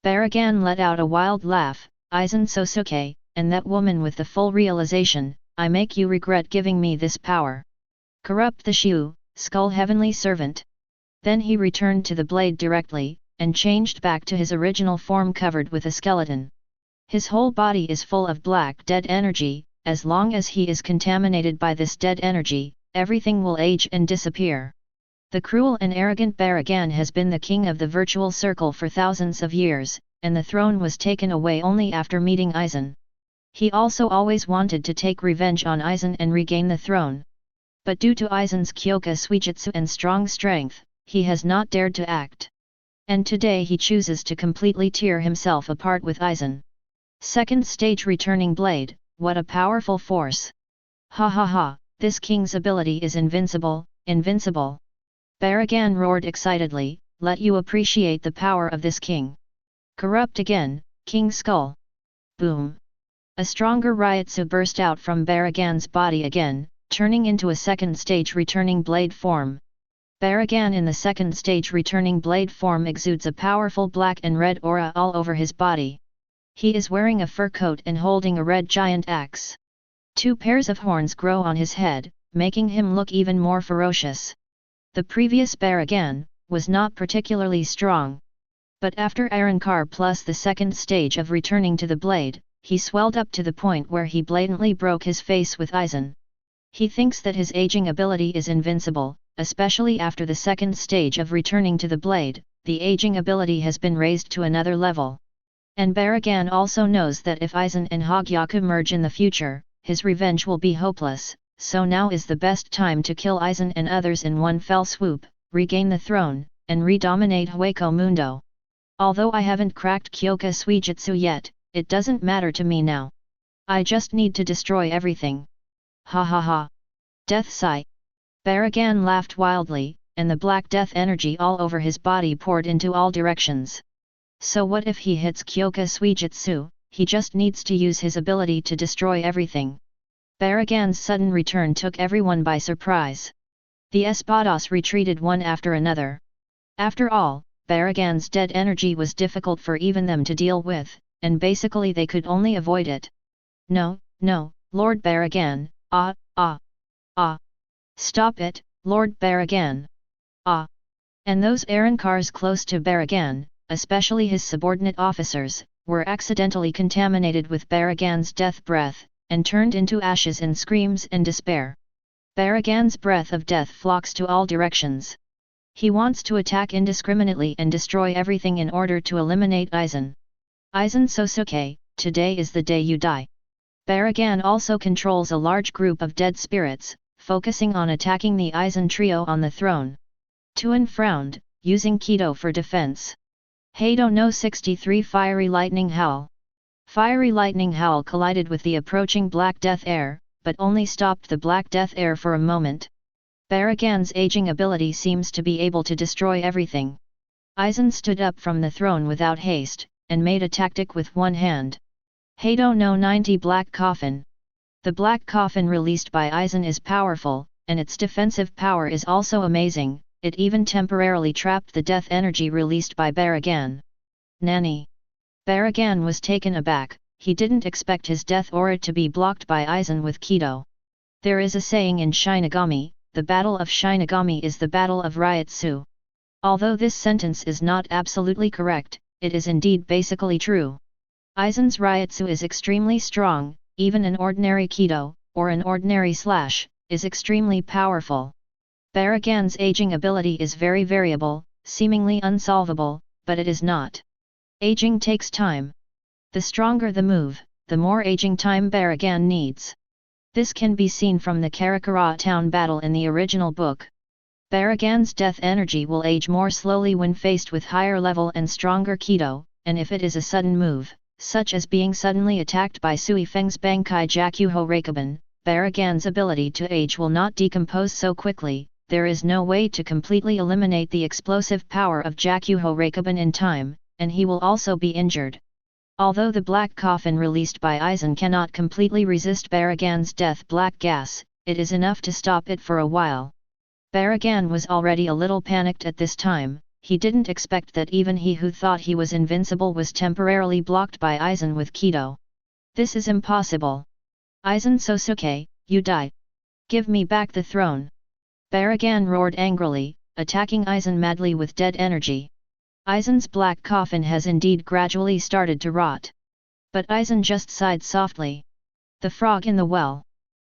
[SPEAKER 1] Baragan let out a wild laugh. "Aizen Sōsuke, and that woman with the full realization, I make you regret giving me this power. Corrupt the Shu, Skull Heavenly Servant." Then he returned to the blade directly, and changed back to his original form covered with a skeleton. His whole body is full of black dead energy. As long as he is contaminated by this dead energy, everything will age and disappear. The cruel and arrogant Baragan has been the king of the virtual circle for thousands of years, and the throne was taken away only after meeting Aizen. He also always wanted to take revenge on Aizen and regain the throne. But due to Aizen's Kyoka Suijutsu and strong strength, he has not dared to act. And today he chooses to completely tear himself apart with Aizen. Second stage returning blade, what a powerful force! Ha ha ha, this king's ability is invincible, invincible! Baragan roared excitedly, let you appreciate the power of this king. Corrupt again, King Skull! Boom! A stronger Ryutsu burst out from Baragan's body again, turning into a second stage returning blade form. Baragan in the second stage returning blade form exudes a powerful black and red aura all over his body. He is wearing a fur coat and holding a red giant axe. 2 pairs of horns grow on his head, making him look even more ferocious. The previous Baragan was not particularly strong. But after Arankar plus the second stage of returning to the blade, he swelled up to the point where he blatantly broke his face with Aizen. He thinks that his aging ability is invincible, especially after the second stage of returning to the blade, the aging ability has been raised to another level. And Baragan also knows that if Aizen and Hogyaku merge in the future, his revenge will be hopeless, so now is the best time to kill Aizen and others in one fell swoop, regain the throne, and redominate Hueco Mundo. Although I haven't cracked Kyoka Suijutsu yet, it doesn't matter to me now. I just need to destroy everything. Ha ha ha. Death sigh. Baragan laughed wildly, and the black death energy all over his body poured into all directions. So what if he hits Kyoka Suijutsu? He just needs to use his ability to destroy everything. Baragan's sudden return took everyone by surprise. The Espadas retreated one after another. After all, Baragan's dead energy was difficult for even them to deal with, and basically they could only avoid it. No, no, Lord Baragan, ah. Stop it, Lord Baragan. Ah. And those Arankars close to Baragan, especially his subordinate officers, were accidentally contaminated with Baragan's death breath, and turned into ashes in screams and despair. Baragan's breath of death flocks to all directions. He wants to attack indiscriminately and destroy everything in order to eliminate Aizen. Aizen Sōsuke, today is the day you die. Baragan also controls a large group of dead spirits, focusing on attacking the Aizen trio on the throne. Tuan frowned, using Kido for defense. Heido no 63 Fiery Lightning Howl. Fiery Lightning Howl collided with the approaching Black Death Air, but only stopped the Black Death Air for a moment. Baragan's aging ability seems to be able to destroy everything. Aizen stood up from the throne without haste, and made a tactic with one hand. Heido no 90 Black Coffin. The Black Coffin released by Aizen is powerful, and its defensive power is also amazing. It even temporarily trapped the death energy released by Baragan. Nani! Baragan was taken aback, he didn't expect his death aura to be blocked by Aizen with Kido. There is a saying in Shinigami, the battle of Shinigami is the battle of Ryutsu. Although this sentence is not absolutely correct, it is indeed basically true. Aizen's Ryutsu is extremely strong, even an ordinary Kido, or an ordinary slash, is extremely powerful. Baragan's aging ability is very variable, seemingly unsolvable, but it is not. Aging takes time. The stronger the move, the more aging time Baragan needs. This can be seen from the Karakura town battle in the original book. Baragan's death energy will age more slowly when faced with higher level and stronger Kido, and if it is a sudden move, such as being suddenly attacked by Sui Feng's Bankai Jakuho Reikoban, Baragan's ability to age will not decompose so quickly. There is no way to completely eliminate the explosive power of Jakuho Reikoban in time, and he will also be injured. Although the black coffin released by Aizen cannot completely resist Baragan's death black gas, it is enough to stop it for a while. Baragan was already a little panicked at this time, he didn't expect that even he who thought he was invincible was temporarily blocked by Aizen with Kido. This is impossible. Aizen Sōsuke, you die. Give me back the throne. Baragan roared angrily, attacking Aizen madly with dead energy. Aizen's black coffin has indeed gradually started to rot. But Aizen just sighed softly. The frog in the well.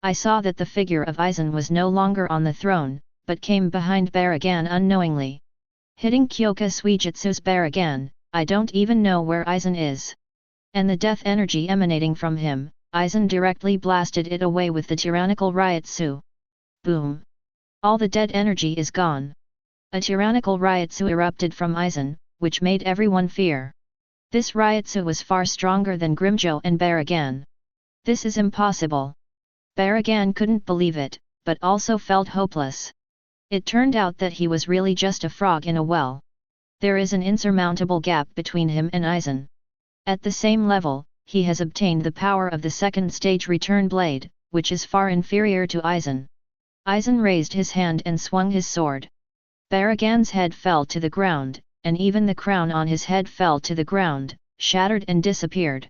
[SPEAKER 1] I saw that the figure of Aizen was no longer on the throne, but came behind Baragan unknowingly. Hitting Kyoka Suijutsu's Baragan, I don't even know where Aizen is. And the death energy emanating from him, Aizen directly blasted it away with the tyrannical Ryutsu. Boom! All the dead energy is gone. A tyrannical Ryutsu erupted from Aizen, which made everyone fear. This Ryutsu was far stronger than Grimjo and Baragan. This is impossible. Baragan couldn't believe it, but also felt hopeless. It turned out that he was really just a frog in a well. There is an insurmountable gap between him and Aizen. At the same level, he has obtained the power of the second stage return blade, which is far inferior to Aizen. Aizen raised his hand and swung his sword. Baragan's head fell to the ground, and even the crown on his head fell to the ground, shattered and disappeared.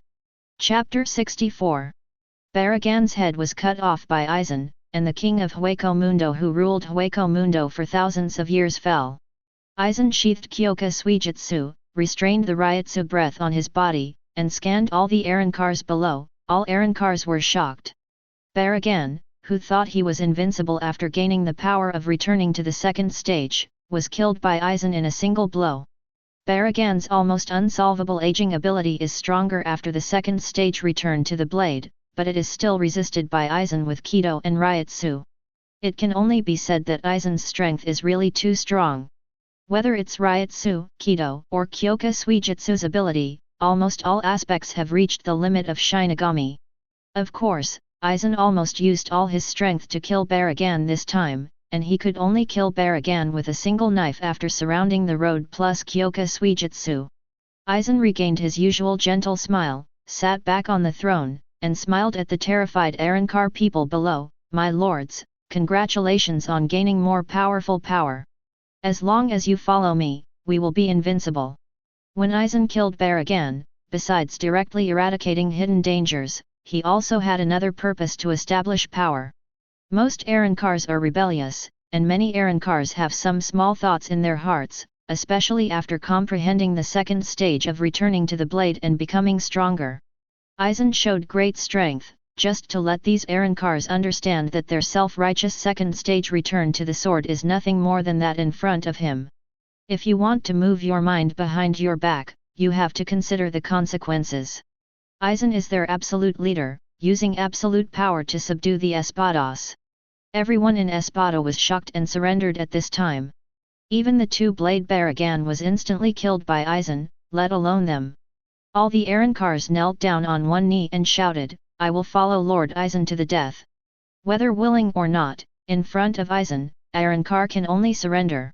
[SPEAKER 1] Chapter 64. Baragan's head was cut off by Aizen, and the king of Hueco Mundo who ruled Hueco Mundo for thousands of years fell. Aizen sheathed Kyoka Suijutsu, restrained the Ryutsu breath on his body, and scanned all the Arankars below. All Arankars were shocked. Baragan, who thought he was invincible after gaining the power of returning to the second stage, was killed by Aizen in a single blow. Baragan's almost unsolvable aging ability is stronger after the second stage return to the blade, but it is still resisted by Aizen with Kido and Ryutsu. It can only be said that Aizen's strength is really too strong. Whether it's Ryutsu, Kido, or Kyoka Suijutsu's ability, almost all aspects have reached the limit of Shinigami. Of course, Aizen almost used all his strength to kill Baragan this time, and he could only kill Baragan with a single knife after surrounding the road plus Kyoka Suijutsu. Aizen regained his usual gentle smile, sat back on the throne, and smiled at the terrified Arankar people below. My lords, congratulations on gaining more powerful power. As long as you follow me, we will be invincible. When Aizen killed Baragan, besides directly eradicating hidden dangers, he also had another purpose to establish power. Most Arankars are rebellious, and many Arankars have some small thoughts in their hearts, especially after comprehending the second stage of returning to the blade and becoming stronger. Aizen showed great strength, just to let these Arankars understand that their self-righteous second stage return to the sword is nothing more than that in front of him. If you want to move your mind behind your back, you have to consider the consequences. Aizen is their absolute leader, using absolute power to subdue the Espadas. Everyone in Espada was shocked and surrendered at this time. Even the two-blade Baragan was instantly killed by Aizen, let alone them. All the Arankars knelt down on one knee and shouted, I will follow Lord Aizen to the death. Whether willing or not, in front of Aizen, Arankar can only surrender.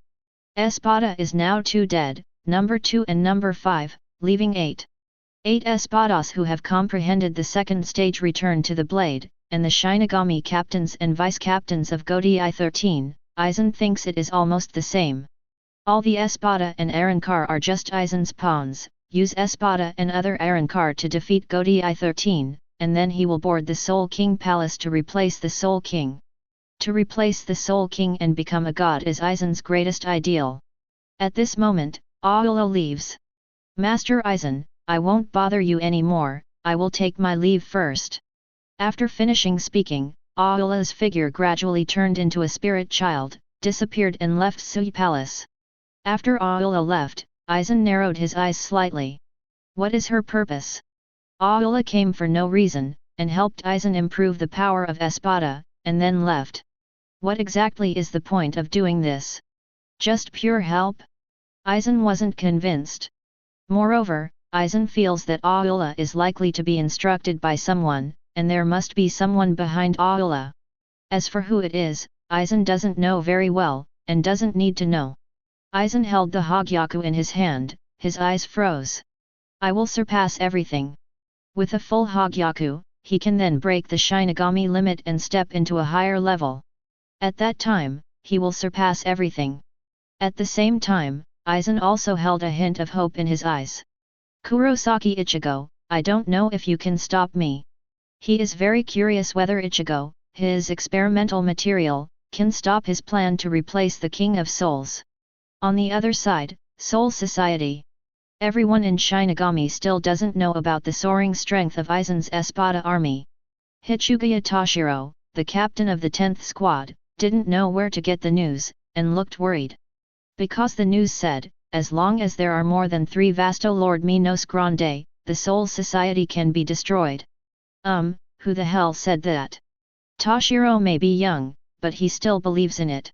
[SPEAKER 1] Espada is now 2 dead, number 2 and number 5, leaving 8. 8 Espadas who have comprehended the second stage return to the blade, and the Shinigami captains and vice-captains of Godai 13, Aizen thinks it is almost the same. All the Espada and Arankar are just Aizen's pawns. Use Espada and other Arankar to defeat Godai 13, and then he will board the Soul King Palace to replace the Soul King. To replace the Soul King and become a god is Aizen's greatest ideal. At this moment, Aula leaves. Master Aizen, I won't bother you anymore, I will take my leave first. After finishing speaking, Aula's figure gradually turned into a spirit child, disappeared and left Sui Palace. After Aula left, Aizen narrowed his eyes slightly. What is her purpose? Aula came for no reason, and helped Aizen improve the power of Espada, and then left. What exactly is the point of doing this? Just pure help? Aizen wasn't convinced. Moreover, Aizen feels that Aula is likely to be instructed by someone, and there must be someone behind Aula. As for who it is, Aizen doesn't know very well, and doesn't need to know. Aizen held the Hogyaku in his hand, his eyes froze. I will surpass everything. With a full Hogyaku, he can then break the Shinigami limit and step into a higher level. At that time, he will surpass everything. At the same time, Aizen also held a hint of hope in his eyes. Kurosaki Ichigo, I don't know if you can stop me. He is very curious whether Ichigo, his experimental material, can stop his plan to replace the King of Souls. On the other side, Soul Society. Everyone in Shinigami still doesn't know about the soaring strength of Aizen's Espada army. Hichugaya Toshiro, the captain of the 10th squad, didn't know where to get the news, and looked worried. Because the news said, as long as there are more than 3 Vasto Lord Minos Grande, the Soul Society can be destroyed. Who the hell said that? Toshiro may be young, but he still believes in it.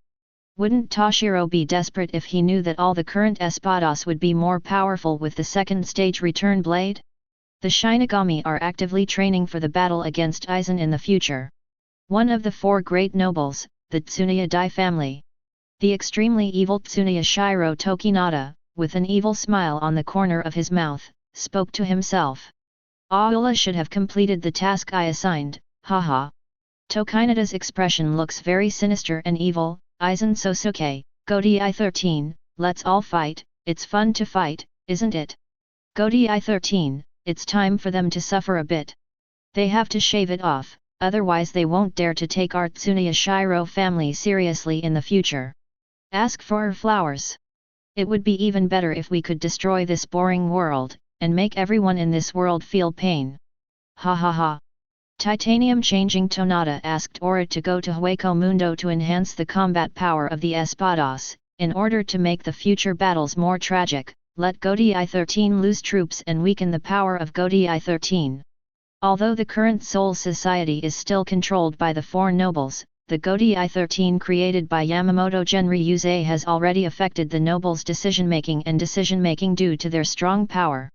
[SPEAKER 1] Wouldn't Toshiro be desperate if he knew that all the current espadas would be more powerful with the second stage return blade? The Shinigami are actively training for the battle against Aizen in the future. One of the 4 great nobles, the Tsuneya Dai family. The extremely evil Tsuneya Shiro Tokinata, with an evil smile on the corner of his mouth, spoke to himself. Aula should have completed the task I assigned, haha. Tokinata's expression looks very sinister and evil. Aizen Sōsuke, go Di-13, let's all fight, it's fun to fight, isn't it? Go Di-13, it's time for them to suffer a bit. They have to shave it off, otherwise they won't dare to take our Tsuneya Shiro family seriously in the future. Ask for flowers. It would be even better if we could destroy this boring world, and make everyone in this world feel pain. Ha ha ha. Titanium Changing Tonata asked Aura to go to Hueco Mundo to enhance the combat power of the espadas, in order to make the future battles more tragic. Let Godi-13 lose troops and weaken the power of Godi-13. Although the current Soul Society is still controlled by the 4 nobles, the Godi-13 created by Yamamoto Genryuze has already affected the nobles' decision-making due to their strong power.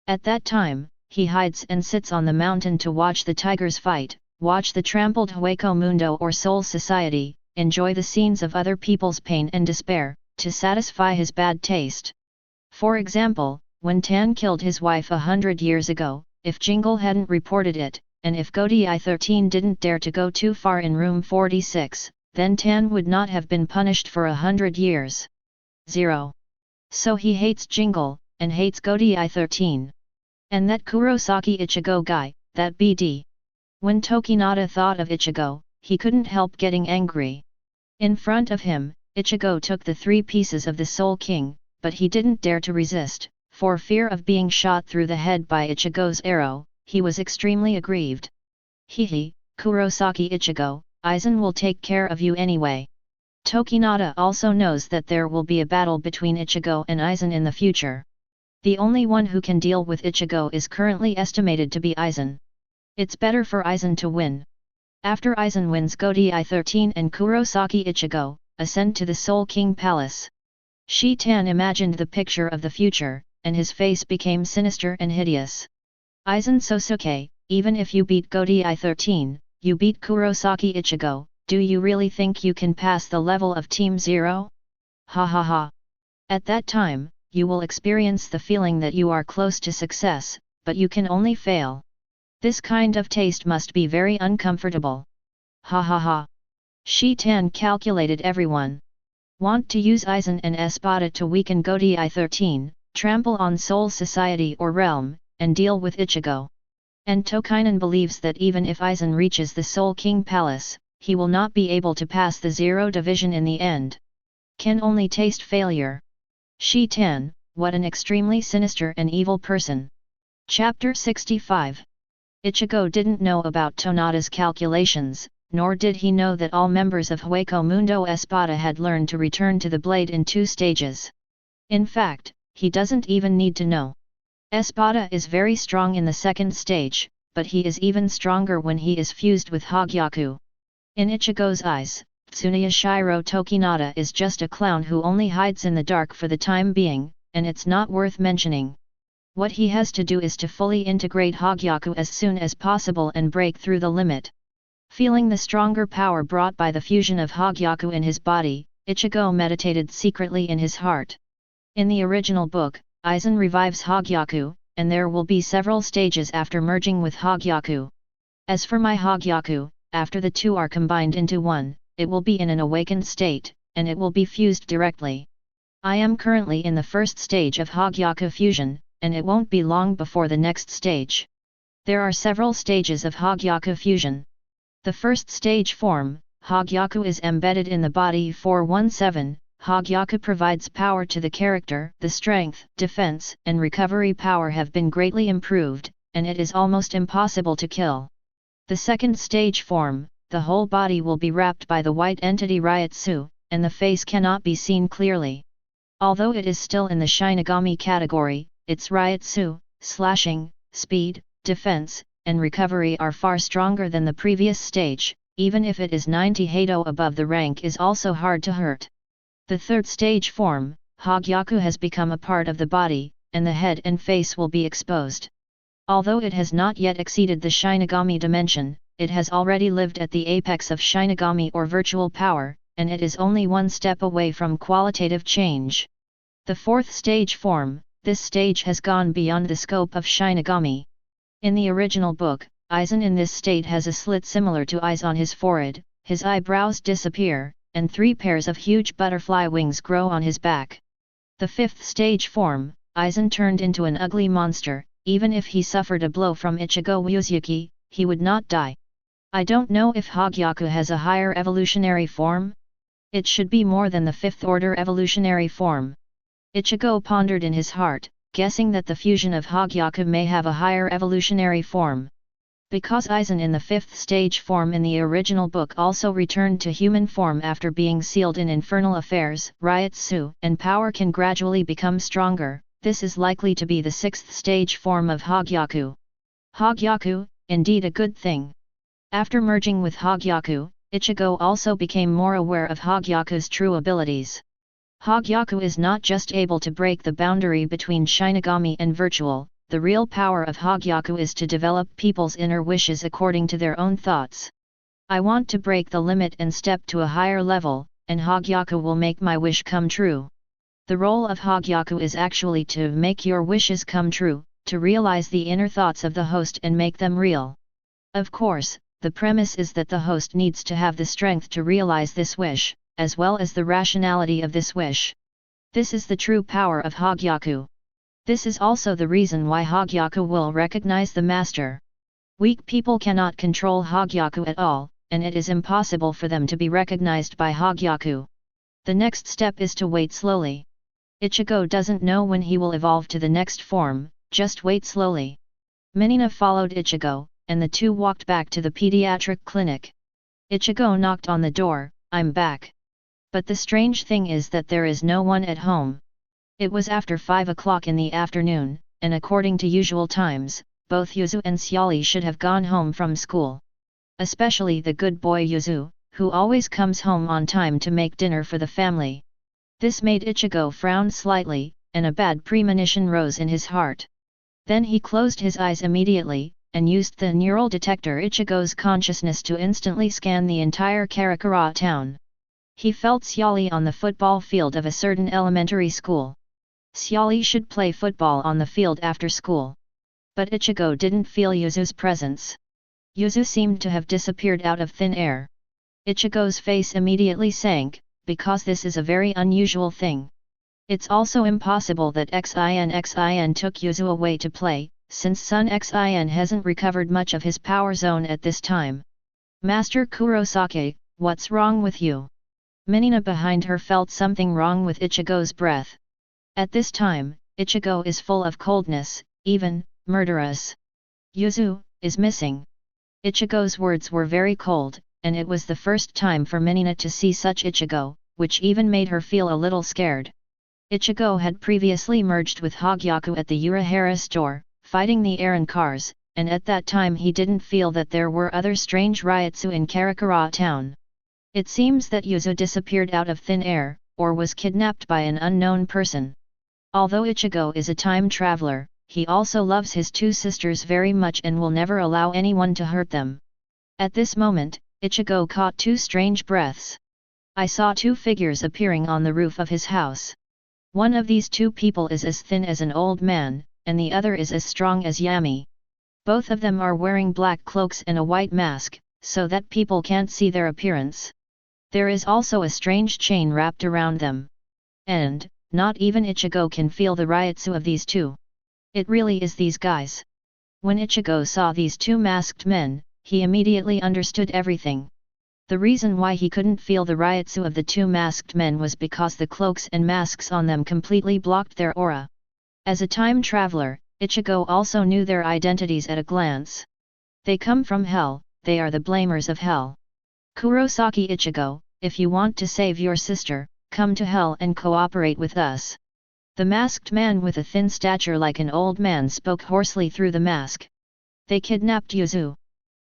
[SPEAKER 1] At that time, he hides and sits on the mountain to watch the tigers fight, watch the trampled Hueco Mundo or Soul Society, enjoy the scenes of other people's pain and despair, to satisfy his bad taste. For example, when Tan killed his wife 100 years ago, if Jingle hadn't reported it, and if Godi-13 didn't dare to go too far in room 46, then Tan would not have been punished for 100 years. 0. So he hates Jingle, and hates Godi-13. And that Kurosaki Ichigo guy, that BD. When Tokinata thought of Ichigo, he couldn't help getting angry. In front of him, Ichigo took the 3 pieces of the Soul King, but he didn't dare to resist, for fear of being shot through the head by Ichigo's arrow. He was extremely aggrieved. Hehe, Kurosaki Ichigo, Aizen will take care of you anyway. Tokinata also knows that there will be a battle between Ichigo and Aizen in the future. The only one who can deal with Ichigo is currently estimated to be Aizen. It's better for Aizen to win. After Aizen wins, Godi-13 and Kurosaki Ichigo ascend to the Soul King Palace. Shi-tan imagined the picture of the future, and his face became sinister and hideous. Aizen Sōsuke, even if you beat Godi-13, you beat Kurosaki Ichigo, do you really think you can pass the level of Team 0? Ha ha ha. At that time, you will experience the feeling that you are close to success, but you can only fail. This kind of taste must be very uncomfortable. Ha ha ha. Shi-tan calculated everyone. Want to use Aizen and Espada to weaken Godi-13, trample on Soul Society or Realm, and deal with Ichigo. And Tokinen believes that even if Aizen reaches the Soul King Palace, he will not be able to pass the 0 division in the end. Can only taste failure. Shi-tan, what an extremely sinister and evil person. Chapter 65. Ichigo didn't know about Tonata's calculations, nor did he know that all members of Hueco Mundo Espada had learned to return to the blade in 2 stages. In fact, he doesn't even need to know. Espada is very strong in the 2nd stage, but he is even stronger when he is fused with Hogyaku. In Ichigo's eyes, Tsuneya Shiro Tokinata is just a clown who only hides in the dark for the time being, and it's not worth mentioning. What he has to do is to fully integrate Hogyaku as soon as possible and break through the limit. Feeling the stronger power brought by the fusion of Hogyaku in his body, Ichigo meditated secretly in his heart. In the original book, Aizen revives Hogyaku, and there will be several stages after merging with Hogyaku. As for my Hogyaku, after the 2 are combined into 1, it will be in an awakened state, and it will be fused directly. I am currently in the 1st stage of Hogyaku fusion, and it won't be long before the next stage. There are several stages of Hogyaku fusion. The 1st stage form, Hogyaku is embedded in the body 417, Hogyaku provides power to the character, the strength, defense, and recovery power have been greatly improved, and it is almost impossible to kill. The 2nd stage form, the whole body will be wrapped by the white entity Ryutsu, and the face cannot be seen clearly. Although it is still in the Shinigami category, its Ryutsu, slashing, speed, defense, and recovery are far stronger than the previous stage. Even if it is 90 Hado above, the rank is also hard to hurt. The third stage form, Hogyaku, has become a part of the body, and the head and face will be exposed. Although it has not yet exceeded the Shinigami dimension, it has already lived at the apex of Shinigami or virtual power, and it is only one step away from qualitative change. The fourth stage form, this stage has gone beyond the scope of Shinigami. In the original book, Aizen in this state has a slit similar to eyes on his forehead, his eyebrows disappear, and 3 pairs of huge butterfly wings grow on his back. The fifth stage form, Aizen turned into an ugly monster. Even if he suffered a blow from Ichigo Quincy, he would not die. I don't know if Hogyaku has a higher evolutionary form. It should be more than the 5th order evolutionary form. Ichigo pondered in his heart, guessing that the fusion of Hogyaku may have a higher evolutionary form. Because Aizen in the 5th stage form in the original book also returned to human form after being sealed in infernal affairs, Ryutsu and power can gradually become stronger. This is likely to be the 6th stage form of Hogyaku. Hogyaku, indeed a good thing. After merging with Hogyaku, Ichigo also became more aware of Hogyaku's true abilities. Hogyaku is not just able to break the boundary between Shinigami and virtual, the real power of Hogyaku is to develop people's inner wishes according to their own thoughts. I want to break the limit and step to a higher level, and Hogyaku will make my wish come true. The role of Hogyaku is actually to make your wishes come true, to realize the inner thoughts of the host and make them real. Of course, the premise is that the host needs to have the strength to realize this wish, as well as the rationality of this wish. This is the true power of Hogyaku. This is also the reason why Hogyaku will recognize the master. Weak people cannot control Hogyaku at all, and it is impossible for them to be recognized by Hogyaku. The next step is to wait slowly. Ichigo doesn't know when he will evolve to the next form, just wait slowly. Minina followed Ichigo, and the two walked back to the pediatric clinic. Ichigo knocked on the door, "I'm back." But the strange thing is that there is no one at home. It was after 5 o'clock in the afternoon, and according to usual times, both Yuzu and Xiali should have gone home from school. Especially the good boy Yuzu, who always comes home on time to make dinner for the family. This made Ichigo frown slightly, and a bad premonition rose in his heart. Then he closed his eyes immediately, and used the neural detector Ichigo's consciousness to instantly scan the entire Karakura town. He felt Xiali on the football field of a certain elementary school. Xiali should play football on the field after school. But Ichigo didn't feel Yuzu's presence. Yuzu seemed to have disappeared out of thin air. Ichigo's face immediately sank, because this is a very unusual thing. It's also impossible that Xin took Yuzu away to play, since Sun Xin hasn't recovered much of his power zone at this time. "Master Kurosaki, what's wrong with you?" Minina behind her felt something wrong with Ichigo's breath. At this time, Ichigo is full of coldness, even murderous. "Yuzu is missing." Ichigo's words were very cold, and it was the first time for Minina to see such Ichigo, which even made her feel a little scared. Ichigo had previously merged with Hogyaku at the Urahara store, fighting the errand cars, and at that time he didn't feel that there were other strange Ryutsu in Karakura town. It seems that Yuzu disappeared out of thin air, or was kidnapped by an unknown person. Although Ichigo is a time traveler, he also loves his two sisters very much and will never allow anyone to hurt them. At this moment, Ichigo caught two strange breaths. "I saw two figures appearing on the roof of his house. One of these two people is as thin as an old man, and the other is as strong as Yami. Both of them are wearing black cloaks and a white mask, so that people can't see their appearance. There is also a strange chain wrapped around them. And, not even Ichigo can feel the Ryutsu of these two. It really is these guys." When Ichigo saw these two masked men, he immediately understood everything. The reason why he couldn't feel the Ryutsu of the two masked men was because the cloaks and masks on them completely blocked their aura. As a time traveler, Ichigo also knew their identities at a glance. They come from hell, they are the blamers of hell. Kurosaki Ichigo, if you want to save your sister, come to hell and cooperate with us. The masked man with a thin stature like an old man spoke hoarsely through the mask. They kidnapped Yuzu.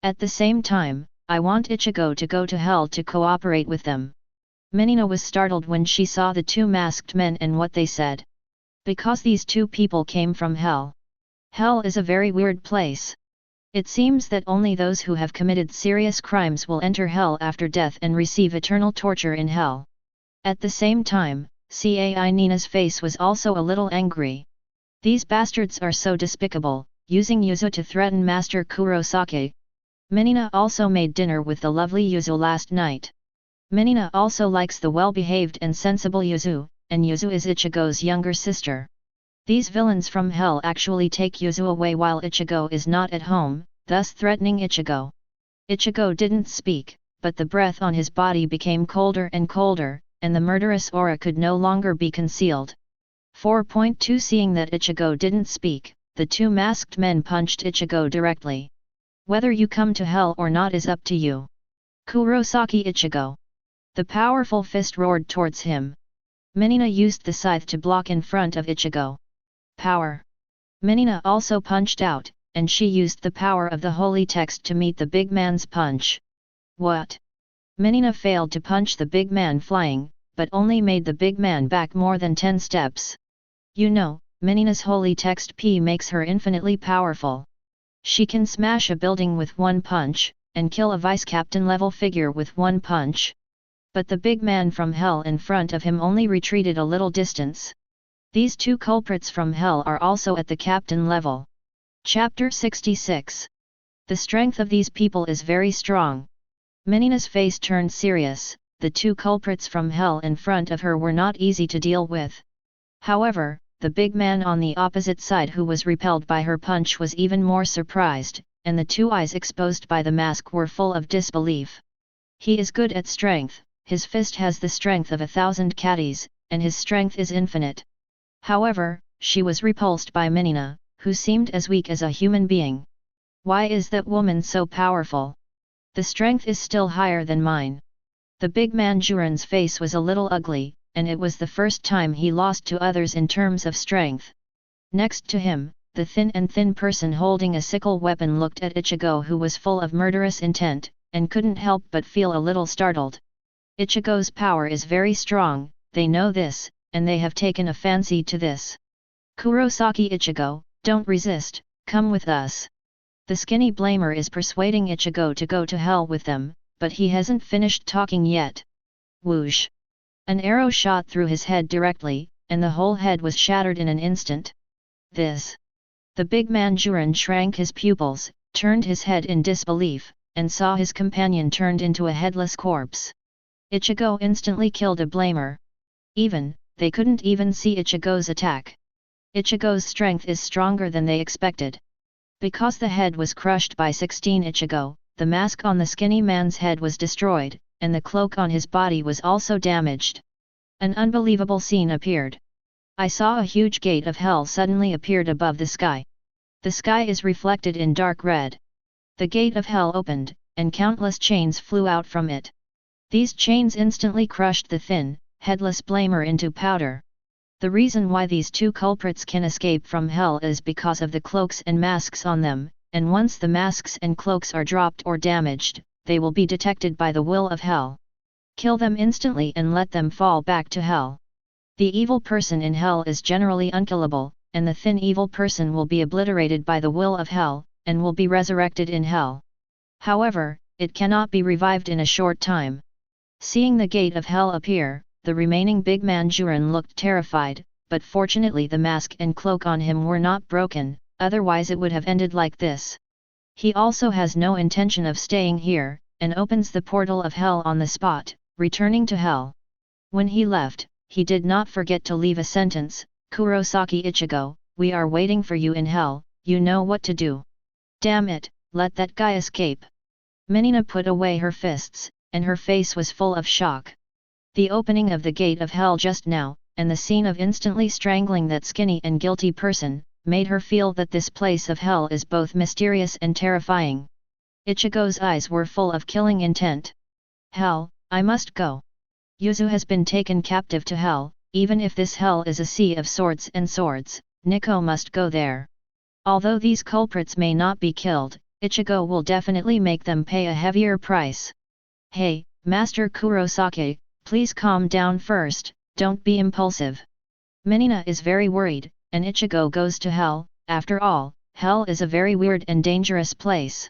[SPEAKER 1] At the same time, I want Ichigo to go to hell to cooperate with them. Menina was startled when she saw the two masked men and what they said. Because these two people came from hell. Hell is a very weird place. It seems that only those who have committed serious crimes will enter hell after death and receive eternal torture in hell. At the same time, Cai Nina's face was also a little angry. These bastards are so despicable, using Yuzu to threaten Master Kurosaki. Menina also made dinner with the lovely Yuzu last night. Menina also likes the well-behaved and sensible Yuzu, and Yuzu is Ichigo's younger sister. These villains from hell actually take Yuzu away while Ichigo is not at home, thus threatening Ichigo. Ichigo didn't speak, but the breath on his body became colder and colder, and the murderous aura could no longer be concealed. 4.2 Seeing that Ichigo didn't speak, the two masked men punched Ichigo directly. Whether you come to hell or not is up to you. Kurosaki Ichigo. The powerful fist roared towards him. Menina used the scythe to block in front of Ichigo. Power. Menina also punched out, and she used the power of the holy text to meet the big man's punch. What? Menina failed to punch the big man flying, but only made the big man back more than 10 steps. You know, Menina's holy text P makes her infinitely powerful. She can smash a building with one punch, and kill a vice-captain level figure with one punch. But the big man from hell in front of him only retreated a little distance. These two culprits from hell are also at the captain level. Chapter 66. The strength of these people is very strong. Menina's face turned serious. The two culprits from hell in front of her were not easy to deal with. However, the big man on the opposite side who was repelled by her punch was even more surprised, and the two eyes exposed by the mask were full of disbelief. He is good at strength, his fist has the strength of 1,000 catties, and his strength is infinite. However, she was repulsed by Menina, who seemed as weak as a human being. Why is that woman so powerful? The strength is still higher than mine. The big man Juran's face was a little ugly, and it was the first time he lost to others in terms of strength. Next to him, the thin person holding a sickle weapon looked at Ichigo, who was full of murderous intent, and couldn't help but feel a little startled. Ichigo's power is very strong, they know this, and they have taken a fancy to this. Kurosaki Ichigo, don't resist, come with us. The skinny blamer is persuading Ichigo to go to hell with them, but he hasn't finished talking yet. Whoosh! An arrow shot through his head directly, and the whole head was shattered in an instant. This. The big man Juran shrank his pupils, turned his head in disbelief, and saw his companion turned into a headless corpse. Ichigo instantly killed a blamer. They couldn't even see Ichigo's attack. Ichigo's strength is stronger than they expected. Because the head was crushed by 16 Ichigo, the mask on the skinny man's head was destroyed, and the cloak on his body was also damaged. An unbelievable scene appeared. I saw a huge gate of hell suddenly appeared above the sky. The sky is reflected in dark red. The gate of hell opened, and countless chains flew out from it. These chains instantly crushed the thin, headless blamer into powder. The reason why these two culprits can escape from hell is because of the cloaks and masks on them, and once the masks and cloaks are dropped or damaged, they will be detected by the will of hell. Kill them instantly and let them fall back to hell. The evil person in hell is generally unkillable, and the thin evil person will be obliterated by the will of hell, and will be resurrected in hell. However, it cannot be revived in a short time. Seeing the gate of hell appear, the remaining big man Juran looked terrified, but fortunately the mask and cloak on him were not broken, otherwise it would have ended like this. He also has no intention of staying here, and opens the portal of hell on the spot, returning to hell. When he left, he did not forget to leave a sentence, Kurosaki Ichigo, we are waiting for you in hell, you know what to do. Damn it, let that guy escape. Menina put away her fists, and her face was full of shock. The opening of the gate of hell just now, and the scene of instantly strangling that skinny and guilty person, made her feel that this place of hell is both mysterious and terrifying. Ichigo's eyes were full of killing intent. Hell, I must go. Yuzu has been taken captive to hell, even if this hell is a sea of swords and swords, Nico must go there. Although these culprits may not be killed, Ichigo will definitely make them pay a heavier price. Hey, Master Kurosaki, please calm down first, don't be impulsive. Menina is very worried, and Ichigo goes to hell. After all, hell is a very weird and dangerous place.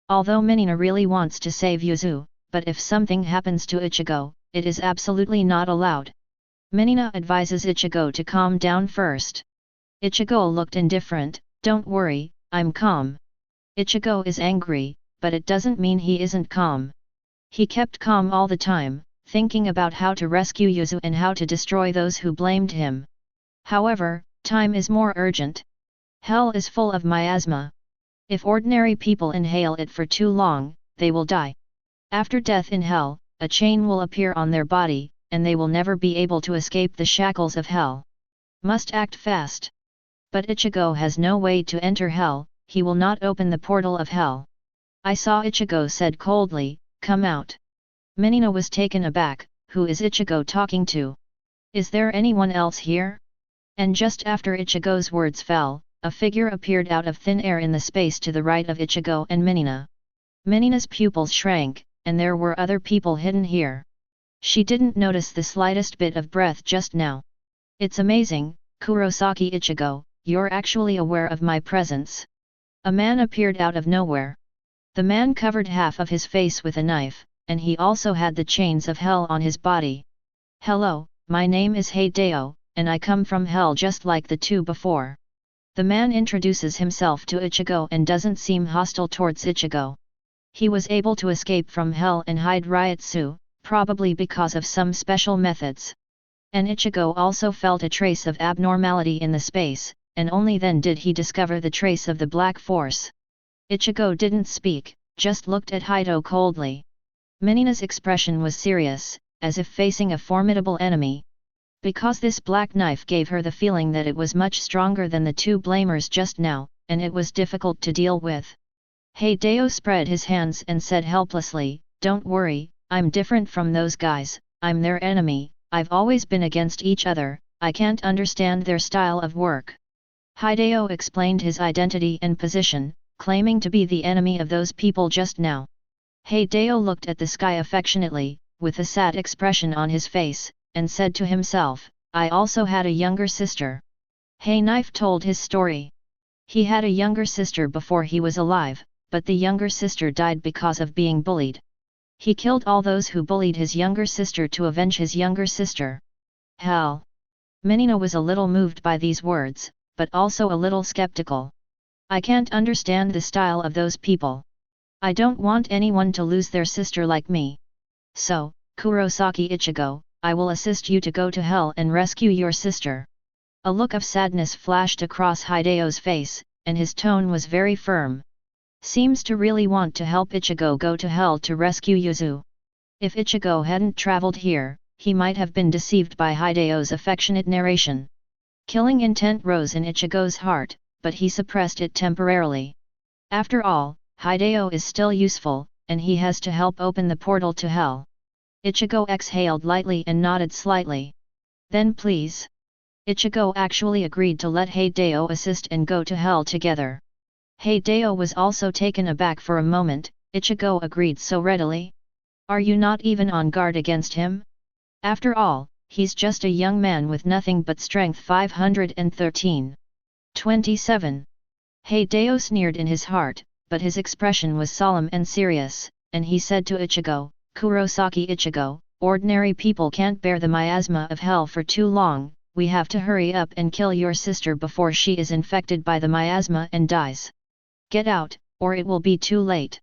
[SPEAKER 1] Although Menina really wants to save Yuzu, but if something happens to Ichigo, it is absolutely not allowed. Menina advises Ichigo to calm down first. Ichigo looked indifferent. Don't worry, I'm calm. Ichigo is angry, but it doesn't mean he isn't calm. He kept calm all the time, thinking about how to rescue Yuzu and how to destroy those who blamed him. However, time is more urgent. Hell is full of miasma. If ordinary people inhale it for too long, they will die. After death in hell, a chain will appear on their body, and they will never be able to escape the shackles of hell. Must act fast. But Ichigo has no way to enter hell, he will not open the portal of hell. I saw Ichigo said coldly, come out. Menina was taken aback, who is Ichigo talking to? Is there anyone else here? And just after Ichigo's words fell, a figure appeared out of thin air in the space to the right of Ichigo and Menina. Menina's pupils shrank, and there were other people hidden here. She didn't notice the slightest bit of breath just now. It's amazing, Kurosaki Ichigo, you're actually aware of my presence. A man appeared out of nowhere. The man covered half of his face with a knife, and he also had the chains of hell on his body. Hello, my name is Hideo, and I come from hell just like the two before. The man introduces himself to Ichigo and doesn't seem hostile towards Ichigo. He was able to escape from hell and hide Ryutsu, probably because of some special methods. And Ichigo also felt a trace of abnormality in the space, and only then did he discover the trace of the black force. Ichigo didn't speak, just looked at Hideo coldly. Menina's expression was serious, as if facing a formidable enemy. Because this black knife gave her the feeling that it was much stronger than the two blamers just now, and it was difficult to deal with. Hideo spread his hands and said helplessly, don't worry, I'm different from those guys, I'm their enemy, I've always been against each other, I can't understand their style of work. Hideo explained his identity and position, claiming to be the enemy of those people just now. Hideo looked at the sky affectionately, with a sad expression on his face, and said to himself, I also had a younger sister. Knife told his story. He had a younger sister before he was alive, but the younger sister died because of being bullied. He killed all those who bullied his younger sister to avenge his younger sister. Hell! Menina was a little moved by these words, but also a little skeptical. I can't understand the style of those people. I don't want anyone to lose their sister like me. So, Kurosaki Ichigo, I will assist you to go to hell and rescue your sister. A look of sadness flashed across Hideo's face, and his tone was very firm. Seems to really want to help Ichigo go to hell to rescue Yuzu. If Ichigo hadn't traveled here, he might have been deceived by Hideo's affectionate narration. Killing intent rose in Ichigo's heart, but he suppressed it temporarily. After all, Hideo is still useful, and he has to help open the portal to hell. Ichigo exhaled lightly and nodded slightly. Then please. Ichigo actually agreed to let Hideo assist and go to hell together. Hideo was also taken aback for a moment. Ichigo agreed so readily. Are you not even on guard against him? After all, he's just a young man with nothing but strength 513. 27. Hideo sneered in his heart, but his expression was solemn and serious, and he said to Ichigo, Kurosaki Ichigo, ordinary people can't bear the miasma of hell for too long, we have to hurry up and kill your sister before she is infected by the miasma and dies. Get out, or it will be too late.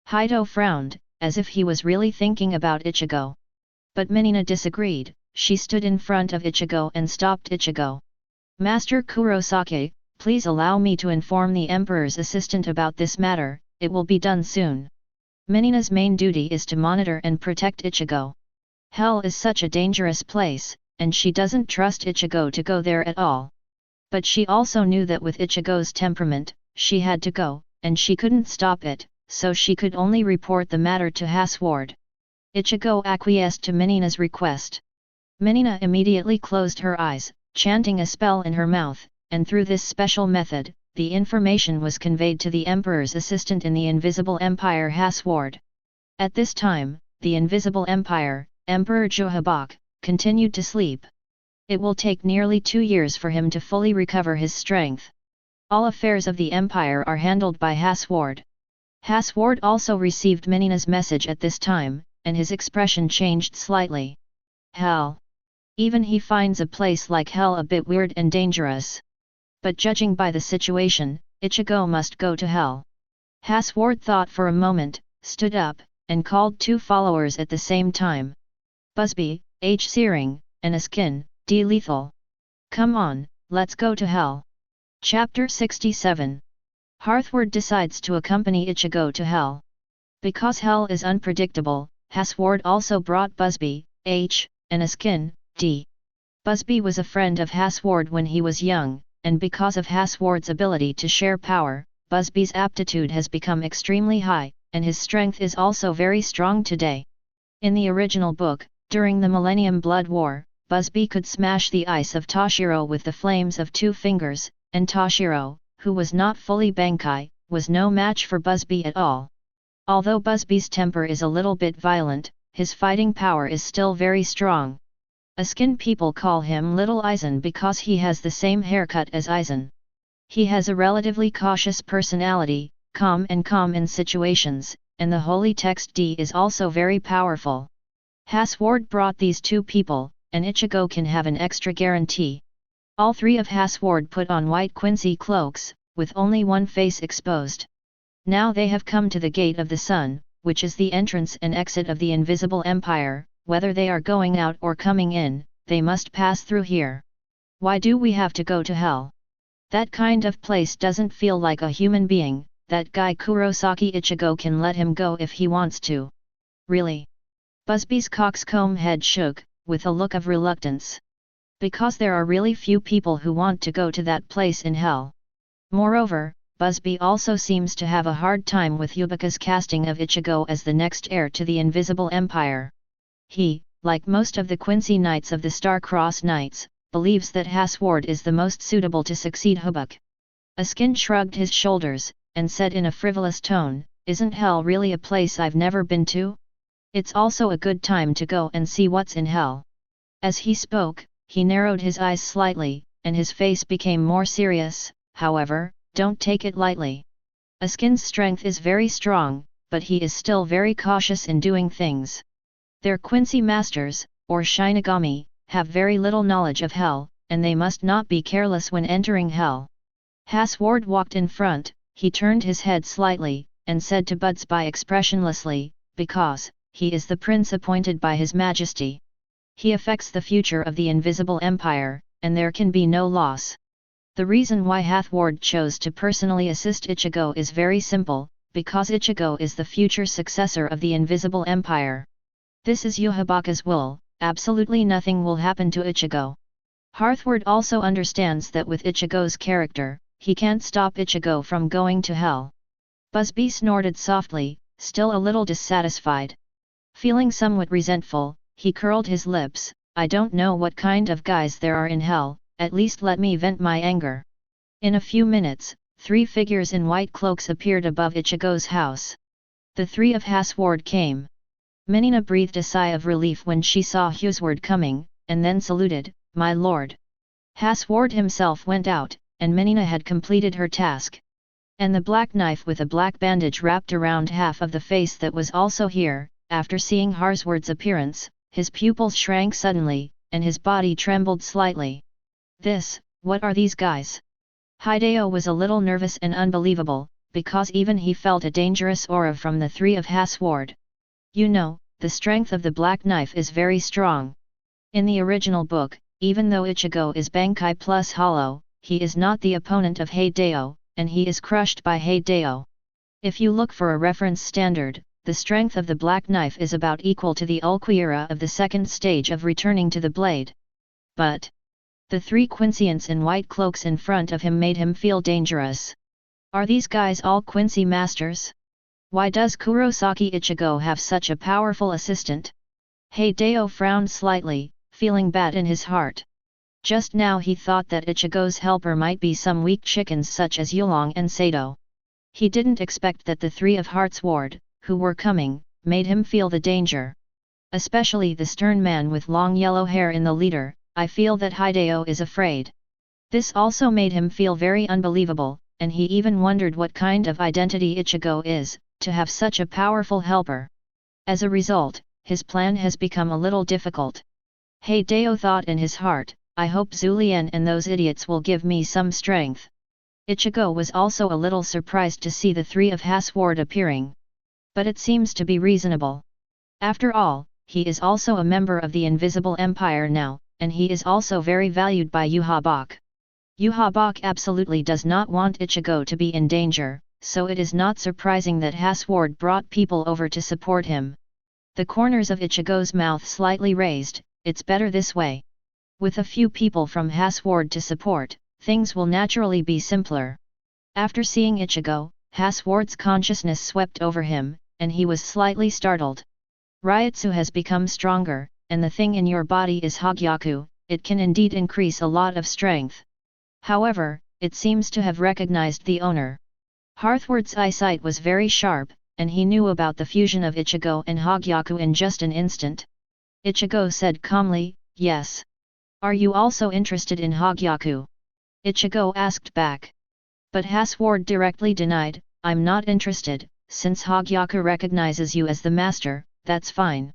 [SPEAKER 1] Hideo frowned, as if he was really thinking about Ichigo. But Menina disagreed. She stood in front of Ichigo and stopped Ichigo. Master Kurosaki, please allow me to inform the Emperor's assistant about this matter, it will be done soon. Menina's main duty is to monitor and protect Ichigo. Hell is such a dangerous place, and she doesn't trust Ichigo to go there at all. But she also knew that with Ichigo's temperament, she had to go, and she couldn't stop it, so she could only report the matter to Haswald. Ichigo acquiesced to Minina's request. Minina immediately closed her eyes, chanting a spell in her mouth, and through this special method, the information was conveyed to the Emperor's assistant in the Invisible Empire Haswald. At this time, the Invisible Empire, Emperor Yuhabach, continued to sleep. It will take nearly 2 years for him to fully recover his strength. All affairs of the Empire are handled by Haswald. Haswald also received Minina's message at this time, and his expression changed slightly. Hell. Even he finds a place like hell a bit weird and dangerous. But judging by the situation, Ichigo must go to hell. Haswald thought for a moment, stood up, and called 2 followers at the same time. Busby, H. Searing, and Askin, D. Lethal. Come on, let's go to hell. Chapter 67. Haswald decides to accompany Ichigo to hell. Because hell is unpredictable, Haswald also brought Busby, H., and Askin, D. Busby was a friend of Haswald when he was young, and because of Haswald's ability to share power, Busby's aptitude has become extremely high, and his strength is also very strong today. In the original book, during the Millennium Blood War, Busby could smash the ice of Toshiro with the flames of 2 fingers, and Toshiro, who was not fully Bankai, was no match for Busby at all. Although Busby's temper is a little bit violent, his fighting power is still very strong. Askin people call him Little Aizen because he has the same haircut as Aizen. He has a relatively cautious personality, calm in situations, and the holy text D is also very powerful. Haswald brought these 2 people, and Ichigo can have an extra guarantee. All 3 of Haswald put on white Quincy cloaks, with only one face exposed. Now they have come to the Gate of the Sun, which is the entrance and exit of the Invisible Empire. Whether they are going out or coming in, they must pass through here. Why do we have to go to hell? That kind of place doesn't feel like a human being. That guy Kurosaki Ichigo can let him go if he wants to. Really? Busby's coxcomb head shook, with a look of reluctance. Because there are really few people who want to go to that place in hell. Moreover, Busby also seems to have a hard time with Yuhabach's casting of Ichigo as the next heir to the Invisible Empire. He, like most of the Quincy Knights of the Star-Crossed Knights, believes that Haswald is the most suitable to succeed Yuhabach. Askin shrugged his shoulders, and said in a frivolous tone, "Isn't hell really a place I've never been to? It's also a good time to go and see what's in hell." As he spoke, he narrowed his eyes slightly, and his face became more serious. However, don't take it lightly. Askin's strength is very strong, but he is still very cautious in doing things. Their Quincy masters, or Shinigami, have very little knowledge of hell, and they must not be careless when entering hell. Haswald walked in front, he turned his head slightly, and said to Busby expressionlessly, "Because, he is the prince appointed by His Majesty. He affects the future of the Invisible Empire, and there can be no loss." The reason why Haswald chose to personally assist Ichigo is very simple, because Ichigo is the future successor of the Invisible Empire. This is Yuhabach's will, absolutely nothing will happen to Ichigo. Haswald also understands that with Ichigo's character, he can't stop Ichigo from going to hell. Busby snorted softly, still a little dissatisfied. Feeling somewhat resentful, he curled his lips. "I don't know what kind of guys there are in hell, at least let me vent my anger." In a few minutes, 3 figures in white cloaks appeared above Ichigo's house. The 3 of Haswald came. Minina breathed a sigh of relief when she saw Haswald coming, and then saluted, "My lord." Haswald himself went out, and Minina had completed her task. And the black knife with a black bandage wrapped around half of the face that was also here. After seeing Haswald's appearance, his pupils shrank suddenly, and his body trembled slightly. What are these guys? Hideo was a little nervous and unbelievable, because even he felt a dangerous aura from the 3 of Haswald. You know, the strength of the black knife is very strong. In the original book, even though Ichigo is Bankai plus Hollow, he is not the opponent of Hideo, and he is crushed by Hideo. If you look for a reference standard, the strength of the black knife is about equal to the Ulquiera of the second stage of returning to the blade. But the 3 Quincians in white cloaks in front of him made him feel dangerous. Are these guys all Quincy masters? Why does Kurosaki Ichigo have such a powerful assistant? Hideo frowned slightly, feeling bad in his heart. Just now he thought that Ichigo's helper might be some weak chickens such as Yulong and Sato. He didn't expect that the three of Haswald, who were coming, made him feel the danger. Especially the stern man with long yellow hair in the leader. I feel that Hideo is afraid. This also made him feel very unbelievable, and he even wondered what kind of identity Ichigo is, to have such a powerful helper. As a result, his plan has become a little difficult. Hideo thought in his heart, I hope Zulian and those idiots will give me some strength. Ichigo was also a little surprised to see the three of Haswald appearing. But it seems to be reasonable. After all, he is also a member of the Invisible Empire now, and he is also very valued by Yuhabach. Yuhabach absolutely does not want Ichigo to be in danger, so it is not surprising that Haswald brought people over to support him. The corners of Ichigo's mouth slightly raised, it's better this way. With a few people from Haswald to support, things will naturally be simpler. After seeing Ichigo, Haswald's consciousness swept over him, and he was slightly startled. Ryutsu has become stronger, and the thing in your body is Hogyaku, it can indeed increase a lot of strength. However, it seems to have recognized the owner. Haswald's eyesight was very sharp, and he knew about the fusion of Ichigo and Hogyaku in just an instant. Ichigo said calmly, yes. Are you also interested in Hogyaku? Ichigo asked back. But Haswald directly denied, I'm not interested, since Hogyaku recognizes you as the master, that's fine.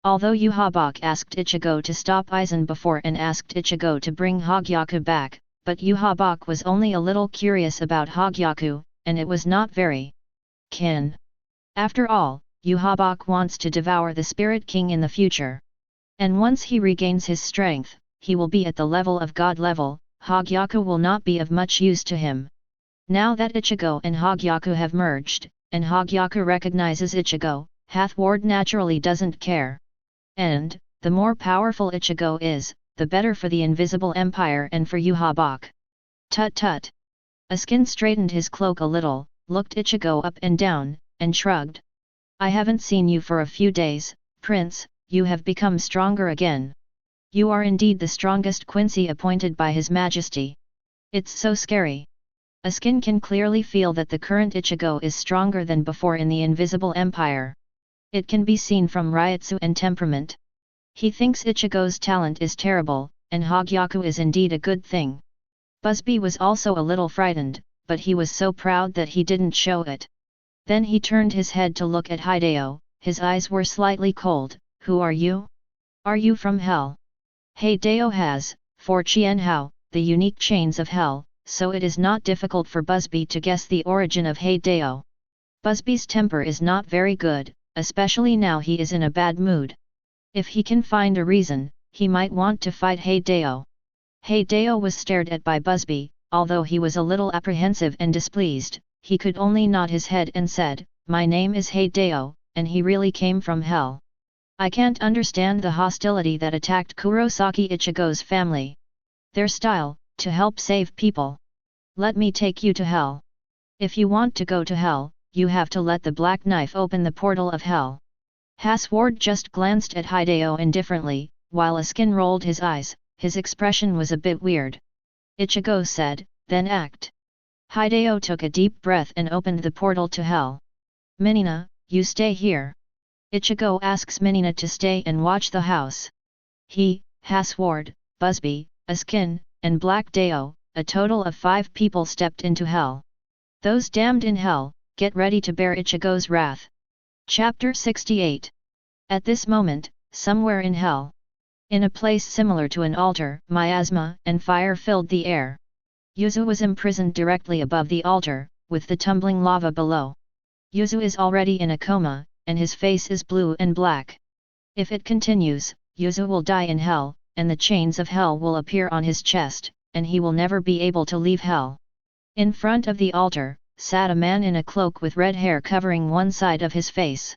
[SPEAKER 1] Although Yuhabach asked Ichigo to stop Aizen before and asked Ichigo to bring Hogyaku back, but Yuhabach was only a little curious about Hogyaku, and it was not very keen. After all, Yuhabach wants to devour the Spirit King in the future. And once he regains his strength, he will be at the level of God level, Hogyaku will not be of much use to him. Now that Ichigo and Hogyaku have merged, and Hogyaku recognizes Ichigo, Haswald naturally doesn't care. And, the more powerful Ichigo is, the better for the Invisible Empire and for Yuhabach. Tut tut. Askin straightened his cloak a little, looked Ichigo up and down, and shrugged. I haven't seen you for a few days, Prince, you have become stronger again. You are indeed the strongest Quincy appointed by His Majesty. It's so scary. Askin can clearly feel that the current Ichigo is stronger than before in the Invisible Empire. It can be seen from Ryutsu and temperament. He thinks Ichigo's talent is terrible, and Hogyaku is indeed a good thing. Busby was also a little frightened, but he was so proud that he didn't show it. Then he turned his head to look at Hideo, his eyes were slightly cold. Who are you? Are you from hell? Hideo has, for Qianhao, the unique chains of hell, so it is not difficult for Busby to guess the origin of Hideo. Busby's temper is not very good, especially now he is in a bad mood. If he can find a reason, he might want to fight Hideo. Hideo was stared at by Busby, although he was a little apprehensive and displeased, he could only nod his head and said, my name is Hideo, and he really came from hell. I can't understand the hostility that attacked Kurosaki Ichigo's family. Their style, to help save people. Let me take you to hell. If you want to go to hell, you have to let the black knife open the portal of hell. Haswald just glanced at Hideo indifferently, while Askin rolled his eyes, his expression was a bit weird. Ichigo said, then act. Hideo took a deep breath and opened the portal to hell. Minina, you stay here. Ichigo asks Minina to stay and watch the house. He, Haswald, Busby, Askin, and Black Deo, a total of 5 people stepped into hell. Those damned in hell, get ready to bear Ichigo's wrath. Chapter 68. At this moment, somewhere in hell, in a place similar to an altar, miasma and fire filled the air. Yuzu was imprisoned directly above the altar, with the tumbling lava below. Yuzu is already in a coma, and his face is blue and black. If it continues, Yuzu will die in hell, and the chains of hell will appear on his chest, and he will never be able to leave hell. In front of the altar, sat a man in a cloak with red hair covering one side of his face.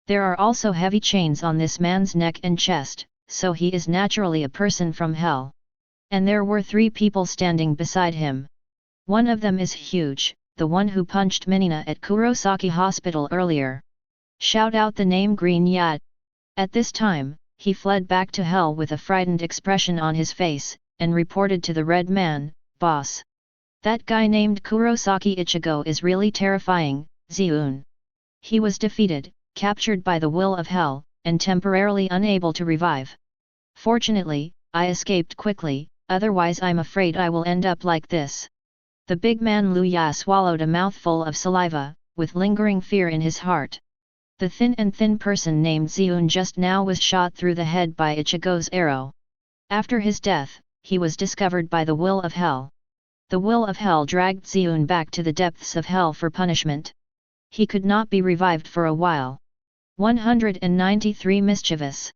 [SPEAKER 1] There are also heavy chains on this man's neck and chest, so he is naturally a person from hell. And there were 3 people standing beside him. One of them is huge, the one who punched Minina at Kurosaki Hospital earlier. Shout out the name Green Yacht. At this time, he fled back to hell with a frightened expression on his face, and reported to the Red Man, "Boss. That guy named Kurosaki Ichigo is really terrifying, Ziun." He was defeated, captured by the will of hell, and temporarily unable to revive. "Fortunately, I escaped quickly, otherwise I'm afraid I will end up like this." The big man Lu Ya swallowed a mouthful of saliva, with lingering fear in his heart. The thin person named Ziun just now was shot through the head by Ichigo's arrow. After his death, he was discovered by the will of hell. The will of hell dragged Ziun back to the depths of hell for punishment. He could not be revived for a while. 193 Mischievous.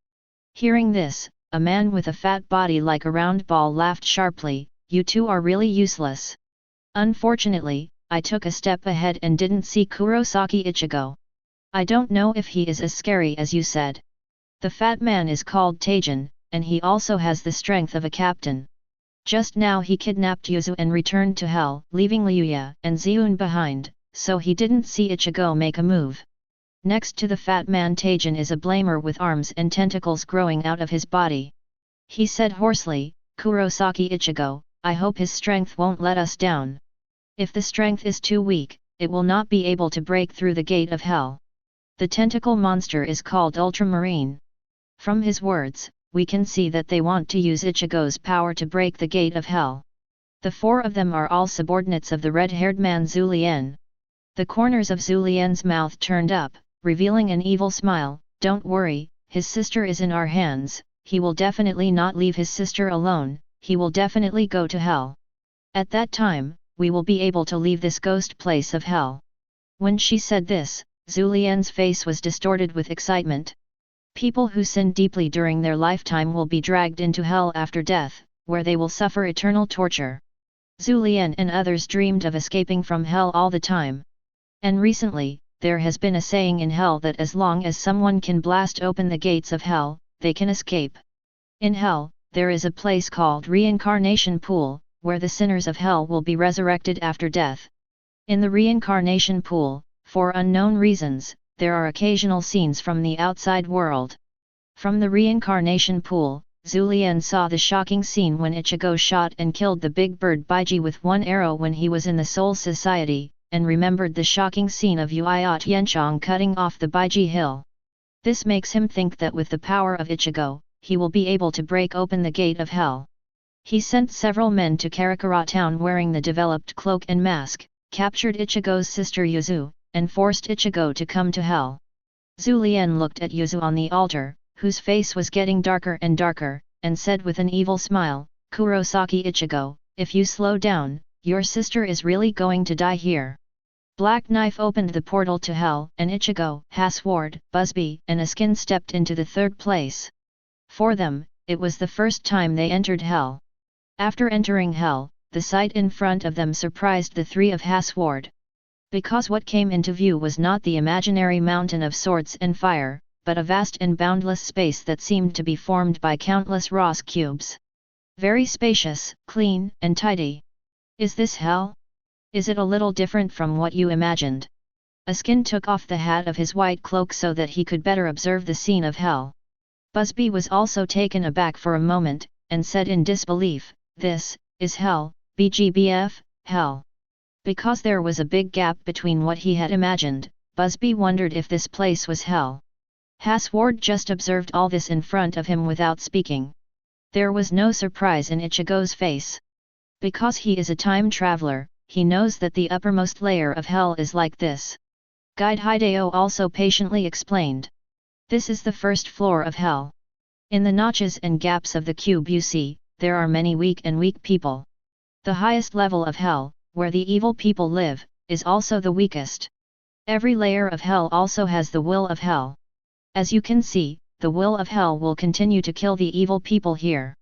[SPEAKER 1] Hearing this, a man with a fat body like a round ball laughed sharply, "You two are really useless. Unfortunately, I took a step ahead and didn't see Kurosaki Ichigo. I don't know if he is as scary as you said. The fat man is called Taijin, and he also has the strength of a captain. Just now he kidnapped Yuzu and returned to hell, leaving Liuya and Ziun behind, so he didn't see Ichigo make a move. Next to the fat man Taijin is a blamer with arms and tentacles growing out of his body. He said hoarsely, Kurosaki Ichigo, I hope his strength won't let us down. If the strength is too weak, it will not be able to break through the gate of hell. The tentacle monster is called Ultramarine." From his words, we can see that they want to use Ichigo's power to break the gate of hell. The four of them are all subordinates of the red-haired man Zhu Lian. The corners of Zhu Lian's mouth turned up, revealing an evil smile. "Don't worry, his sister is in our hands, he will definitely not leave his sister alone, he will definitely go to hell. At that time, we will be able to leave this ghost place of hell." When she said this, Zhu Lian's face was distorted with excitement. People who sin deeply during their lifetime will be dragged into hell after death, where they will suffer eternal torture. Zhu Lian and others dreamed of escaping from hell all the time. And recently, there has been a saying in hell that as long as someone can blast open the gates of hell, they can escape. In hell, there is a place called Reincarnation Pool, where the sinners of hell will be resurrected after death. In the reincarnation pool, for unknown reasons, there are occasional scenes from the outside world. From the reincarnation pool, Zhu Lian saw the shocking scene when Ichigo shot and killed the big bird Baiji with one arrow when he was in the Soul Society, and remembered the shocking scene of Yuhabach Yanchong cutting off the Baiji hill. This makes him think that with the power of Ichigo, he will be able to break open the gate of hell. He sent several men to Karakura town wearing the developed cloak and mask, captured Ichigo's sister Yuzu, and forced Ichigo to come to hell. Zhu Lian looked at Yuzu on the altar, whose face was getting darker and darker, and said with an evil smile, "Kurosaki Ichigo, if you slow down, your sister is really going to die here." Black Knife opened the portal to hell, and Ichigo, Haswald, Busby, and Askin stepped into the third place. For them, it was the first time they entered hell. After entering hell, the sight in front of them surprised the three of Haswald. Because what came into view was not the imaginary mountain of swords and fire, but a vast and boundless space that seemed to be formed by countless Ross cubes. Very spacious, clean, and tidy. Is this hell? Is it a little different from what you imagined? Askin took off the hat of his white cloak so that he could better observe the scene of hell. Busby was also taken aback for a moment, and said in disbelief, "This is hell, BGBF, hell." Because there was a big gap between what he had imagined, Busby wondered if this place was hell. Haswald just observed all this in front of him without speaking. There was no surprise in Ichigo's face. Because he is a time traveler, he knows that the uppermost layer of hell is like this. Guide Hideo also patiently explained. This is the first floor of hell. In the notches and gaps of the cube you see, there are many weak people. The highest level of hell, where the evil people live, is also the weakest. Every layer of hell also has the will of hell. As you can see, the will of hell will continue to kill the evil people here.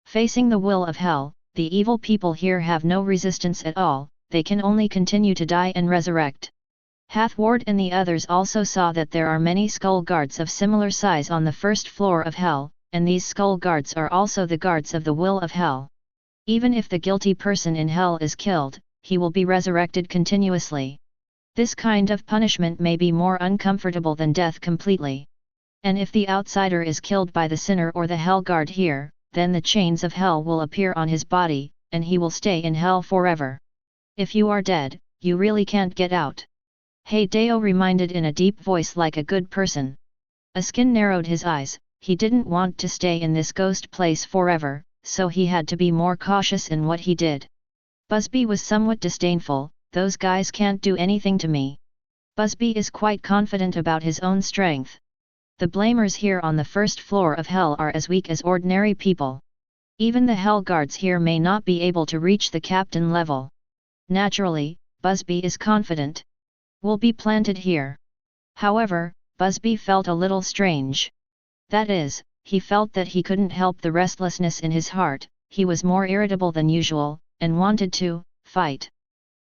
[SPEAKER 1] Facing the will of hell, the evil people here have no resistance at all, they can only continue to die and resurrect. Haswald and the others also saw that there are many skull guards of similar size on the first floor of hell, and these skull guards are also the guards of the will of hell. Even if the guilty person in hell is killed, he will be resurrected continuously. This kind of punishment may be more uncomfortable than death completely. And if the outsider is killed by the sinner or the hell guard here, then the chains of hell will appear on his body, and he will stay in hell forever. If you are dead, you really can't get out. Hideo reminded in a deep voice like a good person. Askin narrowed his eyes. He didn't want to stay in this ghost place forever, so he had to be more cautious in what he did. Busby was somewhat disdainful. Those guys can't do anything to me. Busby is quite confident about his own strength. The blamers here on the first floor of hell are as weak as ordinary people. Even the hell guards here may not be able to reach the captain level. Naturally, Busby is confident. We'll be planted here. However, Busby felt a little strange. That is, he felt that he couldn't help the restlessness in his heart. He was more irritable than usual, and wanted to fight.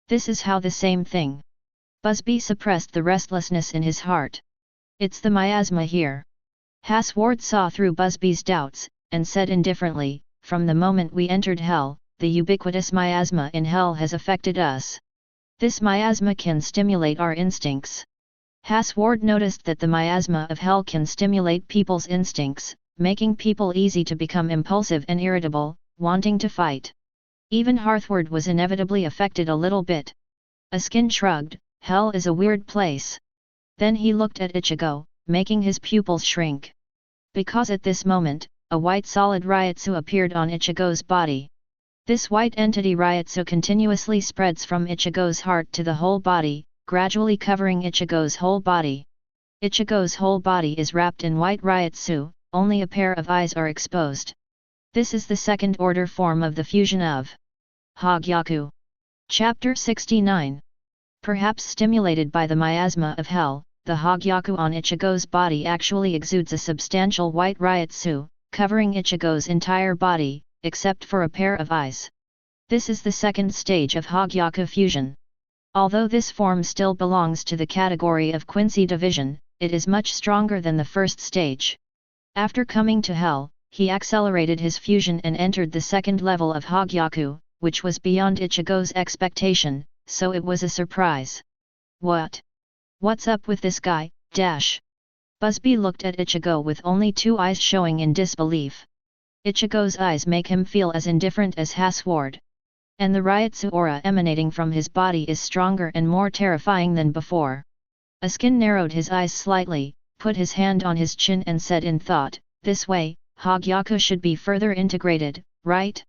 [SPEAKER 1] This is how the same thing. Busby suppressed the restlessness in his heart. It's the miasma here. Haswald saw through Busby's doubts, and said indifferently, from the moment we entered hell, the ubiquitous miasma in hell has affected us. This miasma can stimulate our instincts. Haswald noticed that the miasma of hell can stimulate people's instincts, making people easy to become impulsive and irritable, wanting to fight. Even Harthward was inevitably affected a little bit. Askin shrugged. Hell is a weird place. Then he looked at Ichigo, making his pupils shrink. Because at this moment, a white solid Ryotsu appeared on Ichigo's body. This white entity Ryotsu continuously spreads from Ichigo's heart to the whole body, gradually covering Ichigo's whole body. Ichigo's whole body is wrapped in white Ryotsu, only a pair of eyes are exposed. This is the second-order form of the fusion of Hogyaku. Chapter 69. Perhaps stimulated by the miasma of hell, the Hogyaku on Ichigo's body actually exudes a substantial white Ryotsu, covering Ichigo's entire body, except for a pair of eyes. This is the second stage of Hogyaku fusion. Although this form still belongs to the category of Quincy division, it is much stronger than the first stage. After coming to hell, he accelerated his fusion and entered the second level of Hogyaku, which was beyond Ichigo's expectation, so it was a surprise. What? What's up with this guy, dash? Busby looked at Ichigo with only two eyes showing in disbelief. Ichigo's eyes make him feel as indifferent as Hasward. And the Ryotsu aura emanating from his body is stronger and more terrifying than before. Askin narrowed his eyes slightly, put his hand on his chin and said in thought, this way, Hogyaku should be further integrated, right?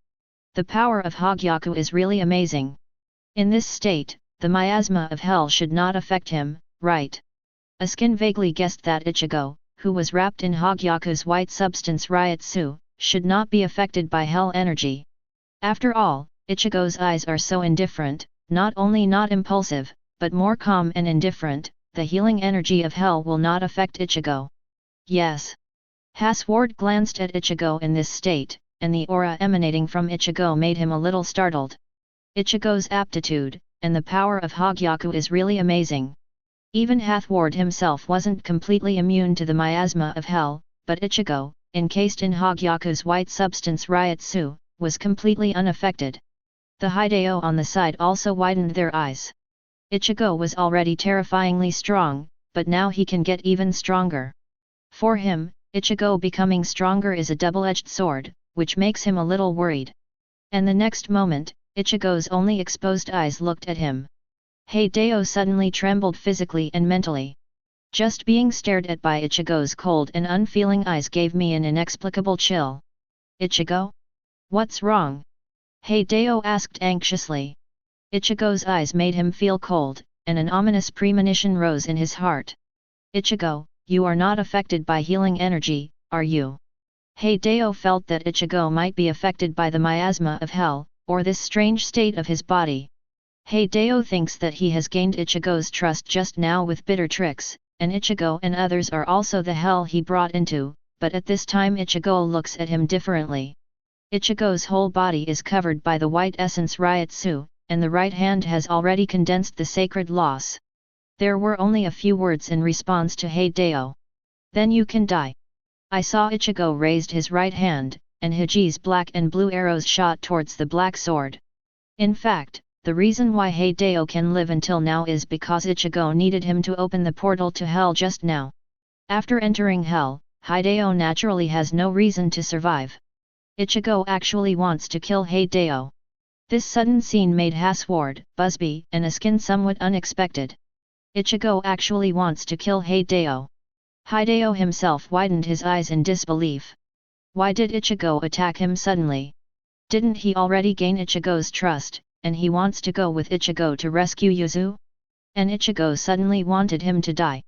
[SPEAKER 1] The power of Hogyaku is really amazing. In this state, the miasma of hell should not affect him, right? Askin vaguely guessed that Ichigo, who was wrapped in Hogyaku's white substance Ryotsu, should not be affected by hell energy. After all, Ichigo's eyes are so indifferent, not only not impulsive, but more calm and indifferent. The healing energy of hell will not affect Ichigo. Yes. Hasward glanced at Ichigo in this state, and the aura emanating from Ichigo made him a little startled. Ichigo's aptitude, and the power of Hogyaku is really amazing. Even Hasward himself wasn't completely immune to the miasma of hell, but Ichigo, encased in Hogyaku's white substance Ryotsu, was completely unaffected. The Hideo on the side also widened their eyes. Ichigo was already terrifyingly strong, but now he can get even stronger. For him, Ichigo becoming stronger is a double-edged sword, which makes him a little worried. And the next moment, Ichigo's only exposed eyes looked at him. Hideo suddenly trembled physically and mentally. Just being stared at by Ichigo's cold and unfeeling eyes gave me an inexplicable chill. Ichigo? What's wrong? Hideo asked anxiously. Ichigo's eyes made him feel cold, and an ominous premonition rose in his heart. Ichigo, you are not affected by healing energy, are you? Hideo felt that Ichigo might be affected by the miasma of hell, or this strange state of his body. Hideo thinks that he has gained Ichigo's trust just now with bitter tricks, and Ichigo and others are also the hell he brought into, but at this time Ichigo looks at him differently. Ichigo's whole body is covered by the white essence Ryotsu, and the right hand has already condensed the sacred loss. There were only a few words in response to Hideo. Then you can die. I saw Ichigo raised his right hand, and Hiji's black and blue arrows shot towards the black sword. In fact, the reason why Hideo can live until now is because Ichigo needed him to open the portal to hell just now. After entering hell, Hideo naturally has no reason to survive. Ichigo actually wants to kill Hideo. This sudden scene made Haswald, Busby, and Askin somewhat unexpected. Ichigo actually wants to kill Hideo. Hideo himself widened his eyes in disbelief. Why did Ichigo attack him suddenly? Didn't he already gain Ichigo's trust, and he wants to go with Ichigo to rescue Yuzu? And Ichigo suddenly wanted him to die.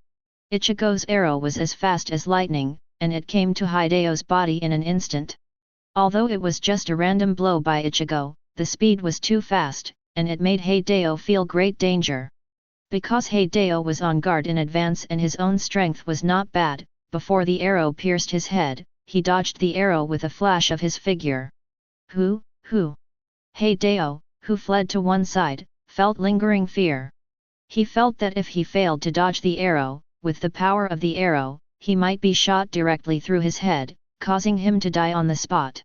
[SPEAKER 1] Ichigo's arrow was as fast as lightning, and it came to Hideo's body in an instant. Although it was just a random blow by Ichigo, the speed was too fast, and it made Hideo feel great danger. Because Hideo was on guard in advance and his own strength was not bad, before the arrow pierced his head, he dodged the arrow with a flash of his figure. Who? Hideo, who fled to one side, felt lingering fear. He felt that if he failed to dodge the arrow, with the power of the arrow, he might be shot directly through his head, causing him to die on the spot.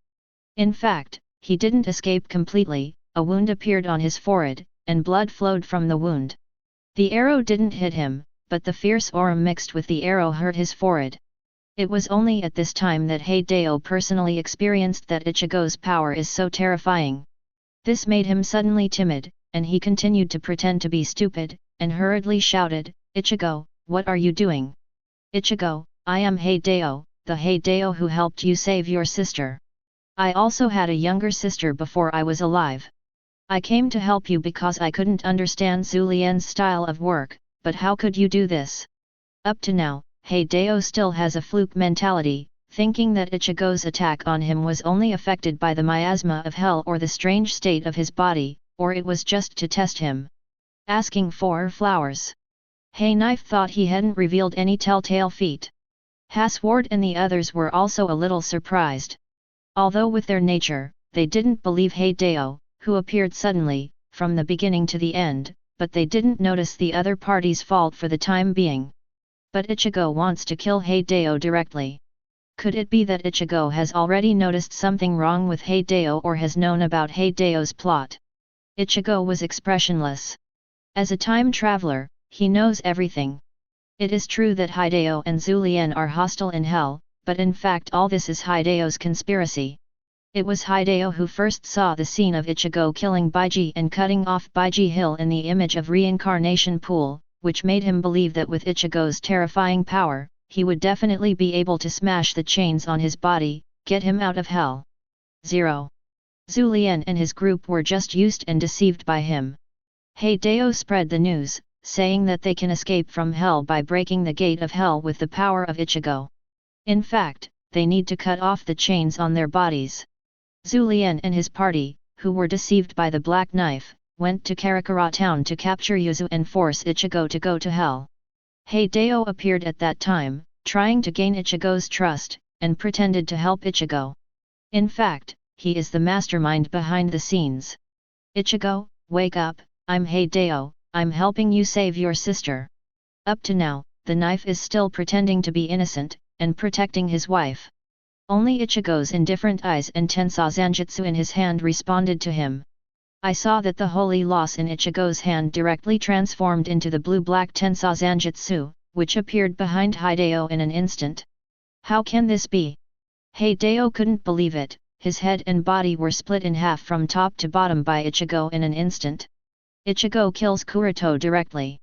[SPEAKER 1] In fact, he didn't escape completely. A wound appeared on his forehead, and blood flowed from the wound. The arrow didn't hit him, but the fierce aura mixed with the arrow hurt his forehead. It was only at this time that Hideo personally experienced that Ichigo's power is so terrifying. This made him suddenly timid, and he continued to pretend to be stupid, and hurriedly shouted, "Ichigo, what are you doing?" "Ichigo, I am Hideo, the Hideo who helped you save your sister. I also had a younger sister before I was alive. I came to help you because I couldn't understand Zulien's style of work, but how could you do this?" Up to now, Hideo still has a fluke mentality, thinking that Ichigo's attack on him was only affected by the miasma of hell or the strange state of his body, or it was just to test him. Asking for flowers. Knife thought he hadn't revealed any telltale feat. Haswald and the others were also a little surprised. Although with their nature, they didn't believe Hideo, who appeared suddenly, from the beginning to the end, but they didn't notice the other party's fault for the time being. But Ichigo wants to kill Hideo directly. Could it be that Ichigo has already noticed something wrong with Hideo or has known about Hideo's plot? Ichigo was expressionless. As a time traveler, he knows everything. It is true that Hideo and Zulien are hostile in hell, but in fact all this is Hideo's conspiracy. It was Hideo who first saw the scene of Ichigo killing Baiji and cutting off Baiji Hill in the image of reincarnation pool, which made him believe that with Ichigo's terrifying power, he would definitely be able to smash the chains on his body, get him out of hell. 0. Zulien and his group were just used and deceived by him. Hideo spread the news, saying that they can escape from hell by breaking the gate of hell with the power of Ichigo. In fact, they need to cut off the chains on their bodies. Zulien and his party, who were deceived by the Black Knife, went to Karakura town to capture Yuzu and force Ichigo to go to hell. Hideo appeared at that time, trying to gain Ichigo's trust, and pretended to help Ichigo. In fact, he is the mastermind behind the scenes. "Ichigo, wake up, I'm Hideo, I'm helping you save your sister." Up to now, the knife is still pretending to be innocent, and protecting his wife. Only Ichigo's indifferent eyes and Tensā Zanjutsu in his hand responded to him. I saw that the holy loss in Ichigo's hand directly transformed into the blue-black Tensā Zanjutsu, which appeared behind Hideo in an instant. How can this be? Hideo couldn't believe it, his head and body were split in half from top to bottom by Ichigo in an instant. Ichigo kills Kurito directly.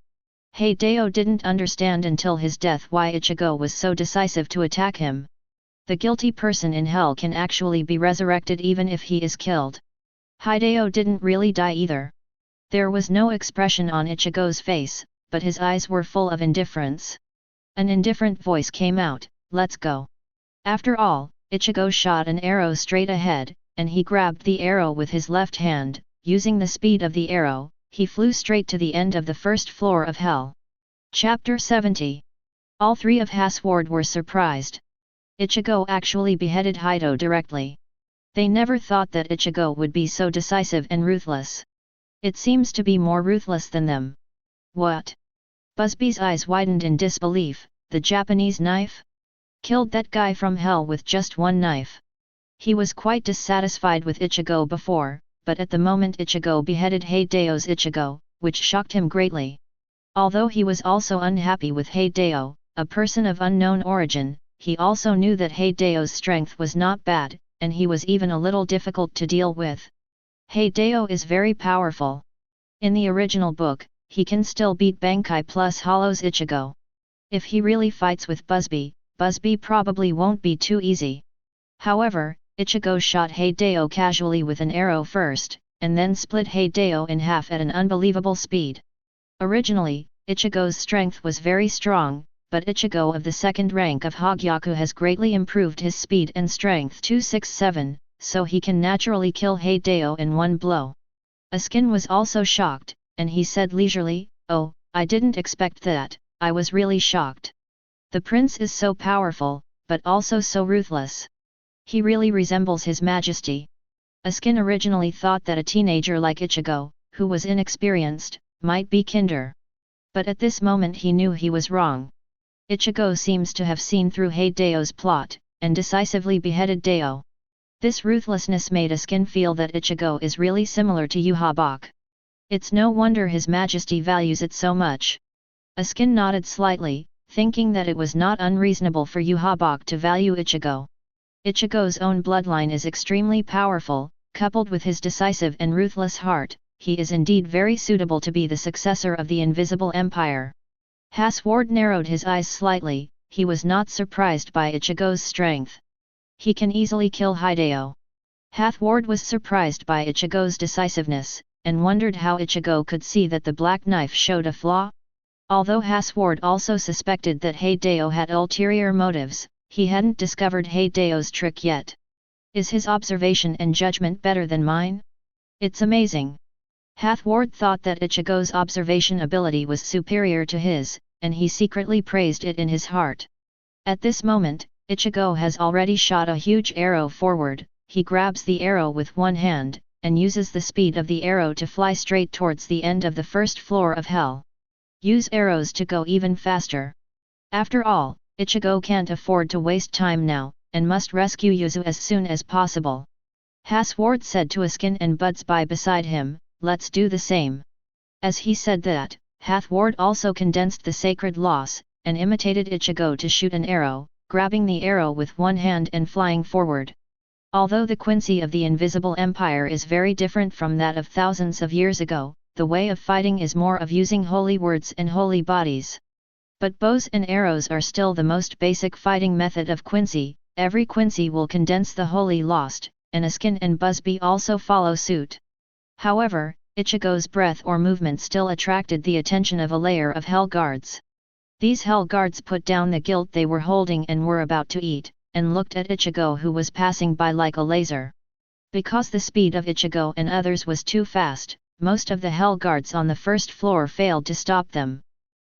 [SPEAKER 1] Hideo didn't understand until his death why Ichigo was so decisive to attack him. The guilty person in hell can actually be resurrected even if he is killed. Hideo didn't really die either. There was no expression on Ichigo's face, but his eyes were full of indifference. An indifferent voice came out, "Let's go." After all, Ichigo shot an arrow straight ahead, and he grabbed the arrow with his left hand. Using the speed of the arrow, he flew straight to the end of the first floor of hell. Chapter 70. All three of Haswald were surprised. Ichigo actually beheaded Hideo directly. They never thought that Ichigo would be so decisive and ruthless. It seems to be more ruthless than them. What? Busby's eyes widened in disbelief. The Japanese knife? Killed that guy from hell with just one knife. He was quite dissatisfied with Ichigo before, but at the moment Ichigo beheaded Heideo's Ichigo, which shocked him greatly. Although he was also unhappy with Heideo, a person of unknown origin, he also knew that Heideo's strength was not bad, and he was even a little difficult to deal with. Heideo is very powerful. In the original book, he can still beat Bankai plus Hollow's Ichigo. If he really fights with Busby, Busby probably won't be too easy. However, Ichigo shot Heideo casually with an arrow first, and then split Heideo in half at an unbelievable speed. Originally, Ichigo's strength was very strong, but Ichigo of the second rank of Hogyaku has greatly improved his speed and strength 267, so he can naturally kill Heideo in one blow. Askin was also shocked, and he said leisurely, "Oh, I didn't expect that, I was really shocked. The prince is so powerful, but also so ruthless. He really resembles his majesty." Askin originally thought that a teenager like Ichigo, who was inexperienced, might be kinder. But at this moment he knew he was wrong. Ichigo seems to have seen through Heideo's plot, and decisively beheaded Deo. This ruthlessness made Askin feel that Ichigo is really similar to Yuhabach. It's no wonder His Majesty values it so much. Askin nodded slightly, thinking that it was not unreasonable for Yuhabach to value Ichigo. Ichigo's own bloodline is extremely powerful, coupled with his decisive and ruthless heart, he is indeed very suitable to be the successor of the Invisible Empire. Haswald narrowed his eyes slightly, he was not surprised by Ichigo's strength. He can easily kill Hideo. Haswald was surprised by Ichigo's decisiveness, and wondered how Ichigo could see that the black knife showed a flaw. Although Haswald also suspected that Hideo had ulterior motives, he hadn't discovered Heideo's trick yet. Is his observation and judgment better than mine? It's amazing. Haswald thought that Ichigo's observation ability was superior to his, and he secretly praised it in his heart. At this moment, Ichigo has already shot a huge arrow forward, he grabs the arrow with one hand, and uses the speed of the arrow to fly straight towards the end of the first floor of hell. Use arrows to go even faster. After all, Ichigo can't afford to waste time now, and must rescue Yuzu as soon as possible. Haswald said to Askin and Budsby beside him, "Let's do the same." As he said that, Haswald also condensed the sacred loss, and imitated Ichigo to shoot an arrow, grabbing the arrow with one hand and flying forward. Although the Quincy of the Invisible Empire is very different from that of thousands of years ago, the way of fighting is more of using holy words and holy bodies. But bows and arrows are still the most basic fighting method of Quincy. Every Quincy will condense the holy lost, and Askin and Busby also follow suit. However, Ichigo's breath or movement still attracted the attention of a layer of Hell Guards. These Hell Guards put down the guilt they were holding and were about to eat, and looked at Ichigo who was passing by like a laser. Because the speed of Ichigo and others was too fast, most of the Hell Guards on the first floor failed to stop them.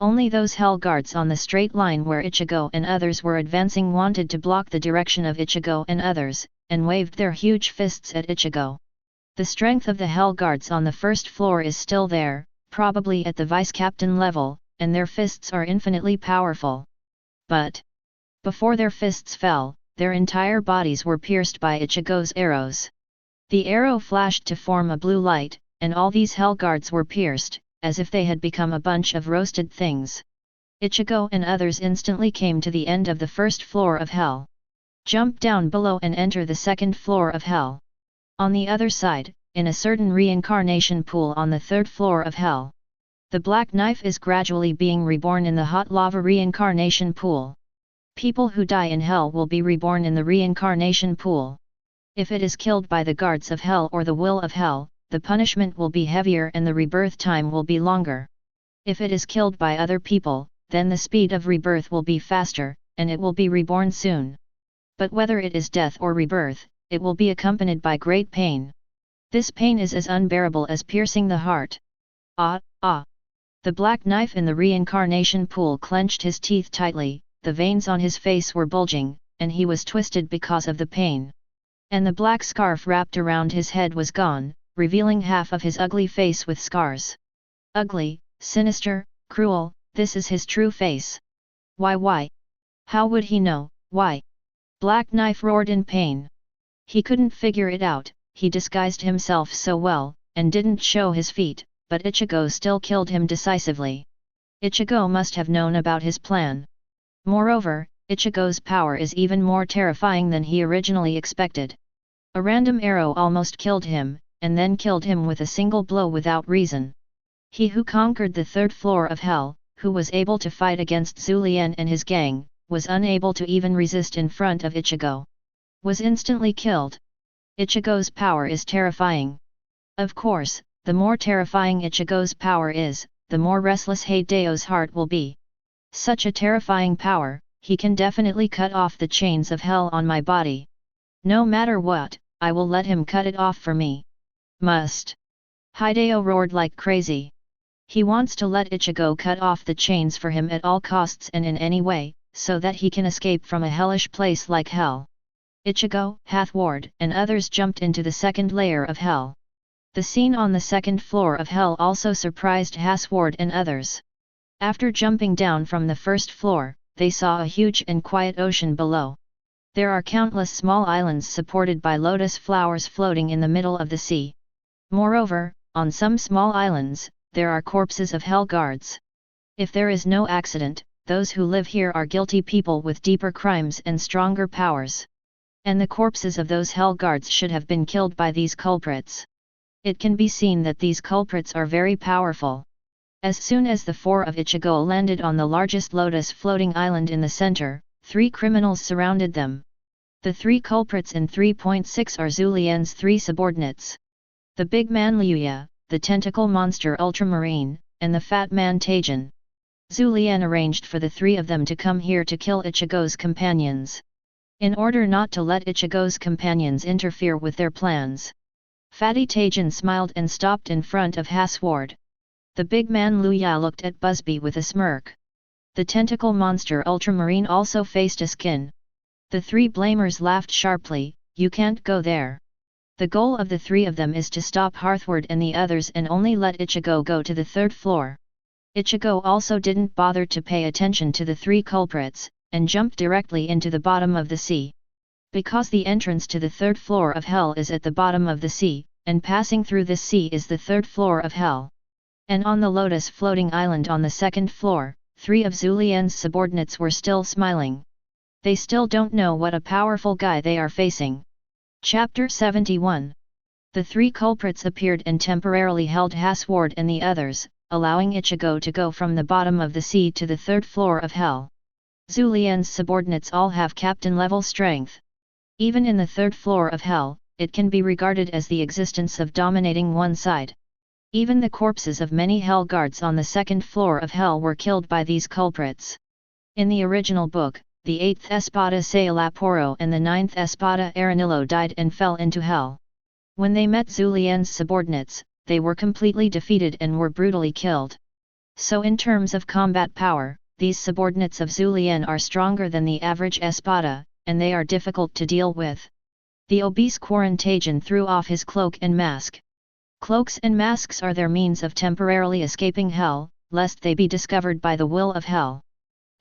[SPEAKER 1] Only those Hell Guards on the straight line where Ichigo and others were advancing wanted to block the direction of Ichigo and others, and waved their huge fists at Ichigo. The strength of the Hell Guards on the first floor is still there, probably at the vice-captain level, and their fists are infinitely powerful. But before their fists fell, their entire bodies were pierced by Ichigo's arrows. The arrow flashed to form a blue light, and all these Hell Guards were pierced, as if they had become a bunch of roasted things. Ichigo and others instantly came to the end of the first floor of hell. Jump down below and enter the second floor of hell. On the other side, in a certain reincarnation pool on the third floor of hell. The black knife is gradually being reborn in the hot lava reincarnation pool. People who die in hell will be reborn in the reincarnation pool. If it is killed by the guards of hell or the will of hell, the punishment will be heavier and the rebirth time will be longer. If it is killed by other people, then the speed of rebirth will be faster, and it will be reborn soon. But whether it is death or rebirth, it will be accompanied by great pain. This pain is as unbearable as piercing the heart. Ah! The black knife in the reincarnation pool clenched his teeth tightly, the veins on his face were bulging, and he was twisted because of the pain. And the black scarf wrapped around his head was gone, revealing half of his ugly face with scars. Ugly, sinister, cruel, this is his true face. Why? How would he know, why? Black Knife roared in pain. He couldn't figure it out, he disguised himself so well, and didn't show his feet, but Ichigo still killed him decisively. Ichigo must have known about his plan. Moreover, Ichigo's power is even more terrifying than he originally expected. A random arrow almost killed him, and then killed him with a single blow without reason. He who conquered the third floor of hell, who was able to fight against Zulien and his gang, was unable to even resist in front of Ichigo. Was instantly killed. Ichigo's power is terrifying. Of course, the more terrifying Ichigo's power is, the more restless Hideo's heart will be. Such a terrifying power, he can definitely cut off the chains of hell on my body. No matter what, I will let him cut it off for me. Must. Hideo roared like crazy. He wants to let Ichigo cut off the chains for him at all costs and in any way, so that he can escape from a hellish place like hell. Ichigo, Haswald, and others jumped into the second layer of hell. The scene on the second floor of hell also surprised Haswald and others. After jumping down from the first floor, they saw a huge and quiet ocean below. There are countless small islands supported by lotus flowers floating in the middle of the sea. Moreover, on some small islands, there are corpses of hell guards. If there is no accident, those who live here are guilty people with deeper crimes and stronger powers. And the corpses of those hell guards should have been killed by these culprits. It can be seen that these culprits are very powerful. As soon as the four of Ichigo landed on the largest lotus floating island in the center, 3 criminals surrounded them. The 3 culprits in 3.6 are Zulien's 3 subordinates. The big man Liuya, the tentacle monster Ultramarine, and the fat man Taijin. Zulien arranged for the 3 of them to come here to kill Ichigo's companions. In order not to let Ichigo's companions interfere with their plans. Fatty Taijin smiled and stopped in front of Haswald. The big man Liuya looked at Busby with a smirk. The tentacle monster Ultramarine also faced a skin. The 3 blamers laughed sharply, "You can't go there." The goal of the 3 of them is to stop Haswald and the others and only let Ichigo go to the 3rd floor. Ichigo also didn't bother to pay attention to the 3 culprits, and jumped directly into the bottom of the sea. Because the entrance to the 3rd floor of hell is at the bottom of the sea, and passing through this sea is the 3rd floor of hell. And on the lotus floating island on the 2nd floor, 3 of Zulien's subordinates were still smiling. They still don't know what a powerful guy they are facing. Chapter 71. The 3 culprits appeared and temporarily held Haswald and the others, allowing Ichigo to go from the bottom of the sea to the 3rd floor of hell. Zulien's subordinates all have captain-level strength. Even in the 3rd floor of hell, it can be regarded as the existence of dominating one side. Even the corpses of many hell guards on the 2nd floor of hell were killed by these culprits. In the original book, the 8th Espada Sailaporo and the 9th Espada Aranillo died and fell into hell. When they met Zulien's subordinates, they were completely defeated and were brutally killed. So in terms of combat power, these subordinates of Zulien are stronger than the average Espada, and they are difficult to deal with. The obese Quarantagian threw off his cloak and mask. Cloaks and masks are their means of temporarily escaping hell, lest they be discovered by the will of hell.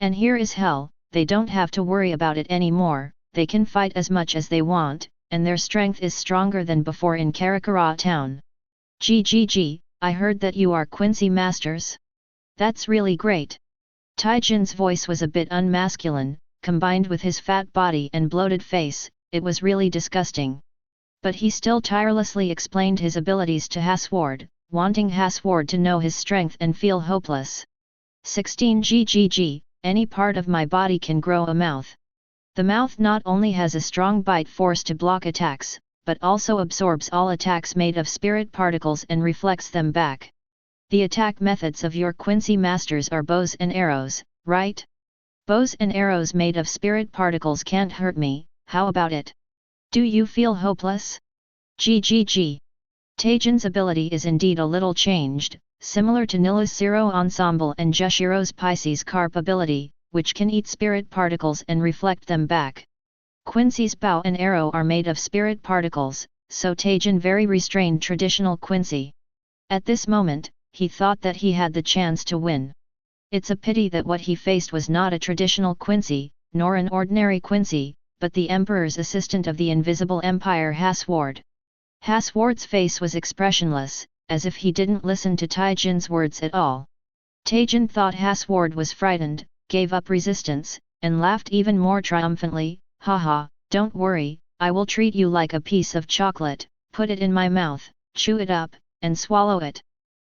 [SPEAKER 1] And here is hell, they don't have to worry about it anymore, they can fight as much as they want, and their strength is stronger than before in Karakura town. GGG, I heard that you are Quincy masters? That's really great. Taijin's voice was a bit unmasculine, combined with his fat body and bloated face, it was really disgusting. But he still tirelessly explained his abilities to Haswald, wanting Haswald to know his strength and feel hopeless. 16 GGG, any part of my body can grow a mouth. The mouth not only has a strong bite force to block attacks, but also absorbs all attacks made of spirit particles and reflects them back. The attack methods of your Quincy masters are bows and arrows, right? Bows and arrows made of spirit particles can't hurt me, how about it? Do you feel hopeless? GGG. Taijin's ability is indeed a little changed, similar to Nilla's Zero Ensemble and Jushiro's Pisces Carp ability, which can eat spirit particles and reflect them back. Quincy's bow and arrow are made of spirit particles, so Taijin very restrained traditional Quincy. At this moment, he thought that he had the chance to win. It's a pity that what he faced was not a traditional Quincy, nor an ordinary Quincy, but the Emperor's assistant of the Invisible Empire Haswald. Haswald's face was expressionless, as if he didn't listen to Taijin's words at all. Taijin thought Haswald was frightened, gave up resistance, and laughed even more triumphantly. Haha, don't worry, I will treat you like a piece of chocolate, put it in my mouth, chew it up, and swallow it.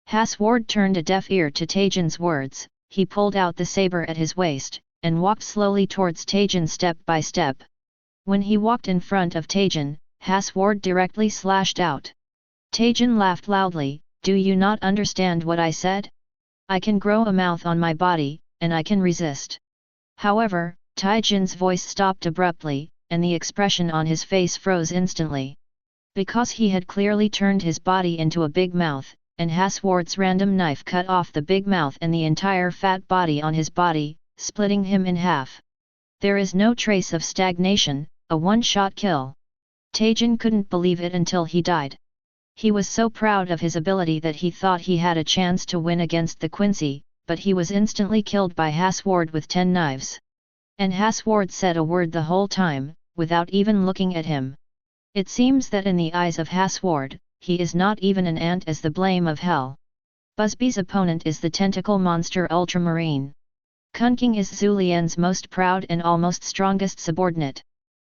[SPEAKER 1] Haswald turned a deaf ear to Taijin's words. He pulled out the saber at his waist, and walked slowly towards Taijin step by step. When he walked in front of Taijin, Haswald directly slashed out. Taijin laughed loudly. Do you not understand what I said? I can grow a mouth on my body, and I can resist. However, Taijin's voice stopped abruptly, and the expression on his face froze instantly. Because he had clearly turned his body into a big mouth, and Haswald's random knife cut off the big mouth and the entire fat body on his body, splitting him in half. There is no trace of stagnation, a one-shot kill. Taijin couldn't believe it until he died. He was so proud of his ability that he thought he had a chance to win against the Quincy, but he was instantly killed by Haswald with 10 knives. And Haswald said a word the whole time, without even looking at him. It seems that in the eyes of Haswald, he is not even an ant as the blame of hell. Busby's opponent is the tentacle monster Ultramarine. Kunking is Zulian's most proud and almost strongest subordinate.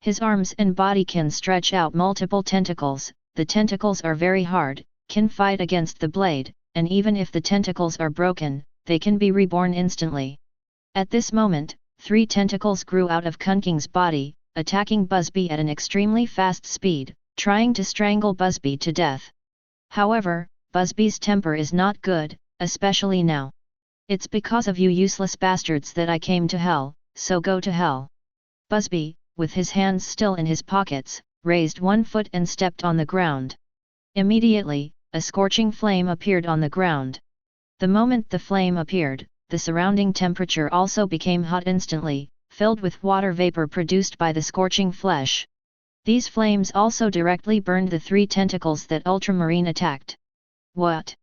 [SPEAKER 1] His arms and body can stretch out multiple tentacles. The tentacles are very hard, can fight against the blade, and even if the tentacles are broken, they can be reborn instantly. At this moment, 3 tentacles grew out of Kunking's body, attacking Busby at an extremely fast speed, trying to strangle Busby to death. However, Busby's temper is not good, especially now. It's because of you useless bastards that I came to hell, so go to hell. Busby, with his hands still in his pockets, raised one foot and stepped on the ground. Immediately, a scorching flame appeared on the ground. The moment the flame appeared, the surrounding temperature also became hot instantly, filled with water vapor produced by the scorching flesh. These flames also directly burned the 3 tentacles that Ultramarine attacked. What?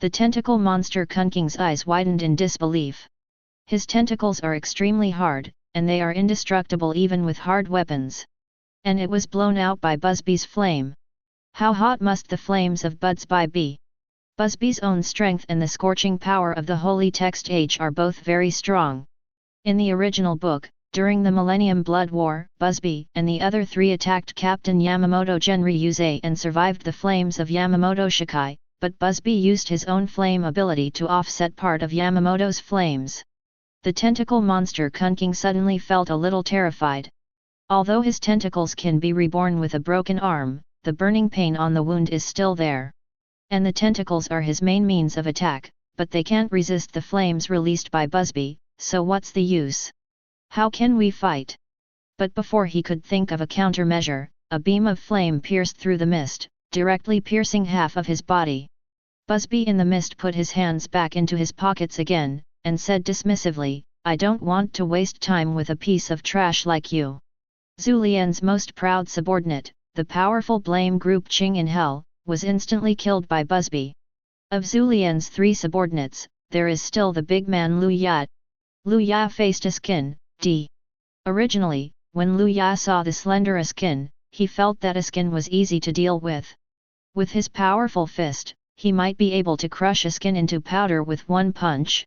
[SPEAKER 1] The tentacle monster Kunking's eyes widened in disbelief. His tentacles are extremely hard, and they are indestructible even with hard weapons. And it was blown out by Busby's flame. How hot must the flames of Busby be? Busby's own strength and the scorching power of the holy text H are both very strong. In the original book, during the Millennium Blood War, Busby and the other 3 attacked Captain Yamamoto Genryuze and survived the flames of Yamamoto Shikai, but Busby used his own flame ability to offset part of Yamamoto's flames. The tentacle monster Kunking suddenly felt a little terrified. Although his tentacles can be reborn with a broken arm, the burning pain on the wound is still there. And the tentacles are his main means of attack, but they can't resist the flames released by Busby, so what's the use? How can we fight? But before he could think of a countermeasure, a beam of flame pierced through the mist, directly piercing half of his body. Busby in the mist put his hands back into his pockets again, and said dismissively, I don't want to waste time with a piece of trash like you. Zulian's most proud subordinate, the powerful blame group Qing in Hell, was instantly killed by Busby. Of Zulian's 3 subordinates, there is still the big man Lu Ya. Lu Ya faced Askin, d. Originally, when Lu Ya saw the slender Askin, he felt that Askin was easy to deal with. With his powerful fist, he might be able to crush Askin into powder with one punch.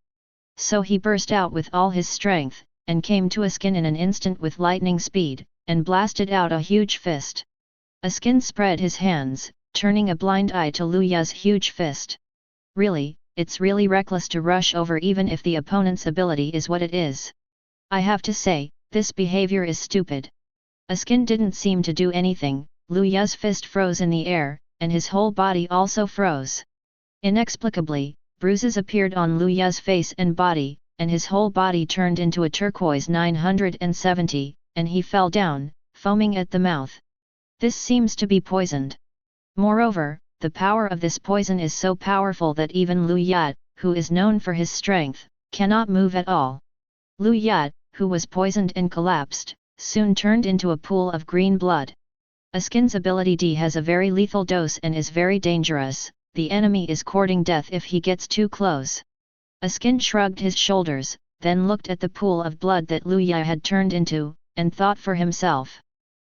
[SPEAKER 1] So he burst out with all his strength, and came to Askin in an instant with lightning speed, and blasted out a huge fist. Askin spread his hands, turning a blind eye to Lu Ya's huge fist. Really, it's really reckless to rush over even if the opponent's ability is what it is. I have to say, this behavior is stupid. Askin didn't seem to do anything, Lu Ya's fist froze in the air, and his whole body also froze. Inexplicably, bruises appeared on Lu Ya's face and body, and his whole body turned into a turquoise 970, and he fell down, foaming at the mouth. This seems to be poisoned. Moreover, the power of this poison is so powerful that even Lu Ya, who is known for his strength, cannot move at all. Lu Ya, who was poisoned and collapsed, soon turned into a pool of green blood. Askin's ability D has a very lethal dose and is very dangerous. The enemy is courting death if he gets too close. Askin shrugged his shoulders, then looked at the pool of blood that Lu Ya had turned into, and thought for himself.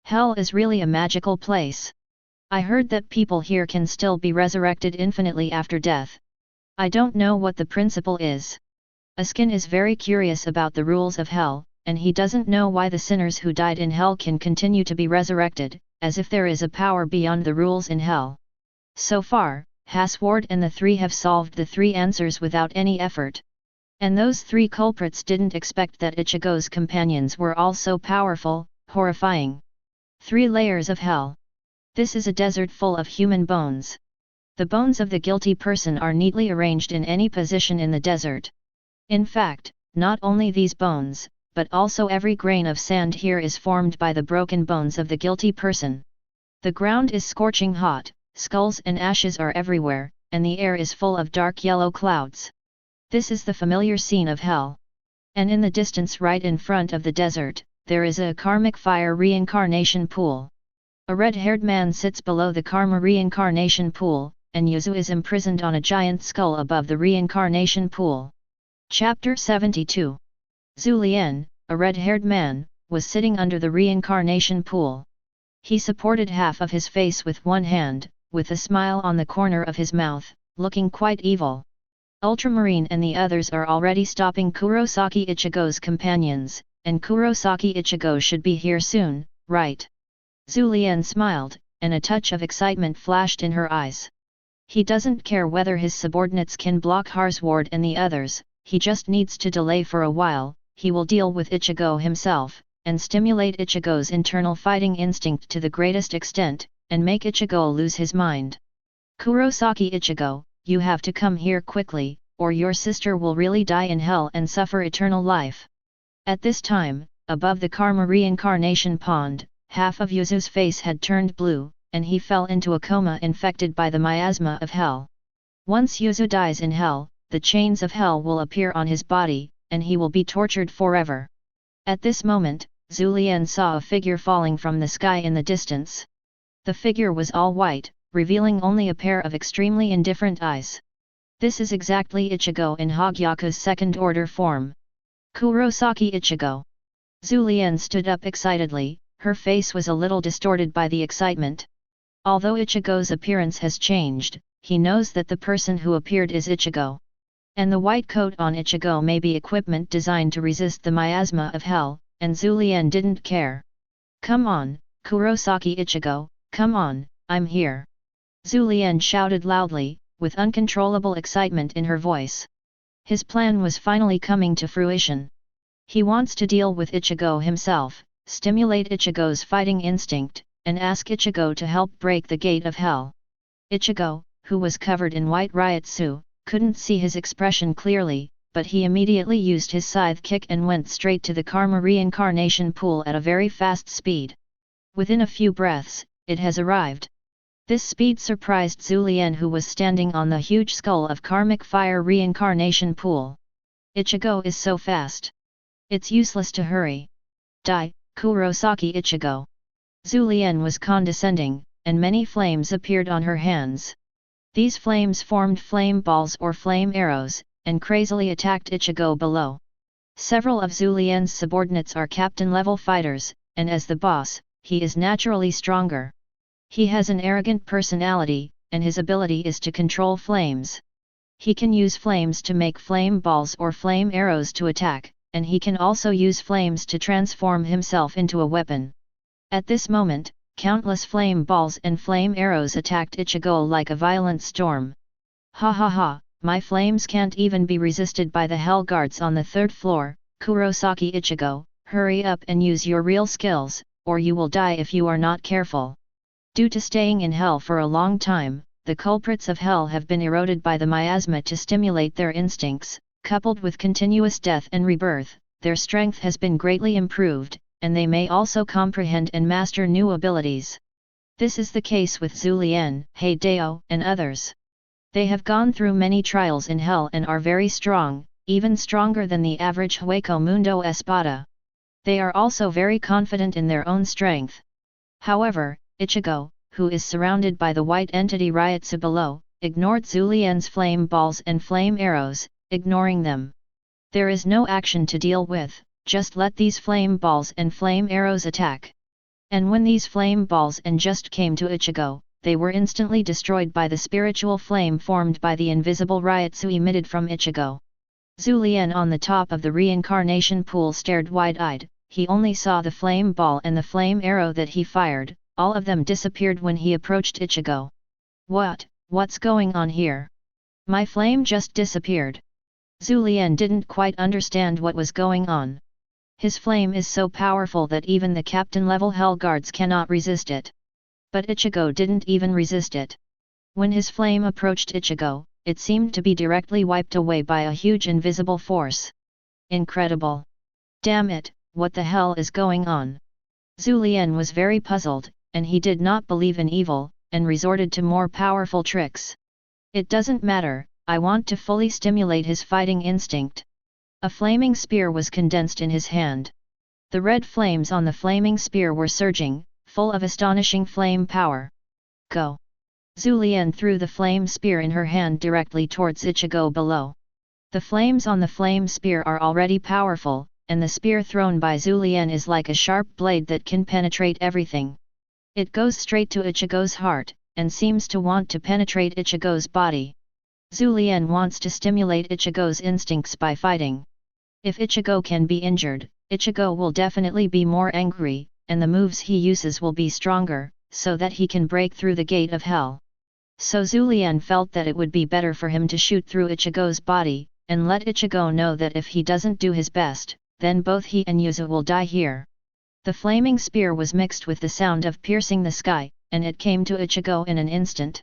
[SPEAKER 1] Hell is really a magical place. I heard that people here can still be resurrected infinitely after death. I don't know what the principle is. Askin is very curious about the rules of hell, and he doesn't know why the sinners who died in hell can continue to be resurrected, as if there is a power beyond the rules in hell. So far, Haswald and the three have solved the three answers without any effort. And those three culprits didn't expect that Ichigo's companions were all so powerful, horrifying. 3 layers of hell. This is a desert full of human bones. The bones of the guilty person are neatly arranged in any position in the desert. In fact, not only these bones, but also every grain of sand here is formed by the broken bones of the guilty person. The ground is scorching hot, skulls and ashes are everywhere, and the air is full of dark yellow clouds. This is the familiar scene of hell. And in the distance right in front of the desert, there is a karmic fire reincarnation pool. A red-haired man sits below the karma reincarnation pool, and Yuzu is imprisoned on a giant skull above the reincarnation pool. Chapter 72. Zulian, a red-haired man, was sitting under the reincarnation pool. He supported half of his face with one hand, with a smile on the corner of his mouth, looking quite evil. Ultramarine and the others are already stopping Kurosaki Ichigo's companions, and Kurosaki Ichigo should be here soon, right? Zulian smiled, and a touch of excitement flashed in her eyes. He doesn't care whether his subordinates can block Haswald and the others, he just needs to delay for a while. He will deal with Ichigo himself, and stimulate Ichigo's internal fighting instinct to the greatest extent, and make Ichigo lose his mind. Kurosaki Ichigo, you have to come here quickly, or your sister will really die in hell and suffer eternal life. At this time, above the karma reincarnation pond, half of Yuzu's face had turned blue, and he fell into a coma infected by the miasma of hell. Once Yuzu dies in hell, the chains of hell will appear on his body, and he will be tortured forever. At this moment, Zulian saw a figure falling from the sky in the distance. The figure was all white, revealing only a pair of extremely indifferent eyes. This is exactly Ichigo in Hogyaku's second-order form. Kurosaki Ichigo. Zulian stood up excitedly, her face was a little distorted by the excitement. Although Ichigo's appearance has changed, he knows that the person who appeared is Ichigo. And the white coat on Ichigo may be equipment designed to resist the miasma of hell, and Zulian didn't care. Come on, Kurosaki Ichigo, come on, I'm here. Zulian shouted loudly, with uncontrollable excitement in her voice. His plan was finally coming to fruition. He wants to deal with Ichigo himself, stimulate Ichigo's fighting instinct, and ask Ichigo to help break the gate of hell. Ichigo, who was covered in white ryotsu, couldn't see his expression clearly, but he immediately used his scythe kick and went straight to the karma reincarnation pool at a very fast speed. Within a few breaths, it has arrived. This speed surprised Zulian, who was standing on the huge skull of karmic fire reincarnation pool. Ichigo is so fast. It's useless to hurry. Die, Kurosaki Ichigo. Zulian was condescending, and many flames appeared on her hands. These flames formed flame balls or flame arrows, and crazily attacked Ichigo below. Several of Zulian's subordinates are captain-level fighters, and as the boss, he is naturally stronger. He has an arrogant personality, and his ability is to control flames. He can use flames to make flame balls or flame arrows to attack, and he can also use flames to transform himself into a weapon. At this moment, countless flame balls and flame arrows attacked Ichigo like a violent storm. Ha ha ha, my flames can't even be resisted by the hell guards on the 3rd floor, Kurosaki Ichigo, hurry up and use your real skills, or you will die if you are not careful. Due to staying in hell for a long time, the culprits of hell have been eroded by the miasma to stimulate their instincts, coupled with continuous death and rebirth, their strength has been greatly improved, and they may also comprehend and master new abilities. This is the case with Zulian, Hideo, and others. They have gone through many trials in hell and are very strong, even stronger than the average Hueco Mundo Espada. They are also very confident in their own strength. However, Ichigo, who is surrounded by the white entity Ryotsu below, ignored Zulian's flame balls and flame arrows, ignoring them. There is no action to deal with, just let these flame balls and flame arrows attack. And when these flame balls and just came to Ichigo, they were instantly destroyed by the spiritual flame formed by the invisible ryotsu emitted from Ichigo. Zulian on the top of the reincarnation pool stared wide-eyed. He only saw the flame ball and the flame arrow that he fired. All of them disappeared when he approached Ichigo. What's going on here? My flame just disappeared. Zulian didn't quite understand what was going on. His flame is so powerful that even the captain-level Hell Guards cannot resist it. But Ichigo didn't even resist it. When his flame approached Ichigo, it seemed to be directly wiped away by a huge invisible force. Incredible! Damn it, what the hell is going on? Zulian was very puzzled, and he did not believe in evil, and resorted to more powerful tricks. It doesn't matter, I want to fully stimulate his fighting instinct. A flaming spear was condensed in his hand. The red flames on the flaming spear were surging, full of astonishing flame power. Go! Zulian threw the flame spear in her hand directly towards Ichigo below. The flames on the flame spear are already powerful, and the spear thrown by Zulian is like a sharp blade that can penetrate everything. It goes straight to Ichigo's heart, and seems to want to penetrate Ichigo's body. Zulian wants to stimulate Ichigo's instincts by fighting. If Ichigo can be injured, Ichigo will definitely be more angry, and the moves he uses will be stronger, so that he can break through the gate of hell. So Zulian felt that it would be better for him to shoot through Ichigo's body, and let Ichigo know that if he doesn't do his best, then both he and Yuzu will die here. The flaming spear was mixed with the sound of piercing the sky, and it came to Ichigo in an instant.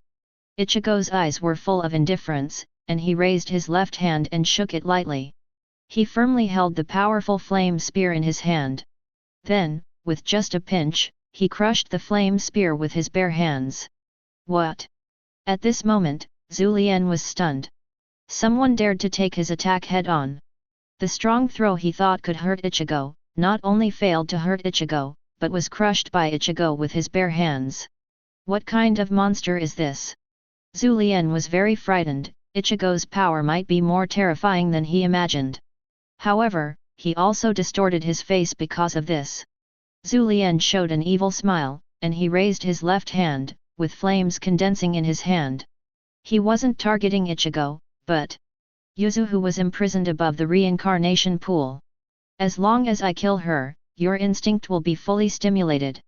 [SPEAKER 1] Ichigo's eyes were full of indifference, and he raised his left hand and shook it lightly. He firmly held the powerful flame spear in his hand. Then, with just a pinch, he crushed the flame spear with his bare hands. What? At this moment, Zulian was stunned. Someone dared to take his attack head-on. The strong throw he thought could hurt Ichigo, not only failed to hurt Ichigo, but was crushed by Ichigo with his bare hands. What kind of monster is this? Zulian was very frightened. Ichigo's power might be more terrifying than he imagined. However, he also distorted his face because of this. Zulian showed an evil smile, and he raised his left hand, with flames condensing in his hand. He wasn't targeting Ichigo, but Yuzu, who was imprisoned above the reincarnation pool. As long as I kill her, your instinct will be fully stimulated.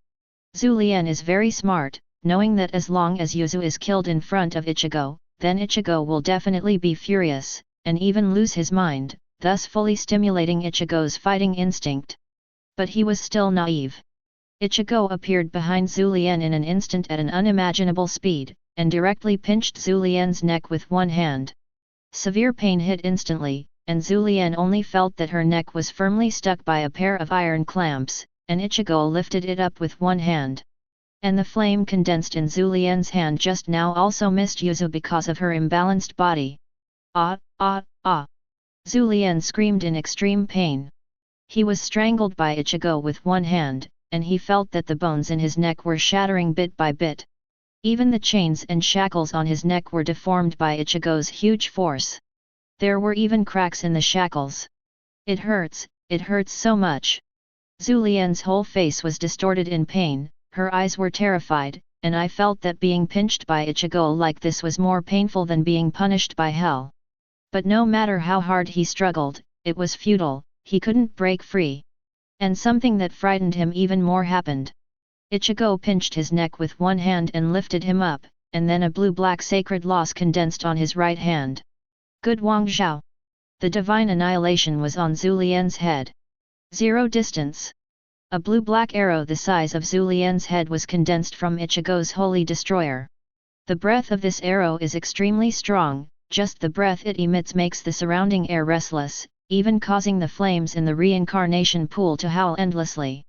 [SPEAKER 1] Zulian is very smart, knowing that as long as Yuzu is killed in front of Ichigo, then Ichigo will definitely be furious, and even lose his mind, thus fully stimulating Ichigo's fighting instinct. But he was still naive. Ichigo appeared behind Zulian in an instant at an unimaginable speed, and directly pinched Zulian's neck with one hand. Severe pain hit instantly, and Zulian only felt that her neck was firmly stuck by a pair of iron clamps, and Ichigo lifted it up with one hand. And the flame condensed in Zulian's hand just now also missed Yuzu because of her imbalanced body. Ah! Zulian screamed in extreme pain. He was strangled by Ichigo with one hand, and he felt that the bones in his neck were shattering bit by bit. Even the chains and shackles on his neck were deformed by Ichigo's huge force. There were even cracks in the shackles. It hurts so much. Zulian's whole face was distorted in pain, her eyes were terrified, and I felt that being pinched by Ichigo like this was more painful than being punished by hell. But no matter how hard he struggled, it was futile, he couldn't break free. And something that frightened him even more happened. Ichigo pinched his neck with one hand and lifted him up, and then a blue-black sacred loss condensed on his right hand. Good Wang Zhao! The divine annihilation was on Zulian's head. 0 distance. A blue-black arrow the size of Zulian's head was condensed from Ichigo's holy destroyer. The breath of this arrow is extremely strong, just the breath it emits makes the surrounding air restless, even causing the flames in the reincarnation pool to howl endlessly.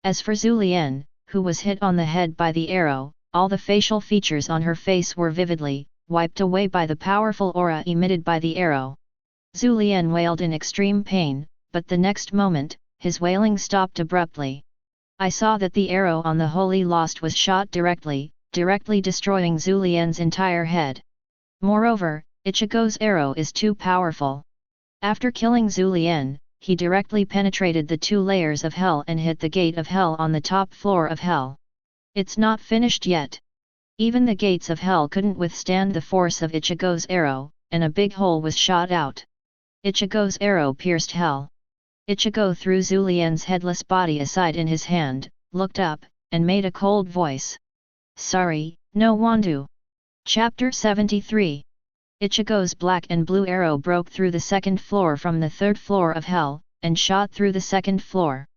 [SPEAKER 1] As for Zulian, who was hit on the head by the arrow, all the facial features on her face were vividly wiped away by the powerful aura emitted by the arrow. Zulian wailed in extreme pain, but the next moment, his wailing stopped abruptly. I saw that the arrow on the Holy Lost was shot directly destroying Zulian's entire head. Moreover, Ichigo's arrow is too powerful. After killing Zulian, he directly penetrated the 2 layers of hell and hit the gate of hell on the top floor of hell. It's not finished yet. Even the gates of hell couldn't withstand the force of Ichigo's arrow, and a big hole was shot out. Ichigo's arrow pierced hell. Ichigo threw Zulian's headless body aside in his hand, looked up, and made a cold voice. Sorry, no Wandu. Chapter 73. Ichigo's black and blue arrow broke through the second floor from the third floor of hell, and shot through the second floor.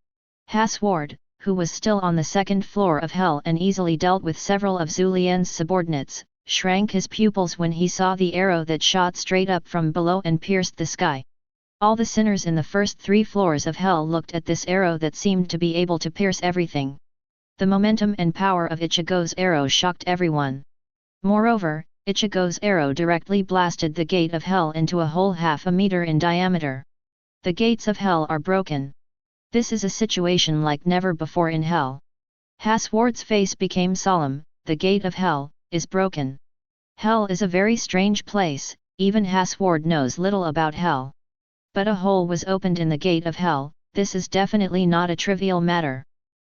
[SPEAKER 1] Haswald, who was still on the second floor of hell and easily dealt with several of Zulian's subordinates, shrank his pupils when he saw the arrow that shot straight up from below and pierced the sky. All the sinners in the first 3 floors of hell looked at this arrow that seemed to be able to pierce everything. The momentum and power of Ichigo's arrow shocked everyone. Moreover, Ichigo's arrow directly blasted the gate of hell into a hole half a meter in diameter. The gates of hell are broken. This is a situation like never before in hell. Haswald's face became solemn. The gate of hell is broken. Hell is a very strange place, even Haswald knows little about hell. But a hole was opened in the gate of hell. This is definitely not a trivial matter.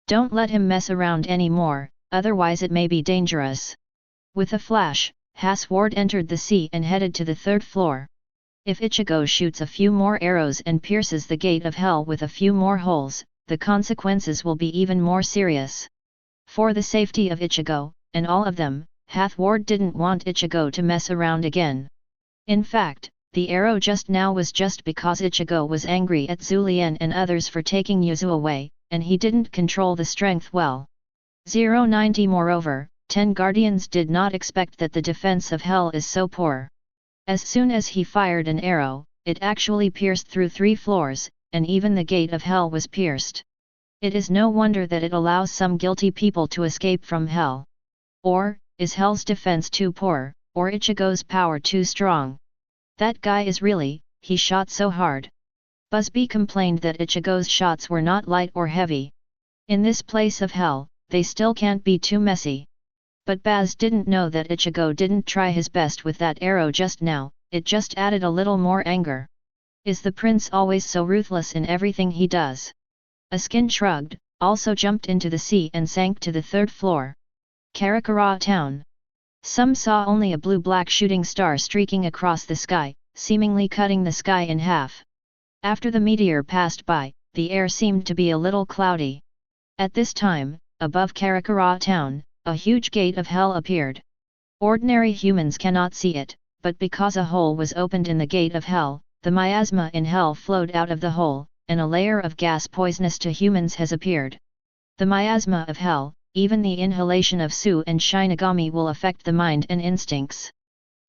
[SPEAKER 1] Don't let him mess around anymore, otherwise it may be dangerous. With a flash, Haswald entered the sea and headed to the 3rd floor. If Ichigo shoots a few more arrows and pierces the gate of hell with a few more holes, the consequences will be even more serious. For the safety of Ichigo, and all of them, Haswald didn't want Ichigo to mess around again. In fact, the arrow just now was just because Ichigo was angry at Zulian and others for taking Yuzu away, and he didn't control the strength well. 090 Moreover, 10 guardians did not expect that the defense of hell is so poor. As soon as he fired an arrow, it actually pierced through 3 floors, and even the gate of hell was pierced. It is no wonder that it allows some guilty people to escape from hell. Or, is hell's defense too poor, or Ichigo's power too strong? That guy is really, he shot so hard. Busby complained that Ichigo's shots were not light or heavy. In this place of hell, they still can't be too messy. But Baz didn't know that Ichigo didn't try his best with that arrow just now, it just added a little more anger. Is the prince always so ruthless in everything he does? Askin shrugged, also jumped into the sea and sank to the 3rd floor. Karakura town. Some saw only a blue-black shooting star streaking across the sky, seemingly cutting the sky in half. After the meteor passed by, the air seemed to be a little cloudy. At this time, above Karakura town, a huge gate of hell appeared. Ordinary humans cannot see it, but because a hole was opened in the gate of hell, the miasma in hell flowed out of the hole, and a layer of gas poisonous to humans has appeared. The miasma of hell, even the inhalation of Su and Shinigami will affect the mind and instincts.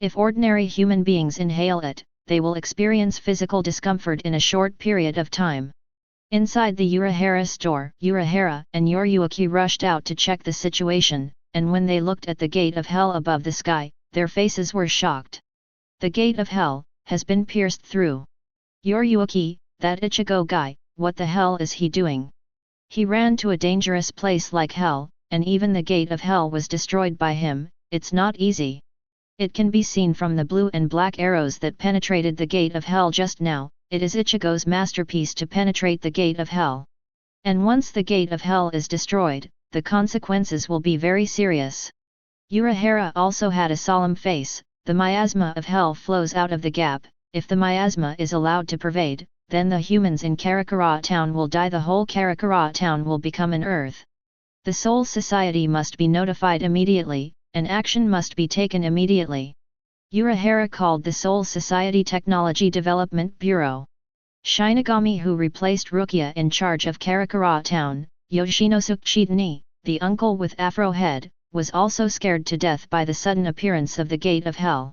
[SPEAKER 1] If ordinary human beings inhale it, they will experience physical discomfort in a short period of time. Inside the Urahara store, Urahara and Yoriyuki rushed out to check the situation, and when they looked at the gate of hell above the sky, their faces were shocked. The gate of hell has been pierced through. Yoriyuki, that Ichigo guy, what the hell is he doing? He ran to a dangerous place like hell, and even the gate of hell was destroyed by him. It's not easy. It can be seen from the blue and black arrows that penetrated the gate of hell just now. It is Ichigo's masterpiece to penetrate the gate of hell. And once the gate of hell is destroyed, the consequences will be very serious. Urahara also had a solemn face. The miasma of hell flows out of the gap. If the miasma is allowed to pervade, then the humans in Karakura town will die. The whole Karakura town will become an earth. The Soul Society must be notified immediately, and action must be taken immediately. Urahara called the Soul Society Technology Development Bureau. Shinigami, who replaced Rukia in charge of Karakura town, Yoshinosuke Chidani, the uncle with afro head, was also scared to death by the sudden appearance of the gate of hell.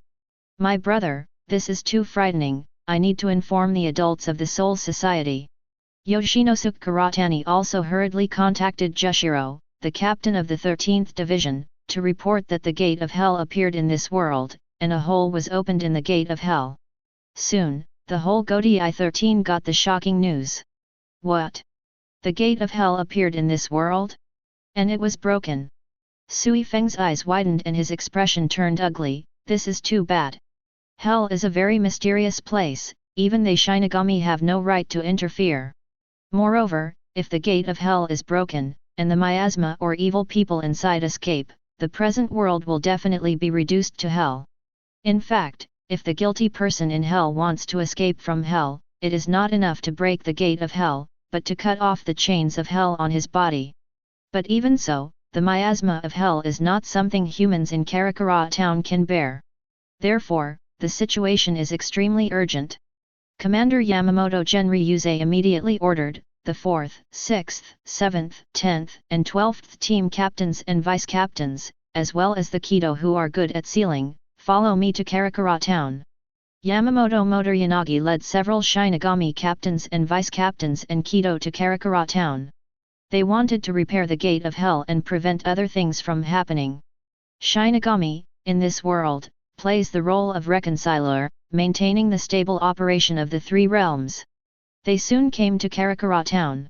[SPEAKER 1] My brother, this is too frightening, I need to inform the adults of the Soul Society. Yoshinosuke Kuratani also hurriedly contacted Jushiro, the captain of the 13th Division, to report that the gate of hell appeared in this world, and a hole was opened in the gate of hell. Soon, the whole Godai 13 got the shocking news. What? The gate of hell appeared in this world? And it was broken. Sui Feng's eyes widened and his expression turned ugly. This is too bad. Hell is a very mysterious place, even they Shinigami have no right to interfere. Moreover, if the gate of hell is broken, and the miasma or evil people inside escape, the present world will definitely be reduced to hell. In fact, if the guilty person in hell wants to escape from hell, it is not enough to break the gate of hell, but to cut off the chains of hell on his body. But even so, the miasma of hell is not something humans in Karakura town can bear. Therefore, the situation is extremely urgent. Commander Yamamoto Genryuze immediately ordered the 4th, 6th, 7th, 10th, and 12th team captains and vice-captains, as well as the Kido who are good at sealing, follow me to Karakura town. Yamamoto Motoyanagi led several Shinigami captains and vice-captains and Kido to Karakura town. They wanted to repair the gate of hell and prevent other things from happening. Shinigami, in this world, plays the role of reconciler, maintaining the stable operation of the three realms. They soon came to Karakura town.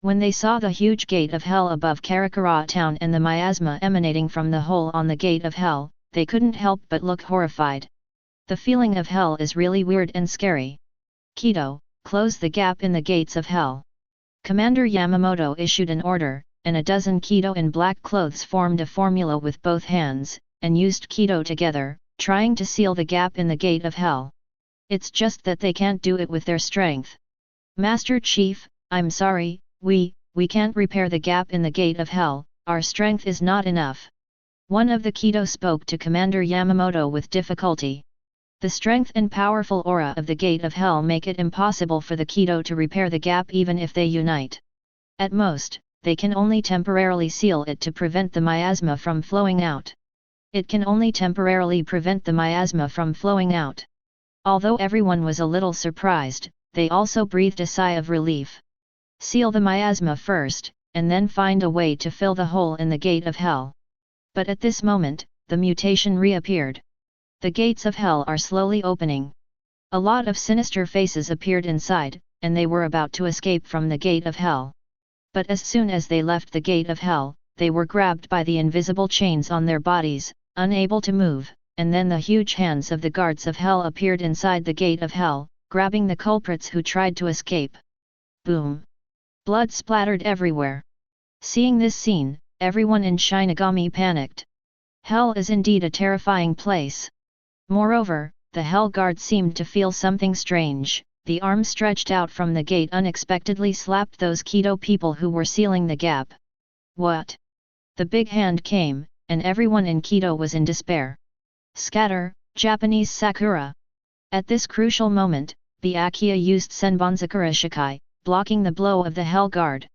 [SPEAKER 1] When they saw the huge gate of hell above Karakura town and the miasma emanating from the hole on the gate of hell, they couldn't help but look horrified. The feeling of hell is really weird and scary. Kido, close the gap in the gates of hell. Commander Yamamoto issued an order, and a dozen Kido in black clothes formed a formula with both hands, and used Kido together, trying to seal the gap in the gate of hell. It's just that they can't do it with their strength. Master Chief, I'm sorry, we can't repair the gap in the gate of hell, our strength is not enough. One of the Kido spoke to Commander Yamamoto with difficulty. The strength and powerful aura of the gate of hell make it impossible for the Kido to repair the gap even if they unite. At most, they can only temporarily seal it to prevent the miasma from flowing out. It can only temporarily prevent the miasma from flowing out. Although everyone was a little surprised, they also breathed a sigh of relief. Seal the miasma first, and then find a way to fill the hole in the gate of hell. But at this moment, the mutation reappeared. The gates of hell are slowly opening. A lot of sinister faces appeared inside, and they were about to escape from the gate of hell. But as soon as they left the gate of hell, they were grabbed by the invisible chains on their bodies, unable to move, and then the huge hands of the guards of hell appeared inside the gate of hell, grabbing the culprits who tried to escape. Boom! Blood splattered everywhere. Seeing this scene, everyone in Shinigami panicked. Hell is indeed a terrifying place. Moreover, the Hell Guard seemed to feel something strange. The arm stretched out from the gate unexpectedly slapped those Kido people who were sealing the gap. What? The big hand came, and everyone in Kido was in despair. Scatter, Japanese Sakura! At this crucial moment, Byakuya used Senbonzakura Shikai, blocking the blow of the Hell Guard.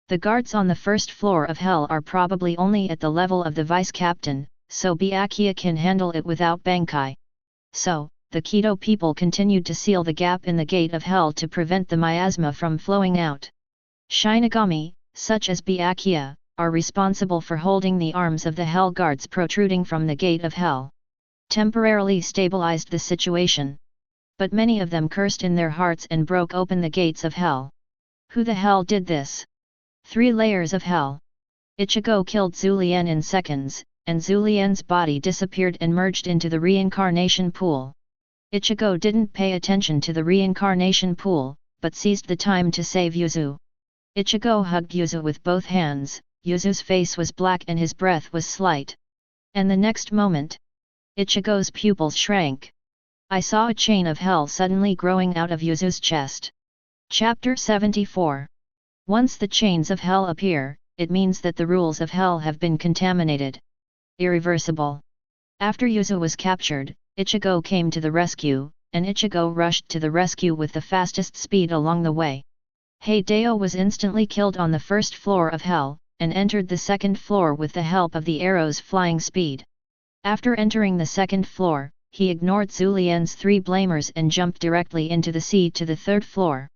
[SPEAKER 1] The guards on the first floor of Hell are probably only at the level of the vice-captain, so Byakuya can handle it without Bankai. So, the Kido people continued to seal the gap in the gate of hell to prevent the miasma from flowing out. Shinigami, such as Byakuya, are responsible for holding the arms of the Hell Guards protruding from the gate of hell. Temporarily stabilized the situation. But many of them cursed in their hearts and broke open the gates of hell. Who the hell did this? 3 layers of hell. Ichigo killed Zulien in seconds, and Zulien's body disappeared and merged into the reincarnation pool. Ichigo didn't pay attention to the reincarnation pool, but seized the time to save Yuzu. Ichigo hugged Yuzu with both hands. Yuzu's face was black and his breath was slight. And the next moment, Ichigo's pupils shrank. I saw a chain of hell suddenly growing out of Yuzu's chest. Chapter 74. Once the chains of hell appear, it means that the rules of hell have been contaminated. Irreversible. After Yuzu was captured, Ichigo came to the rescue, and Ichigo rushed to the rescue with the fastest speed along the way. Heideo was instantly killed on the first floor of hell, and entered the second floor with the help of the arrow's flying speed. After entering the second floor, he ignored Zulien's 3 blamers and jumped directly into the sea to the third floor.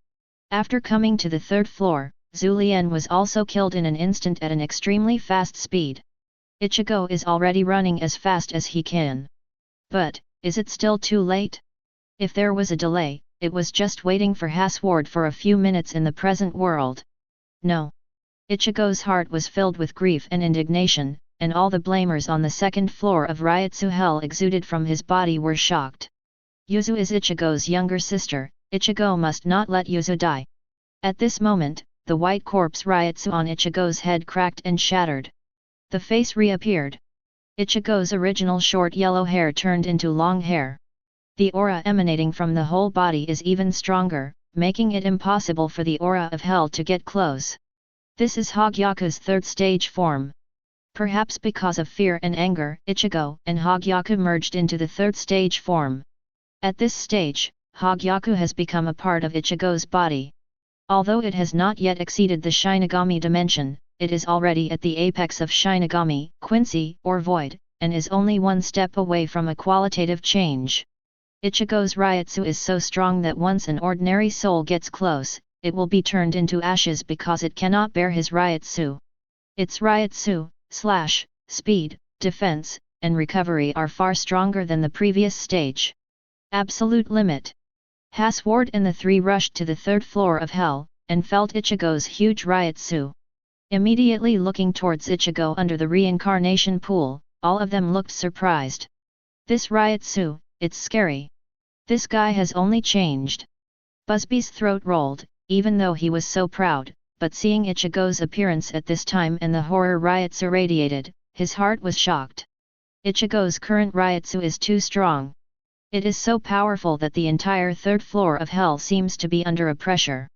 [SPEAKER 1] After coming to the third floor, Zulien was also killed in an instant at an extremely fast speed. Ichigo is already running as fast as he can. But, is it still too late? If there was a delay, it was just waiting for Haswald for a few minutes in the present world. No. Ichigo's heart was filled with grief and indignation, and all the blamers on the second floor of Ryutsu Hell exuded from his body were shocked. Yuzu is Ichigo's younger sister, Ichigo must not let Yuzu die. At this moment, the white corpse Ryutsu on Ichigo's head cracked and shattered. The face reappeared. Ichigo's original short yellow hair turned into long hair. The aura emanating from the whole body is even stronger, making it impossible for the aura of hell to get close. This is Hogyaku's third stage form. Perhaps because of fear and anger, Ichigo and Hogyaku merged into the third stage form. At this stage, Hogyaku has become a part of Ichigo's body. Although it has not yet exceeded the Shinigami dimension, it is already at the apex of Shinigami, Quincy, or Void, and is only one step away from a qualitative change. Ichigo's Ryutsu is so strong that once an ordinary soul gets close, it will be turned into ashes because it cannot bear his Ryutsu. Its Ryutsu, speed, defense, and recovery are far stronger than the previous stage. Absolute limit. Haswald and the three rushed to the third floor of hell, and felt Ichigo's huge Ryutsu. Immediately looking towards Ichigo under the reincarnation pool, all of them looked surprised. This Ryutsu, it's scary. This guy has only changed. Busby's throat rolled, even though he was so proud, but seeing Ichigo's appearance at this time and the horror Ryutsu radiated, his heart was shocked. Ichigo's current Ryutsu is too strong. It is so powerful that the entire third floor of hell seems to be under a pressure.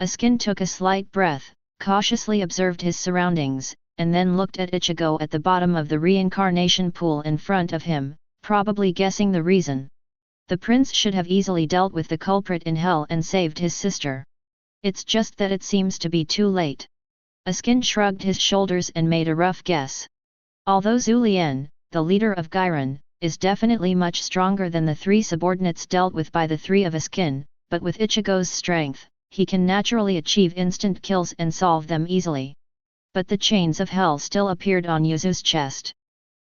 [SPEAKER 1] Askin took a slight breath, cautiously observed his surroundings, and then looked at Ichigo at the bottom of the reincarnation pool in front of him, probably guessing the reason. The prince should have easily dealt with the culprit in hell and saved his sister. It's just that it seems to be too late. Askin shrugged his shoulders and made a rough guess. Although Zulien, the leader of Gairan, is definitely much stronger than the three subordinates dealt with by the three of Askin, but with Ichigo's strength, he can naturally achieve instant kills and solve them easily. But the chains of hell still appeared on Yuzu's chest.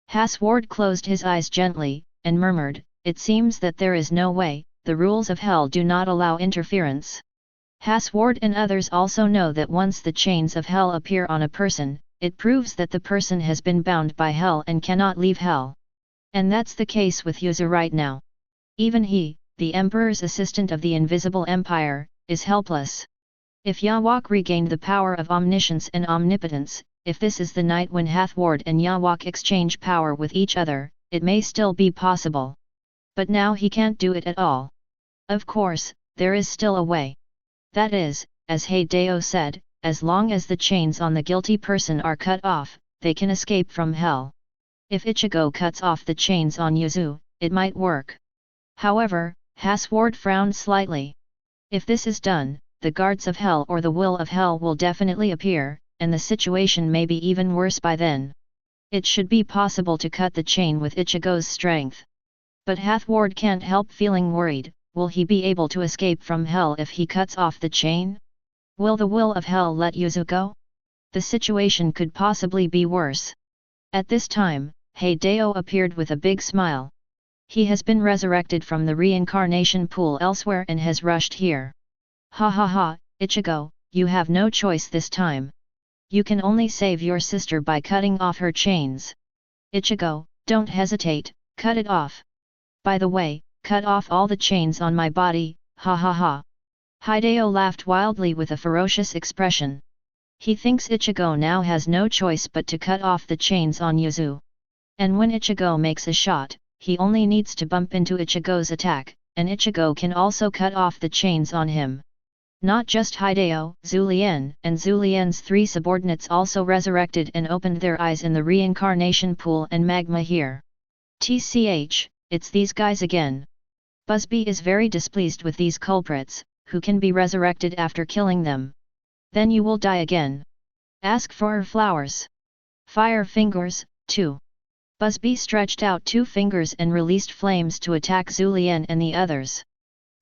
[SPEAKER 1] Haswald closed his eyes gently, and murmured, "It seems that there is no way, the rules of hell do not allow interference." Haswald and others also know that once the chains of hell appear on a person, it proves that the person has been bound by hell and cannot leave hell. And that's the case with Yuzu right now. Even he, the Emperor's assistant of the Invisible Empire, is helpless. If Yuhabach regained the power of omniscience and omnipotence, if this is the night when Haswald and Yuhabach exchange power with each other, it may still be possible. But now he can't do it at all. Of course, there is still a way. That is, as Hideo said, as long as the chains on the guilty person are cut off, they can escape from hell. If Ichigo cuts off the chains on Yuzu, it might work. However, Haswald frowned slightly. If this is done, the guards of hell or the will of hell will definitely appear, and the situation may be even worse by then. It should be possible to cut the chain with Ichigo's strength. But Haswald can't help feeling worried. Will he be able to escape from hell if he cuts off the chain? Will the will of hell let Yuzu go? The situation could possibly be worse. At this time, Hideo appeared with a big smile. He has been resurrected from the reincarnation pool elsewhere and has rushed here. Ha ha ha, Ichigo, you have no choice this time. You can only save your sister by cutting off her chains. Ichigo, don't hesitate, cut it off. By the way, cut off all the chains on my body, ha ha ha. Hideo laughed wildly with a ferocious expression. He thinks Ichigo now has no choice but to cut off the chains on Yuzu. And when Ichigo makes a shot, he only needs to bump into Ichigo's attack, and Ichigo can also cut off the chains on him. Not just Hideo, Zulien and Zulien's three subordinates also resurrected and opened their eyes in the reincarnation pool and magma here. TCH, it's these guys again. Busby is very displeased with these culprits, who can be resurrected after killing them. Then you will die again. Ask for flowers. Fire fingers, too. Busby stretched out 2 fingers and released flames to attack Zulien and the others.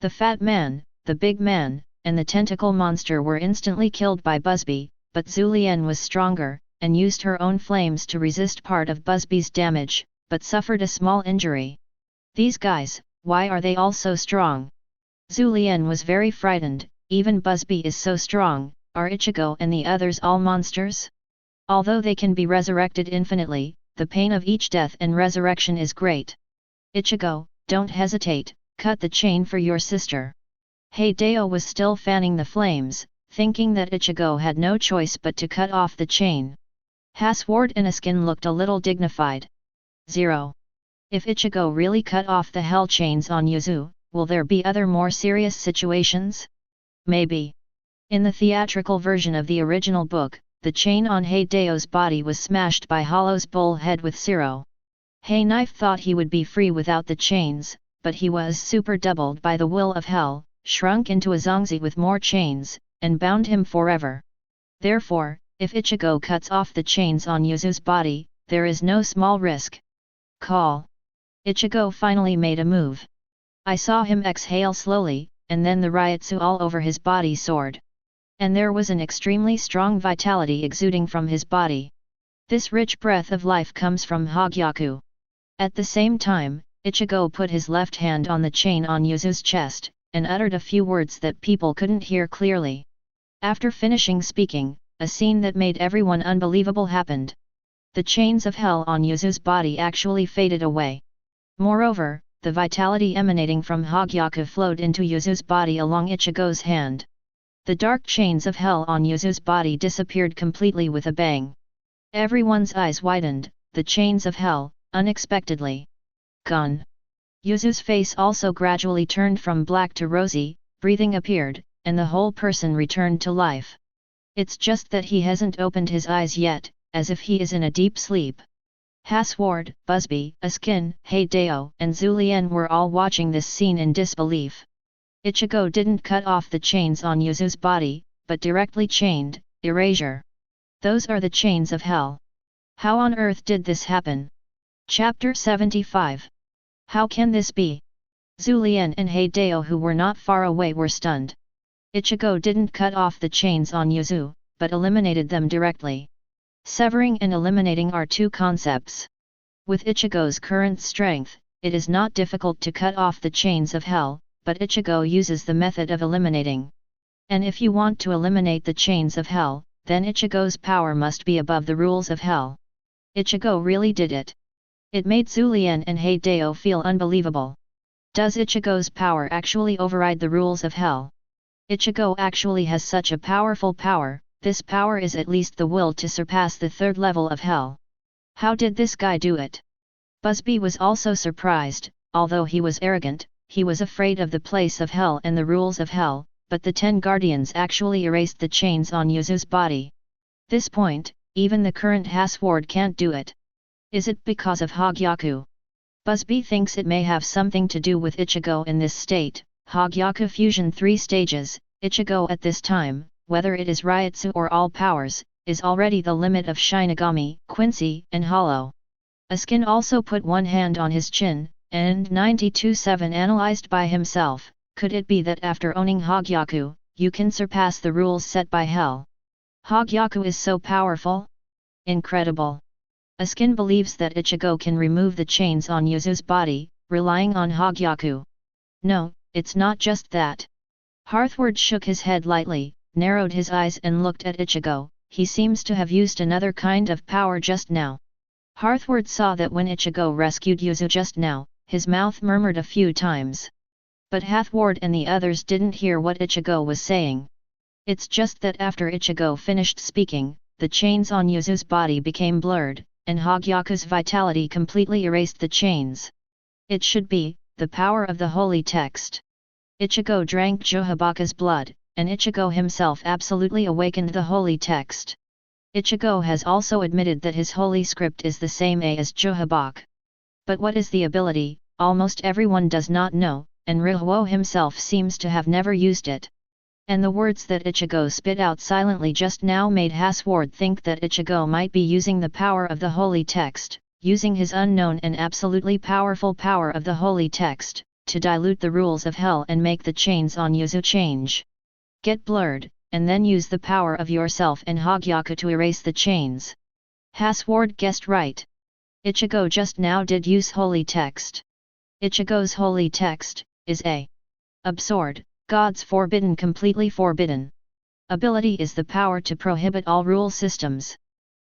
[SPEAKER 1] The fat man, the big man, and the tentacle monster were instantly killed by Busby, but Zulien was stronger, and used her own flames to resist part of Busby's damage, but suffered a small injury. These guys, why are they all so strong? Zulien was very frightened. Even Busby is so strong, are Ichigo and the others all monsters? Although they can be resurrected infinitely, the pain of each death and resurrection is great. Ichigo, don't hesitate, cut the chain for your sister. Hideo was still fanning the flames, thinking that Ichigo had no choice but to cut off the chain. Haswald and Askin looked a little dignified. 0. If Ichigo really cut off the hell chains on Yuzu, will there be other more serious situations? Maybe. In the theatrical version of the original book, the chain on Heideo's body was smashed by Hollow's bullhead with Zero. Knife thought he would be free without the chains, but he was super doubled by the will of hell, shrunk into a Zongzi with more chains, and bound him forever. Therefore, if Ichigo cuts off the chains on Yuzu's body, there is no small risk. Call. Ichigo finally made a move. I saw him exhale slowly, and then the Ryutsu all over his body soared. And there was an extremely strong vitality exuding from his body. This rich breath of life comes from Hogyaku. At the same time, Ichigo put his left hand on the chain on Yuzu's chest, and uttered a few words that people couldn't hear clearly. After finishing speaking, a scene that made everyone unbelievable happened. The chains of hell on Yuzu's body actually faded away. Moreover, the vitality emanating from Hogyaku flowed into Yuzu's body along Ichigo's hand. The dark chains of hell on Yuzu's body disappeared completely with a bang. Everyone's eyes widened, the chains of hell, unexpectedly gone. Yuzu's face also gradually turned from black to rosy, breathing appeared, and the whole person returned to life. It's just that he hasn't opened his eyes yet, as if he is in a deep sleep. Haswald, Busby, Askin, Heideo, and Zulien were all watching this scene in disbelief. Ichigo didn't cut off the chains on Yuzu's body, but directly chained, erasure. Those are the chains of hell. How on earth did this happen? Chapter 75. How can this be? Zulien and Heideo, who were not far away, were stunned. Ichigo didn't cut off the chains on Yuzu, but eliminated them directly. Severing and eliminating are two concepts. With Ichigo's current strength, it is not difficult to cut off the chains of hell, but Ichigo uses the method of eliminating. And if you want to eliminate the chains of hell, then Ichigo's power must be above the rules of hell. Ichigo really did it. It made Zulien and Heideo feel unbelievable. Does Ichigo's power actually override the rules of hell? Ichigo actually has such a powerful power. This power is at least the will to surpass the third level of hell. How did this guy do it? Busby was also surprised. Although he was arrogant, he was afraid of the place of hell and the rules of hell, but the 10 guardians actually erased the chains on Yuzu's body. This point, even the current Haswald can't do it. Is it because of Hogyaku? Busby thinks it may have something to do with Ichigo in this state. Hogyaku fusion 3 stages. Ichigo at this time, whether it is Ryutsu or all powers, is already the limit of Shinigami, Quincy, and Hollow. Askin also put one hand on his chin, and 92-7 analyzed by himself, could it be that after owning Hogyaku, you can surpass the rules set by hell? Hogyaku is so powerful? Incredible. Askin believes that Ichigo can remove the chains on Yuzu's body, relying on Hogyaku. No, it's not just that. Haswald shook his head lightly, narrowed his eyes and looked at Ichigo. He seems to have used another kind of power just now. Haswald saw that when Ichigo rescued Yuzu just now, his mouth murmured a few times. But Haswald and the others didn't hear what Ichigo was saying. It's just that after Ichigo finished speaking, the chains on Yuzu's body became blurred, and Hogyaku's vitality completely erased the chains. It should be the power of the holy text. Ichigo drank Yuhabach's blood, and Ichigo himself absolutely awakened the holy text. Ichigo has also admitted that his holy script is the same as Yuhabach. But what is the ability, almost everyone does not know, and Ryuho himself seems to have never used it. And the words that Ichigo spit out silently just now made Haswald think that Ichigo might be using the power of the holy text, using his unknown and absolutely powerful power of the holy text, to dilute the rules of hell and make the chains on Yuzu change. Get blurred, and then use the power of yourself and Hogyaku to erase the chains. Haswald guessed right. Ichigo just now did use holy text. Ichigo's holy text is a absurd, God's forbidden, completely forbidden. Ability is the power to prohibit all rule systems.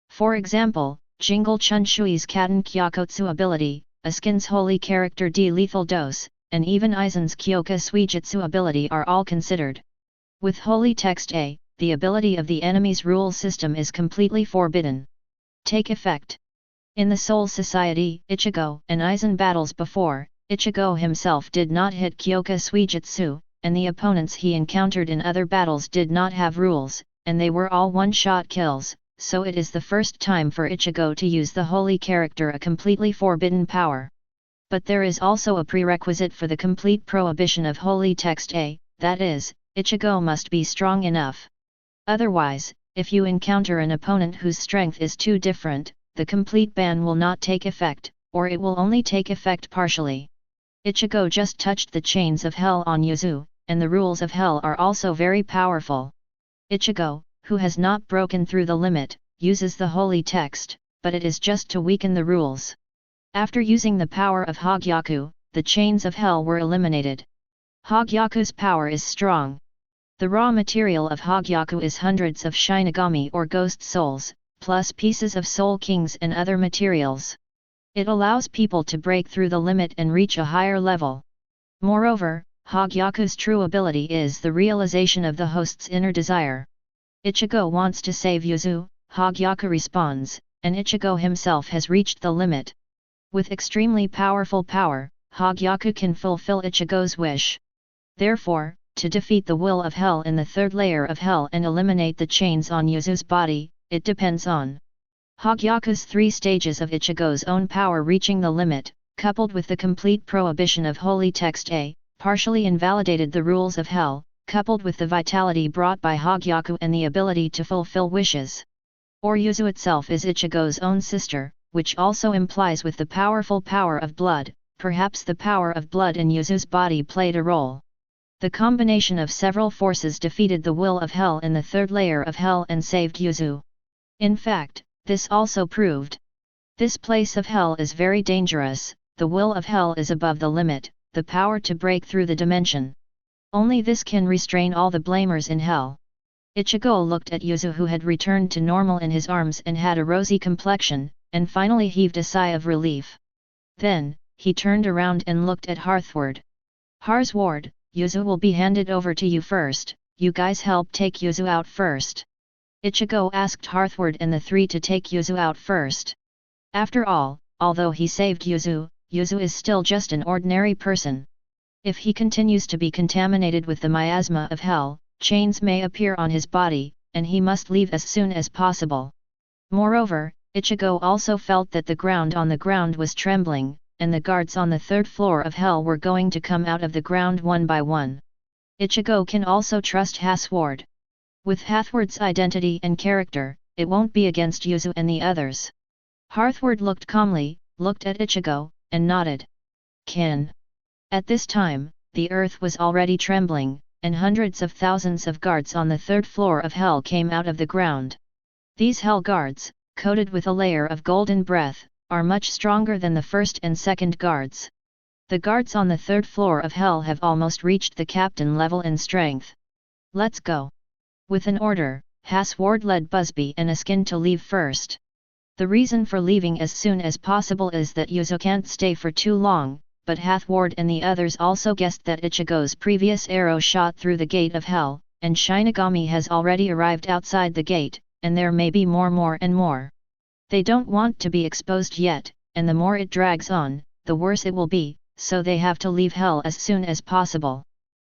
[SPEAKER 1] For example, Jingle Chunshui's Katen Kyakotsu ability, Askin's holy character D lethal dose, and even Aizen's Kyoka Suijutsu ability are all considered. With holy text A, the ability of the enemy's rule system is completely forbidden. Take effect. In the Soul Society, Ichigo and Aizen battles before, Ichigo himself did not hit Kyoka Suijutsu, and the opponents he encountered in other battles did not have rules, and they were all one-shot kills, so it is the first time for Ichigo to use the holy character, a completely forbidden power. But there is also a prerequisite for the complete prohibition of holy text that is, Ichigo must be strong enough. Otherwise, if you encounter an opponent whose strength is too different, the complete ban will not take effect, or it will only take effect partially. Ichigo just touched the chains of hell on Yuzu, and the rules of hell are also very powerful. Ichigo, who has not broken through the limit, uses the holy text, but it is just to weaken the rules. After using the power of Hogyaku, the chains of hell were eliminated. Hogyaku's power is strong. The raw material of Hogyaku is hundreds of Shinigami or ghost souls, plus pieces of soul kings and other materials. It allows people to break through the limit and reach a higher level. Moreover, Hogyaku's true ability is the realization of the host's inner desire. Ichigo wants to save Yuzu, Hogyaku responds, and Ichigo himself has reached the limit. With extremely powerful power, Hogyaku can fulfill Ichigo's wish. Therefore, to defeat the will of hell in the third layer of hell and eliminate the chains on Yuzu's body, it depends on Hogyaku's 3 stages of Ichigo's own power reaching the limit, coupled with the complete prohibition of holy text partially invalidated the rules of hell, coupled with the vitality brought by Hogyaku and the ability to fulfill wishes. Or Yuzu itself is Ichigo's own sister, which also implies with the powerful power of blood, perhaps the power of blood in Yuzu's body played a role. The combination of several forces defeated the will of hell in the third layer of hell and saved Yuzu. In fact, this also proved. This place of hell is very dangerous, the will of hell is above the limit, the power to break through the dimension. Only this can restrain all the blamers in hell. Ichigo looked at Yuzu, who had returned to normal in his arms and had a rosy complexion, and finally heaved a sigh of relief. Then, he turned around and looked at Haswald. Haswald, Yuzu will be handed over to you first, you guys help take Yuzu out first. Ichigo asked Haswald and the 3 to take Yuzu out first. After all, although he saved Yuzu, Yuzu is still just an ordinary person. If he continues to be contaminated with the miasma of hell, chains may appear on his body, and he must leave as soon as possible. Moreover, Ichigo also felt that the ground on the ground was trembling, and the guards on the 3rd floor of hell were going to come out of the ground one by one. Ichigo can also trust Haswald. With Haswald's identity and character, it won't be against Yuzu and the others. Haswald looked calmly, looked at Ichigo, and nodded. Kin. At this time, the earth was already trembling, and hundreds of thousands of guards on the 3rd floor of hell came out of the ground. These hell guards, coated with a layer of golden breath, are much stronger than the 1st and 2nd guards. The guards on the 3rd floor of hell have almost reached the captain level in strength. Let's go. With an order, Haswald led Busby and Askin to leave first. The reason for leaving as soon as possible is that Yuzu can't stay for too long, but Haswald and the others also guessed that Ichigo's previous arrow shot through the gate of hell, and Shinigami has already arrived outside the gate, and there may be more and more. They don't want to be exposed yet, and the more it drags on, the worse it will be, so they have to leave hell as soon as possible.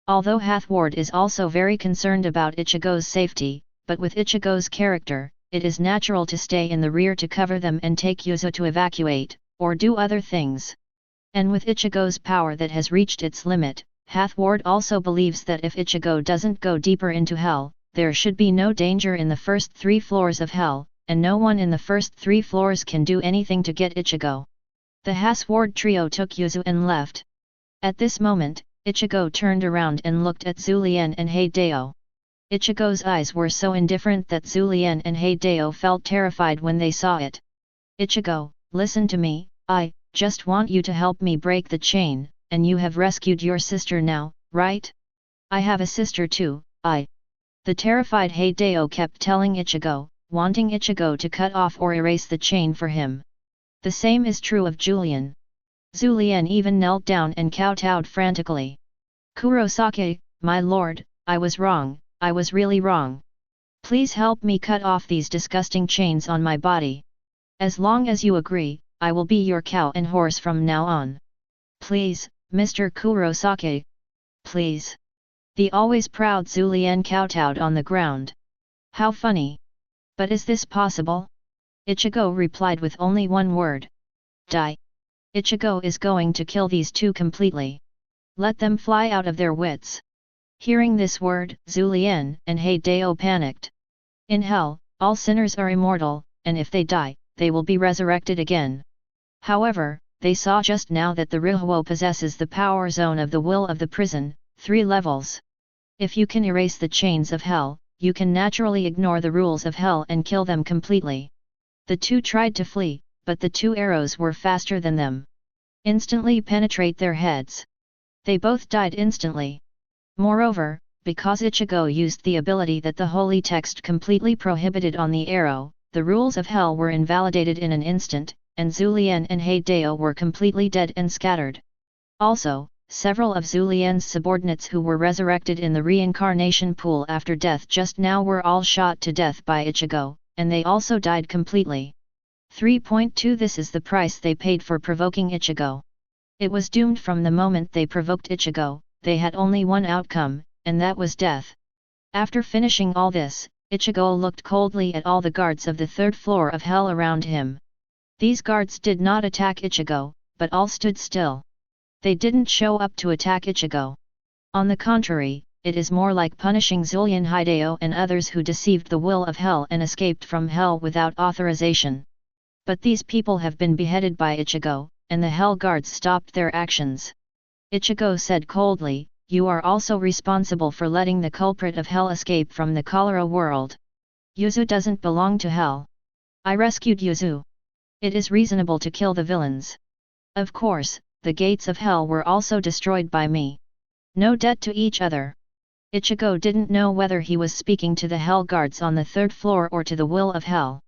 [SPEAKER 1] Although Haswald is also very concerned about Ichigo's safety, but with Ichigo's character, it is natural to stay in the rear to cover them and take Yuzu to evacuate, or do other things. And with Ichigo's power that has reached its limit, Haswald also believes that if Ichigo doesn't go deeper into hell, there should be no danger in the first 3 floors of hell, and no one in the first 3 floors can do anything to get Ichigo. The Haswald trio took Yuzu and left. At this moment, Ichigo turned around and looked at Zulien and Heideo. Ichigo's eyes were so indifferent that Zulien and Heideo felt terrified when they saw it. Ichigo, listen to me, I just want you to help me break the chain, and you have rescued your sister now, right? I have a sister too, The terrified Heideo kept telling Ichigo, wanting Ichigo to cut off or erase the chain for him. The same is true of Julian. Zulien even knelt down and kowtowed frantically. Kurosaki, my lord, I was wrong, I was really wrong. Please help me cut off these disgusting chains on my body. As long as you agree, I will be your cow and horse from now on. Please, Mr. Kurosaki. Please. The always proud Zulian kowtowed on the ground. How funny. But is this possible? Ichigo replied with only one word. Die. Ichigo is going to kill these two completely. Let them fly out of their wits. Hearing this word, Zulian and Heideo panicked. In hell, all sinners are immortal, and if they die, they will be resurrected again. However, they saw just now that the Ryuho possesses the power zone of the will of the prison, 3 levels. If you can erase the chains of hell, you can naturally ignore the rules of hell and kill them completely. The two tried to flee, but the 2 arrows were faster than them. Instantly penetrate their heads. They both died instantly. Moreover, because Ichigo used the ability that the holy text completely prohibited on the arrow, the rules of hell were invalidated in an instant, and Zulian and Heideo were completely dead and scattered. Also, several of Zulian's subordinates who were resurrected in the reincarnation pool after death just now were all shot to death by Ichigo, and they also died completely. 3.2 This is the price they paid for provoking Ichigo. It was doomed from the moment they provoked Ichigo. They had only one outcome, and that was death. After finishing all this, Ichigo looked coldly at all the guards of the 3rd floor of hell around him. These guards did not attack Ichigo, but all stood still. They didn't show up to attack Ichigo. On the contrary, it is more like punishing Zulian Hideo and others who deceived the will of hell and escaped from hell without authorization. But these people have been beheaded by Ichigo, and the hell guards stopped their actions. Ichigo said coldly, "You are also responsible for letting the culprit of hell escape from the cholera world. Yuzu doesn't belong to hell. I rescued Yuzu. It is reasonable to kill the villains. Of course, the gates of hell were also destroyed by me. No debt to each other." Ichigo didn't know whether he was speaking to the hell guards on the 3rd floor or to the will of hell.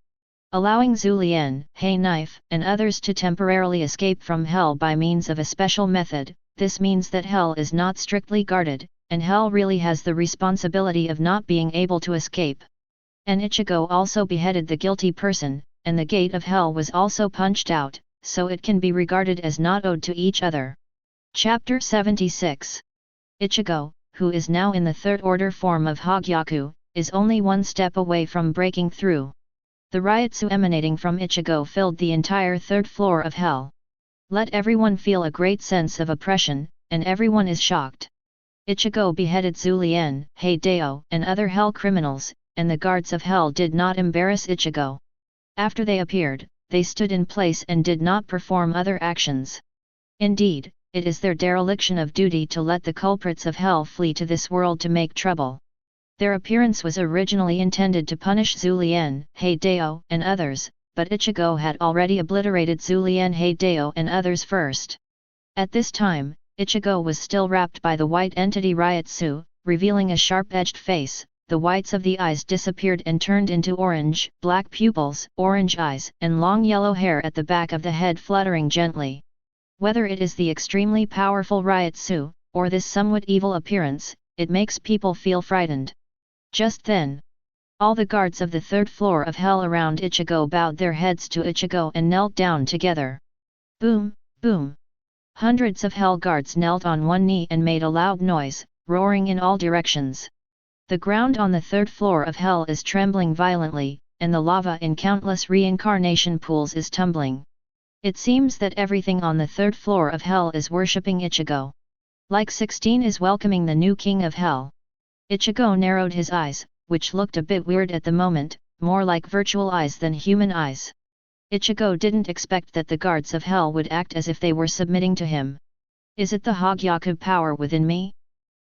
[SPEAKER 1] Allowing Zulian, Hei Knife, and others to temporarily escape from hell by means of a special method, this means that hell is not strictly guarded, and hell really has the responsibility of not being able to escape. And Ichigo also beheaded the guilty person, and the gate of hell was also punched out, so it can be regarded as not owed to each other. Chapter 76. Ichigo, who is now in the 3rd order form of Hogyaku, is only one step away from breaking through. The ryotsu emanating from Ichigo filled the entire 3rd floor of hell. Let everyone feel a great sense of oppression, and everyone is shocked. Ichigo beheaded Zulian, Heideo, and other hell criminals, and the guards of hell did not embarrass Ichigo. After they appeared, they stood in place and did not perform other actions. Indeed, it is their dereliction of duty to let the culprits of hell flee to this world to make trouble. Their appearance was originally intended to punish Zulian, Heideo, and others, but Ichigo had already obliterated Zulian Heideo and others first. At this time, Ichigo was still wrapped by the white entity Ryotsu, revealing a sharp-edged face. The whites of the eyes disappeared and turned into orange, black pupils, orange eyes, and long yellow hair at the back of the head fluttering gently. Whether it is the extremely powerful Ryotsu, or this somewhat evil appearance, it makes people feel frightened. Just then, all the guards of the 3rd floor of hell around Ichigo bowed their heads to Ichigo and knelt down together. Boom, boom. Hundreds of hell guards knelt on one knee and made a loud noise, roaring in all directions. The ground on the 3rd floor of hell is trembling violently, and the lava in countless reincarnation pools is tumbling. It seems that everything on the 3rd floor of hell is worshipping Ichigo. Like 16 is welcoming the new king of hell. Ichigo narrowed his eyes, which looked a bit weird at the moment, more like virtual eyes than human eyes. Ichigo didn't expect that the guards of hell would act as if they were submitting to him. Is it the Hogyaku power within me?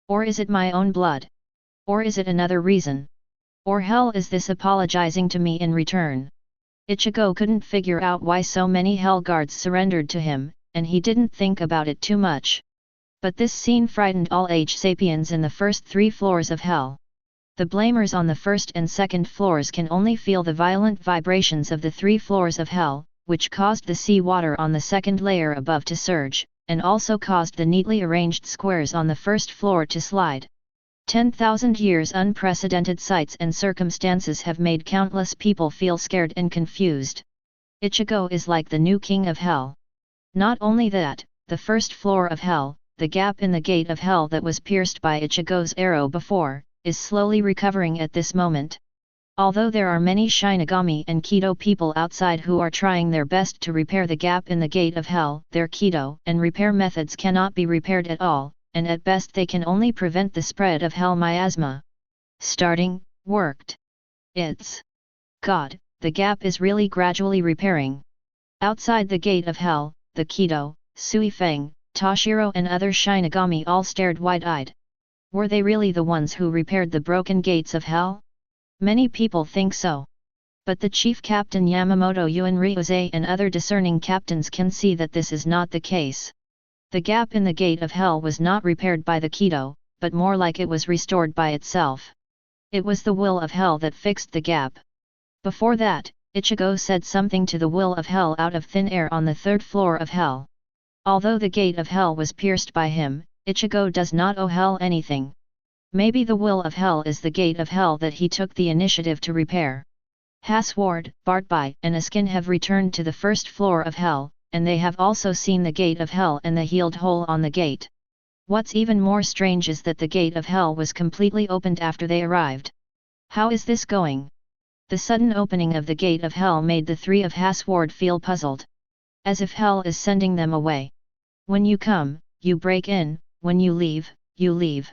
[SPEAKER 1] Or is it my own blood? Or is it another reason? Or hell is this apologizing to me in return? Ichigo couldn't figure out why so many hell guards surrendered to him, and he didn't think about it too much. But this scene frightened all sapiens in the first 3 floors of hell. The blamers on the 1st and 2nd floors can only feel the violent vibrations of the 3 floors of hell, which caused the sea water on the 2nd layer above to surge, and also caused the neatly arranged squares on the 1st floor to slide. 10,000 years unprecedented sights and circumstances have made countless people feel scared and confused. Ichigo is like the new king of hell. Not only that, the first floor of hell, the gap in the gate of hell that was pierced by Ichigo's arrow before, is slowly recovering at this moment. Although there are many Shinigami and Kido people outside who are trying their best to repair the gap in the gate of hell, their Kido and repair methods cannot be repaired at all, and at best they can only prevent the spread of hell miasma. Starting, worked. It's God, the gap is really gradually repairing. Outside the gate of hell, the Kido, Suifeng, Toshiro and other Shinigami all stared wide-eyed. Were they really the ones who repaired the broken gates of hell? Many people think so. But the chief captain Yamamoto Yuanryuze and other discerning captains can see that this is not the case. The gap in the gate of hell was not repaired by the Kido, but more like it was restored by itself. It was the will of hell that fixed the gap. Before that, Ichigo said something to the will of hell out of thin air on the third floor of hell. Although the gate of hell was pierced by him, Ichigo does not owe hell anything. Maybe the will of hell is the gate of hell that he took the initiative to repair. Haswald, Bartby and Askin have returned to the first floor of hell, and they have also seen the gate of hell and the healed hole on the gate. What's even more strange is that the gate of hell was completely opened after they arrived. How is this going? The sudden opening of the gate of hell made the three of Haswald feel puzzled. As if hell is sending them away. When you come, you break in, when you leave, you leave.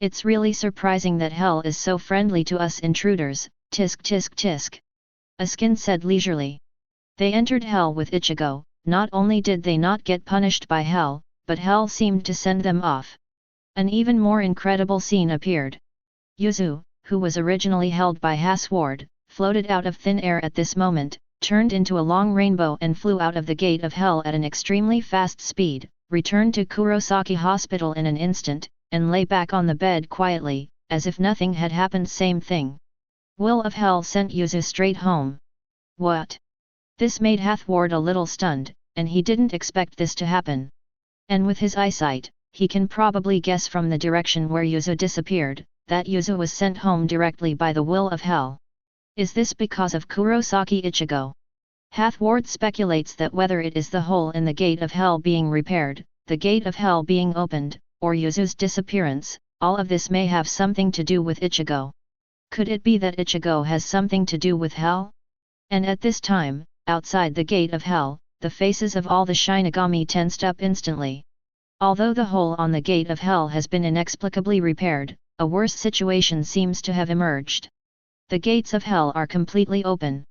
[SPEAKER 1] It's really surprising that hell is so friendly to us intruders, tisk tisk tisk. Askin said leisurely. They entered hell with Ichigo. Not only did they not get punished by hell, but hell seemed to send them off. An even more incredible scene appeared. Yuzu, who was originally held by Haswald, floated out of thin air at this moment, turned into a long rainbow and flew out of the gate of hell at an extremely fast speed, returned to Kurosaki Hospital in an instant, and lay back on the bed quietly, as if nothing had happened. Same thing. Will of hell sent Yuzu straight home. What? This made Haswald a little stunned, and he didn't expect this to happen. And with his eyesight, he can probably guess from the direction where Yuzu disappeared, that Yuzu was sent home directly by the will of hell. Is this because of Kurosaki Ichigo? Haswald speculates that whether it is the hole in the gate of hell being repaired, the gate of hell being opened, or Yuzu's disappearance, all of this may have something to do with Ichigo. Could it be that Ichigo has something to do with hell? And at this time, outside the gate of hell, the faces of all the Shinigami tensed up instantly. Although the hole on the gate of hell has been inexplicably repaired, a worse situation seems to have emerged. The gates of hell are completely open.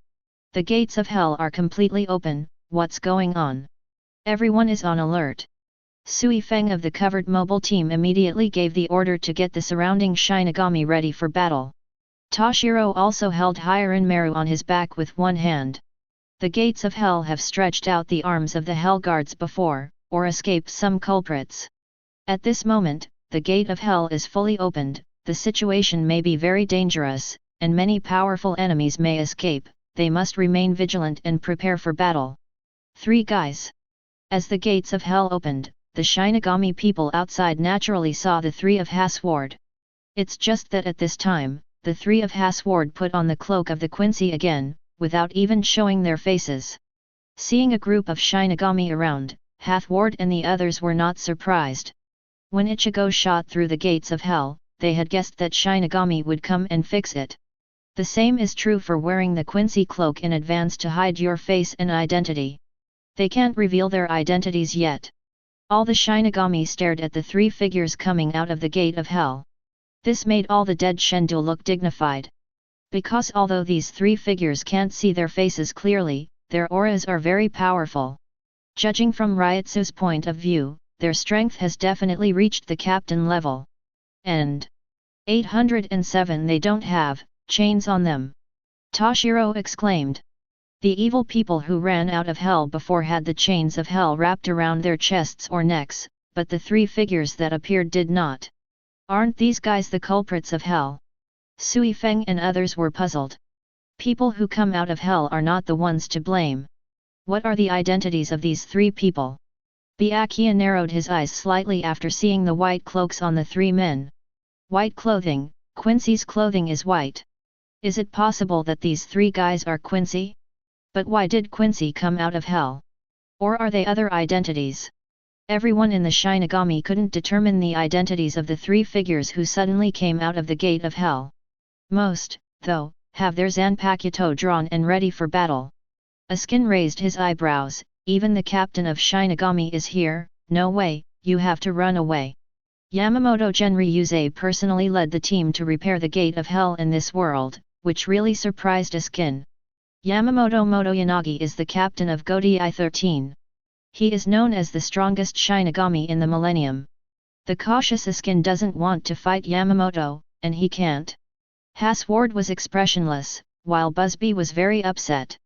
[SPEAKER 1] The gates of hell are completely open, what's going on? Everyone is on alert. Sui Feng of the covered mobile team immediately gave the order to get the surrounding Shinigami ready for battle. Toshiro also held Hirin Meru on his back with one hand. The gates of hell have stretched out the arms of the hell guards before, or escaped some culprits. At this moment, the gate of hell is fully opened, the situation may be very dangerous, and many powerful enemies may escape. They must remain vigilant and prepare for battle. 3 guys. As the gates of hell opened, the Shinigami people outside naturally saw the 3 of Haswald. It's just that at this time, the 3 of Haswald put on the cloak of the Quincy again, without even showing their faces. Seeing a group of Shinigami around, Haswald and the others were not surprised. When Ichigo shot through the gates of hell, they had guessed that Shinigami would come and fix it. The same is true for wearing the Quincy cloak in advance to hide your face and identity. They can't reveal their identities yet. All the Shinigami stared at the 3 figures coming out of the gate of hell. This made all the dead Shendu look dignified. Because although these 3 figures can't see their faces clearly, their auras are very powerful. Judging from Ryutsu's point of view, their strength has definitely reached the captain level. And 807 they don't have chains on them. Toshiro exclaimed. The evil people who ran out of hell before had the chains of hell wrapped around their chests or necks, but the 3 figures that appeared did not. Aren't these guys the culprits of hell? Sui Feng and others were puzzled. People who come out of hell are not the ones to blame. What are the identities of these 3 people? Byakuya narrowed his eyes slightly after seeing the white cloaks on the 3 men. White clothing, Quincy's clothing is white. Is it possible that these 3 guys are Quincy? But why did Quincy come out of hell? Or are they other identities? Everyone in the Shinigami couldn't determine the identities of the three figures who suddenly came out of the gate of hell. Most, though, have their Zanpakuto drawn and ready for battle. Askin raised his eyebrows. Even the captain of Shinigami is here. No way, you have to run away. Yamamoto Genryuze personally led the team to repair the gate of hell in this world, which really surprised Askin. Yamamoto Motoyanagi is the captain of Godei 13. He is known as the strongest Shinigami in the millennium. The cautious Askin doesn't want to fight Yamamoto, and he can't. Haswald was expressionless, while Busby was very upset.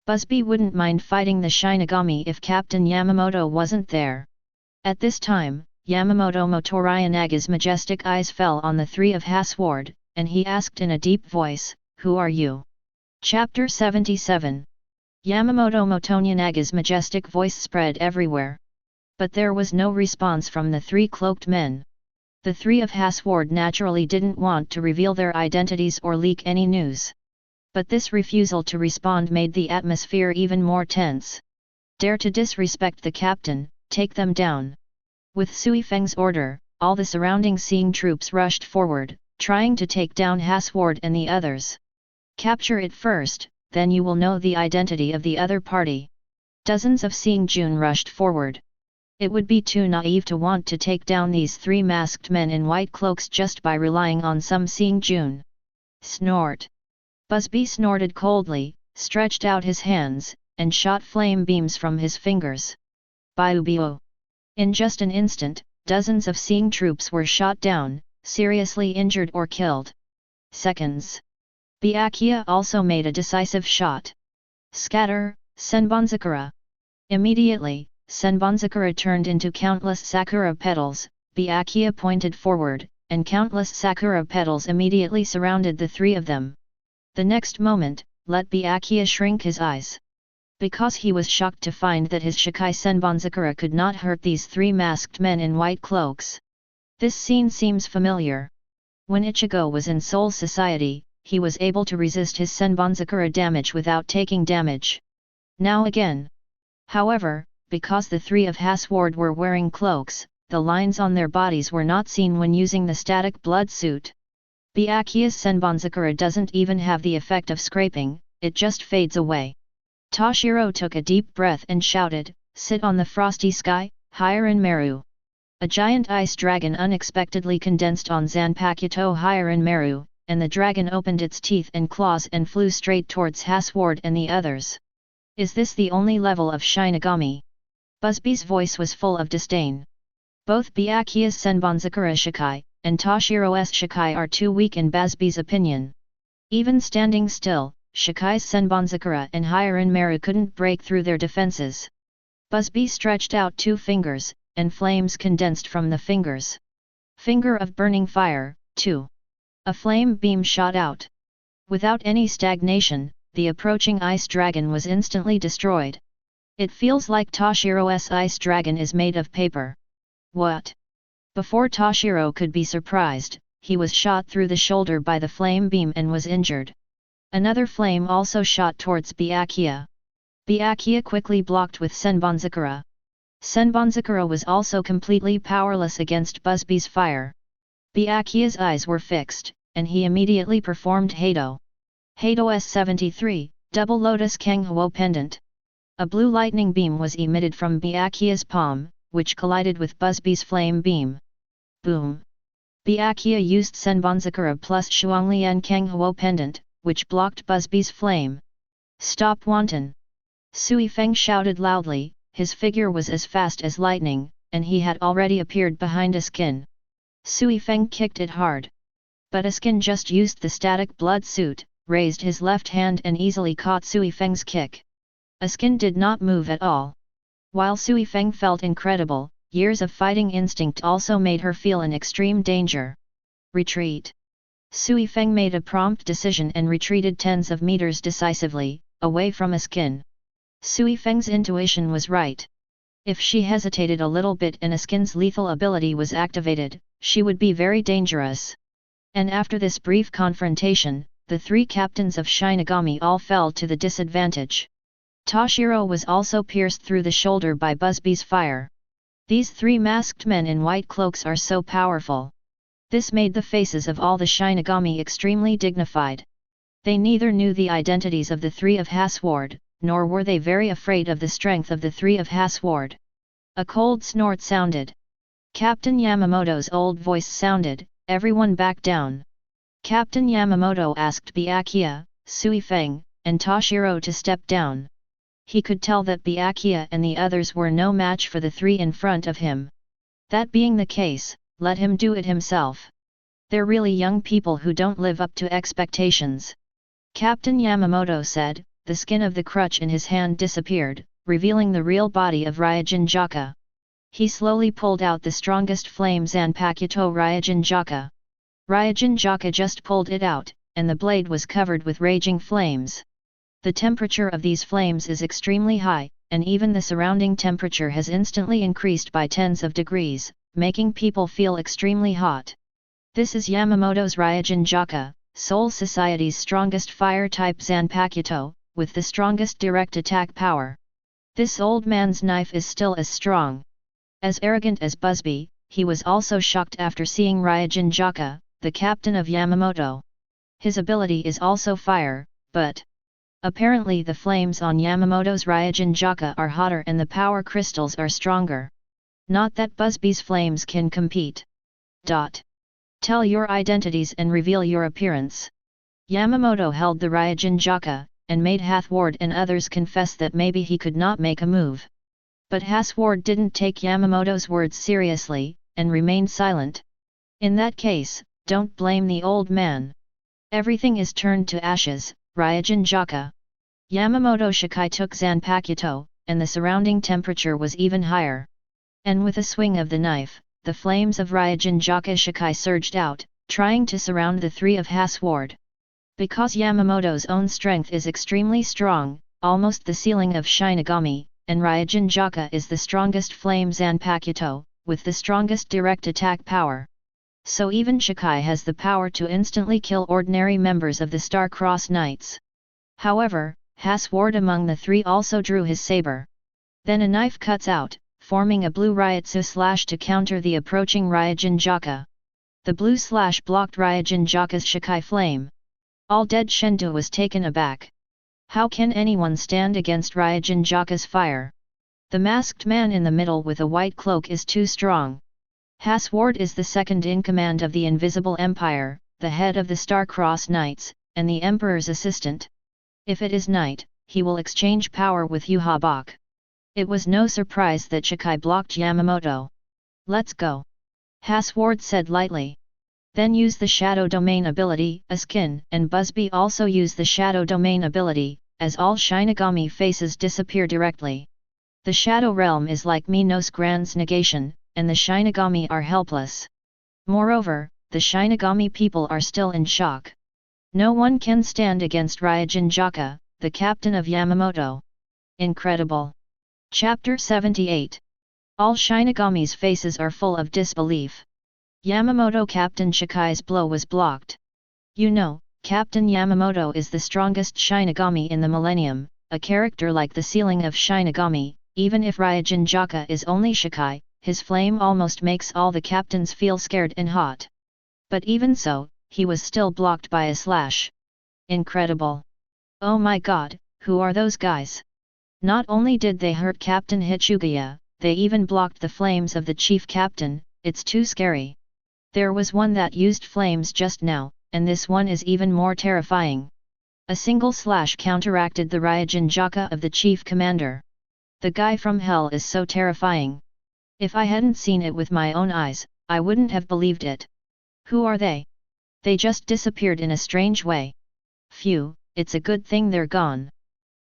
[SPEAKER 1] Busby wouldn't mind fighting the Shinigami if Captain Yamamoto wasn't there. At this time, Yamamoto Motoryanaga's majestic eyes fell on the three of Haswald, and he asked in a deep voice, "Who are you?" Chapter 77. Yamamoto Motonyanaga's majestic voice spread everywhere. But there was no response from the three cloaked men. The three of Haswald naturally didn't want to reveal their identities or leak any news. But this refusal to respond made the atmosphere even more tense. Dare to disrespect the captain, take them down. With Sui Feng's order, all the surrounding Seeing troops rushed forward, trying to take down Haswald and the others. Capture it first, then you will know the identity of the other party. Dozens of Seeing Jun rushed forward. It would be too naive to want to take down these three masked men in white cloaks just by relying on some Seeing Jun. Snort. Busby snorted coldly, stretched out his hands, and shot flame beams from his fingers. Byubio. In just an instant, dozens of Seeing troops were shot down, seriously injured or killed. Seconds. Byakuya also made a decisive shot. Scatter, Senbonzakura. Immediately, Senbonzakura turned into countless sakura petals. Byakuya pointed forward, and countless sakura petals immediately surrounded the three of them. The next moment, let Byakuya shrink his eyes. Because he was shocked to find that his Shikai Senbonzakura could not hurt these three masked men in white cloaks. This scene seems familiar. When Ichigo was in Soul Society, he was able to resist his Senbonzakura damage without taking damage. Now again. However, because the three of Haswald were wearing cloaks, the lines on their bodies were not seen when using the static blood suit. Byakuya's Senbonzakura doesn't even have the effect of scraping, it just fades away. Toshiro took a deep breath and shouted, "Sit on the frosty sky, Hiren Meru." A giant ice dragon unexpectedly condensed on Zanpakuto Hiren Meru, and the dragon opened its teeth and claws and flew straight towards Haswald and the others. Is this the only level of Shinigami? Busby's voice was full of disdain. Both Byakuya's Senbonzakura Shikai, and Toshiro's Shikai are too weak in Busby's opinion. Even standing still, Shikai's Senbonzakura and Hiren Meru couldn't break through their defenses. Busby stretched out two fingers, and flames condensed from the fingers. Finger of burning fire, 2. A flame beam shot out. Without any stagnation, the approaching ice dragon was instantly destroyed. It feels like Toshiro's ice dragon is made of paper. What? Before Toshiro could be surprised, he was shot through the shoulder by the flame beam and was injured. Another flame also shot towards Byakuya. Byakuya quickly blocked with Senbonzakura. Senbonzakura was also completely powerless against Busby's fire. Byakuya's eyes were fixed, and he immediately performed Heido. Heido S73, Double Lotus Kanghuo Pendant. A blue lightning beam was emitted from Byakuya's palm, which collided with Busby's flame beam. Boom! Byakuya used Senbonzakura plus Shuanglian Kanghuo Pendant, which blocked Busby's flame. Stop wanton! Sui Feng shouted loudly, his figure was as fast as lightning, and he had already appeared behind Askin. Sui Feng kicked it hard. But Askin just used the static blood suit, raised his left hand and easily caught Sui Feng's kick. Askin did not move at all. While Sui Feng felt incredible, years of fighting instinct also made her feel in extreme danger. Retreat. Sui Feng made a prompt decision and retreated tens of meters decisively, away from Askin. Sui Feng's intuition was right. If she hesitated a little bit and Askin's lethal ability was activated, she would be very dangerous. And after this brief confrontation, the three captains of Shinigami all fell to the disadvantage. Toshiro was also pierced through the shoulder by Busby's fire. These three masked men in white cloaks are so powerful. This made the faces of all the Shinigami extremely dignified. They neither knew the identities of the three of Haswald, nor were they very afraid of the strength of the three of Haswald. A cold snort sounded. Captain Yamamoto's old voice sounded, "Everyone back down." Captain Yamamoto asked Byakuya, Suifeng, and Toshiro to step down. He could tell that Byakuya and the others were no match for the three in front of him. That being the case, let him do it himself. They're really young people who don't live up to expectations. Captain Yamamoto said. The skin of the crutch in his hand disappeared, revealing the real body of Ryujin. He slowly pulled out the strongest flame Zanpakuto Ryujin. Ryujin just pulled it out, and the blade was covered with raging flames. The temperature of these flames is extremely high, and even the surrounding temperature has instantly increased by tens of degrees, making people feel extremely hot. This is Yamamoto's Ryujin, Soul Society's strongest fire-type Zanpakuto, with the strongest direct attack power. This old man's knife is still as strong. As arrogant as Busby, he was also shocked after seeing Ryujin, the captain of Yamamoto. His ability is also fire, but apparently the flames on Yamamoto's Ryujin are hotter and the power crystals are stronger. Not that Busby's flames can compete. Tell your identities and reveal your appearance. Yamamoto held the Ryujin, and made Haswald and others confess that maybe he could not make a move. But Haswald didn't take Yamamoto's words seriously, and remained silent. In that case, don't blame the old man. Everything is turned to ashes, Ryujin. Yamamoto Shikai took Zanpakuto, and the surrounding temperature was even higher. And with a swing of the knife, the flames of Ryujin Shikai surged out, trying to surround the three of Haswald. Because Yamamoto's own strength is extremely strong, almost the ceiling of Shinigami, and Ryujin is the strongest flame Zanpakuto, with the strongest direct attack power. So even Shikai has the power to instantly kill ordinary members of the Star-Crossed Knights. However, Haswald among the three also drew his saber. Then a knife cuts out, forming a blue Ryutsu slash to counter the approaching Ryujin. The blue slash blocked Ryujin Shikai flame. All dead Shendu was taken aback. How can anyone stand against Ryujin fire? The masked man in the middle with a white cloak is too strong. Haswald is the second in command of the Invisible Empire, the head of the Star-Crossed Knights, and the Emperor's assistant. If it is night, he will exchange power with Yuhabach. It was no surprise that Shikai blocked Yamamoto. Let's go. Haswald said lightly. Then use the Shadow Domain ability, Askin and Busby also use the Shadow Domain ability, as all Shinigami faces disappear directly. The Shadow Realm is like Minos Grand's negation, and the Shinigami are helpless. Moreover, the Shinigami people are still in shock. No one can stand against Ryujin, the captain of Yamamoto. Incredible. Chapter 78. All Shinigami's faces are full of disbelief. Yamamoto Captain Shikai's blow was blocked. You know, Captain Yamamoto is the strongest Shinigami in the millennium, a character like the ceiling of Shinigami. Even if Ryujin is only Shikai, his flame almost makes all the captains feel scared and hot. But even so, he was still blocked by a slash. Incredible. Oh my god, who are those guys? Not only did they hurt Captain Ichigo, they even blocked the flames of the chief captain. It's too scary. There was one that used flames just now, and this one is even more terrifying. A single slash counteracted the Ryujin of the chief commander. The guy from hell is so terrifying. If I hadn't seen it with my own eyes, I wouldn't have believed it. Who are they? They just disappeared in a strange way. Phew, it's a good thing they're gone.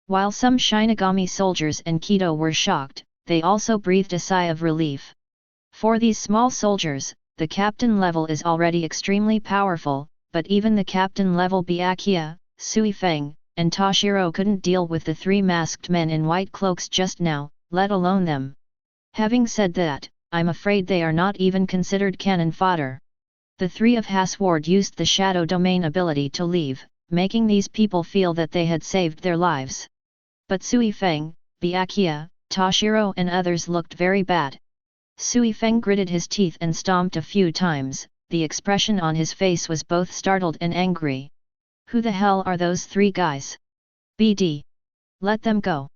[SPEAKER 1] While some Shinigami soldiers and Kido were shocked, they also breathed a sigh of relief. For these small soldiers, the captain level is already extremely powerful, but even the captain level Byakuya, Suifeng, and Toshiro couldn't deal with the three masked men in white cloaks just now, let alone them. Having said that, I'm afraid they are not even considered cannon fodder. The three of Haswald used the Shadow Domain ability to leave, making these people feel that they had saved their lives. But Sui Feng, Byakuya, Toshiro and others looked very bad. Sui Feng gritted his teeth and stomped a few times, the expression on his face was both startled and angry. Who the hell are those three guys? BD. Let them go.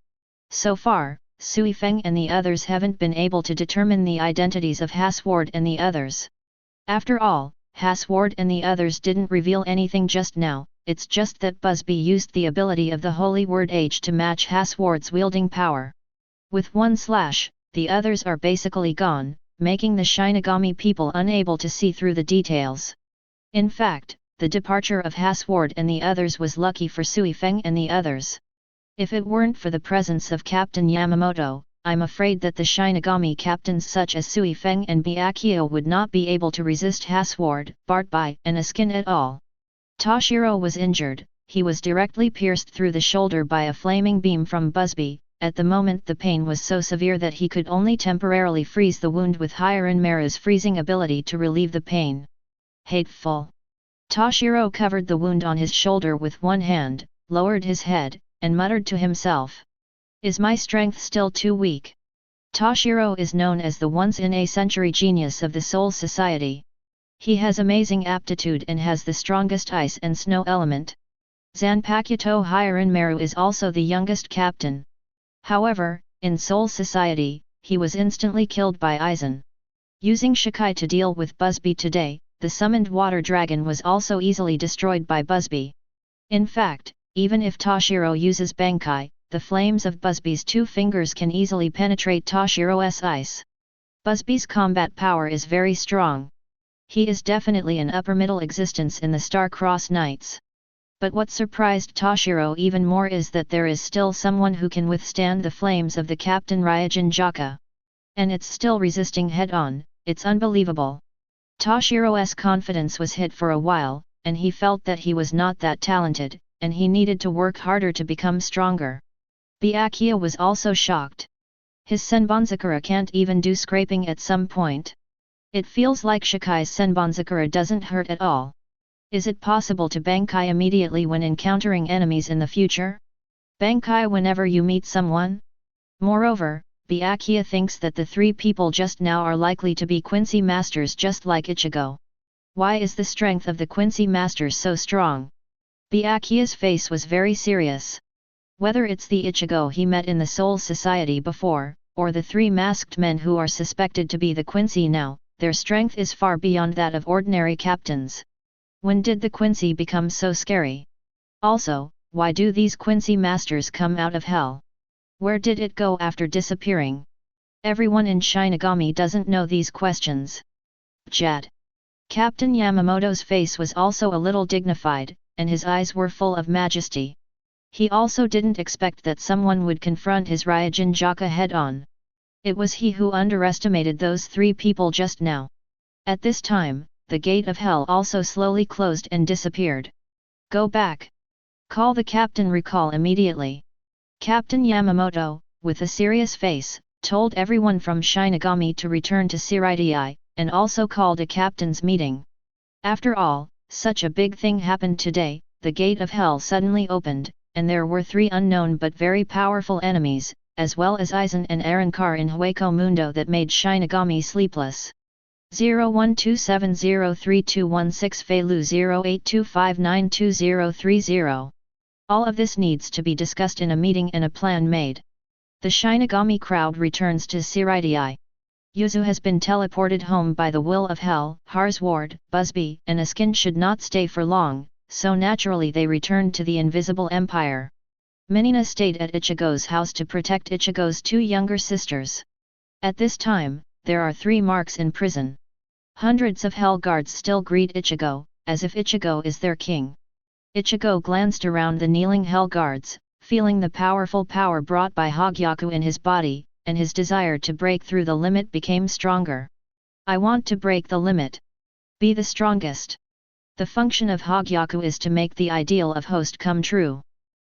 [SPEAKER 1] So far, Sui Feng and the others haven't been able to determine the identities of Haswald and the others. After all, Haswald and the others didn't reveal anything just now, it's just that Busby used the ability of the Holy Word Age to match Haswald's wielding power. With one slash, the others are basically gone, making the Shinigami people unable to see through the details. In fact, the departure of Haswald and the others was lucky for Sui Feng and the others. If it weren't for the presence of Captain Yamamoto, I'm afraid that the Shinigami captains such as Sui Feng and Byakuya would not be able to resist Haswald, Bartby and Askin at all. Toshiro was injured, he was directly pierced through the shoulder by a flaming beam from Busby. At the moment the pain was so severe that he could only temporarily freeze the wound with Hiranmaru's freezing ability to relieve the pain. Hateful. Toshiro covered the wound on his shoulder with one hand, lowered his head, and muttered to himself. Is my strength still too weak? Toshiro is known as the once-in-a-century genius of the Soul Society. He has amazing aptitude and has the strongest ice and snow element. Zanpakuto Hiranmaru is also the youngest captain. However, in Soul Society, he was instantly killed by Aizen. Using Shikai to deal with Busby today, the summoned water dragon was also easily destroyed by Busby. In fact, even if Toshiro uses Bankai, the flames of Busby's two fingers can easily penetrate Toshiro's ice. Busby's combat power is very strong. He is definitely an upper-middle existence in the Star-Crossed Knights. But what surprised Toshiro even more is that there is still someone who can withstand the flames of the Captain Ryujin Jaka. And it's still resisting head-on, it's unbelievable. Toshiro's confidence was hit for a while, and he felt that he was not that talented, and he needed to work harder to become stronger. Byakuya was also shocked. His Senbonzakura can't even do scraping at some point. It feels like Shikai's Senbonzakura doesn't hurt at all. Is it possible to Bankai immediately when encountering enemies in the future? Bankai whenever you meet someone? Moreover, Byakuya thinks that the three people just now are likely to be Quincy masters just like Ichigo. Why is the strength of the Quincy masters so strong? Byakuya's face was very serious. Whether it's the Ichigo he met in the Soul Society before, or the three masked men who are suspected to be the Quincy now, their strength is far beyond that of ordinary captains. When did the Quincy become so scary? Also, why do these Quincy masters come out of hell? Where did it go after disappearing? Everyone in Shinigami doesn't know these questions. Jad. Captain Yamamoto's face was also a little dignified, and his eyes were full of majesty. He also didn't expect that someone would confront his Ryujin Jaka head-on. It was he who underestimated those three people just now. At this time, the gate of hell also slowly closed and disappeared. Go back. Call the captain. Recall immediately. Captain Yamamoto, with a serious face, told everyone from Shinigami to return to Siritai, and also called a captain's meeting. After all, such a big thing happened today, the gate of hell suddenly opened, and there were three unknown but very powerful enemies, as well as Aizen and Arankar in Hueco Mundo that made Shinigami sleepless. 0127032116 Feilu 0825922030. All of this needs to be discussed in a meeting and a plan made. The Shinigami crowd returns to Siritai. Yuzu has been teleported home by the will of Hell. Harsward, Busby and Askin should not stay for long, so naturally they returned to the Invisible Empire. Minina stayed at Ichigo's house to protect Ichigo's two younger sisters. At this time, there are 3 marks in prison. Hundreds of Hell guards still greet Ichigo, as if Ichigo is their king. Ichigo glanced around the kneeling Hell guards, feeling the powerful power brought by Hogyaku in his body, and his desire to break through the limit became stronger. I want to break the limit. Be the strongest. The function of Hogyaku is to make the ideal of host come true.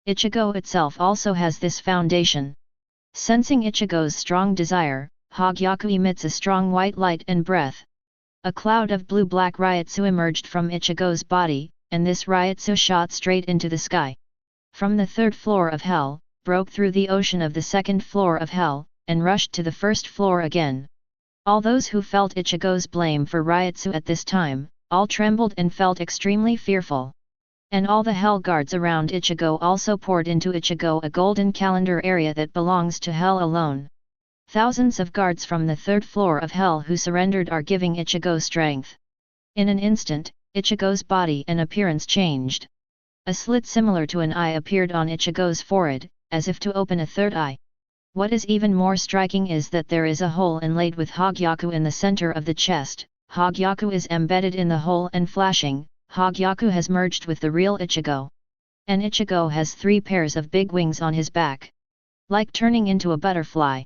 [SPEAKER 1] Ichigo itself also has this foundation. Sensing Ichigo's strong desire, Hogyaku emits a strong white light and breath. A cloud of blue-black Ryutsu emerged from Ichigo's body, and this Ryutsu shot straight into the sky. From the 3rd floor of Hell, broke through the ocean of the second floor of hell, and rushed to the first floor again. All those who felt Ichigo's blame for Ryutsu at this time, all trembled and felt extremely fearful. And all the hell guards around Ichigo also poured into Ichigo a golden calendar area that belongs to hell alone. Thousands of guards from the third floor of hell who surrendered are giving Ichigo strength. In an instant, Ichigo's body and appearance changed. A slit similar to an eye appeared on Ichigo's forehead, as if to open a third eye. What is even more striking is that there is a hole inlaid with Hogyaku in the center of the chest. Hogyaku is embedded in the hole and flashing. Hogyaku has merged with the real Ichigo. And Ichigo has 3 pairs of big wings on his back. Like turning into a butterfly.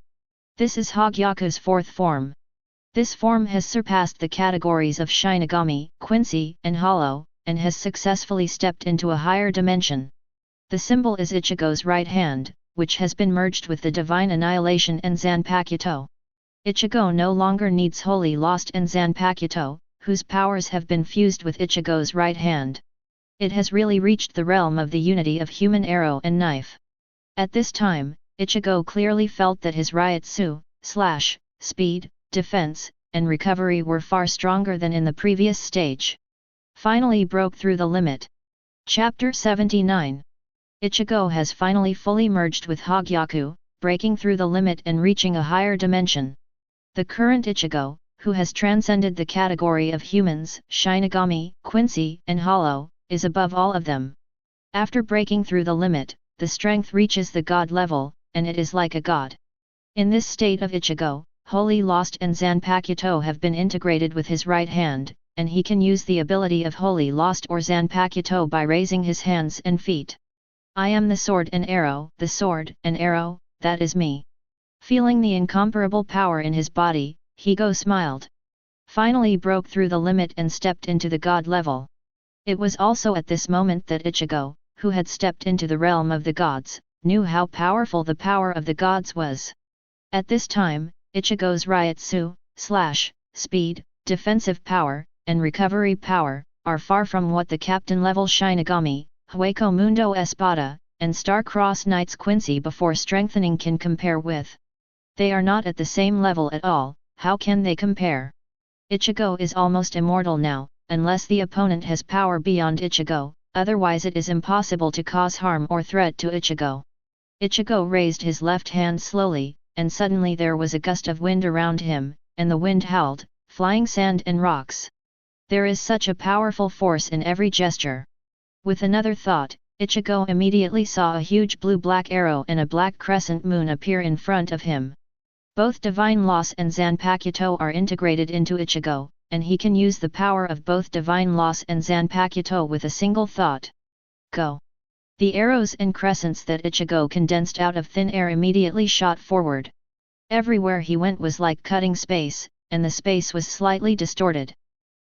[SPEAKER 1] This is Hogyaku's 4th form. This form has surpassed the categories of Shinigami, Quincy, and Hollow, and has successfully stepped into a higher dimension. The symbol is Ichigo's right hand, which has been merged with the Divine Annihilation and Zanpakuto. Ichigo no longer needs Holy Lost and Zanpakuto, whose powers have been fused with Ichigo's right hand. It has really reached the realm of the unity of human arrow and knife. At this time, Ichigo clearly felt that his Ryutsu, speed, defense, and recovery were far stronger than in the previous stage. Finally broke through the limit. Chapter 79. Ichigo has finally fully merged with Hogyaku, breaking through the limit and reaching a higher dimension. The current Ichigo, who has transcended the category of humans, Shinigami, Quincy, and Hollow, is above all of them. After breaking through the limit, the strength reaches the god level, and it is like a god. In this state of Ichigo, Holy Lost and Zanpakuto have been integrated with his right hand, and he can use the ability of Holy Lost or Zanpakuto by raising his hands and feet. I am the sword and arrow, that is me. Feeling the incomparable power in his body, Ichigo smiled. Finally broke through the limit and stepped into the god level. It was also at this moment that Ichigo, who had stepped into the realm of the gods, knew how powerful the power of the gods was. At this time, Ichigo's Ryutsu, speed, defensive power, and recovery power, are far from what the captain-level Shinigami, Hueco Mundo Espada, and Star-Crossed Knights Quincy before strengthening can compare with. They are not at the same level at all. How can they compare? Ichigo is almost immortal now, unless the opponent has power beyond Ichigo, otherwise it is impossible to cause harm or threat to Ichigo. Ichigo raised his left hand slowly, and suddenly there was a gust of wind around him, and the wind howled, flying sand and rocks. There is such a powerful force in every gesture. With another thought, Ichigo immediately saw a huge blue-black arrow and a black crescent moon appear in front of him. Both Divine Loss and Zanpakuto are integrated into Ichigo, and he can use the power of both Divine Loss and Zanpakuto with a single thought. Go! The arrows and crescents that Ichigo condensed out of thin air immediately shot forward. Everywhere he went was like cutting space, and the space was slightly distorted.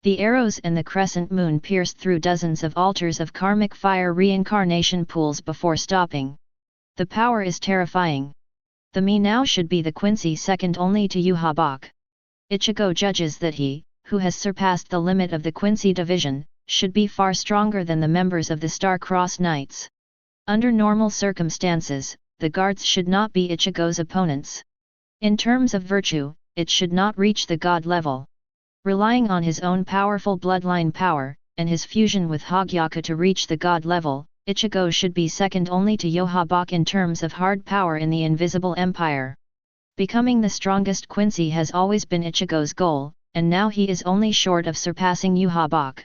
[SPEAKER 1] The arrows and the crescent moon pierced through dozens of altars of karmic fire reincarnation pools before stopping. The power is terrifying. The me now should be the Quincy second only to Yuhabach. Ichigo judges that he, who has surpassed the limit of the Quincy division, should be far stronger than the members of the Star-Crossed Knights. Under normal circumstances, the guards should not be Ichigo's opponents. In terms of virtue, it should not reach the god level. Relying on his own powerful bloodline power, and his fusion with Hogyaku to reach the god level, Ichigo should be second only to Yuhabach in terms of hard power in the Invisible Empire. Becoming the strongest Quincy has always been Ichigo's goal, and now he is only short of surpassing Yuhabach.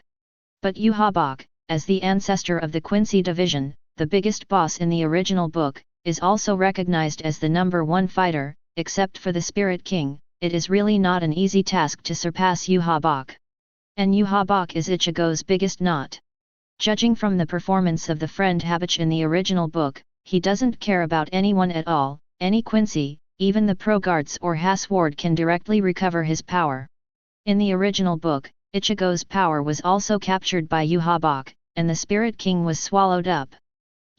[SPEAKER 1] But Yuhabach, as the ancestor of the Quincy division, the biggest boss in the original book, is also recognized as the number one fighter. Except for the Spirit King, it is really not an easy task to surpass Yuhabach. And Yuhabach is Ichigo's biggest knot. Judging from the performance of the friend Yuhabach in the original book, he doesn't care about anyone at all. Any Quincy, even the pro guards or Haswald can directly recover his power. In the original book, Ichigo's power was also captured by Yuhabach, and the Spirit King was swallowed up.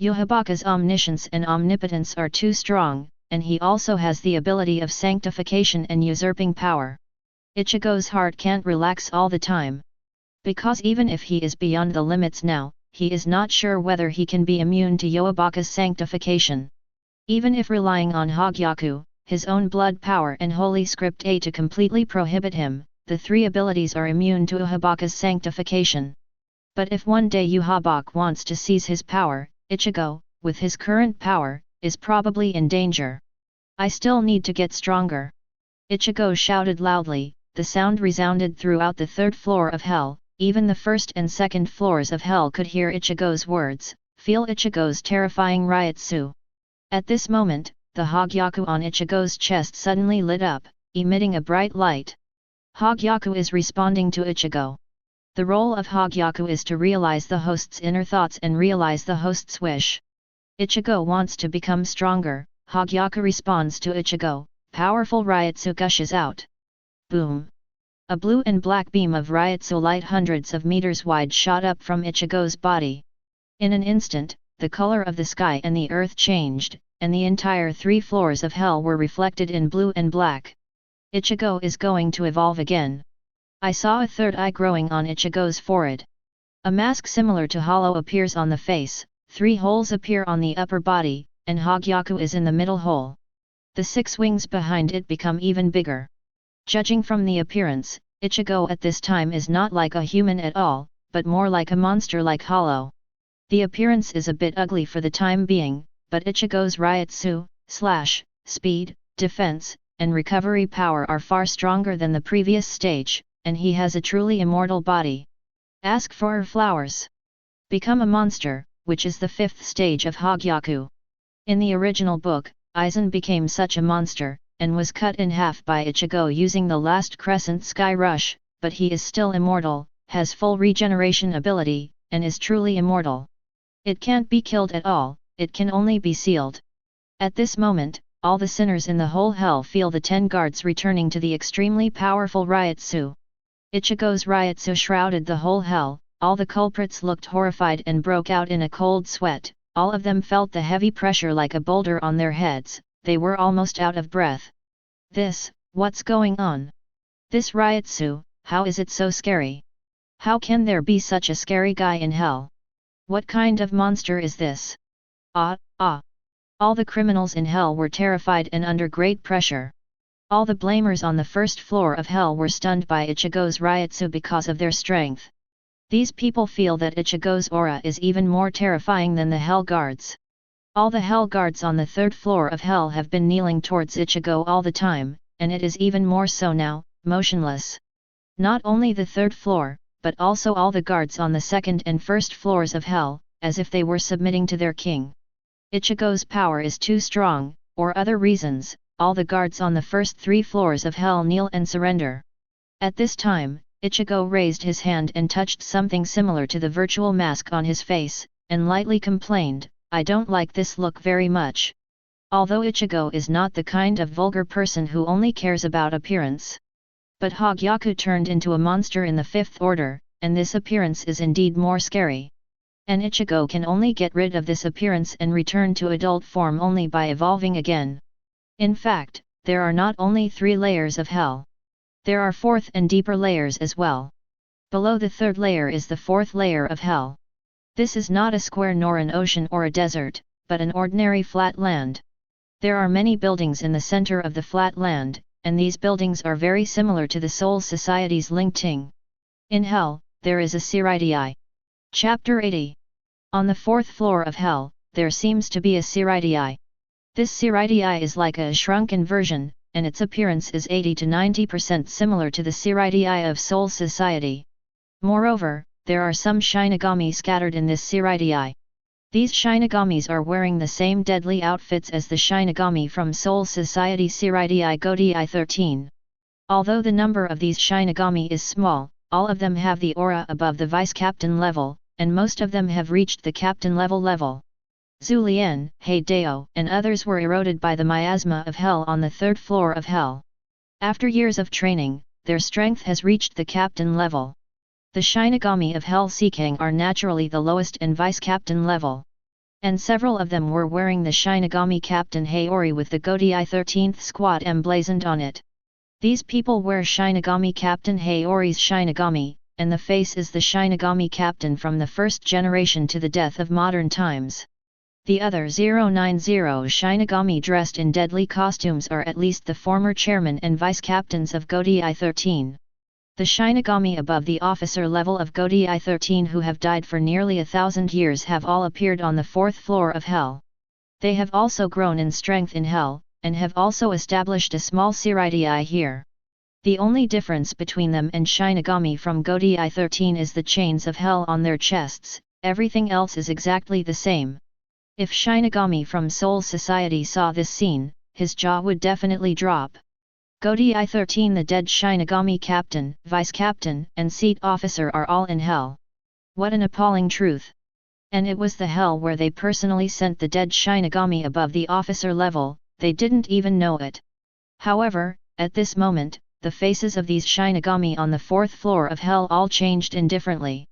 [SPEAKER 1] Yuhabach's omniscience and omnipotence are too strong, and he also has the ability of sanctification and usurping power. Ichigo's heart can't relax all the time. Because even if he is beyond the limits now, he is not sure whether he can be immune to Yuhabach's sanctification. Even if relying on Hogyaku, his own blood power and Holy Script A to completely prohibit him, the three abilities are immune to Yuhabach's sanctification. But if one day Yuhabach wants to seize his power, Ichigo, with his current power, is probably in danger. I still need to get stronger. Ichigo shouted loudly, the sound resounded throughout the third floor of hell, even the first and second floors of hell could hear Ichigo's words, feel Ichigo's terrifying Ryutsu. At this moment, the Hogyaku on Ichigo's chest suddenly lit up, emitting a bright light. Hogyaku is responding to Ichigo. The role of Hogyaku is to realize the host's inner thoughts and realize the host's wish. Ichigo wants to become stronger, Hogyaku responds to Ichigo, powerful Ryutsu gushes out. Boom! A blue and black beam of Ryutsu light hundreds of meters wide shot up from Ichigo's body. In an instant, the color of the sky and the earth changed, and the entire 3 floors of hell were reflected in blue and black. Ichigo is going to evolve again. I saw a third eye growing on Ichigo's forehead. A mask similar to Hollow appears on the face, 3 holes appear on the upper body, and Hogyaku is in the middle hole. The 6 wings behind it become even bigger. Judging from the appearance, Ichigo at this time is not like a human at all, but more like a monster like Hollow. The appearance is a bit ugly for the time being, but Ichigo's Ryutsu, speed, defense, and recovery power are far stronger than the previous stage, and he has a truly immortal body. Ask for flowers. Become a monster, which is the 5th stage of Hogyaku. In the original book, Aizen became such a monster, and was cut in half by Ichigo using the last Crescent Sky Rush, but he is still immortal, has full regeneration ability, and is truly immortal. It can't be killed at all, it can only be sealed. At this moment, all the sinners in the whole hell feel the 10 guards returning to the extremely powerful Ryutsu. Ichigo's Ryutsu shrouded the whole hell, all the culprits looked horrified and broke out in a cold sweat, all of them felt the heavy pressure like a boulder on their heads, they were almost out of breath. What's going on? This Ryutsu, how is it so scary? How can there be such a scary guy in hell? What kind of monster is this? All the criminals in hell were terrified and under great pressure. All the blamers on the first floor of hell were stunned by Ichigo's Ryutsu because of their strength. These people feel that Ichigo's aura is even more terrifying than the hell guards. All the hell guards on the 3rd floor of hell have been kneeling towards Ichigo all the time, and it is even more so now, motionless. Not only the 3rd floor, but also all the guards on the 2nd and 1st floors of hell, as if they were submitting to their king. Ichigo's power is too strong, or other reasons, all the guards on the first 3 floors of hell kneel and surrender. At this time, Ichigo raised his hand and touched something similar to the virtual mask on his face, and lightly complained, I don't like this look very much. Although Ichigo is not the kind of vulgar person who only cares about appearance. But Hogyaku turned into a monster in the 5th order, and this appearance is indeed more scary. And Ichigo can only get rid of this appearance and return to adult form only by evolving again. In fact, there are not only 3 layers of hell. There are 4th and deeper layers as well. Below the 3rd layer is the 4th layer of hell. This is not a square nor an ocean or a desert, but an ordinary flat land. There are many buildings in the center of the flat land, and these buildings are very similar to the Soul Society's Lingting. In hell, there is a Siraidai. Chapter 80. On the 4th floor of hell, there seems to be a Siraidai. This Siraidai is like a shrunken version, and its appearance is 80 to 90% similar to the Siraidai of Soul Society. Moreover, there are some Shinigami scattered in this Siraidai. These Shinigamis are wearing the same deadly outfits as the Shinigami from Soul Society Siraidai Godii 13. Although the number of these Shinigami is small, all of them have the aura above the vice-captain level, and most of them have reached the captain level. Zulien, Heideo, and others were eroded by the miasma of hell on the 3rd floor of hell. After years of training, their strength has reached the captain level. The Shinigami of Hell Seeking are naturally the lowest and vice-captain level. And several of them were wearing the Shinigami Captain Haori with the Godii 13th squad emblazoned on it. These people wear Shinigami Captain Haori's Shinigami, and the face is the Shinigami Captain from the 1st generation to the death of modern times. The other 090 Shinigami dressed in deadly costumes are at least the former chairman and vice captains of Godai 13. The Shinigami above the officer level of Godai 13 who have died for nearly 1,000 years have all appeared on the 4th floor of Hell. They have also grown in strength in Hell, and have also established a small Seirai here. The only difference between them and Shinigami from Godai 13 is the chains of Hell on their chests, everything else is exactly the same. If Shinigami from Soul Society saw this scene, his jaw would definitely drop. Godai 13 the dead Shinigami captain, vice captain, and seat officer are all in Hell. What an appalling truth! And it was the Hell where they personally sent the dead Shinigami above the officer level, they didn't even know it. However, at this moment, the faces of these Shinigami on the 4th floor of Hell all changed indifferently.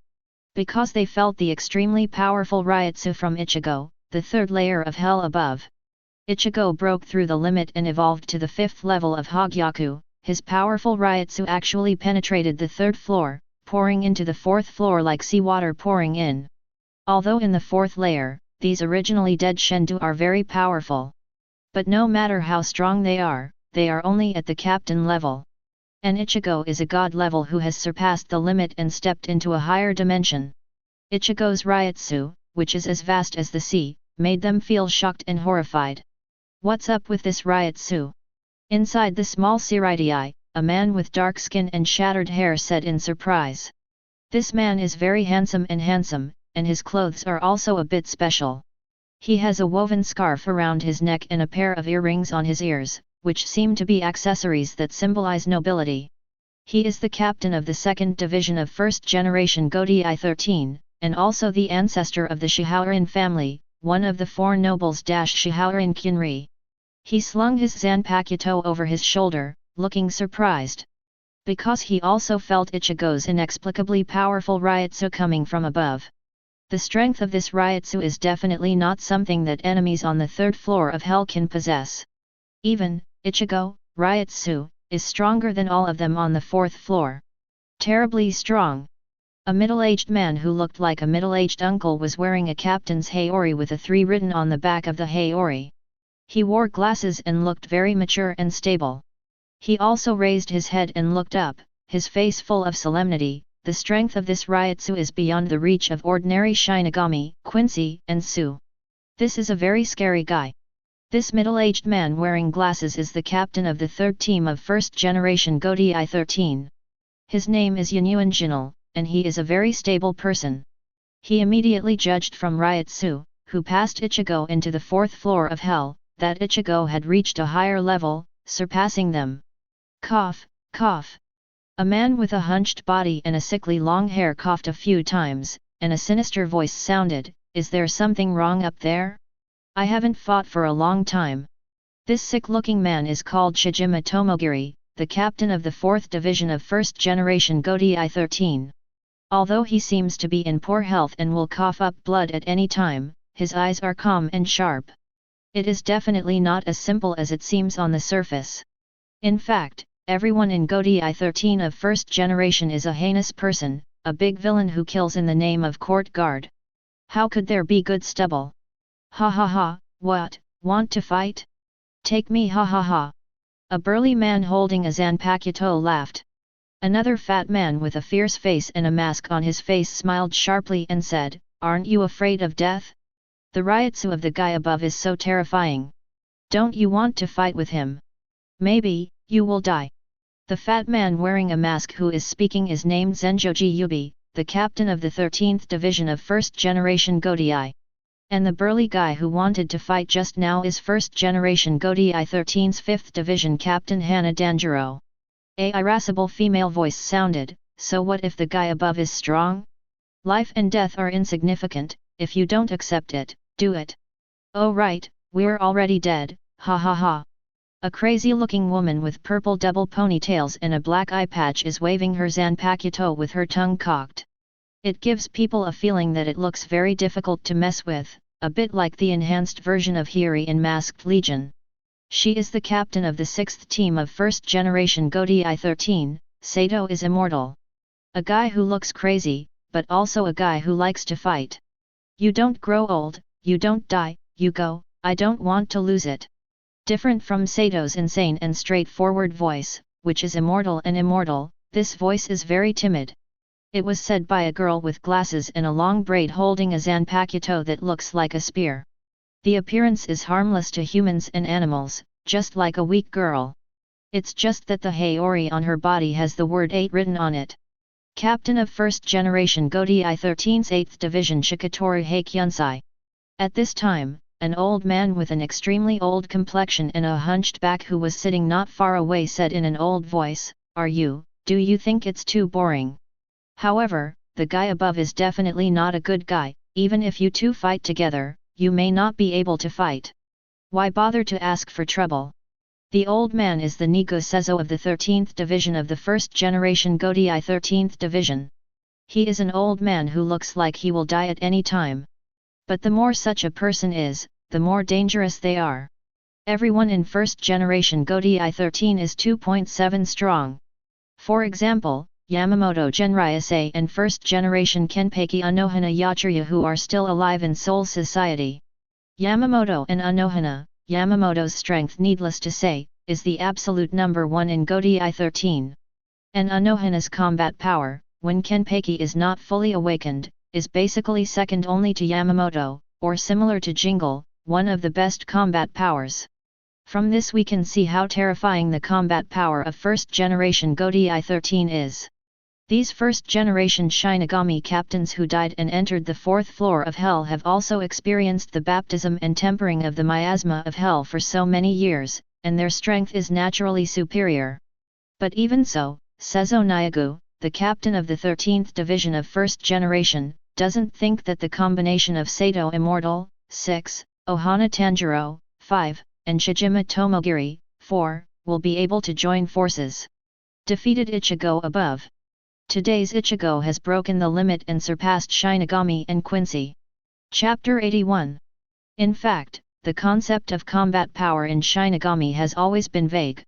[SPEAKER 1] Because they felt the extremely powerful Ryutsu from Ichigo, the 3rd layer of Hell above. Ichigo broke through the limit and evolved to the 5th level of Hogyaku, his powerful Ryutsu actually penetrated the 3rd floor, pouring into the 4th floor like seawater pouring in. Although in the 4th layer, these originally dead Shendu are very powerful. But no matter how strong they are only at the captain level. And Ichigo is a god level who has surpassed the limit and stepped into a higher dimension. Ichigo's Ryutsu, which is as vast as the sea, made them feel shocked and horrified. What's up with this Ryutsu? Inside the small Seirai, a man with dark skin and shattered hair said in surprise. This man is very handsome, and his clothes are also a bit special. He has a woven scarf around his neck and a pair of earrings on his ears, which seem to be accessories that symbolize nobility. He is the captain of the 2nd division of 1st generation Godai 13, and also the ancestor of the Shihorin family, one of the 4 nobles Shihorin Kinri. He slung his Zanpakuto over his shoulder, looking surprised. Because he also felt Ichigo's inexplicably powerful Ryutsu coming from above. The strength of this Ryutsu is definitely not something that enemies on the 3rd floor of Hell can possess. Even, Ichigo, Ryutsu, is stronger than all of them on the 4th floor. Terribly strong. A middle-aged man who looked like a middle-aged uncle was wearing a captain's haori with a 3 written on the back of the haori. He wore glasses and looked very mature and stable. He also raised his head and looked up, his face full of solemnity. The strength of this Ryutsu is beyond the reach of ordinary Shinigami, Quincy, and Su. This is a very scary guy. This middle-aged man wearing glasses is the captain of the 3rd team of 1st generation Godai 13. His name is Yunyuan Jinal, and he is a very stable person. He immediately judged from Ryutsu, who passed Ichigo into the 4th floor of Hell, that Ichigo had reached a higher level, surpassing them. Cough, cough. A man with a hunched body and a sickly long hair coughed a few times, and a sinister voice sounded, "Is there something wrong up there? I haven't fought for a long time." This sick-looking man is called Shijima Tomogiri, the captain of the 4th division of 1st generation Godai 13. Although he seems to be in poor health and will cough up blood at any time, his eyes are calm and sharp. It is definitely not as simple as it seems on the surface. In fact, everyone in Godai 13 of 1st generation is a heinous person, a big villain who kills in the name of court guard. How could there be good stubble? Ha ha ha, what, want to fight? Take me, ha ha ha. A burly man holding a Zanpakuto laughed. Another fat man with a fierce face and a mask on his face smiled sharply and said, "Aren't you afraid of death? The Ryutsu of the guy above is so terrifying. Don't you want to fight with him? Maybe, you will die." The fat man wearing a mask who is speaking is named Zenjoji Yubi, the captain of the 13th division of 1st generation Godai. And the burly guy who wanted to fight just now is 1st generation Godai 13's 5th division captain Hana Danjiro. A irascible female voice sounded, "So what if the guy above is strong? Life and death are insignificant, if you don't accept it, do it." "Oh right, we're already dead, ha ha ha." A crazy-looking woman with purple double ponytails and a black eye patch is waving her Zanpakuto with her tongue cocked. It gives people a feeling that it looks very difficult to mess with, a bit like the enhanced version of Hiri in Masked Legion. She is the captain of the 6th team of 1st generation Godai 13, Sato is immortal. A guy who looks crazy, but also a guy who likes to fight. You don't grow old, you don't die, you go, I don't want to lose it. Different from Sato's insane and straightforward voice, which is immortal and immortal, this voice is very timid. It was said by a girl with glasses and a long braid holding a zanpakuto that looks like a spear. The appearance is harmless to humans and animals, just like a weak girl. It's just that the Haori on her body has the word 8 written on it. Captain of 1st Generation Godi 13's 8th Division Shikatori Heikyunsai. At this time, an old man with an extremely old complexion and a hunched back who was sitting not far away said in an old voice, do you think it's too boring? However, the guy above is definitely not a good guy, even if you two fight together, you may not be able to fight. Why bother to ask for trouble? The old man is the Nigo Sezo of the 13th Division of the 1st Generation Godi 13th Division. He is an old man who looks like he will die at any time. But the more such a person is, the more dangerous they are. Everyone in 1st Generation Godi 13 is 2.7 strong. For example, Yamamoto Genryase and 1st Generation Kenpeki Unohana Yachirya who are still alive in Soul Society. Yamamoto and Unohana, Yamamoto's strength needless to say, is the absolute number 1 in Godi 13. And Unohana's combat power, when Kenpeki is not fully awakened, is basically second only to Yamamoto, or similar to Jingle, one of the best combat powers. From this we can see how terrifying the combat power of 1st Generation Godi 13 is. These 1st Generation Shinigami captains who died and entered the 4th floor of Hell have also experienced the baptism and tempering of the miasma of Hell for so many years, and their strength is naturally superior. But even so, Sezo Nyagu, the captain of the 13th Division of 1st Generation, doesn't think that the combination of Sato Immortal, 6, Ohana Tanjiro, 5, and Shijima Tomogiri, 4, will be able to join forces. Defeated Ichigo above. Today's Ichigo has broken the limit and surpassed Shinigami and Quincy. Chapter 81. In fact, the concept of combat power in Shinigami has always been vague.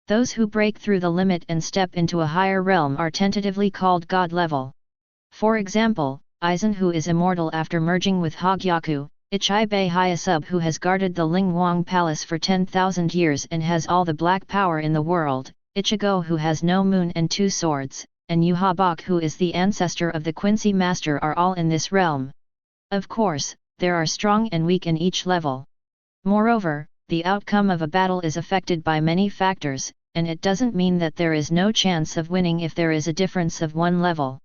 [SPEAKER 1] Those who break through the limit and step into a higher realm are tentatively called God level. For example, Aizen who is immortal after merging with Hogyaku, Ichibe Hyasub who has guarded the Lingwang Palace for 10,000 years and has all the black power in the world, Ichigo who has no moon and 2 swords, and Yuhabach who is the ancestor of the Quincy Master are all in this realm. Of course, there are strong and weak in each level. Moreover, the outcome of a battle is affected by many factors, and it doesn't mean that there is no chance of winning if there is a difference of one level.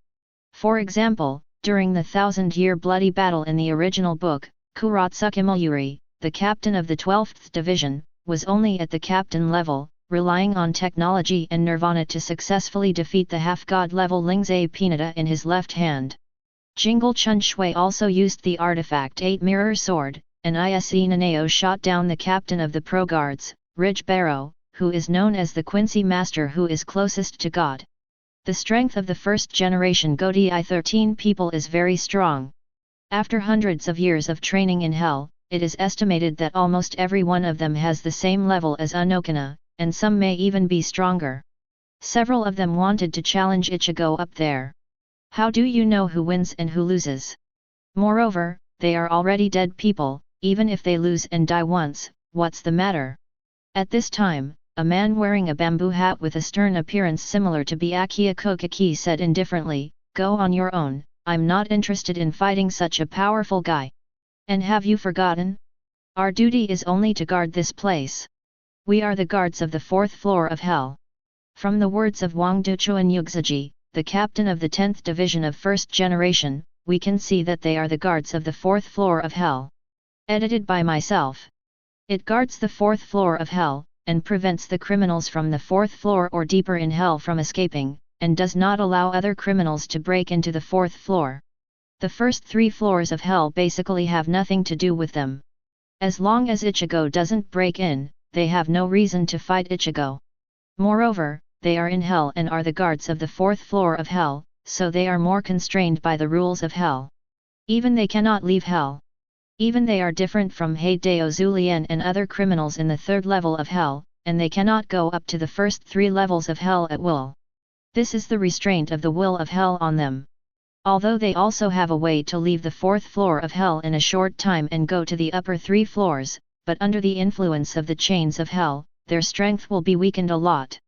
[SPEAKER 1] For example, during the 1,000-year bloody battle in the original book, Kurosaki Ichigo, the captain of the 12th Division, was only at the captain level, relying on technology and nirvana to successfully defeat the half-god level Lingzai Pinata in his left hand. Jingle Chun Shui also used the artifact 8 Mirror Sword, and Ise Nanao shot down the captain of the Pro Guards, Ridge Barrow, who is known as the Quincy Master who is closest to God. The strength of the 1st Generation Godi 13 people is very strong. After hundreds of years of training in Hell, it is estimated that almost every one of them has the same level as Unokana, and some may even be stronger. Several of them wanted to challenge Ichigo up there. How do you know who wins and who loses? Moreover, they are already dead people, even if they lose and die once, what's the matter? At this time, a man wearing a bamboo hat with a stern appearance similar to Byakuya Kuchiki said indifferently, "Go on your own, I'm not interested in fighting such a powerful guy. And have you forgotten? Our duty is only to guard this place. We are the guards of the 4th floor of Hell." From the words of Wang Duchuan Yuxiji, the captain of the 10th Division of 1st Generation, we can see that they are the guards of the 4th floor of Hell. Edited by myself. It guards the 4th floor of Hell, and prevents the criminals from the 4th floor or deeper in Hell from escaping, and does not allow other criminals to break into the 4th floor. The first 3 floors of Hell basically have nothing to do with them. As long as Ichigo doesn't break in, they have no reason to fight Ichigo. Moreover, they are in Hell and are the guards of the 4th floor of Hell, so they are more constrained by the rules of Hell. Even they cannot leave Hell. Even they are different from Heideo Zulien and other criminals in the 3rd level of Hell, and they cannot go up to the first 3 levels of Hell at will. This is the restraint of the will of Hell on them. Although they also have a way to leave the 4th floor of hell in a short time and go to the upper 3 floors, but under the influence of the chains of hell, their strength will be weakened a lot.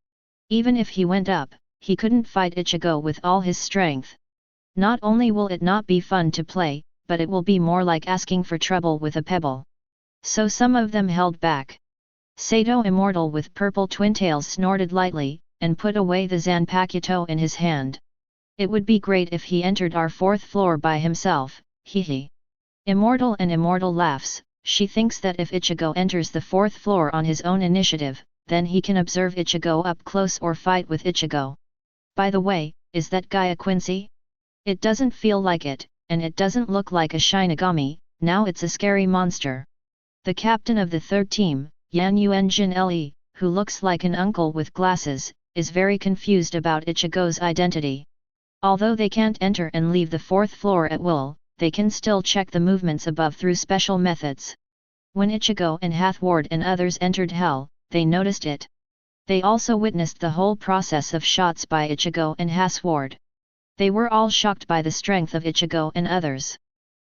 [SPEAKER 1] Even if he went up, he couldn't fight Ichigo with all his strength. Not only will it not be fun to play, but it will be more like asking for trouble with a pebble. So some of them held back. Sato Immortal with purple twintails snorted lightly, and put away the Zanpakuto in his hand. It would be great if he entered our 4th floor by himself, hehe. Immortal and Immortal laughs. She thinks that if Ichigo enters the 4th floor on his own initiative, then he can observe Ichigo up close or fight with Ichigo. By the way, is that guy a Quincy? It doesn't feel like it, and it doesn't look like a Shinigami, now it's a scary monster. The captain of the 3rd team, Yan Yuenjin Le, who looks like an uncle with glasses, is very confused about Ichigo's identity. Although they can't enter and leave the 4th floor at will, they can still check the movements above through special methods. When Ichigo and Haswald and others entered hell, they noticed it. They also witnessed the whole process of shots by Ichigo and Haswald. They were all shocked by the strength of Ichigo and others.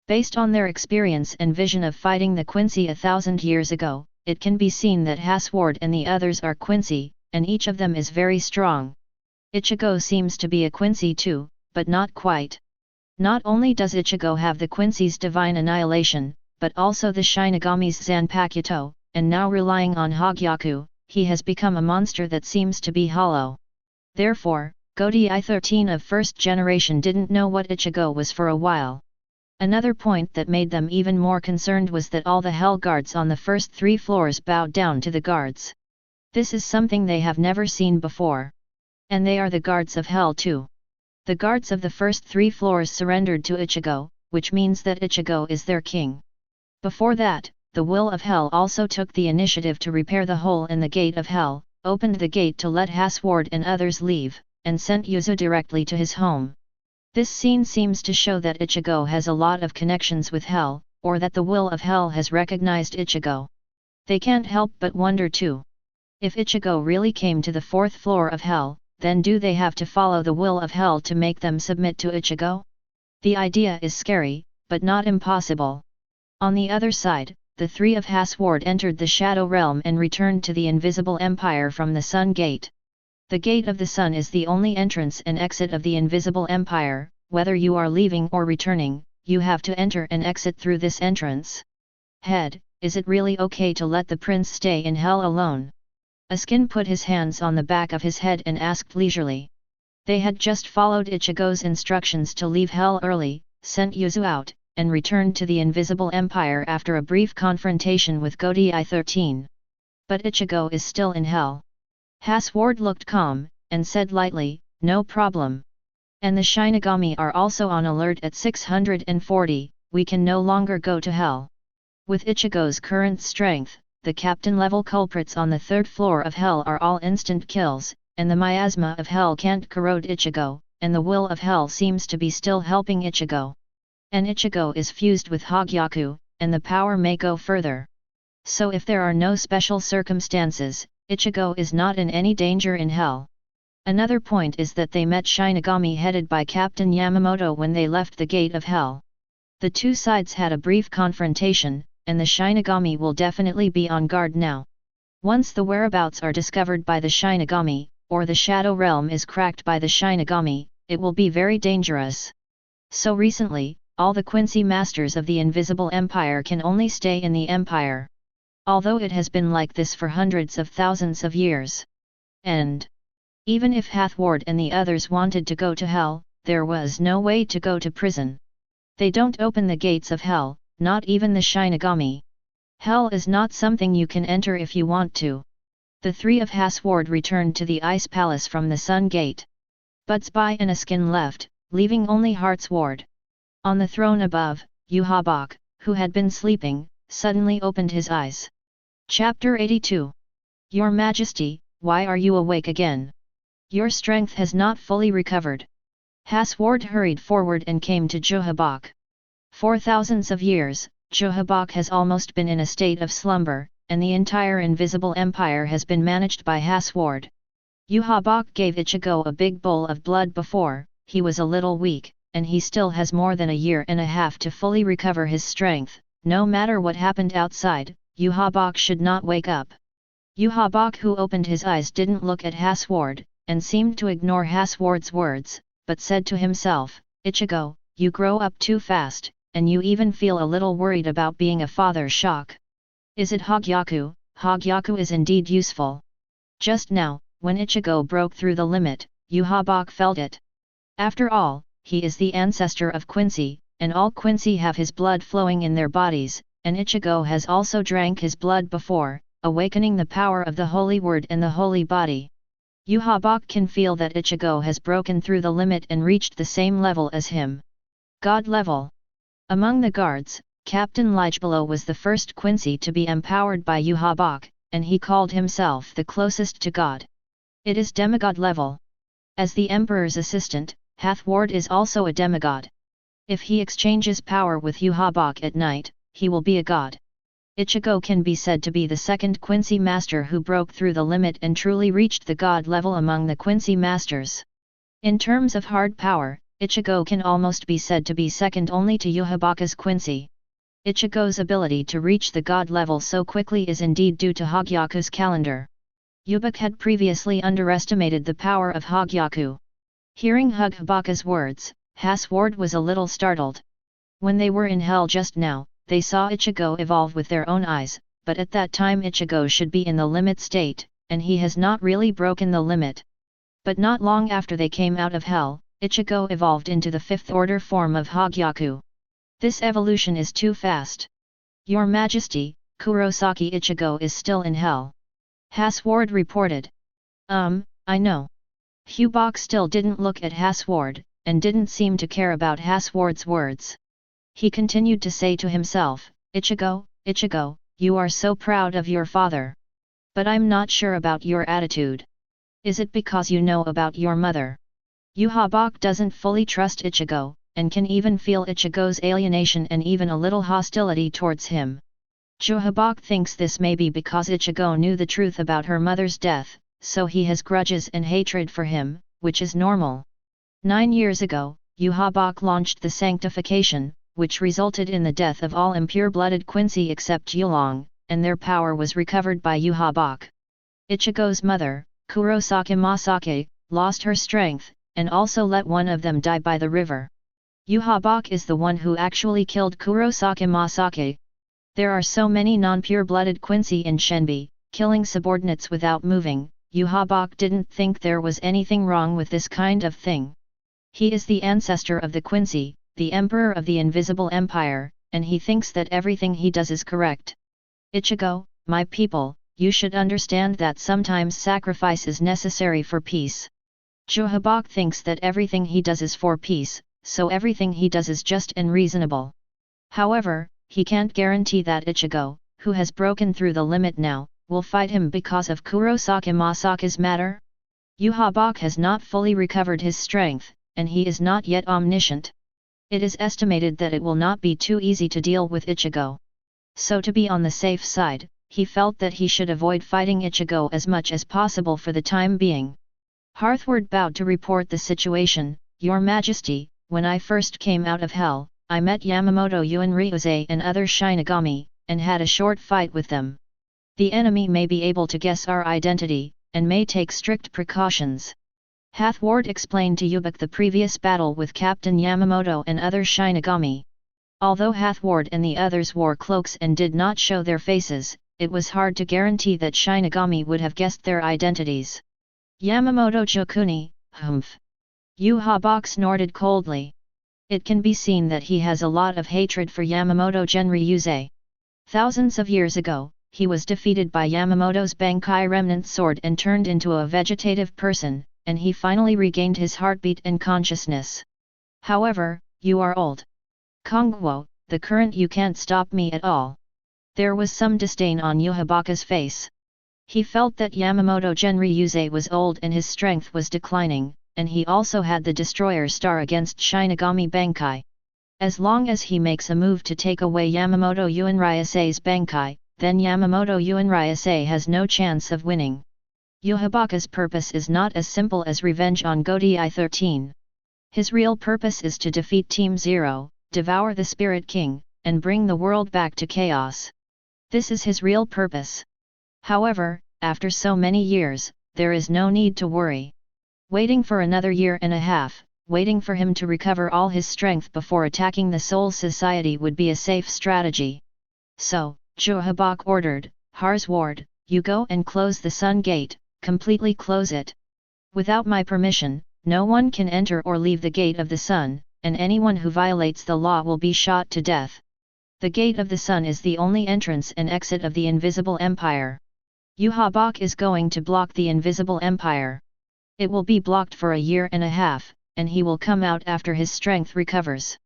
[SPEAKER 1] Based on their experience and vision of fighting the Quincy 1,000 years ago, it can be seen that Haswald and the others are Quincy, and each of them is very strong. Ichigo seems to be a Quincy too, but not quite. Not only does Ichigo have the Quincy's divine annihilation, but also the Shinigami's Zanpakuto, and now relying on Hogyaku, he has become a monster that seems to be hollow. Therefore, Godi I-13 of 1st generation didn't know what Ichigo was for a while. Another point that made them even more concerned was that all the hell guards on the first 3 floors bowed down to the guards. This is something they have never seen before. And they are the guards of hell too. The guards of the first 3 floors surrendered to Ichigo, which means that Ichigo is their king. Before that, the will of hell also took the initiative to repair the hole in the gate of hell, opened the gate to let Haswald and others leave, and sent Yuzu directly to his home. This scene seems to show that Ichigo has a lot of connections with hell, or that the will of hell has recognized Ichigo. They can't help but wonder too. If Ichigo really came to the 4th floor of hell, then do they have to follow the will of hell to make them submit to Ichigo? The idea is scary, but not impossible. On the other side, the 3 of Haswald entered the Shadow Realm and returned to the Invisible Empire from the Sun Gate. The Gate of the Sun is the only entrance and exit of the Invisible Empire. Whether you are leaving or returning, you have to enter and exit through this entrance. Head, is it really okay to let the prince stay in hell alone? Askin put his hands on the back of his head and asked leisurely. They had just followed Ichigo's instructions to leave hell early, sent Yuzu out, and returned to the Invisible Empire after a brief confrontation with Godi I-13. But Ichigo is still in hell. Haswald looked calm, and said lightly, "No problem. And the Shinigami are also on alert at 640, we can no longer go to hell." With Ichigo's current strength, the captain-level culprits on the 3rd floor of hell are all instant kills, and the miasma of hell can't corrode Ichigo, and the will of hell seems to be still helping Ichigo. And Ichigo is fused with Hogyaku, and the power may go further. So if there are no special circumstances, Ichigo is not in any danger in hell. Another point is that they met Shinigami headed by Captain Yamamoto when they left the Gate of Hell. The 2 sides had a brief confrontation, and the Shinigami will definitely be on guard now. Once the whereabouts are discovered by the Shinigami, or the Shadow Realm is cracked by the Shinigami, it will be very dangerous. So recently, all the Quincy masters of the Invisible Empire can only stay in the Empire. Although it has been like this for hundreds of thousands of years. And even if Haswald and the others wanted to go to hell, there was no way to go to prison. They don't open the gates of hell, not even the Shinigami. Hell is not something you can enter if you want to. The 3 of Haswald returned to the Ice Palace from the Sun Gate. But Spy and Askin left, leaving only Hartsward. On the throne above, Yuhabach, who had been sleeping, suddenly opened his eyes. Chapter 82. Your Majesty, why are you awake again? Your strength has not fully recovered. Hasward hurried forward and came to Yuhabach. For thousands of years, Yuhabach has almost been in a state of slumber, and the entire Invisible Empire has been managed by Hasward. Yuhabach gave Ichigo a big bowl of blood before, he was a little weak, and he still has more than a year and a half to fully recover his strength. No matter what happened outside, Yuhabach should not wake up. Yuhabach, who opened his eyes, didn't look at Haswald, and seemed to ignore Haswald's words, but said to himself, "Ichigo, you grow up too fast, and you even feel a little worried about being a father shock. Is it Hogyaku? Hogyaku is indeed useful." Just now, when Ichigo broke through the limit, Yuhabach felt it. After all, he is the ancestor of Quincy, and all Quincy have his blood flowing in their bodies, and Ichigo has also drank his blood before, awakening the power of the holy word and the holy body. Yuhabach can feel that Ichigo has broken through the limit and reached the same level as him. God level. Among the guards, Captain Lightbelow was the first Quincy to be empowered by Yuhabach, and he called himself the closest to God. It is demigod level. As the Emperor's assistant, Haswald is also a demigod. If he exchanges power with Yuhabach at night, he will be a god. Ichigo can be said to be the second Quincy master who broke through the limit and truly reached the god level among the Quincy masters. In terms of hard power, Ichigo can almost be said to be second only to Yuhabach's Quincy. Ichigo's ability to reach the god level so quickly is indeed due to Hogyaku's calendar. Yuhabach had previously underestimated the power of Hogyaku. Hearing Yuhabach's words, Haswald was a little startled. When they were in hell just now, they saw Ichigo evolve with their own eyes, but at that time Ichigo should be in the limit state, and he has not really broken the limit. But not long after they came out of hell, Ichigo evolved into the fifth order form of Hogyaku. This evolution is too fast. Your Majesty, Kurosaki Ichigo is still in hell. Haswald reported. I know. Yuhabach still didn't look at Haswald, and didn't seem to care about Haswald's words. He continued to say to himself, Ichigo, Ichigo, you are so proud of your father. But I'm not sure about your attitude. Is it because you know about your mother? Yuhabach doesn't fully trust Ichigo, and can even feel Ichigo's alienation and even a little hostility towards him. Yuhabach thinks this may be because Ichigo knew the truth about her mother's death, so he has grudges and hatred for him, which is normal. 9 years ago, Yuhabach launched the sanctification, which resulted in the death of all impure-blooded Quincy except Yulong, and their power was recovered by Yuhabach. Ichigo's mother, Kurosaki Masake, lost her strength, and also let one of them die by the river. Yuhabach is the one who actually killed Kurosaki Masake. There are so many non-pure-blooded Quincy in Shenbi, killing subordinates without moving. Yuhabach didn't think there was anything wrong with this kind of thing. He is the ancestor of the Quincy, the emperor of the invisible empire, and he thinks that everything he does is correct. Ichigo, my people, you should understand that sometimes sacrifice is necessary for peace. Yuhabach thinks that everything he does is for peace, so everything he does is just and reasonable. However, he can't guarantee that Ichigo, who has broken through the limit now, will fight him because of Kurosaki Masake's matter. Yuhabach has not fully recovered his strength, and he is not yet omniscient. It is estimated that it will not be too easy to deal with Ichigo. So to be on the safe side, he felt that he should avoid fighting Ichigo as much as possible for the time being. Haswald bowed to report the situation. Your Majesty, when I first came out of hell, I met Yamamoto Uenryuze and other Shinigami, and had a short fight with them. The enemy may be able to guess our identity, and may take strict precautions. Haswald explained to Yuhabach the previous battle with Captain Yamamoto and other Shinigami. Although Haswald and the others wore cloaks and did not show their faces, it was hard to guarantee that Shinigami would have guessed their identities. Yamamoto Chokuni, humph. Yuhabach snorted coldly. It can be seen that he has a lot of hatred for Yamamoto Genryuze. Thousands of years ago, he was defeated by Yamamoto's Bankai remnant sword and turned into a vegetative person, and he finally regained his heartbeat and consciousness. However, you are old. Kongwo, the current you can't stop me at all. There was some disdain on Yuhabach's face. He felt that Yamamoto Genryuze was old and his strength was declining, and he also had the Destroyer Star against Shinigami Bankai. As long as he makes a move to take away Yamamoto Uenryuse's Bankai, then Yamamoto Uenryuse has no chance of winning. Yuhabach's purpose is not as simple as revenge on Godi I-13. His real purpose is to defeat Team Zero, devour the Spirit King, and bring the world back to chaos. This is his real purpose. However, after so many years, there is no need to worry. Waiting for another year and a half, waiting for him to recover all his strength before attacking the Soul Society would be a safe strategy. So, Yuhabach ordered, Haswald, you go and close the Sun Gate, completely close it. Without my permission, no one can enter or leave the Gate of the Sun, and anyone who violates the law will be shot to death. The Gate of the Sun is the only entrance and exit of the Invisible Empire. Yuhabach is going to block the Invisible Empire. It will be blocked for a year and a half, and he will come out after his strength recovers.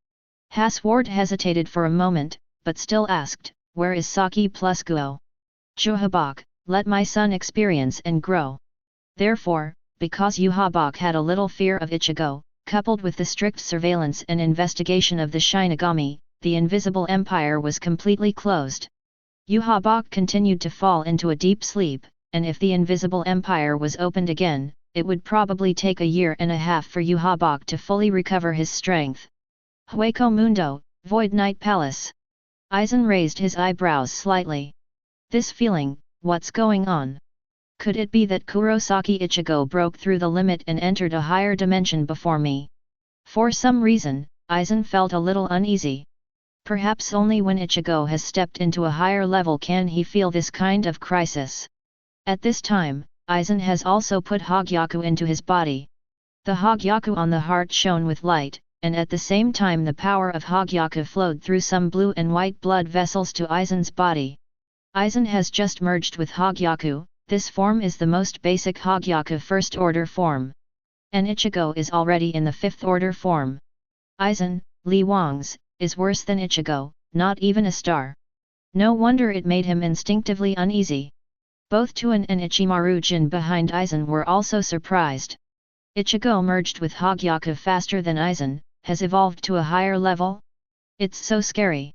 [SPEAKER 1] Haswald hesitated for a moment, but still asked, where is Saki plus Guo? Yuhabach, let my son experience and grow. Therefore, because Yuhabach had a little fear of Ichigo, coupled with the strict surveillance and investigation of the Shinigami, the Invisible Empire was completely closed. Yuhabach continued to fall into a deep sleep, and if the Invisible Empire was opened again, it would probably take a year and a half for Yuhabach to fully recover his strength. Hueco Mundo, Void Night Palace. Aizen raised his eyebrows slightly. This feeling, what's going on? Could it be that Kurosaki Ichigo broke through the limit and entered a higher dimension before me? For some reason, Aizen felt a little uneasy. Perhaps only when Ichigo has stepped into a higher level can he feel this kind of crisis. At this time, Aizen has also put Hogyaku into his body. The Hogyaku on the heart shone with light, and at the same time the power of Hogyaku flowed through some blue and white blood vessels to Aizen's body. Aizen has just merged with Hogyaku. This form is the most basic Hogyaku first order form. And Ichigo is already in the fifth order form. Aizen, Li Wang's, is worse than Ichigo, not even a star. No wonder it made him instinctively uneasy. Both Tuan and Ichimaru Jin behind Aizen were also surprised. Ichigo merged with Hogyaku faster than Aizen, has evolved to a higher level? It's so scary.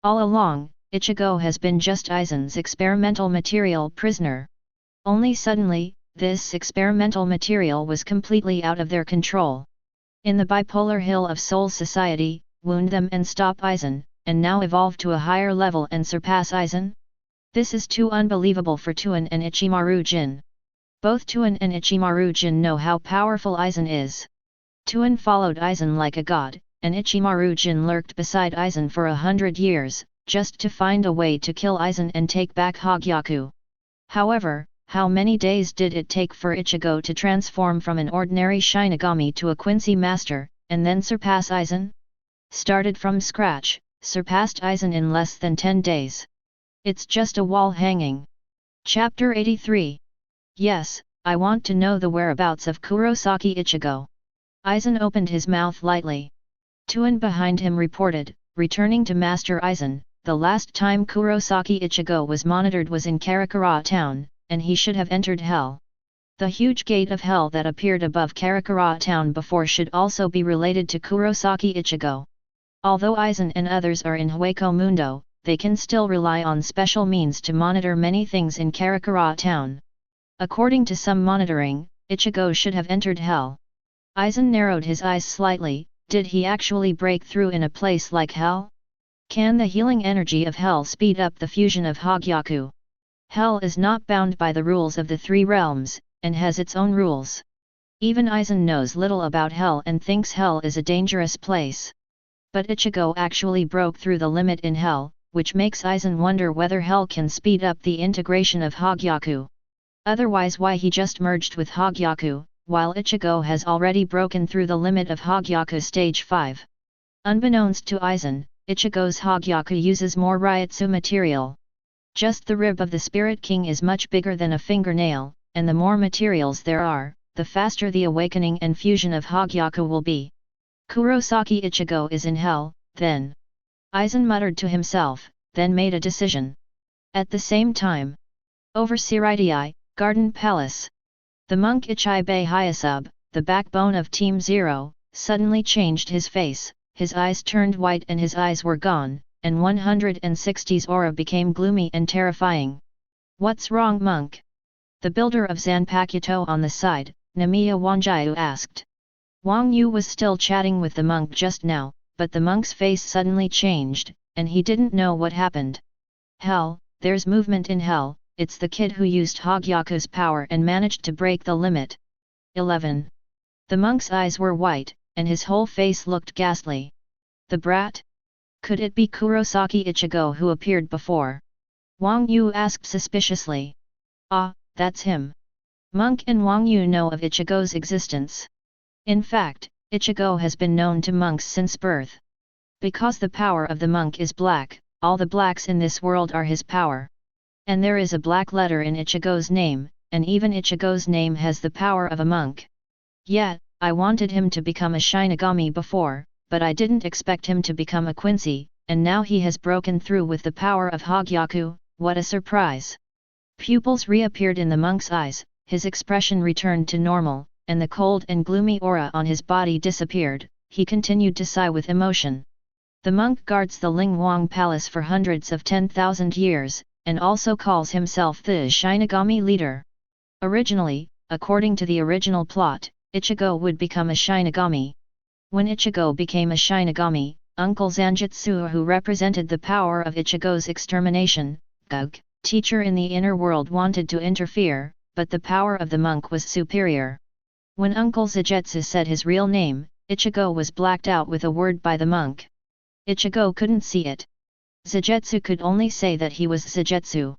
[SPEAKER 1] All along, Ichigo has been just Aizen's experimental material prisoner. Only suddenly, this experimental material was completely out of their control. In the bipolar hill of Soul Society, wound them and stop Aizen, and now evolve to a higher level and surpass Aizen? This is too unbelievable for Tuan and Ichimaru Jin. Both Tuan and Ichimaru Jin know how powerful Aizen is. Tuan followed Aizen like a god, and Ichimaru Jin lurked beside Aizen for 100 years, just to find a way to kill Aizen and take back Hogyaku. However, how many days did it take for Ichigo to transform from an ordinary Shinigami to a Quincy master, and then surpass Aizen? Started from scratch, surpassed Aizen in less than 10 days. It's just a wall hanging. Chapter 83. Yes, I want to know the whereabouts of Kurosaki Ichigo. Aizen opened his mouth lightly. Tuan behind him reported, returning to Master Aizen, the last time Kurosaki Ichigo was monitored was in Karakura town, and he should have entered hell. The huge gate of hell that appeared above Karakura town before should also be related to Kurosaki Ichigo. Although Aizen and others are in Hueco Mundo, they can still rely on special means to monitor many things in Karakura town. According to some monitoring, Ichigo should have entered hell. Aizen narrowed his eyes slightly. Did he actually break through in a place like hell? Can the healing energy of hell speed up the fusion of Hogyaku? Hell is not bound by the rules of the three realms, and has its own rules. Even Aizen knows little about hell and thinks hell is a dangerous place. But Ichigo actually broke through the limit in hell, which makes Aizen wonder whether hell can speed up the integration of Hogyaku. Otherwise why he just merged with Hogyaku, while Ichigo has already broken through the limit of Hogyaku stage 5. Unbeknownst to Aizen, Ichigo's Hogyaku uses more Ryutsu material. Just the rib of the Spirit King is much bigger than a fingernail, and the more materials there are, the faster the awakening and fusion of Hogyaku will be. Kurosaki Ichigo is in hell, then. Aizen muttered to himself, then made a decision. At the same time, over Siritai, Garden Palace. The monk Ichibe Hyasub, the backbone of Team Zero, suddenly changed his face, his eyes turned white and his eyes were gone, and 160's aura became gloomy and terrifying. What's wrong, monk? The builder of Zanpakuto on the side, Namiya Wanjiu asked. Wang Yu was still chatting with the monk just now, but the monk's face suddenly changed, and he didn't know what happened. Hell, there's movement in hell, it's the kid who used Hogyaku's power and managed to break the limit. 11. The monk's eyes were white, and his whole face looked ghastly. The brat? Could it be Kurosaki Ichigo who appeared before? Wang Yu asked suspiciously. Ah, that's him. Monk and Wang Yu know of Ichigo's existence. In fact, Ichigo has been known to monks since birth. Because the power of the monk is black, all the blacks in this world are his power. And there is a black letter in Ichigo's name, and even Ichigo's name has the power of a monk. Yeah, I wanted him to become a Shinigami before, but I didn't expect him to become a Quincy, and now he has broken through with the power of Hogyaku, what a surprise! Pupils reappeared in the monk's eyes, his expression returned to normal, and the cold and gloomy aura on his body disappeared. He continued to sigh with emotion. The monk guards the Ling Wang Palace for hundreds of 10,000 years, and also calls himself the Shinigami leader. Originally, according to the original plot, Ichigo would become a Shinigami. When Ichigo became a Shinigami, Uncle Zanjutsu, who represented the power of Ichigo's extermination, Gug, teacher in the inner world, wanted to interfere, but the power of the monk was superior. When Uncle Zagetsu said his real name, Ichigo was blacked out with a word by the monk. Ichigo couldn't see it. Zagetsu could only say that he was Zagetsu.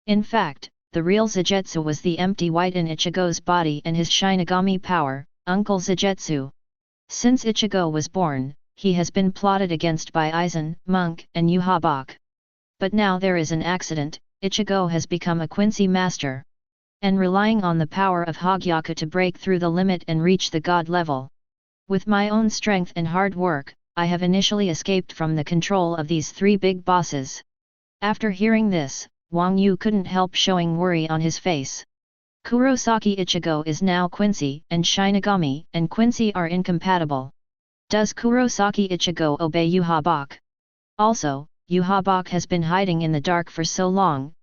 [SPEAKER 1] In fact, the real Zagetsu was the empty white in Ichigo's body and his Shinigami power, Uncle Zagetsu. Since Ichigo was born, he has been plotted against by Aizen, Monk, and Yuhabach. But now there is an accident, Ichigo has become a Quincy master. And relying on the power of Hogyaku to break through the limit and reach the god level. With my own strength and hard work, I have initially escaped from the control of these three big bosses. After hearing this, Wang Yu couldn't help showing worry on his face. Kurosaki Ichigo is now Quincy, and Shinigami and Quincy are incompatible. Does Kurosaki Ichigo obey Yuhabach? Also, Yuhabach has been hiding in the dark for so long,